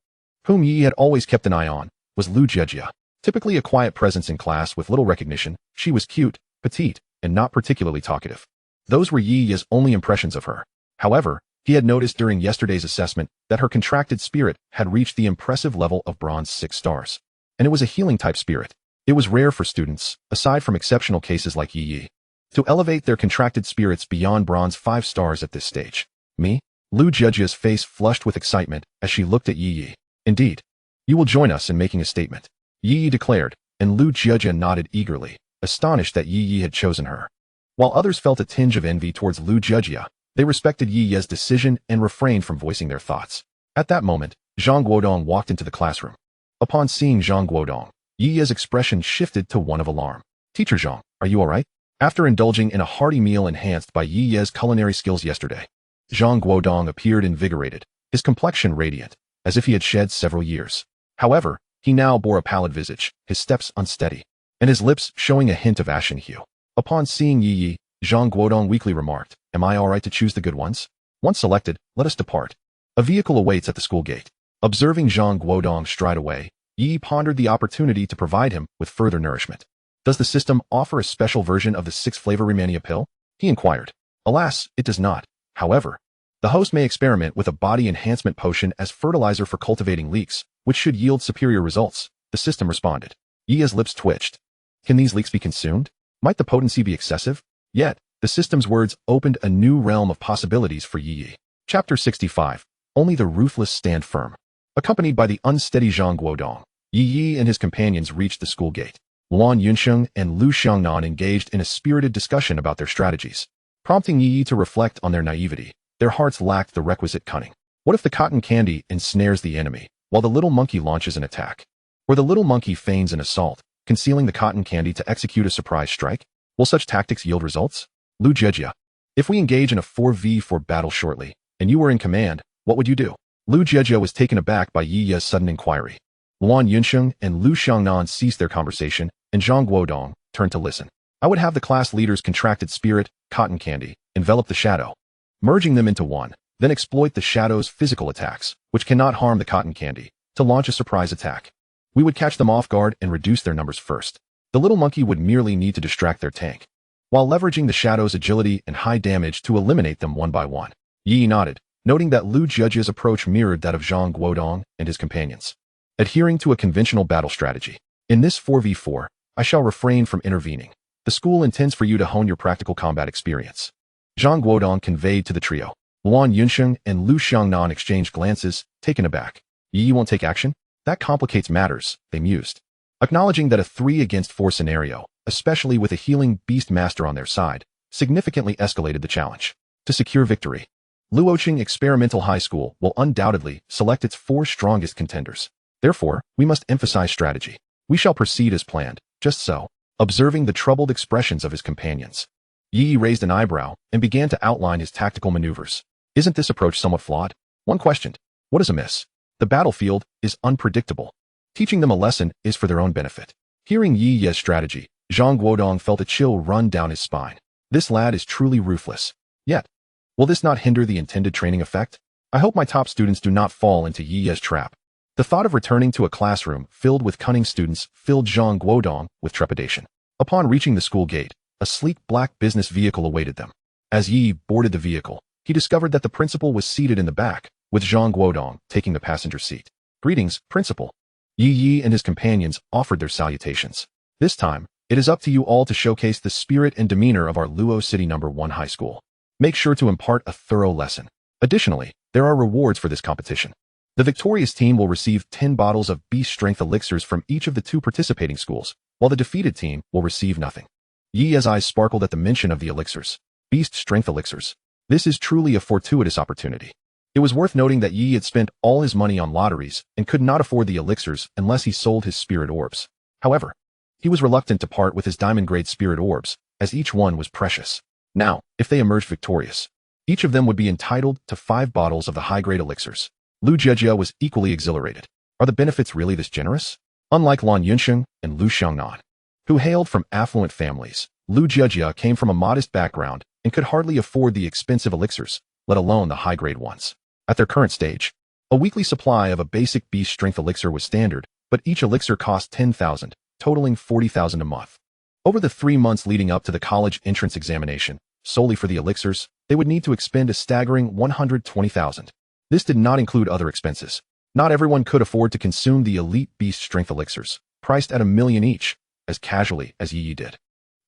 whom Ye Ye had always kept an eye on, was Lu Jejia. Typically a quiet presence in class with little recognition, she was cute, petite, and not particularly talkative. Those were Ye Ye's only impressions of her. However, he had noticed during yesterday's assessment that her contracted spirit had reached the impressive level of bronze 6 stars. And it was a healing-type spirit. It was rare for students, aside from exceptional cases like Ye Ye, to elevate their contracted spirits beyond bronze 5 stars at this stage. Me? Lu Jejia's face flushed with excitement as she looked at Ye Ye. Indeed. You will join us in making a statement, Ye Ye declared, and Lu Jejia nodded eagerly, astonished that Ye Ye had chosen her. While others felt a tinge of envy towards Lu Jejia, They respected Yi Ye's decision and refrained from voicing their thoughts. At that moment, Zhang Guodong walked into the classroom. Upon seeing Zhang Guodong, Yi Ye's expression shifted to one of alarm. "Teacher Zhang, are you alright?" After indulging in a hearty meal enhanced by Yi Ye's culinary skills yesterday, Zhang Guodong appeared invigorated, his complexion radiant, as if he had shed several years. However, he now bore a pallid visage, his steps unsteady, and his lips showing a hint of ashen hue. Upon seeing Yi Ye, Zhang Guodong weakly remarked, "Am I alright to choose the good ones? Once selected, let us depart." A vehicle awaits at the school gate. Observing Zhang Guodong stride away, Yi pondered the opportunity to provide him with further nourishment. "Does the system offer a special version of the 6-flavor Remania pill?" he inquired. "Alas, it does not. However, the host may experiment with a body enhancement potion as fertilizer for cultivating leeks, which should yield superior results," the system responded. Yi's lips twitched. Can these leeks be consumed? Might the potency be excessive? Yet, the system's words opened a new realm of possibilities for Yi. Chapter 65. Only the ruthless stand firm. Accompanied by the unsteady Zhang Guodong, Yi and his companions reached the school gate. Luan Yunsheng and Lu Xiangnan engaged in a spirited discussion about their strategies. Prompting Yi to reflect on their naivety, their hearts lacked the requisite cunning. What if the cotton candy ensnares the enemy, while the little monkey launches an attack? Or the little monkey feigns an assault, concealing the cotton candy to execute a surprise strike? Will such tactics yield results? Lu Jejia. If we engage in a 4v4 battle shortly, and you were in command, what would you do? Lu Jejia was taken aback by Yi Ye's sudden inquiry. Luan Yunsheng and Lu Xiangnan ceased their conversation, and Zhang Guodong turned to listen. "I would have the class leader's contracted spirit, cotton candy, envelop the shadow, merging them into one, then exploit the shadow's physical attacks, which cannot harm the cotton candy, to launch a surprise attack. We would catch them off guard and reduce their numbers first. The little monkey would merely need to distract their tank, while leveraging the shadow's agility and high damage to eliminate them one by one." Yi nodded, noting that Lu Jejie's approach mirrored that of Zhang Guodong and his companions. Adhering to a conventional battle strategy. "In this 4v4, I shall refrain from intervening. The school intends for you to hone your practical combat experience." Zhang Guodong conveyed to the trio. Luan Yunsheng and Lu Xiangnan exchanged glances, taken aback. "Yi won't take action? That complicates matters," they mused. Acknowledging that a 3-against-4 scenario, especially with a healing beast master on their side, significantly escalated the challenge. To secure victory, Luoqing Experimental High School will undoubtedly select its 4 strongest contenders. Therefore, we must emphasize strategy. We shall proceed as planned, just so. Observing the troubled expressions of his companions, Yi raised an eyebrow and began to outline his tactical maneuvers. "Isn't this approach somewhat flawed?" one questioned. "What is amiss? The battlefield is unpredictable. Teaching them a lesson is for their own benefit." Hearing Yi Ye's strategy, Zhang Guodong felt a chill run down his spine. This lad is truly ruthless. Yet, will this not hinder the intended training effect? I hope my top students do not fall into Yi Ye's trap. The thought of returning to a classroom filled with cunning students filled Zhang Guodong with trepidation. Upon reaching the school gate, a sleek black business vehicle awaited them. As Yi boarded the vehicle, he discovered that the principal was seated in the back, with Zhang Guodong taking the passenger seat. "Greetings, principal." Yi and his companions offered their salutations. "This time, it is up to you all to showcase the spirit and demeanor of our Luo City No. 1 high school. Make sure to impart a thorough lesson. Additionally, there are rewards for this competition. The victorious team will receive 10 bottles of beast strength elixirs from each of the 2 participating schools, while the defeated team will receive nothing." Yi's eyes sparkled at the mention of the elixirs. Beast strength elixirs. This is truly a fortuitous opportunity. It was worth noting that Yi had spent all his money on lotteries and could not afford the elixirs unless he sold his spirit orbs. However, he was reluctant to part with his diamond-grade spirit orbs, as each one was precious. Now, if they emerged victorious, each of them would be entitled to 5 bottles of the high-grade elixirs. Lu Jejia was equally exhilarated. Are the benefits really this generous? Unlike Luan Yunsheng and Lu Xiangnan, who hailed from affluent families, Lu Jejia came from a modest background and could hardly afford the expensive elixirs, let alone the high-grade ones. At their current stage, a weekly supply of a basic beast strength elixir was standard, but each elixir cost 10,000, totaling 40,000 a month. Over the 3 months leading up to the college entrance examination, solely for the elixirs, they would need to expend a staggering 120,000. This did not include other expenses. Not everyone could afford to consume the elite beast strength elixirs, priced at 1 million each, as casually as Yi did.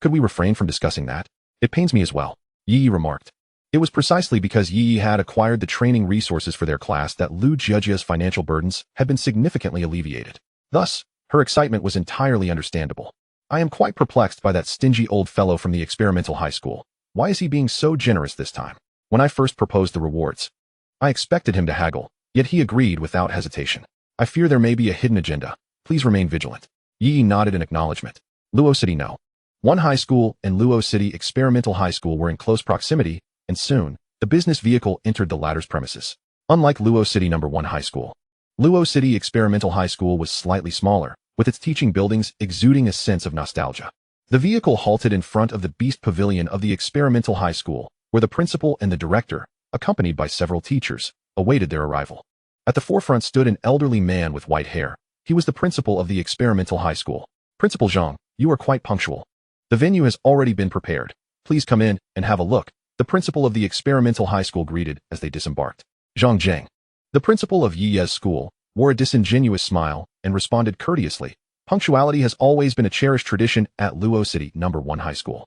Could we refrain from discussing that? It pains me as well, Yi remarked. It was precisely because Yi had acquired the training resources for their class that Lu Jejia's financial burdens had been significantly alleviated. Thus, her excitement was entirely understandable. I am quite perplexed by that stingy old fellow from the experimental high school. Why is he being so generous this time? When I first proposed the rewards, I expected him to haggle, yet he agreed without hesitation. I fear there may be a hidden agenda. Please remain vigilant. Ye Ye nodded in acknowledgement. Luo City No. 1 High School and Luo City Experimental High School were in close proximity, and soon, the business vehicle entered the latter's premises. Unlike Luo City No. 1 High School, Luo City Experimental High School was slightly smaller, with its teaching buildings exuding a sense of nostalgia. The vehicle halted in front of the Beast Pavilion of the Experimental High School, where the principal and the director, accompanied by several teachers, awaited their arrival. At the forefront stood an elderly man with white hair. He was the principal of the Experimental High School. Principal Zhang, you are quite punctual. The venue has already been prepared. Please come in and have a look, the principal of the Experimental High School greeted as they disembarked. Zhang Zheng, the principal of Ye Ye's school, wore a disingenuous smile and responded courteously. Punctuality has always been a cherished tradition at Luo City No. 1 High School.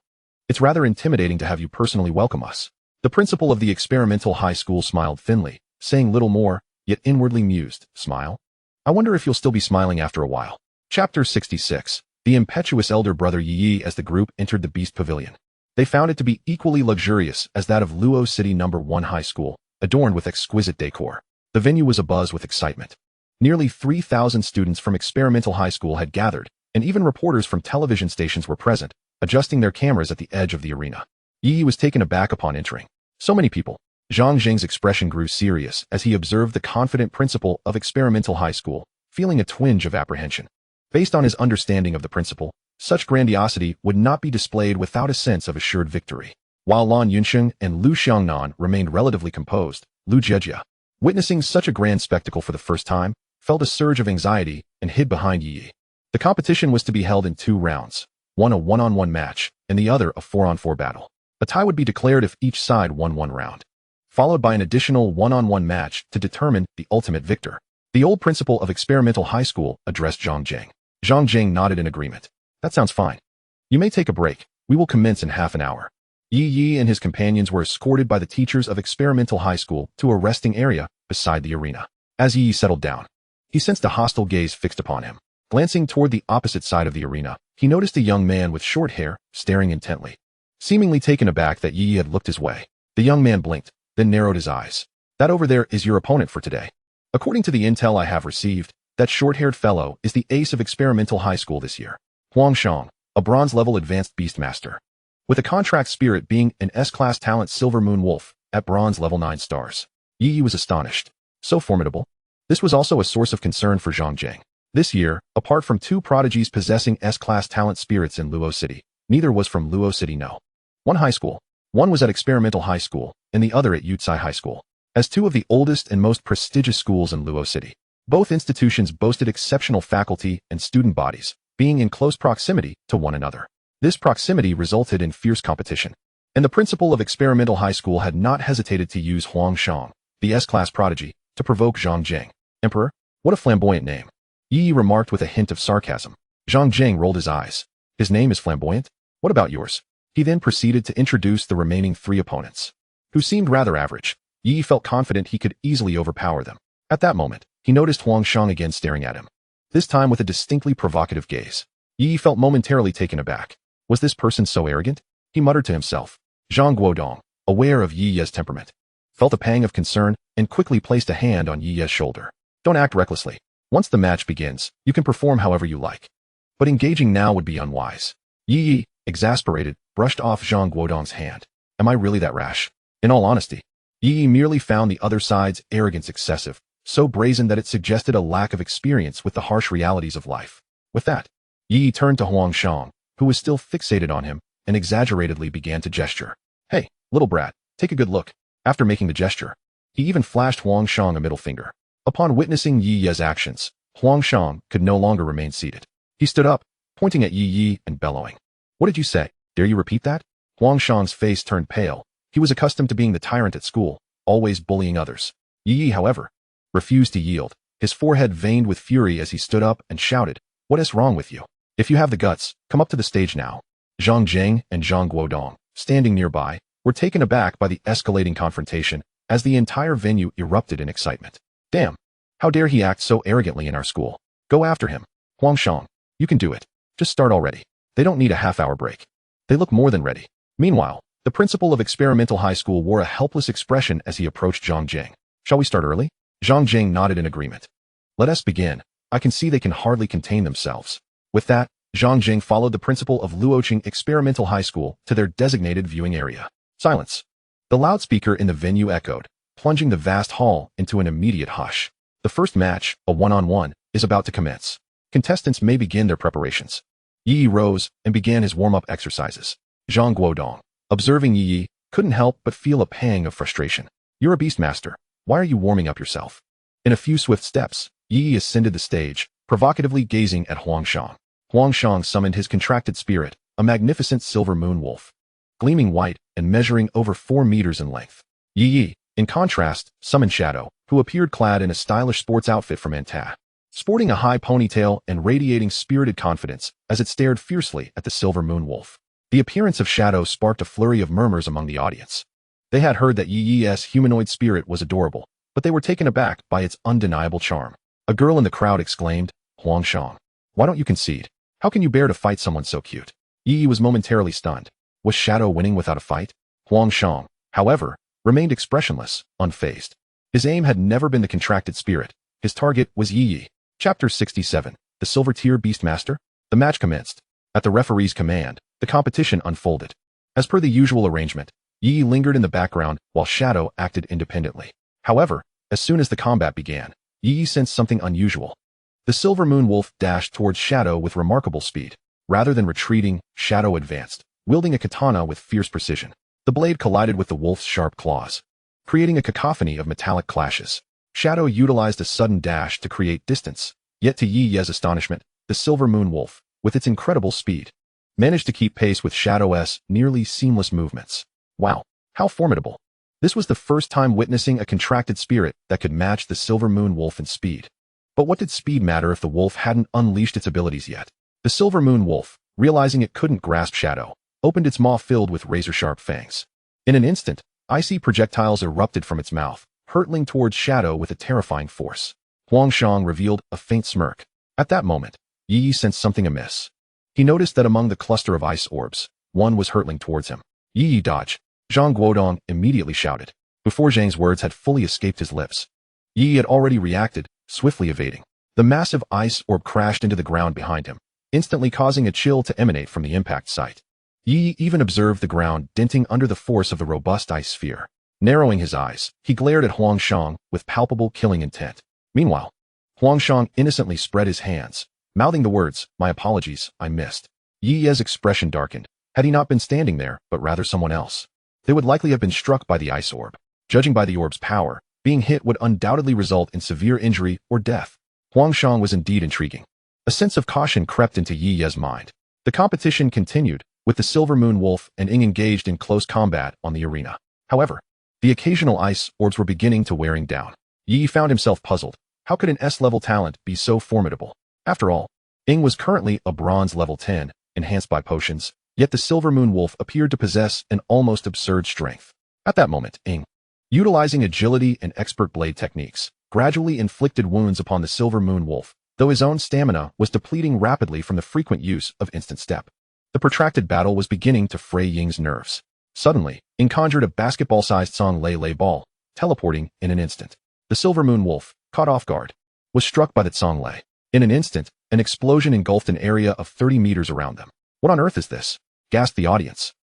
It's rather intimidating to have you personally welcome us. The principal of the Experimental High School smiled thinly, saying little more, yet inwardly mused, smile? I wonder if you'll still be smiling after a while. Chapter 66. The impetuous elder brother Ye Ye. As the group entered the Beast Pavilion, they found it to be equally luxurious as that of Luo City No. 1 High School, adorned with exquisite decor. The venue was abuzz with excitement. Nearly 3,000 students from Experimental High School had gathered, and even reporters from television stations were present, adjusting their cameras at the edge of the arena. Ye Ye was taken aback upon entering. So many people. Zhang Zheng's expression grew serious as he observed the confident principal of Experimental High School, feeling a twinge of apprehension. Based on his understanding of the principal, such grandiosity would not be displayed without a sense of assured victory. While Lan Yunsheng and Lu Xiangnan remained relatively composed, Lu Jiejia, witnessing such a grand spectacle for the first time, felt a surge of anxiety and hid behind Ye Ye. The competition was to be held in 2 rounds, one a one-on-one match, and the other a 4-on-4 battle. A tie would be declared if each side won 1 round, followed by an additional one-on-one match to determine the ultimate victor. The old principal of Experimental High School addressed Zhang Zheng. Zhang Zheng nodded in agreement. That sounds fine. You may take a break. We will commence in half an hour. Ye Ye and his companions were escorted by the teachers of Experimental High School to a resting area beside the arena. As Ye Ye settled down, he sensed a hostile gaze fixed upon him. Glancing toward the opposite side of the arena, he noticed a young man with short hair staring intently. Seemingly taken aback that Ye Ye had looked his way, the young man blinked, then narrowed his eyes. That over there is your opponent for today. According to the intel I have received, that short-haired fellow is the ace of Experimental High School this year. Huang Shang, a bronze-level advanced beastmaster, with a contract spirit being an S-class talent Silver Moon Wolf at bronze level 9 stars. Ye Ye was astonished. So formidable. This was also a source of concern for Zhang Zheng. This year, apart from 2 prodigies possessing S-class talent spirits in Luo City, neither was from Luo City No. 1 High School. One was at Experimental High School, and the other at Yucai High School. As 2 of the oldest and most prestigious schools in Luo City, both institutions boasted exceptional faculty and student bodies, being in close proximity to one another. This proximity resulted in fierce competition, and the principal of Experimental High School had not hesitated to use Huang Shang, the S-class prodigy, to provoke Zhang Zheng. Emperor? What a flamboyant name. Ye Ye remarked with a hint of sarcasm. Zhang Zheng rolled his eyes. His name is flamboyant? What about yours? He then proceeded to introduce the remaining 3 opponents, who seemed rather average. Ye Ye felt confident he could easily overpower them. At that moment, he noticed Huang Shang again staring at him, this time with a distinctly provocative gaze. Ye Ye felt momentarily taken aback. Was this person so arrogant? He muttered to himself. Zhang Guodong, aware of Ye Ye's temperament, felt a pang of concern and quickly placed a hand on Ye Ye's shoulder. Don't act recklessly. Once the match begins, you can perform however you like. But engaging now would be unwise. Ye Ye, exasperated, brushed off Zhang Guodong's hand. Am I really that rash? In all honesty, Ye Ye merely found the other side's arrogance excessive, so brazen that it suggested a lack of experience with the harsh realities of life. With that, Ye Ye turned to Huang Shang, who was still fixated on him, and exaggeratedly began to gesture. Hey, little brat, take a good look. After making the gesture, he even flashed Huang Shang a middle finger. Upon witnessing Ye Ye's actions, Huang Shang could no longer remain seated. He stood up, pointing at Ye Ye and bellowing. What did you say? Dare you repeat that? Huang Shang's face turned pale. He was accustomed to being the tyrant at school, always bullying others. Ye Ye, however, refused to yield. His forehead veined with fury as he stood up and shouted, What is wrong with you? If you have the guts, come up to the stage now. Zhang Zheng and Zhang Guodong, standing nearby, were taken aback by the escalating confrontation as the entire venue erupted in excitement. Damn! How dare he act so arrogantly in our school? Go after him. Huang Shang, you can do it. Just start already. They don't need a half-hour break. They look more than ready. Meanwhile, The principal of experimental high school wore a helpless expression as he approached Zhang Jing. Shall we start early? Zhang Jing nodded in agreement. Let us begin. I can see they can hardly contain themselves. With that, Zhang Jing followed the principal of Luoqing Experimental High School to their designated viewing area. Silence. The loudspeaker in the venue echoed, plunging the vast hall into an immediate hush. The first match, a one-on-one, is about to commence. Contestants may begin their preparations. Yi Yi rose and began his warm-up exercises. Zhang Guodong, observing Yi Yi, couldn't help but feel a pang of frustration. You're a beastmaster. Why are you warming up yourself? In a few swift steps, Yi Yi ascended the stage, provocatively gazing at Huangshang. Huangshang summoned his contracted spirit, a magnificent silver moon wolf, gleaming white and measuring over 4 meters in length. Yi Yi, in contrast, summoned Shadow, who appeared clad in a stylish sports outfit from Anta, sporting a high ponytail and radiating spirited confidence as it stared fiercely at the silver moon wolf. The appearance of Shadow sparked a flurry of murmurs among the audience. They had heard that Yi Yi's humanoid spirit was adorable, but they were taken aback by its undeniable charm. A girl in the crowd exclaimed, Huangshang, why don't you concede? How can you bear to fight someone so cute? Yi Yi was momentarily stunned. Was Shadow winning without a fight? Huangshang, however, remained expressionless, unfazed. His aim had never been the contracted spirit. His target was Yi Yi. Chapter 67, The Silver Tier Beastmaster? The match commenced. At the referee's command, the competition unfolded. As per the usual arrangement, Yi Yi lingered in the background while Shadow acted independently. However, as soon as the combat began, Yi Yi sensed something unusual. The silver moon wolf dashed towards Shadow with remarkable speed. Rather than retreating, Shadow advanced, wielding a katana with fierce precision. The blade collided with the wolf's sharp claws, creating a cacophony of metallic clashes. Shadow utilized a sudden dash to create distance, yet to Yi Yi's astonishment, the silver moon wolf, with its incredible speed, managed to keep pace with Shadow's nearly seamless movements. Wow, how formidable. This was the first time witnessing a contracted spirit that could match the silver moon wolf in speed. But what did speed matter if the wolf hadn't unleashed its abilities yet? The silver moon wolf, realizing it couldn't grasp Shadow, opened its maw filled with razor-sharp fangs. In an instant, icy projectiles erupted from its mouth, hurtling towards Shadow with a terrifying force. Huangshang revealed a faint smirk. At that moment, Yi Yi sensed something amiss. He noticed that among the cluster of ice orbs, one was hurtling towards him. Yi Yi dodge. Zhang Guodong immediately shouted. Before Zhang's words had fully escaped his lips, Yi Yi had already reacted, swiftly evading. The massive ice orb crashed into the ground behind him, instantly causing a chill to emanate from the impact site. Yi Yi even observed the ground denting under the force of the robust ice sphere. Narrowing his eyes, he glared at Huangshang with palpable killing intent. Meanwhile, Huangshang innocently spread his hands, mouthing the words, "My apologies, I missed." Yi Yi's expression darkened. Had he not been standing there, but rather someone else, they would likely have been struck by the ice orb. Judging by the orb's power, being hit would undoubtedly result in severe injury or death. Huangshang was indeed intriguing. A sense of caution crept into Yi Yi's mind. The competition continued, with the silver moon wolf and Ing engaged in close combat on the arena. However, the occasional ice orbs were beginning to wearing down. Yi Yi found himself puzzled. How could an S-level talent be so formidable? After all, Ing was currently a bronze level 10, enhanced by potions, yet the silver moon wolf appeared to possess an almost absurd strength. At that moment, Ing, utilizing agility and expert blade techniques, gradually inflicted wounds upon the silver moon wolf, though his own stamina was depleting rapidly from the frequent use of instant step. The protracted battle was beginning to fray Ying's nerves. Suddenly, Ing conjured a basketball-sized Song Lei ball, teleporting in an instant. The silver moon wolf, caught off guard, was struck by the Song Lei. In an instant, an explosion engulfed an area of 30 meters around them. What on earth is this? Gasped the audience,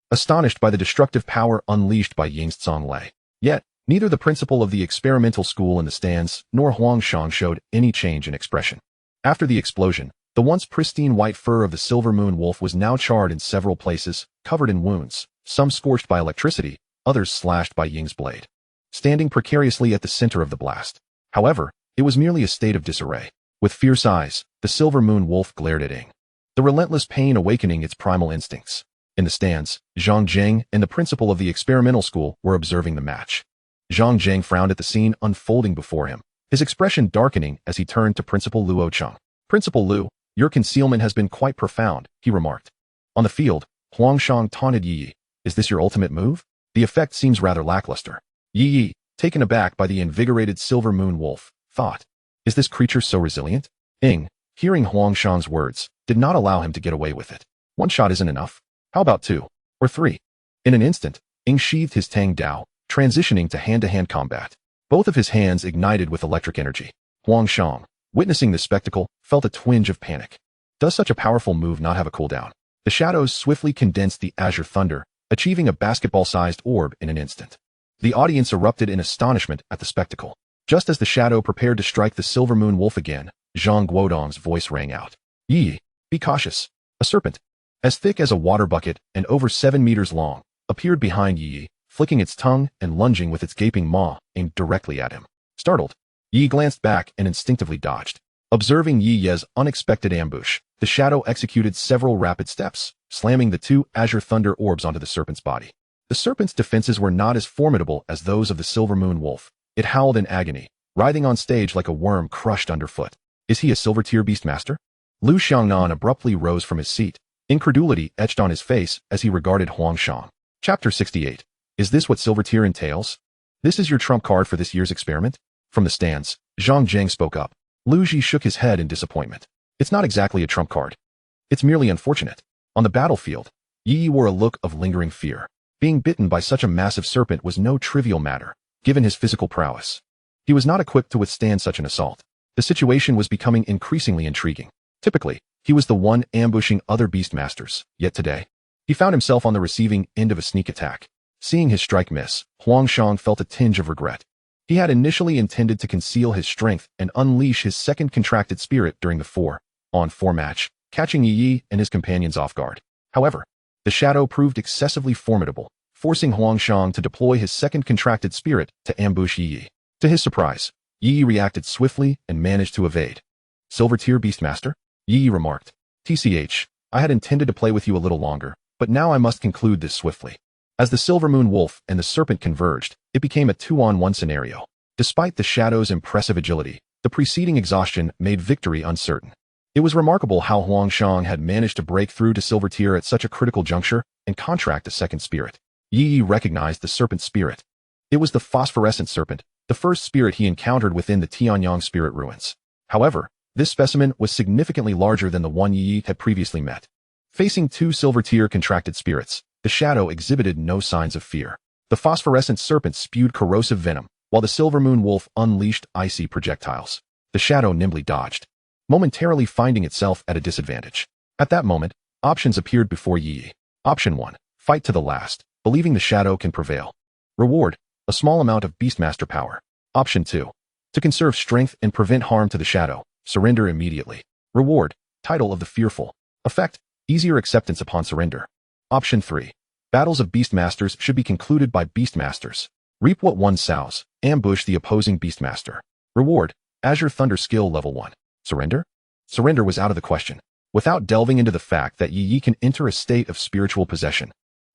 astonished by the destructive power unleashed by Ying's Song Lei. Yet, neither the principal of the experimental school in the stands nor Huangshang showed any change in expression. After the explosion, the once pristine white fur of the silver moon wolf was now charred in several places, covered in wounds, some scorched by electricity, others slashed by Ying's blade, standing precariously at the center of the blast. However, it was merely a state of disarray. With fierce eyes, the silver moon wolf glared at Ing, the relentless pain awakening its primal instincts. In the stands, Zhang Jing and the principal of the experimental school were observing the match. Zhang Jing frowned at the scene unfolding before him, his expression darkening as he turned to Principal Luo Cheng. "Principal Lu, your concealment has been quite profound," he remarked. On the field, Huangshang taunted Yi Yi. "Is this your ultimate move? The effect seems rather lackluster." Yi Yi, taken aback by the invigorated silver moon wolf, thought, "Is this creature so resilient?" Ing, hearing Huangshang's words, did not allow him to get away with it. "One shot isn't enough. How about 2 or 3? In an instant, Ing sheathed his Tang Dao, transitioning to hand-to-hand combat. Both of his hands ignited with electric energy. Huang Shang, witnessing this spectacle, felt a twinge of panic. Does such a powerful move not have a cooldown? The shadows swiftly condensed the azure thunder, achieving a basketball-sized orb in an instant. The audience erupted in astonishment at the spectacle. Just as the shadow prepared to strike the silver moon wolf again, Zhang Guodong's voice rang out. Ye, be cautious. A serpent, as thick as a water bucket and over 7 meters long, appeared behind Yi, flicking its tongue and lunging with its gaping maw aimed directly at him. Startled, Yi glanced back and instinctively dodged. Observing Yi Ye's unexpected ambush, the shadow executed several rapid steps, slamming the 2 azure thunder orbs onto the serpent's body. The serpent's defenses were not as formidable as those of the silver moon wolf. It howled in agony, writhing on stage like a worm crushed underfoot. Is he a silver tier beastmaster? Lu Xiangnan abruptly rose from his seat. Incredulity etched on his face as he regarded Huang Shang. Chapter 68. Is this what silver tier entails? This is your trump card for this year's experiment? From the stands, Zhang Zheng spoke up. Lu Ji shook his head in disappointment. It's not exactly a trump card. It's merely unfortunate. On the battlefield, Yi wore a look of lingering fear. Being bitten by such a massive serpent was no trivial matter, given his physical prowess. He was not equipped to withstand such an assault. The situation was becoming increasingly intriguing. Typically, he was the one ambushing other beastmasters, yet today, he found himself on the receiving end of a sneak attack. Seeing his strike miss, Huang Shang felt a tinge of regret. He had initially intended to conceal his strength and unleash his second contracted spirit during the 4-on-4 match, catching Yi and his companions off guard. However, the shadow proved excessively formidable, forcing Huang Shang to deploy his second contracted spirit to ambush Yi. To his surprise, Yi reacted swiftly and managed to evade. Silver tier beastmaster? Yi remarked. TCH, I had intended to play with you a little longer, but now I must conclude this swiftly. As the silver moon wolf and the serpent converged, it became a 2-on-1 scenario. Despite the shadow's impressive agility, the preceding exhaustion made victory uncertain. It was remarkable how Huang Shang had managed to break through to silver tier at such a critical juncture and contract a second spirit. Yi recognized the serpent's spirit. It was the phosphorescent serpent, the first spirit he encountered within the Tianyang spirit ruins. However, this specimen was significantly larger than the one Yi had previously met. Facing 2 silver tier contracted spirits, the shadow exhibited no signs of fear. The phosphorescent serpent spewed corrosive venom, while the silver moon wolf unleashed icy projectiles. The shadow nimbly dodged, momentarily finding itself at a disadvantage. At that moment, options appeared before Yi. Option 1. Fight to the last, believing the shadow can prevail. Reward, a small amount of beastmaster power. Option 2. To conserve strength and prevent harm to the shadow, surrender immediately. Reward, title of the fearful. Effect, easier acceptance upon surrender. Option 3. Battles of beastmasters should be concluded by beastmasters. Reap what one sows, ambush the opposing beastmaster. Reward, Azure Thunder skill level 1. Surrender? Surrender was out of the question. Without delving into the fact that Yi can enter a state of spiritual possession.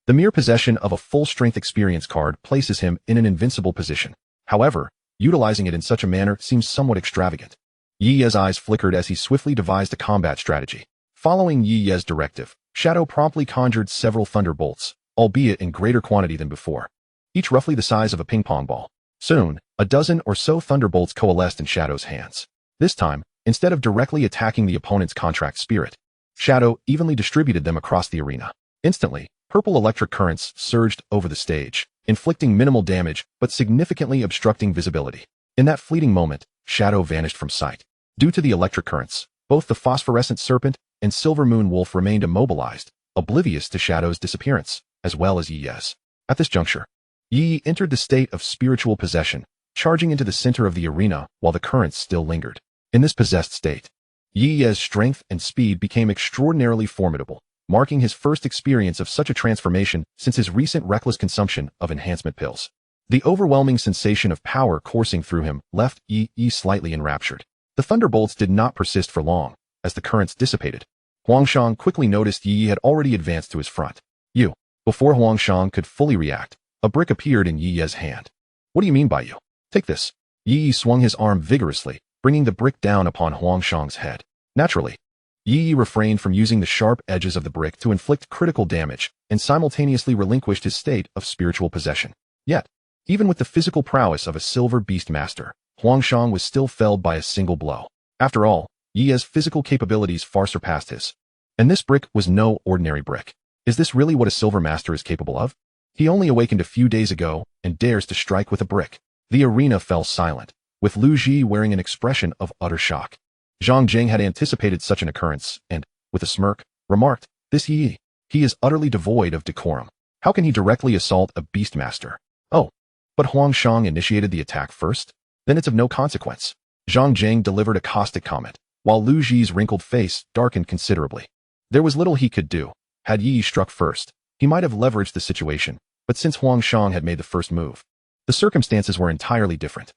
The mere possession of a full-strength experience card places him in an invincible position. However, utilizing it in such a manner seems somewhat extravagant. Yi Ye's eyes flickered as he swiftly devised a combat strategy. Following Yi Ye's directive, Shadow promptly conjured several thunderbolts, albeit in greater quantity than before, each roughly the size of a ping-pong ball. Soon, a dozen or so thunderbolts coalesced in Shadow's hands. This time, instead of directly attacking the opponent's contract spirit, Shadow evenly distributed them across the arena. Instantly, purple electric currents surged over the stage, inflicting minimal damage but significantly obstructing visibility. In that fleeting moment, Shadow vanished from sight. Due to the electric currents, both the phosphorescent serpent and silver moon wolf remained immobilized, oblivious to Shadow's disappearance, as well as Yi Ye's. At this juncture, Yi entered the state of spiritual possession, charging into the center of the arena while the currents still lingered. In this possessed state, Yi Ye's strength and speed became extraordinarily formidable, marking his first experience of such a transformation since his recent reckless consumption of enhancement pills. The overwhelming sensation of power coursing through him left Yi slightly enraptured. The thunderbolts did not persist for long. As the currents dissipated, Huang Shang quickly noticed Yi had already advanced to his front. You. Before Huang Shang could fully react, a brick appeared in Yi Ye's hand. What do you mean by you? Take this. Yi swung his arm vigorously, bringing the brick down upon Huang Shang's head. Naturally, Yi refrained from using the sharp edges of the brick to inflict critical damage and simultaneously relinquished his state of spiritual possession. Yet, even with the physical prowess of a silver beast master, Huang Shang was still felled by a single blow. After all, Yi's physical capabilities far surpassed his. And this brick was no ordinary brick. Is this really what a silver master is capable of? He only awakened a few days ago and dares to strike with a brick. The arena fell silent, with Lu Ji wearing an expression of utter shock. Zhang Jing had anticipated such an occurrence and, with a smirk, remarked, "This Yi, he is utterly devoid of decorum. How can he directly assault a beastmaster? Oh, but Huang Shang initiated the attack first? Then it's of no consequence." Zhang Jing delivered a caustic comment, while Lu Ji's wrinkled face darkened considerably. There was little he could do. Had Yi struck first, he might have leveraged the situation, but since Huang Shang had made the first move, the circumstances were entirely different.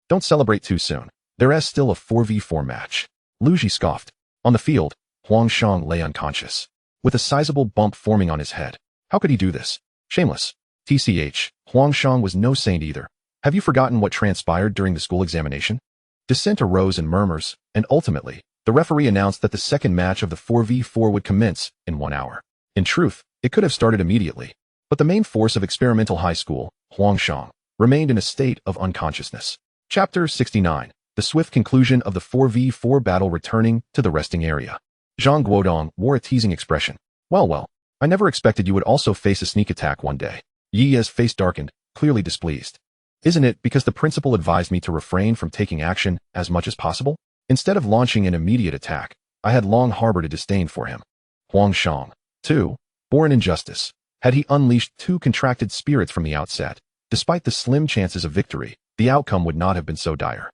Don't celebrate too soon. There's still a 4v4 match. Lu Ji scoffed. On the field, Huang Shang lay unconscious, with a sizable bump forming on his head. How could he do this? Shameless. TCH, Huang Shang was no saint either. Have you forgotten what transpired during the school examination? Dissent arose in murmurs, and ultimately, the referee announced that the second match of the 4v4 would commence in 1 hour. In truth, it could have started immediately, but the main force of experimental high school, Huang Shang, remained in a state of unconsciousness. Chapter 69. The swift conclusion of the 4v4 battle. Returning to the resting area, Zhang Guodong wore a teasing expression. Well, I never expected you would also face a sneak attack one day. Yi Ye's face darkened, clearly displeased. Isn't it because the principal advised me to refrain from taking action as much as possible? Instead of launching an immediate attack, I had long harbored a disdain for him. Huang Shang, too, born in injustice. Had he unleashed two contracted spirits from the outset, despite the slim chances of victory, the outcome would not have been so dire.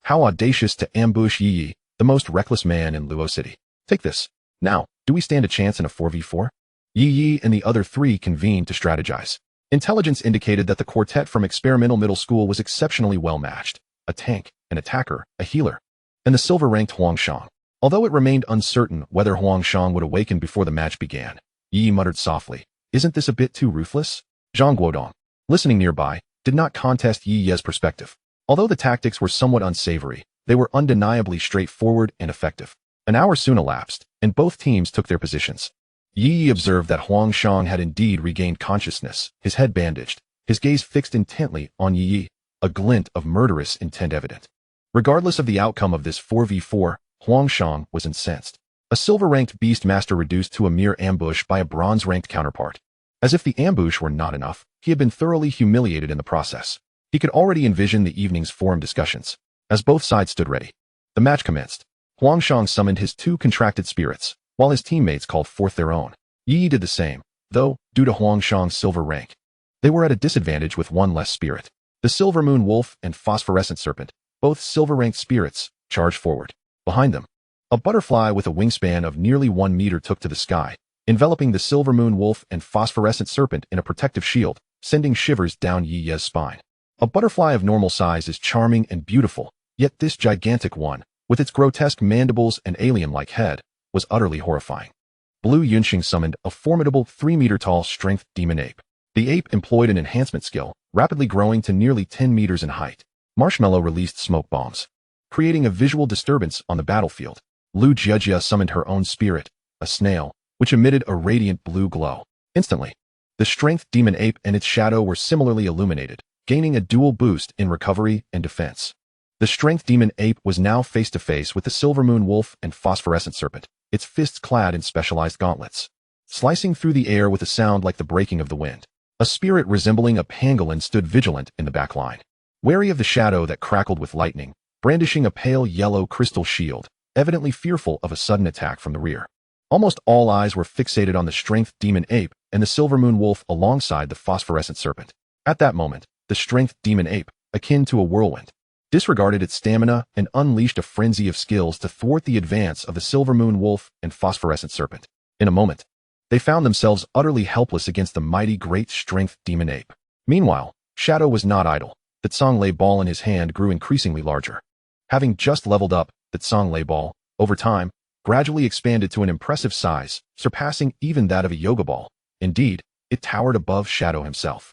How audacious to ambush Yi Ye, the most reckless man in Luo City. Take this. Now, do we stand a chance in a 4v4? Yi Ye and the other three convened to strategize. Intelligence indicated that the quartet from experimental middle school was exceptionally well matched. A tank, an attacker, a healer, and the silver-ranked Huang Shang. Although it remained uncertain whether Huang Shang would awaken before the match began, Yi muttered softly, "Isn't this a bit too ruthless?" Zhang Guodong, listening nearby, did not contest Yi Ye's perspective. Although the tactics were somewhat unsavory, they were undeniably straightforward and effective. An hour soon elapsed, and both teams took their positions. Yi Ye observed that Huang Shang had indeed regained consciousness, his head bandaged, his gaze fixed intently on Yi Ye, a glint of murderous intent evident. Regardless of the outcome of this 4v4, Huang Shang was incensed. A silver-ranked beastmaster reduced to a mere ambush by a bronze-ranked counterpart. As if the ambush were not enough, he had been thoroughly humiliated in the process. He could already envision the evening's forum discussions. As both sides stood ready, the match commenced. Huang Shang summoned his two contracted spirits, while his teammates called forth their own. Yi did the same, though, due to Huang Shang's silver rank, they were at a disadvantage with one less spirit. The Silver Moon Wolf and Phosphorescent Serpent, both silver-ranked spirits, charged forward. Behind them, a butterfly with a wingspan of nearly 1 meter took to the sky, enveloping the Silver Moon Wolf and Phosphorescent Serpent in a protective shield, sending shivers down Yi Ye's spine. A butterfly of normal size is charming and beautiful, yet this gigantic one, with its grotesque mandibles and alien-like head, was utterly horrifying. Blue Yunxing summoned a formidable 3-meter-tall strength demon ape. The ape employed an enhancement skill, rapidly growing to nearly 10 meters in height. Marshmallow released smoke bombs, creating a visual disturbance on the battlefield. Lu Jiejia summoned her own spirit, a snail, which emitted a radiant blue glow. Instantly, the strength demon ape and its shadow were similarly illuminated, gaining a dual boost in recovery and defense. The strength demon ape was now face-to-face with the Silver Moon Wolf and Phosphorescent Serpent, its fists clad in specialized gauntlets, slicing through the air with a sound like the breaking of the wind. A spirit resembling a pangolin stood vigilant in the back line, wary of the shadow that crackled with lightning, brandishing a pale yellow crystal shield, evidently fearful of a sudden attack from the rear. Almost all eyes were fixated on the strength demon ape and the Silver Moon Wolf alongside the Phosphorescent Serpent. At that moment, the strength demon ape, akin to a whirlwind, disregarded its stamina and unleashed a frenzy of skills to thwart the advance of the Silver Moon Wolf and Phosphorescent Serpent. In a moment, they found themselves utterly helpless against the mighty great strength demon ape. Meanwhile, Shadow was not idle. The Zhonglei ball in his hand grew increasingly larger. Having just leveled up, the Zhonglei ball, over time, gradually expanded to an impressive size, surpassing even that of a yoga ball. Indeed, it towered above Shadow himself.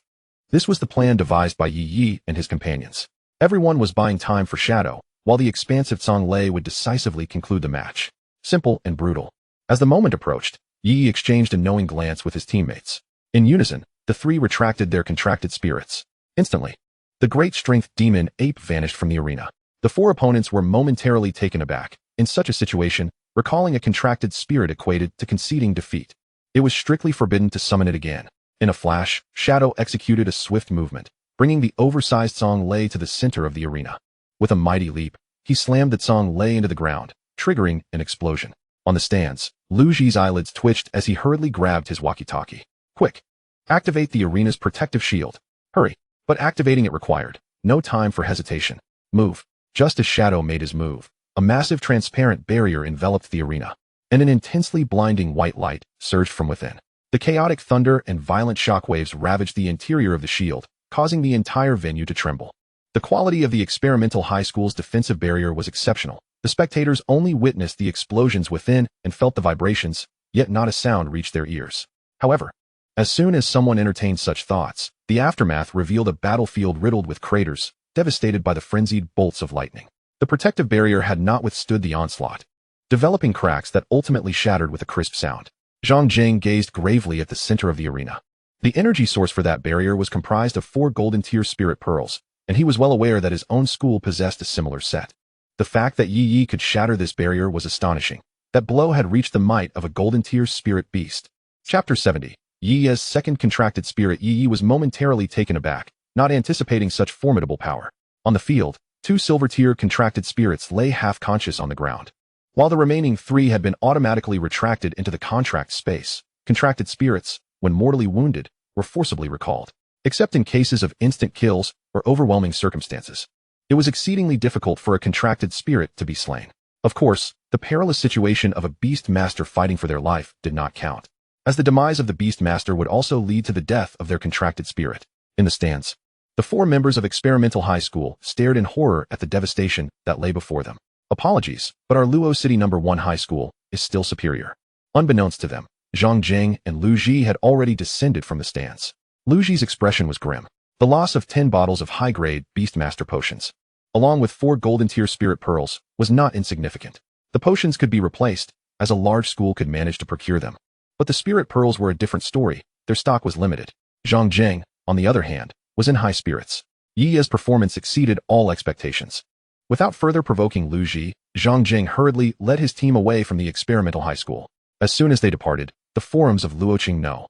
This was the plan devised by Yi Ye and his companions. Everyone was buying time for Shadow, while the expansive Zhonglei would decisively conclude the match. Simple and brutal. As the moment approached, Yi exchanged a knowing glance with his teammates. In unison, the three retracted their contracted spirits. Instantly, the great strength demon ape vanished from the arena. The four opponents were momentarily taken aback. In such a situation, recalling a contracted spirit equated to conceding defeat. It was strictly forbidden to summon it again. In a flash, Shadow executed a swift movement, bringing the oversized Song Lei to the center of the arena. With a mighty leap, he slammed the Song Lei into the ground, triggering an explosion. On the stands, Lu Ji's eyelids twitched as he hurriedly grabbed his walkie-talkie. Quick! Activate the arena's protective shield. Hurry! But activating it required no time for hesitation. Move. Just as Shadow made his move, a massive transparent barrier enveloped the arena, and an intensely blinding white light surged from within. The chaotic thunder and violent shockwaves ravaged the interior of the shield, causing the entire venue to tremble. The quality of the experimental high school's defensive barrier was exceptional. The spectators only witnessed the explosions within and felt the vibrations, yet not a sound reached their ears. However, as soon as someone entertained such thoughts, the aftermath revealed a battlefield riddled with craters, devastated by the frenzied bolts of lightning. The protective barrier had not withstood the onslaught, developing cracks that ultimately shattered with a crisp sound. Zhang Jing gazed gravely at the center of the arena. The energy source for that barrier was comprised of 4 golden tier spirit pearls, and he was well aware that his own school possessed a similar set. The fact that Ye Ye could shatter this barrier was astonishing. That blow had reached the might of a golden tier spirit beast. Chapter 70. Ye Ye's second contracted spirit. Ye Ye was momentarily taken aback, not anticipating such formidable power. On the field, 2 silver-tier contracted spirits lay half-conscious on the ground. While the remaining 3 had been automatically retracted into the contract space, contracted spirits, when mortally wounded, were forcibly recalled. Except in cases of instant kills or overwhelming circumstances, it was exceedingly difficult for a contracted spirit to be slain. Of course, the perilous situation of a beast master fighting for their life did not count, as the demise of the beast master would also lead to the death of their contracted spirit. In the stands, the 4 members of Experimental High School stared in horror at the devastation that lay before them. Apologies, but our Luo City No. 1 High School is still superior. Unbeknownst to them, Zhang Jing and Lu Ji had already descended from the stands. Lu Ji's expression was grim. The loss of 10 bottles of high-grade Beastmaster potions, along with 4 golden tier spirit pearls, was not insignificant. The potions could be replaced, as a large school could manage to procure them. But the spirit pearls were a different story. Their stock was limited. Zhang Jing, on the other hand, was in high spirits. Ye Ye's performance exceeded all expectations. Without further provoking Lu Ji, Zhang Jing hurriedly led his team away from the experimental high school. As soon as they departed, the forums of Luoqing No.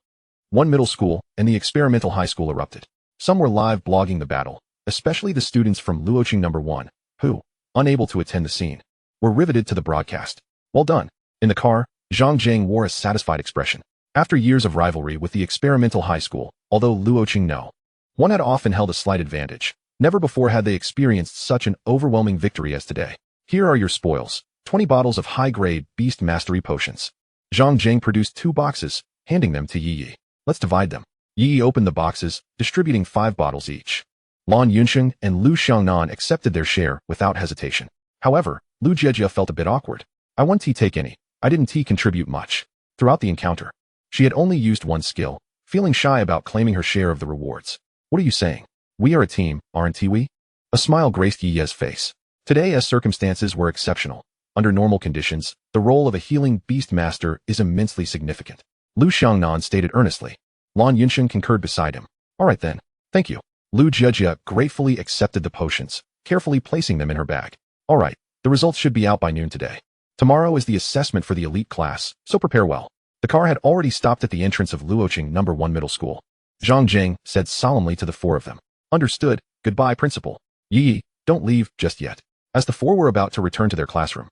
1 Middle School and the experimental high school erupted. Some were live blogging the battle, especially the students from Luoqing No. 1, who, unable to attend the scene, were riveted to the broadcast. Well done. In the car, Zhang Jing wore a satisfied expression. After years of rivalry with the experimental high school, although Luoqing No. 1 had often held a slight advantage, never before had they experienced such an overwhelming victory as today. Here are your spoils, 20 bottles of high-grade Beast Mastery potions. Zhang Jing produced 2 boxes, handing them to Ye Ye. Let's divide them. Ye Ye opened the boxes, distributing 5 bottles each. Lan Yunsheng and Lu Xiangnan accepted their share without hesitation. However, Lu Jiejia felt a bit awkward. I want to take any. I didn't contribute much. Throughout the encounter, she had only used 1 skill, feeling shy about claiming her share of the rewards. What are you saying? We are a team, aren't we? A smile graced Ye Ye's face. Today, as circumstances were exceptional, under normal conditions, the role of a healing beast master is immensely significant. Lu Xiangnan stated earnestly. Lan Yunsheng concurred beside him. All right then. Thank you. Lu Jiejia gratefully accepted the potions, carefully placing them in her bag. All right, the results should be out by noon today. Tomorrow is the assessment for the elite class, so prepare well. The car had already stopped at the entrance of Luoqing No. 1 Middle School. Zhang Jing said solemnly to the 4 of them. Understood. Goodbye, Principal. Ye Ye, don't leave just yet. As the 4 were about to return to their classroom,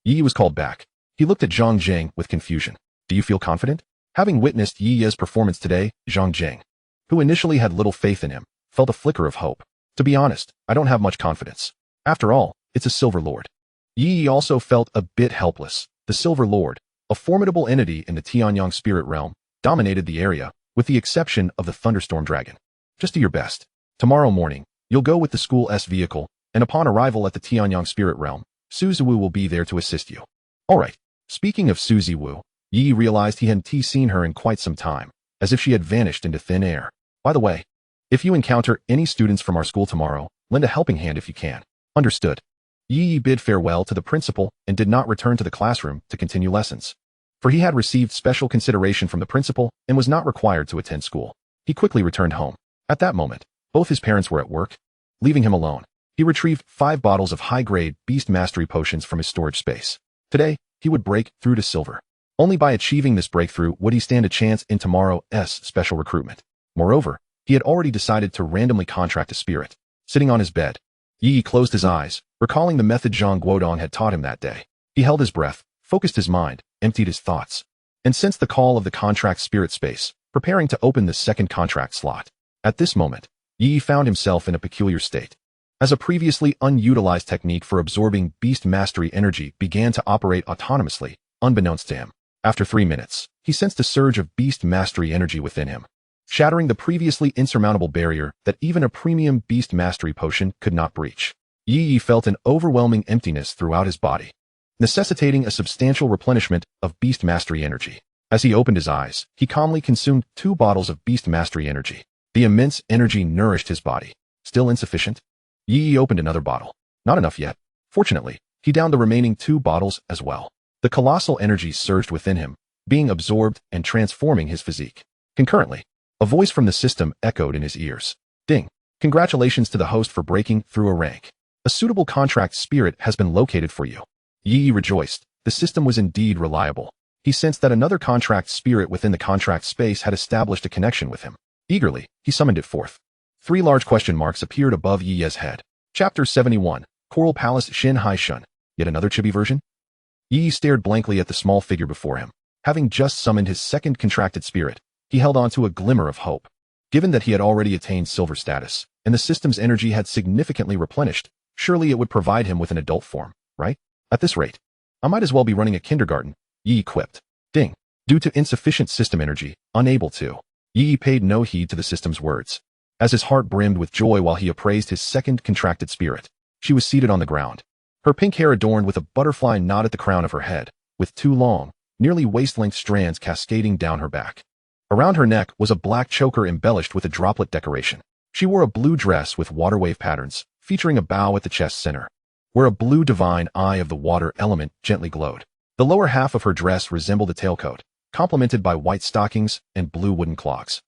Ye Ye was called back. He looked at Zhang Jing with confusion. Do you feel confident? Having witnessed Ye Ye's performance today, Zhang Jing, who initially had little faith in him, felt a flicker of hope. To be honest, I don't have much confidence. After all, it's a Silver Lord. Ye Ye also felt a bit helpless. The Silver Lord, a formidable entity in the Tianyang spirit realm, dominated the area, with the exception of the Thunderstorm Dragon. Just do your best. Tomorrow morning, you'll go with the school's vehicle, and upon arrival at the Tianyang spirit realm, Suzy Wu will be there to assist you. All right. Speaking of Suzy Wu, Ye Ye realized he hadn't seen her in quite some time, as if she had vanished into thin air. By the way, if you encounter any students from our school tomorrow, lend a helping hand if you can. Understood. Ye Ye bid farewell to the principal and did not return to the classroom to continue lessons, for he had received special consideration from the principal and was not required to attend school. He quickly returned home. At that moment, both his parents were at work. Leaving him alone, he retrieved 5 bottles of high-grade Beast Mastery potions from his storage space. Today, he would break through to silver. Only by achieving this breakthrough would he stand a chance in tomorrow's special recruitment. Moreover, he had already decided to randomly contract a spirit. Sitting on his bed, Yi Ye closed his eyes, recalling the method Zhang Guodong had taught him that day. He held his breath, focused his mind, emptied his thoughts, and sensed the call of the contract spirit space, preparing to open the second contract slot. At this moment, Yi Ye found himself in a peculiar state, as a previously unutilized technique for absorbing beast mastery energy began to operate autonomously, unbeknownst to him. After 3 minutes, he sensed a surge of beast mastery energy within him, shattering the previously insurmountable barrier that even a premium beast mastery potion could not breach. Yi Ye felt an overwhelming emptiness throughout his body, necessitating a substantial replenishment of beast mastery energy. As he opened his eyes, he calmly consumed 2 bottles of beast mastery energy. The immense energy nourished his body. Still insufficient? Yi Ye opened another bottle. Not enough yet. Fortunately, he downed the remaining 2 bottles as well. The colossal energy surged within him, being absorbed and transforming his physique. Concurrently, a voice from the system echoed in his ears. Ding! Congratulations to the host for breaking through a rank. A suitable contract spirit has been located for you. Yi Ye rejoiced. The system was indeed reliable. He sensed that another contract spirit within the contract space had established a connection with him. Eagerly, he summoned it forth. 3 large question marks appeared above Yi Ye's head. Chapter 71, Coral Palace Shin Hai Shun. Yet another chibi version? Yi Ye stared blankly at the small figure before him. Having just summoned his second contracted spirit, he held on to a glimmer of hope. Given that he had already attained silver status, and the system's energy had significantly replenished, surely it would provide him with an adult form, right? At this rate, I might as well be running a kindergarten, Yi Ye quipped. Ding. Due to insufficient system energy, unable to. Yi Ye paid no heed to the system's words, as his heart brimmed with joy while he appraised his second contracted spirit. She was seated on the ground, her pink hair adorned with a butterfly knot at the crown of her head, with 2 long, nearly waist-length strands cascading down her back. Around her neck was a black choker embellished with a droplet decoration. She wore a blue dress with water wave patterns, featuring a bow at the chest center, where a blue divine eye of the water element gently glowed. The lower half of her dress resembled a tailcoat, complemented by white stockings and blue wooden clogs,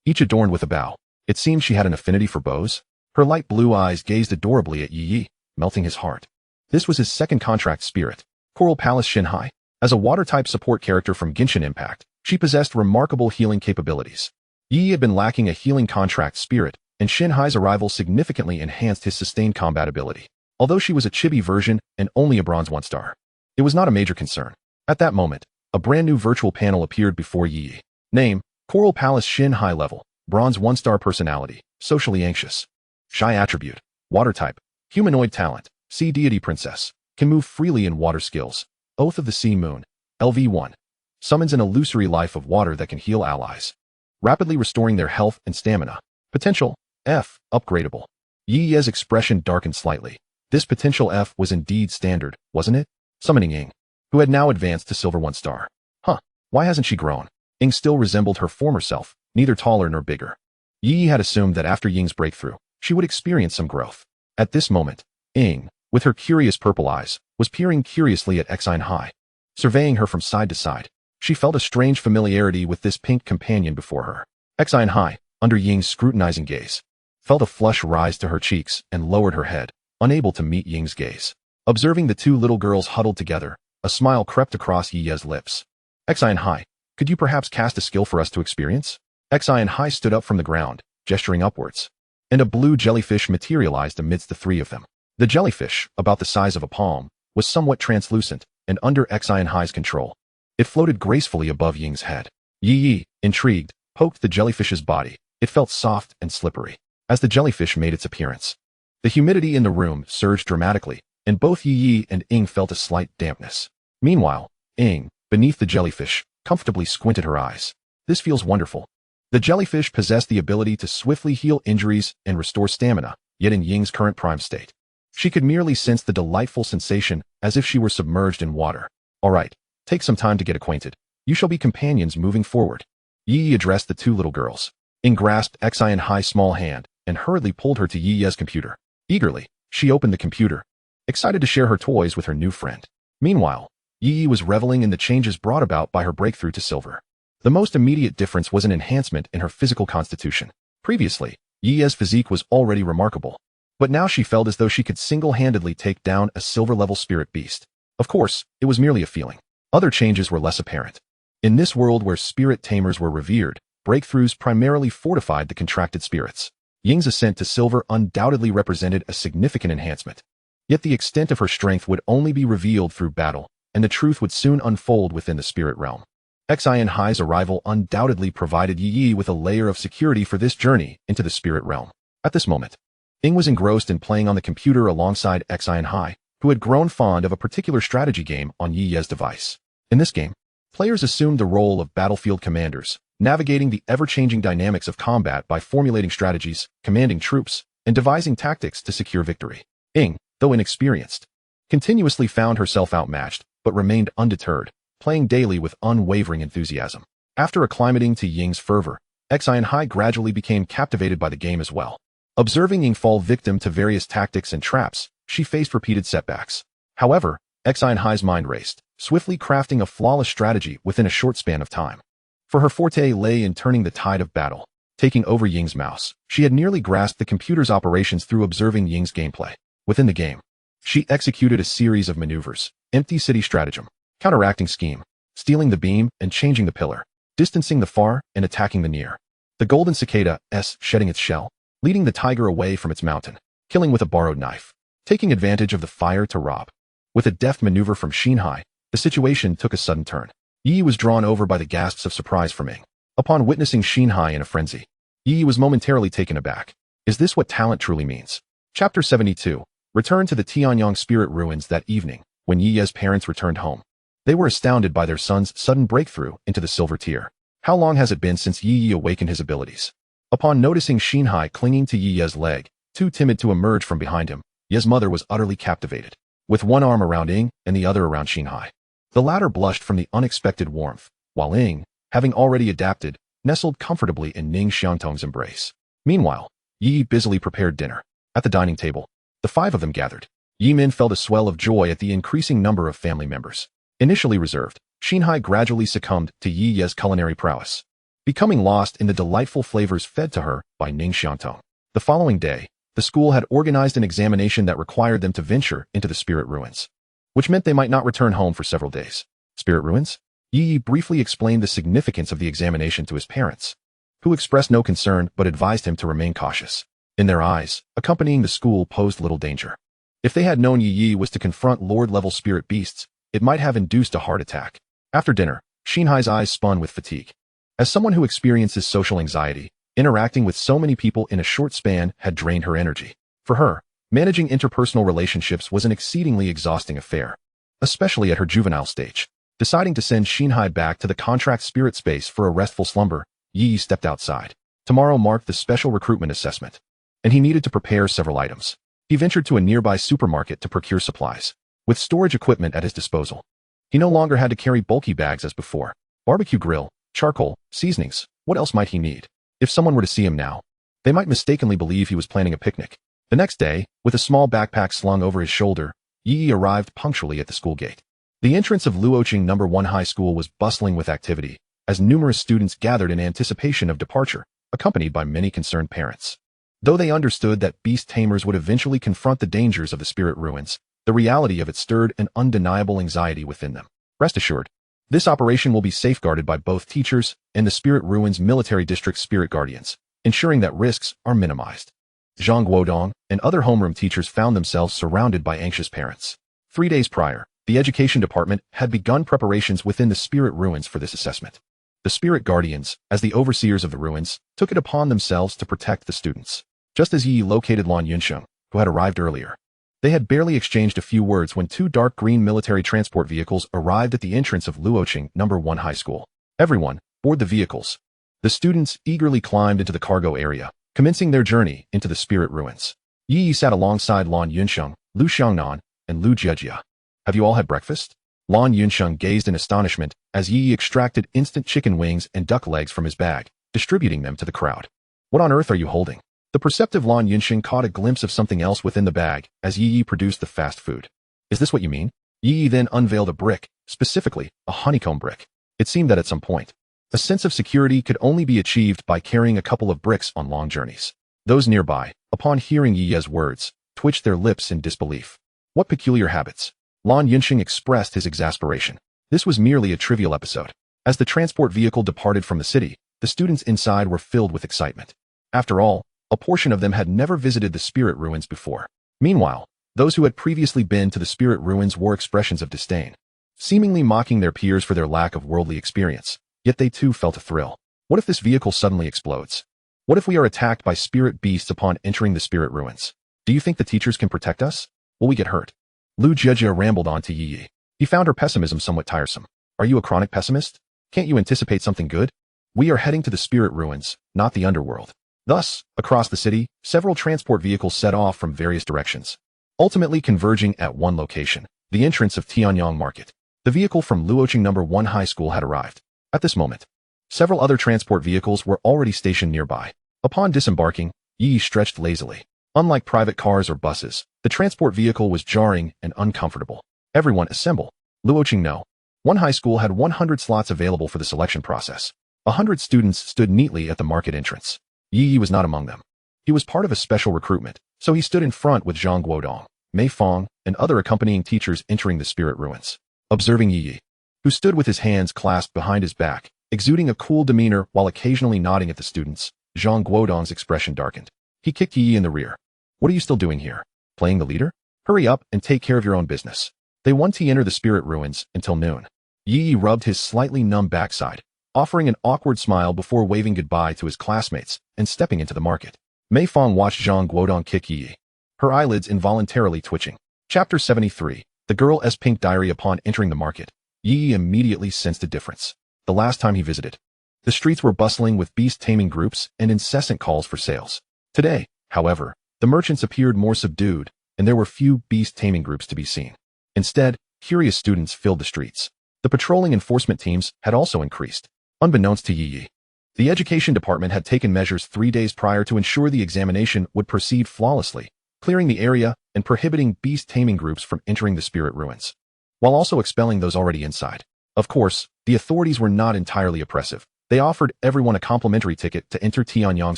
each adorned with a bow. It seemed she had an affinity for bows. Her light blue eyes gazed adorably at Yi Ye, melting his heart. This was his second contract spirit, Coral Palace Shin Hai. As a water-type support character from Genshin Impact, she possessed remarkable healing capabilities. Yi Ye had been lacking a healing contract spirit, and Shin Hai's arrival significantly enhanced his sustained combat ability. Although she was a chibi version and only a bronze 1-star, it was not a major concern. At that moment, a brand new virtual panel appeared before Yi Ye. Name, Coral Palace Shin Hai level, bronze 1-star personality, socially anxious. Shy attribute, water type, humanoid talent, sea deity princess, can move freely in water skills. Oath of the Sea Moon, LV1. Summons an illusory life of water that can heal allies, rapidly restoring their health and stamina. Potential, F, upgradable. Yi Ye's expression darkened slightly. This potential F was indeed standard, wasn't it? Summoning Ying, who had now advanced to silver 1-star. Huh, why hasn't she grown? Ying still resembled her former self, neither taller nor bigger. Yi Ye had assumed that after Ying's breakthrough, she would experience some growth. At this moment, Ying, with her curious purple eyes, was peering curiously at Exine Hai. Surveying her from side to side, she felt a strange familiarity with this pink companion before her. Exine Hai, under Ying's scrutinizing gaze, felt a flush rise to her cheeks and lowered her head, unable to meet Ying's gaze. Observing the 2 little girls huddled together, a smile crept across Yi Ye's lips. Exine Hai, could you perhaps cast a skill for us to experience? Exine Hai stood up from the ground, gesturing upwards, and a blue jellyfish materialized amidst the 3 of them. The jellyfish, about the size of a palm, was somewhat translucent and under Exine Hai's control. It floated gracefully above Ying's head. Yi Ye, intrigued, poked the jellyfish's body. It felt soft and slippery. As the jellyfish made its appearance, the humidity in the room surged dramatically, and both Yi Ye and Ying felt a slight dampness. Meanwhile, Ying, beneath the jellyfish, comfortably squinted her eyes. This feels wonderful. The jellyfish possessed the ability to swiftly heal injuries and restore stamina, yet in Ying's current prime state, she could merely sense the delightful sensation as if she were submerged in water. All right, take some time to get acquainted. You shall be companions moving forward. Yi Ye addressed the 2 little girls. Ying grasped Exine Hai's small hand and hurriedly pulled her to Yi Ye's computer. Eagerly, she opened the computer, excited to share her toys with her new friend. Meanwhile, Yi Ye was reveling in the changes brought about by her breakthrough to silver. The most immediate difference was an enhancement in her physical constitution. Previously, Yi Ye's physique was already remarkable, but now she felt as though she could single-handedly take down a silver-level spirit beast. Of course, it was merely a feeling. Other changes were less apparent. In this world where spirit tamers were revered, breakthroughs primarily fortified the contracted spirits. Ying's ascent to silver undoubtedly represented a significant enhancement. Yet the extent of her strength would only be revealed through battle, and the truth would soon unfold within the spirit realm. Xian Hai's arrival undoubtedly provided Ye Ye with a layer of security for this journey into the spirit realm. At this moment, Ying was engrossed in playing on the computer alongside Xian Hai, who had grown fond of a particular strategy game on Ye Ye's device. In this game, players assumed the role of battlefield commanders, navigating the ever-changing dynamics of combat by formulating strategies, commanding troops, and devising tactics to secure victory. Ying, though inexperienced, continuously found herself outmatched, but remained undeterred, playing daily with unwavering enthusiasm. After acclimating to Ying's fervor, Xian Hai gradually became captivated by the game as well. Observing Ying fall victim to various tactics and traps, she faced repeated setbacks. However, Xian Hai's mind raced, swiftly crafting a flawless strategy within a short span of time. For her forte lay in turning the tide of battle. Taking over Ying's mouse, she had nearly grasped the computer's operations through observing Ying's gameplay. Within the game, she executed a series of maneuvers: empty city stratagem, counteracting scheme, stealing the beam and changing the pillar, distancing the far and attacking the near. The golden cicada shedding its shell, leading the tiger away from its mountain, killing with a borrowed knife, taking advantage of the fire to rob. With a deft maneuver from Xinhai, the situation took a sudden turn. Yi was drawn over by the gasps of surprise from Ying. Upon witnessing Xinhai in a frenzy, Yi was momentarily taken aback. Is this what talent truly means? Chapter 72. Return to the Tianyang Spirit Ruins. That evening, when Yi Ye's parents returned home, they were astounded by their son's sudden breakthrough into the silver tier. How long has it been since Yi Ye awakened his abilities? Upon noticing Xinhai clinging to Yi Ye's leg, too timid to emerge from behind him, Ye's mother was utterly captivated. With one arm around Ying and the other around Xinhai, the latter blushed from the unexpected warmth, while Ying, having already adapted, nestled comfortably in Ning Xiangtong's embrace. Meanwhile, Yi busily prepared dinner. At the dining table, the five of them gathered. Yi Min felt a swell of joy at the increasing number of family members. Initially reserved, Xinhai gradually succumbed to Yi Ye's culinary prowess, becoming lost in the delightful flavors fed to her by Ning Xiangtong. The following day, the school had organized an examination that required them to venture into the spirit ruins, which meant they might not return home for several days. Spirit ruins? Yi briefly explained the significance of the examination to his parents, who expressed no concern but advised him to remain cautious. In their eyes, accompanying the school posed little danger. If they had known Yi was to confront Lord-level spirit beasts, it might have induced a heart attack. After dinner, Xinhai's eyes spun with fatigue. As someone who experiences social anxiety, interacting with so many people in a short span had drained her energy. For her, managing interpersonal relationships was an exceedingly exhausting affair, especially at her juvenile stage. Deciding to send Xinhai back to the contract spirit space for a restful slumber, Yi stepped outside. Tomorrow marked the special recruitment assessment, and he needed to prepare several items. He ventured to a nearby supermarket to procure supplies. With storage equipment at his disposal, he no longer had to carry bulky bags as before. Barbecue grill, charcoal, seasonings, what else might he need? If someone were to see him now, they might mistakenly believe he was planning a picnic. The next day, with a small backpack slung over his shoulder, Yi arrived punctually at the school gate. The entrance of Luoqing No. 1 High School was bustling with activity, as numerous students gathered in anticipation of departure, accompanied by many concerned parents. Though they understood that beast tamers would eventually confront the dangers of the spirit ruins, the reality of it stirred an undeniable anxiety within them. Rest assured, this operation will be safeguarded by both teachers and the Spirit Ruins Military District Spirit Guardians, ensuring that risks are minimized. Zhang Guodong and other homeroom teachers found themselves surrounded by anxious parents. 3 days prior, the Education Department had begun preparations within the Spirit Ruins for this assessment. The Spirit Guardians, as the overseers of the ruins, took it upon themselves to protect the students. Just as Yi located Lan Yunsheng, who had arrived earlier, they had barely exchanged a few words when 2 dark green military transport vehicles arrived at the entrance of Luoqing No. 1 High School. Everyone, board the vehicles. The students eagerly climbed into the cargo area, commencing their journey into the spirit ruins. Yi sat alongside Lan Yunsheng, Lu Xiangnan, and Lu Jiejia. Have you all had breakfast? Lan Yunsheng gazed in astonishment as Yi extracted instant chicken wings and duck legs from his bag, distributing them to the crowd. What on earth are you holding? The perceptive Lan Yunsheng caught a glimpse of something else within the bag as Yi produced the fast food. Is this what you mean? Yi then unveiled a brick, specifically a honeycomb brick. It seemed that at some point, a sense of security could only be achieved by carrying a couple of bricks on long journeys. Those nearby, upon hearing Yi Ye's words, twitched their lips in disbelief. What peculiar habits? Lan Yunsheng expressed his exasperation. This was merely a trivial episode. As the transport vehicle departed from the city, the students inside were filled with excitement. After all, a portion of them had never visited the spirit ruins before. Meanwhile, those who had previously been to the spirit ruins wore expressions of disdain, seemingly mocking their peers for their lack of worldly experience. Yet they too felt a thrill. What if this vehicle suddenly explodes? What if we are attacked by spirit beasts upon entering the spirit ruins? Do you think the teachers can protect us? Will we get hurt? Lu Jejia rambled on to Ye Ye. He found her pessimism somewhat tiresome. Are you a chronic pessimist? Can't you anticipate something good? We are heading to the spirit ruins, not the underworld. Thus, across the city, several transport vehicles set off from various directions, ultimately converging at one location, the entrance of Tianyang Market. The vehicle from Luoqing No. 1 High School had arrived. At this moment, several other transport vehicles were already stationed nearby. Upon disembarking, Yi stretched lazily. Unlike private cars or buses, the transport vehicle was jarring and uncomfortable. Everyone assemble. Luoqing No. 1 High School had 100 slots available for the selection process. 100 students stood neatly at the market entrance. Yi was not among them. He was part of a special recruitment, so he stood in front with Zhang Guodong, Mei Fong, and other accompanying teachers entering the spirit ruins. Observing Yi, who stood with his hands clasped behind his back, exuding a cool demeanor while occasionally nodding at the students, Zhang Guodong's expression darkened. He kicked Yi in the rear. What are you still doing here? Playing the leader? Hurry up and take care of your own business. They want to enter the spirit ruins until noon. Yi rubbed his slightly numb backside, offering an awkward smile before waving goodbye to his classmates and stepping into the market. Mei Fong watched Zhang Guodong kick Yi, her eyelids involuntarily twitching. Chapter 73. The Girl's Pink Diary. Upon entering the market, Yi immediately sensed a difference. The last time he visited, the streets were bustling with beast-taming groups and incessant calls for sales. Today, however, the merchants appeared more subdued, and there were few beast-taming groups to be seen. Instead, curious students filled the streets. The patrolling enforcement teams had also increased. Unbeknownst to Yi Ye, the education department had taken measures 3 days prior to ensure the examination would proceed flawlessly, clearing the area and prohibiting beast-taming groups from entering the spirit ruins, while also expelling those already inside. Of course, the authorities were not entirely oppressive. They offered everyone a complimentary ticket to enter Tianyang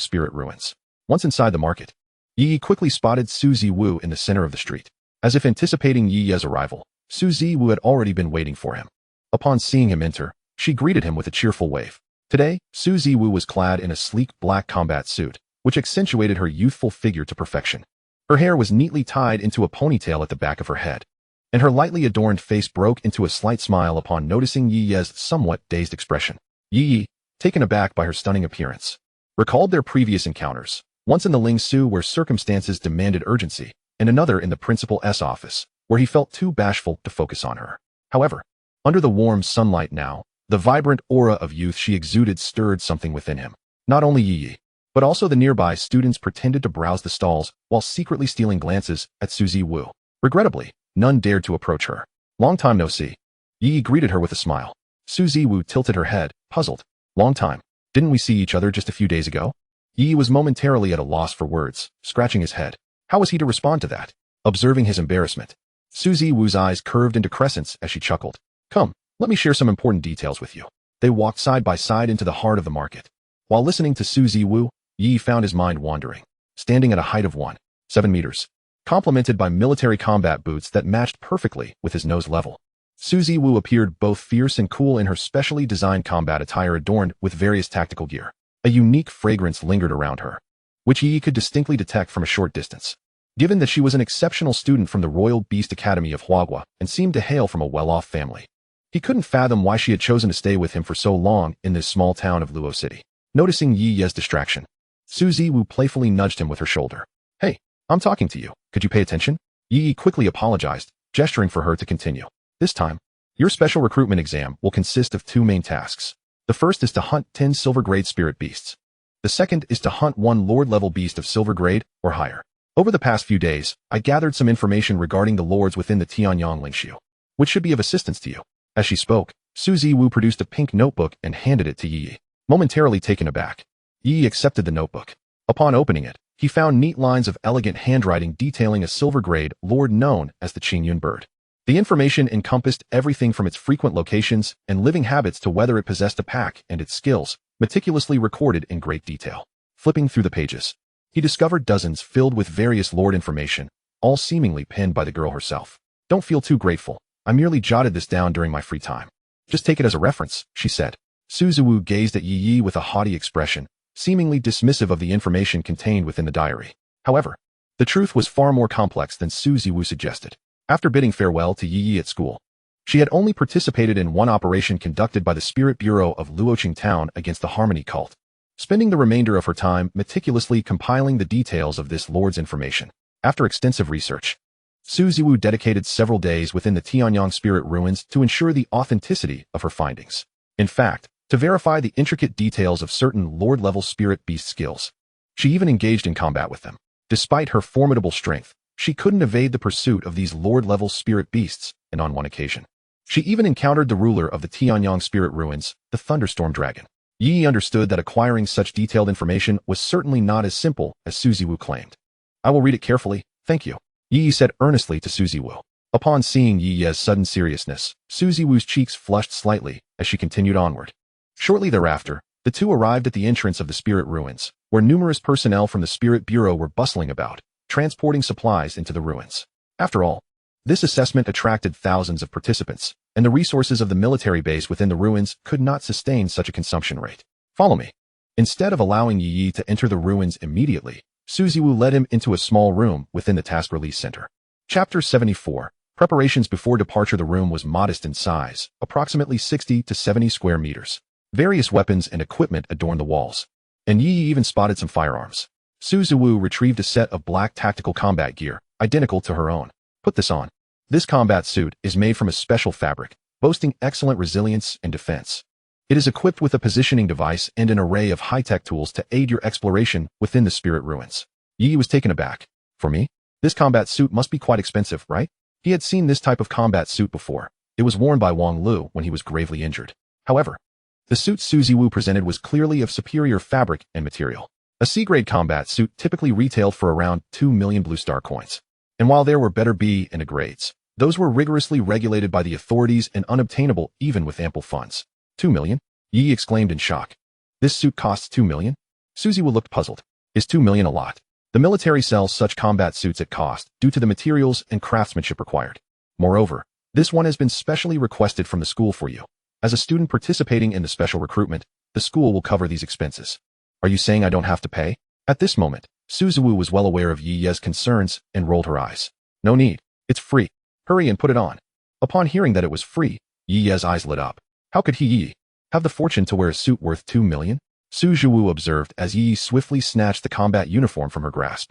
spirit ruins. Once inside the market, Yi quickly spotted Su Ziwu in the center of the street. As if anticipating Yi Ye's arrival, Su Ziwu had already been waiting for him. Upon seeing him enter, she greeted him with a cheerful wave. Today, Su Ziwu was clad in a sleek black combat suit, which accentuated her youthful figure to perfection. Her hair was neatly tied into a ponytail at the back of her head, and her lightly adorned face broke into a slight smile upon noticing Yi Ye's somewhat dazed expression. Yi Ye, taken aback by her stunning appearance, recalled their previous encounters, once in the Ling Su where circumstances demanded urgency, and another in the principal's office, where he felt too bashful to focus on her. However, under the warm sunlight now, the vibrant aura of youth she exuded stirred something within him. Not only Yi Ye, but also the nearby students pretended to browse the stalls while secretly stealing glances at Su Ziwu. Regrettably, none dared to approach her. Long time no see. Yi Ye greeted her with a smile. Su Ziwu tilted her head, puzzled. Long time. Didn't we see each other just a few days ago? Yi Ye was momentarily at a loss for words, scratching his head. How was he to respond to that? Observing his embarrassment, Su Ziwu's eyes curved into crescents as she chuckled. Come, let me share some important details with you. They walked side by side into the heart of the market. While listening to Su Ziwu, Yi found his mind wandering. Standing at a height of 1.7 meters, complemented by military combat boots that matched perfectly with his nose level, Su Ziwu appeared both fierce and cool in her specially designed combat attire adorned with various tactical gear. A unique fragrance lingered around her, which Yi could distinctly detect from a short distance. Given that she was an exceptional student from the Royal Beast Academy of Huagua and seemed to hail from a well-off family, he couldn't fathom why she had chosen to stay with him for so long in this small town of Luo City. Noticing Yi Ye's distraction, Su Ziwu playfully nudged him with her shoulder. Hey, I'm talking to you. Could you pay attention? Yi quickly apologized, gesturing for her to continue. This time, your special recruitment exam will consist of 2 main tasks. The first is to hunt 10 silver grade spirit beasts. The second is to hunt 1 lord level beast of silver grade or higher. Over the past few days, I gathered some information regarding the lords within the Tianyang Lingshu, which should be of assistance to you. As she spoke, Su Ziwu produced a pink notebook and handed it to Yi. Momentarily taken aback, Yi accepted the notebook. Upon opening it, he found neat lines of elegant handwriting detailing a silver grade lord known as the Qingyun bird. The information encompassed everything from its frequent locations and living habits to whether it possessed a pack and its skills, meticulously recorded in great detail. Flipping through the pages, he discovered dozens filled with various lord information, all seemingly penned by the girl herself. Don't feel too grateful. I merely jotted this down during my free time. Just take it as a reference, she said. Suzuwu gazed at Ye Ye with a haughty expression, seemingly dismissive of the information contained within the diary. However, the truth was far more complex than Suzuwu suggested. After bidding farewell to Ye Ye at school, she had only participated in one operation conducted by the Spirit Bureau of Luoqing Town against the Harmony cult, spending the remainder of her time meticulously compiling the details of this lord's information. After extensive research, Suzuwu dedicated several days within the Tianyang spirit ruins to ensure the authenticity of her findings. In fact, to verify the intricate details of certain lord-level spirit beast skills, she even engaged in combat with them. Despite her formidable strength, she couldn't evade the pursuit of these lord-level spirit beasts, and on one occasion, she even encountered the ruler of the Tianyang spirit ruins, the Thunderstorm Dragon. Yi understood that acquiring such detailed information was certainly not as simple as Suzuwu claimed. I will read it carefully, thank you, Yi said earnestly to Suzuwu. Upon seeing Yi's sudden seriousness, Suzuwu's cheeks flushed slightly as she continued onward. Shortly thereafter, the two arrived at the entrance of the spirit ruins, where numerous personnel from the Spirit Bureau were bustling about, transporting supplies into the ruins. After all, this assessment attracted thousands of participants, and the resources of the military base within the ruins could not sustain such a consumption rate. Follow me. Instead of allowing Yi to enter the ruins immediately, Suzuwu led him into a small room within the task release center. Chapter 74. Preparations before departure. The room was modest in size, approximately 60 to 70 square meters. Various weapons and equipment adorned the walls, and Yi even spotted some firearms. Suzuwu retrieved a set of black tactical combat gear, identical to her own. Put this on. This combat suit is made from a special fabric, boasting excellent resilience and defense. It is equipped with a positioning device and an array of high-tech tools to aid your exploration within the spirit ruins. Yi was taken aback. For me? This combat suit must be quite expensive, right? He had seen this type of combat suit before. It was worn by Wang Lu when he was gravely injured. However, the suit Suzuwu presented was clearly of superior fabric and material. A C-grade combat suit typically retailed for around 2 million blue star coins. And while there were better B and A grades, those were rigorously regulated by the authorities and unobtainable even with ample funds. 2 million? Yi exclaimed in shock. This suit costs 2 million? Suzuwu looked puzzled. Is 2 million a lot? The military sells such combat suits at cost due to the materials and craftsmanship required. Moreover, this one has been specially requested from the school for you. As a student participating in the special recruitment, the school will cover these expenses. Are you saying I don't have to pay? At this moment, Suzuwu was well aware of Yi's concerns and rolled her eyes. No need. It's free. Hurry and put it on. Upon hearing that it was free, Yi's eyes lit up. How could Yi have the fortune to wear a suit worth 2 million? Suzuwu observed as Yi swiftly snatched the combat uniform from her grasp.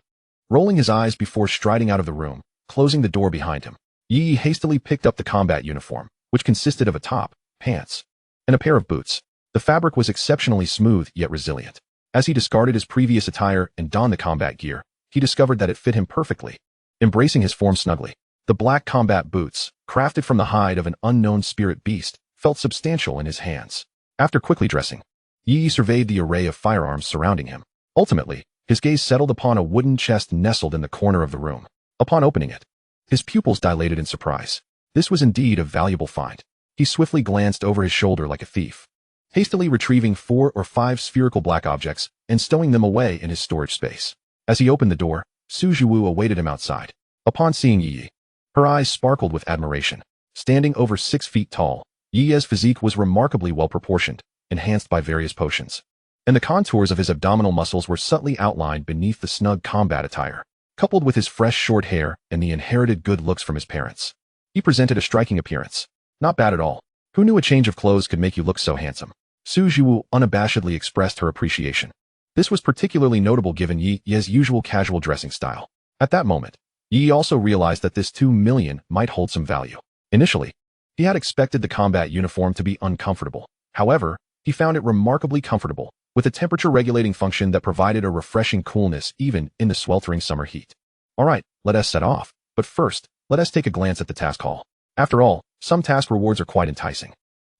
Rolling his eyes before striding out of the room, closing the door behind him, Yi hastily picked up the combat uniform, which consisted of a top, pants, and a pair of boots. The fabric was exceptionally smooth yet resilient. As he discarded his previous attire and donned the combat gear, he discovered that it fit him perfectly, embracing his form snugly. The black combat boots, crafted from the hide of an unknown spirit beast, felt substantial in his hands. After quickly dressing, Yi surveyed the array of firearms surrounding him. Ultimately, his gaze settled upon a wooden chest nestled in the corner of the room. Upon opening it, his pupils dilated in surprise. This was indeed a valuable find. He swiftly glanced over his shoulder like a thief, hastily retrieving 4 or 5 spherical black objects and stowing them away in his storage space. As he opened the door, Suzuwu awaited him outside. Upon seeing Yi, her eyes sparkled with admiration. Standing over 6 feet tall, Yi's physique was remarkably well proportioned, enhanced by various potions, and the contours of his abdominal muscles were subtly outlined beneath the snug combat attire. Coupled with his fresh short hair and the inherited good looks from his parents, he presented a striking appearance. Not bad at all. Who knew a change of clothes could make you look so handsome? Suzuwu unabashedly expressed her appreciation. This was particularly notable given Yi's usual casual dressing style. At that moment, Yi also realized that this 2 million might hold some value. Initially, he had expected the combat uniform to be uncomfortable. However, he found it remarkably comfortable, with a temperature-regulating function that provided a refreshing coolness even in the sweltering summer heat. Alright, let us set off. But first, let us take a glance at the task hall. After all, some task rewards are quite enticing,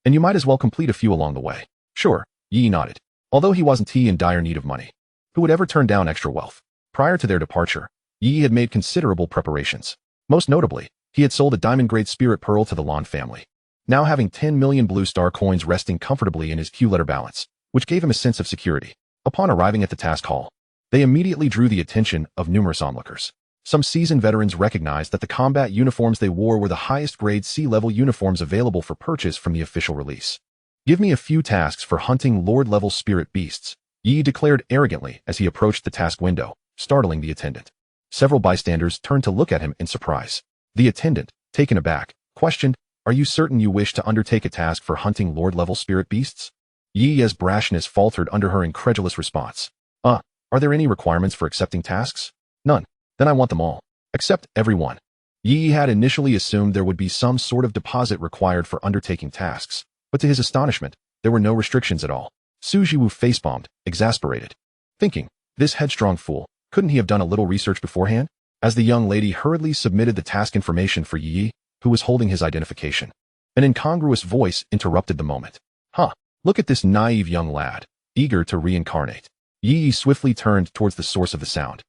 and you might as well complete a few along the way. Sure, Yi nodded. Although he wasn't in dire need of money, who would ever turn down extra wealth? Prior to their departure, Yi had made considerable preparations. Most notably, he had sold a diamond-grade spirit pearl to the Lan family, now having 10 million blue star coins resting comfortably in his Q-letter balance, which gave him a sense of security. Upon arriving at the task hall, they immediately drew the attention of numerous onlookers. Some seasoned veterans recognized that the combat uniforms they wore were the highest grade C-level uniforms available for purchase from the official release. "Give me a few tasks for hunting Lord-level spirit beasts," Yi declared arrogantly as he approached the task window, startling the attendant. Several bystanders turned to look at him in surprise. The attendant, taken aback, questioned, "Are you certain you wish to undertake a task for hunting Lord-level spirit beasts?" Yi's brashness faltered under her incredulous response. Are there any requirements for accepting tasks?" "None. Then I want them all. Accept every one." Yi had initially assumed there would be some sort of deposit required for undertaking tasks, but to his astonishment, there were no restrictions at all. Su Jiwoo facepalmed, exasperated, thinking, this headstrong fool, couldn't he have done a little research beforehand? As the young lady hurriedly submitted the task information for Yi, who was holding his identification, an incongruous voice interrupted the moment. Look at this naive young lad, eager to reincarnate." Yi swiftly turned towards the source of the sound,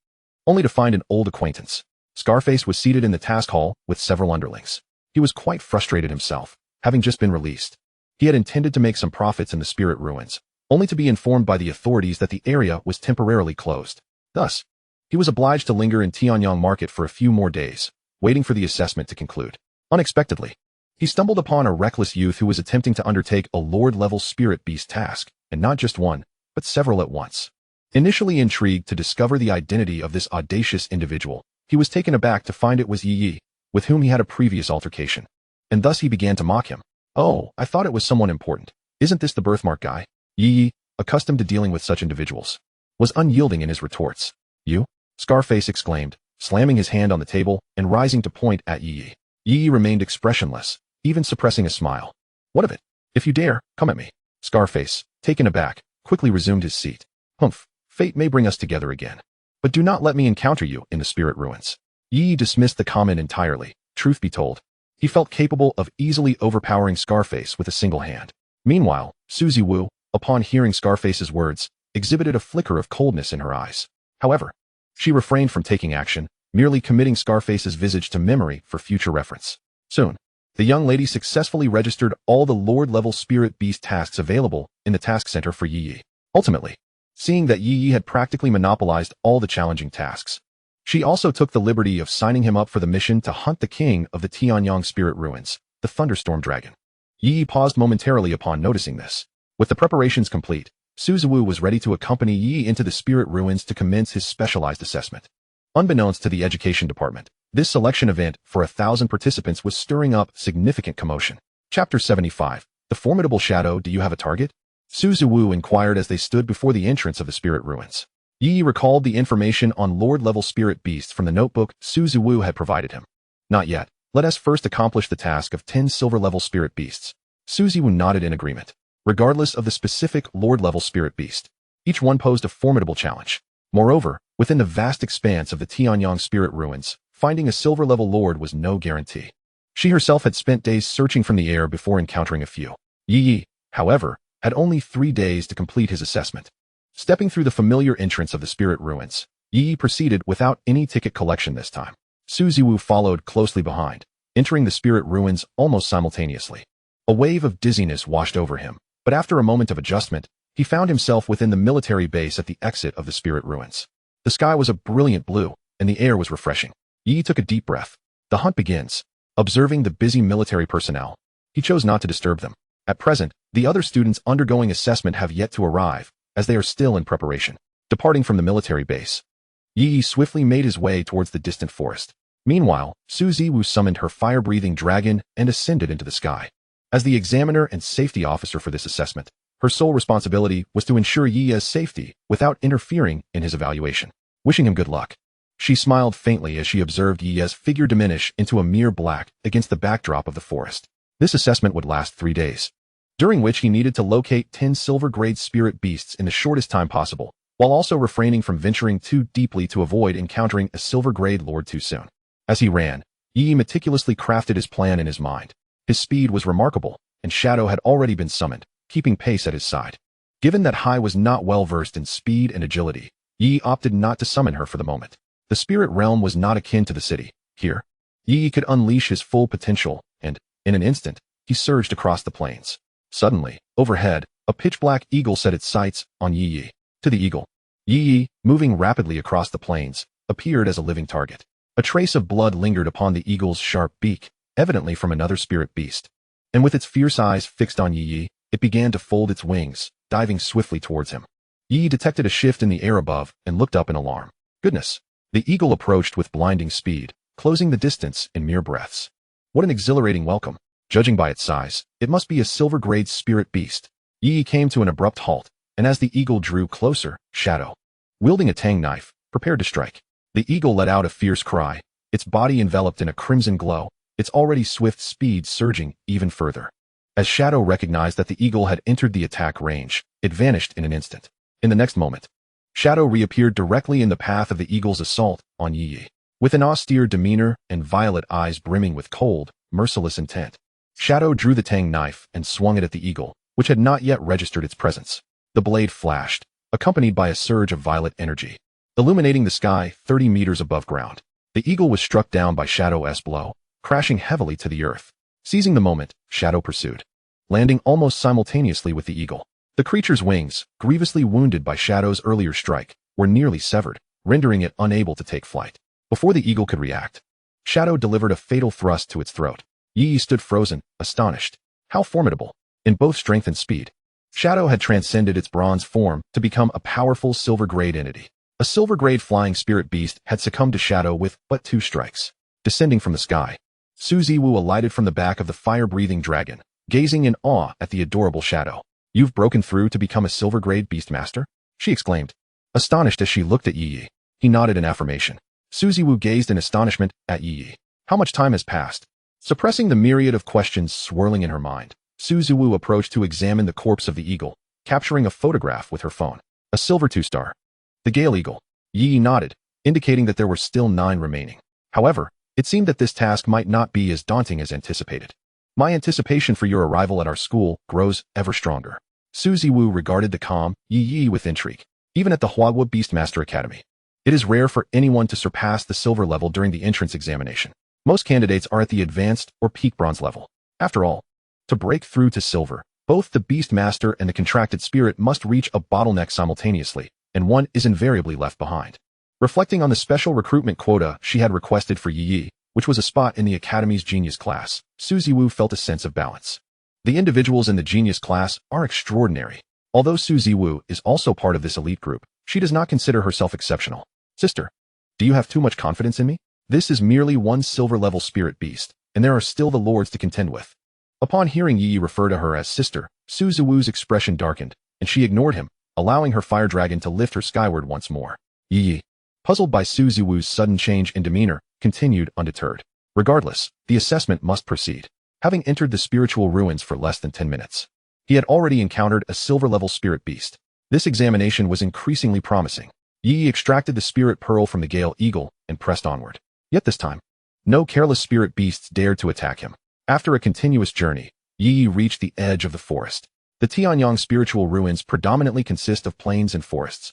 only to find an old acquaintance. Scarface was seated in the task hall with several underlings. He was quite frustrated himself, having just been released. He had intended to make some profits in the spirit ruins, only to be informed by the authorities that the area was temporarily closed. Thus, he was obliged to linger in Tianyang Market for a few more days, waiting for the assessment to conclude. Unexpectedly, he stumbled upon a reckless youth who was attempting to undertake a Lord-level spirit beast task, and not just one, but several at once. Initially intrigued to discover the identity of this audacious individual, he was taken aback to find it was Yi, with whom he had a previous altercation. And thus he began to mock him. "Oh, I thought it was someone important. Isn't this the birthmark guy?" Yi, accustomed to dealing with such individuals, was unyielding in his retorts. "You?" Scarface exclaimed, slamming his hand on the table and rising to point at Yi. Yi remained expressionless, even suppressing a smile. "What of it? If you dare, come at me." Scarface, taken aback, quickly resumed his seat. "Humph. Fate may bring us together again. But do not let me encounter you in the spirit ruins." Yi dismissed the comment entirely. Truth be told, he felt capable of easily overpowering Scarface with a single hand. Meanwhile, Su Jiwoo, upon hearing Scarface's words, exhibited a flicker of coldness in her eyes. However, she refrained from taking action, merely committing Scarface's visage to memory for future reference. Soon, the young lady successfully registered all the Lord-level spirit beast tasks available in the task center for Yi. Ultimately, seeing that Yi had practically monopolized all the challenging tasks, she also took the liberty of signing him up for the mission to hunt the king of the Tianyang spirit ruins, the Thunderstorm Dragon. Yi paused momentarily upon noticing this. With the preparations complete, Su Jiwoo was ready to accompany Yi into the spirit ruins to commence his specialized assessment. Unbeknownst to the education department, this selection event for 1,000 participants was stirring up significant commotion. Chapter 75. The Formidable Shadow. Do you have a target? Su Jiwoo inquired as they stood before the entrance of the spirit ruins. Yi recalled the information on Lord-level spirit beasts from the notebook Su Jiwoo had provided him. "Not yet. Let us first accomplish the task of 10 silver-level spirit beasts." Su Jiwoo nodded in agreement. Regardless of the specific Lord-level spirit beast, each one posed a formidable challenge. Moreover, within the vast expanse of the Tianyang spirit ruins, finding a silver-level lord was no guarantee. She herself had spent days searching from the air before encountering a few. Yi, however, had only 3 days to complete his assessment. Stepping through the familiar entrance of the spirit ruins, Yi proceeded without any ticket collection this time. Su Jiwoo followed closely behind, entering the spirit ruins almost simultaneously. A wave of dizziness washed over him, but after a moment of adjustment, he found himself within the military base at the exit of the spirit ruins. The sky was a brilliant blue, and the air was refreshing. Yi took a deep breath. The hunt begins. Observing the busy military personnel, he chose not to disturb them. At present, the other students undergoing assessment have yet to arrive, as they are still in preparation. Departing from the military base, Yi swiftly made his way towards the distant forest. Meanwhile, Su Jiwoo summoned her fire-breathing dragon and ascended into the sky. As the examiner and safety officer for this assessment, her sole responsibility was to ensure Yi's safety without interfering in his evaluation. Wishing him good luck, she smiled faintly as she observed Yi's figure diminish into a mere black against the backdrop of the forest. This assessment would last 3 days, during which he needed to locate 10 silver-grade spirit beasts in the shortest time possible, while also refraining from venturing too deeply to avoid encountering a silver-grade lord too soon. As he ran, Yi meticulously crafted his plan in his mind. His speed was remarkable, and Shadow had already been summoned, keeping pace at his side. Given that Hai was not well versed in speed and agility, Yi opted not to summon her for the moment. The spirit realm was not akin to the city. Here, Yi could unleash his full potential, and, in an instant, he surged across the plains. Suddenly, overhead, a pitch-black eagle set its sights on Yi. To the eagle, Yi, moving rapidly across the plains, appeared as a living target. A trace of blood lingered upon the eagle's sharp beak, evidently from another spirit beast. And with its fierce eyes fixed on Ye Ye, it began to fold its wings, diving swiftly towards him. Ye Ye detected a shift in the air above and looked up in alarm. Goodness! The eagle approached with blinding speed, closing the distance in mere breaths. What an exhilarating welcome! Judging by its size, it must be a silver-grade spirit beast. Ye Ye came to an abrupt halt, and as the eagle drew closer, Shadow, wielding a tang knife, prepared to strike. The eagle let out a fierce cry, its body enveloped in a crimson glow, its already swift speed surging even further. As Shadow recognized that the eagle had entered the attack range, it vanished in an instant. In the next moment, Shadow reappeared directly in the path of the eagle's assault on Ye Ye. With an austere demeanor and violet eyes brimming with cold, merciless intent, Shadow drew the tang knife and swung it at the eagle, which had not yet registered its presence. The blade flashed, accompanied by a surge of violet energy, illuminating the sky 30 meters above ground. The eagle was struck down by Shadow's blow, crashing heavily to the earth. Seizing the moment, Shadow pursued, landing almost simultaneously with the eagle. The creature's wings, grievously wounded by Shadow's earlier strike, were nearly severed, rendering it unable to take flight. Before the eagle could react, Shadow delivered a fatal thrust to its throat. Ye Ye stood frozen, astonished. How formidable! In both strength and speed, Shadow had transcended its bronze form to become a powerful silver-grade entity. A silver-grade flying spirit beast had succumbed to Shadow with but 2 strikes. Descending from the sky, Suziwu alighted from the back of the fire-breathing dragon, gazing in awe at the adorable Shadow. "You've broken through to become a silver-grade beastmaster?" she exclaimed, astonished as she looked at Ye Ye. He nodded in affirmation. Suziwu gazed in astonishment at Ye Ye. How much time has passed? Suppressing the myriad of questions swirling in her mind, Suziwu approached to examine the corpse of the eagle, capturing a photograph with her phone. A silver 2-star. The Gale Eagle. Ye Ye nodded, indicating that there were still 9 remaining. However, it seemed that this task might not be as daunting as anticipated. "My anticipation for your arrival at our school grows ever stronger." Suziwu regarded the calm Ye Ye with intrigue. Even at the Global Beastmaster Academy, it is rare for anyone to surpass the silver level during the entrance examination. Most candidates are at the advanced or peak bronze level. After all, to break through to silver, both the Beastmaster and the contracted spirit must reach a bottleneck simultaneously, and one is invariably left behind. Reflecting on the special recruitment quota she had requested for Ye Ye, which was a spot in the Academy's Genius class, Suziwu felt a sense of balance. The individuals in the Genius class are extraordinary. Although Suziwu is also part of this elite group, she does not consider herself exceptional. "Sister, do you have too much confidence in me? This is merely one silver-level spirit beast, and there are still the lords to contend with." Upon hearing Ye Ye refer to her as sister, Suziwu's expression darkened, and she ignored him, allowing her fire dragon to lift her skyward once more. Ye Ye, puzzled by Suziwu's sudden change in demeanor, continued undeterred. Regardless, the assessment must proceed. Having entered the spiritual ruins for less than 10 minutes, he had already encountered a silver-level spirit beast. This examination was increasingly promising. Ye Ye extracted the spirit pearl from the Gale Eagle and pressed onward. Yet this time, no careless spirit beasts dared to attack him. After a continuous journey, Ye Ye reached the edge of the forest. The Tianyang spiritual ruins predominantly consist of plains and forests.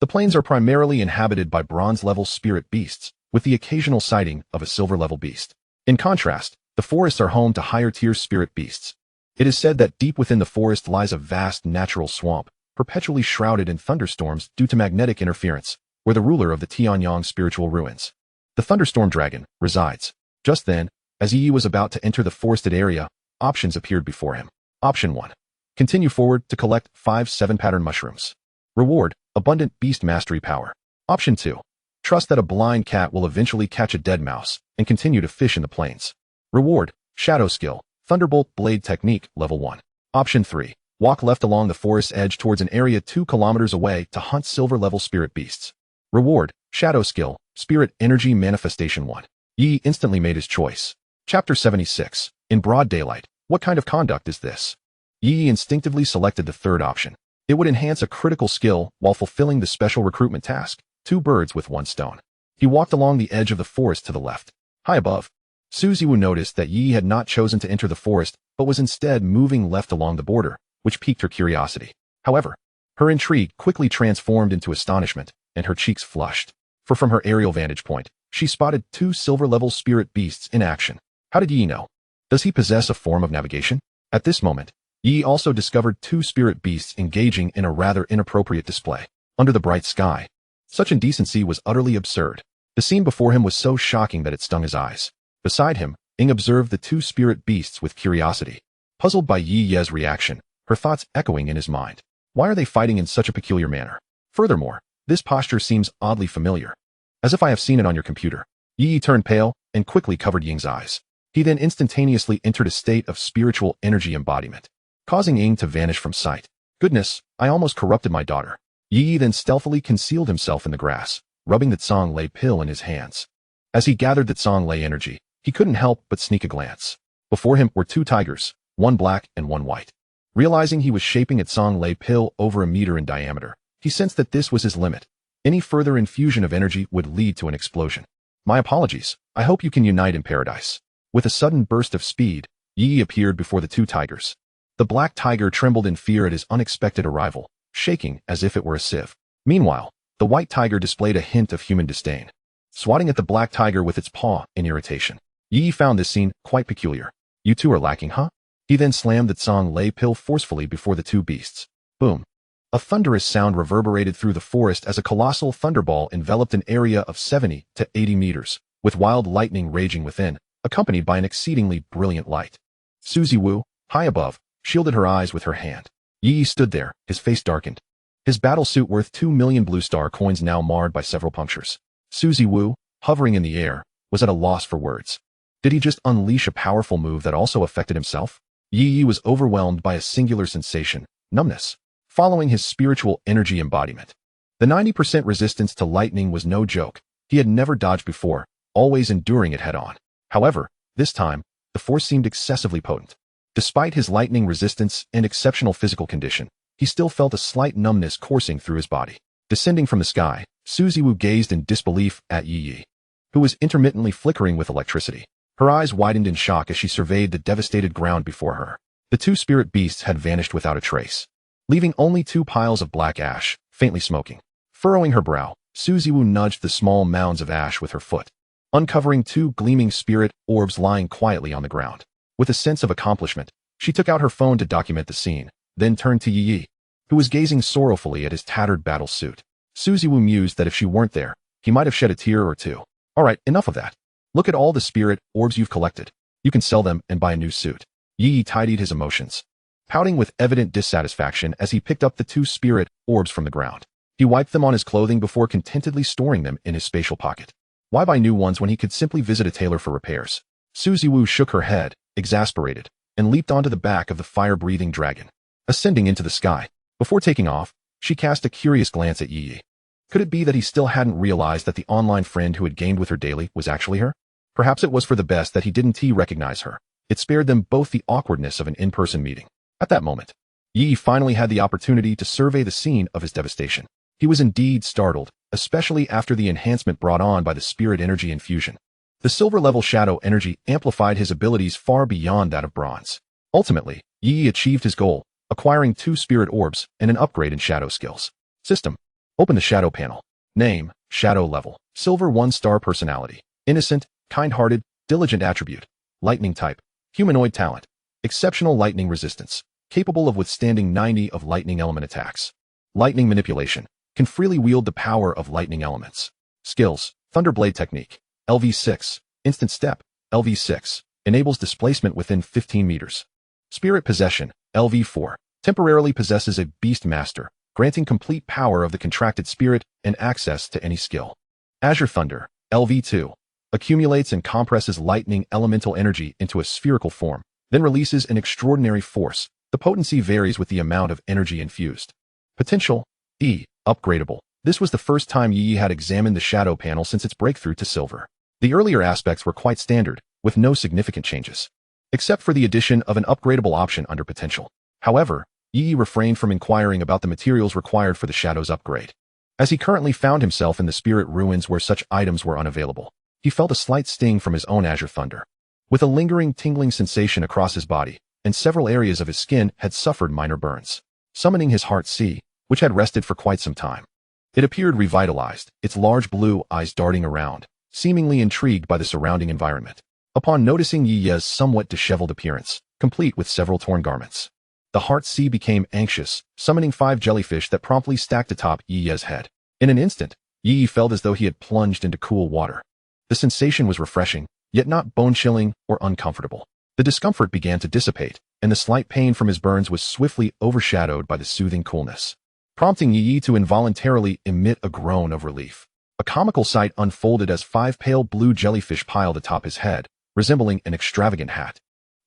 The plains are primarily inhabited by bronze-level spirit beasts, with the occasional sighting of a silver-level beast. In contrast, the forests are home to higher-tier spirit beasts. It is said that deep within the forest lies a vast natural swamp, perpetually shrouded in thunderstorms due to magnetic interference, where the ruler of the Tianyang spiritual ruins, the Thunderstorm Dragon, resides. Just then, as Ye Ye was about to enter the forested area, options appeared before him. Option 1. Continue forward to collect 5 7-pattern mushrooms. Reward, abundant beast mastery power. Option 2. Trust that a blind cat will eventually catch a dead mouse and continue to fish in the plains. Reward, shadow skill, Thunderbolt Blade Technique, level 1. Option 3. Walk left along the forest edge towards an area 2 kilometers away to hunt silver-level spirit beasts. Reward, shadow skill, Spirit Energy Manifestation 1. Ye instantly made his choice. Chapter 76. In broad daylight, what kind of conduct is this? Ye instinctively selected the third option. It would enhance a critical skill while fulfilling the special recruitment task. 2 birds with 1 stone. He walked along the edge of the forest to the left. High above, Suziwu noticed that Ye had not chosen to enter the forest, but was instead moving left along the border, which piqued her curiosity. However, her intrigue quickly transformed into astonishment, and her cheeks flushed. For from her aerial vantage point, she spotted 2 silver-level spirit beasts in action. How did Ye know? Does he possess a form of navigation? At this moment, Ye also discovered 2 spirit beasts engaging in a rather inappropriate display. Under the bright sky, such indecency was utterly absurd. The scene before him was so shocking that it stung his eyes. Beside him, Ing observed the two spirit beasts with curiosity. Puzzled by Ye Ye's reaction, her thoughts echoing in his mind. Why are they fighting in such a peculiar manner? Furthermore, this posture seems oddly familiar. As if I have seen it on your computer. Ye turned pale and quickly covered Ying's eyes. He then instantaneously entered a state of spiritual energy embodiment, causing Ying to vanish from sight. Goodness, I almost corrupted my daughter. Yi then stealthily concealed himself in the grass, rubbing the Tsang Lei pill in his hands. As he gathered the Tsang Lei energy, he couldn't help but sneak a glance. Before him were two tigers, one black and one white. Realizing he was shaping a Tsang Lei pill over a meter in diameter, he sensed that this was his limit. Any further infusion of energy would lead to an explosion. My apologies, I hope you can unite in paradise. With a sudden burst of speed, Yi appeared before the two tigers. The black tiger trembled in fear at his unexpected arrival, shaking as if it were a sieve. Meanwhile, the white tiger displayed a hint of human disdain, swatting at the black tiger with its paw in irritation. Yi found this scene quite peculiar. You two are lacking, huh? He then slammed the Tsang Lei pill forcefully before the two beasts. Boom. A thunderous sound reverberated through the forest as a colossal thunderball enveloped an area of 70 to 80 meters, with wild lightning raging within, accompanied by an exceedingly brilliant light. Suzy Wu, high above, shielded her eyes with her hand. Yi stood there, his face darkened. His battle suit worth 2 million blue star coins now marred by several punctures. Suzy Wu, hovering in the air, was at a loss for words. Did he just unleash a powerful move that also affected himself? Yi was overwhelmed by a singular sensation, numbness, following his spiritual energy embodiment. The 90% resistance to lightning was no joke. He had never dodged before, always enduring it head-on. However, this time, the force seemed excessively potent. Despite his lightning resistance and exceptional physical condition, he still felt a slight numbness coursing through his body. Descending from the sky, Suzy Wu gazed in disbelief at Yi, who was intermittently flickering with electricity. Her eyes widened in shock as she surveyed the devastated ground before her. The two spirit beasts had vanished without a trace, leaving only two piles of black ash, faintly smoking. Furrowing her brow, Suzy Wu nudged the small mounds of ash with her foot, uncovering two gleaming spirit orbs lying quietly on the ground. With a sense of accomplishment, she took out her phone to document the scene, then turned to Yi, who was gazing sorrowfully at his tattered battle suit. Suzy Wu mused that if she weren't there, he might have shed a tear or two. Alright, enough of that. Look at all the spirit orbs you've collected. You can sell them and buy a new suit. Yi tidied his emotions, pouting with evident dissatisfaction as he picked up the two spirit orbs from the ground. He wiped them on his clothing before contentedly storing them in his spatial pocket. Why buy new ones when he could simply visit a tailor for repairs? Suzy Wu shook her head, exasperated, and leaped onto the back of the fire-breathing dragon, ascending into the sky. Before taking off, she cast a curious glance at Yi. Could it be that he still hadn't realized that the online friend who had gamed with her daily was actually her? Perhaps it was for the best that he didn't recognize her. It spared them both the awkwardness of an in-person meeting. At that moment, Yi finally had the opportunity to survey the scene of his devastation. He was indeed startled, especially after the enhancement brought on by the spirit energy infusion. The silver-level shadow energy amplified his abilities far beyond that of bronze. Ultimately, Yi achieved his goal, acquiring two spirit orbs and an upgrade in shadow skills. System. Open the shadow panel. Name, shadow level, silver 1-star personality, innocent, kind-hearted, diligent attribute, lightning type, humanoid talent, exceptional lightning resistance, capable of withstanding 90 of lightning element attacks. Lightning manipulation, can freely wield the power of lightning elements. Skills, Thunderblade technique, LV6, instant step, LV6, enables displacement within 15 meters. Spirit possession, LV4, temporarily possesses a beast master, granting complete power of the contracted spirit and access to any skill. Azure Thunder, LV2, accumulates and compresses lightning elemental energy into a spherical form, then releases an extraordinary force. The potency varies with the amount of energy infused. Potential, E, upgradable. This was the first time Yi had examined the shadow panel since its breakthrough to silver. The earlier aspects were quite standard, with no significant changes, except for the addition of an upgradable option under potential. However, Yi refrained from inquiring about the materials required for the shadow's upgrade, as he currently found himself in the spirit ruins where such items were unavailable. He felt a slight sting from his own Azure Thunder, with a lingering tingling sensation across his body, and several areas of his skin had suffered minor burns. Summoning his Heart Sea, which had rested for quite some time, it appeared revitalized, its large blue eyes darting around, seemingly intrigued by the surrounding environment. Upon noticing Yi Ye's somewhat disheveled appearance, complete with several torn garments, the Heart Sea became anxious, summoning 5 jellyfish that promptly stacked atop Yi Ye's head. In an instant, Yi Yi felt as though he had plunged into cool water. The sensation was refreshing, yet not bone-chilling or uncomfortable. The discomfort began to dissipate, and the slight pain from his burns was swiftly overshadowed by the soothing coolness, prompting Yi Yi to involuntarily emit a groan of relief. A comical sight unfolded as 5 pale blue jellyfish piled atop his head, resembling an extravagant hat.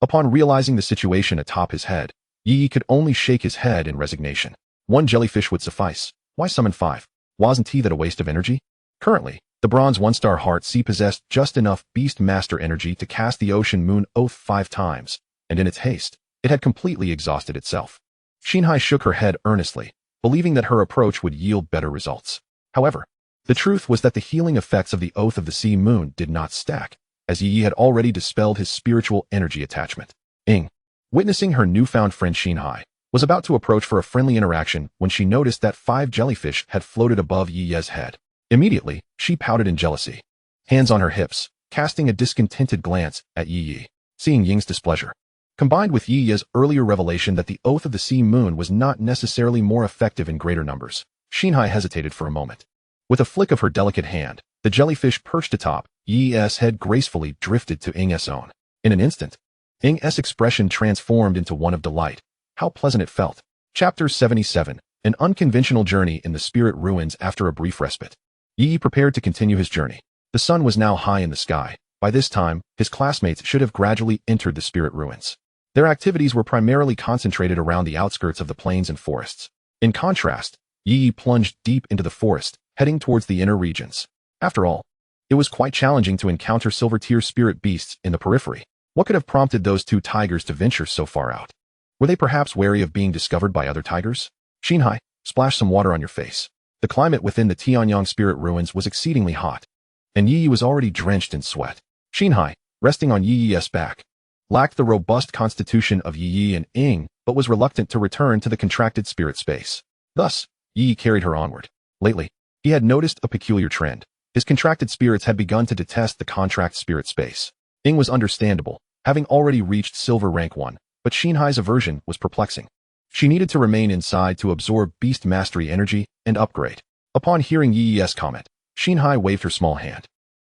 Upon realizing the situation atop his head, Yi Yi could only shake his head in resignation. 1 jellyfish would suffice. Why summon 5? Wasn't he that a waste of energy? Currently, the bronze 1-star Heart Sea possessed just enough Beast Master energy to cast the Ocean Moon Oath 5 times, and in its haste, it had completely exhausted itself. Shinhai shook her head earnestly, believing that her approach would yield better results. However, the truth was that the healing effects of the Oath of the Sea Moon did not stack, as Yi Yi had already dispelled his spiritual energy attachment. Ing, witnessing her newfound friend Shinhai, was about to approach for a friendly interaction when she noticed that 5 jellyfish had floated above Yi Yi's head. Immediately, she pouted in jealousy, hands on her hips, casting a discontented glance at Yi Yi. Seeing Ying's displeasure, combined with Yi Yi's earlier revelation that the Oath of the Sea Moon was not necessarily more effective in greater numbers, Shinhai hesitated for a moment. With a flick of her delicate hand, the jellyfish perched atop Yi Yi's head gracefully drifted to Ing's own. In an instant, Ing's expression transformed into one of delight. How pleasant it felt. Chapter 77, An Unconventional Journey in the Spirit Ruins After a Brief Respite. Yi Yi prepared to continue his journey. The sun was now high in the sky. By this time, his classmates should have gradually entered the Spirit Ruins. Their activities were primarily concentrated around the outskirts of the plains and forests. In contrast, Yi Yi plunged deep into the forest, heading towards the inner regions. After all, it was quite challenging to encounter silver-tier spirit beasts in the periphery. What could have prompted those 2 tigers to venture so far out? Were they perhaps wary of being discovered by other tigers? Shinhai, splash some water on your face. The climate within the Tianyang Spirit Ruins was exceedingly hot, and Yi Yi was already drenched in sweat. Shinhai, resting on Yi Yi's back, lacked the robust constitution of Yi Yi and Ing, but was reluctant to return to the contracted spirit space. Thus, Yi Yi carried her onward. Lately, he had noticed a peculiar trend. His contracted spirits had begun to detest the contract spirit space. Ing was understandable, having already reached silver rank 1, but Shinhai's aversion was perplexing. She needed to remain inside to absorb beast mastery energy and upgrade. Upon hearing Yi Yi's comment, Shinhai waved her small hand.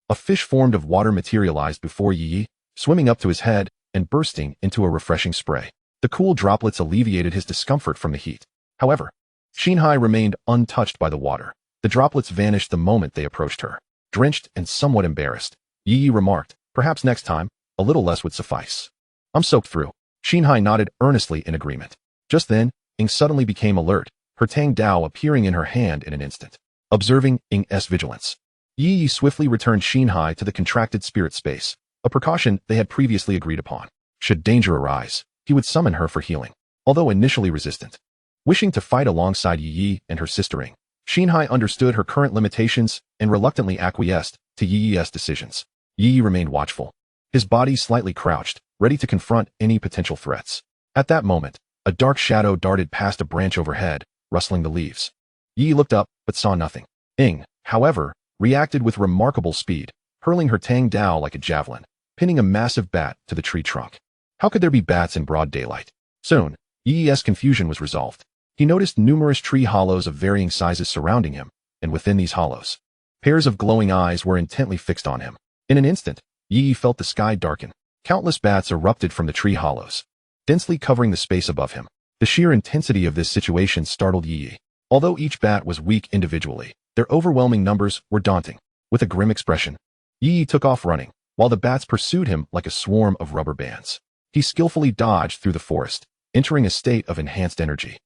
A fish formed of water materialized before Yi Yi, swimming up to his head and bursting into a refreshing spray. The cool droplets alleviated his discomfort from the heat. However, Shinhai remained untouched by the water. The droplets vanished the moment they approached her. Drenched and somewhat embarrassed, Yi Yi remarked, perhaps next time, a little less would suffice. I'm soaked through. Shinhai nodded earnestly in agreement. Just then, Ing suddenly became alert, her Tang Dao appearing in her hand in an instant. Observing Ing's vigilance, Yi Yi swiftly returned Shinhai to the contracted spirit space, a precaution they had previously agreed upon. Should danger arise, he would summon her for healing. Although initially resistant, wishing to fight alongside Yi Yi and her sister Ing, Shinhai understood her current limitations and reluctantly acquiesced to Yi Yi's decisions. Yi Yi remained watchful, his body slightly crouched, ready to confront any potential threats. At that moment, a dark shadow darted past a branch overhead, rustling the leaves. Yi looked up, but saw nothing. Ing, however, reacted with remarkable speed, hurling her Tang Dao like a javelin, pinning a massive bat to the tree trunk. How could there be bats in broad daylight? Soon, Yi's confusion was resolved. He noticed numerous tree hollows of varying sizes surrounding him, and within these hollows, pairs of glowing eyes were intently fixed on him. In an instant, Yi felt the sky darken. Countless bats erupted from the tree hollows, densely covering the space above him. The sheer intensity of this situation startled Yi. Although each bat was weak individually, their overwhelming numbers were daunting. With a grim expression, Yi took off running, while the bats pursued him like a swarm of rubber bands. He skillfully dodged through the forest, entering a state of enhanced energy,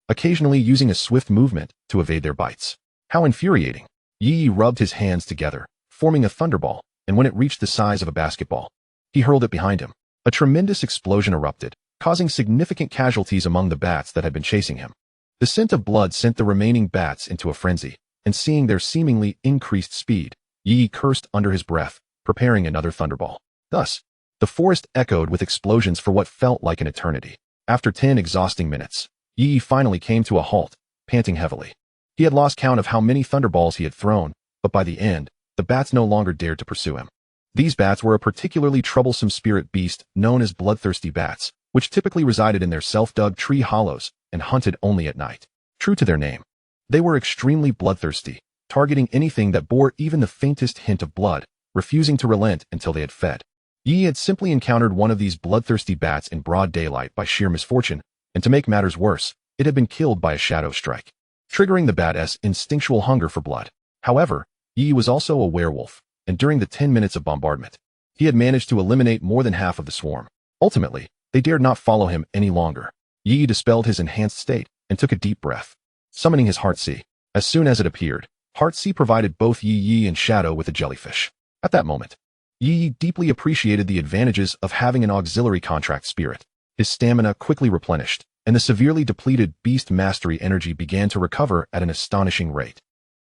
occasionally using a swift movement to evade their bites. How infuriating! Yi rubbed his hands together, forming a thunderball, and when it reached the size of a basketball, he hurled it behind him. A tremendous explosion erupted, causing significant casualties among the bats that had been chasing him. The scent of blood sent the remaining bats into a frenzy, and seeing their seemingly increased speed, Yi cursed under his breath, preparing another thunderball. Thus, the forest echoed with explosions for what felt like an eternity. After 10 exhausting minutes, Yi finally came to a halt, panting heavily. He had lost count of how many thunderballs he had thrown, but by the end, the bats no longer dared to pursue him. These bats were a particularly troublesome spirit beast known as bloodthirsty bats, which typically resided in their self-dug tree hollows and hunted only at night. True to their name, they were extremely bloodthirsty, targeting anything that bore even the faintest hint of blood, refusing to relent until they had fed. Ye Ye had simply encountered one of these bloodthirsty bats in broad daylight by sheer misfortune, and to make matters worse, it had been killed by a shadow strike, triggering the bat's instinctual hunger for blood. However, Ye Ye was also a werewolf, and during the 10 minutes of bombardment, he had managed to eliminate more than half of the swarm. Ultimately, they dared not follow him any longer. Ye Ye dispelled his enhanced state and took a deep breath, summoning his Heart Sea. As soon as it appeared, Heart Sea provided both Ye Ye and Shadow with a jellyfish. At that moment, Ye Ye deeply appreciated the advantages of having an auxiliary contract spirit. His stamina quickly replenished, and the severely depleted beast mastery energy began to recover at an astonishing rate.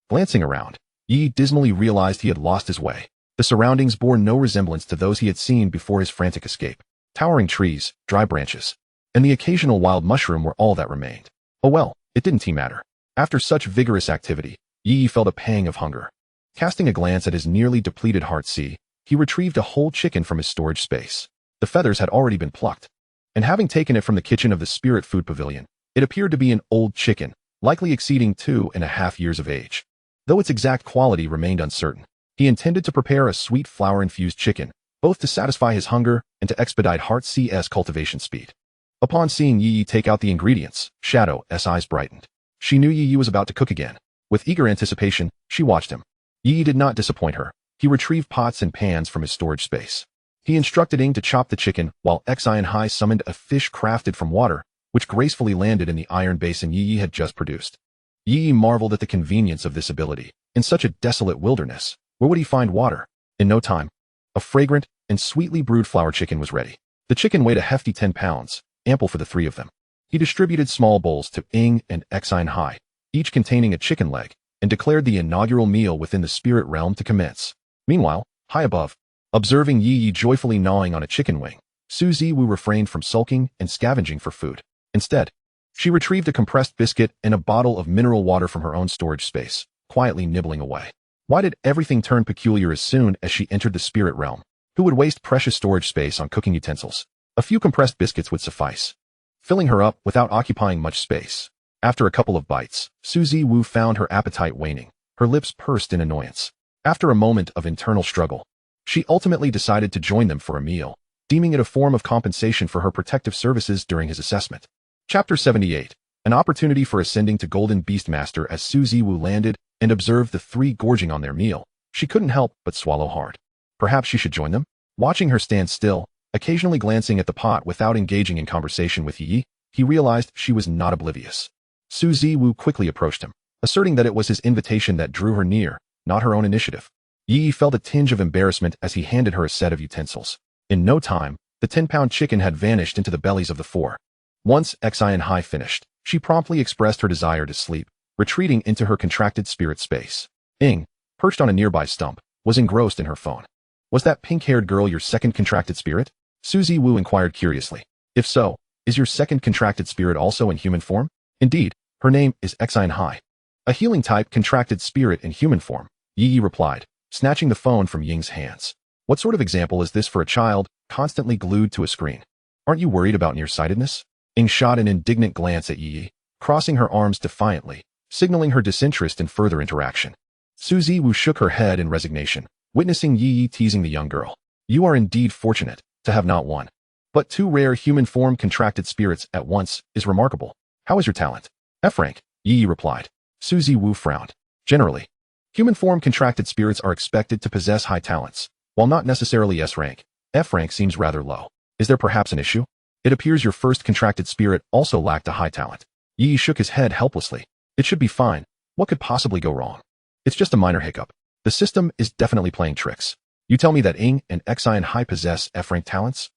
Glancing around, Ye Ye dismally realized he had lost his way. The surroundings bore no resemblance to those he had seen before his frantic escape. Towering trees, dry branches, and the occasional wild mushroom were all that remained. Oh well, it didn't matter. After such vigorous activity, Ye Ye felt a pang of hunger. Casting a glance at his nearly depleted Heart Sea, he retrieved a whole chicken from his storage space. The feathers had already been plucked, and having taken it from the kitchen of the Spirit Food Pavilion, it appeared to be an old chicken, likely exceeding 2.5 years of age. Though its exact quality remained uncertain, he intended to prepare a sweet flour-infused chicken, both to satisfy his hunger and to expedite Heart Sea's cultivation speed. Upon seeing Ye Ye take out the ingredients, Shadow's eyes brightened. She knew Ye Ye was about to cook again. With eager anticipation, she watched him. Ye Ye did not disappoint her. He retrieved pots and pans from his storage space. He instructed Ing to chop the chicken, while Xi summoned a fish crafted from water, which gracefully landed in the iron basin Ye Ye had just produced. Ye Ye marveled at the convenience of this ability. In such a desolate wilderness, where would he find water? In no time, a fragrant and sweetly brewed flour chicken was ready. The chicken weighed a hefty 10 pounds, ample for the three of them. He distributed small bowls to Ing and Xi, each containing a chicken leg, and declared the inaugural meal within the spirit realm to commence. Meanwhile, high above, observing Ye Ye joyfully gnawing on a chicken wing, Suzy Wu refrained from sulking and scavenging for food. Instead, she retrieved a compressed biscuit and a bottle of mineral water from her own storage space, quietly nibbling away. Why did everything turn peculiar as soon as she entered the spirit realm? Who would waste precious storage space on cooking utensils? A few compressed biscuits would suffice, filling her up without occupying much space. After a couple of bites, Suzy Wu found her appetite waning. Her lips pursed in annoyance. After a moment of internal struggle, she ultimately decided to join them for a meal, deeming it a form of compensation for her protective services during his assessment. Chapter 78. An opportunity for ascending to Golden Beastmaster. As Suzy Wu landed and observed the three gorging on their meal, she couldn't help but swallow hard. Perhaps she should join them? Watching her stand still, occasionally glancing at the pot without engaging in conversation with Ye Ye, he realized she was not oblivious. Suzy Wu quickly approached him, asserting that it was his invitation that drew her near, not her own initiative. Ye Ye felt a tinge of embarrassment as he handed her a set of utensils. In no time, the 10-pound chicken had vanished into the bellies of the four. Once Xi finished, she promptly expressed her desire to sleep, retreating into her contracted spirit space. Ing, perched on a nearby stump, was engrossed in her phone. Was that pink-haired girl your second contracted spirit? Suzy Wu inquired curiously. If so, is your second contracted spirit also in human form? Indeed, her name is Xi. A healing-type contracted spirit in human form, Ye Ye replied, snatching the phone from Ying's hands. What sort of example is this for a child, constantly glued to a screen? Aren't you worried about nearsightedness? Ing shot an indignant glance at Ye Ye, crossing her arms defiantly, signaling her disinterest in further interaction. Suzy Wu shook her head in resignation, witnessing Ye Ye teasing the young girl. You are indeed fortunate to have not one, but two rare human form contracted spirits at once is remarkable. How is your talent? F rank, Ye Ye replied. Suzy Wu frowned. Generally, human form contracted spirits are expected to possess high talents, while not necessarily S rank. F rank seems rather low. Is there perhaps an issue? It appears your first contracted spirit also lacked a high talent. Ye Ye shook his head helplessly. It should be fine. What could possibly go wrong? It's just a minor hiccup. The system is definitely playing tricks. You tell me that Ing and Xi possess F-rank talents?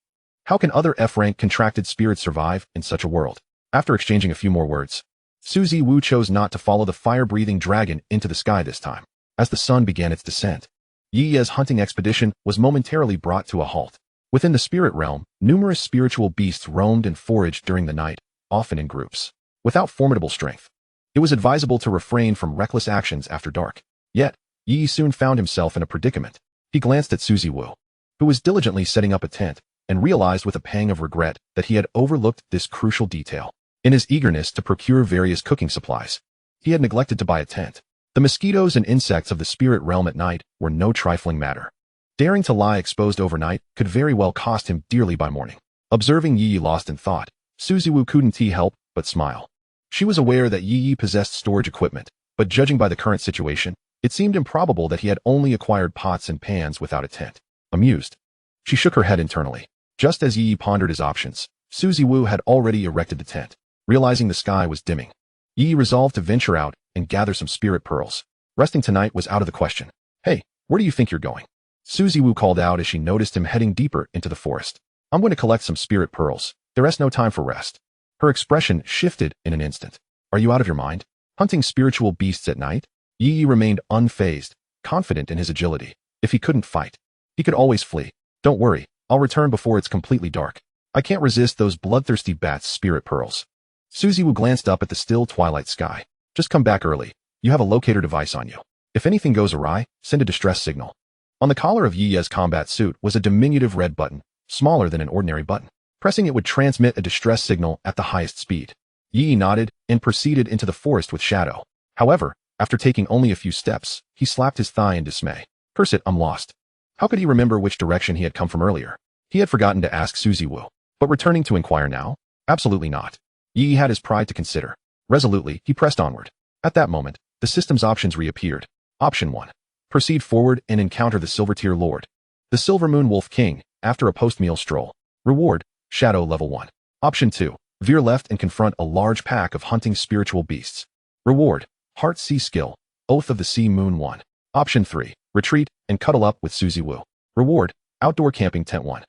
How can other F-rank contracted spirits survive in such a world? After exchanging a few more words, Suzy Wu chose not to follow the fire-breathing dragon into the sky this time. As the sun began its descent, Ye Ye's hunting expedition was momentarily brought to a halt. Within the spirit realm, numerous spiritual beasts roamed and foraged during the night, often in groups. Without formidable strength, it was advisable to refrain from reckless actions after dark. Yet, Ye Ye soon found himself in a predicament. He glanced at Suzy Wu, who was diligently setting up a tent, and realized with a pang of regret that he had overlooked this crucial detail. In his eagerness to procure various cooking supplies, he had neglected to buy a tent. The mosquitoes and insects of the spirit realm at night were no trifling matter. Daring to lie exposed overnight could very well cost him dearly by morning. Observing Yi Yi lost in thought, Suziwu couldn't help but smile. She was aware that Yi Yi possessed storage equipment, but judging by the current situation, it seemed improbable that he had only acquired pots and pans without a tent. Amused, she shook her head internally. Just as Yi Yi pondered his options, Suziwu had already erected the tent. Realizing the sky was dimming, Yi Yi resolved to venture out and gather some spirit pearls. Resting tonight was out of the question. Hey, where do you think you're going? Suziwu called out as she noticed him heading deeper into the forest. I'm going to collect some spirit pearls. There's no time for rest. Her expression shifted in an instant. Are you out of your mind? Hunting spiritual beasts at night? Yi Yi remained unfazed, confident in his agility. If he couldn't fight, he could always flee. Don't worry, I'll return before it's completely dark. I can't resist those bloodthirsty bats' spirit pearls. Suziwu glanced up at the still twilight sky. Just come back early. You have a locator device on you. If anything goes awry, send a distress signal. On the collar of Yi Ye's combat suit was a diminutive red button, smaller than an ordinary button. Pressing it would transmit a distress signal at the highest speed. Yi Yi nodded and proceeded into the forest with Shadow. However, after taking only a few steps, he slapped his thigh in dismay. Curse it, I'm lost. How could he remember which direction he had come from earlier? He had forgotten to ask Suziwu. But returning to inquire now? Absolutely not. Yi Yi had his pride to consider. Resolutely, he pressed onward. At that moment, the system's options reappeared. Option 1. Proceed forward and encounter the Silver Tier Lord, the Silver Moon Wolf King, after a post-meal stroll. Reward, Shadow Level 1. Option 2. Veer left and confront a large pack of hunting spiritual beasts. Reward, Heart Sea Skill, Oath of the Sea Moon 1. Option 3. Retreat and cuddle up with Suziwu. Reward, Outdoor Camping Tent 1.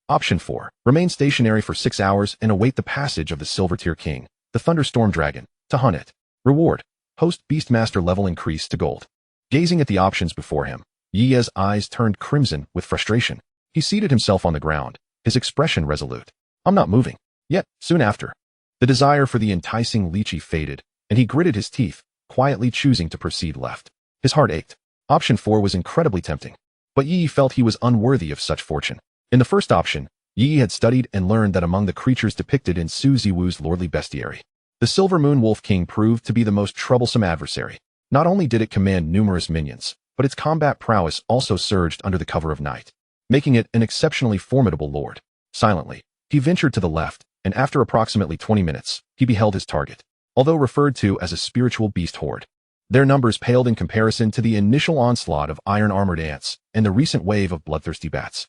Option 4. Remain stationary for 6 hours and await the passage of the Silver Tier King, the Thunderstorm Dragon, to hunt it. Reward, Host Beastmaster level increase to gold. Gazing at the options before him, Yi Ye's eyes turned crimson with frustration. He seated himself on the ground, his expression resolute. I'm not moving. Yet, soon after, the desire for the enticing lychee faded, and he gritted his teeth, quietly choosing to proceed left. His heart ached. Option 4 was incredibly tempting, but Yi felt he was unworthy of such fortune. In the first option, Yi had studied and learned that among the creatures depicted in Suziwu's lordly bestiary, the Silver Moon Wolf King proved to be the most troublesome adversary. Not only did it command numerous minions, but its combat prowess also surged under the cover of night, making it an exceptionally formidable lord. Silently, he ventured to the left, and after approximately 20 minutes, he beheld his target. Although referred to as a spiritual beast horde, their numbers paled in comparison to the initial onslaught of iron-armored ants and the recent wave of bloodthirsty bats.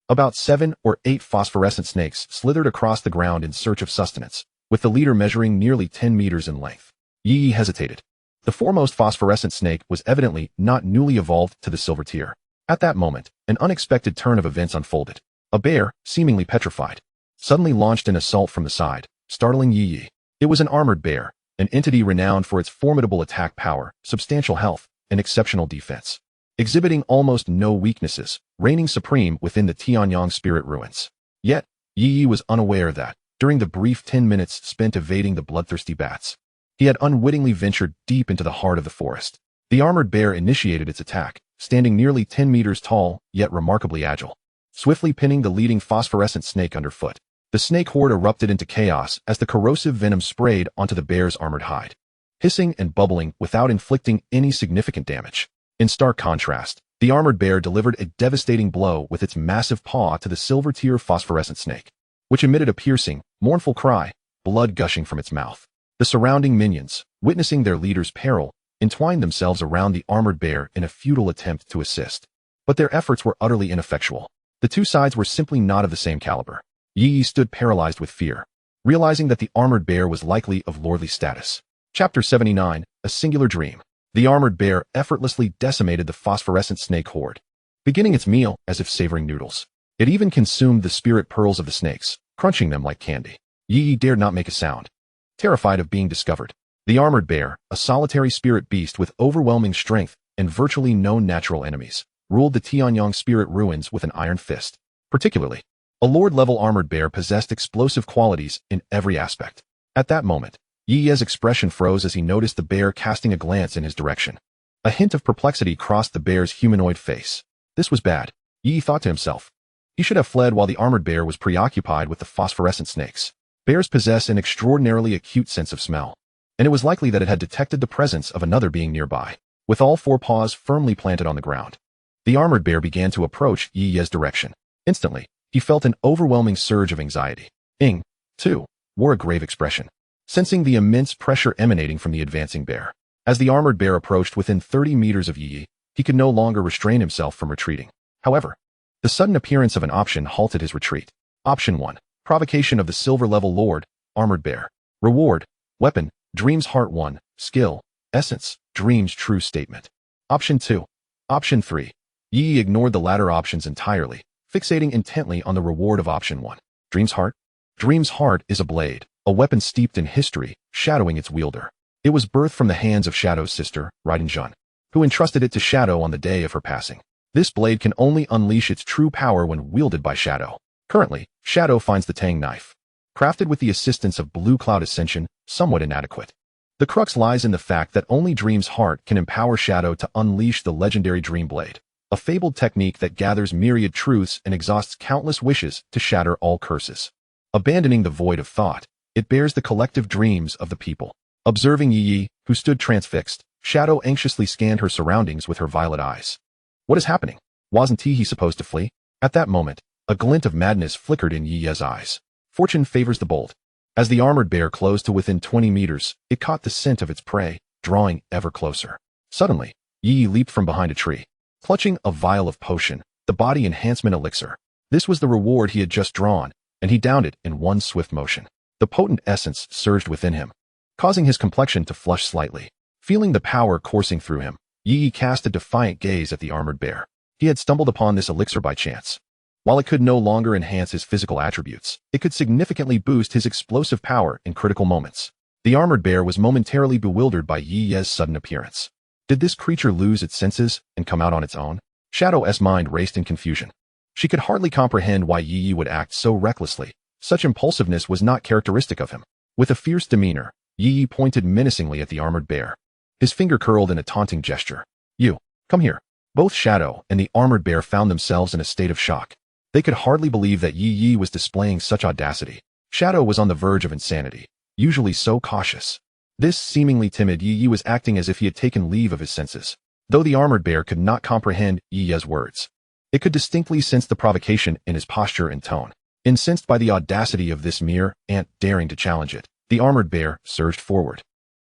About 7 or 8 phosphorescent snakes slithered across the ground in search of sustenance, with the leader measuring nearly 10 meters in length. Yi hesitated. The foremost phosphorescent snake was evidently not newly evolved to the silver tier. At that moment, an unexpected turn of events unfolded. A bear, seemingly petrified, suddenly launched an assault from the side, startling Yi Yi. It was an armored bear, an entity renowned for its formidable attack power, substantial health, and exceptional defense. Exhibiting almost no weaknesses, reigning supreme within the Tianyang spirit ruins. Yet, Yi Yi was unaware that, during the brief 10 minutes spent evading the bloodthirsty bats, he had unwittingly ventured deep into the heart of the forest. The armored bear initiated its attack, standing nearly 10 meters tall, yet remarkably agile, swiftly pinning the leading phosphorescent snake underfoot. The snake horde erupted into chaos as the corrosive venom sprayed onto the bear's armored hide, hissing and bubbling without inflicting any significant damage. In stark contrast, the armored bear delivered a devastating blow with its massive paw to the silver tier phosphorescent snake, which emitted a piercing, mournful cry, blood gushing from its mouth. The surrounding minions, witnessing their leader's peril, entwined themselves around the armored bear in a futile attempt to assist. But their efforts were utterly ineffectual. The two sides were simply not of the same caliber. Yi stood paralyzed with fear, realizing that the armored bear was likely of lordly status. Chapter 79, A Singular Dream. The armored bear effortlessly decimated the phosphorescent snake horde, beginning its meal as if savoring noodles. It even consumed the spirit pearls of the snakes, crunching them like candy. Yi dared not make a sound, terrified of being discovered. The armored bear, a solitary spirit beast with overwhelming strength and virtually no natural enemies, ruled the Tianyang spirit ruins with an iron fist. Particularly, a lord-level armored bear possessed explosive qualities in every aspect. At that moment, Yi's expression froze as he noticed the bear casting a glance in his direction. A hint of perplexity crossed the bear's humanoid face. This was bad, Yi thought to himself. He should have fled while the armored bear was preoccupied with the phosphorescent snakes. Bears possess an extraordinarily acute sense of smell, and it was likely that it had detected the presence of another being nearby. with all four paws firmly planted on the ground. The armored bear began to approach Ye Ye's direction. Instantly, he felt an overwhelming surge of anxiety. Ing, too, wore a grave expression, sensing the immense pressure emanating from the advancing bear. As the armored bear approached within 30 meters of Ye Ye, he could no longer restrain himself from retreating. However, the sudden appearance of an option halted his retreat. Option 1. Provocation of the Silver-level Lord, Armored Bear. Reward, Weapon, Dream's Heart 1, Skill, Essence, Dream's True Statement. Option 2. Option 3. Ye Ye ignored the latter options entirely, fixating intently on the reward of Option 1. Dream's Heart? Dream's Heart is a blade, a weapon steeped in history, shadowing its wielder. It was birthed from the hands of Shadow's sister, Raiden Shogun, who entrusted it to Shadow on the day of her passing. This blade can only unleash its true power when wielded by Shadow. Currently, Shadow finds the Tang knife, crafted with the assistance of Blue Cloud Ascension, somewhat inadequate. The crux lies in the fact that only Dream's Heart can empower Shadow to unleash the legendary Dream Blade, a fabled technique that gathers myriad truths and exhausts countless wishes to shatter all curses. Abandoning the void of thought, it bears the collective dreams of the people. Observing Ye Ye, who stood transfixed, Shadow anxiously scanned her surroundings with her violet eyes. What is happening? Wasn't he supposed to flee? At that moment, a glint of madness flickered in Ye Ye's eyes. Fortune favors the bold. As the armored bear closed to within 20 meters, it caught the scent of its prey, drawing ever closer. Suddenly, Ye Ye leaped from behind a tree, clutching a vial of potion, the body enhancement elixir. This was the reward he had just drawn, and he downed it in one swift motion. The potent essence surged within him, causing his complexion to flush slightly. Feeling the power coursing through him, Ye Ye cast a defiant gaze at the armored bear. He had stumbled upon this elixir by chance. While it could no longer enhance his physical attributes, it could significantly boost his explosive power in critical moments. The armored bear was momentarily bewildered by Ye Ye's sudden appearance. Did this creature lose its senses and come out on its own? Shadow's mind raced in confusion. She could hardly comprehend why Ye Ye would act so recklessly. Such impulsiveness was not characteristic of him. With a fierce demeanor, Ye Ye pointed menacingly at the armored bear. His finger curled in a taunting gesture. You, come here. Both Shadow and the armored bear found themselves in a state of shock. They could hardly believe that Ye Ye was displaying such audacity. Shadow was on the verge of insanity, usually so cautious. This seemingly timid Ye Ye was acting as if he had taken leave of his senses. Though the armored bear could not comprehend Ye Ye's words, it could distinctly sense the provocation in his posture and tone. Incensed by the audacity of this mere ant daring to challenge it, the armored bear surged forward,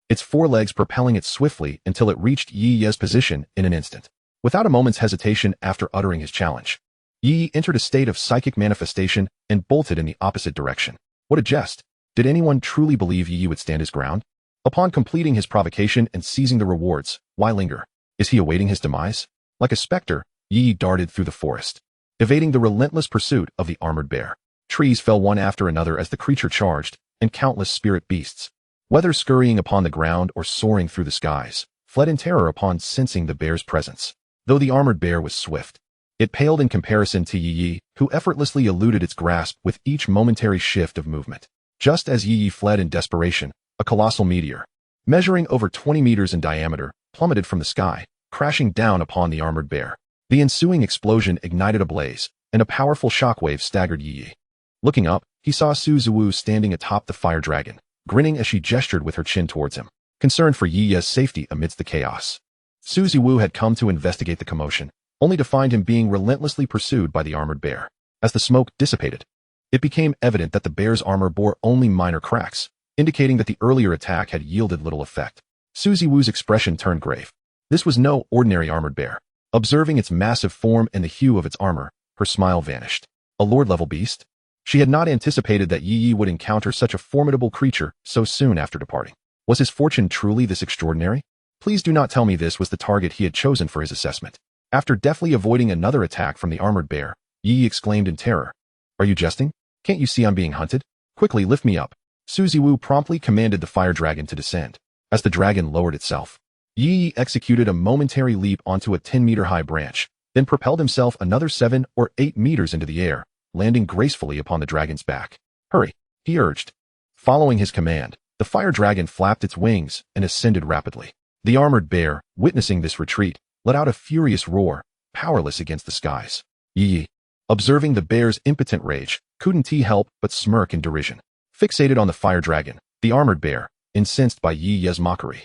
its forelegs propelling it swiftly until it reached Ye Ye's position in an instant. Without a moment's hesitation after uttering his challenge, Ye Ye entered a state of psychic manifestation and bolted in the opposite direction. What a jest! Did anyone truly believe Ye Ye would stand his ground? Upon completing his provocation and seizing the rewards, why linger? Is he awaiting his demise? Like a specter, Ye Ye darted through the forest, evading the relentless pursuit of the armored bear. Trees fell one after another as the creature charged, and countless spirit beasts, whether scurrying upon the ground or soaring through the skies, fled in terror upon sensing the bear's presence. Though the armored bear was swift, it paled in comparison to Ye Ye, who effortlessly eluded its grasp with each momentary shift of movement. Just as Ye Ye fled in desperation, a colossal meteor, measuring over 20 meters in diameter, plummeted from the sky, crashing down upon the armored bear. The ensuing explosion ignited a blaze, and a powerful shockwave staggered Ye Ye. Looking up, he saw Suzuwu standing atop the fire dragon, grinning as she gestured with her chin towards him, concerned for Ye Ye's safety amidst the chaos. Suzuwu had come to investigate the commotion, only to find him being relentlessly pursued by the armored bear. As the smoke dissipated, it became evident that the bear's armor bore only minor cracks, indicating that the earlier attack had yielded little effect. Suzuwu's expression turned grave. This was no ordinary armored bear. Observing its massive form and the hue of its armor, her smile vanished. A lord-level beast? She had not anticipated that Ye Ye would encounter such a formidable creature so soon after departing. Was his fortune truly this extraordinary? Please do not tell me this was the target he had chosen for his assessment. After deftly avoiding another attack from the armored bear, Ye Ye exclaimed in terror. Are you jesting? Can't you see I'm being hunted? Quickly lift me up. Suzuwu promptly commanded the fire dragon to descend. As the dragon lowered itself, Ye Ye executed a momentary leap onto a 10-meter-high branch, then propelled himself another 7 or 8 meters into the air, landing gracefully upon the dragon's back. Hurry, he urged. Following his command, the fire dragon flapped its wings and ascended rapidly. The armored bear, witnessing this retreat, let out a furious roar, powerless against the skies. Ye Ye, observing the bear's impotent rage, couldn't he help but smirk in derision. Fixated on the fire dragon, the armored bear, incensed by Ye Ye's mockery,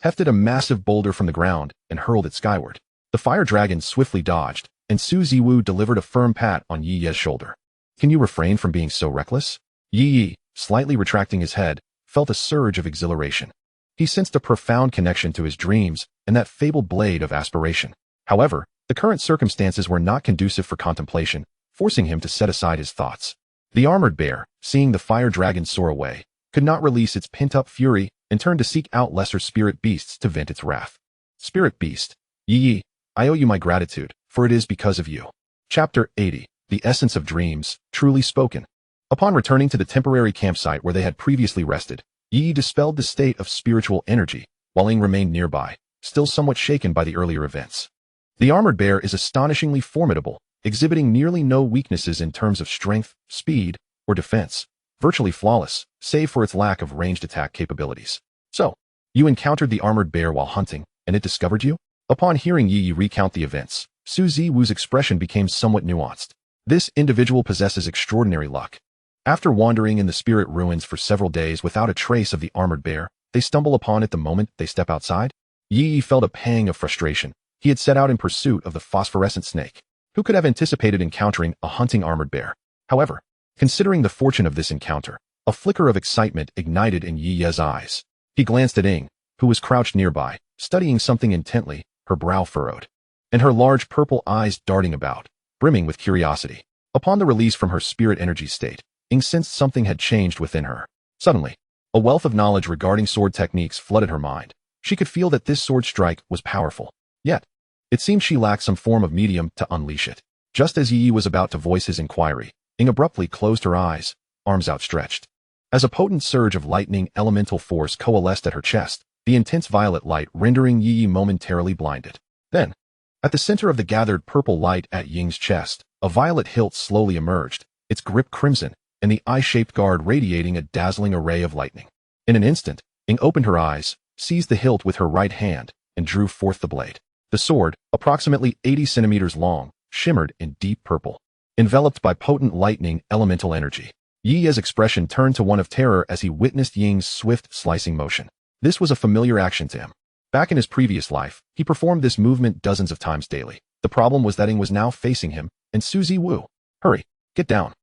hefted a massive boulder from the ground and hurled it skyward. The fire dragon swiftly dodged, and Su Ziwu delivered a firm pat on Ye Ye's shoulder. Can you refrain from being so reckless? Ye Ye, slightly retracting his head, felt a surge of exhilaration. He sensed a profound connection to his dreams and that fabled blade of aspiration. However, the current circumstances were not conducive for contemplation, forcing him to set aside his thoughts. The armored bear, seeing the fire dragon soar away, could not release its pent-up fury and turned to seek out lesser spirit beasts to vent its wrath. Spirit beast, Ye Ye, I owe you my gratitude, for it is because of you. Chapter 80, The Essence of Dreams, Truly Spoken. Upon returning to the temporary campsite where they had previously rested, Ye Ye dispelled the state of spiritual energy, while Ing remained nearby, still somewhat shaken by the earlier events. The armored bear is astonishingly formidable, exhibiting nearly no weaknesses in terms of strength, speed, or defense, virtually flawless, save for its lack of ranged attack capabilities. So, you encountered the armored bear while hunting, and it discovered you? Upon hearing Ye Ye recount the events, Su Ziwu's expression became somewhat nuanced. This individual possesses extraordinary luck. After wandering in the spirit ruins for several days without a trace of the armored bear, they stumble upon it the moment they step outside. Ye Ye felt a pang of frustration. He had set out in pursuit of the phosphorescent snake. Who could have anticipated encountering a hunting armored bear? However, considering the fortune of this encounter, a flicker of excitement ignited in Ye Ye's eyes. He glanced at Ing, who was crouched nearby, studying something intently, her brow furrowed, and her large purple eyes darting about, brimming with curiosity. Upon the release from her spirit energy state, Ing sensed something had changed within her. Suddenly, a wealth of knowledge regarding sword techniques flooded her mind. She could feel that this sword strike was powerful. Yet, it seemed she lacked some form of medium to unleash it. Just as Ye Ye was about to voice his inquiry, Ing abruptly closed her eyes, arms outstretched. As a potent surge of lightning elemental force coalesced at her chest, the intense violet light rendering Ye Ye momentarily blinded. Then, at the center of the gathered purple light at Ying's chest, a violet hilt slowly emerged, its grip crimson, and the eye-shaped guard radiating a dazzling array of lightning. In an instant, Ing opened her eyes, seized the hilt with her right hand, and drew forth the blade. The sword, approximately 80 centimeters long, shimmered in deep purple, enveloped by potent lightning elemental energy. Ye Ye's expression turned to one of terror as he witnessed Ying's swift slicing motion. This was a familiar action to him. Back in his previous life, he performed this movement dozens of times daily. The problem was that Ing was now facing him, and Su Ziwu. Hurry, get down.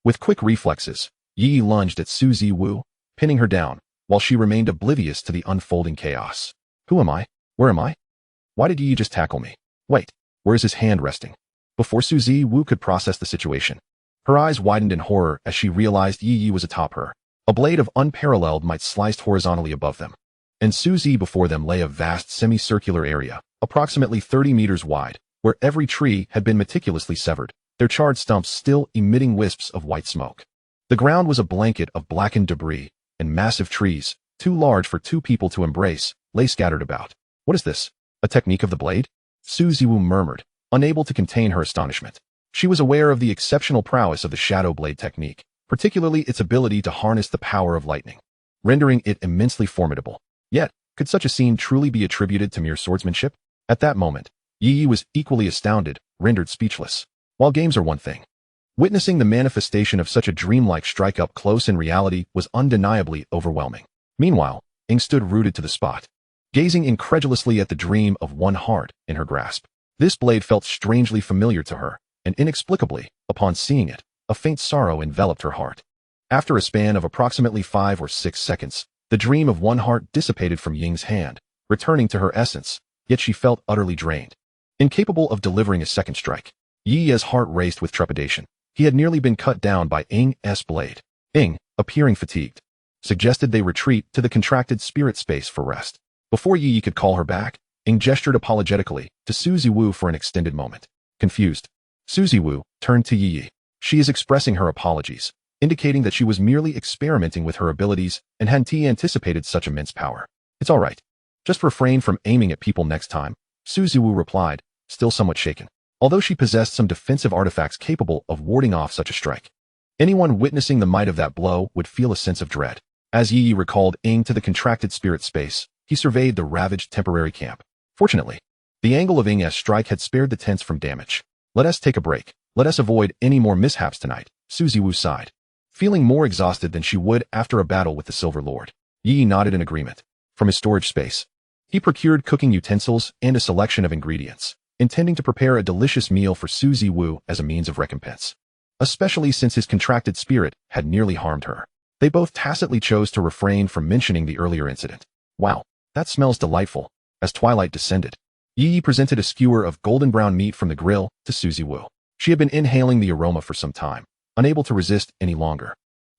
With quick reflexes, Ye Ye lunged at Su Ziwu, pinning her down, while she remained oblivious to the unfolding chaos. Who am I? Where am I? Why did Ye Ye just tackle me? Wait, where is his hand resting? Before Su Ziwu could process the situation, her eyes widened in horror as she realized Ye Ye was atop her. A blade of unparalleled might sliced horizontally above them, and Su Zi before them lay a vast semicircular area, approximately 30 meters wide, where every tree had been meticulously severed, their charred stumps still emitting wisps of white smoke. The ground was a blanket of blackened debris, and massive trees, too large for two people to embrace, lay scattered about. What is this? A technique of the blade? Su Ziwu murmured, unable to contain her astonishment. She was aware of the exceptional prowess of the shadow blade technique, particularly its ability to harness the power of lightning, rendering it immensely formidable. Yet, could such a scene truly be attributed to mere swordsmanship? At that moment, Ye Ye was equally astounded, rendered speechless. While games are one thing, witnessing the manifestation of such a dreamlike strike up close in reality was undeniably overwhelming. Meanwhile, Ing stood rooted to the spot, gazing incredulously at the dream of one heart in her grasp. This blade felt strangely familiar to her, and inexplicably, upon seeing it, a faint sorrow enveloped her heart. After a span of approximately 5 or 6 seconds, the dream of one heart dissipated from Ying's hand, returning to her essence, yet she felt utterly drained. Incapable of delivering a second strike, Ye Ye's heart raced with trepidation. He had nearly been cut down by Ing's blade. Ing, appearing fatigued, suggested they retreat to the contracted spirit space for rest. Before Ye Ye could call her back, Ing gestured apologetically to Su Ziwu for an extended moment. Confused, Su Ziwu turned to Ye Ye. She is expressing her apologies, indicating that she was merely experimenting with her abilities and hadn't anticipated such immense power. It's all right. Just refrain from aiming at people next time, Su Ziwu replied, still somewhat shaken. Although she possessed some defensive artifacts capable of warding off such a strike, anyone witnessing the might of that blow would feel a sense of dread. As Ye Ye recalled Ing to the contracted spirit space, he surveyed the ravaged temporary camp. Fortunately, the angle of Ing's strike had spared the tents from damage. Let us take a break. Let us avoid any more mishaps tonight, Su Ziwu sighed. Feeling more exhausted than she would after a battle with the Silver Lord, Ye Ye nodded in agreement. From his storage space, He procured cooking utensils and a selection of ingredients, intending to prepare a delicious meal for Su Ziwu as a means of recompense, especially since his contracted spirit had nearly harmed her. They both tacitly chose to refrain from mentioning the earlier incident. Wow, that smells delightful. As twilight descended, Ye Ye presented a skewer of golden brown meat from the grill to Su Ziwu. She had been inhaling the aroma for some time, unable to resist any longer.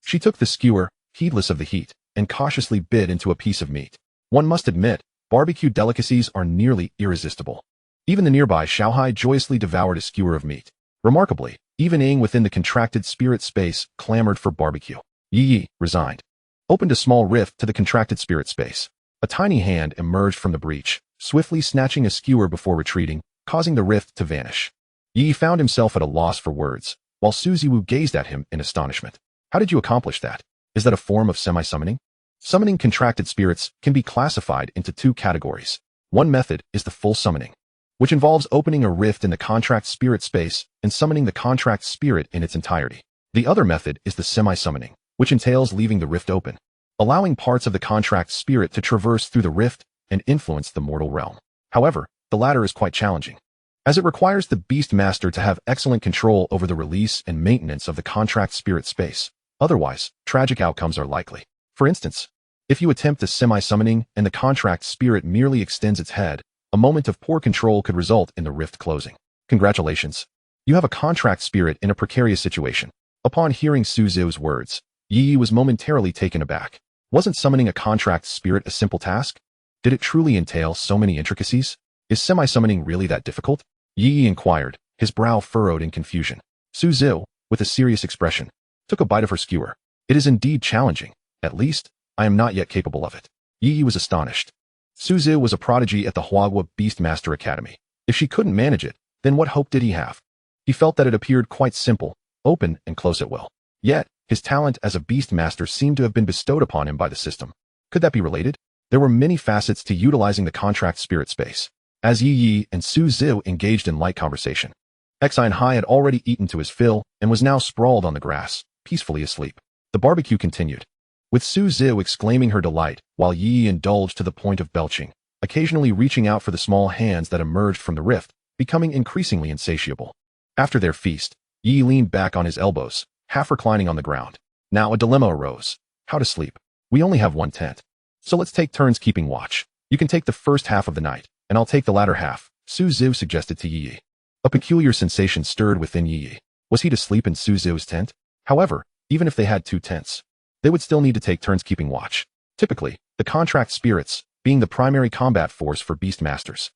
She took the skewer, heedless of the heat, and cautiously bit into a piece of meat. One must admit, barbecue delicacies are nearly irresistible. Even the nearby Xiaohai joyously devoured a skewer of meat. Remarkably, even Ing within the contracted spirit space clamored for barbecue. Ye Ye, resigned, opened a small rift to the contracted spirit space. A tiny hand emerged from the breach, swiftly snatching a skewer before retreating, causing the rift to vanish. Ye Ye found himself at a loss for words, while Su Ziwu gazed at him in astonishment. How did you accomplish that? Is that a form of semi-summoning? Summoning contracted spirits can be classified into two categories. One method is the full summoning, which involves opening a rift in the contract spirit space and summoning the contract spirit in its entirety. The other method is the semi-summoning, which entails leaving the rift open, allowing parts of the contract spirit to traverse through the rift and influence the mortal realm. However, the latter is quite challenging, as it requires the Beast Master to have excellent control over the release and maintenance of the contract spirit space. Otherwise, tragic outcomes are likely. For instance, if you attempt a semi-summoning and the contract spirit merely extends its head, a moment of poor control could result in the rift closing. Congratulations. You have a contract spirit in a precarious situation. Upon hearing Su Ziwu's words, Ye Ye was momentarily taken aback. Wasn't summoning a contract spirit a simple task? Did it truly entail so many intricacies? Is semi-summoning really that difficult? Ye Ye inquired, his brow furrowed in confusion. Su Ziwu, with a serious expression, took a bite of her skewer. It is indeed challenging. At least, I am not yet capable of it. Ye Ye was astonished. Su Ziwu was a prodigy at the Huagua Beastmaster Academy. If she couldn't manage it, then what hope did he have? He felt that it appeared quite simple, open and close at will. Yet, his talent as a Beastmaster seemed to have been bestowed upon him by the system. Could that be related? There were many facets to utilizing the contract spirit space. As Ye Ye and Su Ziwu engaged in light conversation, Xine Hai had already eaten to his fill and was now sprawled on the grass, peacefully asleep. The barbecue continued, with Su Ziwu exclaiming her delight while Ye Ye indulged to the point of belching, occasionally reaching out for the small hands that emerged from the rift, becoming increasingly insatiable. After their feast, Ye Ye leaned back on his elbows, half reclining on the ground. Now a dilemma arose. How to sleep? We only have one tent, so let's take turns keeping watch. You can take the first half of the night, and I'll take the latter half, Su Ziwu suggested to Ye Ye. A peculiar sensation stirred within Ye Ye. Was he to sleep in Su Ziwu's tent? However, even if they had two tents, they would still need to take turns keeping watch. Typically, the contract spirits, being the primary combat force for Beastmasters,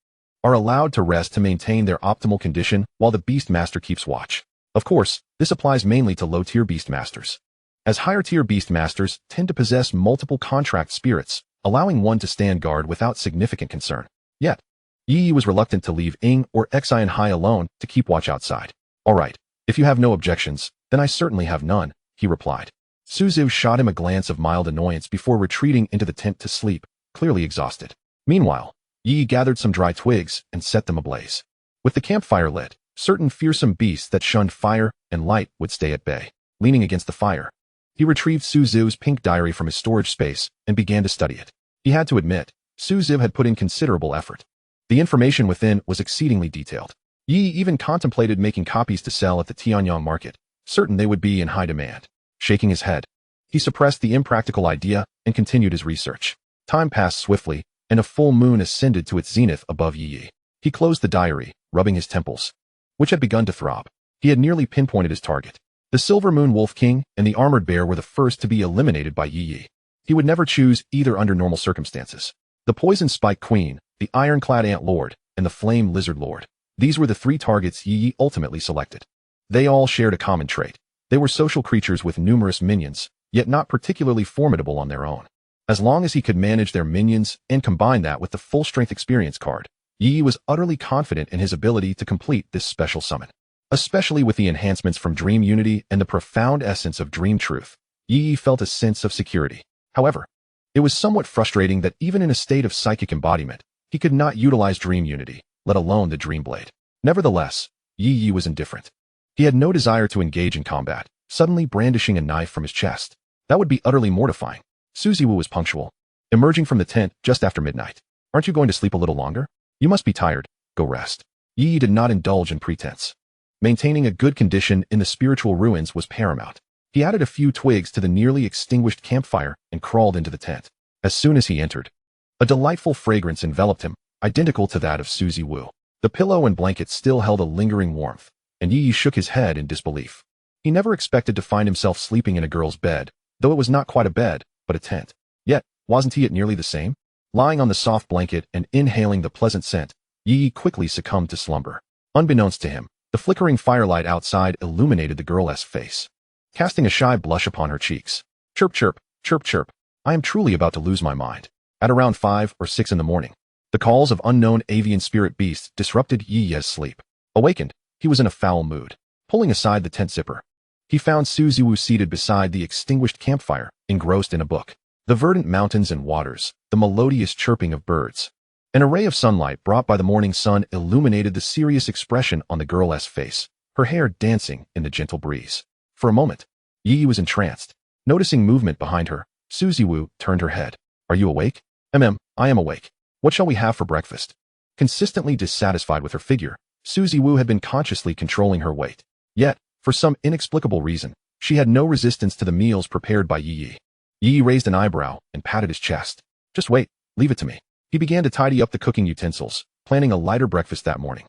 are allowed to rest to maintain their optimal condition while the Beastmaster keeps watch. Of course, this applies mainly to low-tier Beastmasters, as higher-tier Beastmasters tend to possess multiple contract spirits, allowing one to stand guard without significant concern. Yet, Ye Ye was reluctant to leave Ing or Xine Hai alone to keep watch outside. All right, if you have no objections, then I certainly have none, he replied. Su Ziwu shot him a glance of mild annoyance before retreating into the tent to sleep, clearly exhausted. Meanwhile, Ye Ye gathered some dry twigs and set them ablaze. With the campfire lit, certain fearsome beasts that shunned fire and light would stay at bay. Leaning against the fire, he retrieved Su Ziwu's pink diary from his storage space and began to study it. He had to admit, Su Ziwu had put in considerable effort. The information within was exceedingly detailed. Ye Ye even contemplated making copies to sell at the Tianyang market, certain they would be in high demand. Shaking his head, he suppressed the impractical idea and continued his research. Time passed swiftly, and a full moon ascended to its zenith above Ye Ye. He closed the diary, rubbing his temples, which had begun to throb. He had nearly pinpointed his target. The Silver Moon Wolf King and the Armored Bear were the first to be eliminated by Ye Ye. He would never choose either under normal circumstances. The Poison Spike Queen, the Ironclad Ant Lord, and the Flame Lizard Lord. These were the three targets Ye Ye ultimately selected. They all shared a common trait. They were social creatures with numerous minions, yet not particularly formidable on their own. As long as he could manage their minions and combine that with the full-strength experience card, Ye Ye was utterly confident in his ability to complete this special summon. Especially with the enhancements from Dream Unity and the profound essence of Dream Truth, Ye Ye felt a sense of security. However, it was somewhat frustrating that even in a state of psychic embodiment, he could not utilize Dream Unity, let alone the Dream Blade. Nevertheless, Ye Ye was indifferent. He had no desire to engage in combat, suddenly brandishing a knife from his chest. That would be utterly mortifying. Su Ziwu was punctual, emerging from the tent just after midnight. Aren't you going to sleep a little longer? You must be tired. Go rest. Ye Ye did not indulge in pretense. Maintaining a good condition in the spiritual ruins was paramount. He added a few twigs to the nearly extinguished campfire and crawled into the tent. As soon as he entered, a delightful fragrance enveloped him, identical to that of Suzy Wu. The pillow and blanket still held a lingering warmth, and Yi Yi shook his head in disbelief. He never expected to find himself sleeping in a girl's bed, though it was not quite a bed, but a tent. Yet, wasn't he at nearly the same? Lying on the soft blanket and inhaling the pleasant scent, Yi Yi quickly succumbed to slumber. Unbeknownst to him, the flickering firelight outside illuminated the girl's face, casting a shy blush upon her cheeks. Chirp, chirp, chirp, chirp. I am truly about to lose my mind. At around 5 or 6 in the morning, the calls of unknown avian spirit beasts disrupted Yi Ye's sleep. Awakened, he was in a foul mood. Pulling aside the tent zipper, he found Suzy Wu seated beside the extinguished campfire, engrossed in a book. The verdant mountains and waters, the melodious chirping of birds. An array of sunlight brought by the morning sun illuminated the serious expression on the girl's face, her hair dancing in the gentle breeze. For a moment, Yi Yi was entranced. Noticing movement behind her, Suzy Wu turned her head. Are you awake? I am awake. What shall we have for breakfast? Consistently dissatisfied with her figure, Suzy Wu had been consciously controlling her weight. Yet, for some inexplicable reason, she had no resistance to the meals prepared by Yi Yi. Yi Yi raised an eyebrow and patted his chest. Just wait, leave it to me. He began to tidy up the cooking utensils, planning a lighter breakfast that morning.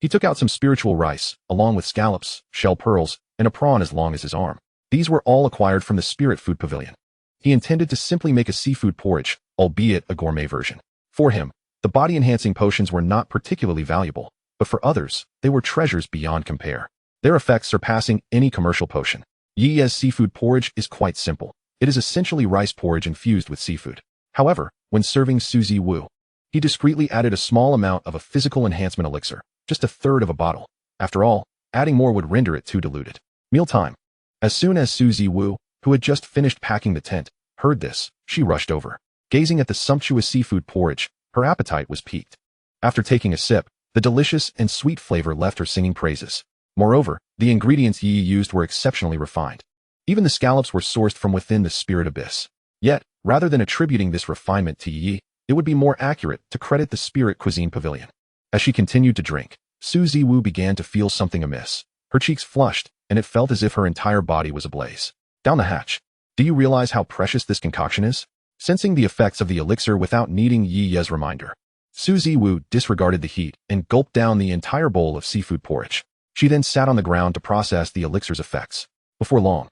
He took out some spiritual rice, along with scallops, shell pearls, and a prawn as long as his arm. These were all acquired from the spirit food pavilion. He intended to simply make a seafood porridge, albeit a gourmet version. For him, the body-enhancing potions were not particularly valuable, but for others, they were treasures beyond compare. Their effects surpassing any commercial potion. Yi Ye's seafood porridge is quite simple. It is essentially rice porridge infused with seafood. However, when serving Suzy Wu, he discreetly added a small amount of a physical enhancement elixir, just a third of a bottle. After all, adding more would render it too diluted. Mealtime. As soon as Suzy Wu, who had just finished packing the tent, heard this, she rushed over. Gazing at the sumptuous seafood porridge, her appetite was piqued. After taking a sip, the delicious and sweet flavor left her singing praises. Moreover, the ingredients Yi Yi used were exceptionally refined. Even the scallops were sourced from within the spirit abyss. Yet, rather than attributing this refinement to Yi Yi, it would be more accurate to credit the spirit cuisine pavilion. As she continued to drink, Suzy Wu began to feel something amiss. Her cheeks flushed, and it felt as if her entire body was ablaze. Down the hatch. Do you realize how precious this concoction is? Sensing the effects of the elixir without needing Yi Ye's reminder, Suzy Wu disregarded the heat and gulped down the entire bowl of seafood porridge. She then sat on the ground to process the elixir's effects. Before long,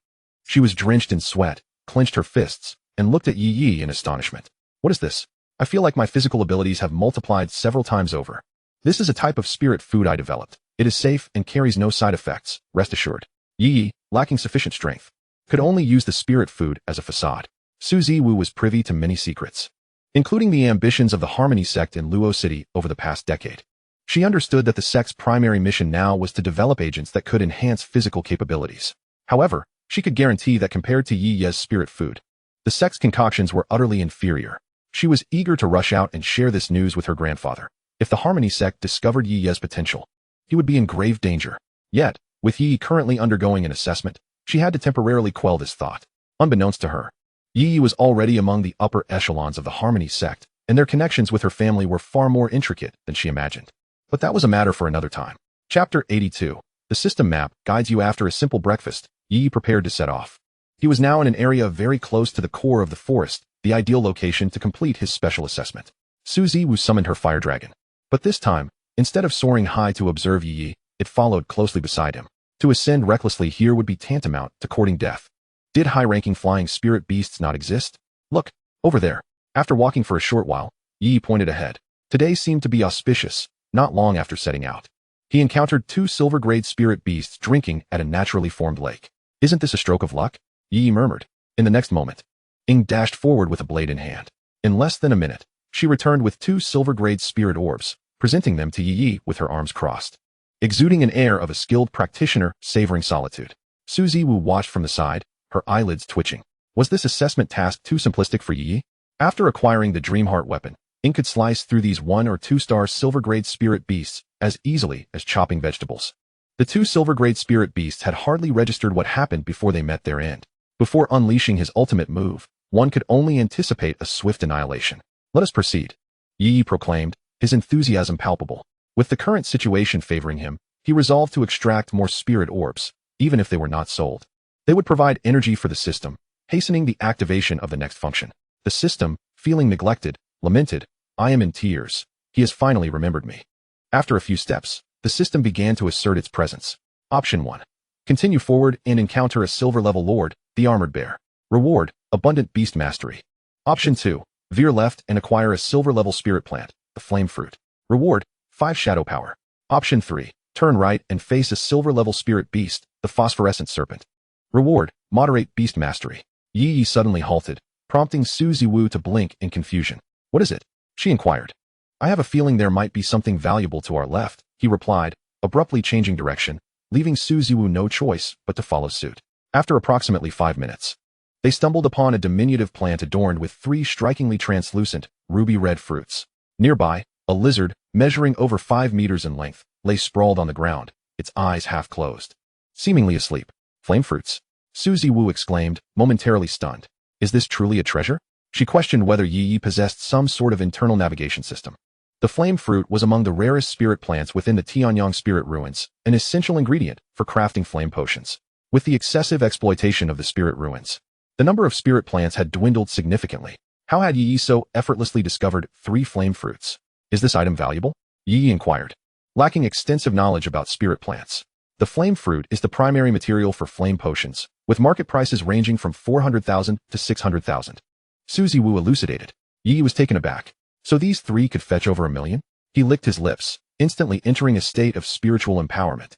she was drenched in sweat, clenched her fists, and looked at Yi Yi in astonishment. What is this? I feel like my physical abilities have multiplied several times over. This is a type of spirit food I developed. It is safe and carries no side effects, rest assured. Yi Yi, lacking sufficient strength, could only use the spirit food as a facade. Suzy Wu was privy to many secrets, including the ambitions of the Harmony sect in Luo City over the past decade. She understood that the sect's primary mission now was to develop agents that could enhance physical capabilities. However, she could guarantee that compared to Yi Ye's spirit food, the sect's concoctions were utterly inferior. She was eager to rush out and share this news with her grandfather. If the Harmony sect discovered Yi Ye's potential, he would be in grave danger. Yet, with Yi currently undergoing an assessment, she had to temporarily quell this thought. Unbeknownst to her, Yi was already among the upper echelons of the Harmony sect, and their connections with her family were far more intricate than she imagined. But that was a matter for another time. Chapter 82. The system map guides you after a simple breakfast. Yi prepared to set off. He was now in an area very close to the core of the forest, the ideal location to complete his special assessment. Suzy Wu summoned her fire dragon. But this time, instead of soaring high to observe Yi, it followed closely beside him. To ascend recklessly here would be tantamount to courting death. Did high-ranking flying spirit beasts not exist? Look, over there. After walking for a short while, Yi pointed ahead. Today seemed to be auspicious. Not long after setting out, he encountered 2 silver-grade spirit beasts drinking at a naturally formed lake. Isn't this a stroke of luck? Yi murmured. In the next moment, Ing dashed forward with a blade in hand. In less than a minute, she returned with 2 silver-grade spirit orbs, presenting them to Yi with her arms crossed. Exuding an air of a skilled practitioner savoring solitude, Suzy Wu watched from the side, her eyelids twitching. Was this assessment task too simplistic for Yi? After acquiring the Dreamheart weapon, Ing could slice through these 1- or 2-star silver-grade spirit beasts as easily as chopping vegetables. The 2 silver-grade spirit beasts had hardly registered what happened before they met their end. Before unleashing his ultimate move, one could only anticipate a swift annihilation. Let us proceed. Ye Ye proclaimed, his enthusiasm palpable. With the current situation favoring him, he resolved to extract more spirit orbs, even if they were not sold. They would provide energy for the system, hastening the activation of the next function. The system, feeling neglected, lamented, "I am in tears. He has finally remembered me." After a few steps, the system began to assert its presence. Option 1. Continue forward and encounter a silver-level lord, the Armored Bear. Reward, abundant beast mastery. Option 2. Veer left and acquire a silver-level spirit plant, the Flame Fruit. Reward, 5 shadow power. Option 3. Turn right and face a silver-level spirit beast, the Phosphorescent Serpent. Reward, moderate beast mastery. Ye Ye suddenly halted, prompting Su Ziwu to blink in confusion. "What is it?" she inquired. "I have a feeling there might be something valuable to our left," he replied, abruptly changing direction, leaving Su Ziwu no choice but to follow suit. After approximately 5 minutes, they stumbled upon a diminutive plant adorned with 3 strikingly translucent, ruby-red fruits. Nearby, a lizard, measuring over 5 meters in length, lay sprawled on the ground, its eyes half closed. Seemingly asleep. "Flame fruits?" Su Ziwu exclaimed, momentarily stunned. "Is this truly a treasure?" She questioned whether Ye Ye possessed some sort of internal navigation system. The flame fruit was among the rarest spirit plants within the Tianyang spirit ruins, an essential ingredient for crafting flame potions. With the excessive exploitation of the spirit ruins, the number of spirit plants had dwindled significantly. How had Ye Ye so effortlessly discovered 3 flame fruits? "Is this item valuable?" Ye Ye inquired, lacking extensive knowledge about spirit plants. The flame fruit is the primary material for flame potions, with market prices ranging from 400,000 to 600,000. Su Ziwu elucidated. Ye Ye was taken aback. So these 3 could fetch over 1 million? He licked his lips, instantly entering a state of spiritual empowerment,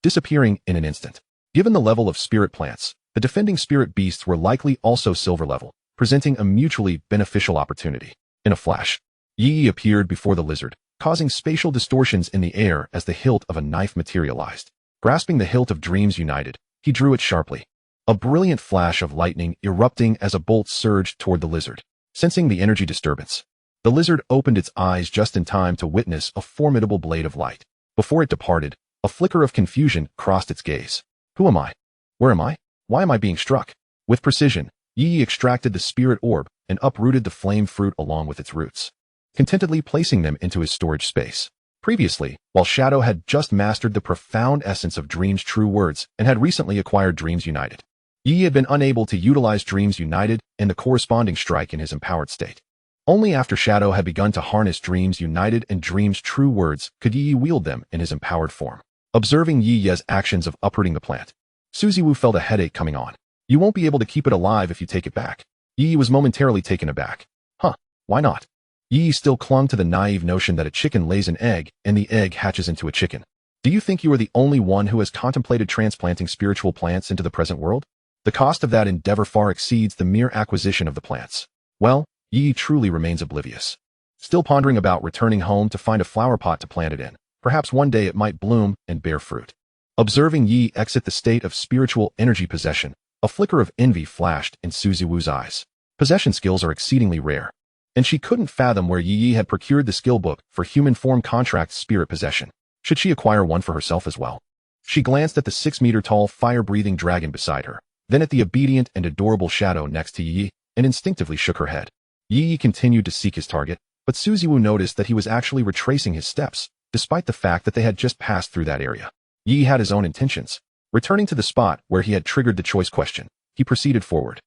disappearing in an instant. Given the level of spirit plants, the defending spirit beasts were likely also silver level, presenting a mutually beneficial opportunity. In a flash, Ye Ye appeared before the lizard, causing spatial distortions in the air as the hilt of a knife materialized. Grasping the hilt of Dreams United, he drew it sharply. A brilliant flash of lightning erupting as a bolt surged toward the lizard. Sensing the energy disturbance, the lizard opened its eyes just in time to witness a formidable blade of light. Before it departed, a flicker of confusion crossed its gaze. "Who am I? Where am I? Why am I being struck?" With precision, Ye Ye extracted the spirit orb and uprooted the flame fruit along with its roots, contentedly placing them into his storage space. Previously, while Shadow had just mastered the profound essence of Dream's true words and had recently acquired Dreams United, Ye Ye had been unable to utilize Dreams United and the corresponding strike in his empowered state. Only after Shadow had begun to harness Dreams United and Dream's true words could Ye Ye wield them in his empowered form. Observing Ye Ye's actions of uprooting the plant, Su Ziwu felt a headache coming on. "You won't be able to keep it alive if you take it back." Ye Ye was momentarily taken aback. "Huh, why not?" Ye Ye still clung to the naive notion that a chicken lays an egg and the egg hatches into a chicken. "Do you think you are the only one who has contemplated transplanting spiritual plants into the present world? The cost of that endeavor far exceeds the mere acquisition of the plants." Well, Ye Ye truly remains oblivious, still pondering about returning home to find a flower pot to plant it in. Perhaps one day it might bloom and bear fruit. Observing Ye Ye exit the state of spiritual energy possession, a flicker of envy flashed in Su Ziwu's eyes. Possession skills are exceedingly rare, and she couldn't fathom where Ye Ye had procured the skill book for human form contract spirit possession. Should she acquire one for herself as well? She glanced at the 6-meter-tall fire-breathing dragon beside her, then at the obedient and adorable Shadow next to Ye Ye, and instinctively shook her head. Ye Ye continued to seek his target, but Su Ziwu noticed that he was actually retracing his steps, despite the fact that they had just passed through that area. Ye Ye had his own intentions. Returning to the spot where he had triggered the choice question, he proceeded forward,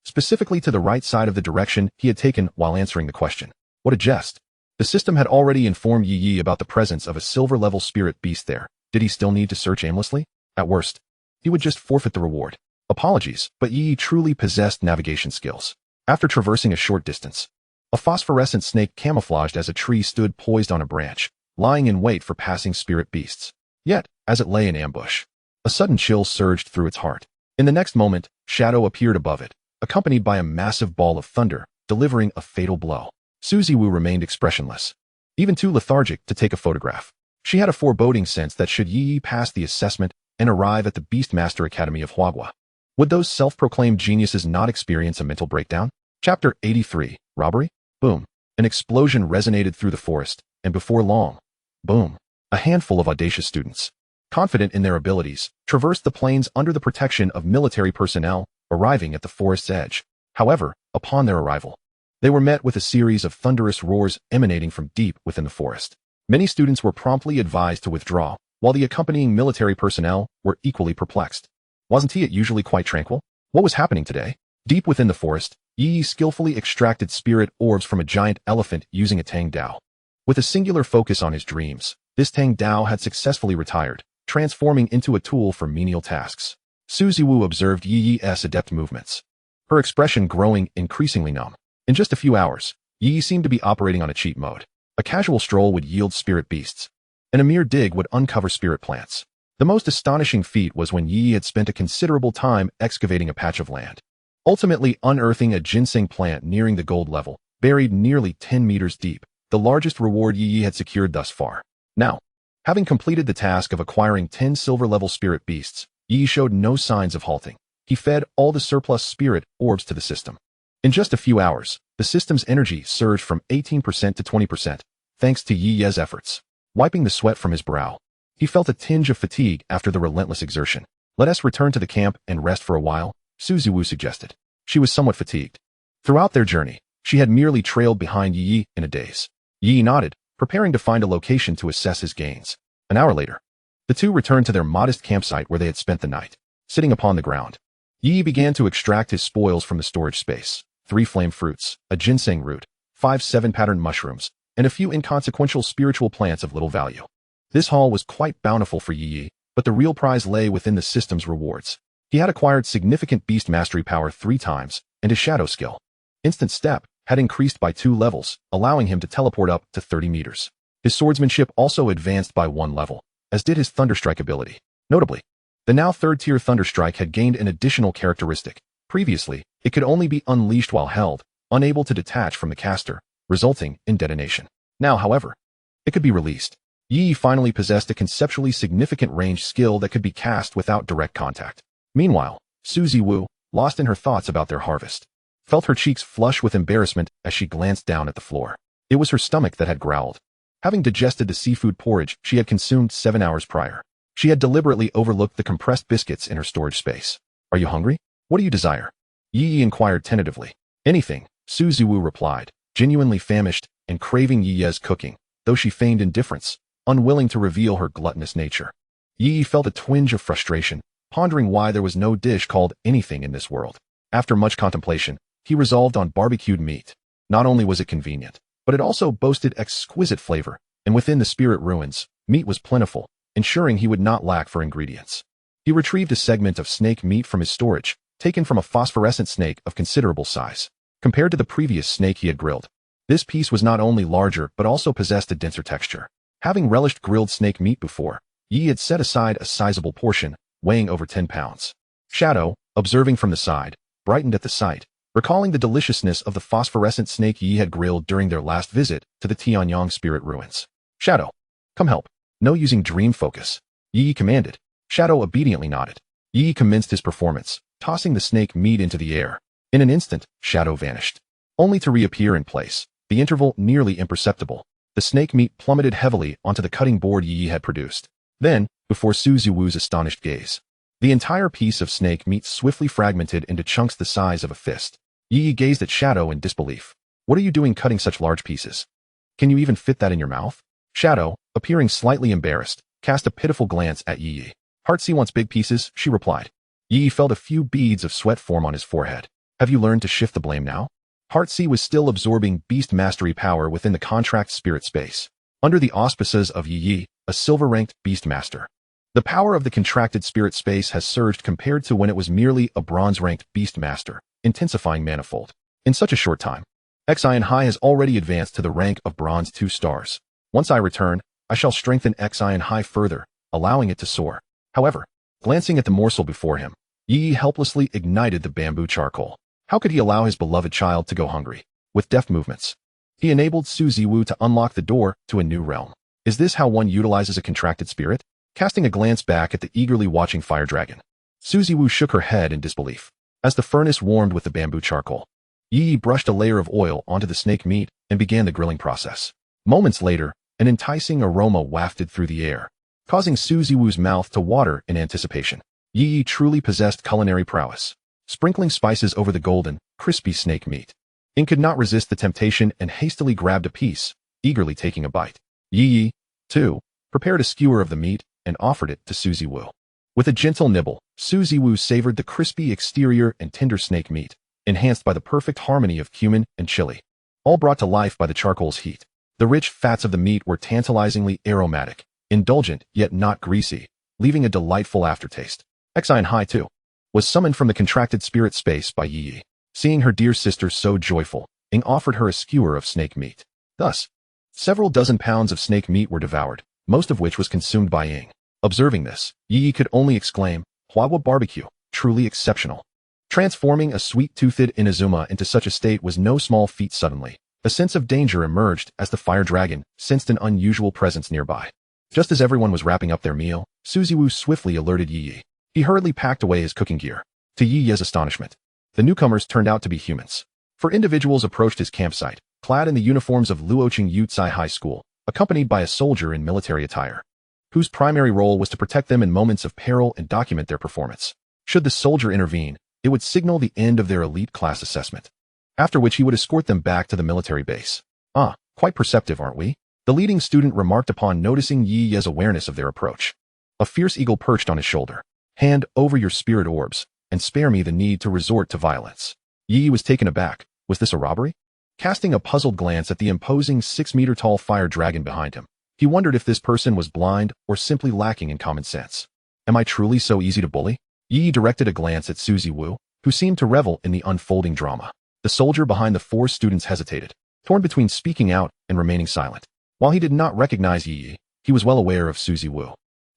specifically to the right side of the direction he had taken while answering the question. What a jest! The system had already informed Ye Ye about the presence of a silver-level spirit beast there. Did he still need to search aimlessly? At worst, he would just forfeit the reward. Apologies, but Ye Ye truly possessed navigation skills. After traversing a short distance, a phosphorescent snake camouflaged as a tree stood poised on a branch, lying in wait for passing spirit beasts. Yet, as it lay in ambush, a sudden chill surged through its heart. In the next moment, Shadow appeared above it, accompanied by a massive ball of thunder, delivering a fatal blow. Su Ziwu remained expressionless, even too lethargic to take a photograph. She had a foreboding sense that should Ye Ye pass the assessment and arrive at the Beastmaster Academy of Huagua, would those self-proclaimed geniuses not experience a mental breakdown? Chapter 83, Robbery? Boom. An explosion resonated through the forest, and before long, boom, a handful of audacious students, confident in their abilities, traversed the plains under the protection of military personnel, arriving at the forest's edge. However, upon their arrival, They were met with a series of thunderous roars emanating from deep within the forest. Many students were promptly advised to withdraw, while the accompanying military personnel were equally perplexed. Wasn't it usually quite tranquil? What was happening today? Deep within the forest, Ye Ye skillfully extracted spirit orbs from a giant elephant using a Tang Dao. With a singular focus on his dreams, this Tang Dao had successfully retired, transforming into a tool for menial tasks. Su Ziwu observed Yi Yi's adept movements, her expression growing increasingly numb. In just a few hours, Yi Yi seemed to be operating on a cheat mode. A casual stroll would yield spirit beasts, and a mere dig would uncover spirit plants. The most astonishing feat was when Yi Yi had spent a considerable time excavating a patch of land, ultimately unearthing a ginseng plant nearing the gold level, buried nearly 10 meters deep, the largest reward Yi Yi had secured thus far. Now, having completed the task of acquiring 10 silver-level spirit beasts, Yi Yi showed no signs of halting. He fed all the surplus spirit orbs to the system. In just a few hours, the system's energy surged from 18% to 20%, thanks to Yi Yi's efforts. Wiping the sweat from his brow, he felt a tinge of fatigue after the relentless exertion. Let us return to the camp and rest for a while, Su Ziwu suggested. She was somewhat fatigued. Throughout their journey, she had merely trailed behind Yi Yi in a daze. Yi Yi nodded, preparing to find a location to assess his gains. An hour later, the two returned to their modest campsite where they had spent the night. Sitting upon the ground, Yi Yi began to extract his spoils from the storage space. 3 flame fruits, a ginseng root, 5 7-patterned mushrooms, and a few inconsequential spiritual plants of little value. This haul was quite bountiful for Yi Yi, but the real prize lay within the system's rewards. He had acquired significant beast mastery power 3 times, and his shadow skill, Instant Step, had increased by 2 levels, allowing him to teleport up to 30 meters. His swordsmanship also advanced by 1 level, as did his Thunderstrike ability. Notably, the now 3rd-tier Thunderstrike had gained an additional characteristic. Previously, it could only be unleashed while held, unable to detach from the caster, resulting in detonation. Now, however, it could be released. Yi Yi finally possessed a conceptually significant range skill that could be cast without direct contact. Meanwhile, Su Ziwu, lost in her thoughts about their harvest, felt her cheeks flush with embarrassment as she glanced down at the floor. It was her stomach that had growled. Having digested the seafood porridge she had consumed 7 hours prior, she had deliberately overlooked the compressed biscuits in her storage space. Are you hungry? What do you desire? Yi Yi inquired tentatively. Anything, Su Ziwu replied, genuinely famished and craving Yi Yi's cooking, though she feigned indifference, unwilling to reveal her gluttonous nature. Yi Yi felt a twinge of frustration, pondering why there was no dish called anything in this world. After much contemplation, he resolved on barbecued meat. Not only was it convenient, but it also boasted exquisite flavor, and within the spirit ruins, meat was plentiful, ensuring he would not lack for ingredients. He retrieved a segment of snake meat from his storage, taken from a phosphorescent snake of considerable size. Compared to the previous snake he had grilled, this piece was not only larger but also possessed a denser texture. Having relished grilled snake meat before, Yi had set aside a sizable portion, weighing over 10 pounds. Shadow, observing from the side, brightened at the sight, recalling the deliciousness of the phosphorescent snake Yi had grilled during their last visit to the Tianyang spirit ruins. Shadow, come help. No using dream focus, Yi commanded. Shadow obediently nodded. Yi commenced his performance, tossing the snake meat into the air. In an instant, Shadow vanished, only to reappear in place, the interval nearly imperceptible. The snake meat plummeted heavily onto the cutting board Yi had produced. Then, before Su Ziwu's astonished gaze, the entire piece of snake meat swiftly fragmented into chunks the size of a fist. Yi gazed at Shadow in disbelief. What are you doing cutting such large pieces? Can you even fit that in your mouth? Shadow, appearing slightly embarrassed, cast a pitiful glance at Yi. Heartsea wants big pieces, she replied. Yi felt a few beads of sweat form on his forehead. Have you learned to shift the blame now? Heartsea was still absorbing beast mastery power within the contract spirit space. Under the auspices of Yi, a silver-ranked beast master, the power of the contracted spirit space has surged compared to when it was merely a bronze-ranked beast master, intensifying manifold. In such a short time, Xian High has already advanced to the rank of bronze 2 stars. Once I return, I shall strengthen Xian High further, allowing it to soar. However, glancing at the morsel before him, Yi helplessly ignited the bamboo charcoal. How could he allow his beloved child to go hungry? With deft movements, he enabled Su Ziwu to unlock the door to a new realm. Is this how one utilizes a contracted spirit? Casting a glance back at the eagerly watching fire dragon, Su Ziwu shook her head in disbelief. As the furnace warmed with the bamboo charcoal, Yi brushed a layer of oil onto the snake meat and began the grilling process. Moments later, an enticing aroma wafted through the air, causing Su Ziwu's mouth to water in anticipation. Yi truly possessed culinary prowess. Sprinkling spices over the golden, crispy snake meat, Ing could not resist the temptation and hastily grabbed a piece, eagerly taking a bite. Ye Ye, too, prepared a skewer of the meat and offered it to Suzy Wu. With a gentle nibble, Suzy Wu savored the crispy exterior and tender snake meat, enhanced by the perfect harmony of cumin and chili, all brought to life by the charcoal's heat. The rich fats of the meat were tantalizingly aromatic, indulgent yet not greasy, leaving a delightful aftertaste. Exine Hai, too, was summoned from the contracted spirit space by Ye Ye. Seeing her dear sister so joyful, Ing offered her a skewer of snake meat. Thus, several dozen pounds of snake meat were devoured, most of which was consumed by Ing. Observing this, Ye Ye could only exclaim, "Huawa barbecue, truly exceptional." Transforming a sweet-toothed Inazuma into such a state was no small feat. Suddenly, a sense of danger emerged as the fire dragon sensed an unusual presence nearby. Just as everyone was wrapping up their meal, Suzy Wu swiftly alerted Ye Ye. He hurriedly packed away his cooking gear. To Ye Ye's astonishment, the newcomers turned out to be humans. For individuals approached his campsite, clad in the uniforms of Luoqing Yucai High School, accompanied by a soldier in military attire, whose primary role was to protect them in moments of peril and document their performance. Should the soldier intervene, it would signal the end of their elite class assessment, after which he would escort them back to the military base. "Ah, quite perceptive, aren't we?" the leading student remarked upon noticing Ye Ye's awareness of their approach. A fierce eagle perched on his shoulder. "Hand over your spirit orbs, and spare me the need to resort to violence." Ye Ye was taken aback. Was this a robbery? Casting a puzzled glance at the imposing 6-meter-tall fire dragon behind him, he wondered if this person was blind or simply lacking in common sense. "Am I truly so easy to bully?" Ye Ye directed a glance at Suzy Wu, who seemed to revel in the unfolding drama. The soldier behind the 4 students hesitated, torn between speaking out and remaining silent. While he did not recognize Ye Ye, he was well aware of Suzy Wu,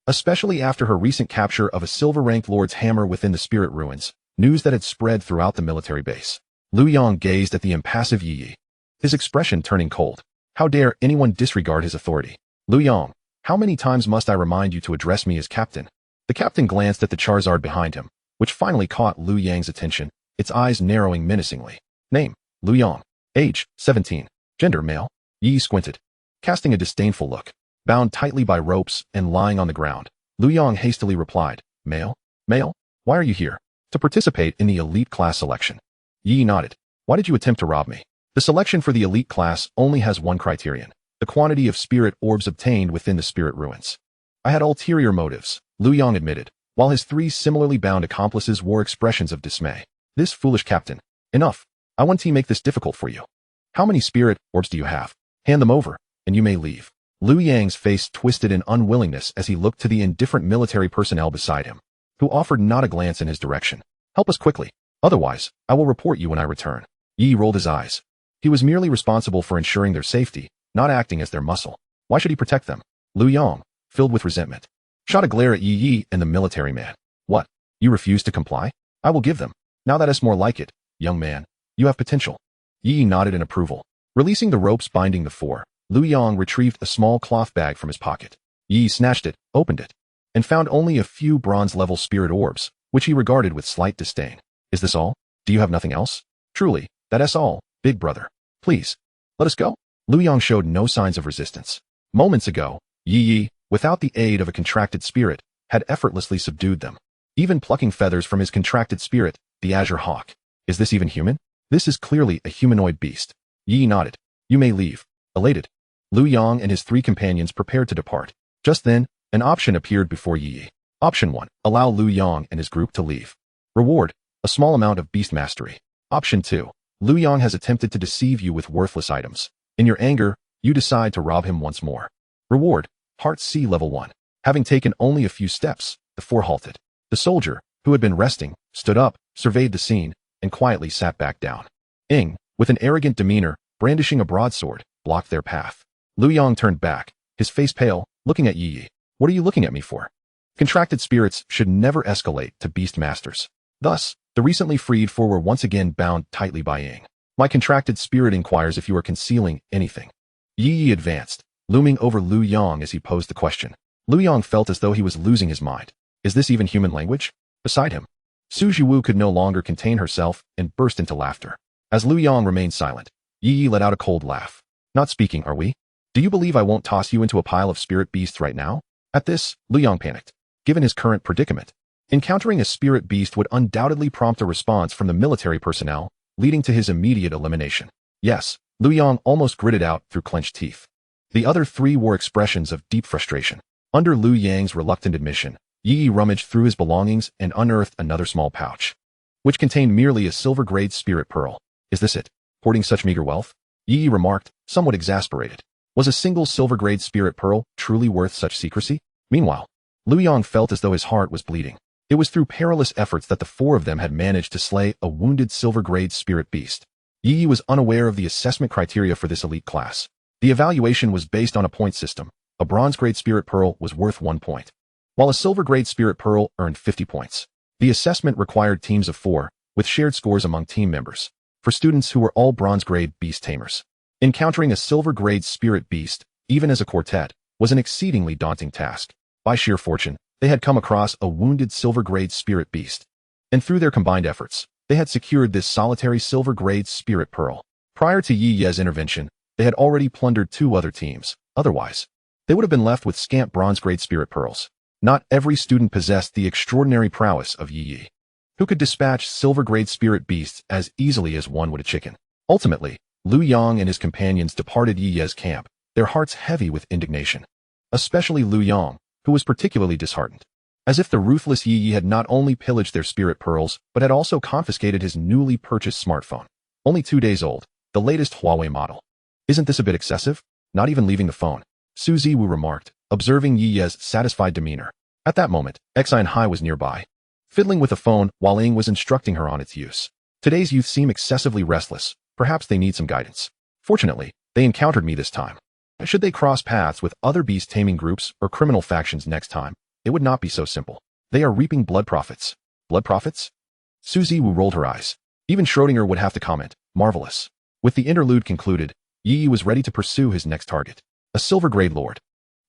especially after her recent capture of a silver-ranked lord's hammer within the spirit ruins, news that had spread throughout the military base. Lu Yang gazed at the impassive Ye Ye, his expression turning cold. How dare anyone disregard his authority? "Lu Yang, how many times must I remind you to address me as captain?" The captain glanced at the Charizard behind him, which finally caught Lu Yang's attention, its eyes narrowing menacingly. Name: Lu Yang. Age: 17. Gender: male. Ye Ye squinted, casting a disdainful look. Bound tightly by ropes and lying on the ground, Lu Yang hastily replied, "Male? Male? Why are you here?" "To participate in the elite class selection." Ye Ye nodded. "Why did you attempt to rob me?" "The selection for the elite class only has one criterion: the quantity of spirit orbs obtained within the spirit ruins." "I had ulterior motives," Lu Yang admitted, while his 3 similarly bound accomplices wore expressions of dismay. "This foolish captain. Enough. I won't make this difficult for you. How many spirit orbs do you have? Hand them over, and you may leave." Lu Yang's face twisted in unwillingness as he looked to the indifferent military personnel beside him, who offered not a glance in his direction. "Help us quickly. Otherwise, I will report you when I return." Ye Ye rolled his eyes. He was merely responsible for ensuring their safety, not acting as their muscle. Why should he protect them? Lu Yang, filled with resentment, shot a glare at Ye Ye and the military man. "What? You refuse to comply? I will give them. Now that is more like it, young man. You have potential." Ye Ye nodded in approval. Releasing the ropes binding the 4, Lu Yang retrieved a small cloth bag from his pocket. Ye Ye snatched it, opened it, and found only a few bronze-level spirit orbs, which he regarded with slight disdain. "Is this all? Do you have nothing else?" "Truly, that's all, big brother. Please, let us go." Lu Yang showed no signs of resistance. Moments ago, Ye Ye, without the aid of a contracted spirit, had effortlessly subdued them, even plucking feathers from his contracted spirit, the Azure Hawk. Is this even human? This is clearly a humanoid beast. Ye Ye nodded. "You may leave." Elated, Lu Yang and his 3 companions prepared to depart. Just then, an option appeared before Ye Ye. Option 1. Allow Lu Yang and his group to leave. Reward: a small amount of beast mastery. Option 2. Lu Yang has attempted to deceive you with worthless items. In your anger, you decide to rob him once more. Reward: Heart C level 1. Having taken only a few steps, the 4 halted. The soldier, who had been resting, stood up, surveyed the scene, and quietly sat back down. Ing, with an arrogant demeanor, brandishing a broadsword, blocked their path. Lu Yang turned back, his face pale, looking at Ye Ye. "What are you looking at me for?" Contracted spirits should never escalate to beast masters. Thus, the recently freed 4 were once again bound tightly by Ing. "My contracted spirit inquires if you are concealing anything." Ye Ye advanced, looming over Lu Yang as he posed the question. Lu Yang felt as though he was losing his mind. Is this even human language? Beside him, Suzy Wu could no longer contain herself and burst into laughter. As Lu Yang remained silent, Ye Ye let out a cold laugh. "Not speaking, are we? Do you believe I won't toss you into a pile of spirit beasts right now?" At this, Lu Yang panicked. Given his current predicament, encountering a spirit beast would undoubtedly prompt a response from the military personnel, leading to his immediate elimination. Yes, Liu Yang almost gritted out through clenched teeth. The other three wore expressions of deep frustration. Under Liu Yang's reluctant admission, Ye Ye rummaged through his belongings and unearthed another small pouch, which contained merely a silver-grade spirit pearl. Is this it? Hoarding such meager wealth? Ye Ye remarked, somewhat exasperated. Was a single silver-grade spirit pearl truly worth such secrecy? Meanwhile, Liu Yang felt as though his heart was bleeding. It was through perilous efforts that the four of them had managed to slay a wounded silver-grade spirit beast. Ye Ye was unaware of the assessment criteria for this elite class. The evaluation was based on a point system. A bronze-grade spirit pearl was worth 1 point, while a silver-grade spirit pearl earned 50 points. The assessment required teams of 4, with shared scores among team members, for students who were all bronze-grade beast tamers. Encountering a silver-grade spirit beast, even as a quartet, was an exceedingly daunting task. By sheer fortune, they had come across a wounded silver-grade spirit beast, and through their combined efforts, they had secured this solitary silver-grade spirit pearl. Prior to Ye Ye's intervention, they had already plundered 2 other teams. Otherwise, they would have been left with scant bronze-grade spirit pearls. Not every student possessed the extraordinary prowess of Ye Ye, who could dispatch silver-grade spirit beasts as easily as one would a chicken. Ultimately, Liu Yang and his companions departed Ye Ye's camp, their hearts heavy with indignation. Especially Liu Yang, who was particularly disheartened. As if the ruthless Ye Ye had not only pillaged their spirit pearls, but had also confiscated his newly purchased smartphone. Only 2 days old, the latest Huawei model. Isn't this a bit excessive? Not even leaving the phone, Su Ziwu remarked, observing Ye Ye's satisfied demeanor. At that moment, Xin Hai was nearby, fiddling with the phone while Ying was instructing her on its use. Today's youth seem excessively restless. Perhaps they need some guidance. Fortunately, they encountered me this time. Should they cross paths with other beast-taming groups or criminal factions next time, it would not be so simple. They are reaping blood profits. Blood profits? Su Ziwu rolled her eyes. Even Schrödinger would have to comment, marvelous. With the interlude concluded, Ye Ye was ready to pursue his next target. A silver-grade lord.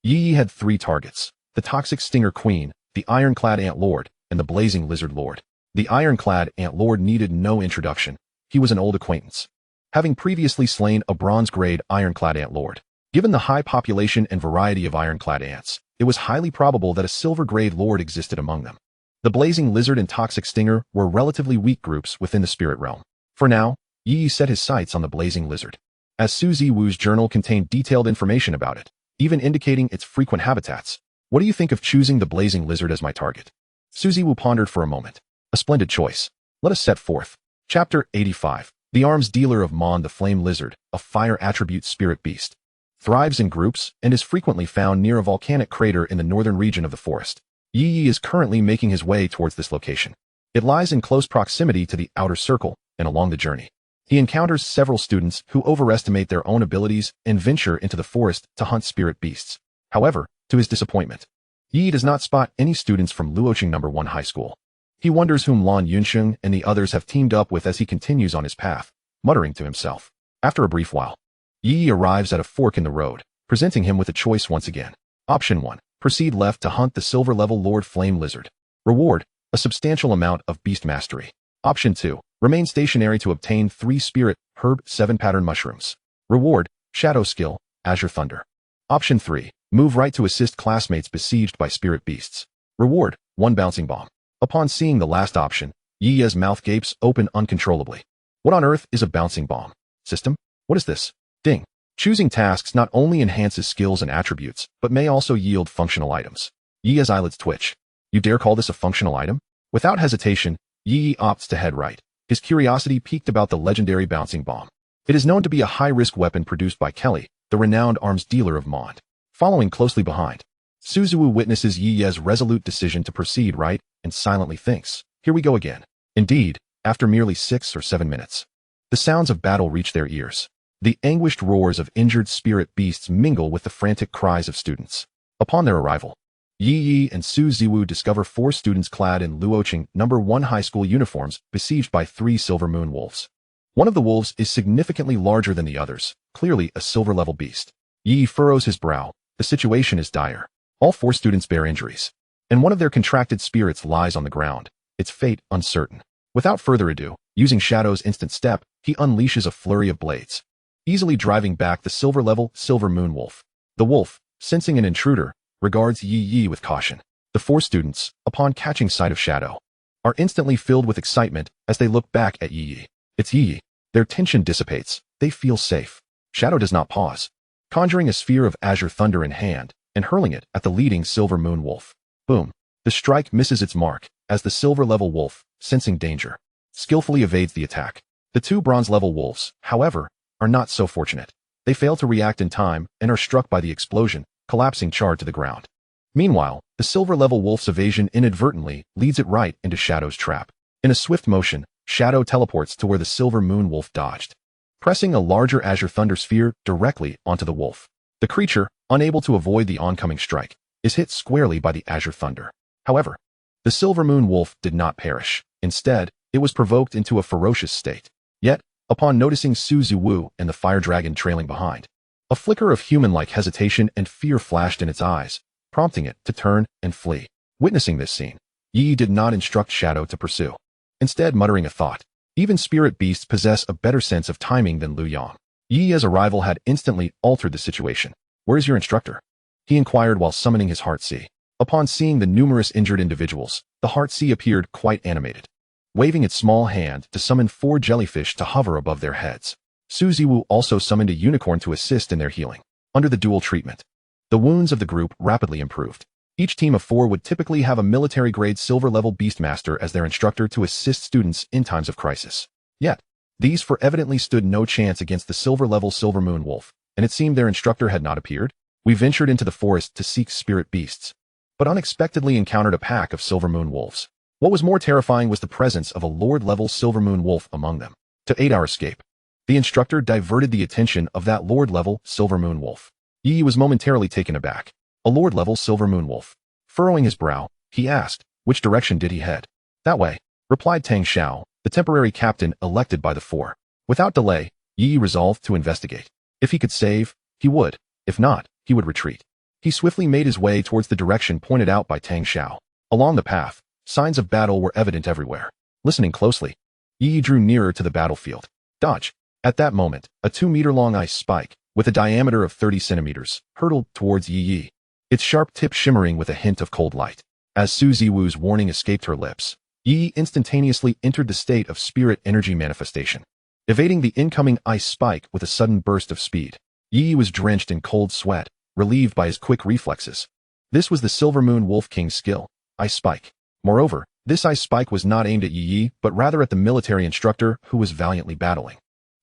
Ye Ye had 3 targets: the toxic stinger queen, the ironclad ant lord, and the blazing lizard lord. The ironclad ant lord needed no introduction. He was an old acquaintance, having previously slain a bronze-grade ironclad ant lord. Given the high population and variety of ironclad ants, it was highly probable that a silver-grade lord existed among them. The blazing lizard and toxic stinger were relatively weak groups within the spirit realm. For now, Ye Ye set his sights on the blazing lizard, as Su Ziwu's journal contained detailed information about it, even indicating its frequent habitats. What do you think of choosing the blazing lizard as my target? Su Ziwu pondered for a moment. A splendid choice. Let us set forth. Chapter 85. The arms dealer of Mon the Flame Lizard, a fire attribute spirit beast, thrives in groups and is frequently found near a volcanic crater in the northern region of the forest. Ye Ye is currently making his way towards this location. It lies in close proximity to the outer circle, and along the journey, he encounters several students who overestimate their own abilities and venture into the forest to hunt spirit beasts. However, to his disappointment, Ye Ye does not spot any students from Luoqing No. 1 High School. He wonders whom Lan Yunsheng and the others have teamed up with as he continues on his path, muttering to himself. After a brief while, Ye Ye arrives at a fork in the road, presenting him with a choice once again. Option 1. Proceed left to hunt the silver-level Lord Flame Lizard. Reward: a substantial amount of beast mastery. Option 2. Remain stationary to obtain 3 spirit, herb, 7 pattern mushrooms. Reward: shadow skill, Azure Thunder. Option 3. Move right to assist classmates besieged by spirit beasts. Reward: 1 bouncing bomb. Upon seeing the last option, Ye Ye's mouth gapes open uncontrollably. What on earth is a bouncing bomb? System? What is this? Ding. Choosing tasks not only enhances skills and attributes, but may also yield functional items. Ye Ye's eyelids twitch. You dare call this a functional item? Without hesitation, Ye Ye opts to head right. His curiosity piqued about the legendary bouncing bomb. It is known to be a high-risk weapon produced by Kelly, the renowned arms dealer of Mond. Following closely behind, Su Ziwu witnesses Ye Ye's resolute decision to proceed right and silently thinks, here we go again. Indeed, after merely 6 or 7 minutes, the sounds of battle reach their ears. The anguished roars of injured spirit beasts mingle with the frantic cries of students. Upon their arrival, Ye Ye and Su Ziwu discover 4 students clad in Luoqing No. 1 High School uniforms besieged by 3 silver moon wolves. One of the wolves is significantly larger than the others, clearly a silver-level beast. Ye Ye furrows his brow. The situation is dire. All 4 students bear injuries, and one of their contracted spirits lies on the ground, its fate uncertain. Without further ado, using Shadow's instant step, he unleashes a flurry of blades, easily driving back the silver-level silver moon wolf. The wolf, sensing an intruder, regards Ye Ye with caution. The 4 students, upon catching sight of Shadow, are instantly filled with excitement as they look back at Ye Ye. It's Ye Ye. Their tension dissipates. They feel safe. Shadow does not pause, conjuring a sphere of azure thunder in hand and hurling it at the leading silver moon wolf. Boom. The strike misses its mark as the silver-level wolf, sensing danger, skillfully evades the attack. The two bronze-level wolves, however, are not so fortunate. They fail to react in time and are struck by the explosion, collapsing charred to the ground. Meanwhile, the silver-level wolf's evasion inadvertently leads it right into Shadow's trap. In a swift motion, Shadow teleports to where the silver moon wolf dodged, pressing a larger azure thunder sphere directly onto the wolf. The creature, unable to avoid the oncoming strike, is hit squarely by the azure thunder. However, the silver moon wolf did not perish. Instead, it was provoked into a ferocious state. Yet, upon noticing Su Ziwu and the fire dragon trailing behind, a flicker of human-like hesitation and fear flashed in its eyes, prompting it to turn and flee. Witnessing this scene, Yi did not instruct Shadow to pursue, instead muttering a thought. Even spirit beasts possess a better sense of timing than Liu Yang. Yi's arrival had instantly altered the situation. "Where's your instructor?" he inquired while summoning his Heart Sea. Upon seeing the numerous injured individuals, the Heart Sea appeared quite animated, waving its small hand to summon 4 jellyfish to hover above their heads. Su Ziwu also summoned a unicorn to assist in their healing. Under the dual treatment, the wounds of the group rapidly improved. Each team of 4 would typically have a military-grade silver-level beastmaster as their instructor to assist students in times of crisis. Yet, these 4 evidently stood no chance against the silver-level Silver Moon Wolf, and it seemed their instructor had not appeared. We ventured into the forest to seek spirit beasts, but unexpectedly encountered a pack of Silver Moon Wolves. What was more terrifying was the presence of a Lord-level Silver Moon Wolf among them. To aid our escape, the instructor diverted the attention of that Lord-level Silver Moon Wolf. Yi was momentarily taken aback. A Lord-level Silver Moon Wolf. Furrowing his brow, he asked, which direction did he head? "That way," replied Tang Xiao, the temporary captain elected by the 4. Without delay, Yi resolved to investigate. If he could save, he would. If not, he would retreat. He swiftly made his way towards the direction pointed out by Tang Xiao. Along the path, signs of battle were evident everywhere. Listening closely, Yi drew nearer to the battlefield. Dodge. At that moment, a 2-meter-long ice spike, with a diameter of 30 centimeters, hurtled towards Yi, its sharp tip shimmering with a hint of cold light. As Su Ziwu's warning escaped her lips, Yi instantaneously entered the state of spirit energy manifestation, evading the incoming ice spike with a sudden burst of speed. Yi was drenched in cold sweat, relieved by his quick reflexes. This was the Silver Moon Wolf King's skill, Ice Spike. Moreover, this ice spike was not aimed at Yi, but rather at the military instructor who was valiantly battling.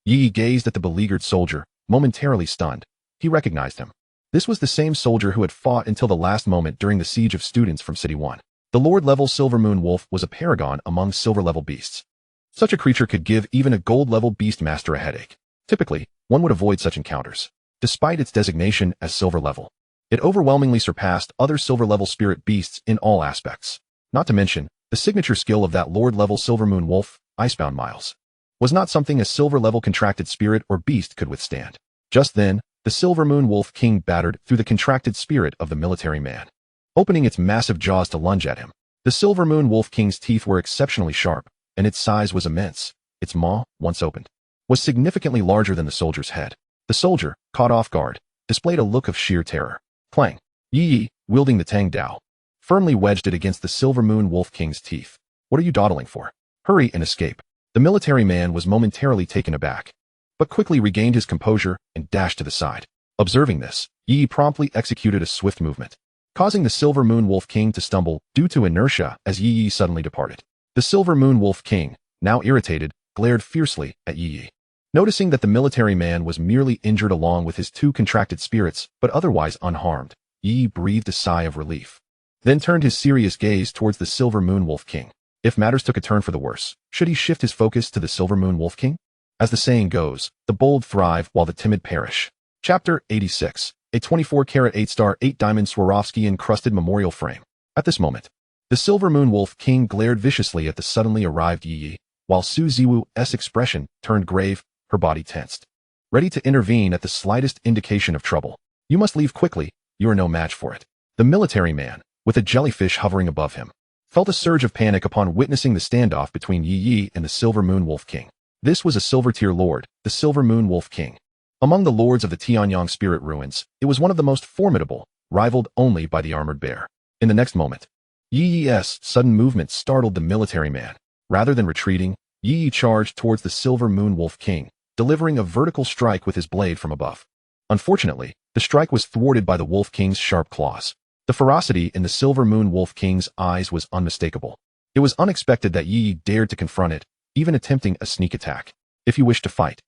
Yi gazed at the beleaguered soldier, momentarily stunned. He recognized him. This was the same soldier who had fought until the last moment during the siege of students from City 1. The Lord-level Silver Moon Wolf was a paragon among silver-level beasts. Such a creature could give even a gold-level beastmaster a headache. Typically, one would avoid such encounters. Despite its designation as silver-level, it overwhelmingly surpassed other silver-level spirit beasts in all aspects. Not to mention, the signature skill of that Lord-level Silver Moon Wolf, Icebound Miles, was not something a silver-level contracted spirit or beast could withstand. Just then, the Silver Moon Wolf King battered through the contracted spirit of the military man, opening its massive jaws to lunge at him. The Silver Moon Wolf King's teeth were exceptionally sharp, and its size was immense. Its maw, once opened, was significantly larger than the soldier's head. The soldier, caught off guard, displayed a look of sheer terror. Clang. Yi, wielding the Tang Dao, firmly wedged it against the Silver Moon Wolf King's teeth. "What are you dawdling for? Hurry and escape." The military man was momentarily taken aback, but quickly regained his composure and dashed to the side. Observing this, Yi promptly executed a swift movement, causing the Silver Moon Wolf King to stumble due to inertia as Yi suddenly departed. The Silver Moon Wolf King, now irritated, glared fiercely at Yi. Noticing that the military man was merely injured along with his 2 contracted spirits, but otherwise unharmed, Yi breathed a sigh of relief, then turned his serious gaze towards the Silver Moon Wolf King. If matters took a turn for the worse, should he shift his focus to the Silver Moon Wolf King? As the saying goes, the bold thrive while the timid perish. Chapter 86. A 24-karat 8-star 8-diamond Swarovski-encrusted memorial frame. At this moment, the Silver Moon Wolf King glared viciously at the suddenly arrived Yi, while Su Ziwu's expression turned grave, her body tensed, ready to intervene at the slightest indication of trouble. "You must leave quickly, you are no match for it." The military man, with a jellyfish hovering above him, felt a surge of panic upon witnessing the standoff between Yi and the Silver Moon Wolf King. This was a silver-tier lord, the Silver Moon Wolf King. Among the lords of the Tianyang Spirit Ruins, it was one of the most formidable, rivaled only by the Armored Bear. In the next moment, Yi's sudden movement startled the military man. Rather than retreating, Ye Ye charged towards the Silver Moon Wolf King, delivering a vertical strike with his blade from above. Unfortunately, the strike was thwarted by the Wolf King's sharp claws. The ferocity in the Silver Moon Wolf King's eyes was unmistakable. It was unexpected that Ye Ye dared to confront it, even attempting a sneak attack. If you wish to fight,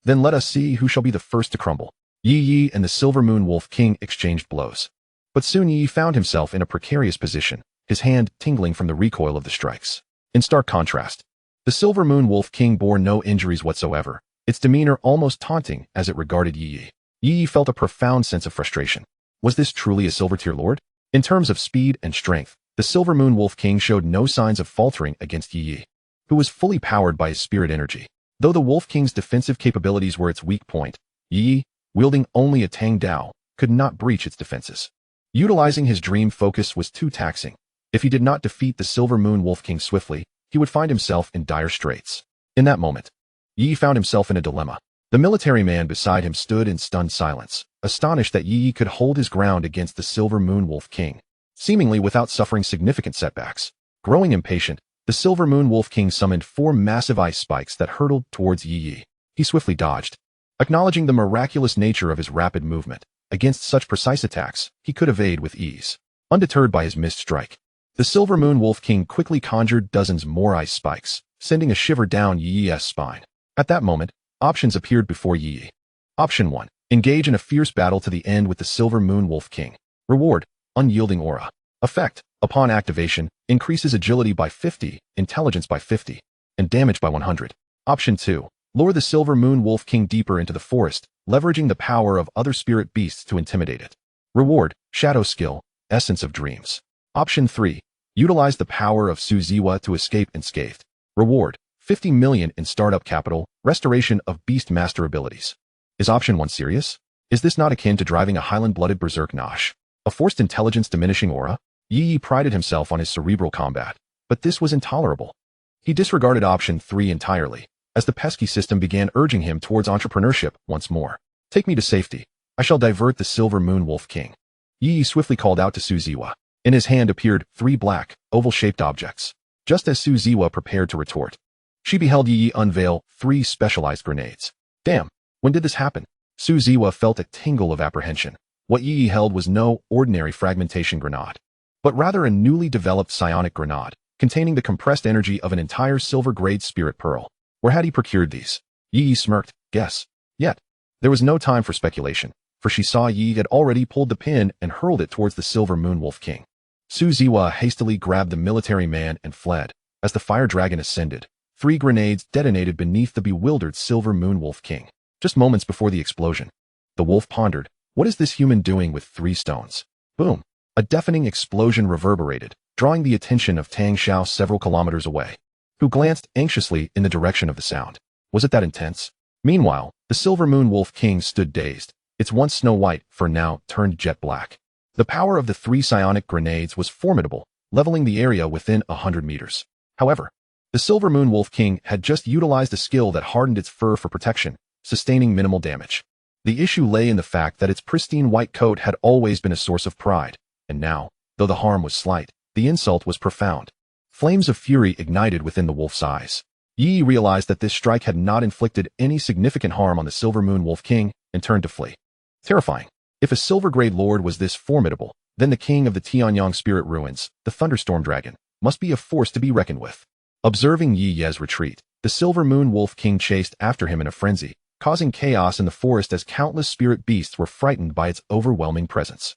then let us see who shall be the first to crumble. Ye Ye and the Silver Moon Wolf King exchanged blows. But soon Ye Ye found himself in a precarious position, his hand tingling from the recoil of the strikes. In stark contrast, the Silver Moon Wolf King bore no injuries whatsoever, its demeanor almost taunting as it regarded Ye Ye. Ye Ye felt a profound sense of frustration. Was this truly a Silver Tier Lord? In terms of speed and strength, the Silver Moon Wolf King showed no signs of faltering against Ye Ye, who was fully powered by his spirit energy. Though the Wolf King's defensive capabilities were its weak point, Ye Ye, wielding only a Tang Dao, could not breach its defenses. Utilizing his dream focus was too taxing. If he did not defeat the Silver Moon Wolf King swiftly, he would find himself in dire straits. In that moment, Ye Ye found himself in a dilemma. The military man beside him stood in stunned silence, astonished that Ye Ye could hold his ground against the Silver Moon Wolf King, seemingly without suffering significant setbacks. Growing impatient, the Silver Moon Wolf King summoned 4 massive ice spikes that hurtled towards Ye Ye. He swiftly dodged. Acknowledging the miraculous nature of his rapid movement, against such precise attacks, he could evade with ease. Undeterred by his missed strike, the Silver Moon Wolf King quickly conjured dozens more ice spikes, sending a shiver down Ye Ye's spine. At that moment, options appeared before Ye Ye. Option 1. Engage in a fierce battle to the end with the Silver Moon Wolf King. Reward: Unyielding Aura. Effect: upon activation, increases agility by 50, intelligence by 50, and damage by 100. Option 2. Lure the Silver Moon Wolf King deeper into the forest, leveraging the power of other spirit beasts to intimidate it. Reward: Shadow Skill, Essence of Dreams. Option 3. Utilize the power of Suziwa to escape unscathed. Reward: 50 million in startup capital, restoration of Beast Master abilities. Is option 1 serious? Is this not akin to driving a Highland-blooded berserk Nosh? A forced intelligence diminishing aura? Ye Ye prided himself on his cerebral combat, but this was intolerable. He disregarded option 3 entirely, as the pesky system began urging him towards entrepreneurship once more. Take me to safety. I shall divert the Silver Moon Wolf King. Ye Ye swiftly called out to Suziwa. In his hand appeared 3 black, oval-shaped objects. Just as Suziwa prepared to retort, she beheld Ye Ye unveil 3 specialized grenades. Damn, when did this happen? Suziwa felt a tingle of apprehension. What Ye Ye held was no ordinary fragmentation grenade, but rather a newly developed psionic grenade, containing the compressed energy of an entire silver-grade spirit pearl. Where had he procured these? Ye Ye smirked. Guess. Yet, there was no time for speculation, for she saw Ye Ye had already pulled the pin and hurled it towards the Silver Moon Wolf King. Suziwa hastily grabbed the military man and fled. As the fire dragon ascended, 3 grenades detonated beneath the bewildered Silver Moon Wolf King. Just moments before the explosion, the wolf pondered, what is this human doing with 3 stones? Boom! A deafening explosion reverberated, drawing the attention of Tang Xiao several kilometers away, who glanced anxiously in the direction of the sound. Was it that intense? Meanwhile, the Silver Moon Wolf King stood dazed, its once snow-white fur now turned jet black. The power of the 3 psionic grenades was formidable, leveling the area within 100 meters. However, the Silver Moon Wolf King had just utilized a skill that hardened its fur for protection, sustaining minimal damage. The issue lay in the fact that its pristine white coat had always been a source of pride, and now, though the harm was slight, the insult was profound. Flames of fury ignited within the wolf's eyes. Ye Ye realized that this strike had not inflicted any significant harm on the Silver Moon Wolf King and turned to flee. Terrifying. If a Silver-Grade Lord was this formidable, then the king of the Tianyang Spirit Ruins, the Thunderstorm Dragon, must be a force to be reckoned with. Observing Ye Ye's retreat, the Silver Moon Wolf King chased after him in a frenzy, causing chaos in the forest as countless spirit beasts were frightened by its overwhelming presence.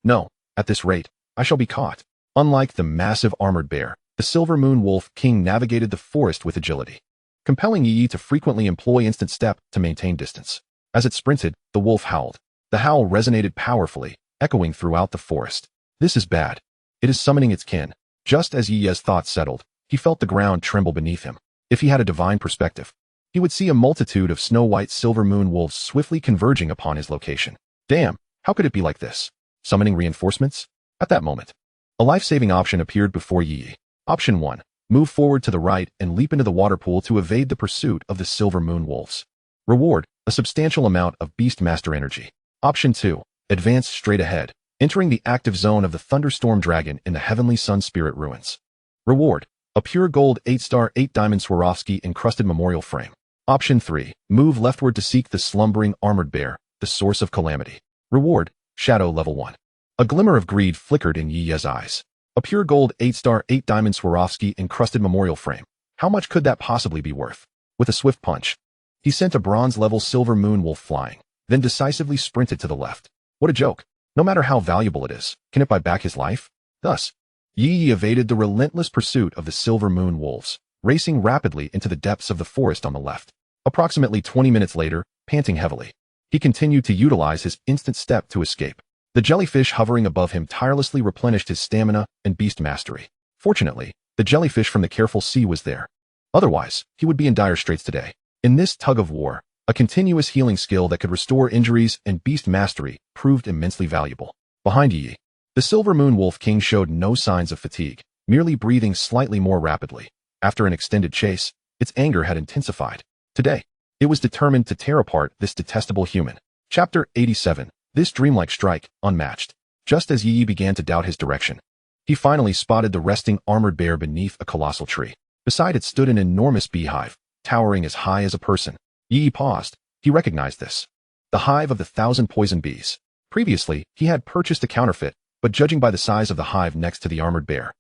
No, at this rate, I shall be caught. Unlike the massive armored bear, the Silver Moon Wolf King navigated the forest with agility, compelling Ye Ye to frequently employ instant step to maintain distance. As it sprinted, the wolf howled. The howl resonated powerfully, echoing throughout the forest. This is bad. It is summoning its kin. Just as Ye Ye's thoughts settled, he felt the ground tremble beneath him. If he had a divine perspective, he would see a multitude of snow-white Silver Moon wolves swiftly converging upon his location. Damn, how could it be like this? Summoning reinforcements? At that moment, a life-saving option appeared before Ye Ye. Option 1. Move forward to the right and leap into the water pool to evade the pursuit of the Silver Moon wolves. Reward: a substantial amount of Beast Master energy. Option 2. Advance straight ahead, entering the active zone of the Thunderstorm Dragon in the Heavenly Sun Spirit Ruins. Reward: A pure gold 8-star 8-diamond Swarovski-encrusted memorial frame. Option 3. Move leftward to seek the slumbering armored bear, the source of calamity. Reward, Shadow Level 1. A glimmer of greed flickered in Ye Ye's eyes. A pure gold 8-star 8-diamond Swarovski-encrusted memorial frame. How much could that possibly be worth? With a swift punch, he sent a bronze-level silver moon wolf flying, then decisively sprinted to the left. What a joke. No matter how valuable it is, can it buy back his life? Thus, Ye Ye evaded the relentless pursuit of the silver moon wolves, racing rapidly into the depths of the forest on the left. Approximately 20 minutes later, panting heavily, he continued to utilize his instant step to escape. The jellyfish hovering above him tirelessly replenished his stamina and beast mastery. Fortunately, the jellyfish from the careful sea was there. Otherwise, he would be in dire straits today. In this tug of war, a continuous healing skill that could restore injuries and beast mastery proved immensely valuable. Behind Ye Ye, the Silver Moon Wolf King showed no signs of fatigue, merely breathing slightly more rapidly. After an extended chase, its anger had intensified. Today, it was determined to tear apart this detestable human. Chapter 87. This dreamlike strike, unmatched. Just as Ye Ye began to doubt his direction, he finally spotted the resting armored bear beneath a colossal tree. Beside it stood an enormous beehive, towering as high as a person. Ye Ye paused. He recognized this. The hive of the 1,000 poison bees. Previously, he had purchased a counterfeit, but judging by the size of the hive next to the armored bear,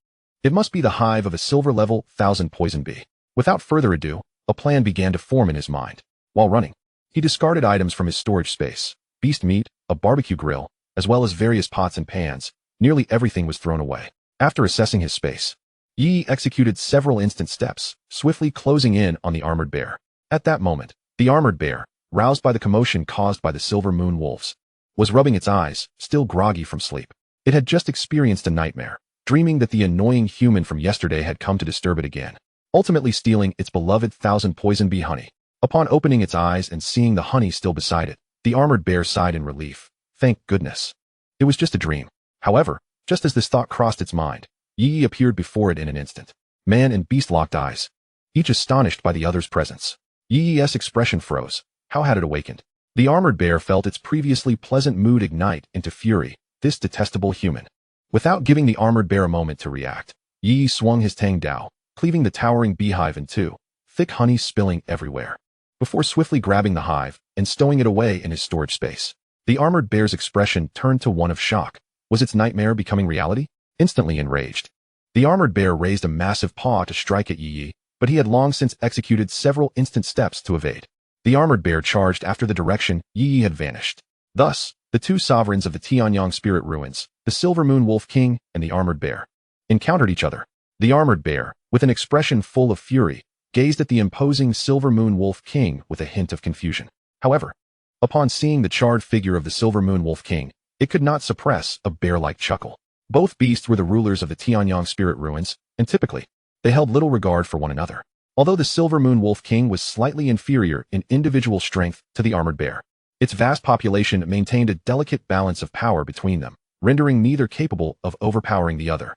it must be the hive of a silver-level 1,000 poison bee. Without further ado, a plan began to form in his mind. While running, he discarded items from his storage space. Beast meat, a barbecue grill, as well as various pots and pans. Nearly everything was thrown away. After assessing his space, Ye Ye executed several instant steps, swiftly closing in on the armored bear. At that moment, the armored bear, roused by the commotion caused by the silver moon wolves, was rubbing its eyes, still groggy from sleep. It had just experienced a nightmare, dreaming that the annoying human from yesterday had come to disturb it again, ultimately stealing its beloved 1,000 poison bee honey. Upon opening its eyes and seeing the honey still beside it, the armored bear sighed in relief. Thank goodness. It was just a dream. However, just as this thought crossed its mind, Ye Ye appeared before it in an instant. Man and beast locked eyes, each astonished by the other's presence. Ye Ye's expression froze. How had it awakened? The armored bear felt its previously pleasant mood ignite into fury. This detestable human. Without giving the armored bear a moment to react, Ye Ye swung his Tang Dao, cleaving the towering beehive in two, thick honey spilling everywhere. Before swiftly grabbing the hive and stowing it away in his storage space, the armored bear's expression turned to one of shock. Was its nightmare becoming reality? Instantly enraged, the armored bear raised a massive paw to strike at Ye Ye, but he had long since executed several instant steps to evade. The armored bear charged after the direction Ye Ye had vanished. Thus, the two sovereigns of the Tianyang Spirit Ruins, the Silver Moon Wolf King and the armored bear, encountered each other. The armored bear, with an expression full of fury, gazed at the imposing Silver Moon Wolf King with a hint of confusion. However, upon seeing the charred figure of the Silver Moon Wolf King, it could not suppress a bear-like chuckle. Both beasts were the rulers of the Tianyang Spirit Ruins, and typically, they held little regard for one another. Although the Silver Moon Wolf King was slightly inferior in individual strength to the armored bear, its vast population maintained a delicate balance of power between them, rendering neither capable of overpowering the other.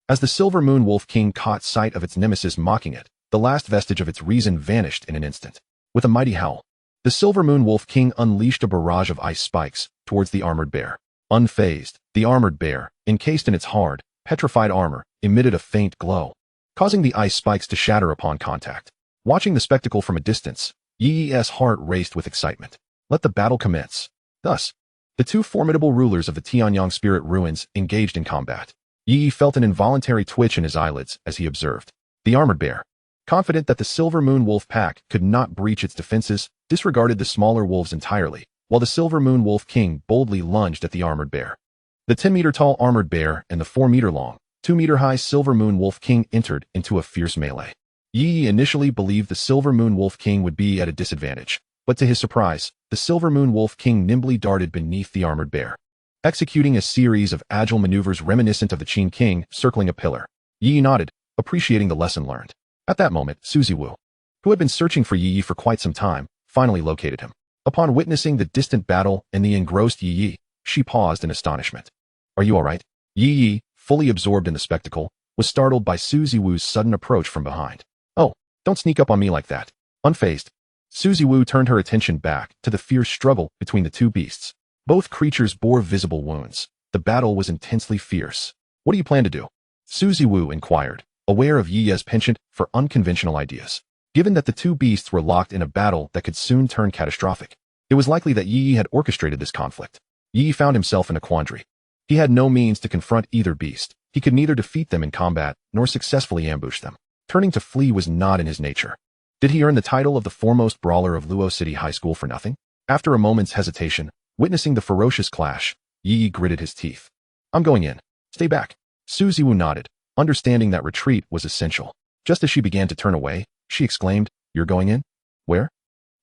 As the Silver Moon Wolf King caught sight of its nemesis mocking it, the last vestige of its reason vanished in an instant. With a mighty howl, the Silver Moon Wolf King unleashed a barrage of ice spikes towards the armored bear. Unfazed, the armored bear, encased in its hard, petrified armor, emitted a faint glow, causing the ice spikes to shatter upon contact. Watching the spectacle from a distance, Ye Ye's heart raced with excitement. Let the battle commence. Thus, the two formidable rulers of the Tianyang Spirit Ruins engaged in combat. Ye Ye felt an involuntary twitch in his eyelids as he observed. The armored bear, confident that the Silver Moon Wolf pack could not breach its defenses, disregarded the smaller wolves entirely, while the Silver Moon Wolf King boldly lunged at the armored bear. The 10-meter-tall armored bear and the 4-meter-long, 2-meter-high Silver Moon Wolf King entered into a fierce melee. Ye Ye initially believed the Silver Moon Wolf King would be at a disadvantage, but to his surprise, the Silver Moon Wolf King nimbly darted beneath the armored bear, executing a series of agile maneuvers reminiscent of the Qin King circling a pillar. Ye Ye nodded, appreciating the lesson learned. At that moment, Suzy Wu, who had been searching for Ye Ye for quite some time, finally located him. Upon witnessing the distant battle and the engrossed Ye Ye, she paused in astonishment. Are you all right? Ye Ye, fully absorbed in the spectacle, was startled by Suzy Wu's sudden approach from behind. Oh, don't sneak up on me like that. Unfazed, Suzy Wu turned her attention back to the fierce struggle between the two beasts. Both creatures bore visible wounds. The battle was intensely fierce. What do you plan to do? Suzy Wu inquired, aware of Ye Ye's penchant for unconventional ideas. Given that the two beasts were locked in a battle that could soon turn catastrophic, it was likely that Ye Ye had orchestrated this conflict. Ye Ye found himself in a quandary. He had no means to confront either beast. He could neither defeat them in combat nor successfully ambush them. Turning to flee was not in his nature. Did he earn the title of the foremost brawler of Luo City High School for nothing? After a moment's hesitation, witnessing the ferocious clash, Ye Ye gritted his teeth. I'm going in. Stay back. Su Ziwu nodded, understanding that retreat was essential. Just as she began to turn away, she exclaimed, You're going in? Where?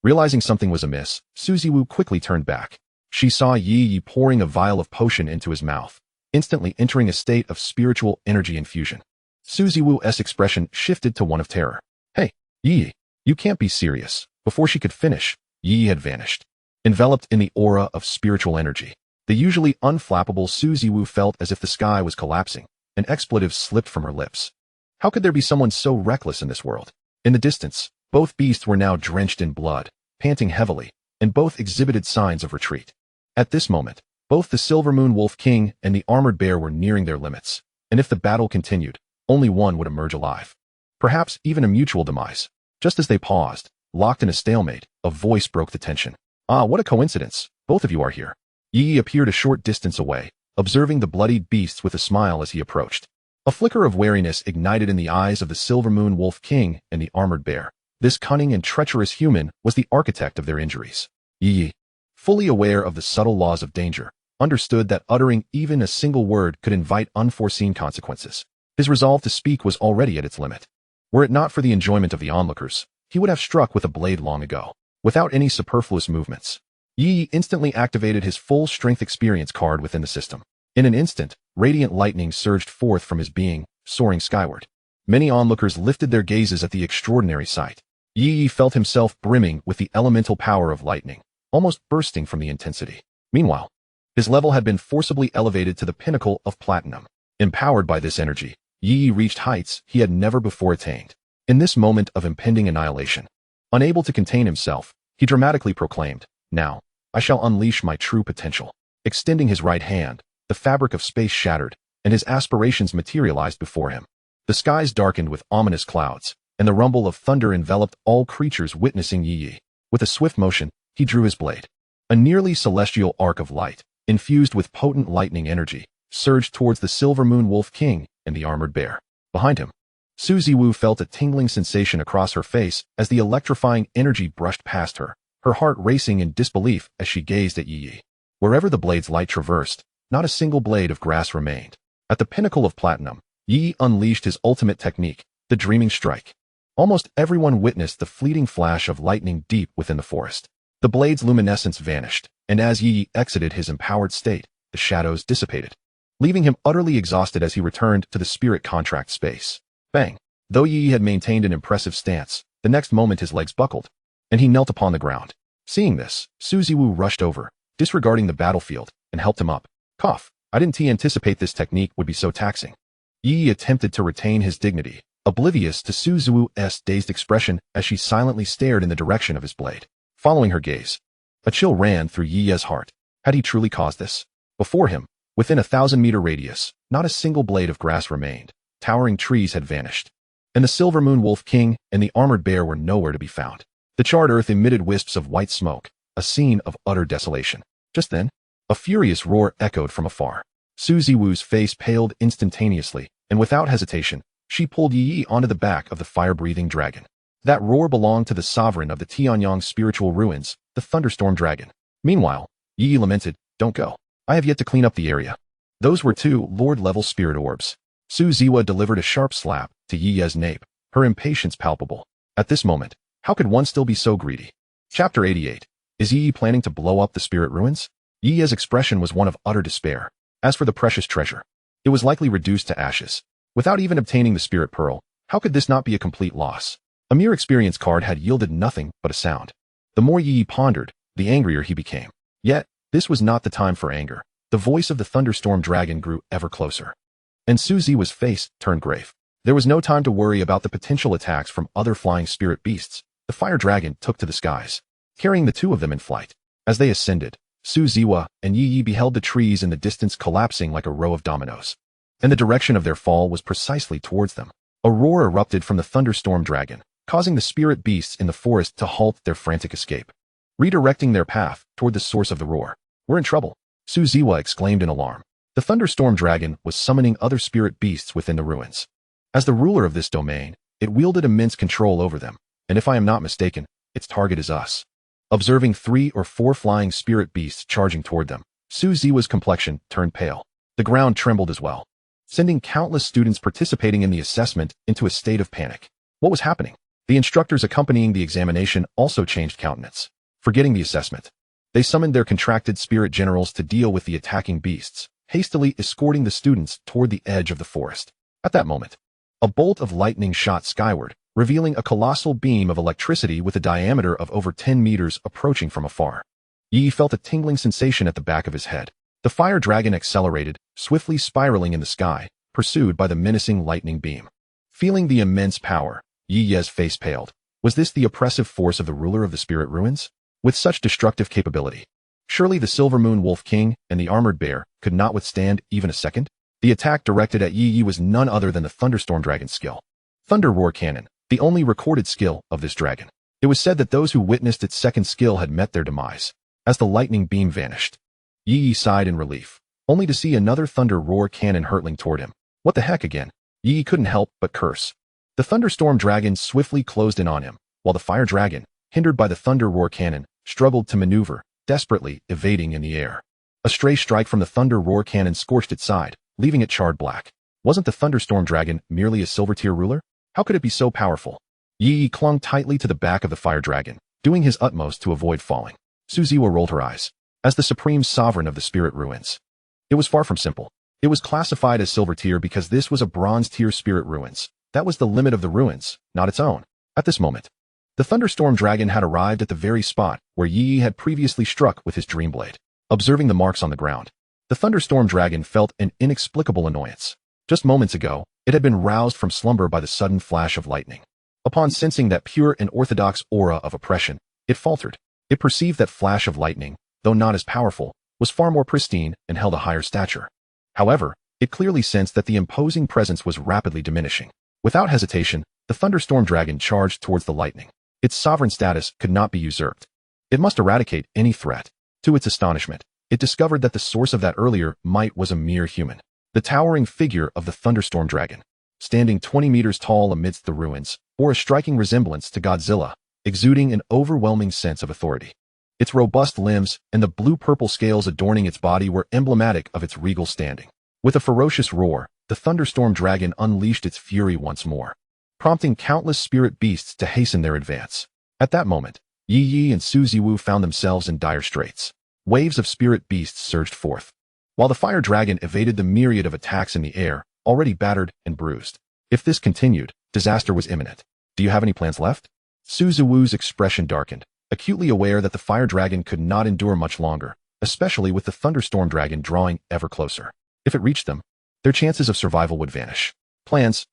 Realizing something was amiss, Su Ziwu quickly turned back. She saw Ye Ye pouring a vial of potion into his mouth, instantly entering a state of spiritual energy infusion. Su Ziwu's expression shifted to one of terror. Hey, Ye Ye, you can't be serious. Before she could finish, Ye Ye had vanished. Enveloped in the aura of spiritual energy, the usually unflappable Su Ziwu felt as if the sky was collapsing. An expletive slipped from her lips. How could there be someone so reckless in this world? In the distance, both beasts were now drenched in blood, panting heavily, and both exhibited signs of retreat. At this moment, both the Silver Moon Wolf King and the Armored Bear were nearing their limits, and if the battle continued, only one would emerge alive. Perhaps even a mutual demise. Just as they paused, locked in a stalemate, a voice broke the tension. Ah, what a coincidence. Both of you are here. Ye Ye appeared a short distance away, observing the bloodied beasts with a smile as he approached. A flicker of wariness ignited in the eyes of the Silver Moon Wolf King and the Armored Bear. This cunning and treacherous human was the architect of their injuries. Ye Ye, fully aware of the subtle laws of danger, understood that uttering even a single word could invite unforeseen consequences. His resolve to speak was already at its limit. Were it not for the enjoyment of the onlookers, he would have struck with a blade long ago. Without any superfluous movements, Ye Ye instantly activated his full strength experience card within the system. In an instant, radiant lightning surged forth from his being, soaring skyward. Many onlookers lifted their gazes at the extraordinary sight. Ye Ye felt himself brimming with the elemental power of lightning, almost bursting from the intensity. Meanwhile, his level had been forcibly elevated to the pinnacle of platinum. Empowered by this energy, Ye Ye reached heights he had never before attained. In this moment of impending annihilation, unable to contain himself, he dramatically proclaimed, Now, I shall unleash my true potential. Extending his right hand, the fabric of space shattered, and his aspirations materialized before him. The skies darkened with ominous clouds, and the rumble of thunder enveloped all creatures witnessing Ye Ye. With a swift motion, he drew his blade. A nearly celestial arc of light, infused with potent lightning energy, surged towards the Silver Moon Wolf King and the Armored Bear. Behind him, Su Ziwu felt a tingling sensation across her face as the electrifying energy brushed past her, her heart racing in disbelief as she gazed at Ye Ye. Wherever the blade's light traversed, not a single blade of grass remained. At the pinnacle of platinum, Ye Ye unleashed his ultimate technique, the Dreaming Strike. Almost everyone witnessed the fleeting flash of lightning deep within the forest. The blade's luminescence vanished, and as Ye Ye exited his empowered state, the shadows dissipated, leaving him utterly exhausted as he returned to the spirit contract space. Bang! Though Ye Ye had maintained an impressive stance, the next moment his legs buckled, and he knelt upon the ground. Seeing this, Su Ziwu rushed over, disregarding the battlefield, and helped him up. Cough! I didn't anticipate this technique would be so taxing. Ye Ye attempted to retain his dignity, oblivious to Su Ziwu's dazed expression as she silently stared in the direction of his blade. Following her gaze, a chill ran through Ye Ye's heart. Had he truly caused this? Before him, within a 1,000-meter radius, not a single blade of grass remained. Towering trees had vanished, and the Silver Moon Wolf King and the Armored Bear were nowhere to be found. The charred earth emitted wisps of white smoke, a scene of utter desolation. Just then, a furious roar echoed from afar. Su Ziwu's face paled instantaneously, and without hesitation, she pulled Ye Ye onto the back of the fire-breathing dragon. That roar belonged to the sovereign of the Tianyang spiritual ruins, the Thunderstorm Dragon. Meanwhile, Ye Ye lamented, Don't go. I have yet to clean up the area. Those were 2 Lord-level spirit orbs. Su Ziwa delivered a sharp slap to Ye Ye's nape, her impatience palpable. At this moment, how could one still be so greedy? Chapter 88. Is Ye Ye planning to blow up the spirit ruins? Ye Ye's expression was one of utter despair. As for the precious treasure, it was likely reduced to ashes. Without even obtaining the spirit pearl, how could this not be a complete loss? A mere experience card had yielded nothing but a sound. The more Ye Ye pondered, the angrier he became. Yet, this was not the time for anger. The voice of the Thunderstorm Dragon grew ever closer, and Su Ziwa's face turned grave. There was no time to worry about the potential attacks from other flying spirit beasts. The fire dragon took to the skies, carrying the 2 of them in flight. As they ascended, Su Ziwa and Ye Ye beheld the trees in the distance collapsing like a row of dominoes, and the direction of their fall was precisely towards them. A roar erupted from the thunderstorm dragon, causing the spirit beasts in the forest to halt their frantic escape, redirecting their path toward the source of the roar. "We're in trouble," Suziwa exclaimed in alarm. The thunderstorm dragon was summoning other spirit beasts within the ruins. As the ruler of this domain, it wielded immense control over them, and if I am not mistaken, its target is us. Observing 3 or 4 flying spirit beasts charging toward them, Suziwa's complexion turned pale. The ground trembled as well, sending countless students participating in the assessment into a state of panic. What was happening? The instructors accompanying the examination also changed countenance. Forgetting the assessment, they summoned their contracted spirit generals to deal with the attacking beasts, hastily escorting the students toward the edge of the forest. At that moment, a bolt of lightning shot skyward, revealing a colossal beam of electricity with a diameter of over 10 meters approaching from afar. Yi felt a tingling sensation at the back of his head. The fire dragon accelerated, swiftly spiraling in the sky, pursued by the menacing lightning beam. Feeling the immense power, Yi's face paled. Was this the oppressive force of the ruler of the spirit ruins? With such destructive capability, surely the Silver Moon Wolf King and the Armored Bear could not withstand even a second? The attack directed at Yi was none other than the Thunderstorm Dragon's skill. Thunder Roar Cannon, the only recorded skill of this dragon. It was said that those who witnessed its second skill had met their demise. As the lightning beam vanished, Yi sighed in relief, only to see another Thunder Roar Cannon hurtling toward him. What the heck again? Yi couldn't help but curse. The Thunderstorm Dragon swiftly closed in on him, while the Fire Dragon, hindered by the Thunder Roar Cannon, struggled to maneuver, desperately evading in the air. A stray strike from the Thunder Roar Cannon scorched its side, leaving it charred black. Wasn't the Thunderstorm Dragon merely a silver tier ruler? How could it be so powerful? Yi clung tightly to the back of the Fire Dragon, doing his utmost to avoid falling. Suziwa rolled her eyes. As the supreme sovereign of the spirit ruins, it was far from simple. It was classified as silver tier because this was a bronze tier spirit ruins. That was the limit of the ruins, not its own. At this moment, the Thunderstorm Dragon had arrived at the very spot where Yi had previously struck with his dream blade. Observing the marks on the ground, the Thunderstorm Dragon felt an inexplicable annoyance. Just moments ago, it had been roused from slumber by the sudden flash of lightning. Upon sensing that pure and orthodox aura of oppression, it faltered. It perceived that flash of lightning, though not as powerful, was far more pristine and held a higher stature. However, it clearly sensed that the imposing presence was rapidly diminishing. Without hesitation, the Thunderstorm Dragon charged towards the lightning. Its sovereign status could not be usurped. It must eradicate any threat. To its astonishment, it discovered that the source of that earlier might was a mere human. The towering figure of the Thunderstorm Dragon, standing 20 meters tall amidst the ruins, bore a striking resemblance to Godzilla, exuding an overwhelming sense of authority. Its robust limbs and the blue-purple scales adorning its body were emblematic of its regal standing. With a ferocious roar, the Thunderstorm Dragon unleashed its fury once more, prompting countless spirit beasts to hasten their advance. At that moment, Yi and Suziwu found themselves in dire straits. Waves of spirit beasts surged forth, while the Fire Dragon evaded the myriad of attacks in the air, already battered and bruised. If this continued, disaster was imminent. Do you have any plans left? Suziwu's expression darkened, acutely aware that the Fire Dragon could not endure much longer, especially with the Thunderstorm Dragon drawing ever closer. If it reached them, their chances of survival would vanish. Plans,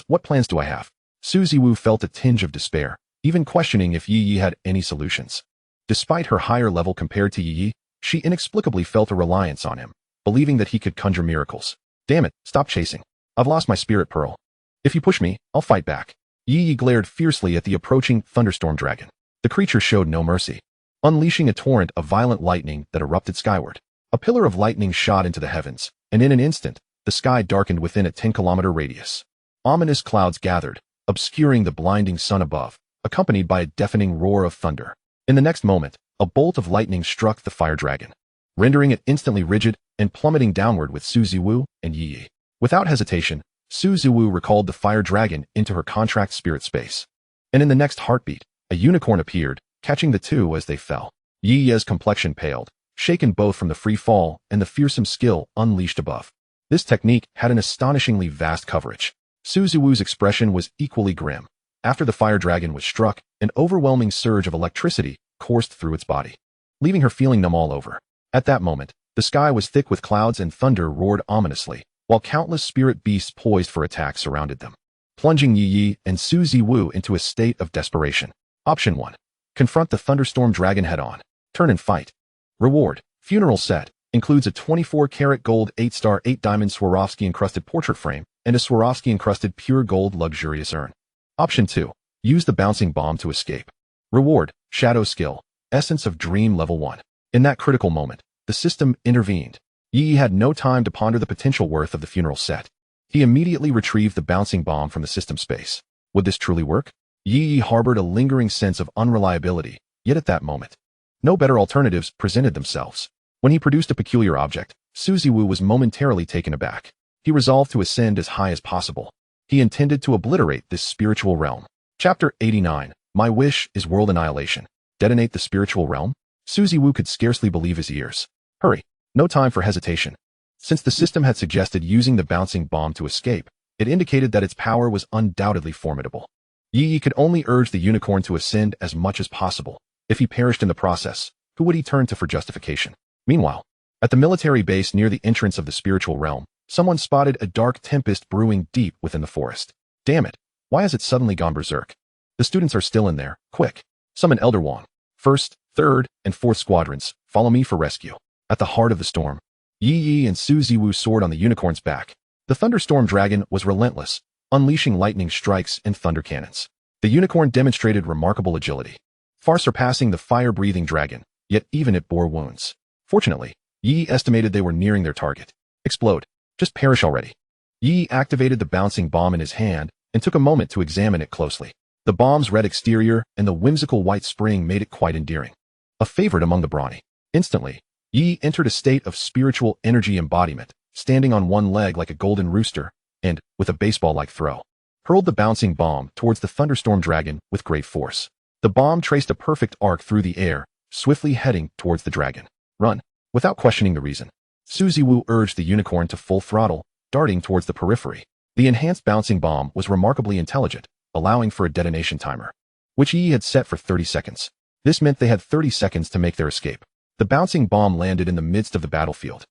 what plans do I have? Suziwu felt a tinge of despair, even questioning if Yi had any solutions. Despite her higher level compared to Yi, she inexplicably felt a reliance on him, believing that he could conjure miracles. Damn it, stop chasing. I've lost my spirit pearl. If you push me, I'll fight back. Yi glared fiercely at the approaching Thunderstorm Dragon. The creature showed no mercy, unleashing a torrent of violent lightning that erupted skyward. A pillar of lightning shot into the heavens, and in an instant, the sky darkened within a 10-kilometer radius. Ominous clouds gathered, obscuring the blinding sun above, accompanied by a deafening roar of thunder. In the next moment, a bolt of lightning struck the Fire Dragon, rendering it instantly rigid and plummeting downward with Suziwu and Yi. Without hesitation, Suziwu recalled the Fire Dragon into her contract spirit space. And in the next heartbeat, a unicorn appeared, catching the two as they fell. Yi's complexion paled, shaken both from the free fall and the fearsome skill unleashed above. This technique had an astonishingly vast coverage. Suziwu's expression was equally grim. After the Fire Dragon was struck, an overwhelming surge of electricity coursed through its body, leaving her feeling numb all over. At that moment, the sky was thick with clouds and thunder roared ominously, while countless spirit beasts poised for attack surrounded them, plunging Yi and Suziwu into a state of desperation. Option 1. Confront the Thunderstorm Dragon head-on. Turn and fight. Reward. Funeral set. Includes a 24-karat gold 8-star 8-diamond Swarovski-encrusted portrait frame, and a Swarovski-encrusted pure gold luxurious urn. Option 2. Use the bouncing bomb to escape. Reward, Shadow Skill, Essence of Dream Level 1. In that critical moment, the system intervened. Ye Ye had no time to ponder the potential worth of the funeral set. He immediately retrieved the bouncing bomb from the system space. Would this truly work? Ye Ye harbored a lingering sense of unreliability, yet at that moment, no better alternatives presented themselves. When he produced a peculiar object, Suziwu was momentarily taken aback. He resolved to ascend as high as possible. He intended to obliterate this spiritual realm. Chapter 89. My wish is world annihilation. Detonate the spiritual realm? Suziwu could scarcely believe his ears. Hurry. No time for hesitation. Since the system had suggested using the bouncing bomb to escape, it indicated that its power was undoubtedly formidable. Ye Ye could only urge the unicorn to ascend as much as possible. If he perished in the process, who would he turn to for justification? Meanwhile, at the military base near the entrance of the spiritual realm, someone spotted a dark tempest brewing deep within the forest. Damn it, why has it suddenly gone berserk? The students are still in there. Quick, summon Elder Wong. 1st, 3rd, and 4th squadrons, follow me for rescue. At the heart of the storm, Ye Ye and Suziwu soared on the unicorn's back. The thunderstorm dragon was relentless, unleashing lightning strikes and thunder cannons. The unicorn demonstrated remarkable agility, far surpassing the fire-breathing dragon, yet even it bore wounds. Fortunately, Ye Ye estimated they were nearing their target. Explode. Just perish already. Ye Ye activated the bouncing bomb in his hand and took a moment to examine it closely. The bomb's red exterior and the whimsical white spring made it quite endearing. A favorite among the brawny. Instantly, Ye Ye entered a state of spiritual energy embodiment, standing on one leg like a golden rooster, and, with a baseball-like throw, hurled the bouncing bomb towards the thunderstorm dragon with great force. The bomb traced a perfect arc through the air, swiftly heading towards the dragon. Run. Without questioning the reason, Suziwu urged the unicorn to full throttle, darting towards the periphery. The enhanced bouncing bomb was remarkably intelligent, allowing for a detonation timer, which Ye Ye had set for 30 seconds. This meant they had 30 seconds to make their escape. The bouncing bomb landed in the midst of the battlefield,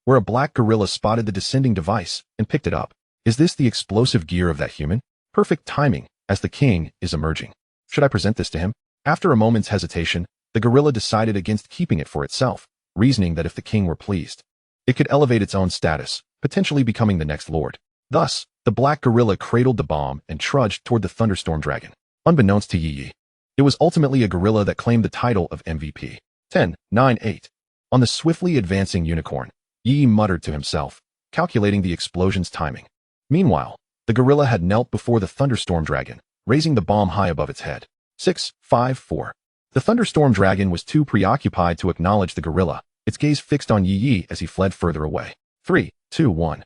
where a black gorilla spotted the descending device and picked it up. Is this the explosive gear of that human? Perfect timing, as the king is emerging. Should I present this to him? After a moment's hesitation, the gorilla decided against keeping it for itself, reasoning that if the king were pleased, it could elevate its own status, potentially becoming the next lord. Thus, the black gorilla cradled the bomb and trudged toward the thunderstorm dragon. Unbeknownst to Ye Ye, it was ultimately a gorilla that claimed the title of MVP. 10, 9, 8. On the swiftly advancing unicorn, Ye Ye muttered to himself, calculating the explosion's timing. Meanwhile, the gorilla had knelt before the thunderstorm dragon, raising the bomb high above its head. 6, 5, 4. The thunderstorm dragon was too preoccupied to acknowledge the gorilla, its gaze fixed on Ye Ye as he fled further away. 3, 2, 1.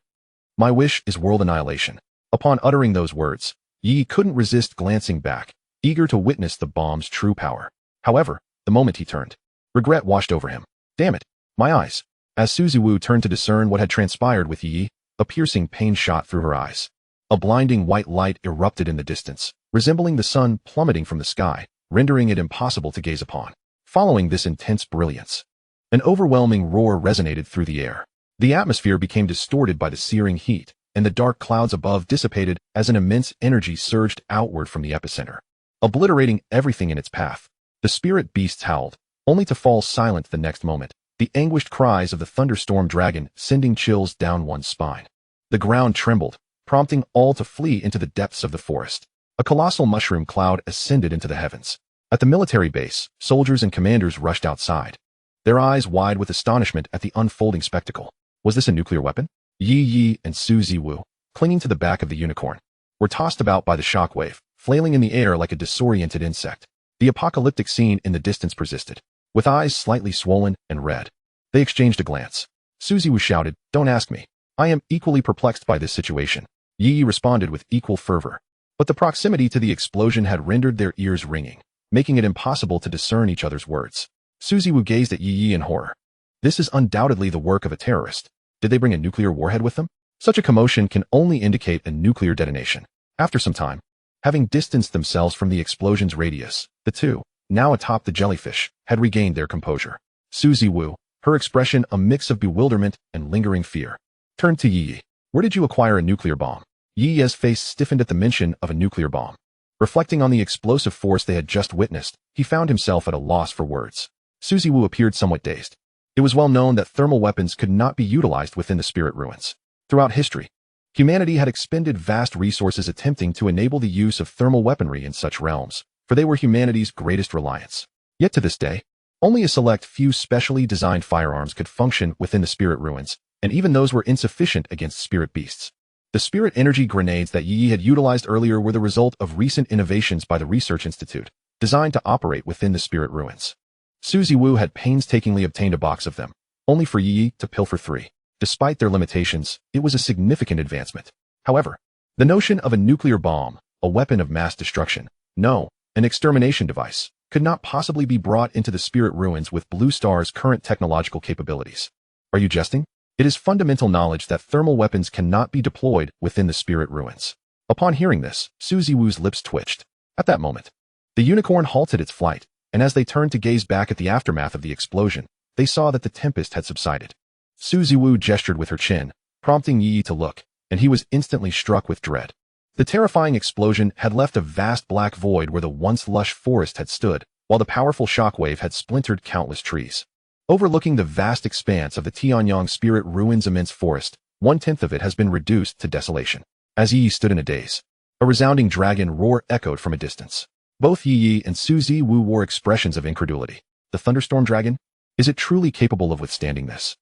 My wish is world annihilation. Upon uttering those words, Ye Ye couldn't resist glancing back, eager to witness the bomb's true power. However, the moment he turned, regret washed over him. Damn it, my eyes. As Suziwu turned to discern what had transpired with Ye Ye, a piercing pain shot through her eyes. A blinding white light erupted in the distance, resembling the sun plummeting from the sky, rendering it impossible to gaze upon. Following this intense brilliance, an overwhelming roar resonated through the air. The atmosphere became distorted by the searing heat, and the dark clouds above dissipated as an immense energy surged outward from the epicenter, obliterating everything in its path. The spirit beasts howled, only to fall silent the next moment, the anguished cries of the thunderstorm dragon sending chills down one's spine. The ground trembled, prompting all to flee into the depths of the forest. A colossal mushroom cloud ascended into the heavens. At the military base, soldiers and commanders rushed outside, their eyes wide with astonishment at the unfolding spectacle. Was this a nuclear weapon? Ye Ye and Suziwu, clinging to the back of the unicorn, were tossed about by the shockwave, flailing in the air like a disoriented insect. The apocalyptic scene in the distance persisted. With eyes slightly swollen and red, they exchanged a glance. Suziwu shouted, "Don't ask me. I am equally perplexed by this situation." Ye Ye responded with equal fervor, but the proximity to the explosion had rendered their ears ringing, making it impossible to discern each other's words. Suziwu gazed at Ye Ye in horror. This is undoubtedly the work of a terrorist. Did they bring a nuclear warhead with them? Such a commotion can only indicate a nuclear detonation. After some time, having distanced themselves from the explosion's radius, the two, now atop the jellyfish, had regained their composure. Suziwu, her expression a mix of bewilderment and lingering fear, turned to Ye Ye. Where did you acquire a nuclear bomb? Ye Ye's face stiffened at the mention of a nuclear bomb. Reflecting on the explosive force they had just witnessed, he found himself at a loss for words. Suziwu appeared somewhat dazed. It was well known that thermal weapons could not be utilized within the spirit ruins. Throughout history, Humanity had expended vast resources attempting to enable the use of thermal weaponry in such realms, for they were humanity's greatest reliance. Yet to this day, only a select few specially designed firearms could function within the spirit ruins, and even those were insufficient against spirit beasts. The spirit energy grenades that Yi Yi had utilized earlier were the result of recent innovations by the Research Institute, designed to operate within the spirit ruins. Suzy Wu had painstakingly obtained a box of them, only for Yi Yi to pilfer 3. Despite their limitations, it was a significant advancement. However, the notion of a nuclear bomb, a weapon of mass destruction, no, an extermination device, could not possibly be brought into the spirit ruins with Blue Star's current technological capabilities. Are you jesting? It is fundamental knowledge that thermal weapons cannot be deployed within the spirit ruins. Upon hearing this, Suzy Wu's lips twitched. At that moment, the unicorn halted its flight, and as they turned to gaze back at the aftermath of the explosion, they saw that the tempest had subsided. Suzy Wu gestured with her chin, prompting Yi Yi to look, and he was instantly struck with dread. The terrifying explosion had left a vast black void where the once lush forest had stood, while the powerful shockwave had splintered countless trees. Overlooking the vast expanse of the Tianyang Spirit Ruins immense forest, 1/10 of it has been reduced to desolation. As Yi Yi stood in a daze, a resounding dragon roar echoed from a distance. Both Yi Yi and Suzy Wu wore expressions of incredulity. The thunderstorm dragon? Is it truly capable of withstanding this?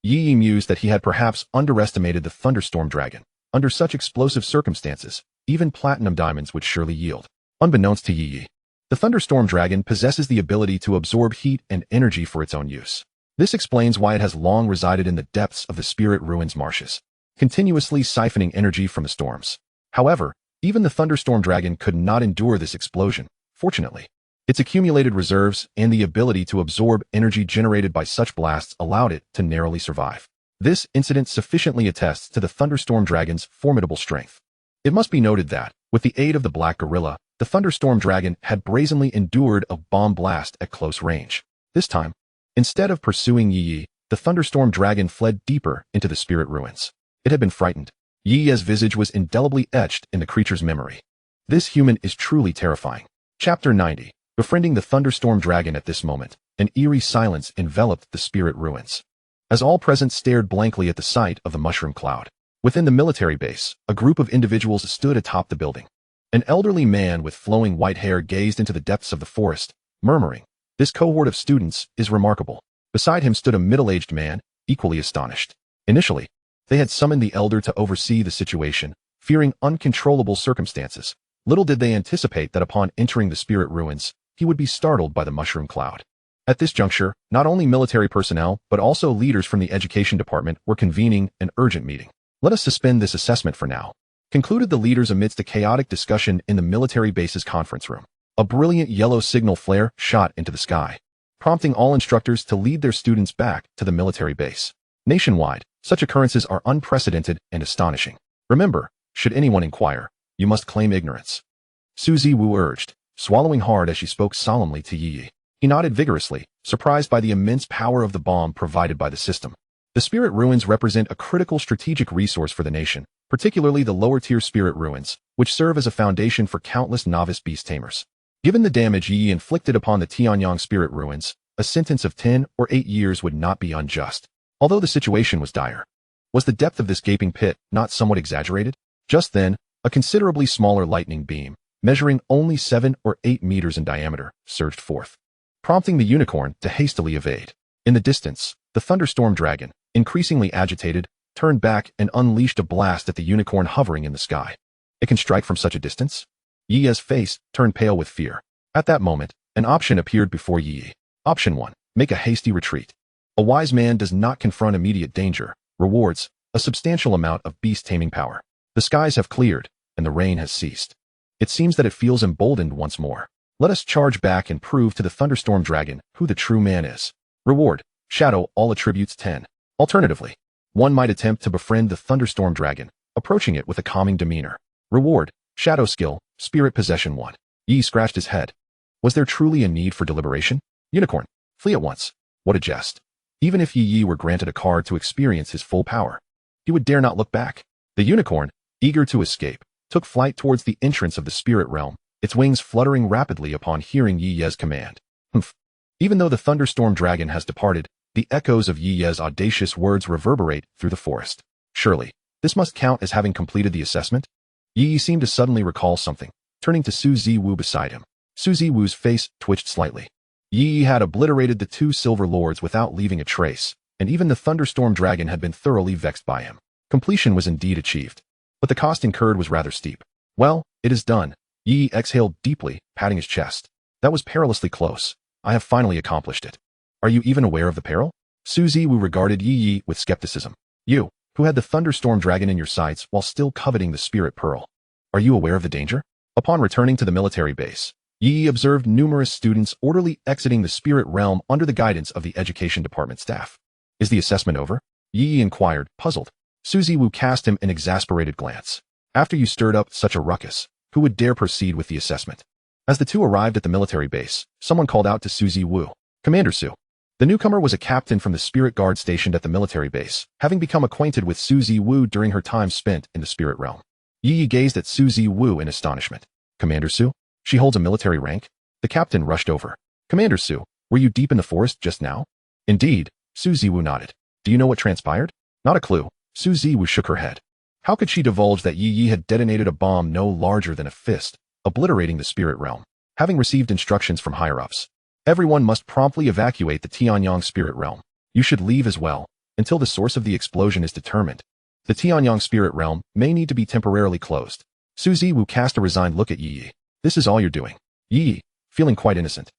Yi Yi mused that he had perhaps underestimated the thunderstorm dragon. Under such explosive circumstances, even platinum diamonds would surely yield. Unbeknownst to Yi Yi, the thunderstorm dragon possesses the ability to absorb heat and energy for its own use. This explains why it has long resided in the depths of the spirit ruins marshes, continuously siphoning energy from the storms. However, even the thunderstorm dragon could not endure this explosion. Fortunately, its accumulated reserves and the ability to absorb energy generated by such blasts allowed it to narrowly survive. This incident sufficiently attests to the thunderstorm dragon's formidable strength. It must be noted that, with the aid of the black gorilla, the thunderstorm dragon had brazenly endured a bomb blast at close range. This time, instead of pursuing Yi Yi, the thunderstorm dragon fled deeper into the spirit ruins. It had been frightened. Yi Yi's visage was indelibly etched in the creature's memory. This human is truly terrifying. Chapter 90. Befriending the thunderstorm dragon. At this moment, an eerie silence enveloped the spirit ruins, as all present stared blankly at the sight of the mushroom cloud. Within the military base, a group of individuals stood atop the building. An elderly man with flowing white hair gazed into the depths of the forest, murmuring, "This cohort of students is remarkable." Beside him stood a middle-aged man, equally astonished. Initially, they had summoned the elder to oversee the situation, fearing uncontrollable circumstances. Little did they anticipate that upon entering the spirit ruins, he would be startled by the mushroom cloud. At this juncture, not only military personnel, but also leaders from the education department were convening an urgent meeting. "Let us suspend this assessment for now," concluded the leaders amidst a chaotic discussion in the military base's conference room. A brilliant yellow signal flare shot into the sky, prompting all instructors to lead their students back to the military base. Nationwide, such occurrences are unprecedented and astonishing. Remember, should anyone inquire, you must claim ignorance. Suzy Wu urged, swallowing hard as she spoke solemnly to Yi Yi. He nodded vigorously, surprised by the immense power of the bomb provided by the system. The spirit ruins represent a critical strategic resource for the nation, particularly the lower-tier spirit ruins, which serve as a foundation for countless novice beast tamers. Given the damage Yi Yi inflicted upon the Tianyang spirit ruins, a sentence of 10 or 8 years would not be unjust. Although the situation was dire, was the depth of this gaping pit not somewhat exaggerated? Just then, a considerably smaller lightning beam, measuring only 7 or 8 meters in diameter, surged forth, prompting the unicorn to hastily evade. In the distance, the thunderstorm dragon, increasingly agitated, turned back and unleashed a blast at the unicorn hovering in the sky. It can strike from such a distance? Yi Yi's face turned pale with fear. At that moment, an option appeared before Yi Yi. Option 1. Make a hasty retreat. A wise man does not confront immediate danger, rewards a substantial amount of beast taming power. The skies have cleared, and the rain has ceased. It seems that it feels emboldened once more. Let us charge back and prove to the thunderstorm dragon who the true man is. Reward, shadow all attributes 10. Alternatively, one might attempt to befriend the thunderstorm dragon, approaching it with a calming demeanor. Reward, shadow skill, spirit possession 1. Yi scratched his head. Was there truly a need for deliberation? Unicorn, flee at once. What a jest. Even if Yi Yi were granted a card to experience his full power, he would dare not look back. The unicorn, eager to escape, took flight towards the entrance of the spirit realm, its wings fluttering rapidly upon hearing Yi Yi's command. Humph. Even though the thunderstorm dragon has departed, the echoes of Yi Yi's audacious words reverberate through the forest. Surely, This must count as having completed the assessment? Ye Ye seemed to suddenly recall something, turning to Su Ziwu beside him. Su Ziwu's face twitched slightly. Ye Ye had obliterated the two silver lords without leaving a trace, and even the thunderstorm dragon had been thoroughly vexed by him. Completion was indeed achieved, but the cost incurred was rather steep. Well, it is done. Ye Ye exhaled deeply, patting his chest. That was perilously close. I have finally accomplished it. Are you even aware of the peril? Su Ziwu regarded Ye Ye with skepticism. You, who had the thunderstorm dragon in your sights while still coveting the spirit pearl. Are you aware of the danger? Upon returning to the military base, Ye Ye observed numerous students orderly exiting the spirit realm under the guidance of the education department staff. Is the assessment over? Ye Ye inquired, puzzled. Su Ziwu cast him an exasperated glance. After you stirred up such a ruckus, who would dare proceed with the assessment? As the two arrived at the military base, someone called out to Su Ziwu. Commander Su. The newcomer was a captain from the spirit guard stationed at the military base, having become acquainted with Su Ziwu during her time spent in the spirit realm. Ye Ye gazed at Su Ziwu in astonishment. Commander Su? She holds a military rank? The captain rushed over. Commander Su, were you deep in the forest just now? Indeed, Su Ziwu nodded. Do you know what transpired? Not a clue. Su Ziwu shook her head. How could she divulge that Ye Ye had detonated a bomb no larger than a fist, obliterating the spirit realm? Having received instructions from higher-ups, everyone must promptly evacuate the Tianyang spirit realm. You should leave as well, until the source of the explosion is determined. The Tianyang spirit realm may need to be temporarily closed. Su Ziwu cast a resigned look at Ye Ye. This is all you're doing. Ye Ye, feeling quite innocent,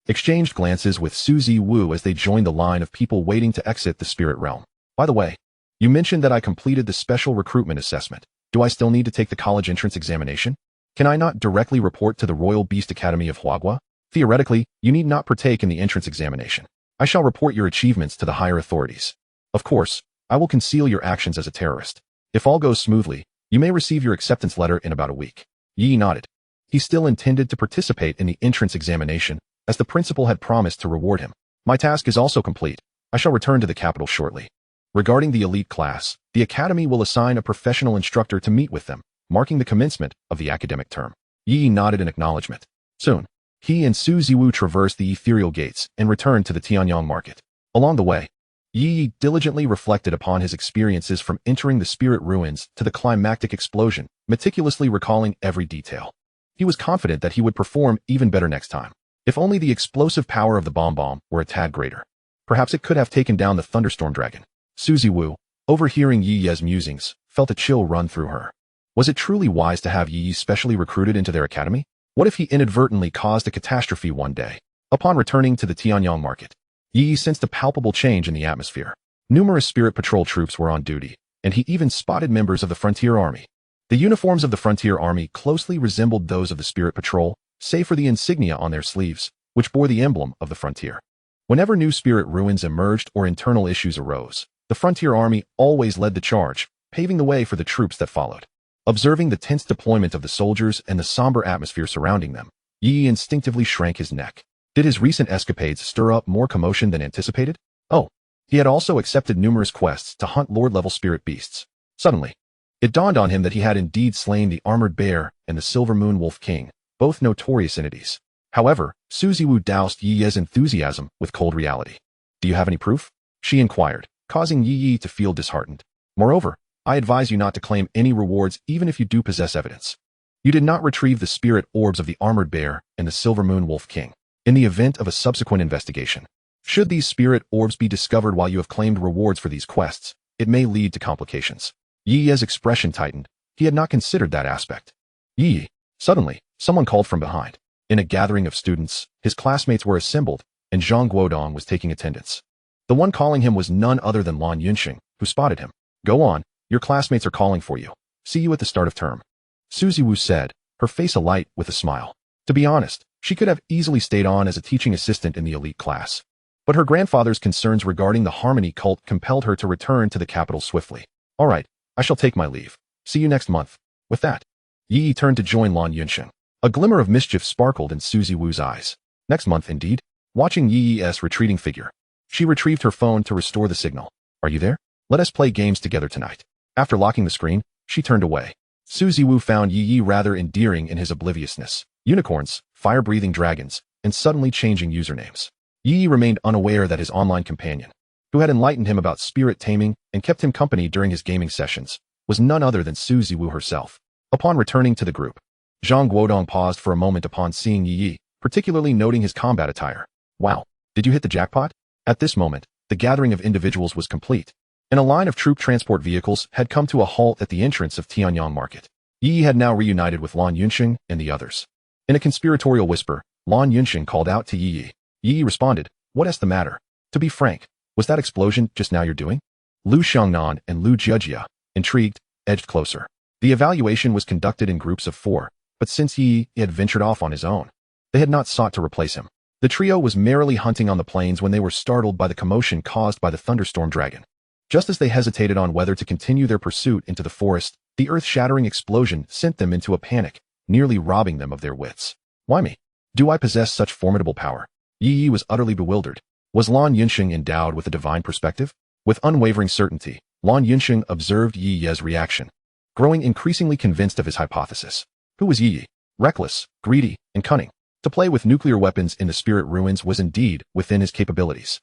exchanged glances with Su Ziwu as they joined the line of people waiting to exit the spirit realm. By the way, you mentioned that I completed the special recruitment assessment. Do I still need to take the college entrance examination? Can I not directly report to the Royal Beast Academy of Huagua? Theoretically, you need not partake in the entrance examination. I shall report your achievements to the higher authorities. Of course, I will conceal your actions as a terrorist. If all goes smoothly, you may receive your acceptance letter in about a week. Ye Ye nodded. He still intended to participate in the entrance examination, as the principal had promised to reward him. My task is also complete. I shall return to the capital shortly. Regarding the elite class, the academy will assign a professional instructor to meet with them, marking the commencement of the academic term. Ye Ye nodded in acknowledgement. Soon, he and Su Ziwu traversed the ethereal gates and returned to the Tianyang market. Along the way, Ye Ye diligently reflected upon his experiences from entering the spirit ruins to the climactic explosion, meticulously recalling every detail. He was confident that he would perform even better next time. If only the explosive power of the bomb were a tad greater. Perhaps it could have taken down the thunderstorm dragon. Su Ziwu, overhearing Ye Ye's musings, felt a chill run through her. Was it truly wise to have Ye Ye specially recruited into their academy? What if he inadvertently caused a catastrophe one day? Upon returning to the Tianyang market, Ye Ye sensed a palpable change in the atmosphere. Numerous spirit patrol troops were on duty, and he even spotted members of the frontier army. The uniforms of the frontier army closely resembled those of the spirit patrol, save for the insignia on their sleeves, which bore the emblem of the frontier. Whenever new spirit ruins emerged or internal issues arose, the frontier army always led the charge, paving the way for the troops that followed. Observing the tense deployment of the soldiers and the somber atmosphere surrounding them, Ye Ye instinctively shrank his neck. Did his recent escapades stir up more commotion than anticipated? Oh, he had also accepted numerous quests to hunt Lord-level spirit beasts. Suddenly, it dawned on him that he had indeed slain the armored bear and the silver moon wolf king, both notorious entities. However, Su Ziwu doused Ye Ye's enthusiasm with cold reality. Do you have any proof? She inquired, causing Ye Ye to feel disheartened. Moreover, I advise you not to claim any rewards even if you do possess evidence. You did not retrieve the spirit orbs of the armored bear and the silver moon wolf king. In the event of a subsequent investigation, should these spirit orbs be discovered while you have claimed rewards for these quests, it may lead to complications. Ye Ye's expression tightened. He had not considered that aspect. Ye Ye. Suddenly, someone called from behind. In a gathering of students, his classmates were assembled, and Zhang Guodong was taking attendance. The one calling him was none other than Lan Yunxing, who spotted him. Go on, your classmates are calling for you. See you at the start of term. Su Ziwu said, her face alight with a smile. To be honest, she could have easily stayed on as a teaching assistant in the elite class. But her grandfather's concerns regarding the Harmony cult compelled her to return to the capital swiftly. All right, I shall take my leave. See you next month. With that, Ye Ye turned to join Lan Yunxing. A glimmer of mischief sparkled in Su Ziwu's eyes. Next month, indeed. Watching Ye Ye's retreating figure, she retrieved her phone to restore the signal. Are you there? Let us play games together tonight. After locking the screen, she turned away. Su Ziwu found Ye Ye rather endearing in his obliviousness. Unicorns, fire-breathing dragons, and suddenly changing usernames. Ye Ye remained unaware that his online companion, who had enlightened him about spirit taming and kept him company during his gaming sessions, was none other than Su Ziwu herself. Upon returning to the group, Zhang Guodong paused for a moment upon seeing Ye Ye, particularly noting his combat attire. Wow, did you hit the jackpot? At this moment, the gathering of individuals was complete, and a line of troop transport vehicles had come to a halt at the entrance of Tianyang Market. Ye Ye had now reunited with Lan Yunxing and the others. In a conspiratorial whisper, Lan Yunxing called out to Ye Ye. Ye Ye responded, "What's the matter? To be frank, was that explosion just now you're doing?" Lu Xiangnan and Lu Jiejia, intrigued, edged closer. The evaluation was conducted in groups of 4, but since Ye Ye had ventured off on his own, they had not sought to replace him. The trio was merrily hunting on the plains when they were startled by the commotion caused by the thunderstorm dragon. Just as they hesitated on whether to continue their pursuit into the forest, the earth-shattering explosion sent them into a panic, nearly robbing them of their wits. Why me? Do I possess such formidable power? Ye Ye was utterly bewildered. Was Lan Yunxing endowed with a divine perspective? With unwavering certainty, Lan Yunxing observed Ye Ye's reaction, growing increasingly convinced of his hypothesis. Who was Ye Ye? Reckless, greedy, and cunning. To play with nuclear weapons in the spirit ruins was indeed within his capabilities.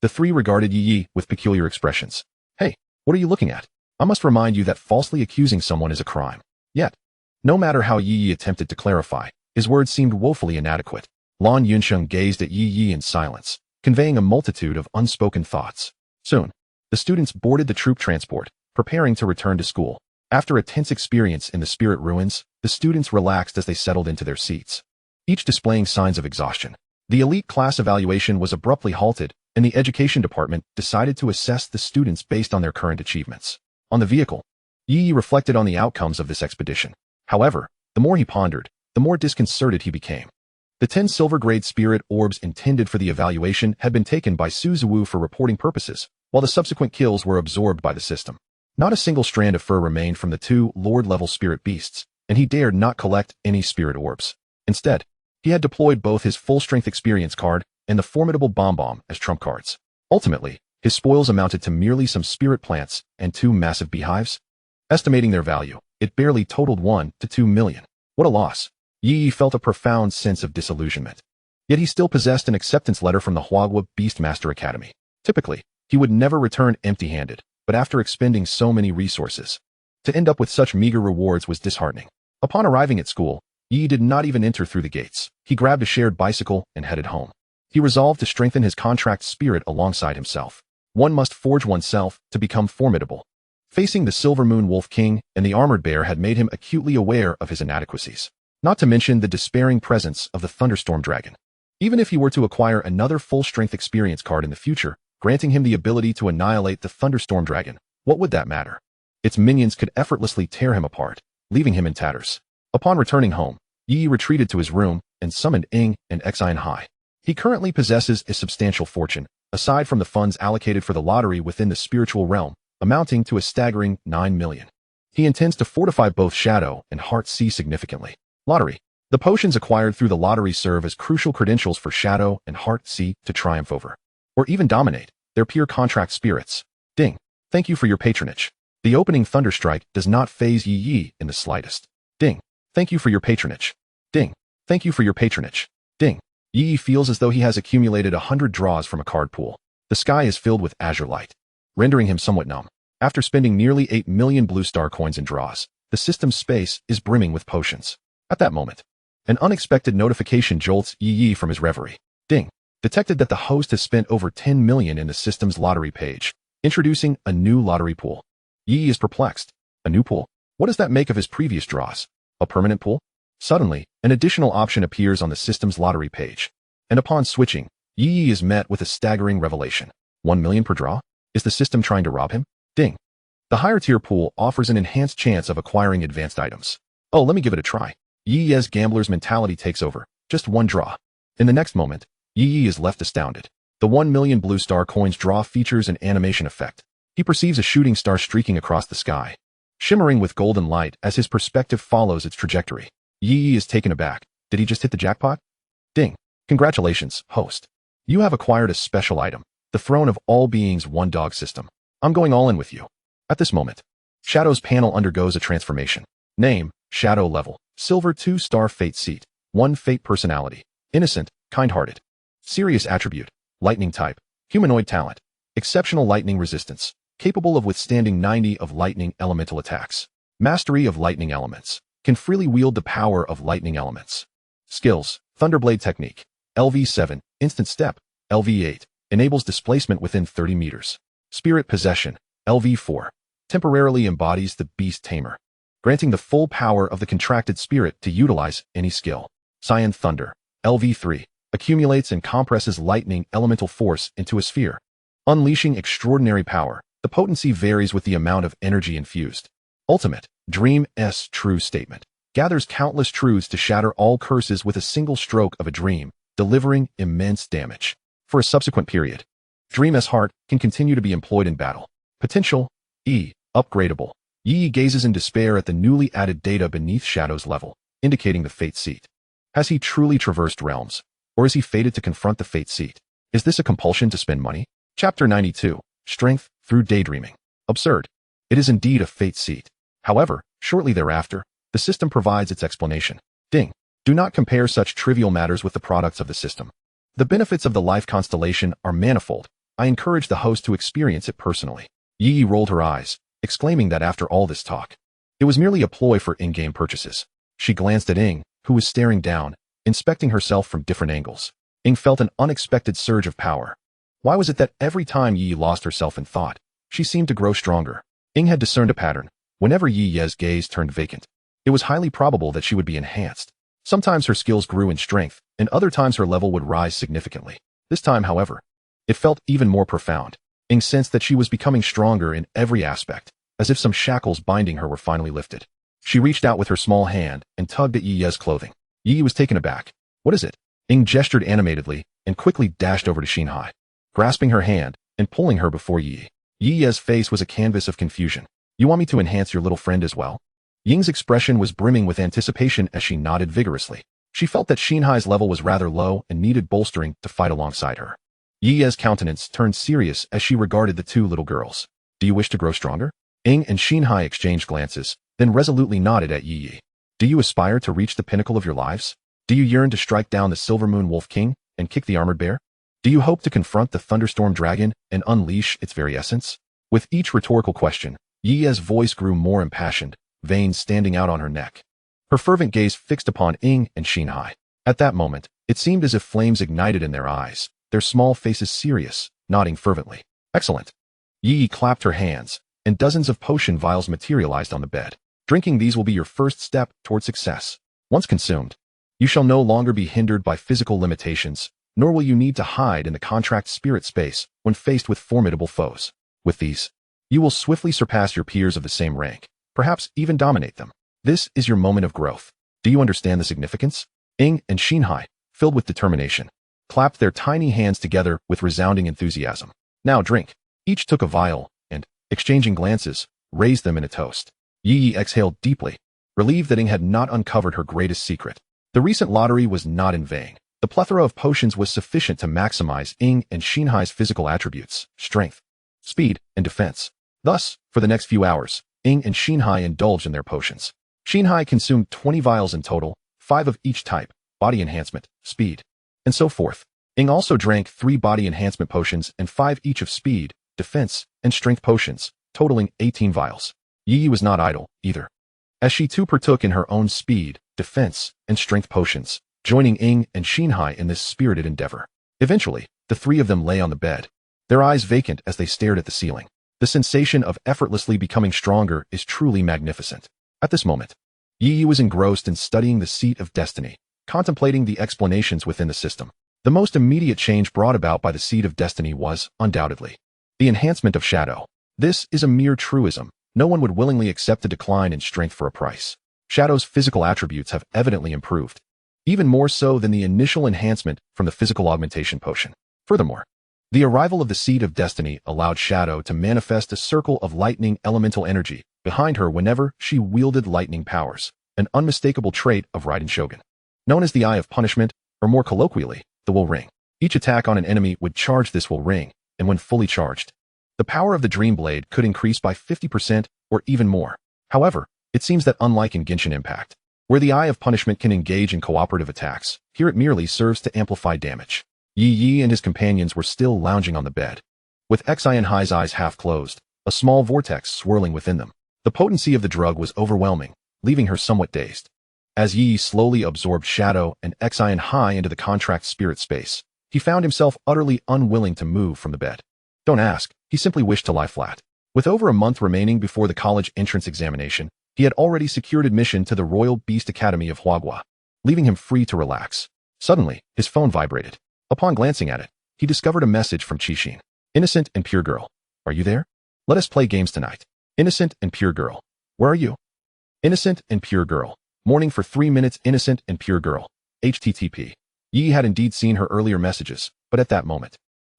The three regarded Ye Ye with peculiar expressions. Hey, what are you looking at? I must remind you that falsely accusing someone is a crime. Yet, no matter how Ye Ye attempted to clarify, his words seemed woefully inadequate. Lan Yunxing gazed at Ye Ye in silence, conveying a multitude of unspoken thoughts. Soon, the students boarded the troop transport, preparing to return to school. After a tense experience in the spirit ruins, the students relaxed as they settled into their seats, each displaying signs of exhaustion. The elite class evaluation was abruptly halted, and the education department decided to assess the students based on their current achievements. On the vehicle, Ye Ye reflected on the outcomes of this expedition. However, the more he pondered, the more disconcerted he became. The 10 silver-grade spirit orbs intended for the evaluation had been taken by Su Ziwu for reporting purposes, while the subsequent kills were absorbed by the system. Not a single strand of fur remained from the 2 Lord-level spirit beasts, and he dared not collect any spirit orbs. Instead, he had deployed both his full-strength experience card and the formidable Bomb as trump cards. Ultimately, his spoils amounted to merely some spirit plants and 2 massive beehives. Estimating their value, it barely totaled 1 to 2 million. What a loss. Ye Ye felt a profound sense of disillusionment. Yet he still possessed an acceptance letter from the Global Beast Tamer Academy. Typically, he would never return empty-handed, but after expending so many resources, to end up with such meager rewards was disheartening. Upon arriving at school, Ye Ye did not even enter through the gates. He grabbed a shared bicycle and headed home. He resolved to strengthen his contract spirit alongside himself. One must forge oneself to become formidable. Facing the Silver Moon Wolf King and the Armored Bear had made him acutely aware of his inadequacies, not to mention the despairing presence of the Thunderstorm Dragon. Even if he were to acquire another full-strength experience card in the future, granting him the ability to annihilate the Thunderstorm Dragon, what would that matter? Its minions could effortlessly tear him apart, leaving him in tatters. Upon returning home, Ye Ye retreated to his room and summoned Ing and Xian Hai. He currently possesses a substantial fortune, aside from the funds allocated for the lottery within the spiritual realm, amounting to a staggering 9 million. He intends to fortify both Shadow and Heart Sea significantly. Lottery. The potions acquired through the lottery serve as crucial credentials for Shadow and Heart Sea to triumph over, or even dominate, their peer contract spirits. Ding. Thank you for your patronage. The opening Thunderstrike does not faze Ye Ye in the slightest. Ding. Thank you for your patronage. Ding. Thank you for your patronage. Ding. Ye Ye feels as though he has accumulated 100 draws from a card pool. The sky is filled with azure light, rendering him somewhat numb. After spending nearly 8 million blue star coins in draws, the system's space is brimming with potions. At that moment, an unexpected notification jolts Ye Ye from his reverie. Ding. Detected that the host has spent over 10 million in the system's lottery page, introducing a new lottery pool. Ye Ye is perplexed. A new pool? What does that make of his previous draws? A permanent pool? Suddenly, an additional option appears on the system's lottery page, and upon switching, Ye Ye is met with a staggering revelation. 1 million per draw? Is the system trying to rob him? Ding. The higher tier pool offers an enhanced chance of acquiring advanced items. Oh, let me give it a try. Ye Ye's gambler's mentality takes over. Just 1 draw. In the next moment, Ye Ye is left astounded. The 1 million blue star coins draw features an animation effect. He perceives a shooting star streaking across the sky, shimmering with golden light as his perspective follows its trajectory. Ye Ye is taken aback. Did he just hit the jackpot? Ding. Congratulations, host. You have acquired a special item, the Throne of All Beings One Dog system. I'm going all in with you. At this moment, Shadow's panel undergoes a transformation. Name, Shadow level, Silver 2-star Fate seat, 1 Fate personality, innocent, kind-hearted. Serious attribute, lightning type, humanoid talent, exceptional lightning resistance, capable of withstanding 90 of lightning elemental attacks. Mastery of lightning elements. Can freely wield the power of lightning elements. Skills. Thunderblade technique. LV7. Instant step. LV8. Enables displacement within 30 meters. Spirit possession. LV4. Temporarily embodies the Beast Tamer, granting the full power of the contracted spirit to utilize any skill. Cyan Thunder. LV3. Accumulates and compresses lightning elemental force into a sphere, unleashing extraordinary power. The potency varies with the amount of energy infused. Ultimate. Dream's true statement. Gathers countless truths to shatter all curses with a single stroke of a dream, delivering immense damage. For a subsequent period. Dream's heart can continue to be employed in battle. Potential. E. Upgradable. Ye Ye gazes in despair at the newly added data beneath Shadow's level, indicating the fate seat. Has he truly traversed realms? Or is he fated to confront the fate seat? Is this a compulsion to spend money? Chapter 92. Strength through daydreaming. Absurd. It is indeed a fate seat. However, shortly thereafter, the system provides its explanation. Ding. Do not compare such trivial matters with the products of the system. The benefits of the life constellation are manifold. I encourage the host to experience it personally. Ye Ye rolled her eyes, exclaiming that after all this talk, it was merely a ploy for in-game purchases. She glanced at Ing, who was staring down, inspecting herself from different angles. Ing felt an unexpected surge of power. Why was it that every time Ye Ye lost herself in thought, she seemed to grow stronger? Ing had discerned a pattern. Whenever Ye Ye's gaze turned vacant, it was highly probable that she would be enhanced. Sometimes her skills grew in strength, and other times her level would rise significantly. This time, however, it felt even more profound. Ing sensed that she was becoming stronger in every aspect, as if some shackles binding her were finally lifted. She reached out with her small hand and tugged at Ye Ye's clothing. Ye Ye was taken aback. What is it? Ing gestured animatedly and quickly dashed over to Shinhai, grasping her hand and pulling her before Ye Ye. Ye Ye's face was a canvas of confusion. You want me to enhance your little friend as well? Ying's expression was brimming with anticipation as she nodded vigorously. She felt that Shinhai's level was rather low and needed bolstering to fight alongside her. Ye Ye's countenance turned serious as she regarded the two little girls. Do you wish to grow stronger? Ing and Shinhai exchanged glances, then resolutely nodded at Ye Ye. Do you aspire to reach the pinnacle of your lives? Do you yearn to strike down the Silver Moon Wolf King and kick the Armored Bear? Do you hope to confront the Thunderstorm Dragon and unleash its very essence? With each rhetorical question, Ye Ye's voice grew more impassioned, veins standing out on her neck. Her fervent gaze fixed upon Ing and Shinhai. At that moment, it seemed as if flames ignited in their eyes, their small faces serious, nodding fervently. Excellent. Ye Ye clapped her hands, and dozens of potion vials materialized on the bed. Drinking these will be your first step toward success. Once consumed, you shall no longer be hindered by physical limitations, nor will you need to hide in the contract spirit space when faced with formidable foes. With these, you will swiftly surpass your peers of the same rank, perhaps even dominate them. This is your moment of growth. Do you understand the significance? Ing and Shinhai, filled with determination, clapped their tiny hands together with resounding enthusiasm. Now drink. Each took a vial, and, exchanging glances, raised them in a toast. Ye Ye exhaled deeply, relieved that Ing had not uncovered her greatest secret. The recent lottery was not in vain. The plethora of potions was sufficient to maximize Ing and Shinhai's physical attributes, strength, speed, and defense. Thus, for the next few hours, Ing and Shinhai indulged in their potions. Shinhai consumed 20 vials in total, 5 of each type, body enhancement, speed, and so forth. Ing also drank 3 body enhancement potions and 5 each of speed, defense, and strength potions, totaling 18 vials. Ye Ye was not idle, either, as she too partook in her own speed, defense, and strength potions, joining Ing and Shinhai in this spirited endeavor. Eventually, the three of them lay on the bed, their eyes vacant as they stared at the ceiling. The sensation of effortlessly becoming stronger is truly magnificent. At this moment, Ye Ye was engrossed in studying the seat of destiny, contemplating the explanations within the system. The most immediate change brought about by the seed of destiny was, undoubtedly, the enhancement of shadow. This is a mere truism. No one would willingly accept a decline in strength for a price. Shadow's physical attributes have evidently improved, even more so than the initial enhancement from the physical augmentation potion. Furthermore, the arrival of the seed of destiny allowed Shadow to manifest a circle of lightning elemental energy behind her whenever she wielded lightning powers, an unmistakable trait of Raiden Shogun. Known as the Eye of Punishment, or more colloquially, the Will Ring. Each attack on an enemy would charge this Will Ring, and when fully charged, the power of the Dream Blade could increase by 50% or even more. However, it seems that unlike in Genshin Impact, where the Eye of Punishment can engage in cooperative attacks, here it merely serves to amplify damage. Ye Ye and his companions were still lounging on the bed, with Xianhai's eyes half closed, a small vortex swirling within them. The potency of the drug was overwhelming, leaving her somewhat dazed. As Ye Ye slowly absorbed Shadow and Xian Hai into the contract spirit space, he found himself utterly unwilling to move from the bed. Don't ask, he simply wished to lie flat. With over a month remaining before the college entrance examination, he had already secured admission to the Royal Beast Academy of Huagua, leaving him free to relax. Suddenly, his phone vibrated. Upon glancing at it, he discovered a message from Qixin. Innocent and pure girl. Are you there? Let us play games tonight. Innocent and pure girl. Where are you? Innocent and pure girl. Morning for 3 minutes. Innocent and pure girl. HTTP. Ye had indeed seen her earlier messages, but at that moment,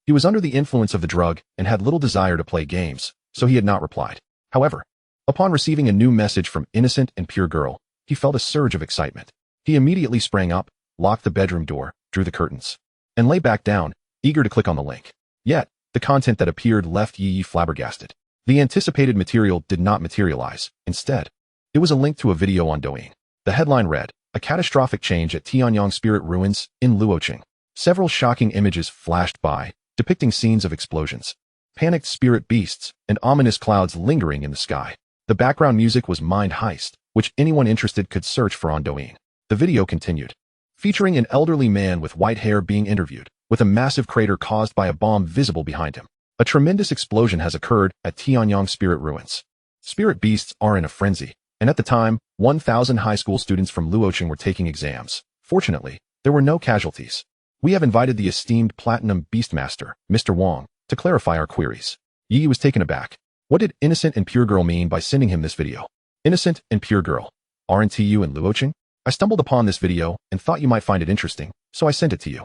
he was under the influence of the drug and had little desire to play games, so he had not replied. However, upon receiving a new message from Innocent and pure girl, he felt a surge of excitement. He immediately sprang up, locked the bedroom door, drew the curtains, and lay back down, eager to click on the link. Yet, the content that appeared left Ye Ye flabbergasted. The anticipated material did not materialize. Instead, it was a link to a video on Douyin. The headline read, "A catastrophic change at Tianyang Spirit Ruins in Luoqing." Several shocking images flashed by, depicting scenes of explosions, panicked spirit beasts, and ominous clouds lingering in the sky. The background music was Mind Heist, which anyone interested could search for on Douyin. The video continued, featuring an elderly man with white hair being interviewed, with a massive crater caused by a bomb visible behind him. A tremendous explosion has occurred at Tianyang Spirit Ruins. Spirit beasts are in a frenzy, and at the time, 1,000 high school students from Luoqing were taking exams. Fortunately, there were no casualties. We have invited the esteemed Platinum Beastmaster, Mr. Wong, to clarify our queries. Ye Ye was taken aback. What did Innocent and Pure Girl mean by sending him this video? Innocent and Pure Girl. Aren't you in Luoqing? I stumbled upon this video and thought you might find it interesting, so I sent it to you.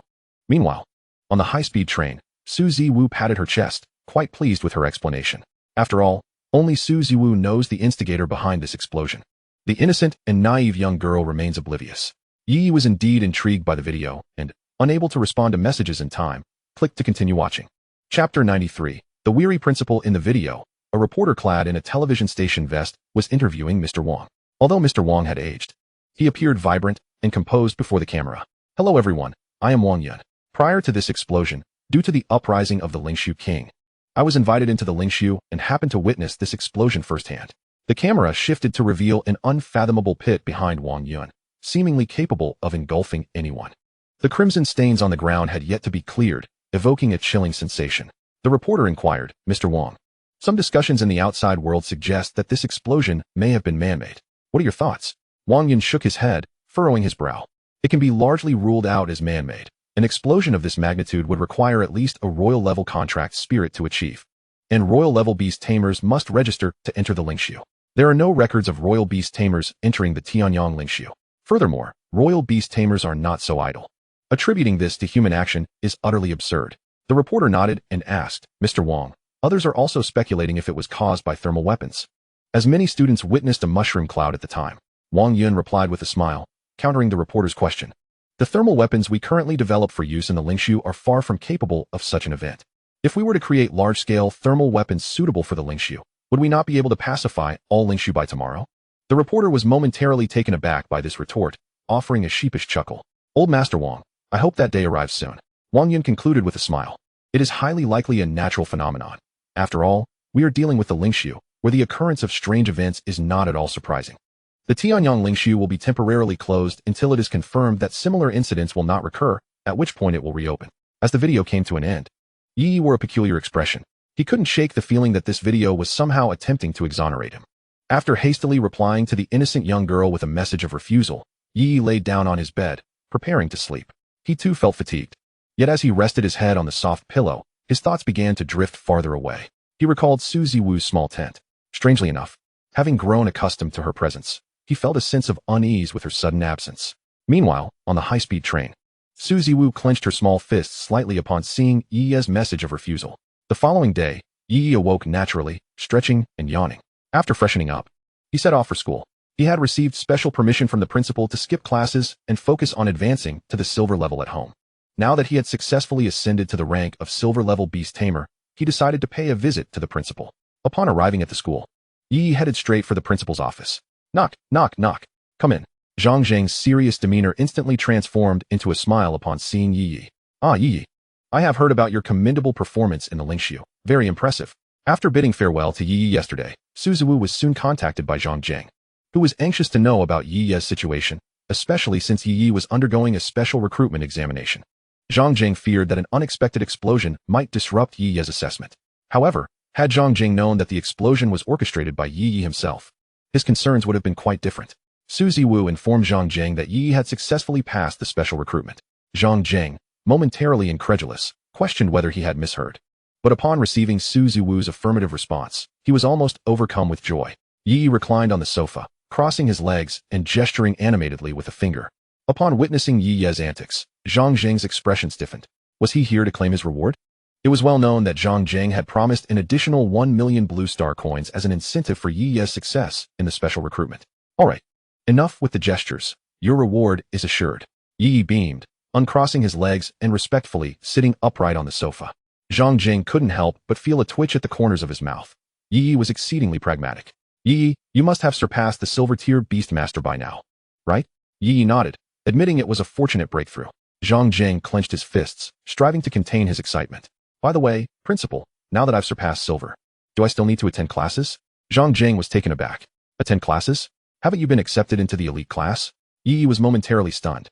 Meanwhile, on the high-speed train, Su Ziwu patted her chest, quite pleased with her explanation. After all, only Su Ziwu knows the instigator behind this explosion. The innocent and naive young girl remains oblivious. Ye Ye was indeed intrigued by the video, and, unable to respond to messages in time, clicked to continue watching. Chapter 93. The weary principal. In the video, a reporter clad in a television station vest was interviewing Mr. Wong. Although Mr. Wong had aged, he appeared vibrant and composed before the camera. Hello everyone, I am Wang Yun. Prior to this explosion, due to the uprising of the Lingshu king, I was invited into the Lingshu and happened to witness this explosion firsthand. The camera shifted to reveal an unfathomable pit behind Wang Yun, seemingly capable of engulfing anyone. The crimson stains on the ground had yet to be cleared, evoking a chilling sensation. The reporter inquired, Mr. Wong. Some discussions in the outside world suggest that this explosion may have been man-made. What are your thoughts? Wang Yun shook his head, furrowing his brow. It can be largely ruled out as man-made. An explosion of this magnitude would require at least a royal-level contract spirit to achieve. And royal-level beast tamers must register to enter the Lingshu. There are no records of royal beast tamers entering the Tianyang Lingshu. Furthermore, royal beast tamers are not so idle. Attributing this to human action is utterly absurd. The reporter nodded and asked, Mr. Wong, others are also speculating if it was caused by thermal weapons. As many students witnessed a mushroom cloud at the time, Wang Yun replied with a smile, countering the reporter's question. The thermal weapons we currently develop for use in the Lingshu are far from capable of such an event. If we were to create large-scale thermal weapons suitable for the Lingshu, would we not be able to pacify all Lingshu by tomorrow? The reporter was momentarily taken aback by this retort, offering a sheepish chuckle. Old Master Wong, I hope that day arrives soon. Wang Yun concluded with a smile. It is highly likely a natural phenomenon. After all, we are dealing with the Lingshu, where the occurrence of strange events is not at all surprising. The Tianyang Lingshu will be temporarily closed until it is confirmed that similar incidents will not recur, at which point it will reopen. As the video came to an end, Ye Ye wore a peculiar expression. He couldn't shake the feeling that this video was somehow attempting to exonerate him. After hastily replying to the innocent young girl with a message of refusal, Ye Ye laid down on his bed, preparing to sleep. He too felt fatigued. Yet as he rested his head on the soft pillow, his thoughts began to drift farther away. He recalled Su Ziwu's small tent. Strangely enough, having grown accustomed to her presence, he felt a sense of unease with her sudden absence. Meanwhile, on the high-speed train, Su Ziwu clenched her small fists slightly upon seeing Ye Ye's message of refusal. The following day, Ye Ye awoke naturally, stretching and yawning. After freshening up, he set off for school. He had received special permission from the principal to skip classes and focus on advancing to the silver level at home. Now that he had successfully ascended to the rank of silver-level beast tamer, he decided to pay a visit to the principal. Upon arriving at the school, Ye Ye headed straight for the principal's office. Knock, knock, knock. Come in. Zhang Zhang's serious demeanor instantly transformed into a smile upon seeing Ye Ye. Ah, Ye Ye. I have heard about your commendable performance in the Lingshu. Very impressive. After bidding farewell to Yi Yi yesterday, Suzuwu was soon contacted by Zhang Jing, who was anxious to know about Yi Yi's situation, especially since Yi Yi was undergoing a special recruitment examination. Zhang Jing feared that an unexpected explosion might disrupt Yi Yi's assessment. However, had Zhang Jing known that the explosion was orchestrated by Yi Yi himself, his concerns would have been quite different. Suzuwu informed Zhang Jing that Yi Yi had successfully passed the special recruitment. Zhang Jing, momentarily incredulous, questioned whether he had misheard. But upon receiving Suzuwu's affirmative response, he was almost overcome with joy. Yi Yi reclined on the sofa, crossing his legs and gesturing animatedly with a finger. Upon witnessing Yi Yi's antics, Zhang Jing's expression stiffened. Was he here to claim his reward? It was well known that Zhang Jing had promised an additional 1 million blue star coins as an incentive for Yi Yi's success in the special recruitment. Alright, enough with the gestures. Your reward is assured. Yi Yi beamed, uncrossing his legs and respectfully sitting upright on the sofa. Zhang Jing couldn't help but feel a twitch at the corners of his mouth. Yi Yi was exceedingly pragmatic. Yi Yi, you must have surpassed the silver tier Beastmaster by now, right? Yi Yi nodded, admitting it was a fortunate breakthrough. Zhang Jing clenched his fists, striving to contain his excitement. By the way, Principal, now that I've surpassed silver, do I still need to attend classes? Zhang Jing was taken aback. Attend classes? Haven't you been accepted into the elite class? Yi Yi was momentarily stunned.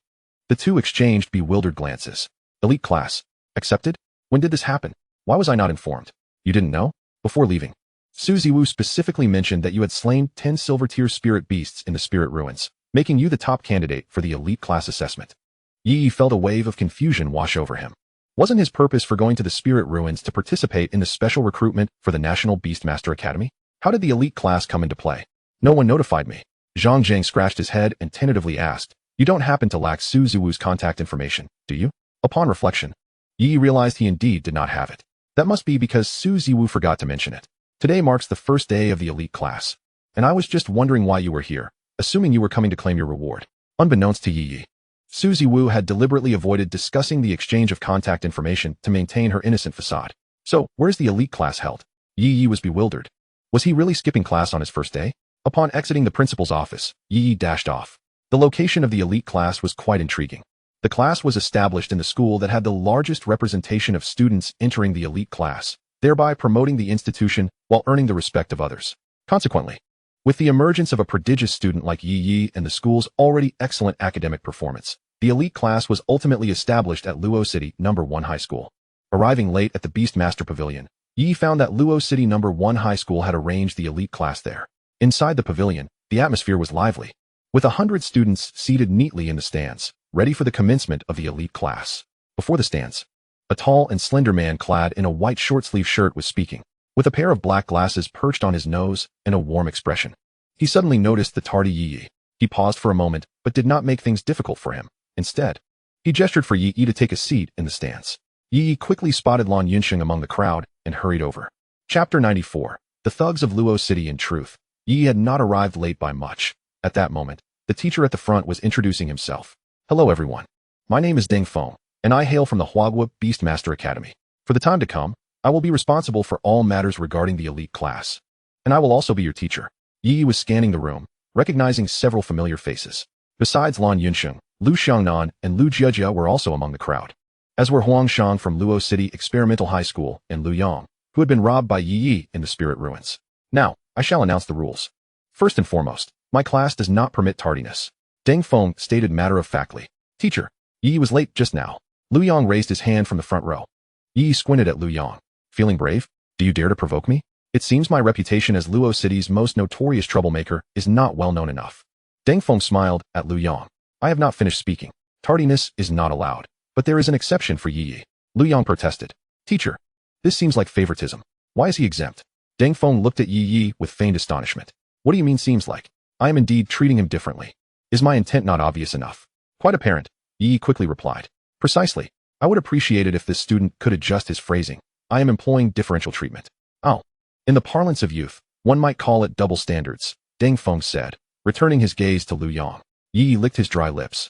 The two exchanged bewildered glances. Elite class. Accepted? When did this happen? Why was I not informed? You didn't know? Before leaving, Suzuwu specifically mentioned that you had slain 10 silver tier spirit beasts in the spirit ruins, making you the top candidate for the elite class assessment. Yi Yi felt a wave of confusion wash over him. Wasn't his purpose for going to the spirit ruins to participate in the special recruitment for the National Beastmaster Academy? How did the elite class come into play? No one notified me. Zhang Jing scratched his head and tentatively asked, you don't happen to lack Suzuwu's contact information, do you? Upon reflection, Yi Yi realized he indeed did not have it. That must be because Suzuwu forgot to mention it. Today marks the first day of the elite class, and I was just wondering why you were here, assuming you were coming to claim your reward. Unbeknownst to Yi Yi, Suzuwu had deliberately avoided discussing the exchange of contact information to maintain her innocent facade. So, where's the elite class held? Yi Yi was bewildered. Was he really skipping class on his first day? Upon exiting the principal's office, Yi Yi dashed off. The location of the elite class was quite intriguing. The class was established in the school that had the largest representation of students entering the elite class, thereby promoting the institution while earning the respect of others. Consequently, with the emergence of a prodigious student like Yi Yi and the school's already excellent academic performance, the elite class was ultimately established at Luo City No. 1 High School. Arriving late at the Beastmaster Pavilion, Yi found that Luo City No. 1 High School had arranged the elite class there. Inside the pavilion, the atmosphere was lively, with 100 students seated neatly in the stands, ready for the commencement of the elite class. Before the stands, a tall and slender man clad in a white short-sleeve shirt was speaking, with a pair of black glasses perched on his nose and a warm expression. He suddenly noticed the tardy Yi Yi. He paused for a moment, but did not make things difficult for him. Instead, he gestured for Yi Yi to take a seat in the stands. Yi Yi quickly spotted Lan Yunxing among the crowd and hurried over. Chapter 94. The Thugs of Luo City. In truth, Yi Yi had not arrived late by much. At that moment, the teacher at the front was introducing himself. Hello everyone. My name is Deng Feng, and I hail from the Huagua Beastmaster Academy. For the time to come, I will be responsible for all matters regarding the elite class. And I will also be your teacher. Yi Yi was scanning the room, recognizing several familiar faces. Besides Lan Yunxing, Lu Xiangnan and Lu Jiejia were also among the crowd, as were Huang Shang from Luo City Experimental High School and Lu Yang, who had been robbed by Yi Yi in the spirit ruins. Now, I shall announce the rules. First and foremost, my class does not permit tardiness. Deng Feng stated matter-of-factly. Teacher, Yi Yi was late just now. Lu Yang raised his hand from the front row. Yi Yi squinted at Lu Yang. Feeling brave? Do you dare to provoke me? It seems my reputation as Luo City's most notorious troublemaker is not well known enough. Deng Feng smiled at Lu Yang. I have not finished speaking. Tardiness is not allowed, but there is an exception for Yi Yi. Lu Yang protested. Teacher, this seems like favoritism. Why is he exempt? Deng Feng looked at Yi Yi with feigned astonishment. What do you mean seems like? I am indeed treating him differently. Is my intent not obvious enough? Quite apparent, Yi Yi quickly replied. Precisely. I would appreciate it if this student could adjust his phrasing. I am employing differential treatment. Oh. In the parlance of youth, one might call it double standards, Deng Feng said, returning his gaze to Lu Yang. Yi Yi licked his dry lips.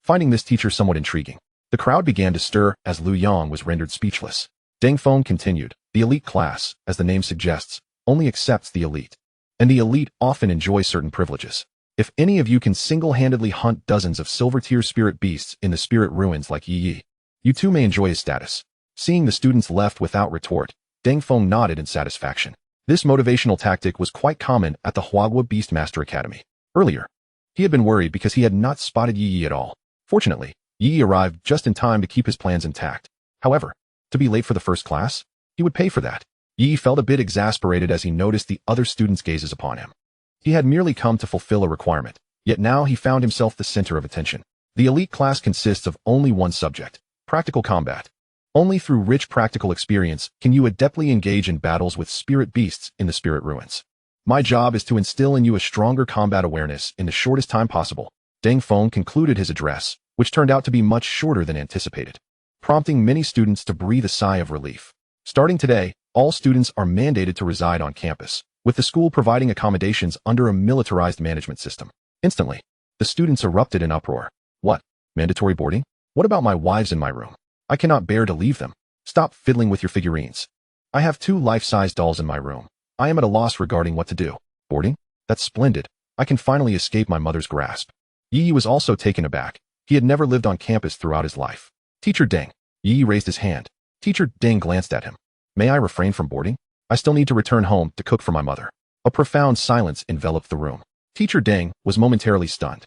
Finding this teacher somewhat intriguing, the crowd began to stir as Lu Yang was rendered speechless. Deng Feng continued, the elite class, as the name suggests, only accepts the elite. And the elite often enjoy certain privileges. If any of you can single-handedly hunt dozens of silver-tier spirit beasts in the spirit ruins like Yi Yi, you too may enjoy his status. Seeing the students left without retort, Deng Feng nodded in satisfaction. This motivational tactic was quite common at the Global Beast Master Academy. Earlier, he had been worried because he had not spotted Ye Ye at all. Fortunately, Ye Ye arrived just in time to keep his plans intact. However, to be late for the first class, he would pay for that. Ye Ye felt a bit exasperated as he noticed the other students' gazes upon him. He had merely come to fulfill a requirement, yet now he found himself the center of attention. The elite class consists of only one subject: practical combat. Only through rich practical experience can you adeptly engage in battles with spirit beasts in the spirit ruins. My job is to instill in you a stronger combat awareness in the shortest time possible. Deng Feng concluded his address, which turned out to be much shorter than anticipated, prompting many students to breathe a sigh of relief. Starting today, all students are mandated to reside on campus, with the school providing accommodations under a militarized management system. Instantly, the students erupted in uproar. What? Mandatory boarding? What about my wives in my room? I cannot bear to leave them. Stop fiddling with your figurines. I have 2 life-size dolls in my room. I am at a loss regarding what to do. Boarding? That's splendid. I can finally escape my mother's grasp. Yi Yi was also taken aback. He had never lived on campus throughout his life. Teacher Deng. Yi Yi raised his hand. Teacher Deng glanced at him. May I refrain from boarding? I still need to return home to cook for my mother. A profound silence enveloped the room. Teacher Deng was momentarily stunned.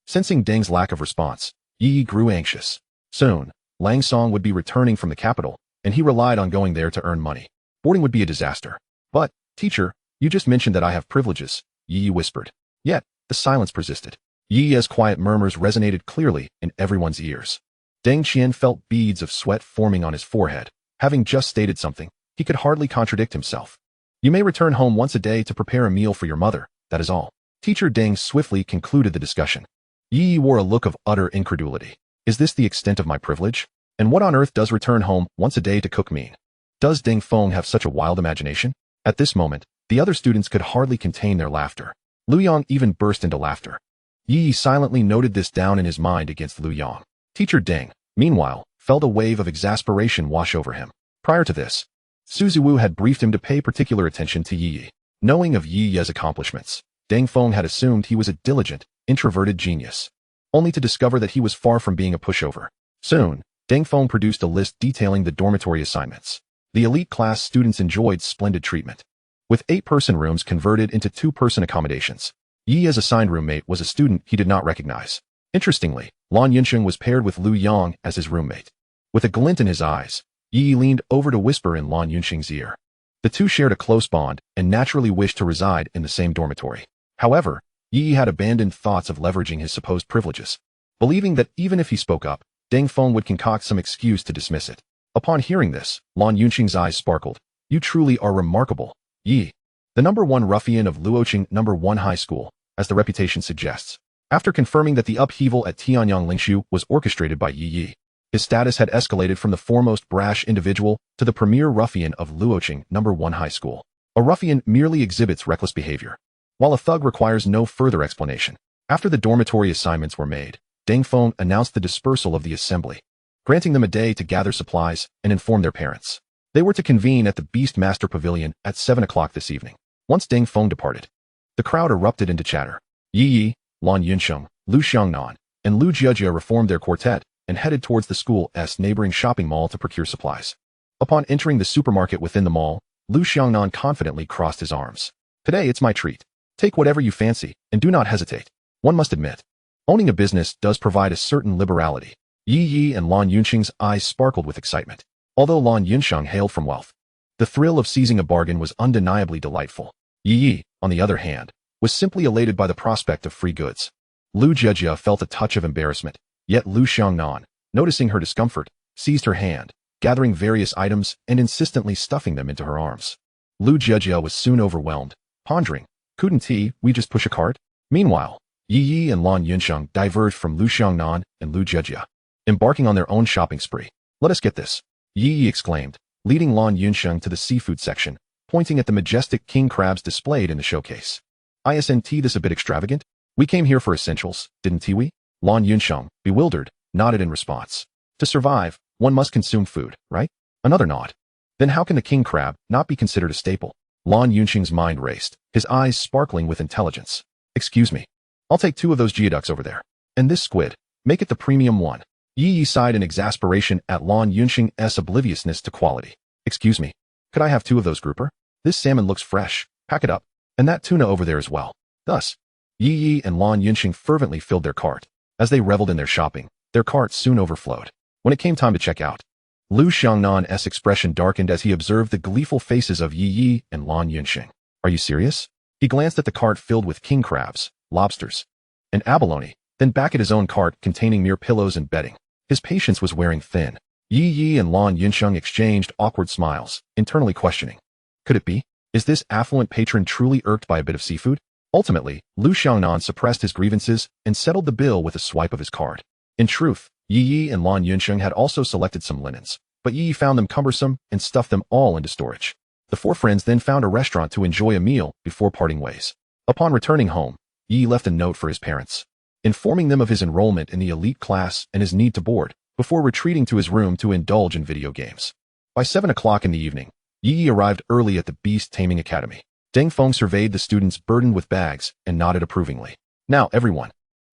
Sensing Deng's lack of response, Yi Yi grew anxious. Soon, Lang Song would be returning from the capital, and he relied on going there to earn money. Boarding would be a disaster. But, teacher, you just mentioned that I have privileges, Yi Yi whispered. Yet, the silence persisted. Yi Yi's quiet murmurs resonated clearly in everyone's ears. Deng Qian felt beads of sweat forming on his forehead. Having just stated something, he could hardly contradict himself. You may return home once a day to prepare a meal for your mother, that is all. Teacher Deng swiftly concluded the discussion. Yi Yi wore a look of utter incredulity. Is this the extent of my privilege? And what on earth does return home once a day to cook mean? Does Deng Feng have such a wild imagination? At this moment, the other students could hardly contain their laughter. Lu Yang even burst into laughter. Yi Yi silently noted this down in his mind against Lu Yang. Teacher Deng, meanwhile, felt a wave of exasperation wash over him. Prior to this, Su Ziwu had briefed him to pay particular attention to Yi Yi. Knowing of Yi Yi's accomplishments, Deng Feng had assumed he was a diligent, introverted genius, only to discover that he was far from being a pushover. Soon, Deng Feng produced a list detailing the dormitory assignments. The elite class students enjoyed splendid treatment, with 8-person rooms converted into 2-person accommodations. Yi Yi's assigned roommate was a student he did not recognize. Interestingly, Lan Yunsheng was paired with Lu Yang as his roommate. With a glint in his eyes, Yi Yi leaned over to whisper in Lan Yunsheng's ear. The two shared a close bond and naturally wished to reside in the same dormitory. However, Yi Yi had abandoned thoughts of leveraging his supposed privileges, believing that even if he spoke up, Deng Feng would concoct some excuse to dismiss it. Upon hearing this, Lan Yunsheng's eyes sparkled. You truly are remarkable, Yi. The #1 ruffian of Luoqing #1 High School, as the reputation suggests. After confirming that the upheaval at Tianyang Lingshu was orchestrated by Yi Yi, his status had escalated from the foremost brash individual to the premier ruffian of Luoqing #1 High School. A ruffian merely exhibits reckless behavior, while a thug requires no further explanation. After the dormitory assignments were made, Deng Feng announced the dispersal of the assembly, granting them a day to gather supplies and inform their parents. They were to convene at the Beast Master Pavilion at 7 o'clock this evening. Once Deng Feng departed, the crowd erupted into chatter. Yi Yi, Lan Yunsheng, Lu Xiangnan, and Lu Jiejie reformed their quartet and headed towards the school's neighboring shopping mall to procure supplies. Upon entering the supermarket within the mall, Lu Xiangnan confidently crossed his arms. Today it's my treat. Take whatever you fancy, and do not hesitate. One must admit, owning a business does provide a certain liberality. Yi Yi and Lan Yunsheng's eyes sparkled with excitement. Although Lan Yunsheng hailed from wealth, the thrill of seizing a bargain was undeniably delightful. Yi Yi, on the other hand, was simply elated by the prospect of free goods. Lu Jiejie felt a touch of embarrassment, yet Lu Xiangnan, noticing her discomfort, seized her hand, gathering various items and insistently stuffing them into her arms. Lu Jiejie was soon overwhelmed, pondering, couldn't we just push a cart? Meanwhile, Yi Yi and Lan Yunsheng diverged from Lu Xiangnan and Lu Jiejie, embarking on their own shopping spree. Let us get this, Yi Yi exclaimed, leading Lan Yunsheng to the seafood section, pointing at the majestic king crabs displayed in the showcase. Isn't this a bit extravagant? We came here for essentials, didn't we? Lan Yunsheng, bewildered, nodded in response. To survive, one must consume food, right? Another nod. Then how can the king crab not be considered a staple? Lan Yunsheng's mind raced, his eyes sparkling with intelligence. Excuse me. I'll take 2 of those geoducks over there. And this squid, make it the premium one. Yi Yi sighed in exasperation at Lan Yunsheng's obliviousness to quality. Excuse me. Could I have 2 of those grouper? This salmon looks fresh. Pack it up. And that tuna over there as well. Thus, Ye Ye and Lan Yunxing fervently filled their cart. As they reveled in their shopping, their cart soon overflowed. When it came time to check out, Lu Xiangnan's expression darkened as he observed the gleeful faces of Ye Ye and Lan Yunxing. Are you serious? He glanced at the cart filled with king crabs, lobsters, and abalone, then back at his own cart containing mere pillows and bedding. His patience was wearing thin. Ye Ye and Lan Yunxing exchanged awkward smiles, internally questioning. Could it be? Is this affluent patron truly irked by a bit of seafood? Ultimately, Lu Xiangnan suppressed his grievances and settled the bill with a swipe of his card. In truth, Ye Ye and Lan Yunxing had also selected some linens, but Ye Ye found them cumbersome and stuffed them all into storage. The 4 friends then found a restaurant to enjoy a meal before parting ways. Upon returning home, Ye Ye left a note for his parents, informing them of his enrollment in the elite class and his need to board, before retreating to his room to indulge in video games. By 7 o'clock in the evening, Ye Ye arrived early at the Beast Taming Academy. Deng Feng surveyed the students burdened with bags and nodded approvingly. Now, everyone,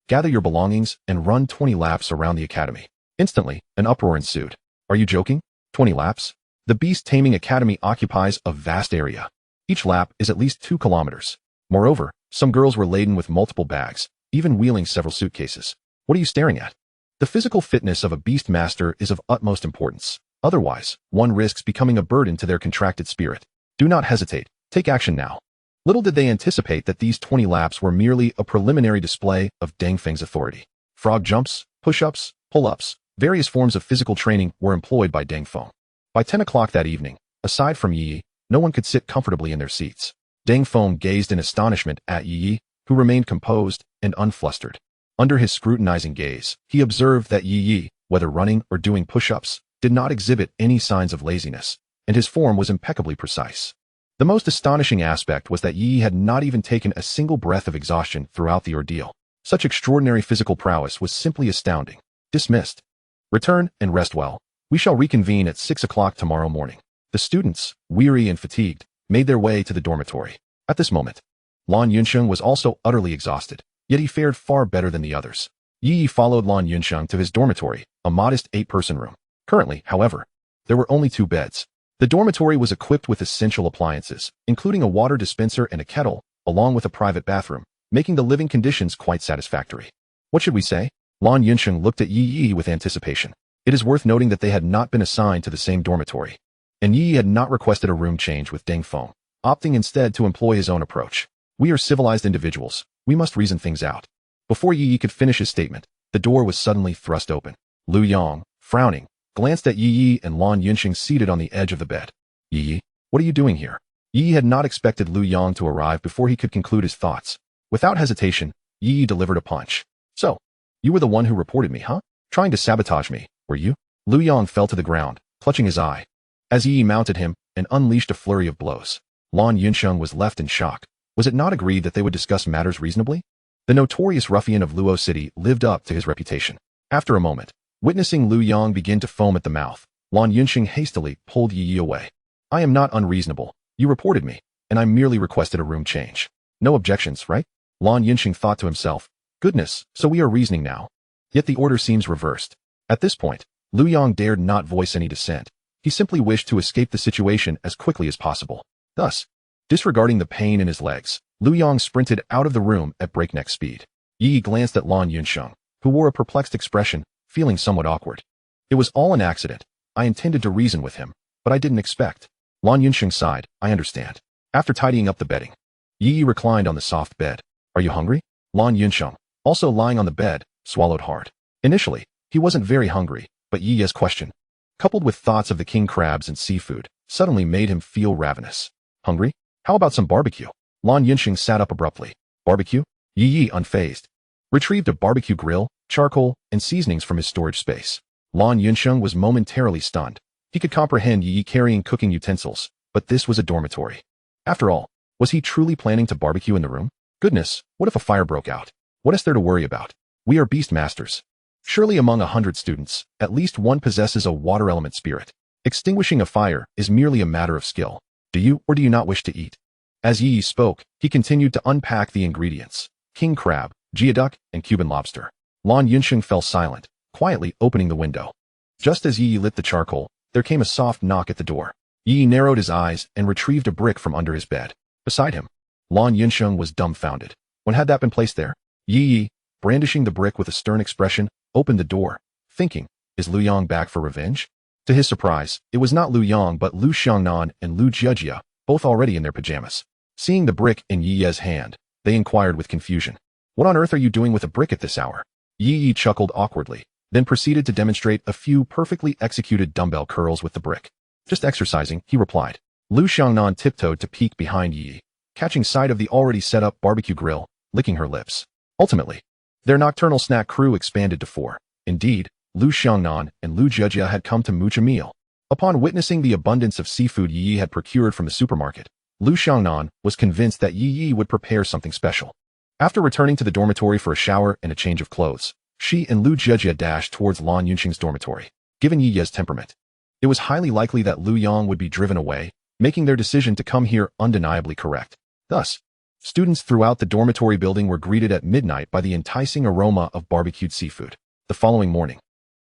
gather your belongings and run 20 laps around the academy. Instantly, an uproar ensued. Are you joking? 20 laps? The Beast Taming Academy occupies a vast area. Each lap is at least 2 kilometers. Moreover, some girls were laden with multiple bags, even wheeling several suitcases. What are you staring at? The physical fitness of a beast master is of utmost importance. Otherwise, one risks becoming a burden to their contracted spirit. Do not hesitate. Take action now. Little did they anticipate that these 20 laps were merely a preliminary display of Deng Feng's authority. Frog jumps, push-ups, pull-ups, various forms of physical training were employed by Deng Feng. By 10 o'clock that evening, aside from Ye Ye, no one could sit comfortably in their seats. Deng Feng gazed in astonishment at Ye Ye, who remained composed and unflustered. Under his scrutinizing gaze, he observed that Ye Ye, whether running or doing push-ups, did not exhibit any signs of laziness, and his form was impeccably precise. The most astonishing aspect was that Ye Ye had not even taken a single breath of exhaustion throughout the ordeal. Such extraordinary physical prowess was simply astounding. Dismissed. Return and rest well. We shall reconvene at 6 o'clock tomorrow morning. The students, weary and fatigued, made their way to the dormitory. At this moment, Lan Yunxing was also utterly exhausted, yet he fared far better than the others. Ye Ye followed Lan Yunxing to his dormitory, a modest 8-person room. Currently, however, there were only 2 beds. The dormitory was equipped with essential appliances, including a water dispenser and a kettle, along with a private bathroom, making the living conditions quite satisfactory. What should we say? Lan Yunxing looked at Ye Ye with anticipation. It is worth noting that they had not been assigned to the same dormitory, and Ye Ye had not requested a room change with Deng Feng, opting instead to employ his own approach. We are civilized individuals. We must reason things out. Before Ye Ye could finish his statement, the door was suddenly thrust open. Lu Yang, frowning, glanced at Ye Ye and Lan Yunxing seated on the edge of the bed. Ye Ye, what are you doing here? Ye Ye had not expected Lu Yang to arrive before he could conclude his thoughts. Without hesitation, Ye Ye delivered a punch. So, you were the one who reported me, huh? Trying to sabotage me, were you? Lu Yang fell to the ground, clutching his eye. As Ye Ye mounted him and unleashed a flurry of blows, Lan Yunxing was left in shock. Was it not agreed that they would discuss matters reasonably? The notorious ruffian of Luo City lived up to his reputation. After a moment, witnessing Lu Yang begin to foam at the mouth, Lan Yunxing hastily pulled Ye Ye away. I am not unreasonable. You reported me, and I merely requested a room change. No objections, right? Lan Yunxing thought to himself. Goodness, so we are reasoning now. Yet the order seems reversed. At this point, Lu Yang dared not voice any dissent. He simply wished to escape the situation as quickly as possible. Thus, disregarding the pain in his legs, Lu Yang sprinted out of the room at breakneck speed. Ye Ye glanced at Lan Yunxing, who wore a perplexed expression, feeling somewhat awkward. It was all an accident. I intended to reason with him, but I didn't expect. Lan Yunxing sighed. I understand. After tidying up the bedding, Ye Ye reclined on the soft bed. Are you hungry? Lan Yunxing, also lying on the bed, swallowed hard. Initially, he wasn't very hungry, but Ye Ye's question, coupled with thoughts of the king crabs and seafood, suddenly made him feel ravenous. Hungry? How about some barbecue? Lan Yunxing sat up abruptly. Barbecue? Ye Ye, unfazed, retrieved a barbecue grill, charcoal, and seasonings from his storage space. Lan Yunxing was momentarily stunned. He could comprehend Ye Ye carrying cooking utensils, but this was a dormitory. After all, was he truly planning to barbecue in the room? Goodness, what if a fire broke out? What is there to worry about? We are beast masters. Surely among 100 students, at least one possesses a water element spirit. Extinguishing a fire is merely a matter of skill. Do you or do you not wish to eat? As Ye Ye spoke, he continued to unpack the ingredients. King crab, geoduck, and Cuban lobster. Lan Yunxing fell silent, quietly opening the window. Just as Ye Ye lit the charcoal, there came a soft knock at the door. Yi narrowed his eyes and retrieved a brick from under his bed. Beside him, Lan Yunsheng was dumbfounded. When had that been placed there? Yi, brandishing the brick with a stern expression, opened the door, thinking, is Lu Yang back for revenge? To his surprise, it was not Lu Yang but Lu Xiangnan and Lu Jiejia, both already in their pajamas. Seeing the brick in Yi Ye's hand, they inquired with confusion. What on earth are you doing with a brick at this hour? Yi chuckled awkwardly, then proceeded to demonstrate a few perfectly executed dumbbell curls with the brick. Just exercising, he replied. Lu Xiangnan tiptoed to peek behind Yi, catching sight of the already set-up barbecue grill, licking her lips. Ultimately, their nocturnal snack crew expanded to 4. Indeed, Lu Xiangnan and Lu Jiejia had come to mooch a meal. Upon witnessing the abundance of seafood Yi had procured from the supermarket, Lu Xiangnan was convinced that Yi would prepare something special. After returning to the dormitory for a shower and a change of clothes, she and Lu Jiejia dashed towards Lan Yunsheng's dormitory. Given Yi Ye's temperament, it was highly likely that Lu Yang would be driven away, making their decision to come here undeniably correct. Thus, students throughout the dormitory building were greeted at midnight by the enticing aroma of barbecued seafood. The following morning,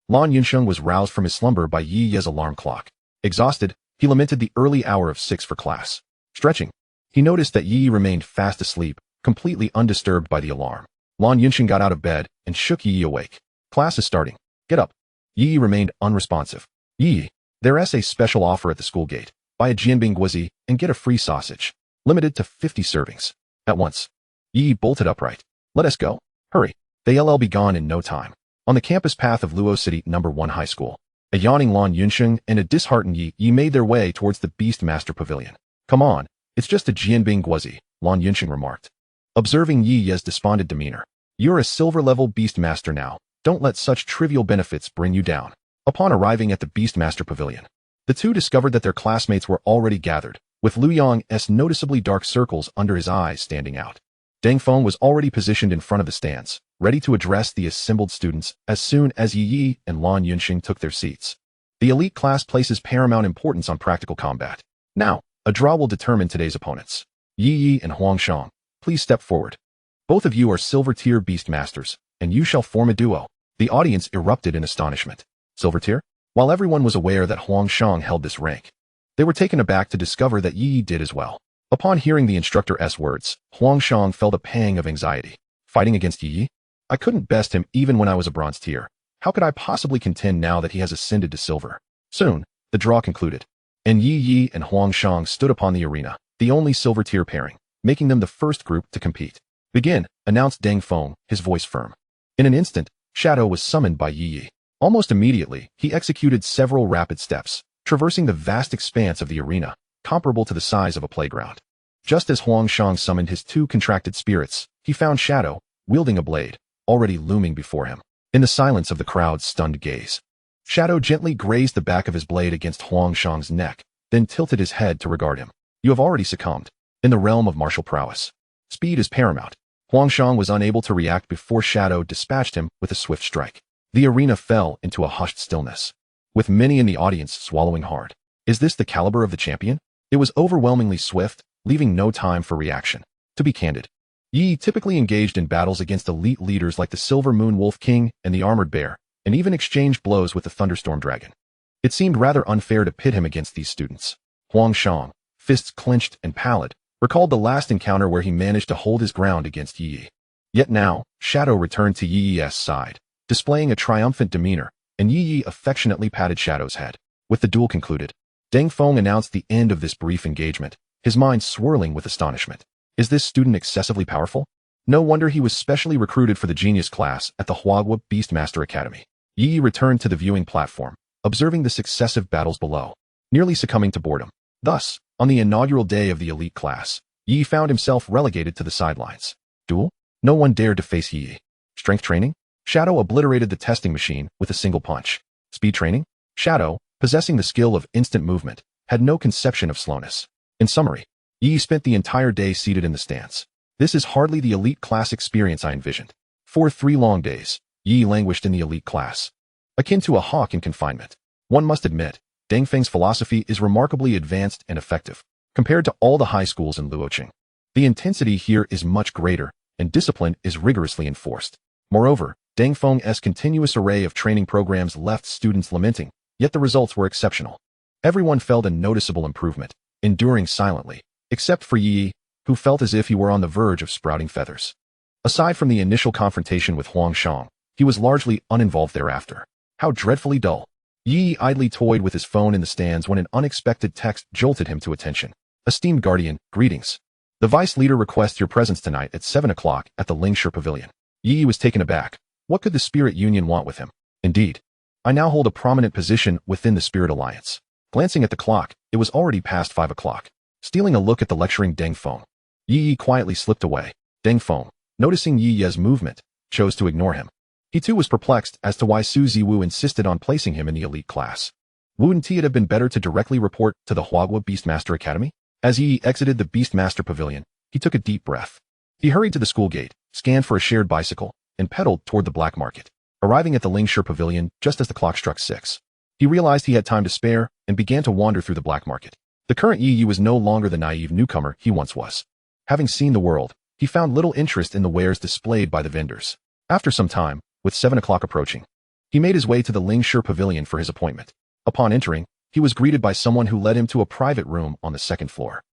Lan Yunsheng was roused from his slumber by Yi Ye's alarm clock. Exhausted, he lamented the early hour of 6 for class. Stretching, he noticed that Yi remained fast asleep, completely undisturbed by the alarm. Lan Yunsheng got out of bed and shook Yi awake. Class is starting. Get up. Yi remained unresponsive. Yi, there's a special offer at the school gate. Buy a jianbing guozi and get a free sausage. Limited to 50 servings. At once. Yi bolted upright. Let us go. Hurry. They'll be gone in no time. On the campus path of Luo City No. 1 High School, a yawning Lan Yunsheng and a disheartened Yi made their way towards the Beast Master Pavilion. Come on, it's just a jianbing guozi, Lan Yunsheng remarked. Observing Yi Ye's despondent demeanor, you're a silver-level Beast Master now. Don't let such trivial benefits bring you down. Upon arriving at the Beast Master Pavilion, the two discovered that their classmates were already gathered, with Lu Yang's noticeably dark circles under his eyes standing out. Deng Feng was already positioned in front of the stands, ready to address the assembled students as soon as Yi and Lan Yunsheng took their seats. The elite class places paramount importance on practical combat. Now, a draw will determine today's opponents. Yi and Huangshang, please step forward. Both of you are silver-tier beast masters, and you shall form a duo. The audience erupted in astonishment. Silver-tier? While everyone was aware that Huangshang held this rank, they were taken aback to discover that Yi did as well. Upon hearing the instructor's words, Huangshang felt a pang of anxiety. Fighting against Yi? I couldn't best him even when I was a bronze tier. How could I possibly contend now that he has ascended to silver? Soon, the draw concluded, and Yi and Huangshang stood upon the arena, the only silver-tier pairing, making them the first group to compete. Begin, announced Deng Feng, his voice firm. In an instant, Shadow was summoned by Yi. Almost immediately, he executed several rapid steps, traversing the vast expanse of the arena, comparable to the size of a playground. Just as Huangshang summoned his 2 contracted spirits, he found Shadow, wielding a blade, already looming before him. In the silence of the crowd's stunned gaze, Shadow gently grazed the back of his blade against Huangshang's neck, then tilted his head to regard him. You have already succumbed. In the realm of martial prowess, speed is paramount. Huangshang was unable to react before Shadow dispatched him with a swift strike. The arena fell into a hushed stillness, with many in the audience swallowing hard. Is this the caliber of the champion? It was overwhelmingly swift, leaving no time for reaction. To be candid, Yi typically engaged in battles against elite leaders like the Silver Moon Wolf King and the Armored Bear, and even exchanged blows with the Thunderstorm Dragon. It seemed rather unfair to pit him against these students. Huangshang, fists clenched and pallid, recalled the last encounter where he managed to hold his ground against Yi. Yet now, Shadow returned to Yi's side, displaying a triumphant demeanor, and Yi affectionately patted Shadow's head. With the duel concluded, Deng Feng announced the end of this brief engagement, his mind swirling with astonishment. Is this student excessively powerful? No wonder he was specially recruited for the genius class at the Global Beast Tamer Academy. Yi returned to the viewing platform, observing the successive battles below, nearly succumbing to boredom. Thus, on the inaugural day of the elite class, Yi found himself relegated to the sidelines. Duel? No one dared to face Yi. Strength training? Shadow obliterated the testing machine with a single punch. Speed training? Shadow, possessing the skill of instant movement, had no conception of slowness. In summary, Yi spent the entire day seated in the stands. This is hardly the elite class experience I envisioned. For 3 long days, Yi languished in the elite class, akin to a hawk in confinement. One must admit, Deng Feng's philosophy is remarkably advanced and effective, compared to all the high schools in Luoqing. The intensity here is much greater, and discipline is rigorously enforced. Moreover, Deng Feng's continuous array of training programs left students lamenting, yet the results were exceptional. Everyone felt a noticeable improvement, enduring silently, except for Ye Ye, who felt as if he were on the verge of sprouting feathers. Aside from the initial confrontation with Huang Shang, he was largely uninvolved thereafter. How dreadfully dull. Ye Ye idly toyed with his phone in the stands when an unexpected text jolted him to attention. Esteemed Guardian, greetings. The Vice Leader requests your presence tonight at 7 o'clock at the Lingshi Pavilion. Ye Ye was taken aback. What could the Spirit Union want with him? Indeed. I now hold a prominent position within the Spirit Alliance. Glancing at the clock, it was already past 5 o'clock. Stealing a look at the lecturing Deng Feng, Ye Ye quietly slipped away. Deng Feng, noticing Ye Ye's movement, chose to ignore him. He too was perplexed as to why Su Ziwu insisted on placing him in the elite class. Wouldn't it have been better to directly report to the Global Beastmaster Academy? As Ye Ye exited the Beastmaster Pavilion, he took a deep breath. He hurried to the school gate, scanned for a shared bicycle, and pedaled toward the black market. Arriving at the Lingshi Pavilion just as the clock struck 6. He realized he had time to spare and began to wander through the black market. The current Ye Ye was no longer the naive newcomer he once was. Having seen the world, he found little interest in the wares displayed by the vendors. After some time, with 7 o'clock approaching, he made his way to the Lingshi Pavilion for his appointment. Upon entering, he was greeted by someone who led him to a private room on the second floor.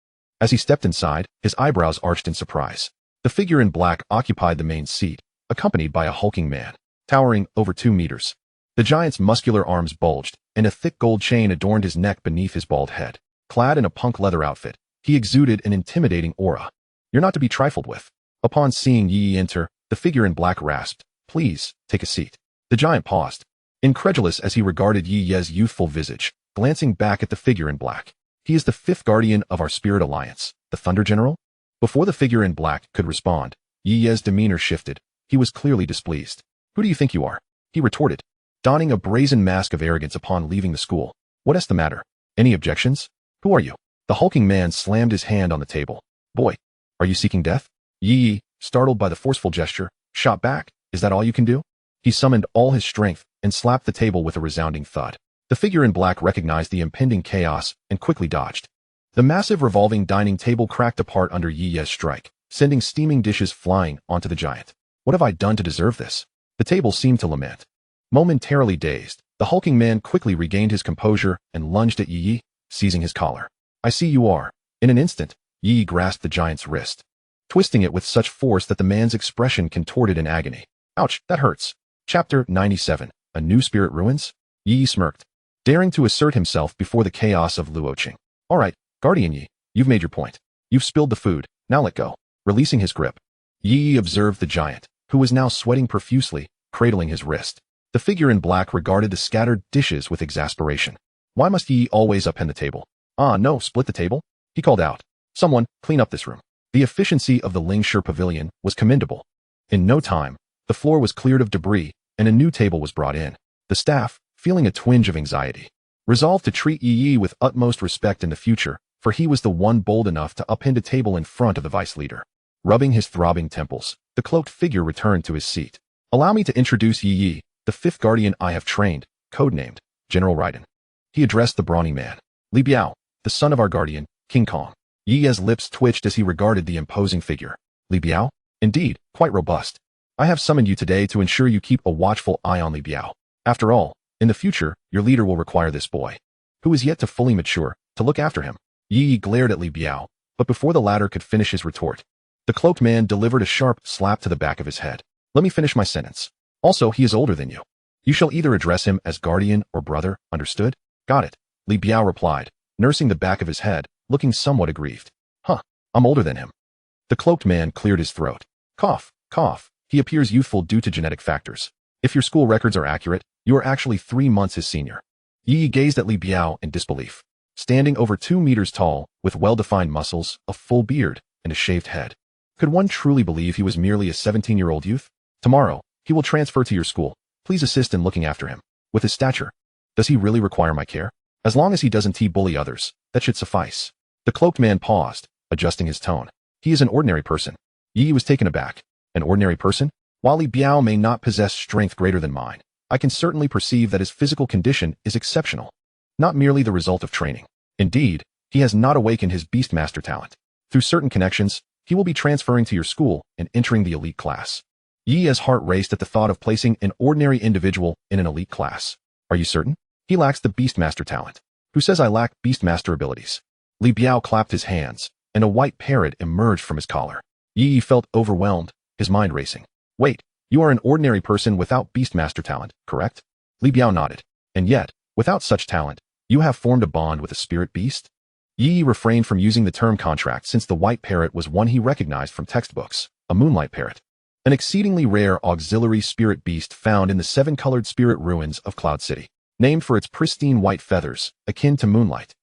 As he stepped inside, his eyebrows arched in surprise. The figure in black occupied the main seat, accompanied by a hulking man, towering over 2 meters. The giant's muscular arms bulged, and a thick gold chain adorned his neck beneath his bald head. Clad in a punk leather outfit, he exuded an intimidating aura. You're not to be trifled with. Upon seeing Ye Ye enter, the figure in black rasped, Please, take a seat. The giant paused, incredulous as he regarded Ye Ye's youthful visage, glancing back at the figure in black. He is the 5th guardian of our Spirit Alliance, the Thunder General? Before the figure in black could respond, Ye Ye's demeanor shifted. He was clearly displeased. Who do you think you are? He retorted, donning a brazen mask of arrogance upon leaving the school. What's the matter? Any objections? Who are you? The hulking man slammed his hand on the table. Boy, are you seeking death? Ye Ye, startled by the forceful gesture, shot back. Is that all you can do? He summoned all his strength and slapped the table with a resounding thud. The figure in black recognized the impending chaos and quickly dodged. The massive revolving dining table cracked apart under Ye Ye's strike, sending steaming dishes flying onto the giant. What have I done to deserve this? The table seemed to lament. Momentarily dazed, the hulking man quickly regained his composure and lunged at Ye Ye, seizing his collar. I see you are. In an instant, Ye Ye grasped the giant's wrist, twisting it with such force that the man's expression contorted in agony. Ouch, that hurts. Chapter 97, A New Spirit Ruins? Ye Ye smirked, daring to assert himself before the chaos of Luoqing. All right, Guardian Ye, you've made your point. You've spilled the food, now let go. Releasing his grip, Ye Ye observed the giant, who was now sweating profusely, cradling his wrist. The figure in black regarded the scattered dishes with exasperation. Why must Ye Ye always upend the table? Ah, no, split the table? He called out. Someone, clean up this room. The efficiency of the Lingshi Pavilion was commendable. In no time, the floor was cleared of debris, and a new table was brought in. The staff, feeling a twinge of anxiety, resolved to treat Ye Ye with utmost respect in the future, for he was the one bold enough to upend a table in front of the vice leader. Rubbing his throbbing temples, the cloaked figure returned to his seat. Allow me to introduce Ye Ye, the 5th guardian I have trained, codenamed General Raiden. He addressed the brawny man. Li Biao, the son of our guardian, King Kong. Ye Ye's lips twitched as he regarded the imposing figure. Li Biao? Indeed, quite robust. I have summoned you today to ensure you keep a watchful eye on Li Biao. After all, in the future, your leader will require this boy, who is yet to fully mature, to look after him. Ye Ye glared at Li Biao, but before the latter could finish his retort, the cloaked man delivered a sharp slap to the back of his head. Let me finish my sentence. Also, he is older than you. You shall either address him as guardian or brother, understood? Got it, Li Biao replied, nursing the back of his head, looking somewhat aggrieved. Huh, I'm older than him. The cloaked man cleared his throat. Cough, cough. He appears youthful due to genetic factors. If your school records are accurate, you are actually 3 months his senior. Ye Ye gazed at Li Biao in disbelief. Standing over 2 meters tall, with well-defined muscles, a full beard, and a shaved head. Could one truly believe he was merely a 17-year-old youth? Tomorrow, he will transfer to your school. Please assist in looking after him. With his stature, does he really require my care? As long as he doesn't bully others, that should suffice. The cloaked man paused, adjusting his tone. He is an ordinary person. Ye Ye was taken aback. An ordinary person? While Li Biao may not possess strength greater than mine, I can certainly perceive that his physical condition is exceptional. Not merely the result of training. Indeed, he has not awakened his Beastmaster talent. Through certain connections, he will be transferring to your school and entering the elite class. Ye Ye's heart raced at the thought of placing an ordinary individual in an elite class. Are you certain? He lacks the Beastmaster talent. Who says I lack Beastmaster abilities? Li Biao clapped his hands, and a white parrot emerged from his collar. Yi Yi felt overwhelmed, his mind racing. Wait, you are an ordinary person without Beastmaster talent, correct? Li Biao nodded. And yet, without such talent, you have formed a bond with a spirit beast? Yi Yi refrained from using the term contract since the white parrot was one he recognized from textbooks, a moonlight parrot. An exceedingly rare auxiliary spirit beast found in the seven-colored spirit ruins of Cloud City, named for its pristine white feathers, akin to moonlight.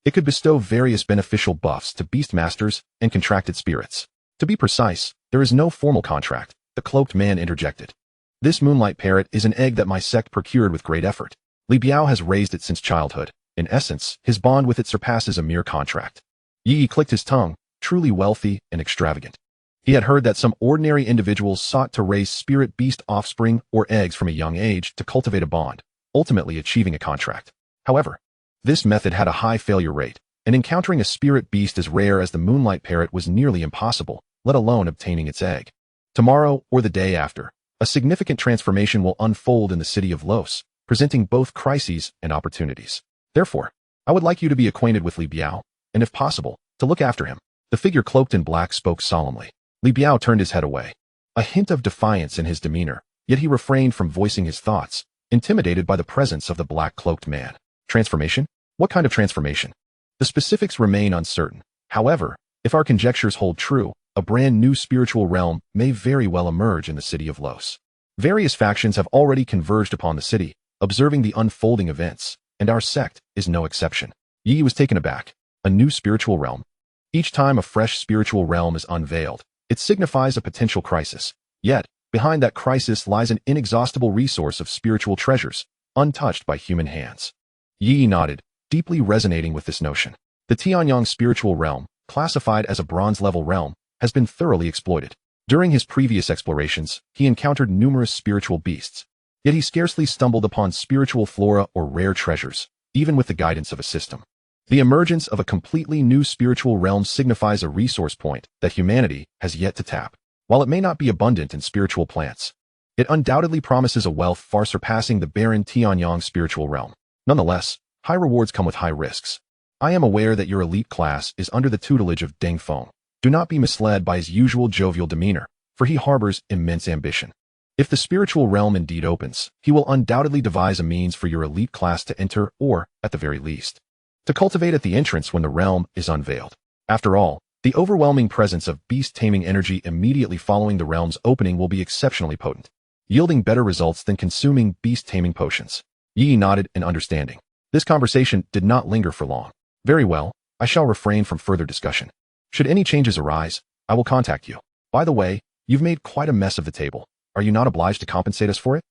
It could bestow various beneficial buffs to beastmasters and contracted spirits. To be precise, there is no formal contract, the cloaked man interjected. This moonlight parrot is an egg that my sect procured with great effort. Li Biao has raised it since childhood. In essence, his bond with it surpasses a mere contract. Yi Yi clicked his tongue, truly wealthy and extravagant. He had heard that some ordinary individuals sought to raise spirit beast offspring or eggs from a young age to cultivate a bond, ultimately achieving a contract. However, this method had a high failure rate, and encountering a spirit beast as rare as the moonlight parrot was nearly impossible, let alone obtaining its egg. Tomorrow, or the day after, a significant transformation will unfold in the city of Los, presenting both crises and opportunities. Therefore, I would like you to be acquainted with Li Biao, and if possible, to look after him. The figure cloaked in black spoke solemnly. Li Biao turned his head away. A hint of defiance in his demeanor, yet he refrained from voicing his thoughts, intimidated by the presence of the black-cloaked man. Transformation? What kind of transformation? The specifics remain uncertain. However, if our conjectures hold true, a brand new spiritual realm may very well emerge in the city of Los. Various factions have already converged upon the city, observing the unfolding events, and our sect is no exception. Yi Yi was taken aback. A new spiritual realm. Each time a fresh spiritual realm is unveiled, it signifies a potential crisis. Yet, behind that crisis lies an inexhaustible resource of spiritual treasures, untouched by human hands. Yi Yi nodded, deeply resonating with this notion. The Tianyang spiritual realm, classified as a bronze-level realm, has been thoroughly exploited. During his previous explorations, he encountered numerous spiritual beasts. Yet he scarcely stumbled upon spiritual flora or rare treasures, even with the guidance of a system. The emergence of a completely new spiritual realm signifies a resource point that humanity has yet to tap. While it may not be abundant in spiritual plants, it undoubtedly promises a wealth far surpassing the barren Tianyang spiritual realm. Nonetheless, high rewards come with high risks. I am aware that your elite class is under the tutelage of Deng Feng. Do not be misled by his usual jovial demeanor, for he harbors immense ambition. If the spiritual realm indeed opens, he will undoubtedly devise a means for your elite class to enter or, at the very least, to cultivate at the entrance when the realm is unveiled. After all, the overwhelming presence of beast-taming energy immediately following the realm's opening will be exceptionally potent, yielding better results than consuming beast-taming potions. Yi Yi nodded in understanding. This conversation did not linger for long. Very well, I shall refrain from further discussion. Should any changes arise, I will contact you. By the way, you've made quite a mess of the table. Are you not obliged to compensate us for it?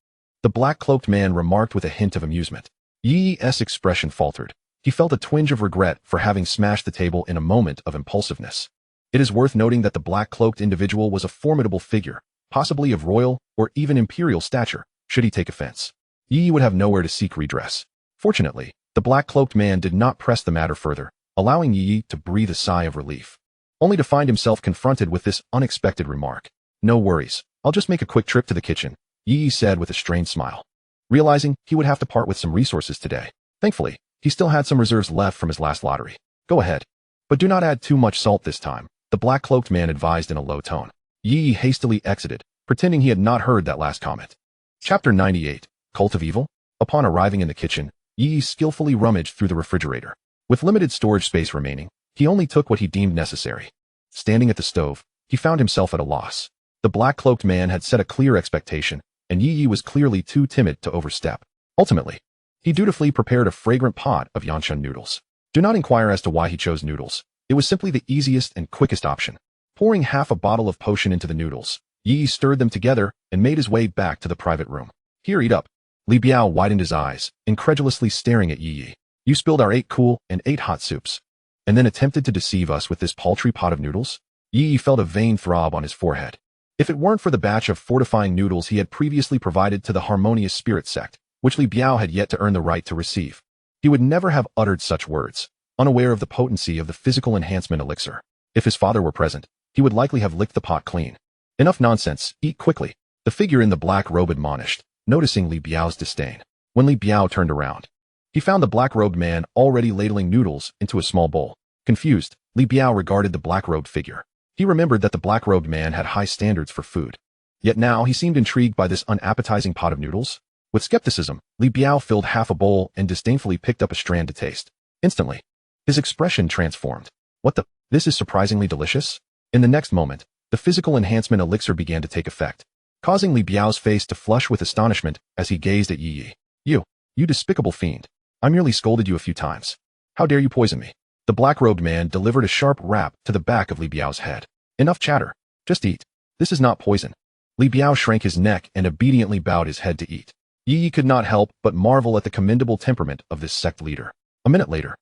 The black-cloaked man remarked with a hint of amusement. Yi Yi's expression faltered. He felt a twinge of regret for having smashed the table in a moment of impulsiveness. It is worth noting that the black-cloaked individual was a formidable figure, possibly of royal or even imperial stature, should he take offense. Yi Yi would have nowhere to seek redress. Fortunately, the black-cloaked man did not press the matter further, allowing Yi Yi to breathe a sigh of relief, only to find himself confronted with this unexpected remark. No worries, I'll just make a quick trip to the kitchen, Yi Yi said with a strained smile, realizing he would have to part with some resources today. Thankfully, he still had some reserves left from his last lottery. Go ahead. But do not add too much salt this time, the black-cloaked man advised in a low tone. Yi Yi hastily exited, pretending he had not heard that last comment. Chapter 98, Cult of Evil? Upon arriving in the kitchen, Yi Yi skillfully rummaged through the refrigerator. With limited storage space remaining, he only took what he deemed necessary. Standing at the stove, he found himself at a loss. The black-cloaked man had set a clear expectation, and Yi Yi was clearly too timid to overstep. Ultimately, he dutifully prepared a fragrant pot of Yanchun noodles. Do not inquire as to why he chose noodles. It was simply the easiest and quickest option. Pouring half a bottle of potion into the noodles, Yi Yi stirred them together and made his way back to the private room. Here, eat up. Li Biao widened his eyes, incredulously staring at Yi Yi. You spilled our 8 cool and 8 hot soups, and then attempted to deceive us with this paltry pot of noodles? Yi Yi felt a vain throb on his forehead. If it weren't for the batch of fortifying noodles he had previously provided to the Harmonious Spirit sect, which Li Biao had yet to earn the right to receive, he would never have uttered such words, unaware of the potency of the physical enhancement elixir. If his father were present, he would likely have licked the pot clean. Enough nonsense, eat quickly, the figure in the black robe admonished, noticing Li Biao's disdain. When Li Biao turned around, He found the black-robed man already ladling noodles into a small bowl. Confused, Li Biao regarded the black-robed figure. He remembered that the black-robed man had high standards for food. Yet now he seemed intrigued by this unappetizing pot of noodles. With skepticism, Li Biao filled half a bowl and disdainfully picked up a strand to taste. Instantly, his expression transformed. What the? This is surprisingly delicious? In the next moment, the physical enhancement elixir began to take effect, causing Li Biao's face to flush with astonishment as he gazed at Yi Yi. You despicable fiend. I merely scolded you a few times. How dare you poison me? The black-robed man delivered a sharp rap to the back of Li Biao's head. Enough chatter. Just eat. This is not poison. Li Biao shrank his neck and obediently bowed his head to eat. Yi Yi could not help but marvel at the commendable temperament of this sect leader. A minute later,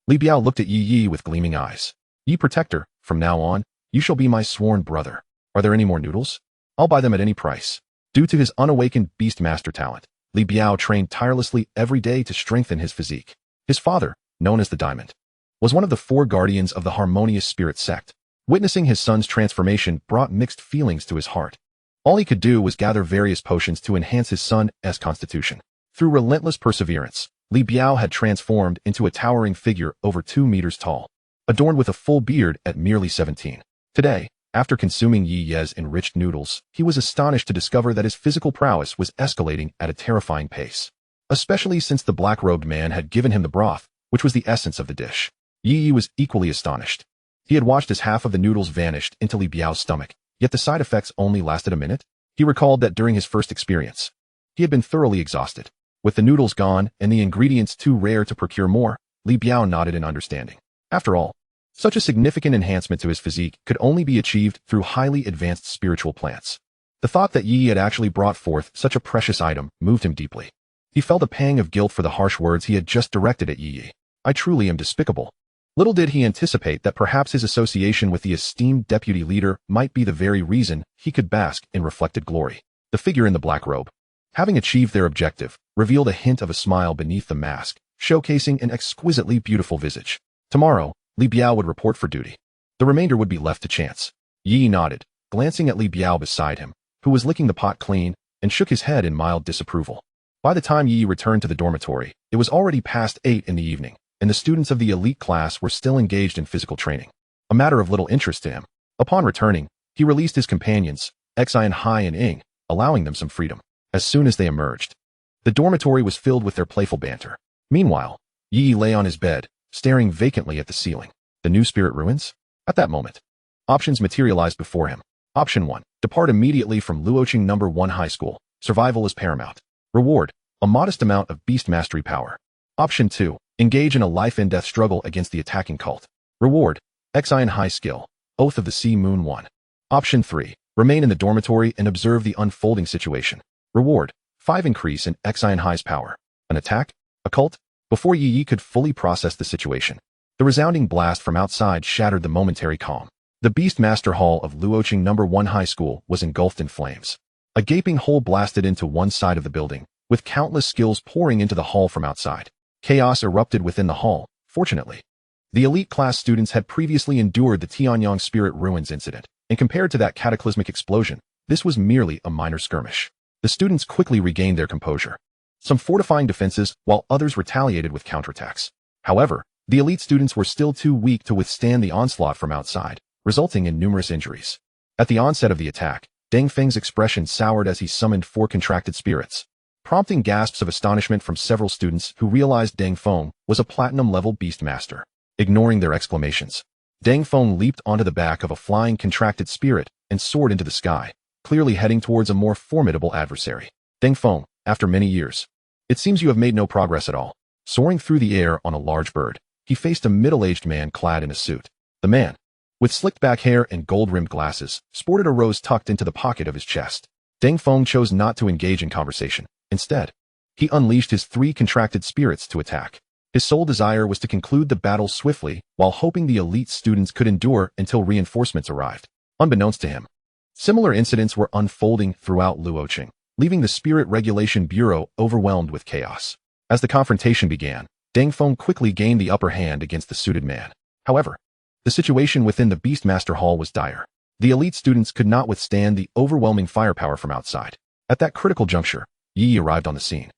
Li Biao looked at Yi Yi with gleaming eyes. Yi protector, from now on, you shall be my sworn brother. Are there any more noodles? I'll buy them at any price. Due to his unawakened beastmaster talent, Li Biao trained tirelessly every day to strengthen his physique. His father, known as the Diamond, was one of the 4 guardians of the harmonious spirit sect. Witnessing his son's transformation brought mixed feelings to his heart. All he could do was gather various potions to enhance his son's constitution. Through relentless perseverance, Li Biao had transformed into a towering figure over 2 meters tall, adorned with a full beard at merely 17. Today, after consuming Yi Ye's enriched noodles, he was astonished to discover that his physical prowess was escalating at a terrifying pace, especially since the black-robed man had given him the broth, which was the essence of the dish. Yi Yi was equally astonished. He had watched as half of the noodles vanished into Li Biao's stomach, yet the side effects only lasted a minute. He recalled that during his first experience, he had been thoroughly exhausted. With the noodles gone and the ingredients too rare to procure more, Li Biao nodded in understanding. After all, such a significant enhancement to his physique could only be achieved through highly advanced spiritual plants. The thought that Yi had actually brought forth such a precious item moved him deeply. He felt a pang of guilt for the harsh words he had just directed at Yi. I truly am despicable. Little did he anticipate that perhaps his association with the esteemed deputy leader might be the very reason he could bask in reflected glory. The figure in the black robe, having achieved their objective, revealed a hint of a smile beneath the mask, showcasing an exquisitely beautiful visage. Tomorrow, Li Biao would report for duty. The remainder would be left to chance. Yi nodded, glancing at Li Biao beside him, who was licking the pot clean, and shook his head in mild disapproval. By the time Yi returned to the dormitory, it was already past 8 in the evening, and the students of the elite class were still engaged in physical training, a matter of little interest to him. Upon returning, he released his companions, Xi and Hai and Ing, allowing them some freedom. As soon as they emerged, the dormitory was filled with their playful banter. Meanwhile, Yi lay on his bed, staring vacantly at the ceiling. The new spirit ruins? At that moment, options materialized before him. Option 1. Depart immediately from Luoqing No. 1 High School. Survival is paramount. Reward, a modest amount of beast mastery power. Option 2. Engage in a life-and-death struggle against the attacking cult. Reward, Xi and High Skill. Oath of the Sea Moon 1. Option 3. Remain in the dormitory and observe the unfolding situation. Reward, 5 increase in Xi and High's power. An attack? A cult? Before Yi Yi could fully process the situation, the resounding blast from outside shattered the momentary calm. The Beastmaster Hall of Luoqing No. 1 High School was engulfed in flames. A gaping hole blasted into one side of the building, with countless skills pouring into the hall from outside. Chaos erupted within the hall. Fortunately, the elite class students had previously endured the Tianyang Spirit Ruins incident, and compared to that cataclysmic explosion, this was merely a minor skirmish. The students quickly regained their composure, some fortifying defenses while others retaliated with counterattacks. However, the elite students were still too weak to withstand the onslaught from outside, resulting in numerous injuries. At the onset of the attack, Deng Feng's expression soured as he summoned 4 contracted spirits, prompting gasps of astonishment from several students who realized Deng Feng was a platinum-level beastmaster. Ignoring their exclamations, Deng Feng leaped onto the back of a flying contracted spirit and soared into the sky, clearly heading towards a more formidable adversary. Deng Feng, after many years, it seems you have made no progress at all. Soaring through the air on a large bird, he faced a middle-aged man clad in a suit. The man, with slicked-back hair and gold-rimmed glasses, sported a rose tucked into the pocket of his chest. Deng Feng chose not to engage in conversation. Instead, he unleashed his 3 contracted spirits to attack. His sole desire was to conclude the battle swiftly while hoping the elite students could endure until reinforcements arrived. Unbeknownst to him, similar incidents were unfolding throughout Luoqing, leaving the Spirit Regulation Bureau overwhelmed with chaos. As the confrontation began, Deng Feng quickly gained the upper hand against the suited man. However, the situation within the Beastmaster Hall was dire. The elite students could not withstand the overwhelming firepower from outside. At that critical juncture, Yi arrived on the scene.